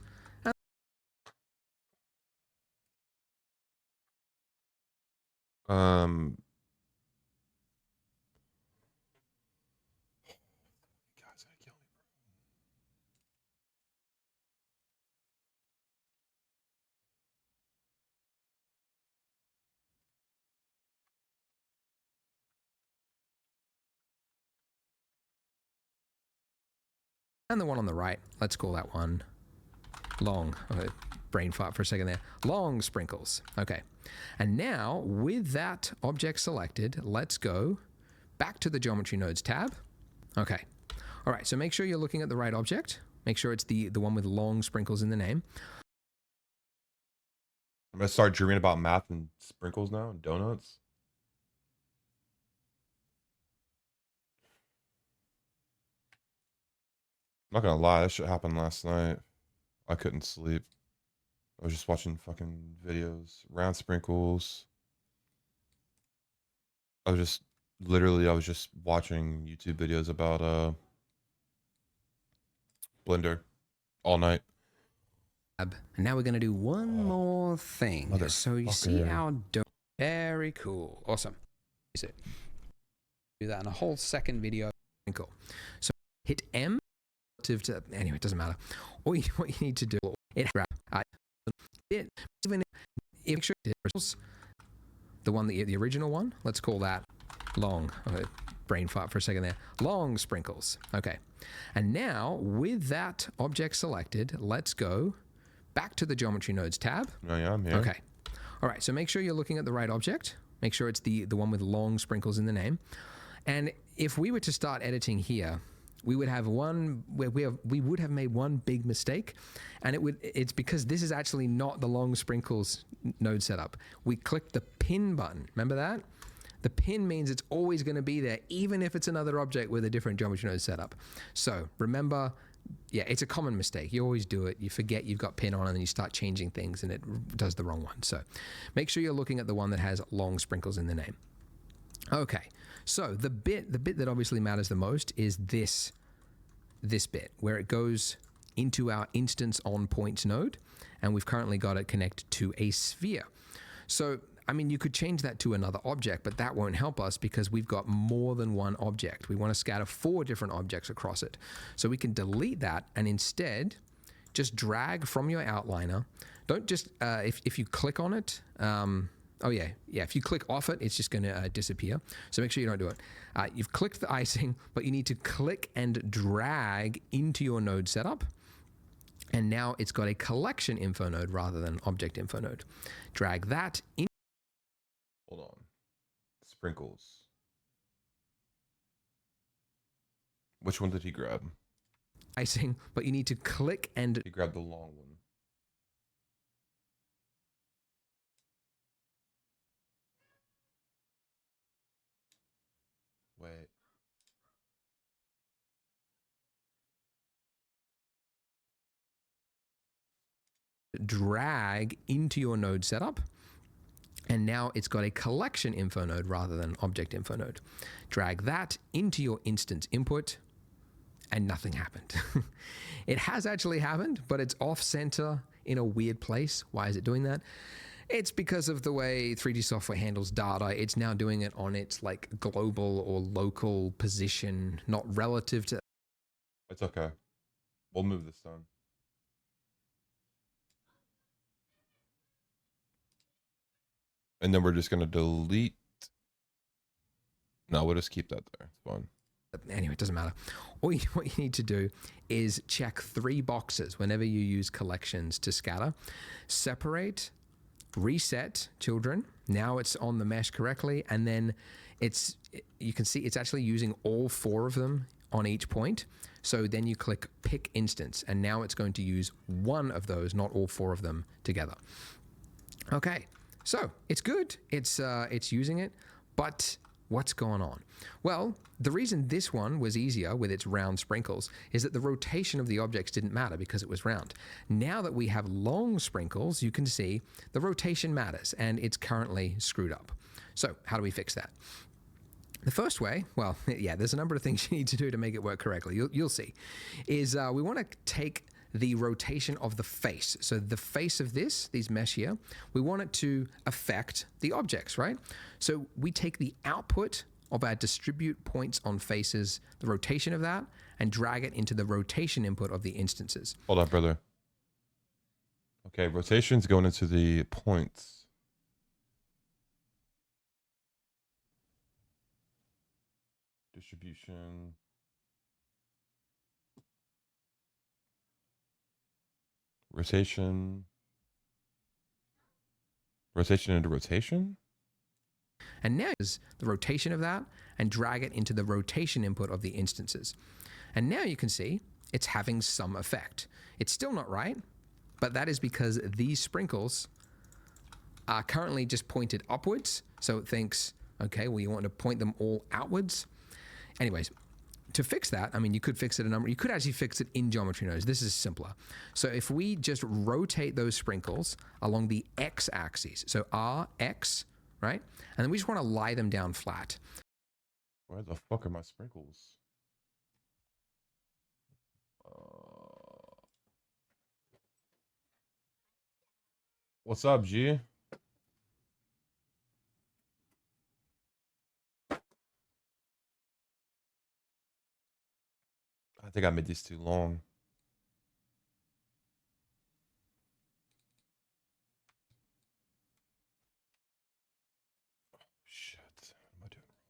And the one on the right, let's call that one long. Brain fart for a second there. Long sprinkles. Okay. And now with that object selected, let's go back to the geometry nodes tab. Okay. All right. So make sure you're looking at the right object. Make sure it's the one with long sprinkles in the name. I'm gonna start dreaming about math and sprinkles now and donuts. I'm not gonna lie, that shit happened last night. I couldn't sleep. I was just watching fucking videos, round sprinkles. I was just watching YouTube videos about Blender all night. And now we're going to do one more thing. So you see our very cool. Awesome. Do that in a whole second video. Cool. So hit M to, anyway, it doesn't matter. What you need to do, make sure the original one, let's call that long. Brain fart for a second there. Long sprinkles. Okay. And now with that object selected, let's go back to the Geometry Nodes tab. Oh, yeah, I'm here. Okay. All right, so make sure you're looking at the right object. Make sure it's the one with long sprinkles in the name. And if we were to start editing here, we would have we would have made one big mistake, and it's because this is actually not the long sprinkles node setup. We clicked the pin button. Remember that? The pin means it's always going to be there, even if it's another object with a different geometry node setup. So remember, yeah, it's a common mistake. You always do it. You forget you've got pin on, and then you start changing things, and it does the wrong one. So make sure you're looking at the one that has long sprinkles in the name. Okay, so the bit that obviously matters the most is this bit where it goes into our instance on points node, and we've currently got it connected to a sphere. So I mean, you could change that to another object, but that won't help us because we've got more than one object. We want to scatter 4 different objects across it. So we can delete that and instead just drag from your outliner. Don't just, if you click on it, oh yeah, if you click off it, it's just going to disappear. So make sure you don't do it. You've clicked the icing, but you need to click and drag into your node setup. And now it's got a collection info node rather than object info node. Drag that in. Hold on. Sprinkles. Which one did he grab? Icing, but you need to click and... He grabbed the long one. Wait. Drag into your node setup. And now it's got a collection info node rather than object info node. Drag that into your instance input, and nothing happened. It has actually happened, but it's off center in a weird place. Why is it doing that? It's because of the way 3D software handles data. It's now doing it on its like global or local position, not relative to... It's okay. We'll move this down. And then we're just going to delete. No, we'll just keep that there. It's fine. Anyway, it doesn't matter. What you need to do is check 3 boxes whenever you use collections to scatter. Separate, reset children. Now it's on the mesh correctly. And then you can see it's actually using all 4 of them on each point. So then you click pick instance, and now it's going to use one of those, not all 4 of them together. Okay. So it's good, it's using it, but what's going on? Well, the reason this one was easier with its round sprinkles is that the rotation of the objects didn't matter because it was round. Now that we have long sprinkles, you can see the rotation matters and it's currently screwed up. So how do we fix that? The first way, well, yeah, there's a number of things you need to do to make it work correctly. You'll see, is we want to take the rotation of the face. So the face of these mesh here, we want it to affect the objects, right? So we take the output of our distribute points on faces, the rotation of that, and drag it into the rotation input of the instances. Hold on, brother. Okay, rotation's going into the points. Distribution. Rotation into rotation? And now is the rotation of that and drag it into the rotation input of the instances. And now you can see it's having some effect. It's still not right, but that is because these sprinkles are currently just pointed upwards. So it thinks, okay, well, you want to point them all outwards. Anyways, to fix that, I mean, you could fix it you could actually fix it in geometry nodes. This is simpler. So if we just rotate those sprinkles along the X axis, so R, X, right? And then we just want to lie them down flat. Where the fuck are my sprinkles? What's up, G? I think I made this too long. Oh, shit. What am I doing wrong?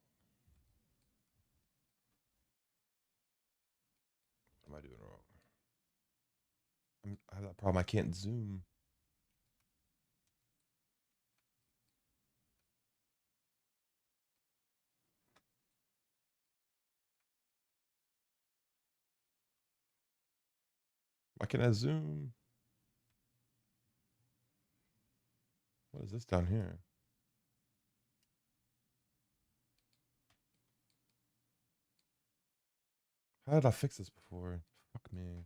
What am I doing wrong? I have that problem. I can't zoom. Why can't I zoom? What is this down here? How did I fix this before? Fuck me.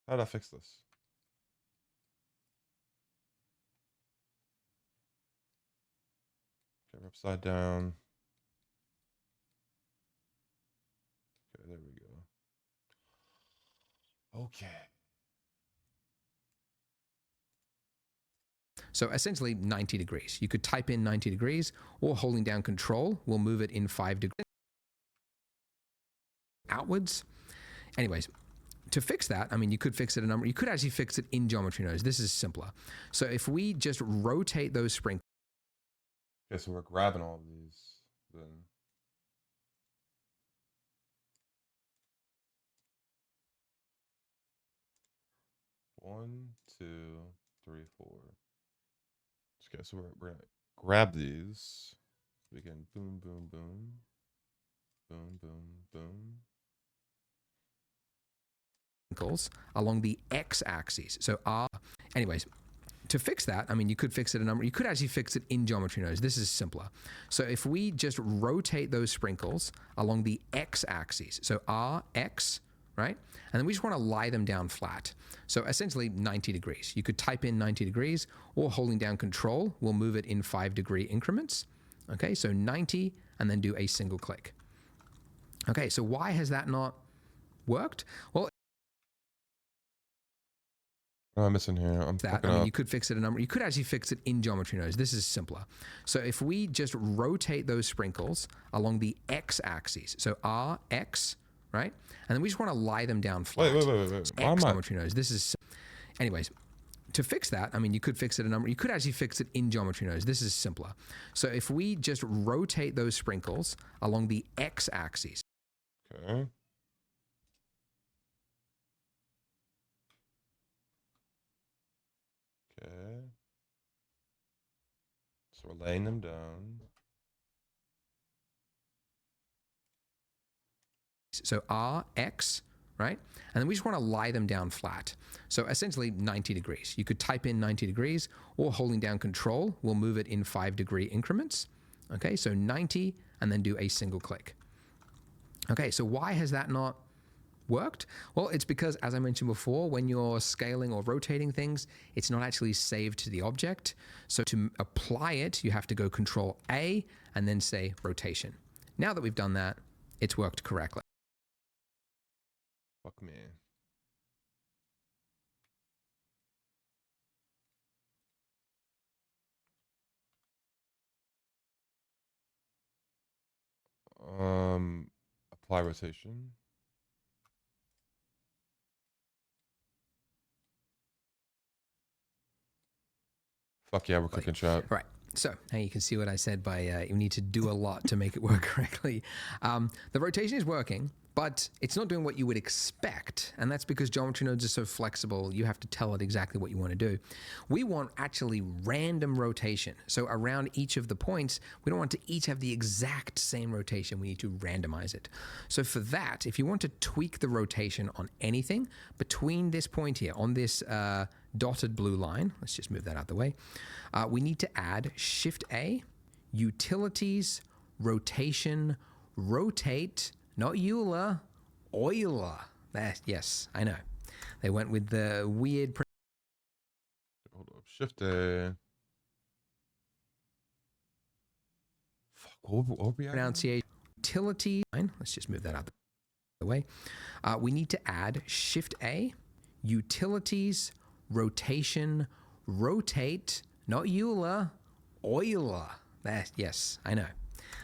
How did I fix this? Okay, we're upside down. Okay, there we go. Okay. So essentially 90 degrees. You could type in 90 degrees, or holding down control will move it in 5 degrees outwards. Anyways, to fix that, I mean, you could fix it a number. You could actually fix it in geometry nodes. This is simpler. So if we just rotate those sprinkles. Okay, so we're grabbing all of these then. One, two, three, four. Okay, so we're gonna grab these. So we can boom, boom, boom, boom, boom, boom. Along the x-axis. So anyways, to fix that, I mean, you could fix it a number. You could actually fix it in geometry nodes. This is simpler. So if we just rotate those sprinkles along the x-axis, so R, X, right? And then we just want to lie them down flat. So essentially 90 degrees. You could type in 90 degrees, or holding down control will move it in 5-degree increments. Okay, so 90, and then do a single click. Okay, so why has that not worked? Well, what am I missing here? I'm that, I mean, you could fix it a number. You could actually fix it in geometry nodes. This is simpler. So if we just rotate those sprinkles along the x-axis, so R, X, right? And then we just want to lie them down flat. Wait. Why am I? Geometry nodes. This is, anyways, to fix that, I mean, you could fix it a number. You could actually fix it in geometry nodes. This is simpler. So if we just rotate those sprinkles along the x-axis. Okay. Okay. So we're laying them down. So R, X, right? And then we just want to lie them down flat. So essentially 90 degrees. You could type in 90 degrees, or holding down control will move it in 5-degree increments. Okay, so 90, and then do a single click. Okay, so why has that not worked? Well, it's because, as I mentioned before, when you're scaling or rotating things, it's not actually saved to the object. So to apply it, you have to go Control A and then say rotation. Now that we've done that, it's worked correctly. Fuck me. Apply rotation. Fuck yeah, we're cooking chat. Right. So now you can see what I said by you need to do a lot to make it work correctly. The rotation is working, but it's not doing what you would expect. And that's because geometry nodes are so flexible, you have to tell it exactly what you want to do. We want actually random rotation. So around each of the points, we don't want to each have the exact same rotation. We need to randomize it. So for that, if you want to tweak the rotation on anything between this point here, on this dotted blue line, let's just move that out the way, we need to add Shift A, Utilities, Rotation, Rotate, not Euler, Euler. Yes, I know. They went with the weird. Hold up, Shift A. Fuck, what were we at? Pronunciation. Utility. Let's just move that out the way. We need to add Shift A, Utilities, Rotation, Rotate, not Euler, Euler. Yes, I know.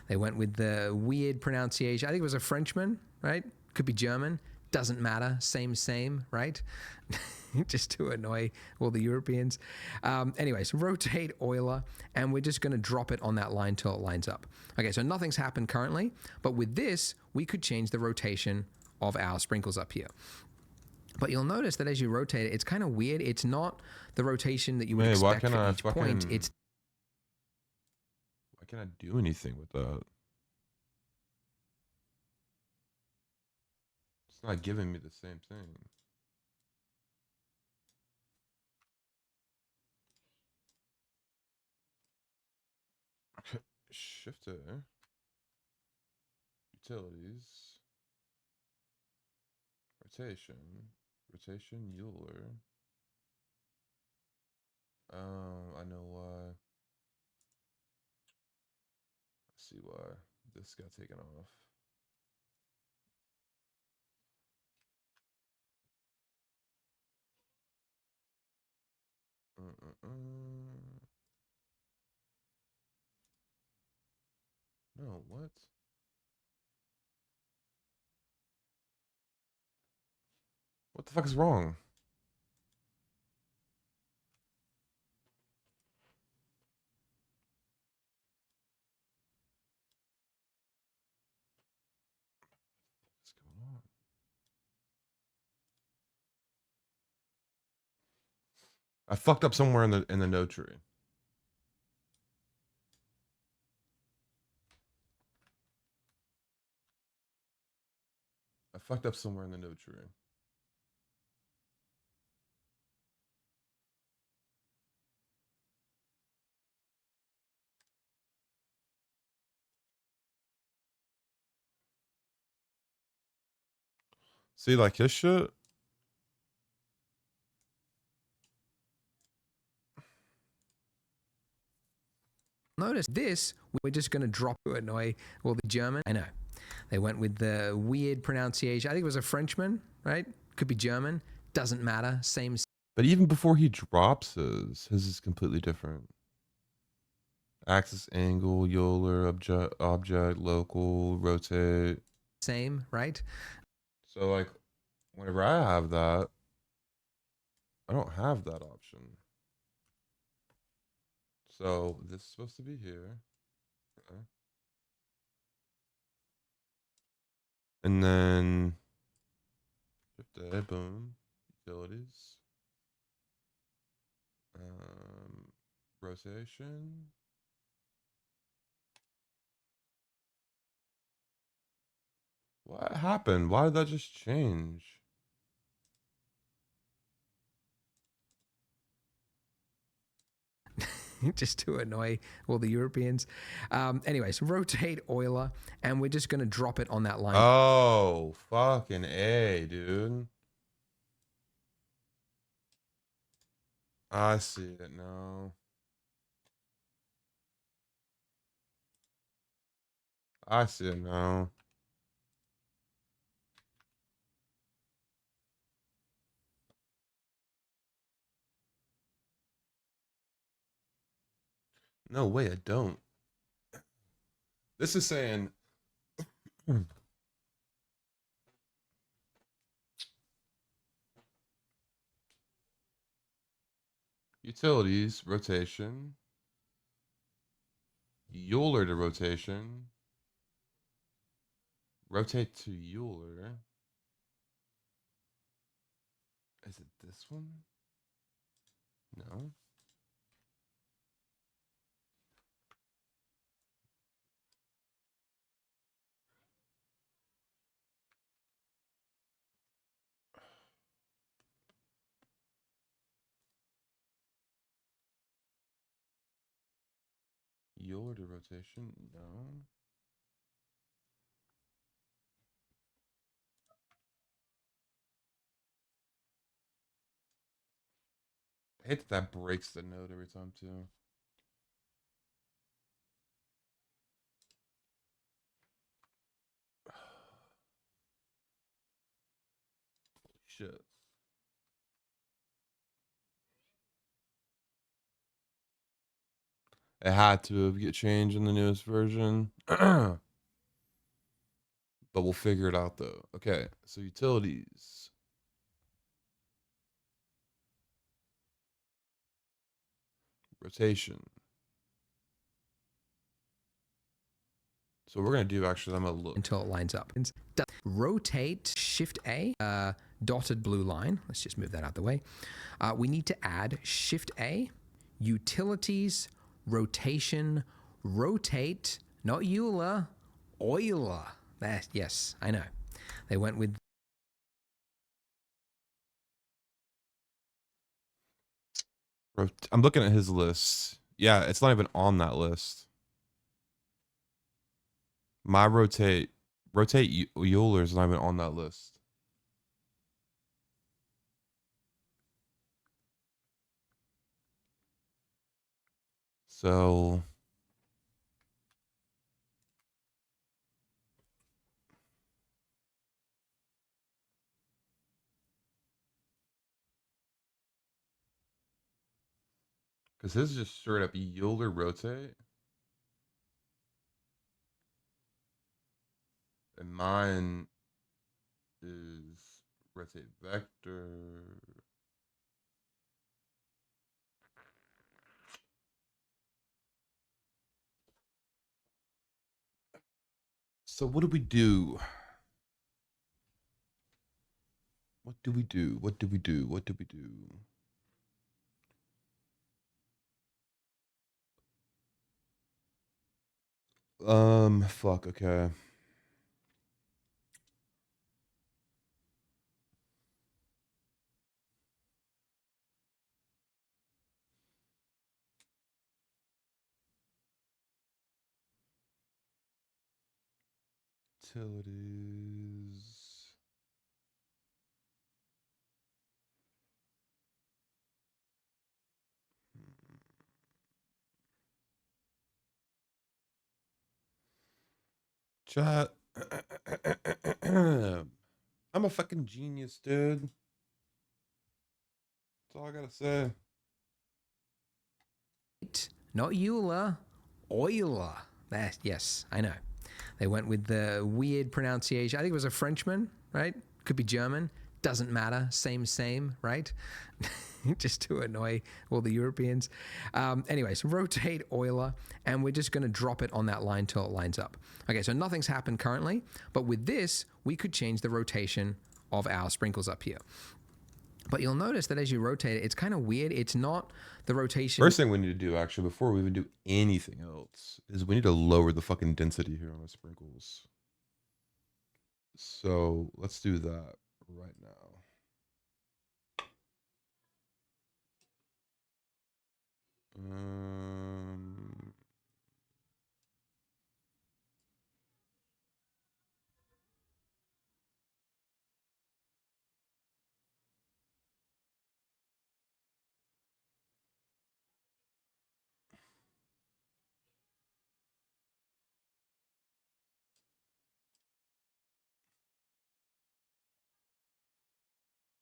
They went with the weird pronunciation. I think it was a Frenchman, right? Could be German. Doesn't matter. Same, right? just to annoy all the Europeans. Anyways, rotate oiler, and we're just going to drop it on that line till it lines up. Okay, so nothing's happened currently, but with this, we could change the rotation of our sprinkles up here. But you'll notice that as you rotate it, it's kind of weird. It's not the rotation that you would Hey, why expect can't for I each point. fucking- It's Why can't I do anything with that? It's not giving me the same thing. Okay, shifter. Utilities. Rotation. Rotation Euler. I know why. I see why this got taken off. No, what? What the fuck is wrong? What's going on? I fucked up somewhere in the node tree. I fucked up somewhere in the node tree. See, like his shit. notice this, we're just going to drop to annoy all the German. I know. They went with the weird pronunciation. I think it was a Frenchman, right? Could be German. Doesn't matter. Same. But even before he drops his is completely different. Axis, angle, Euler, object, local, rotate. Same, right? So like, whenever I have that, I don't have that option. So this is supposed to be here. Okay. And then shift A, boom, utilities. Rotation. What happened? Why did that just change? Just to annoy all the Europeans. Anyways, rotate Euler, and we're just going to drop it on that line. Oh, fucking A, dude. I see it now. I see it now. No way, I don't. This is saying utilities, rotation, Euler to rotation, rotate to Euler. Is it this one? No. Euler to rotation? No. I hate that breaks the node every time too. Shit. It had to get changed in the newest version. But we'll figure it out though. Okay, so utilities. rotation. So what we're gonna do actually, I'm gonna look until it lines up. Rotate Shift A, dotted blue line. Let's just move that out of the way. We need to add Shift A, utilities, rotation, rotate, not Euler, Euler. Yes, I know. They went with. I'm looking at his list. Yeah, it's not even on that list. My rotate Euler is not even on that list. So because his is just straight up Euler rotate. And mine is rotate vector. So what do we do? What do we do? What do we do? What do we do? Fuck, okay. Utilities. Chat. I'm a fucking genius, dude. That's all I gotta say. Not Euler, Euler. Yes, I know. They went with the weird pronunciation. I think it was a Frenchman, right? Could be German. Doesn't matter. Same, right? Just to annoy all the Europeans. Anyways, rotate Euler, and we're just going to drop it on that line till it lines up. Okay, so nothing's happened currently, but with this, we could change the rotation of our sprinkles up here. But you'll notice that as you rotate it, it's kind of weird. It's not the rotation. First thing we need to do, actually, before we even do anything else, is we need to lower the fucking density here on the sprinkles. So let's do that right now.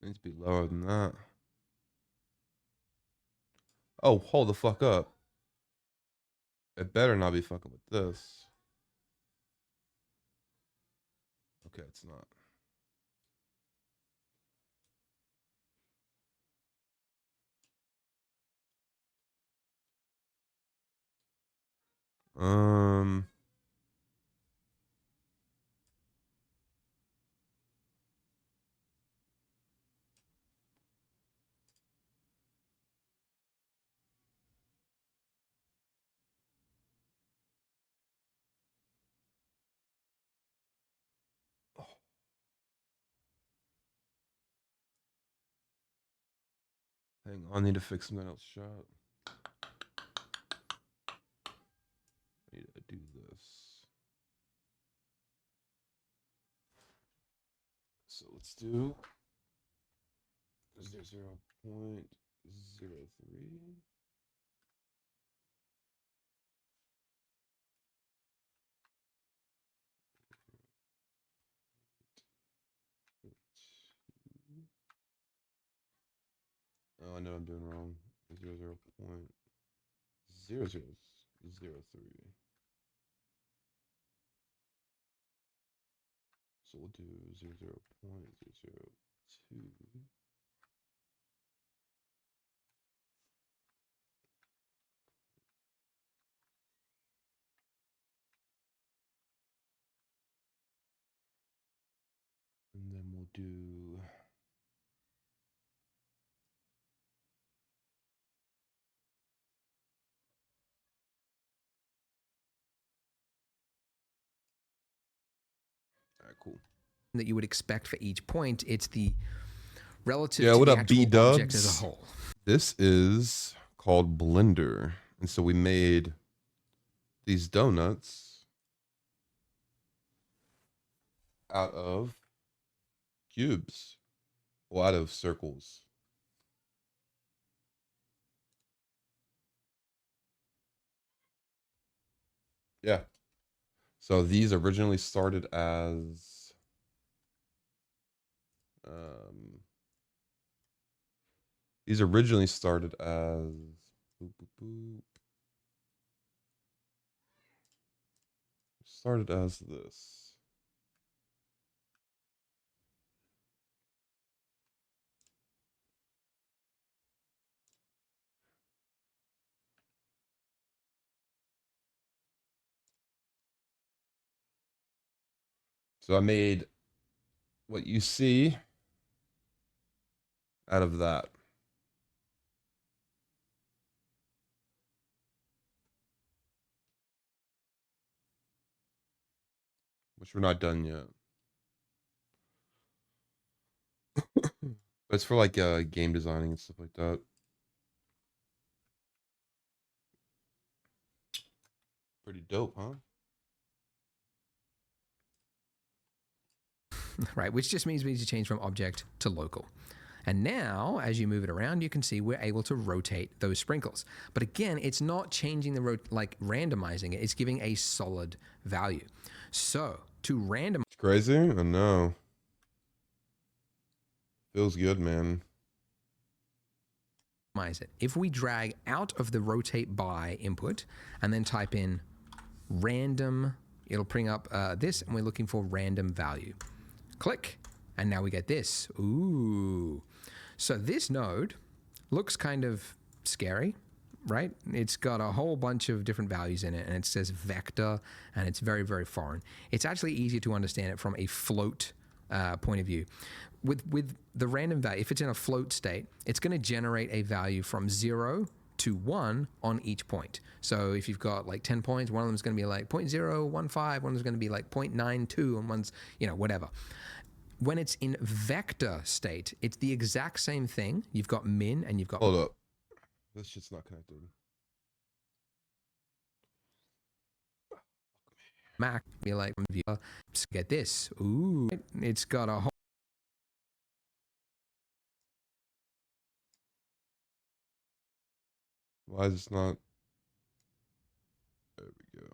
Needs to be lower than that. Oh, hold the fuck up. It better not be fucking with this. Okay, it's not. Hang on, I need to fix something else. Shot. I need to do this. So let's do 0.03. Oh, I know I'm doing wrong. 0.0003. So we'll do 0.002. do. All right, cool. That you would expect for each point. It's the relative Yeah, to what the up, actual object as a B-dubs? whole. This is called Blender. And so we made these donuts out of cubes. Well, out of circles. Yeah. So these originally started as these originally started as boop, boop, boop. Started as this. So I made what you see out of that. Which we're not done yet. But it's for like game designing and stuff like that. Pretty dope, huh? Right, which just means we need to change from object to local. And now, as you move it around, you can see we're able to rotate those sprinkles. But again, it's not changing the like randomizing it. It's giving a solid value. So to randomize, It's crazy? I know. Feels good, man. it. If we drag out of the rotate by input and then type in random, it'll bring up this, and we're looking for random value. Click, and now we get this. Ooh. So this node looks kind of scary, right? It's got a whole bunch of different values in it, and it says vector, and it's very, very foreign. It's actually easier to understand it from a float point of view. With the random value, if it's in a float state, it's going to generate a value from 0 to 1 on each point. So if you've got like 10 points, one of them is going to be like 0.015, one of them is going to be like 0.92, and one's, you know, whatever. When it's in vector state, it's the exact same thing. You've got min and you've got... Hold up. This shit's not connected. Mac, be like, get this. Ooh, it's got a whole... Why is this not? There we go.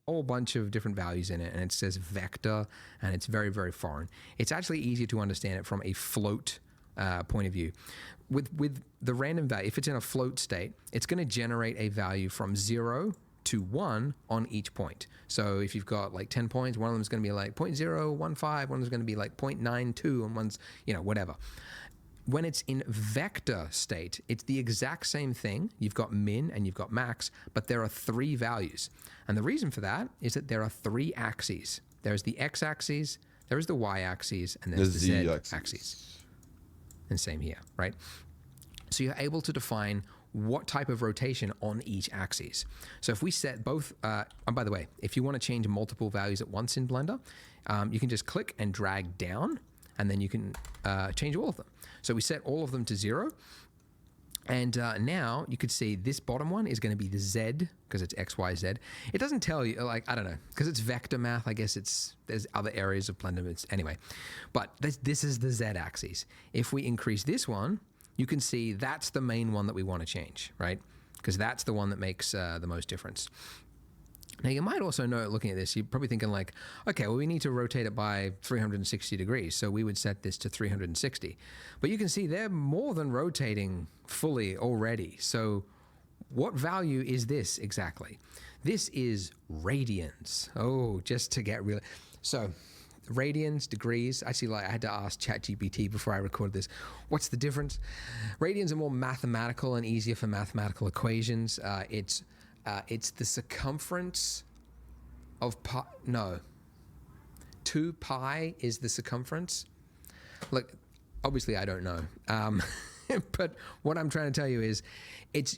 Whole bunch of different values in it, and it says vector, and it's very, very foreign. It's actually easier to understand it from a float point of view. With the random value, if it's in a float state, it's going to generate a value from 0 to 1 on each point. So if you've got like 10 points, one of them is going to be like 0.015, one is going to be like 0.92, and one's, you know, whatever. When it's in vector state, it's the exact same thing. You've got min and you've got max, but there are 3 values. And the reason for that is that there are 3 axes. There's the x-axis, there's the y-axis, and there's the z-axis. And same here, right? So you're able to define what type of rotation on each axis. So if we set both, and by the way, if you want to change multiple values at once in Blender, you can just click and drag down, and then you can change all of them. So we set all of them to 0. And now you could see this bottom one is going to be the Z, because it's X, Y, Z. It doesn't tell you, like, I don't know, because it's vector math, I guess there's other areas of Blender, anyway. But this is the Z axis. If we increase this one, you can see that's the main one that we want to change, right? Because that's the one that makes the most difference. Now, you might also know, looking at this, you're probably thinking like, okay, well, we need to rotate it by 360 degrees, so we would set this to 360. But you can see they're more than rotating fully already. So what value is this exactly? This is radians. Oh, just to get real. So radians, degrees. Actually, like, I had to ask ChatGPT before I recorded this, what's the difference? Radians are more mathematical and easier for mathematical equations. It's the circumference of 2 pi is the circumference. Look, obviously I don't know. But what I'm trying to tell you is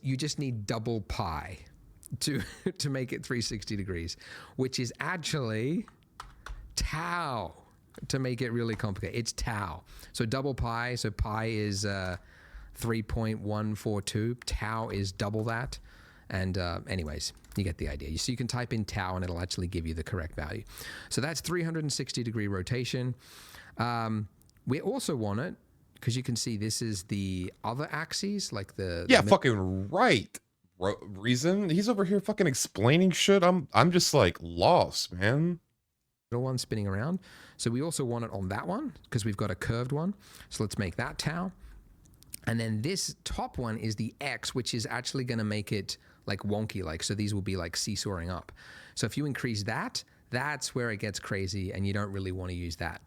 you just need double pi to make it 360 degrees, which is actually tau. To make it really complicated, it's tau. So double pi, so pi is 3.142. Tau is double that. And anyways, you get the idea. So you can type in tau and it'll actually give you the correct value. So that's 360 degree rotation. We also want it, because you can see this is the other axes, like the fucking right. Reason he's over here fucking explaining shit. I'm just like lost, man. Middle one spinning around. So we also want it on that one because we've got a curved one. So let's make that tau. And then this top one is the X, which is actually going to make it like wonky, like, so these will be like seesawing up. So if you increase that, that's where it gets crazy, and you don't really want to use that.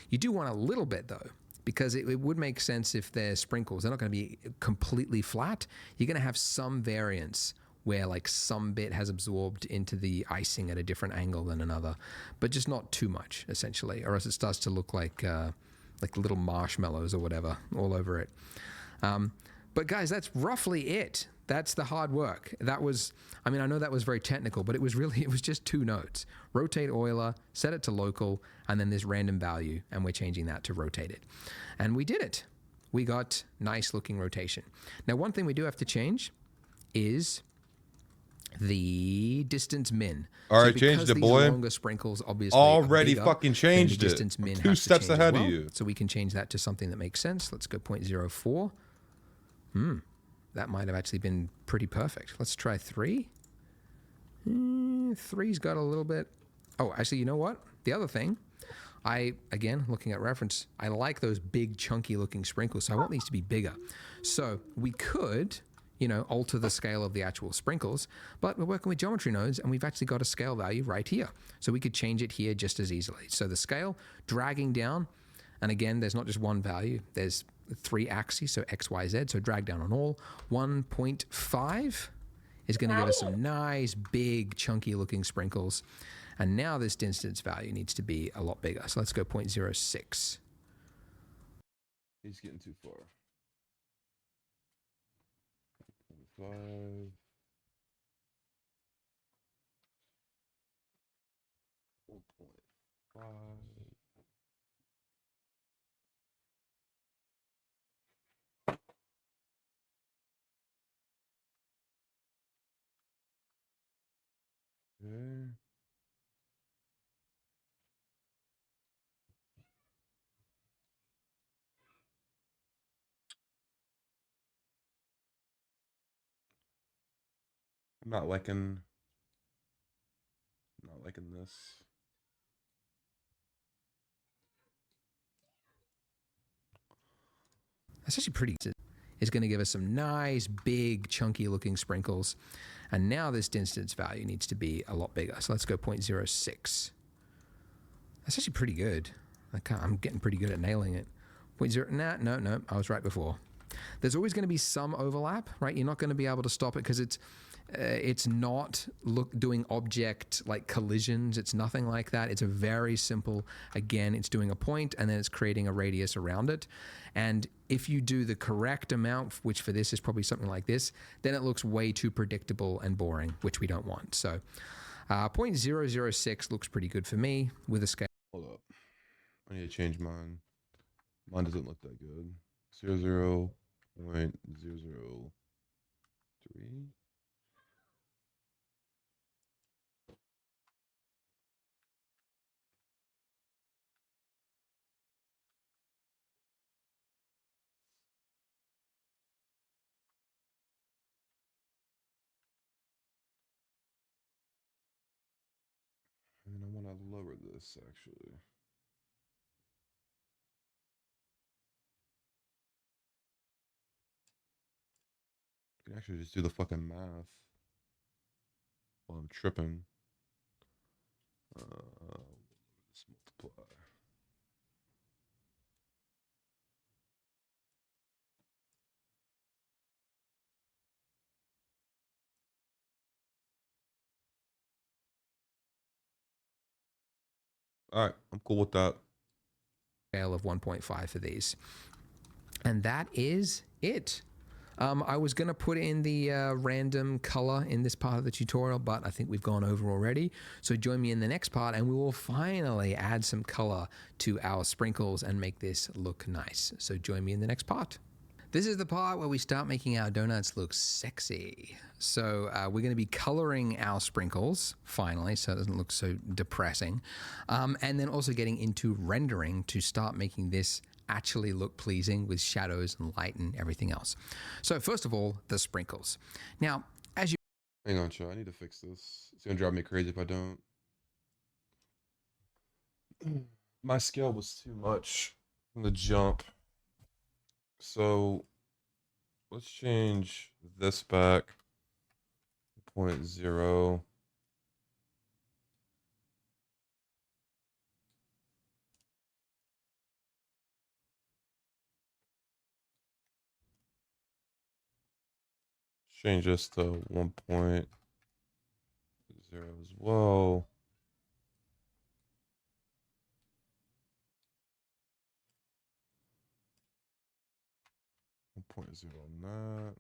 You do want a little bit though, because it would make sense if they're sprinkles. They're not going to be completely flat. You're going to have some variance where like some bit has absorbed into the icing at a different angle than another, but just not too much, essentially, or else it starts to look like little marshmallows or whatever all over it. But guys, that's roughly it. That's the hard work. That was, I mean, I know that was very technical, but it was just 2 nodes. Rotate Euler, set it to local, and then this random value, and we're changing that to rotate it. And we did it. We got nice looking rotation. Now, one thing we do have to change is the distance min. All right, changed it, boy. Longer sprinkles obviously already bigger, fucking changed the it. distance min 2 has to steps change as ahead well. of you. So we can change that to something that makes sense. Let's go 0.04. That might have actually been pretty perfect. Let's try 3. 3's got a little bit. Oh, actually, you know what? The other thing, again, looking at reference, I like those big, chunky looking sprinkles. So I want these to be bigger. So we could, alter the scale of the actual sprinkles, but we're working with geometry nodes and we've actually got a scale value right here. So we could change it here just as easily. So the scale, dragging down, and again, there's not just one value, there's 3 axes, so X, Y, Z, so drag down on all. 1.5 is going to give us some nice, big, chunky looking sprinkles. And now this distance value needs to be a lot bigger. So let's go 0.06. He's getting too far. 5. Okay. I'm not liking this. That's actually pretty good. It's going to give us some nice, big, chunky looking sprinkles. And now this distance value needs to be a lot bigger. So let's go 0.06. That's actually pretty good. I'm getting pretty good at nailing it. 0.0, no, I was right before. There's always going to be some overlap, right? You're not going to be able to stop it because it's not doing object like collisions. It's nothing like that. It's a very simple, again, it's doing a point and then it's creating a radius around it. And if you do the correct amount, which for this is probably something like this, then it looks way too predictable and boring, which we don't want. So 0.006 looks pretty good for me with a scale. Hold up. I need to change mine. Mine doesn't look that good. 0.003. And then I want to lower this actually. I can actually just do the fucking math while I'm tripping. Let's multiply. All right, I'm cool with that. Scale of 1.5 for these. And that is it. I was going to put in the random color in this part of the tutorial, but I think we've gone over already. So join me in the next part and we will finally add some color to our sprinkles and make this look nice. So join me in the next part. This is the part where we start making our donuts look sexy. So we're going to be coloring our sprinkles finally, so it doesn't look so depressing. And then also getting into rendering to start making this actually look pleasing with shadows and light and everything else. So first of all, the sprinkles. Now, as you... Hang on, Joe. I need to fix this. It's going to drive me crazy if I don't. My scale was too much from the jump. So let's change this back 0.0. Change this to 1.0 as well. On that.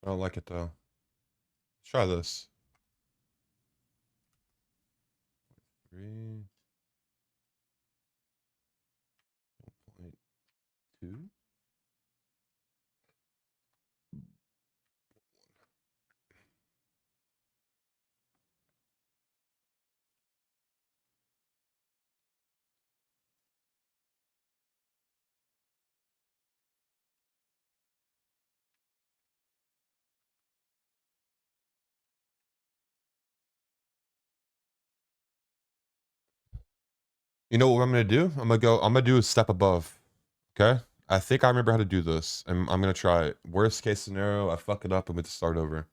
I don't like it though. Let's try this. 3. 1.2. You know what I'm gonna do? I'm gonna do a step above. Okay? I think I remember how to do this. And I'm gonna try it. Worst case scenario, I fuck it up and we have to start over.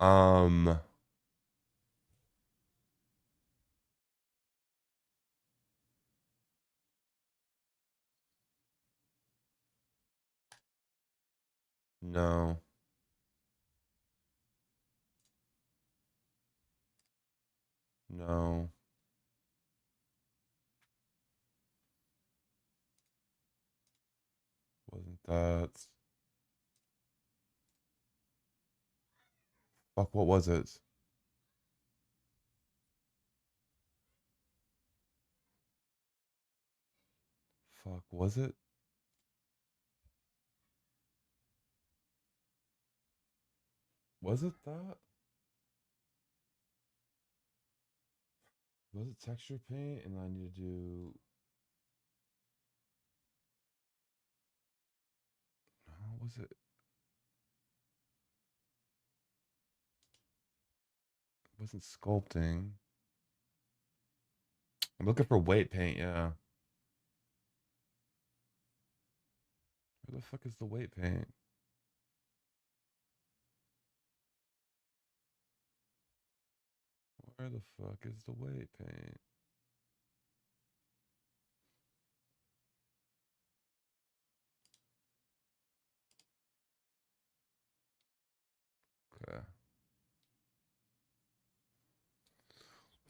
No. No. Wasn't that? Fuck, what was it? Fuck, was it? Was it that? Was it texture paint? And I need to do... No, was it? It wasn't sculpting. I'm looking for weight paint, yeah. Where the fuck is the weight paint? Where the fuck is the weight paint? Okay.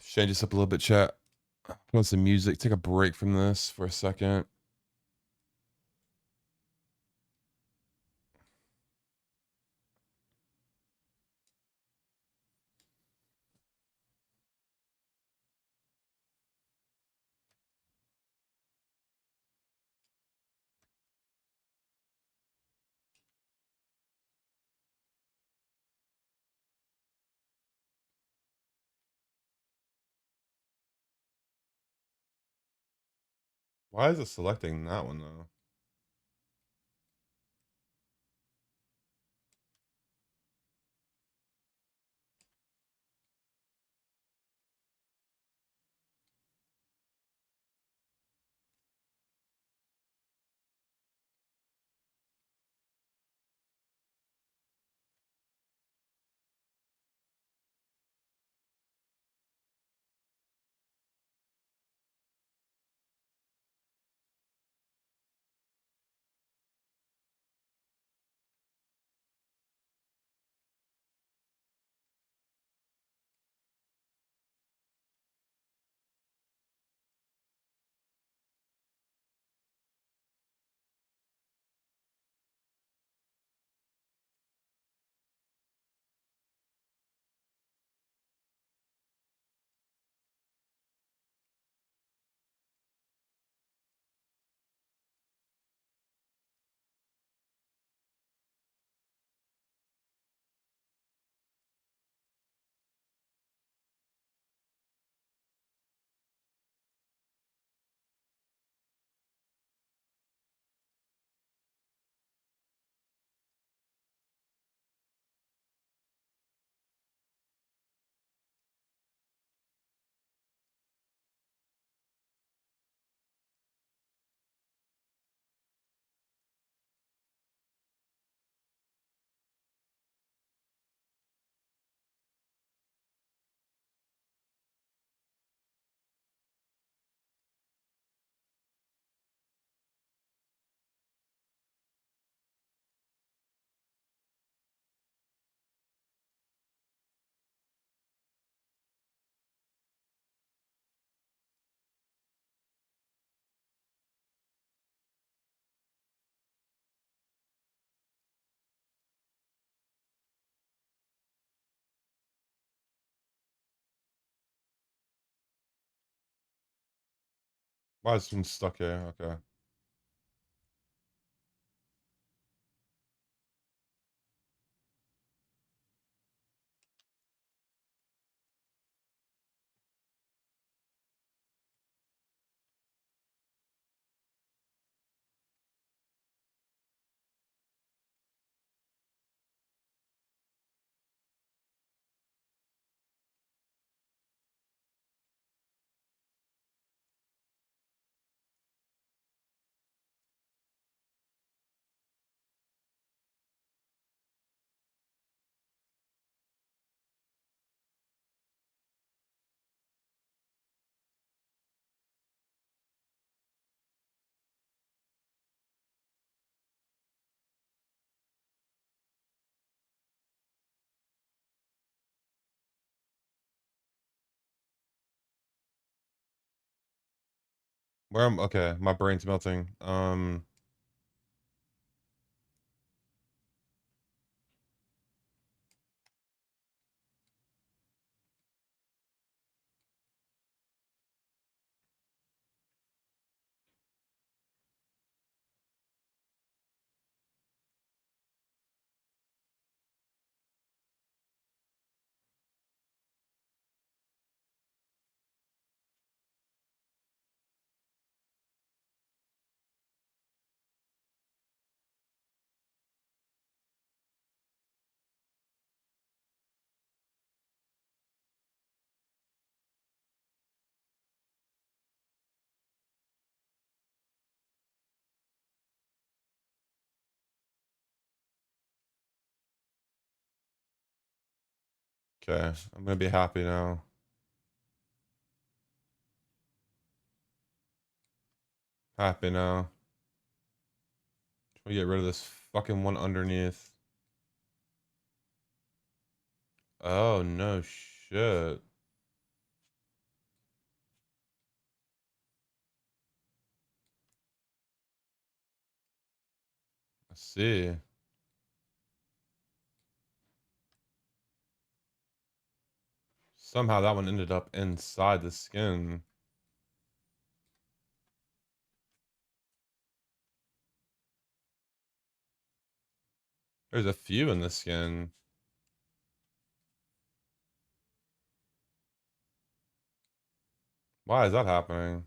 Change this up a little bit, chat. Put on some music. Take a break from this for a second. Why is it selecting that one though? Why is one stuck here? Okay. Where am okay, my brain's melting. Okay, I'm gonna be happy now. Happy now. Try to get rid of this fucking one underneath. Oh no shit. I see. Somehow that one ended up inside the skin. There's a few in the skin. Why is that happening?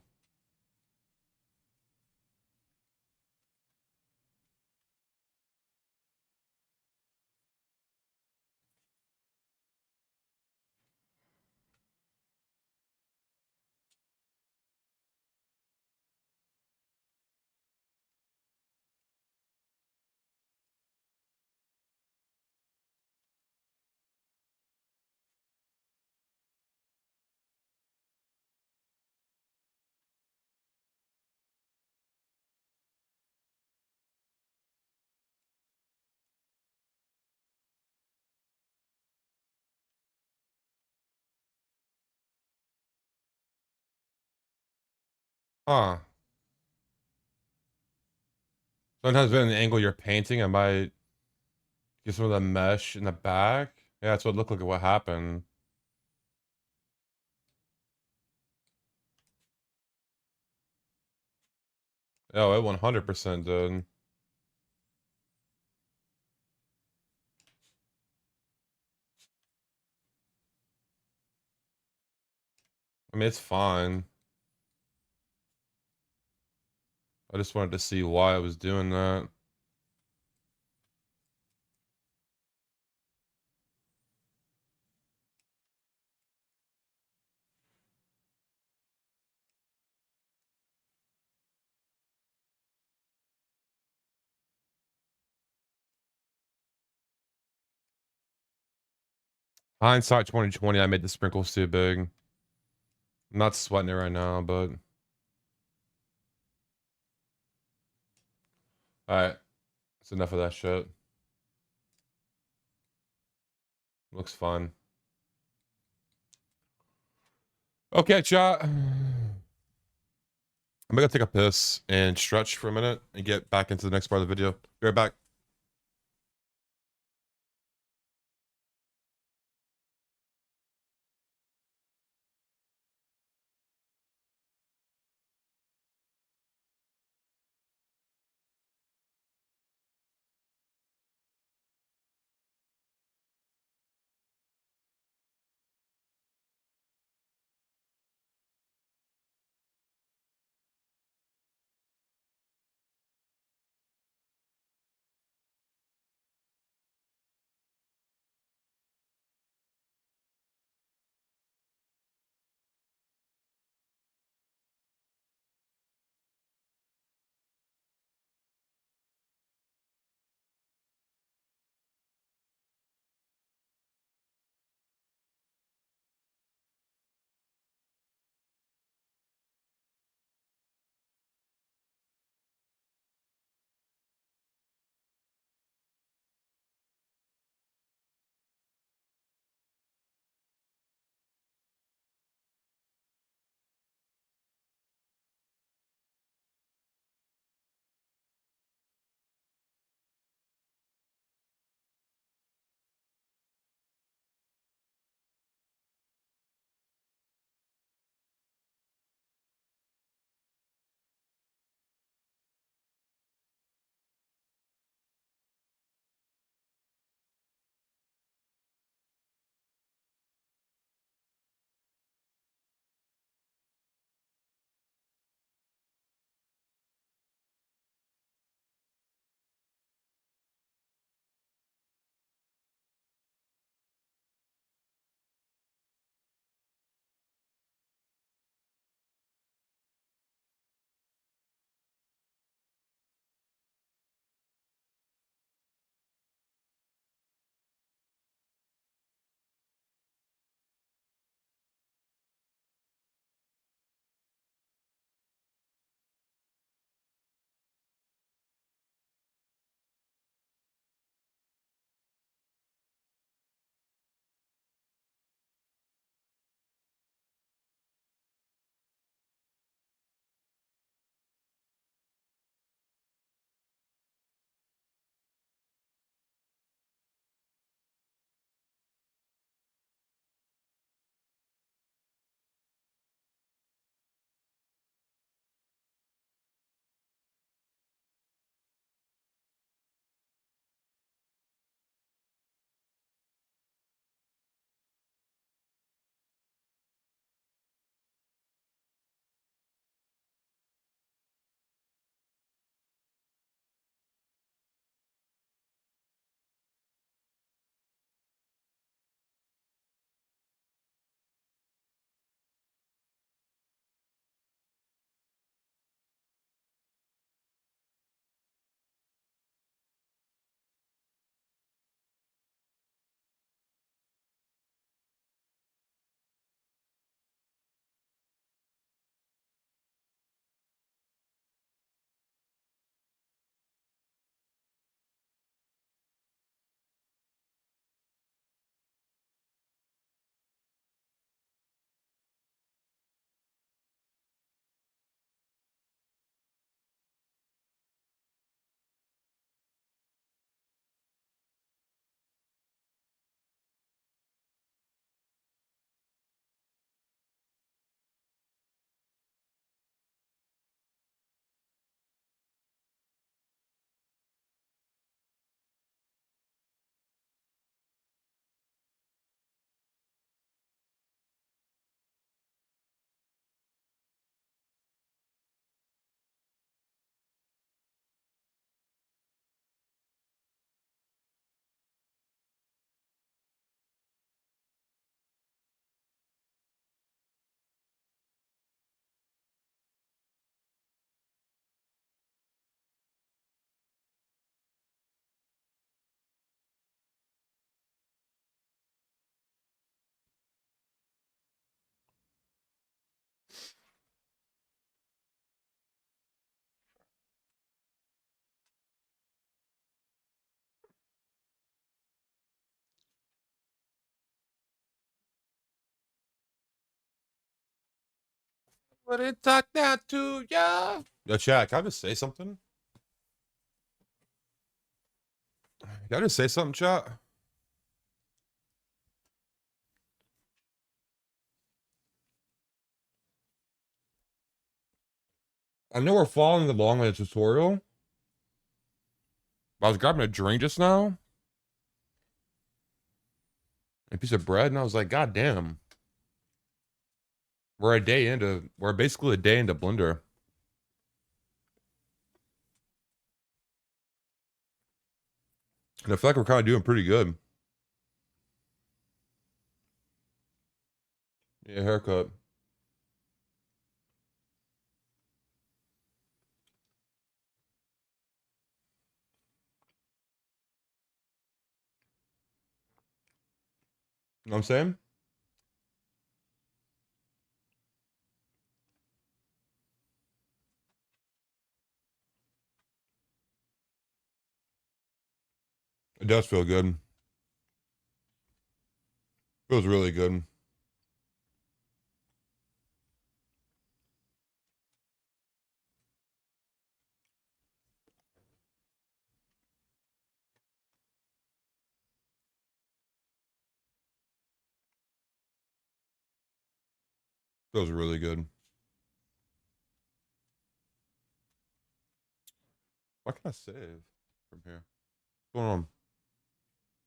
Huh. Sometimes depending on the angle you're painting, I might get some of the mesh in the back. Yeah, that's what looked like what happened. Oh, it 100% did. I mean, it's fine. I just wanted to see why I was doing that. Hindsight 2020, I made the sprinkles too big. I'm not sweating it right now, but alright. That's enough of that shit. Looks fun. Okay, chat. I'm gonna take a piss and stretch for a minute and get back into the next part of the video. Be right back. What it talk now to ya? Yo, chat, can I just say something? Can I just say something, chat? I know we're following along with the tutorial. But I was grabbing a drink just now. A piece of bread, and I was like, God damn. We're basically a day into Blender. And I feel like we're kind of doing pretty good. Yeah, haircut. You know what I'm saying? It does feel good. Feels really good. Feels really good. Why can't I save from here? What's going on?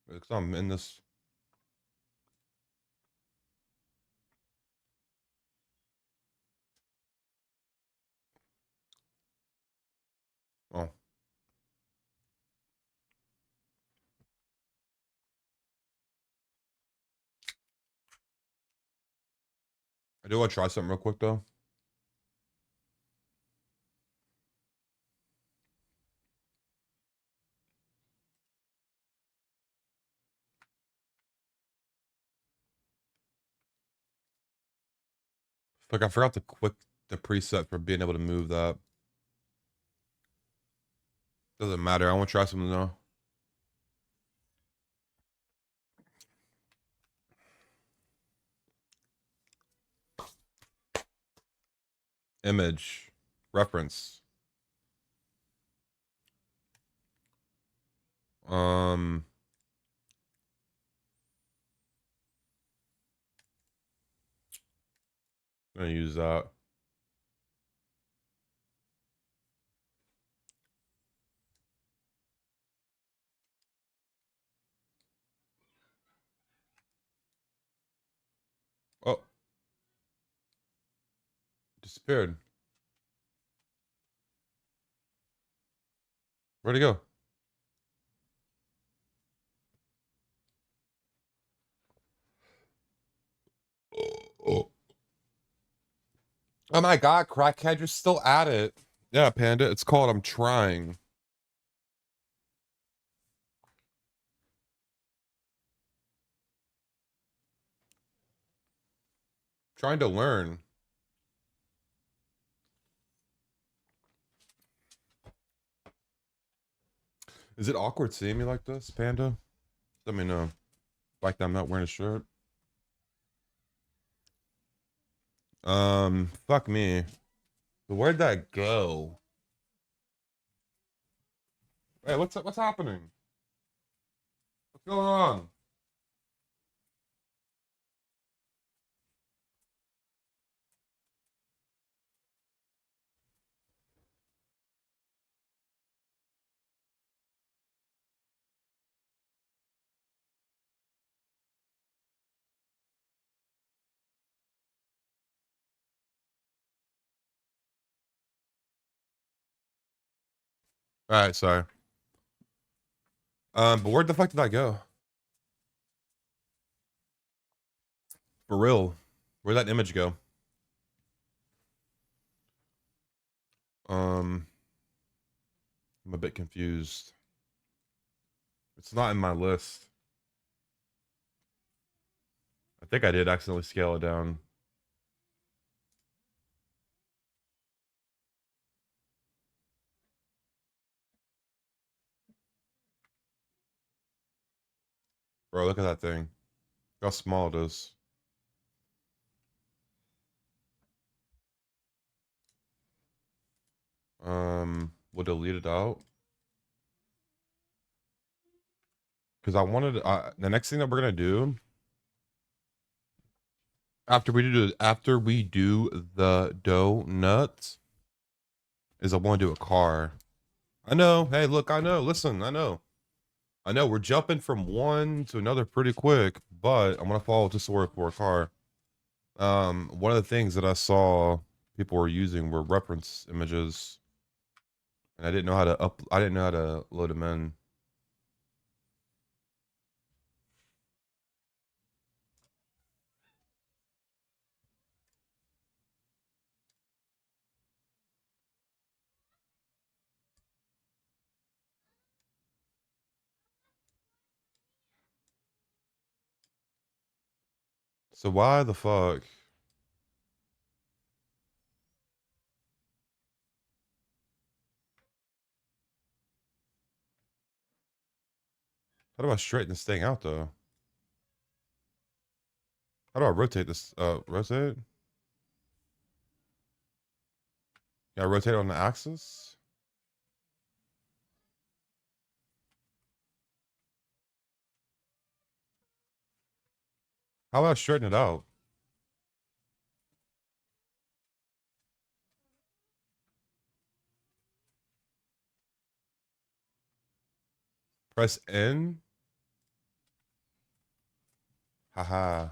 Because I'm in this. Oh. I do want to try something real quick, though. Like, I forgot the preset for being able to move that. Doesn't matter. I want to try something, though. Image. Reference. I'm gonna use that. Oh. Disappeared. Where'd he go? Oh. Oh my god, crackhead, you're still at it. Yeah, Panda, it's called I'm Trying. Trying to learn. Is it awkward seeing me like this, Panda? Let me know. Like I'm not wearing a shirt. Fuck me. Where'd that go? Hey, what's happening? What's going on? Alright, sorry. But where the fuck did I go? For real. Where'd that image go? I'm a bit confused. It's not in my list. I think I did accidentally scale it down. Bro, look at that thing. Look how small it is. We'll delete it out. Because I wanted the next thing that we're gonna do after we do the donuts is I want to do a car. I know. Hey, look, I know. Listen, I know. We're jumping from one to another pretty quick, but I'm gonna follow this order for a car. One of the things that I saw people were using were reference images, and I didn't know how to load them in. So why the fuck? How do I straighten this thing out though? How do I rotate this? Rotate? Yeah, rotate on the axis. How do I straighten it out? Press N. Haha.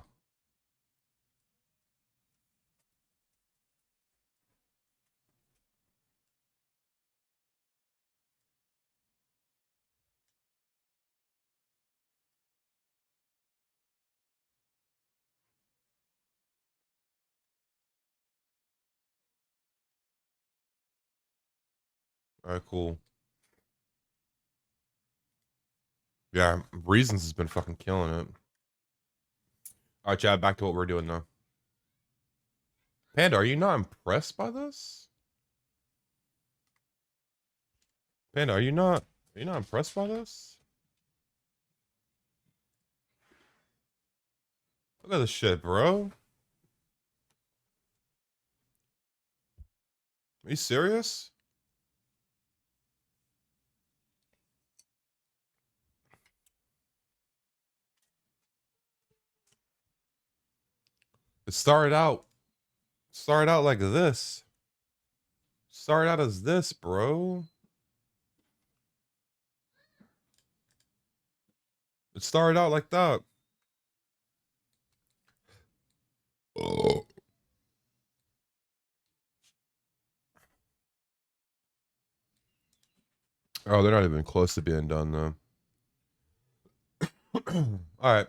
All right, cool. Yeah, Reasons has been fucking killing it. All right, Chad, back to what we're doing now. Panda, are you not impressed by this? Panda, are you not impressed by this? Look at this shit, bro. Are you serious? It started out like this. Started out as this, bro. It started out like that. Oh. Oh, they're not even close to being done though. All right.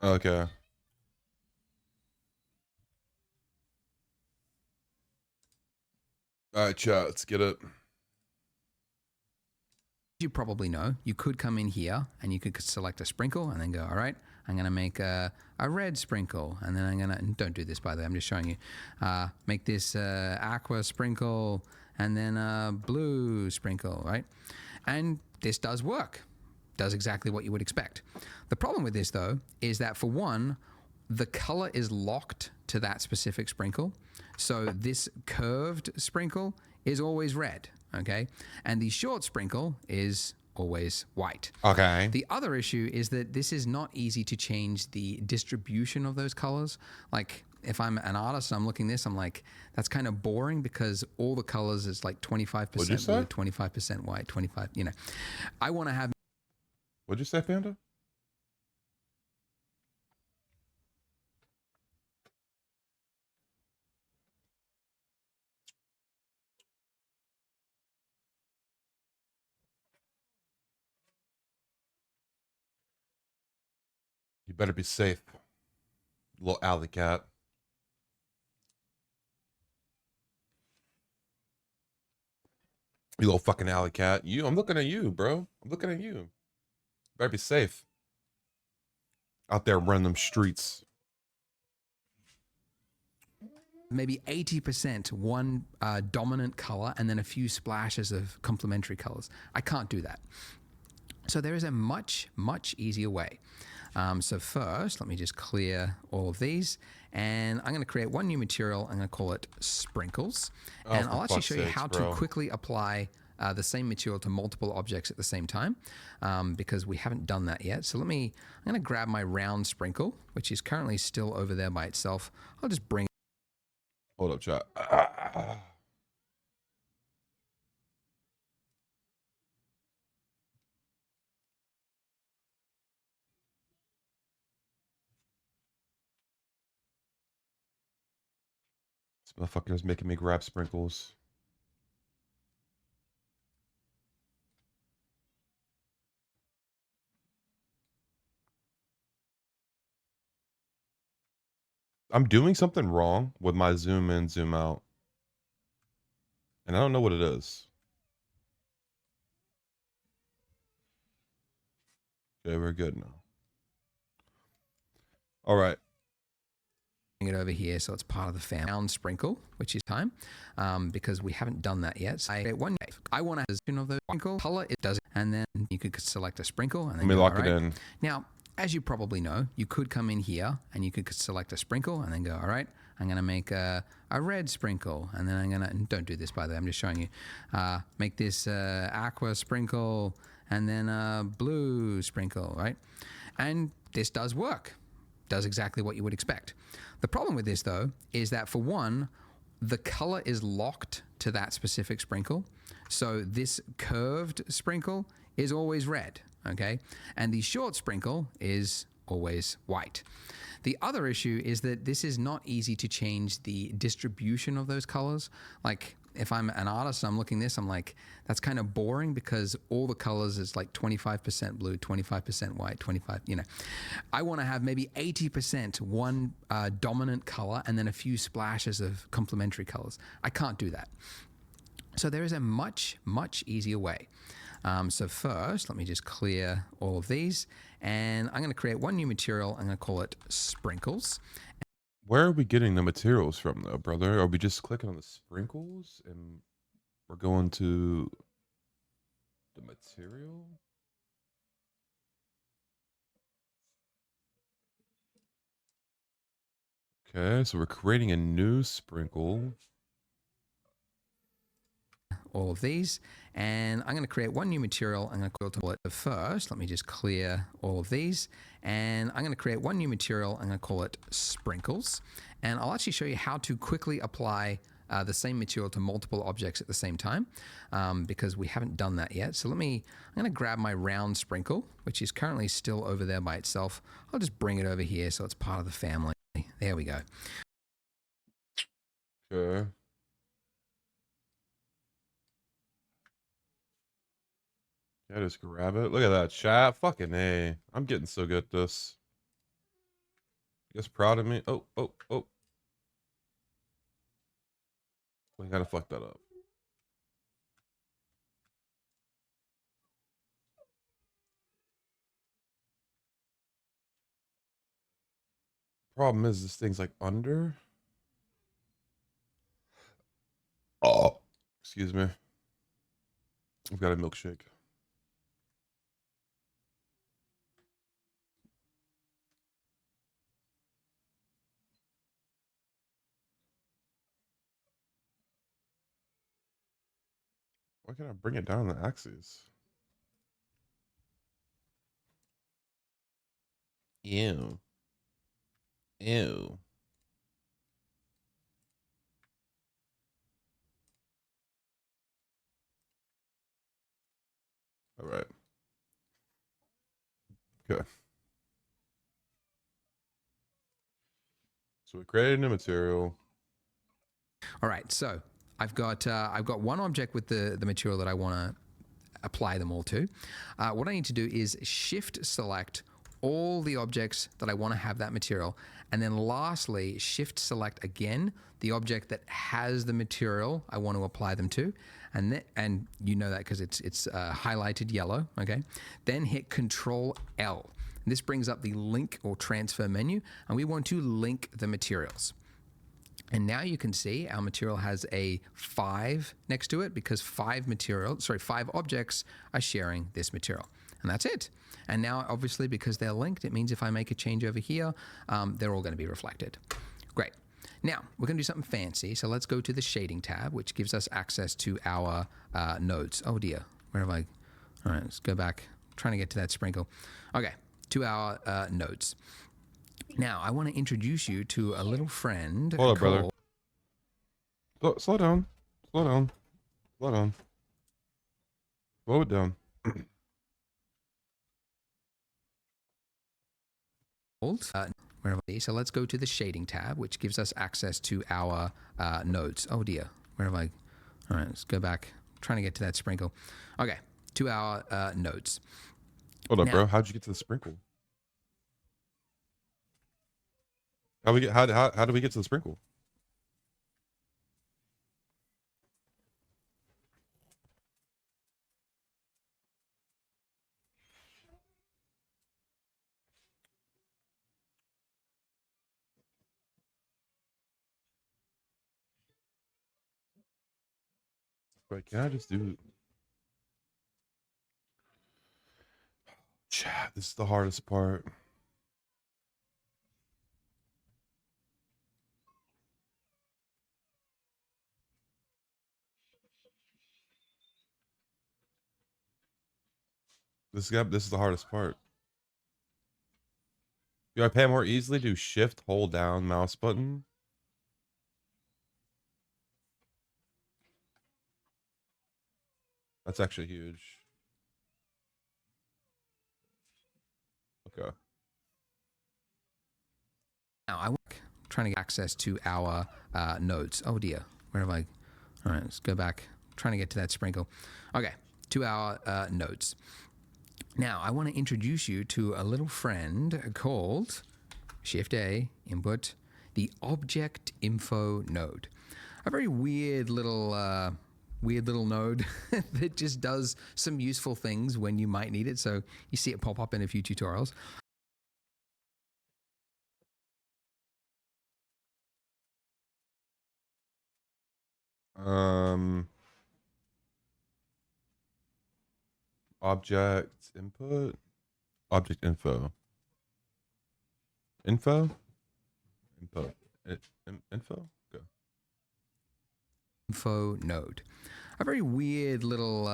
Okay. All right, chat. Let's get it. You probably know, you could come in here and you could select a sprinkle and then go, all right, I'm going to make a red sprinkle. And then I'm going to, don't do this by the way, I'm just showing you, make this aqua sprinkle and then a blue sprinkle, right? And this does work, does exactly what you would expect. The problem with this though, is that for one, the color is locked to that specific sprinkle. So this curved sprinkle is always red, okay? And the short sprinkle is always white. Okay. The other issue is that this is not easy to change the distribution of those colors. Like if I'm an artist and I'm looking this, I'm like, that's kind of boring because all the colors is like 25% blue, 25% white, 25, you know. I want to have... What'd you say, Panda? You better be safe, little alley cat. You little fucking alley cat. I'm looking at you, bro. I'm looking at you. Better be safe. Out there running them streets. maybe 80% one dominant color and then a few splashes of complementary colors. I can't do that. So there is a much easier way. So first, let me just clear all of these, and I'm going to create one new material. I'm going to call it sprinkles, and I'll actually show you how to quickly apply the same material to multiple objects at the same time, because we haven't done that yet. So I'm going to grab my round sprinkle, which is currently still over there by itself. I'll just bring. Hold up, chat. This motherfucker is making me grab sprinkles. I'm doing something wrong with my zoom in, zoom out. And I don't know what it is. Okay, we're good now. All right. Bring it over here so it's part of the family. Round sprinkle, which is time, because we haven't done that yet. So I want to have the sprinkle color. It does, and then you could select a sprinkle. And then let me lock it in. Now, as you probably know, you could come in here and you could select a sprinkle and then go, all right, I'm going to make a red sprinkle. And then I'm going to, don't do this by the way, I'm just showing you, make this aqua sprinkle and then a blue sprinkle, right? And this does work. Does exactly what you would expect. The problem with this though is that for one, the color is locked to that specific sprinkle. So this curved sprinkle is always red, okay? And the short sprinkle is always white. The other issue is that this is not easy to change the distribution of those colors. Like if I'm an artist and I'm looking at this, I'm like, that's kind of boring because all the colors is like 25% blue, 25% white, 25, you know. I want to have maybe 80% one dominant color and then a few splashes of complementary colors. I can't do that. So there is a much easier way. So first, let me just clear all of these, and I'm going to create one new material. I'm going to call it sprinkles. Where are we getting the materials from, though, brother? Are we just clicking on the sprinkles and we're going to the material? Okay, so we're creating a new sprinkle. All of these, and I'm going to create one new material. I'm going to call it first. Let me just clear all of these, and I'm going to create one new material. I'm going to call it sprinkles, and I'll actually show you how to quickly apply the same material to multiple objects at the same time, because we haven't done that yet. So I'm going to grab my round sprinkle, which is currently still over there by itself. I'll just bring it over here so it's part of the family. There we go. Okay. Yeah, just grab it. Look at that chat. Fucking A. I'm getting so good at this. You guys proud of me? Oh. We gotta fuck that up. Problem is, this thing's like under. Oh, excuse me. I've got a milkshake. Why can't I bring it down the axis? Ew. Ew. All right. Okay. So we created a new material. All right, so I've got one object with the material that I want to apply them all to. What I need to do is shift select all the objects that I want to have that material, and then lastly shift select again the object that has the material I want to apply them to, and you know that because it's highlighted yellow. Okay, then hit Control L. This brings up the link or transfer menu, and we want to link the materials. And now you can see our material has a 5 next to it because 5 objects are sharing this material. And that's it. And now, obviously, because they're linked, it means if I make a change over here, they're all going to be reflected. Great. Now, we're going to do something fancy. So let's go to the shading tab, which gives us access to our nodes. Oh, dear. Where have I? All right, let's go back. I'm trying to get to that sprinkle. Okay, to our nodes. Now, I want to introduce you to a little friend. Hold up, brother. Slow down. Slow down. Slow down. Slow it down. Where are we? So let's go to the shading tab, which gives us access to our nodes. Oh, dear. Where have I? All right, let's go back. I'm trying to get to that sprinkle. Okay, to our nodes. Hold up, bro. How'd you get to the sprinkle? How do we get to the sprinkle? Wait, can I just do? Chat. This is the hardest part. This is the hardest part. Do I pay more easily? Do shift, hold down, mouse button. That's actually huge. Okay. Now I'm trying to get access to our nodes. Oh dear, where have I? All right, let's go back. I'm trying to get to that sprinkle. Okay, to our nodes. Now I want to introduce you to a little friend called Shift A input, the object info node. A very weird little node that just does some useful things when you might need it. So you see it pop up in a few tutorials. Object input, object info, info. Go. Info node, a very weird little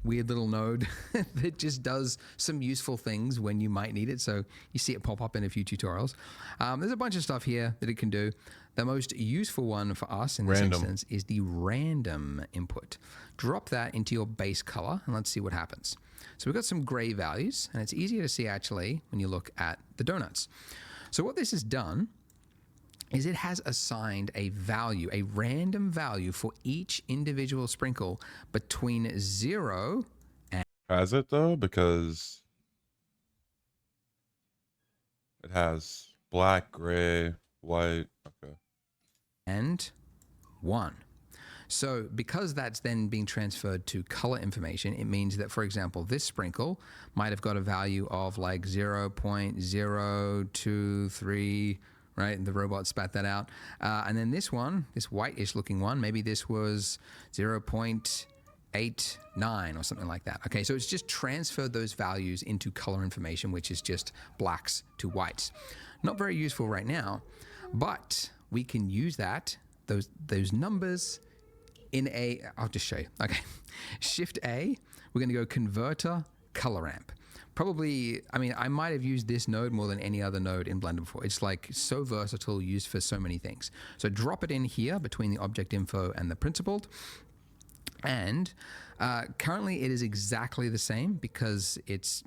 node that just does some useful things when you might need it. So you see it pop up in a few tutorials. There's a bunch of stuff here that it can do. The most useful one for us in this instance is the random input. Drop that into your base color and let's see what happens. So we've got some gray values and it's easier to see actually when you look at the donuts. So what this has done is it has assigned a value, a random value for each individual sprinkle between 0 and... Has it though? Because it has black, gray, white. Okay. And 1. So because that's then being transferred to color information, it means that, for example, this sprinkle might have got a value of like 0.023, right? And the robot spat that out. And then this one, this whitish looking one, maybe this was 0.89 or something like that. Okay, so it's just transferred those values into color information, which is just blacks to whites. Not very useful right now, but we can use that, those numbers in a, I'll just show you. Okay, Shift A, we're gonna go converter color ramp. Probably, I mean, I might have used this node more than any other node in Blender before. It's like so versatile, used for so many things. So drop it in here between the object info and the principled. And currently it is exactly the same because it's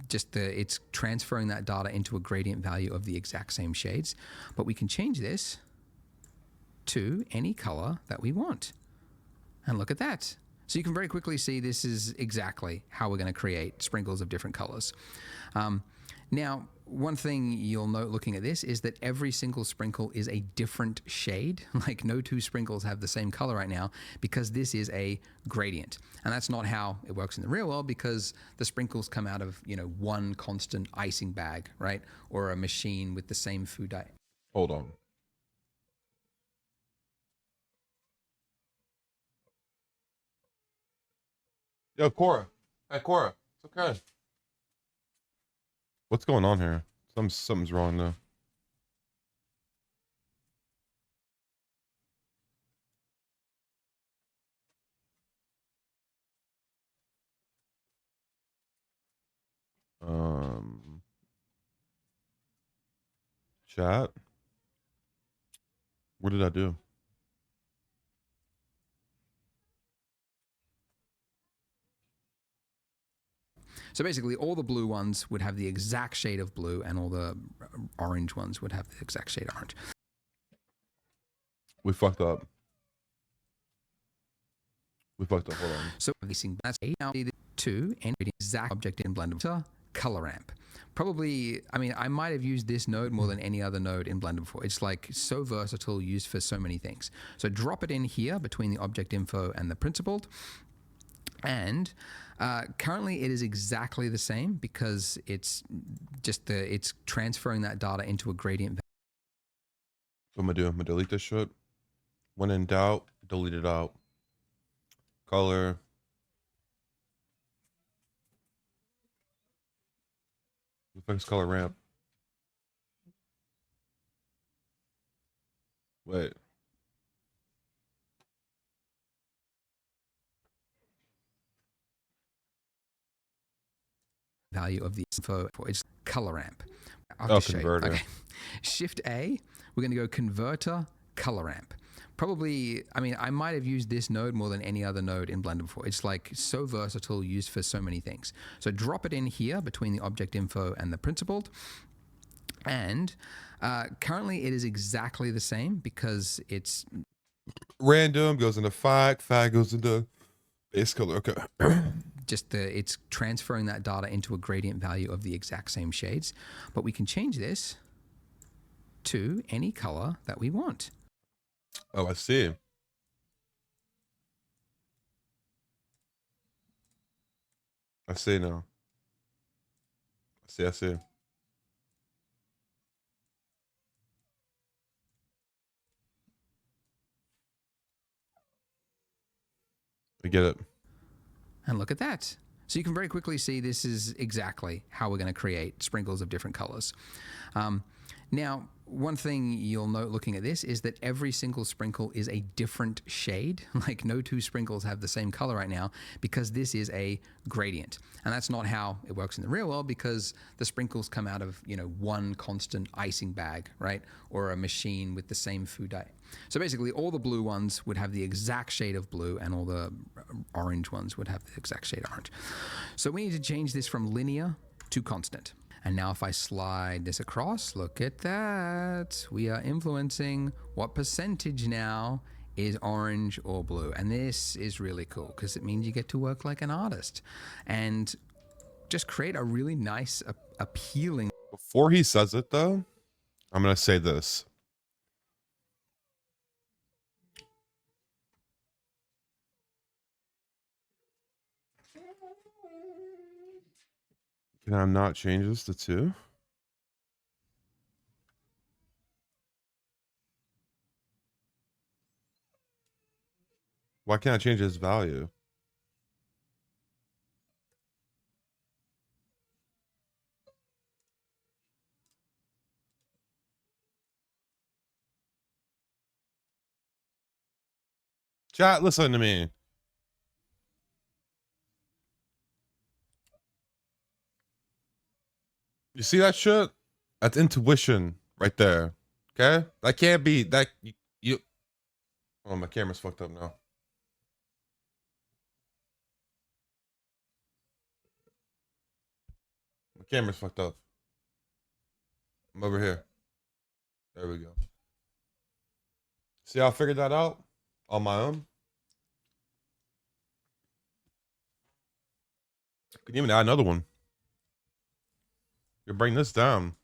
just it's transferring that data into a gradient value of the exact same shades. But we can change this to any color that we want. And look at that. So you can very quickly see this is exactly how we're going to create sprinkles of different colors. Now, one thing you'll note looking at this is that every single sprinkle is a different shade. Like no two sprinkles have the same color right now because this is a gradient. And that's not how it works in the real world because the sprinkles come out of, you know, one constant icing bag, right? Or a machine with the same food dye. Hold on. Yo, Cora. Hey, Cora. It's okay. What's going on here? Something's wrong though. Chat. What did I do? So basically, all the blue ones would have the exact shade of blue, and all the orange ones would have the exact shade of orange. We fucked up. We fucked up. Hold on. So that's now to any exact object in Blender color ramp. Probably, I mean, I might have used this node more than any other node in Blender before. It's like so versatile, used for so many things. So drop it in here between the object info and the principled. And currently it is exactly the same because it's just it's transferring that data into a gradient. What I'm gonna do? I'm gonna delete this shit. When in doubt, delete it out. Color. Effects color ramp. Wait. Value of the info for its color ramp. Oh, converter. Okay. Shift A, we're going to go converter color ramp. Probably, I mean, I might have used this node more than any other node in Blender before. It's like so versatile, used for so many things. So drop it in here between the object info and the principled. And currently it is exactly the same because it's random goes into fag goes into base color. Okay. just it's transferring that data into a gradient value of the exact same shades. But we can change this to any color that we want. Oh, I see. I see now. I see. I get it. And look at that. So you can very quickly see this is exactly how we're going to create sprinkles of different colors. Now, one thing you'll note looking at this is that every single sprinkle is a different shade. Like no two sprinkles have the same color right now because this is a gradient. And that's not how it works in the real world because the sprinkles come out of, you know, one constant icing bag, right? Or a machine with the same food dye. So basically all the blue ones would have the exact shade of blue and all the orange ones would have the exact shade of orange. So we need to change this from linear to constant. And now if I slide this across, look at that. We are influencing what percentage now is orange or blue. And this is really cool because it means you get to work like an artist and just create a really nice, appealing. Before he says it though, I'm going to say this. Can I not change this to 2? Why can't I change his value? Chat, listen to me. You see that shit? That's intuition right there. Okay? That can't be that you oh, my camera's fucked up now. My camera's fucked up. I'm over here. There we go. See how I figured that out on my own? Can even add another one. You bring this down.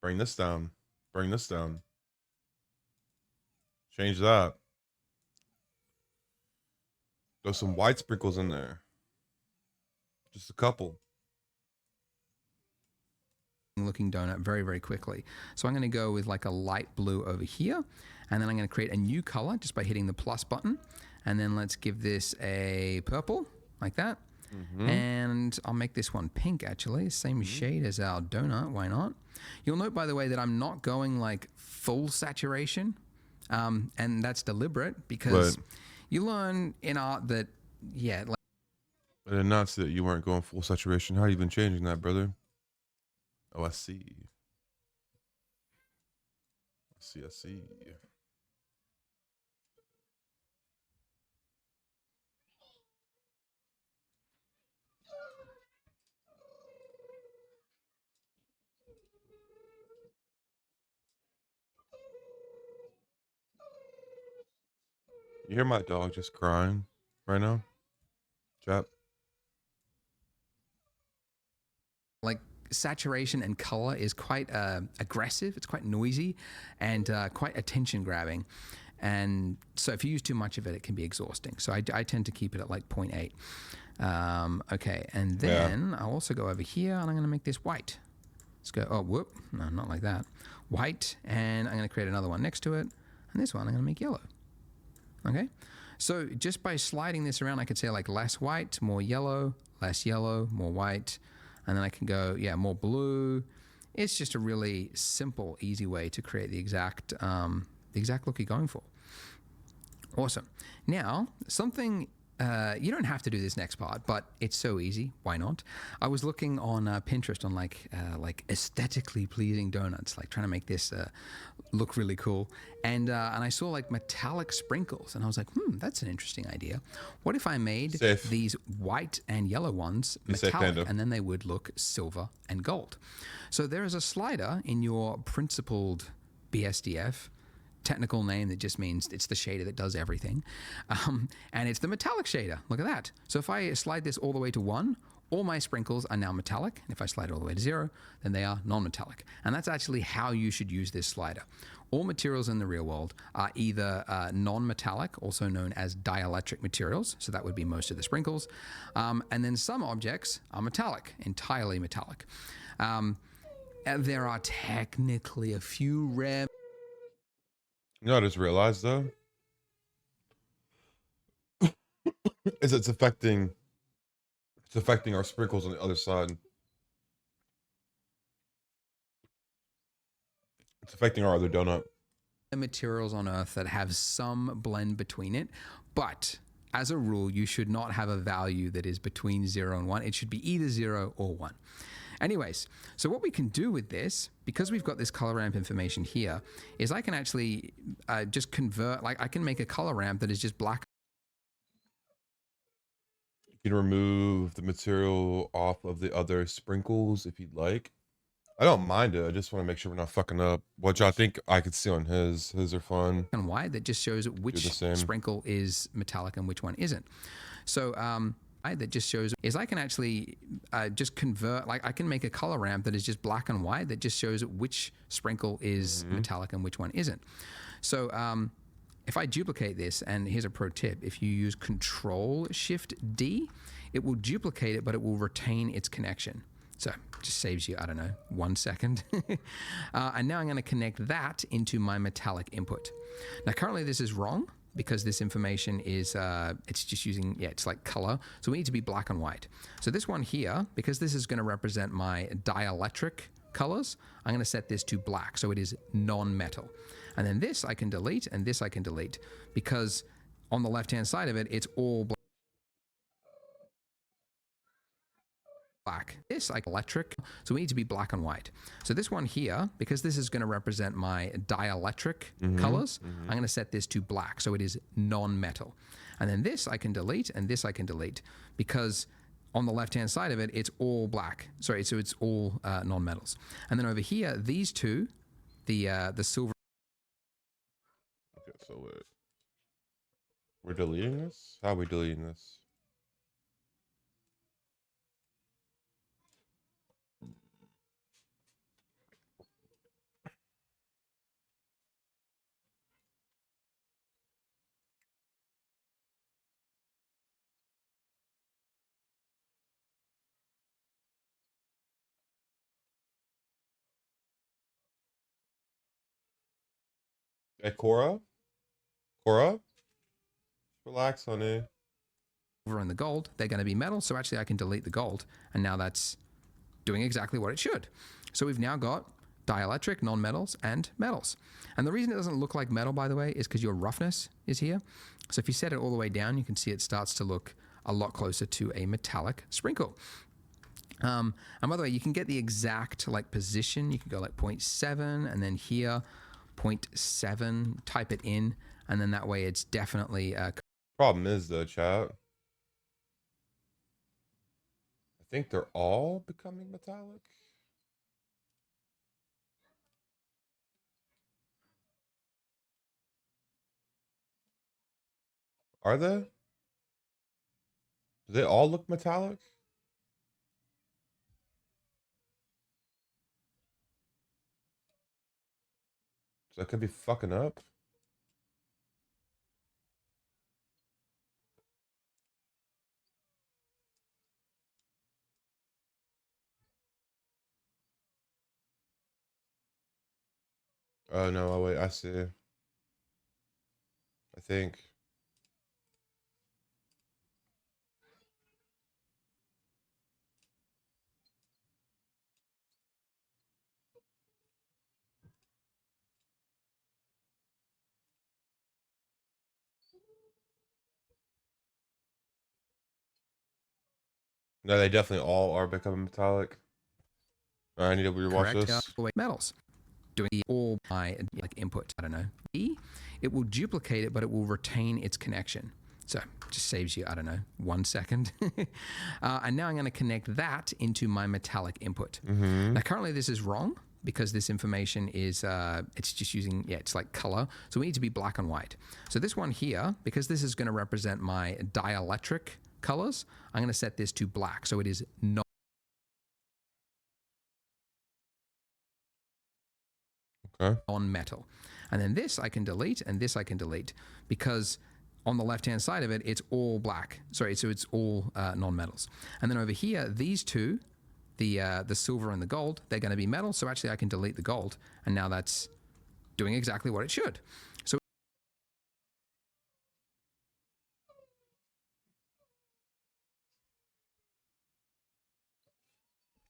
Bring this down. Bring this down. Change that. There's some white sprinkles in there. Just a couple. Looking donut very, very quickly. So I'm going to go with like a light blue over here. And then I'm going to create a new color just by hitting the plus button. And then let's give this a purple, like that. And I'll make this one pink, actually. Same shade as our donut, why not? You'll note, by the way, that I'm not going like full saturation. And that's deliberate because you learn in art that, yeah. Like, I did not see that you weren't going full saturation. How you been changing that, brother? Oh, I see. I see. You hear my dog just crying right now? Chap. like saturation and color is quite aggressive. It's quite noisy and quite attention grabbing. And so if you use too much of it, it can be exhausting. So I tend to keep it at like 0.8. Okay, and then I'll also go over here and I'm going to make this white. Let's go, oh, whoop, no, not like that. White, and I'm going to create another one next to it. And this one I'm going to make yellow. Okay, so just by sliding this around, I could say like less white, more yellow, less yellow, more white. And then I can go, yeah, more blue. It's just a really simple, easy way to create the exact look you're going for. Awesome. Now, something, you don't have to do this next part, but it's so easy. Why not? I was looking on Pinterest on like aesthetically pleasing donuts, like trying to make this look really cool. And I saw like metallic sprinkles, and I was like, that's an interesting idea. What if I made these white and yellow ones metallic, and then they would look silver and gold? So there is a slider in your principled BSDF, technical name that just means it's the shader that does everything. And it's the metallic shader. Look at that. So if I slide this all the way to 1, all my sprinkles are now metallic. And if I slide it all the way to 0, then they are non-metallic. And that's actually how you should use this slider. All materials in the real world are either non-metallic, also known as dielectric materials. So that would be most of the sprinkles. And then some objects are metallic, entirely metallic. There are technically a few rare... You know what I just realized though? Is it's affecting our sprinkles on the other side. It's affecting our other donut. Materials on Earth that have some blend between it, but as a rule, you should not have a value that is between 0 and 1. It should be either 0 or 1. Anyways, so what we can do with this, because we've got this color ramp information here, is I can actually just convert, like I can make a color ramp that is just black. You can remove the material off of the other sprinkles if you'd like. I don't mind it. I just want to make sure we're not fucking up. What y'all think I could see on his. His are fun. And white that just shows which sprinkle is metallic and which one isn't. So that just shows is I can actually just convert, like I can make a color ramp that is just black and white that just shows which sprinkle is metallic and which one isn't. So if I duplicate this, and here's a pro tip, if you use Control-Shift-D, it will duplicate it, but it will retain its connection. So it just saves you, I don't know, 1 second. And now I'm going to connect that into my metallic input. Now currently this is wrong because this information is, it's just using, it's like color. So we need to be black and white. So this one here, because this is going to represent my dielectric colors, I'm going to set this to black. So it is non-metal. And then this I can delete, and this I can delete, because on the left-hand side of it, it's all black. This like electric, so we need to be black and white. So this one here, because this is going to represent my dielectric colors, I'm going to set this to black. So it is non-metal. And then this I can delete, and this I can delete, because on the left-hand side of it, it's all black. Sorry, so it's all non-metals. And then over here, these two, the silver. Okay, so we're deleting this? How are we deleting this? Hey, Cora? Cora? Relax, honey. Silver and the gold, they're going to be metal. So actually I can delete the gold. And now that's doing exactly what it should. So we've now got dielectric, non-metals, and metals. And the reason it doesn't look like metal, by the way, is because your roughness is here. So if you set it all the way down, you can see it starts to look a lot closer to a metallic sprinkle. And by the way, you can get the exact like position. You can go like 0.7 and then here 0.7, type it in, and then that way it's definitely Problem is though, chat, I think they're all becoming metallic. Are they? Do they all look metallic? So I could be fucking up. Oh no, oh wait, I see. I think. No, they definitely all are becoming metallic. I need to rewatch correct this. metals. Doing all my like input, I don't know. It will duplicate it, but it will retain its connection. So just saves you, I don't know, 1 second. And now I'm going to connect that into my metallic input. Now currently this is wrong because this information is, it's just using, it's like color. So we need to be black and white. So this one here, because this is going to represent my dielectric colors, I'm going to set this to black. So it is not non-metal. And then this I can delete, and this I can delete, because on the left-hand side of it, it's all black. Sorry, so it's all non-metals. And then over here, these two, the silver and the gold, they're going to be metal. So actually I can delete the gold, and now that's doing exactly what it should. So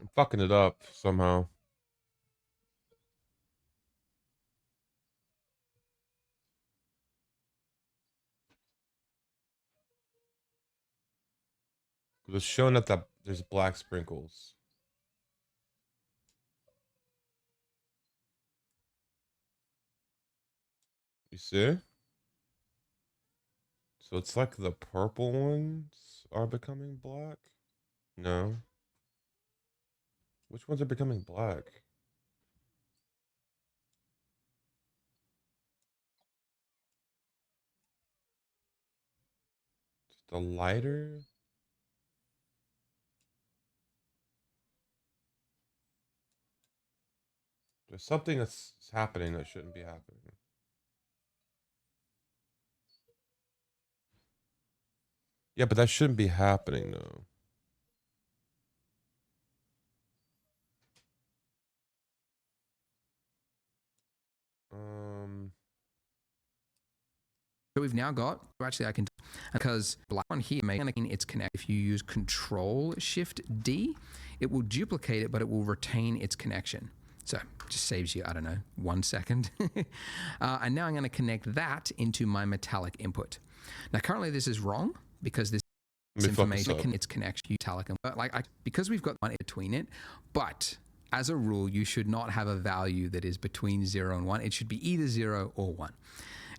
I'm fucking it up somehow. It's showing up that there's black sprinkles. You see? So it's like the purple ones are becoming black? No. Which ones are becoming black? Just the lighter? There's something that's happening that shouldn't be happening. Yeah, but that shouldn't be happening though. So we've now got, actually I can, because black one here, it's connect. If you use Control Shift D, it will duplicate it, but it will retain its connection. So just saves you, I don't know, 1 second. And now I'm going to connect that into my metallic input. Now currently this is wrong because this information, it's connection metallic, because we've got one in between it, but as a rule, you should not have a value that is between 0 and 1. It should be either 0 or 1.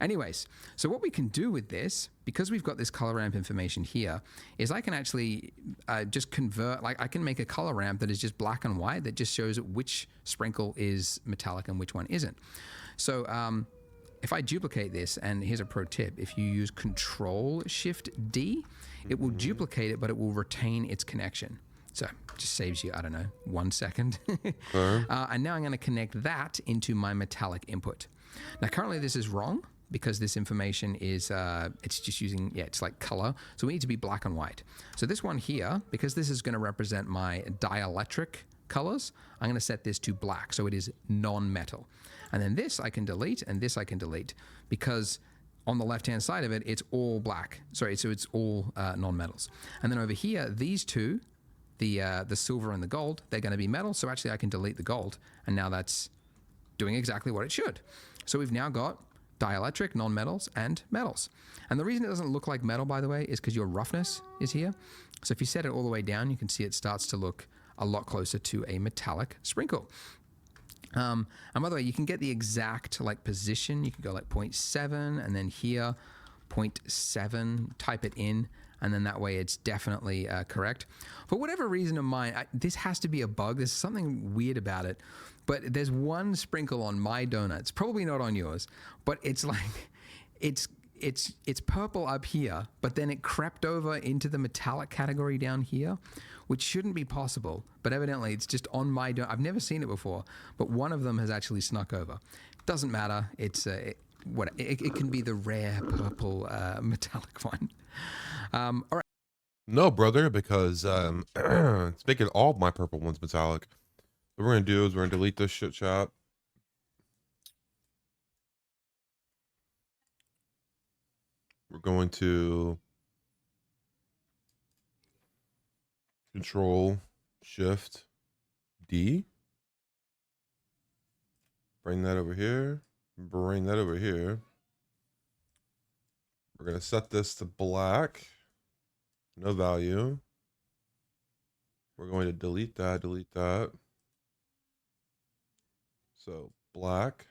Anyways, so what we can do with this, because we've got this color ramp information here, is I can actually just convert, like I can make a color ramp that is just black and white that just shows which sprinkle is metallic and which one isn't. So if I duplicate this, and here's a pro tip, if you use Control Shift D, it will duplicate it, but it will retain its connection. So just saves you, I don't know, 1 second. And now I'm going to connect that into my metallic input. Now currently this is wrong because this information is, it's just using, it's like color. So we need to be black and white. So this one here, because this is going to represent my dielectric colors, I'm going to set this to black. So it is non-metal. And then this I can delete, and this I can delete, because on the left-hand side of it, it's all black. Sorry, so it's all non-metals. And then over here, these two, the silver and the gold, they're going to be metal. So actually I can delete the gold, and now that's doing exactly what it should. So we've now got dielectric, non-metals, and metals. And the reason it doesn't look like metal, by the way, is because your roughness is here. So if you set it all the way down, you can see it starts to look a lot closer to a metallic sprinkle. And by the way, you can get the exact like position. You can go like 0.7 and then here 0.7, type it in, and then that way it's definitely correct. For whatever reason of mine, this has to be a bug. There's something weird about it. But there's one sprinkle on my donuts, probably not on yours, but it's like, it's purple up here, but then it crept over into the metallic category down here, which shouldn't be possible. But evidently it's just on my donut. I've never seen it before, but one of them has actually snuck over. Doesn't matter. It's it can be the rare purple metallic one. All right. No, brother, because it's making all my purple ones metallic. What we're gonna do is we're gonna delete this shit chat. We're going to Control Shift D. Bring that over here. Bring that over here. We're gonna set this to black. No value. We're going to delete that, delete that. So black.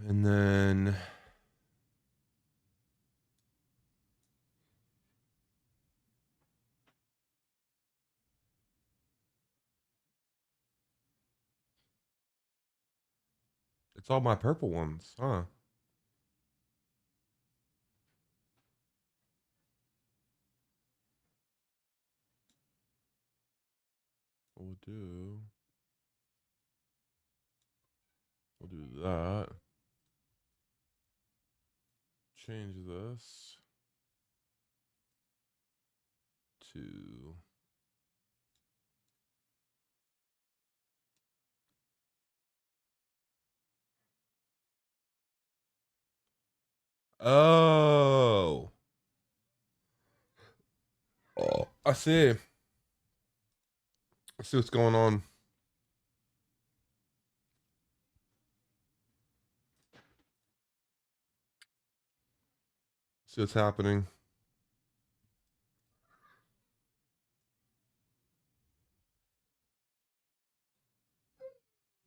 And then it's all my purple ones, huh? We'll do that. Change this to oh, I see. I see what's going on. See what's happening.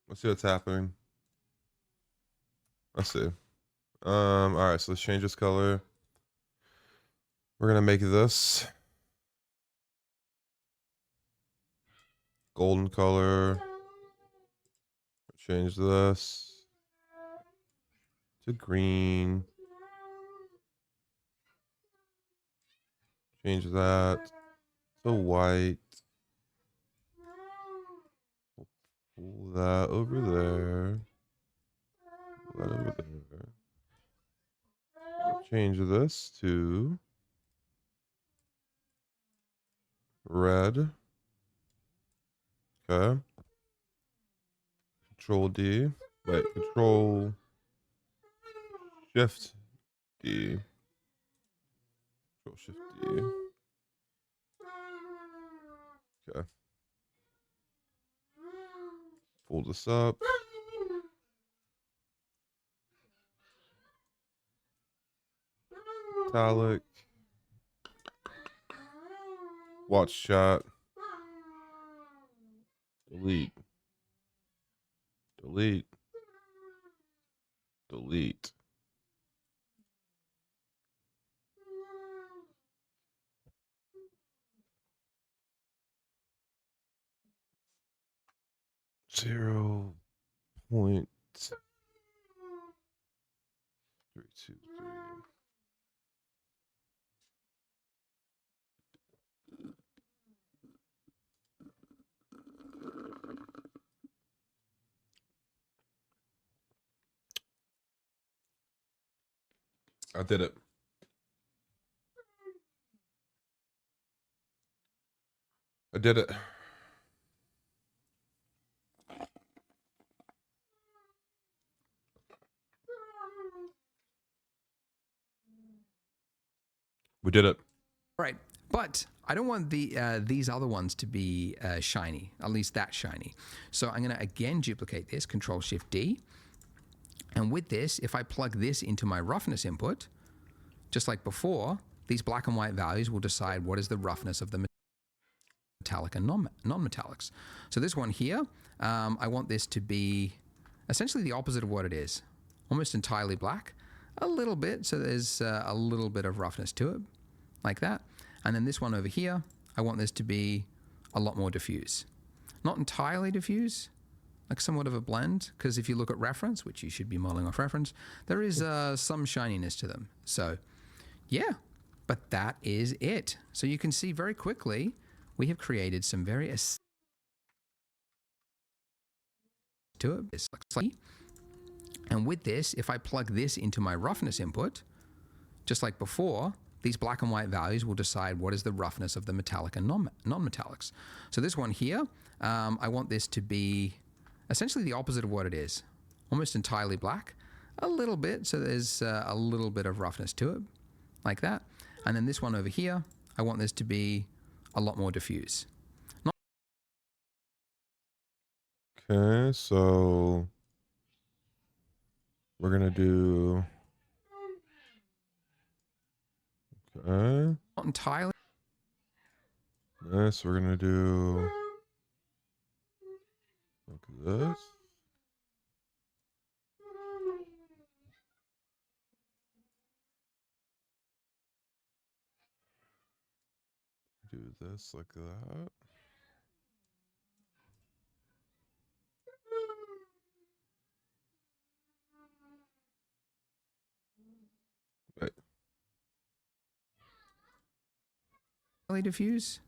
Let's see what's happening. I see. All right, so let's change this color. We're gonna make this golden color. Change this to green. Change that to white. Pull that over there. Pull that over there. Change this to red. Okay. Control D. Wait, Control Shift D. Control Shift D. Okay. Pull this up. Metallic. Watch chat. Delete. Delete. Delete. Zero point 323. I did it. I did it. We did it. Right, but I don't want these other ones to be shiny, at least that shiny. So I'm going to again duplicate this, Control-Shift-D. And with this, if I plug this into my roughness input, just like before, these black and white values will decide what is the roughness of the metallic and non-metallics. So this one here, I want this to be essentially the opposite of what it is. Almost entirely black, a little bit, so there's a little bit of roughness to it, like that. And then this one over here, I want this to be a lot more diffuse. Not entirely diffuse, like somewhat of a blend, because if you look at reference, which you should be modeling off reference, there is some shininess to them. So yeah, but that is it. So you can see very quickly, we have created some very to it. And with this, if I plug this into my roughness input, just like before, these black and white values will decide what is the roughness of the metallic and non-metallics. So this one here, I want this to be essentially the opposite of what it is. Almost entirely black, a little bit, so there's a little bit of roughness to it, like that. And then this one over here, I want this to be a lot more diffuse. Okay, so we're gonna do. Okay. Not entirely. This we're gonna do. Look at this. Do this like that. Right. Diffuse,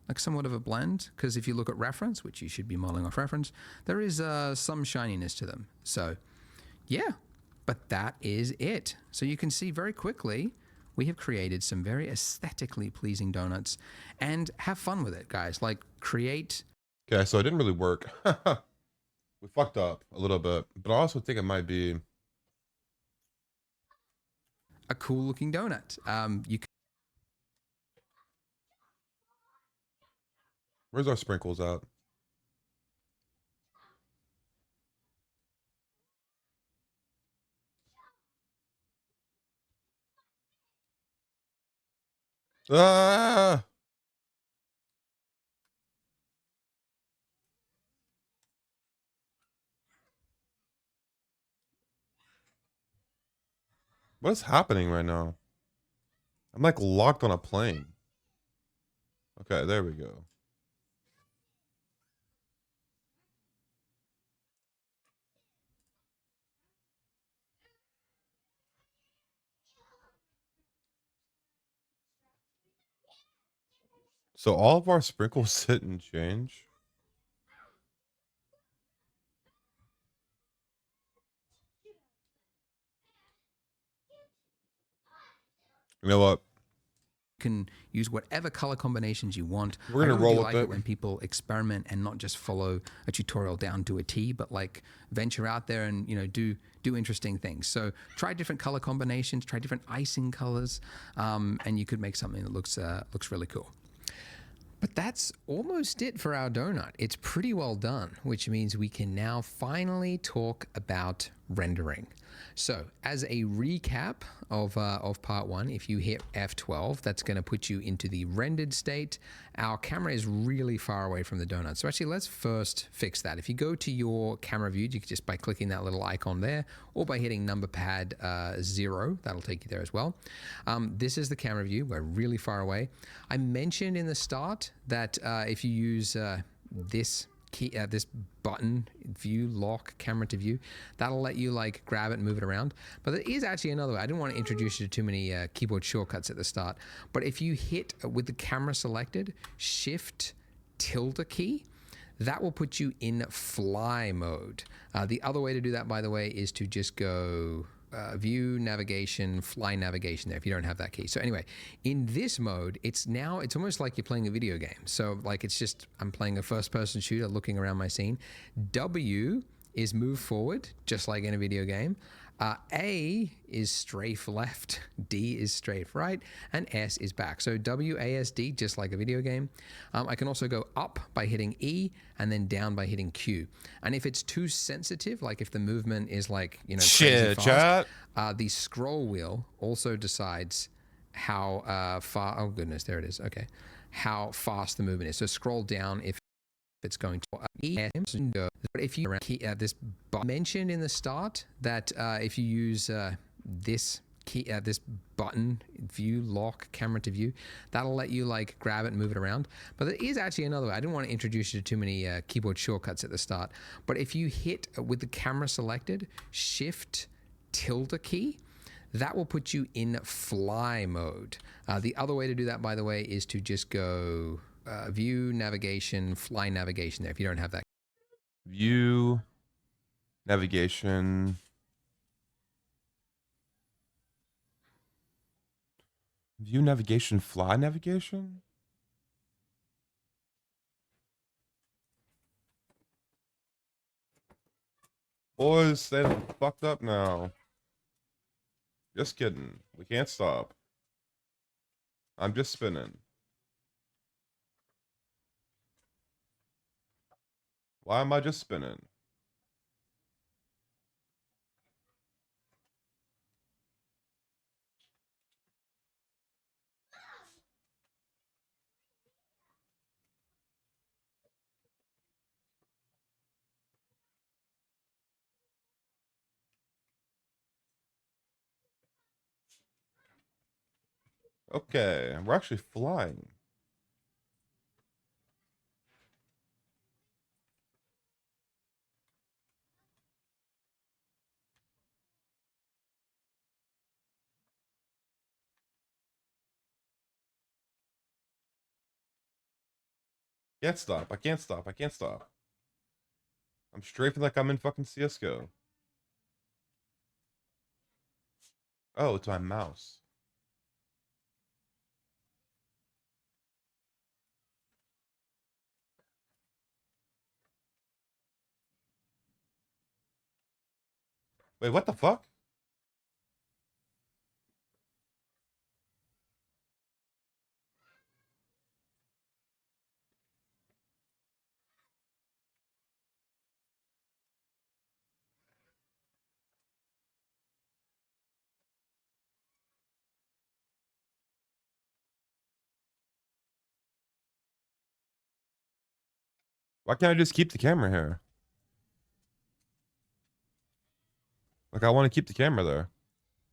like somewhat of a blend, because if you look at reference, which you should be modeling off reference, there is some shininess to them. So yeah, but that is it. So you can see very quickly, we have created some very aesthetically pleasing donuts, and have fun with it, guys. Like create. Okay, so it didn't really work. We fucked up a little bit, but I also think it might be a cool looking donut. You can. Where's our sprinkles at? Ah! What is happening right now? I'm like locked on a plane. Okay, there we go. So all of our sprinkles didn't change. You know what? Can use whatever color combinations you want. We're gonna roll with like it. When people experiment and not just follow a tutorial down to a T, but like venture out there and do interesting things. So try different color combinations, try different icing colors, and you could make something that looks really cool. But that's almost it for our donut. It's pretty well done, which means we can now finally talk about rendering. So as a recap of part one, if you hit F12, that's going to put you into the rendered state. Our camera is really far away from the donut. So actually, let's first fix that. If you go to your camera view, you can just by clicking that little icon there, or by hitting number pad 0, that'll take you there as well. This is the camera view. We're really far away. I mentioned in the start that if you use this key, this button, view, lock, camera to view, that'll let you like grab it and move it around. But there is actually another way. I didn't want to introduce you to too many keyboard shortcuts at the start, but if you hit with the camera selected, Shift tilde key, that will put you in fly mode. The other way to do that, by the way, is to just go view, navigation, fly navigation there if you don't have that key. So anyway, in this mode, it's almost like you're playing a video game. So like I'm playing a first person shooter looking around my scene. W is move forward, just like in a video game. A is strafe left, D is strafe right, and S is back. So WASD, just like a video game. I can also go up by hitting E and then down by hitting Q. And if it's too sensitive, like if the movement is like, you know, crazy fast, the scroll wheel also decides how far, oh goodness, there it is, okay, how fast the movement is. So scroll down if it's going to but if you this mentioned in the start that if you use this key this button view lock camera to view, that'll let you like grab it and move it around. But there is actually another way. I didn't want to introduce you to too many keyboard shortcuts at the start, but if you hit with the camera selected shift tilde key, that will put you in fly mode. The other way to do that, by the way, is to just go view, navigation, fly navigation there if you don't have that. View, navigation. View, navigation, fly navigation? Boys, they fucked up now. Just kidding. We can't stop. I'm just spinning. Why am I just spinning? Okay, we're actually flying. Can't stop. I can't stop. I can't stop. I'm strafing like I'm in fucking CSGO. Oh, it's my mouse. Wait, what the fuck? Why can't I just keep the camera here? Like, I want to keep the camera there.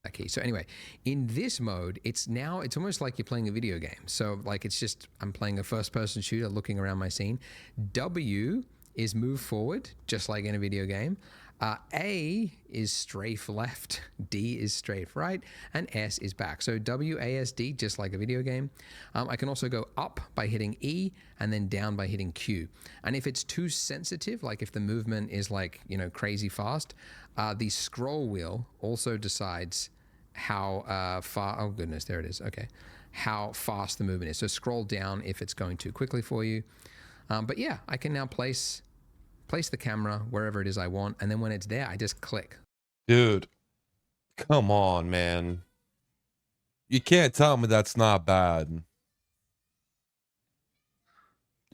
Okay, so anyway, in this mode, it's almost like you're playing a video game. So like it's just, I'm playing a first person shooter looking around my scene. W is move forward, just like in a video game. A is strafe left, D is strafe right, and S is back. So WASD, just like a video game. I can also go up by hitting E and then down by hitting Q. And if it's too sensitive, like if the movement is like, you know, crazy fast, the scroll wheel also decides how far, oh goodness, there it is, okay, how fast the movement is. So scroll down if it's going too quickly for you. But yeah, I can now place the camera wherever it is I want, and then when it's there, I just click. Dude, come on, man. You can't tell me that's not bad.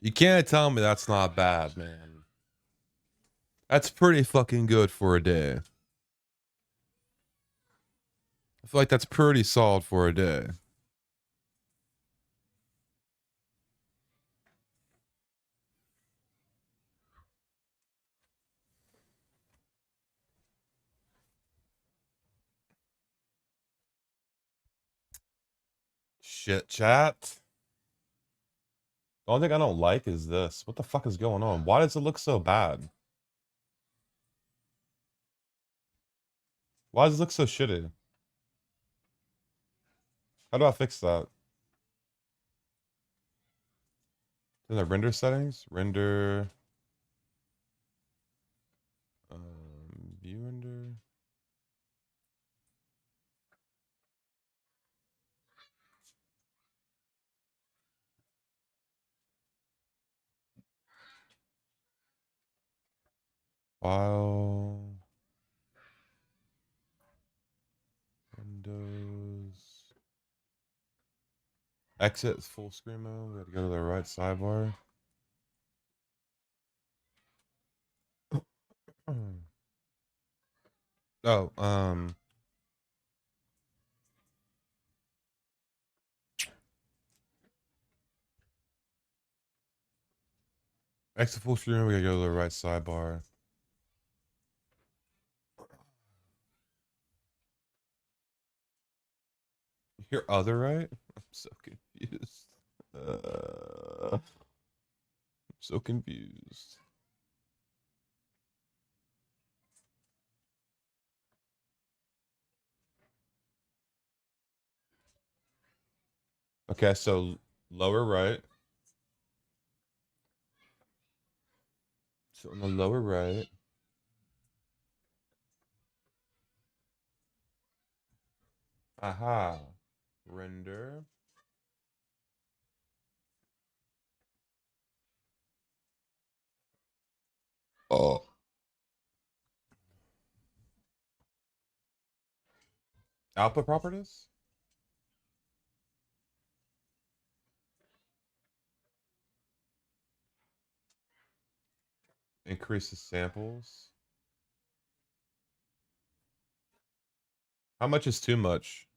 You can't tell me that's not bad, man. That's pretty fucking good for a day. I feel like that's pretty solid for a day. Shit, chat. The only thing I don't like is this. What the fuck is going on? Why does it look so bad? Why does it look so shitty? How do I fix that? In the render settings? Render... view render... File... Exit full screen mode. We gotta go to the right sidebar. Oh, exit full screen. We gotta go to the right sidebar. Your other right? I'm so confused. I'm so confused. Okay, so lower right. So on the lower right. Aha. Render. Oh. Output properties? Increase the samples. How much is too much?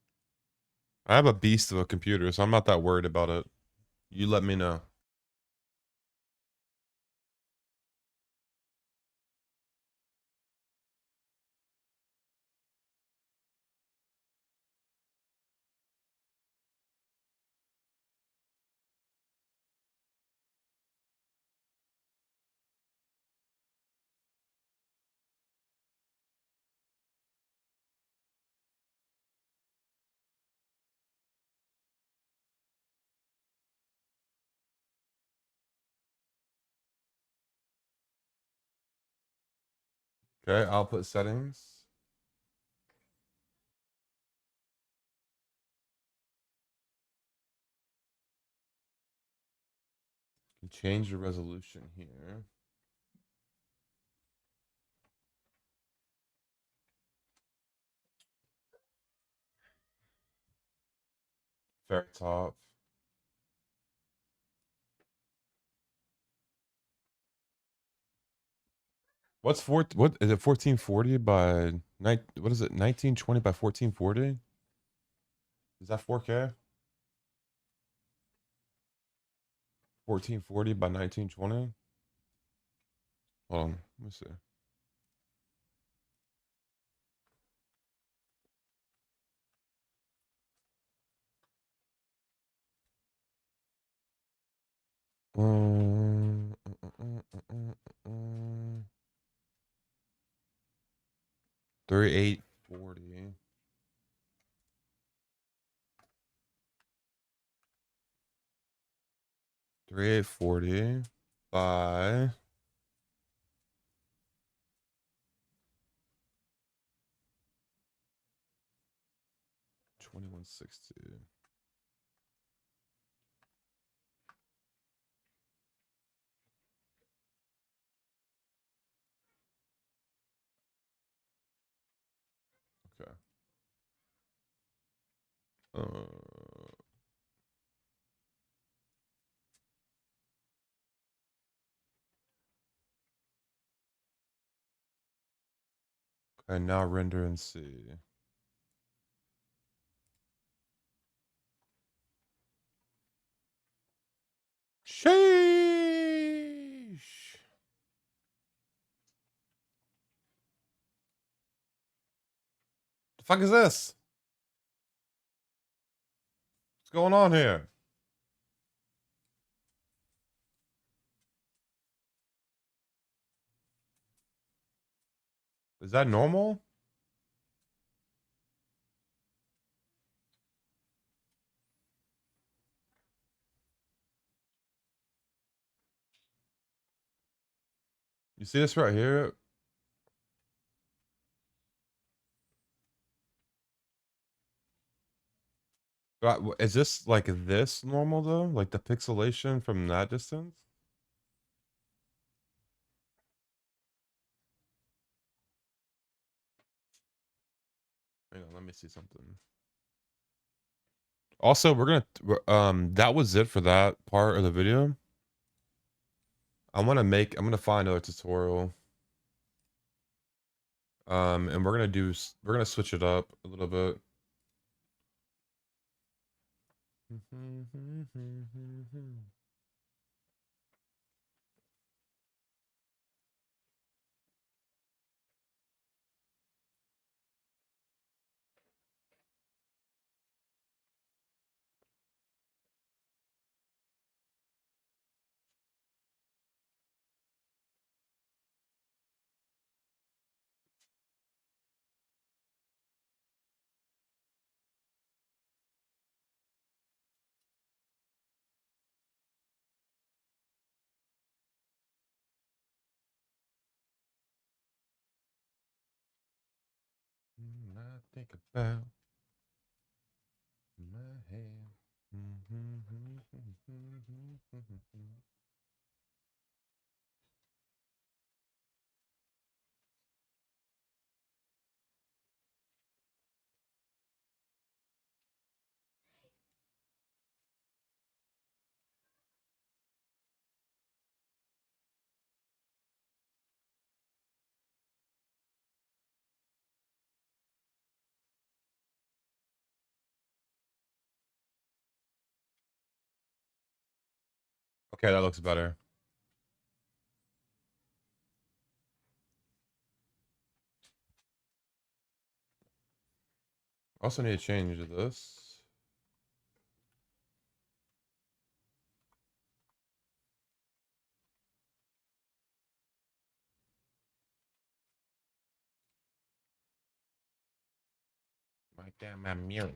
I have a beast of a computer, so I'm not that worried about it. You let me know. Okay, output settings. You can change the resolution here. Fair top. What is it 1440 by what is it 1920 by 1440? Is that 4K? 1440 by 1920? Hold on, let me see. Um, 3840. 3840 by 2160. Okay. Okay, now render and see. Sheesh. The fuck is this? What's going on here? Is that normal? You see this right here? Is this like this normal though? Like the pixelation from that distance? Hang on, let me see something. Also, that was it for that part of the video. I'm gonna find another tutorial. And we're gonna switch it up a little bit. I think about my hair. Okay, that looks better. Also need to change this. My damn my muse.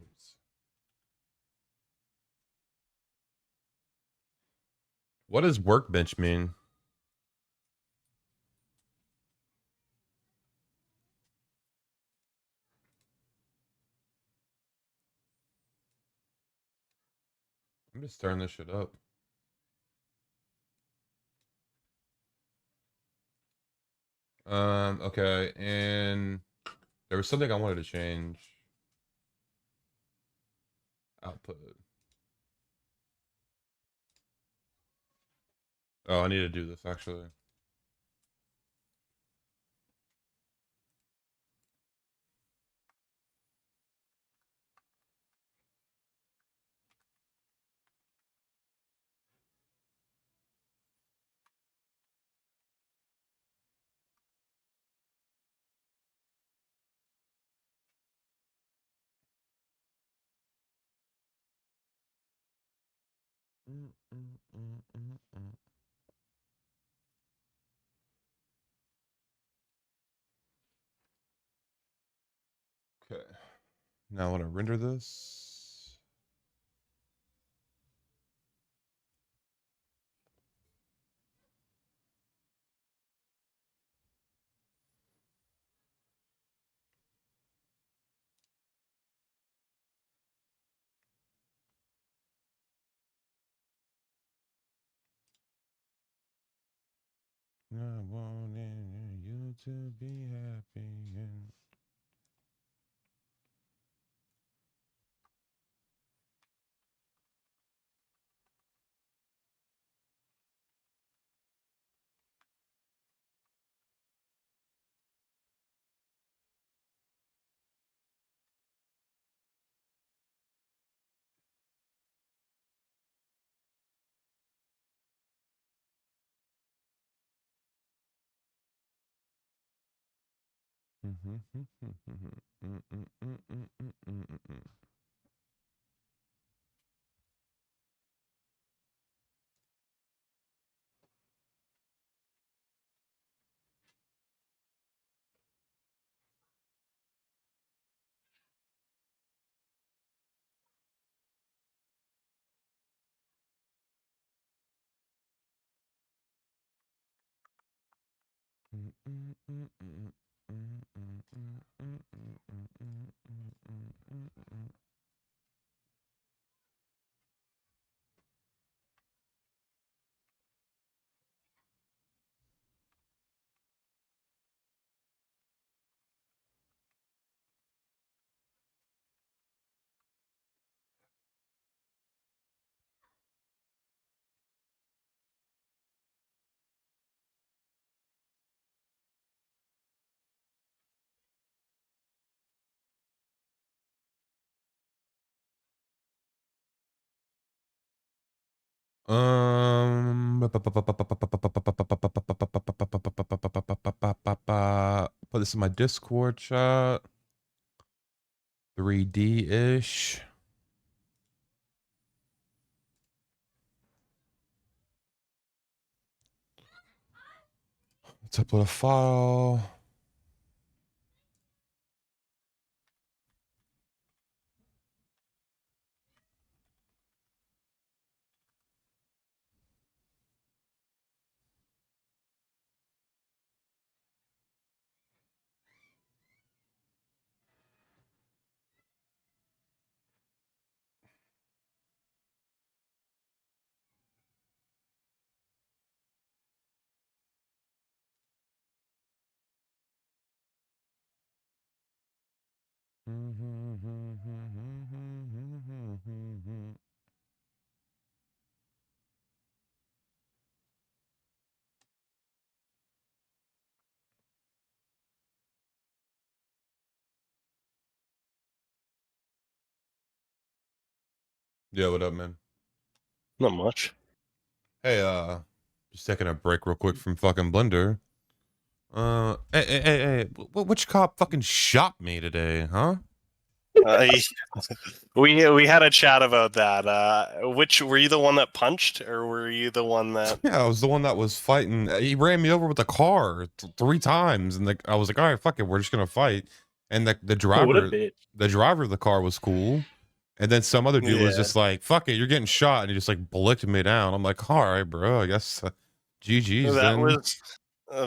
What does workbench mean? I'm just stirring this shit up. Okay, and there was something I wanted to change. Output. Oh, I need to do this actually. Okay. Now I want to render this. I wanted you to be happy and Put this in my Discord chat. 3D-ish. Let's upload a file. Yeah, what up, man? Not much. Hey, just taking a break real quick from fucking Blender. Hey, which cop fucking shot me today, huh? We had a chat about that. Which were you the one that punched, or were you the one that? Yeah, I was the one that was fighting. He ran me over with a car 3 times, and I was like, all right, fuck it, we're just gonna fight. And the What a driver, bitch. the driver of the car was cool. And then some other dude was Yeah. just like, fuck it, you're getting shot, and he just like blicked me down. I'm like, all right, bro, I guess GG's then.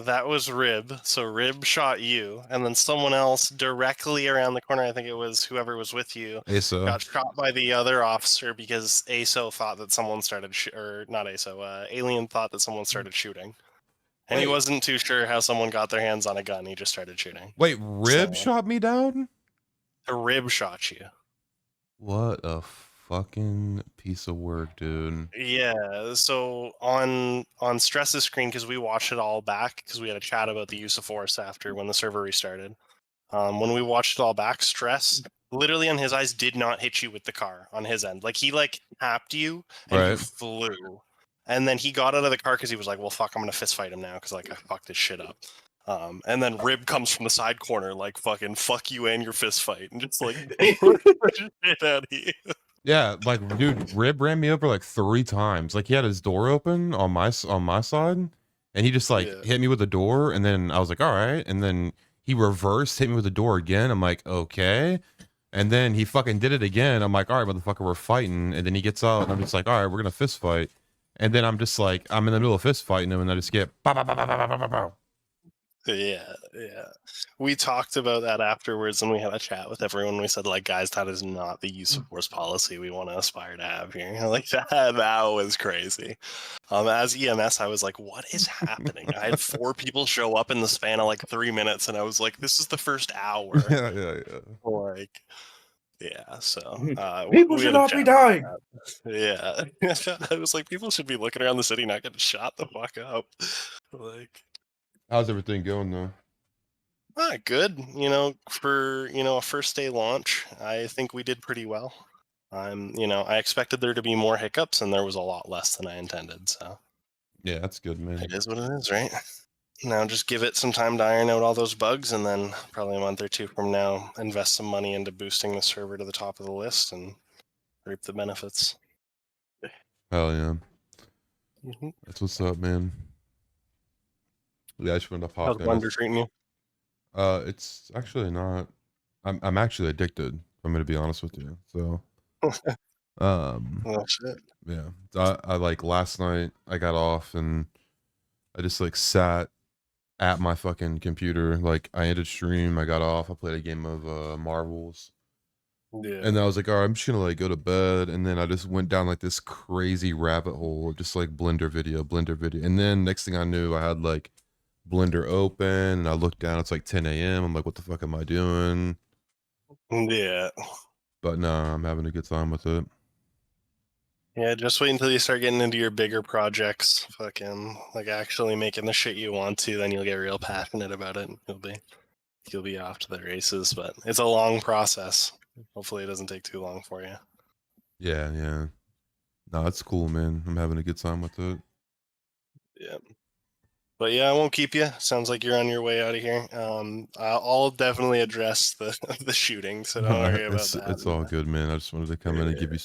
That was Rib. So Rib shot you, and then someone else directly around the corner. I think it was whoever was with you. ASO. Got shot by the other officer because ASO thought that someone started, or not ASO. Alien thought that someone started shooting, and he Wait. wasn't too sure how someone got their hands on a gun. He just started shooting. Wait, Rib So, shot me down? a Rib shot you. What a fucking piece of work, dude. Yeah, so on Stress's screen, because we watched it all back, because we had a chat about the use of force after when the server restarted. When we watched it all back, Stress literally on his eyes did not hit you with the car on his end. Like he tapped you and you Right. flew, and then he got out of the car because he was like, "Well, fuck, I'm gonna fist fight him now because I fucked this shit up." And then Rib comes from the side corner, like fucking fuck you and your fist fight, and just like shit out of you. Yeah, like, dude, Rib ran me over like 3 times. Like, he had his door open on my side, and he just like hit me with the door, and then I was like, all right, and then he reversed, hit me with the door again. I'm like, okay, and then he fucking did it again. I'm like, all right, motherfucker, we're fighting, and then he gets out, and I'm just like, all right, we're gonna fist fight, and then I'm just like, I'm in the middle of fist fighting him, and I just get pow, pow, pow, pow, pow, pow, pow, pow. Yeah. We talked about that afterwards, and we had a chat with everyone. We said, like, guys, that is not the use of force policy we want to aspire to have here. Like that was crazy. As EMS, I was like, what is happening? I had 4 people show up in the span of like 3 minutes, and I was like, this is the first hour. Yeah. Like, yeah. So People we should had a not be chat about dying. that. Yeah. I was like, people should be looking around the city, not getting shot the fuck up. Like. How's everything going though? Good. For a first day launch, I think we did pretty well. I expected there to be more hiccups, and there was a lot less than I intended. So Yeah, that's good, man. it is what it is, right? Now just give it some time to iron out all those bugs, and then probably a month or 2 from now, invest some money into boosting the server to the top of the list and reap the benefits. Hell yeah. Mhm. That's what's up, man. Yeah, I just wanted to How's pop in. Blender treating you? It's actually not. I'm actually addicted. I'm gonna be honest with you. So, Oh shit. yeah. I like last night I got off and I just like sat at my fucking computer. Like I ended stream. I got off. I played a game of Marvels. Yeah. And then I was like, all right, I'm just gonna like go to bed. And then I just went down like this crazy rabbit hole of just like Blender video. And then next thing I knew, I had like Blender open and I looked down, it's like 10 a.m. I'm like, what the fuck am I doing? Yeah. But no, I'm having a good time with it. Yeah, just wait until you start getting into your bigger projects, fucking like actually making the shit you want to, then you'll get real passionate about it. You'll be off to the races, but it's a long process. Hopefully it doesn't take too long for you. Yeah. No, it's cool, man. I'm having a good time with it. Yeah. But yeah, I won't keep you. Sounds like you're on your way out of here. I'll definitely address the the shooting, so don't worry about that. It's all good, man. I just wanted to come in and give you